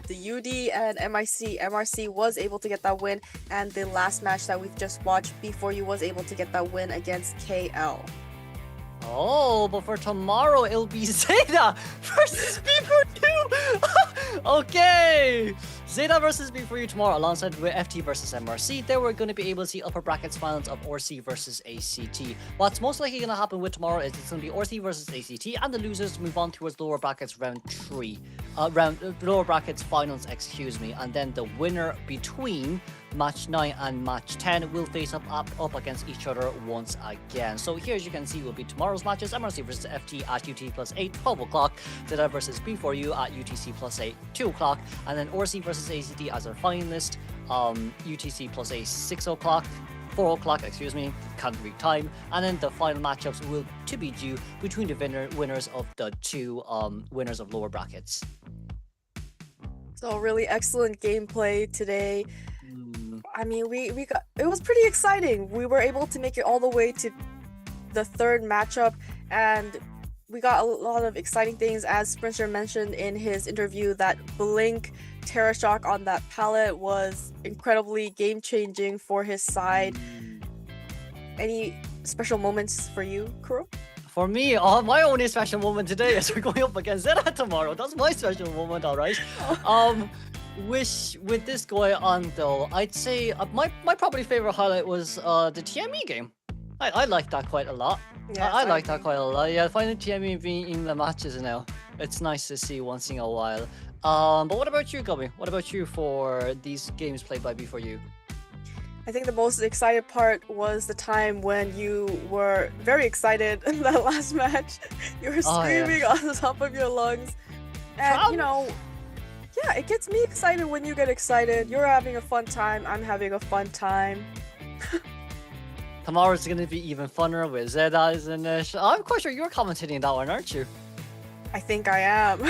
The UD and MRC was able to get that win. And the last match that we've just watched, B4U was able to get that win against KL. Oh, but for tomorrow, it'll be ZETA versus B4U. Okay. ZETA versus B4U tomorrow, alongside with FT versus MRC. Then we're going to be able to see upper brackets finals of ORC versus ACT. What's most likely going to happen with tomorrow is it's going to be ORC versus ACT, and the losers move on towards lower brackets round 3. Lower brackets finals, excuse me. And then the winner between match 9 and match 10 will face up against each other once again. So here, as you can see, will be tomorrow's matches: MRC versus FT at UT plus 8, 12 o'clock, ZETA versus B4U at UTC plus 8, 2 o'clock, and then ORC versus ACT as our finalist, UTC plus 8, 6 o'clock, 4 o'clock, excuse me, can't read time. And then the final matchups will to be due between the winners of the two winners of lower brackets. So really excellent gameplay today. I mean, we got, it was pretty exciting. We were able to make it all the way to the third matchup, and we got a lot of exciting things. As Spencer mentioned in his interview, that Blink Terra Shock on that palette was incredibly game-changing for his side. Any special moments for you, Kuro? For me, my only special moment today is we're going up against ZETA tomorrow. That's my special moment, alright? With this going on though, I'd say my probably favorite highlight was the TME game. I like that quite a lot. Yeah, I like that quite a lot. Yeah, finding TME being in the matches now, it's nice to see once in a while. But what about you, Gubby? What about you for these games played by B4U? I think the most excited part was the time when you were very excited in that last match. You were screaming on the top of your lungs. And, you know, yeah, it gets me excited when you get excited. You're having a fun time. I'm having a fun time. Tomorrow's going to be even funner with ZETA, isn't it? I'm quite sure you're commentating that one, aren't you? I think I am.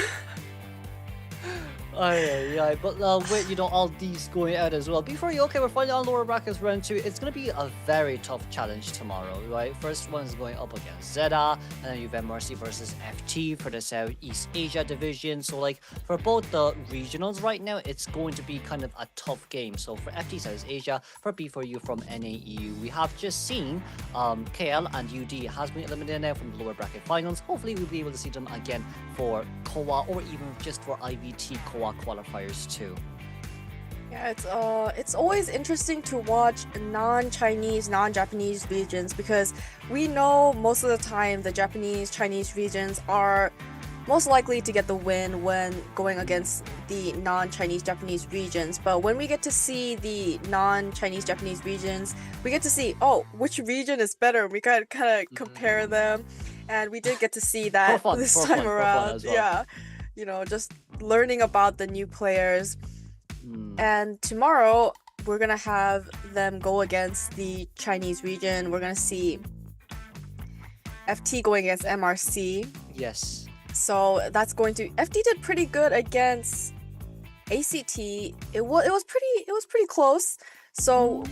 Oh yeah, but with all these going out as well. B4U, okay, we're finally on lower brackets round 2. It's gonna be a very tough challenge tomorrow, right? First one is going up against ZETA, and then you've MRC versus FT for the Southeast Asia division. So like for both the regionals right now, it's going to be kind of a tough game. So for FT Southeast Asia, for B4U from NAEU, we have just seen KL and UD has been eliminated now from the lower bracket finals. Hopefully we'll be able to see them again for KOA or even just for IVT KOA qualifiers too. Yeah, it's always interesting to watch non-Chinese, non-Japanese regions, because we know most of the time the Japanese, Chinese regions are most likely to get the win when going against the non-Chinese Japanese regions. But when we get to see the non-Chinese Japanese regions, we get to see, oh, which region is better. We kind of compare them, and we did get to see that this time around. Well. Yeah. You know, just learning about the new players. And tomorrow, we're going to have them go against the Chinese region. We're going to see FT going against MRC. Yes. So that's going to... FT did pretty good against ACT. It was pretty close. So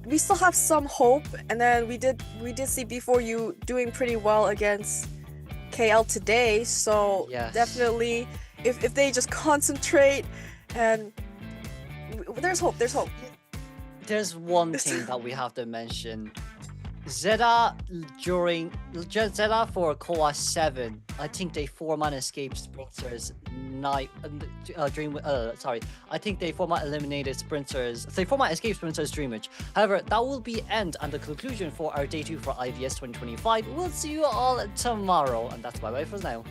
we still have some hope. And then we did see B4U doing pretty well against KL today, so yes. Definitely if they just concentrate, and there's hope. There's one thing that we have to mention. ZETA for KOA 7, I think they format escape sprinters I think they format eliminated sprinters. They format escape sprinters Dreamage. However, that will be end and the conclusion for our Day 2 for IVS 2025. We'll see you all tomorrow, and that's bye bye for now.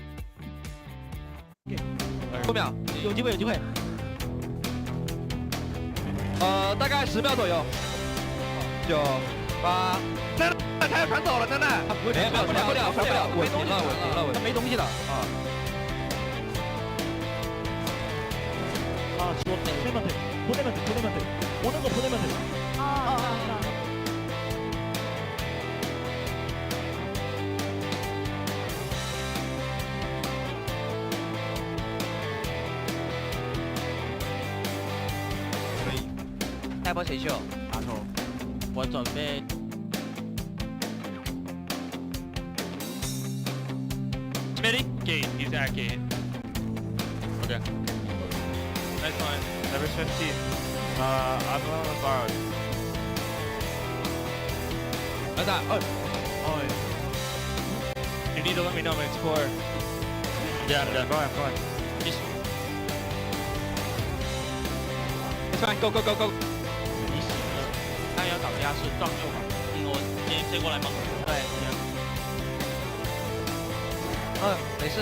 5秒，有机会。大概10秒左右。9、8。他要传走了，真的。传不了，我停了，他没东西了啊。보내면 돼. 오는 거 보내면 돼.下一波谁秀？阿头，我准备。Smitty? Gate. He's at gate. Okay. Nice line. Never 15. I'm on the bar. 来打， You need to let me know, I'm an explorer. Yeah, go ahead. It's fine, go. 你洗了，他要找压是撞就好。我先飞过来吗？对。没事。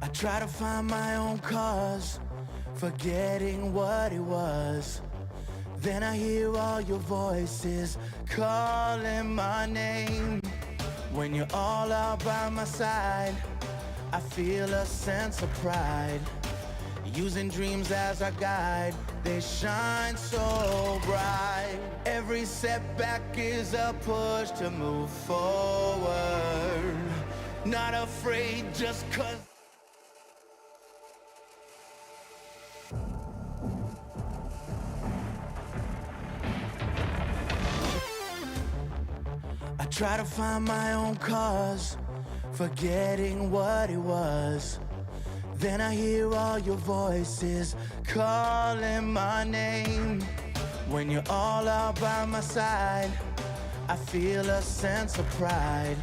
I try to find my own cause, forgetting what it was. Then I hear all your voices calling my name. When you're all out by my side, I feel a sense of pride. Using dreams as our guide, they shine so bright. Every setback is a push to move forward. Not afraid just 'cause I try to find my own cause, forgetting what it was. Then I hear all your voices calling my name. When you're all out by my side, I feel a sense of pride.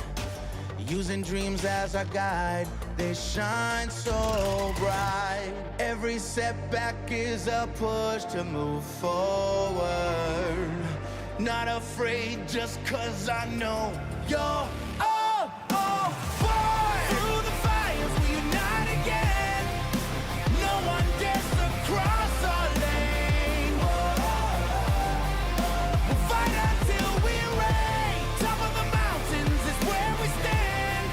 Using dreams as our guide, they shine so bright. Every setback is a push to move forward. Not afraid just 'cause I know you're all born. Through the fires we unite again. No one dares to cross our lane. We'll fight until we reign. Top of the mountains is where we stand.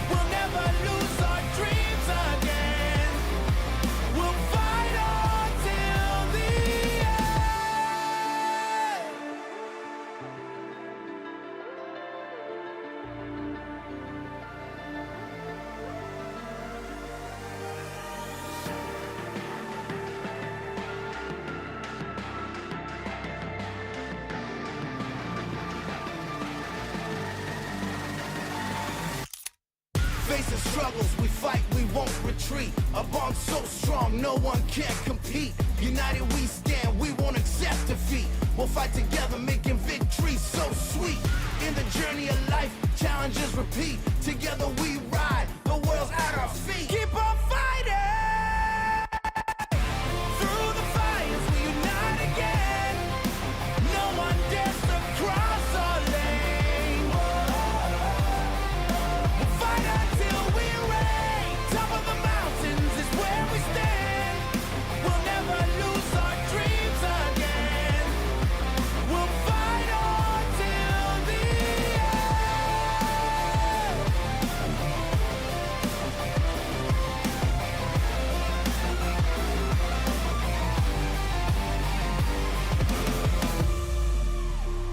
We'll never lose our dreams again. We'll fight until the end. Facing struggles, we fight, we won't retreat. A bond so strong, no one can compete. United we stand, we won't accept defeat. We'll fight together, making victory so sweet. In the journey of life, challenges repeat. Together we ride, the world's at our feet. Keep on fighting! Through the fires, we unite again. No one dares to cross our lane. We'll fight until we reign. Top of the mountains is where we stand. We'll never lose our dreams again. We'll fight until the end.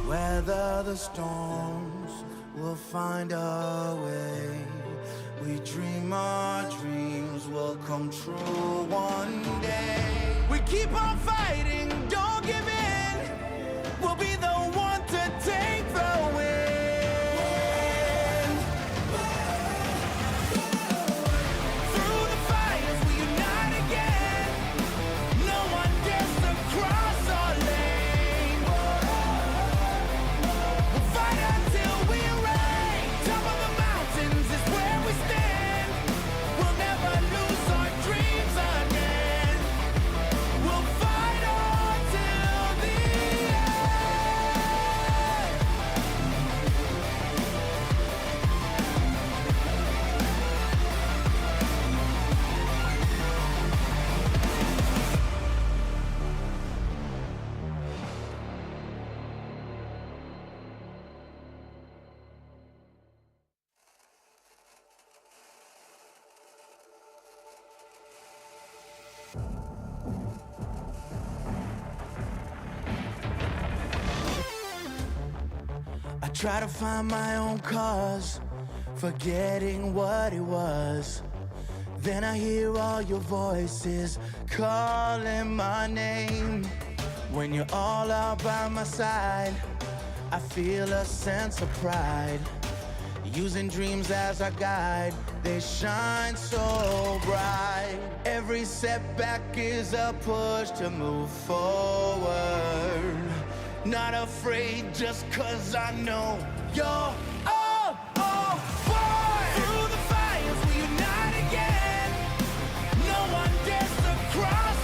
Weather the storms, we'll find our way. We dream our dreams will come true one day. We keep on fighting, don't give in. We'll be the one to take the win. Through the fires, we unite again. No one dares to cross our lane. We'll fight until we reign. Top of the mountains is where we stand. We'll never lose our dreams again. We'll fight until the end. I try to find my own cause, forgetting what it was. Then I hear all your voices calling my name. When you're all out by my side, I feel a sense of pride. Using dreams as our guide, they shine so bright. Every setback is a push to move forward. Not afraid just 'cause I know you're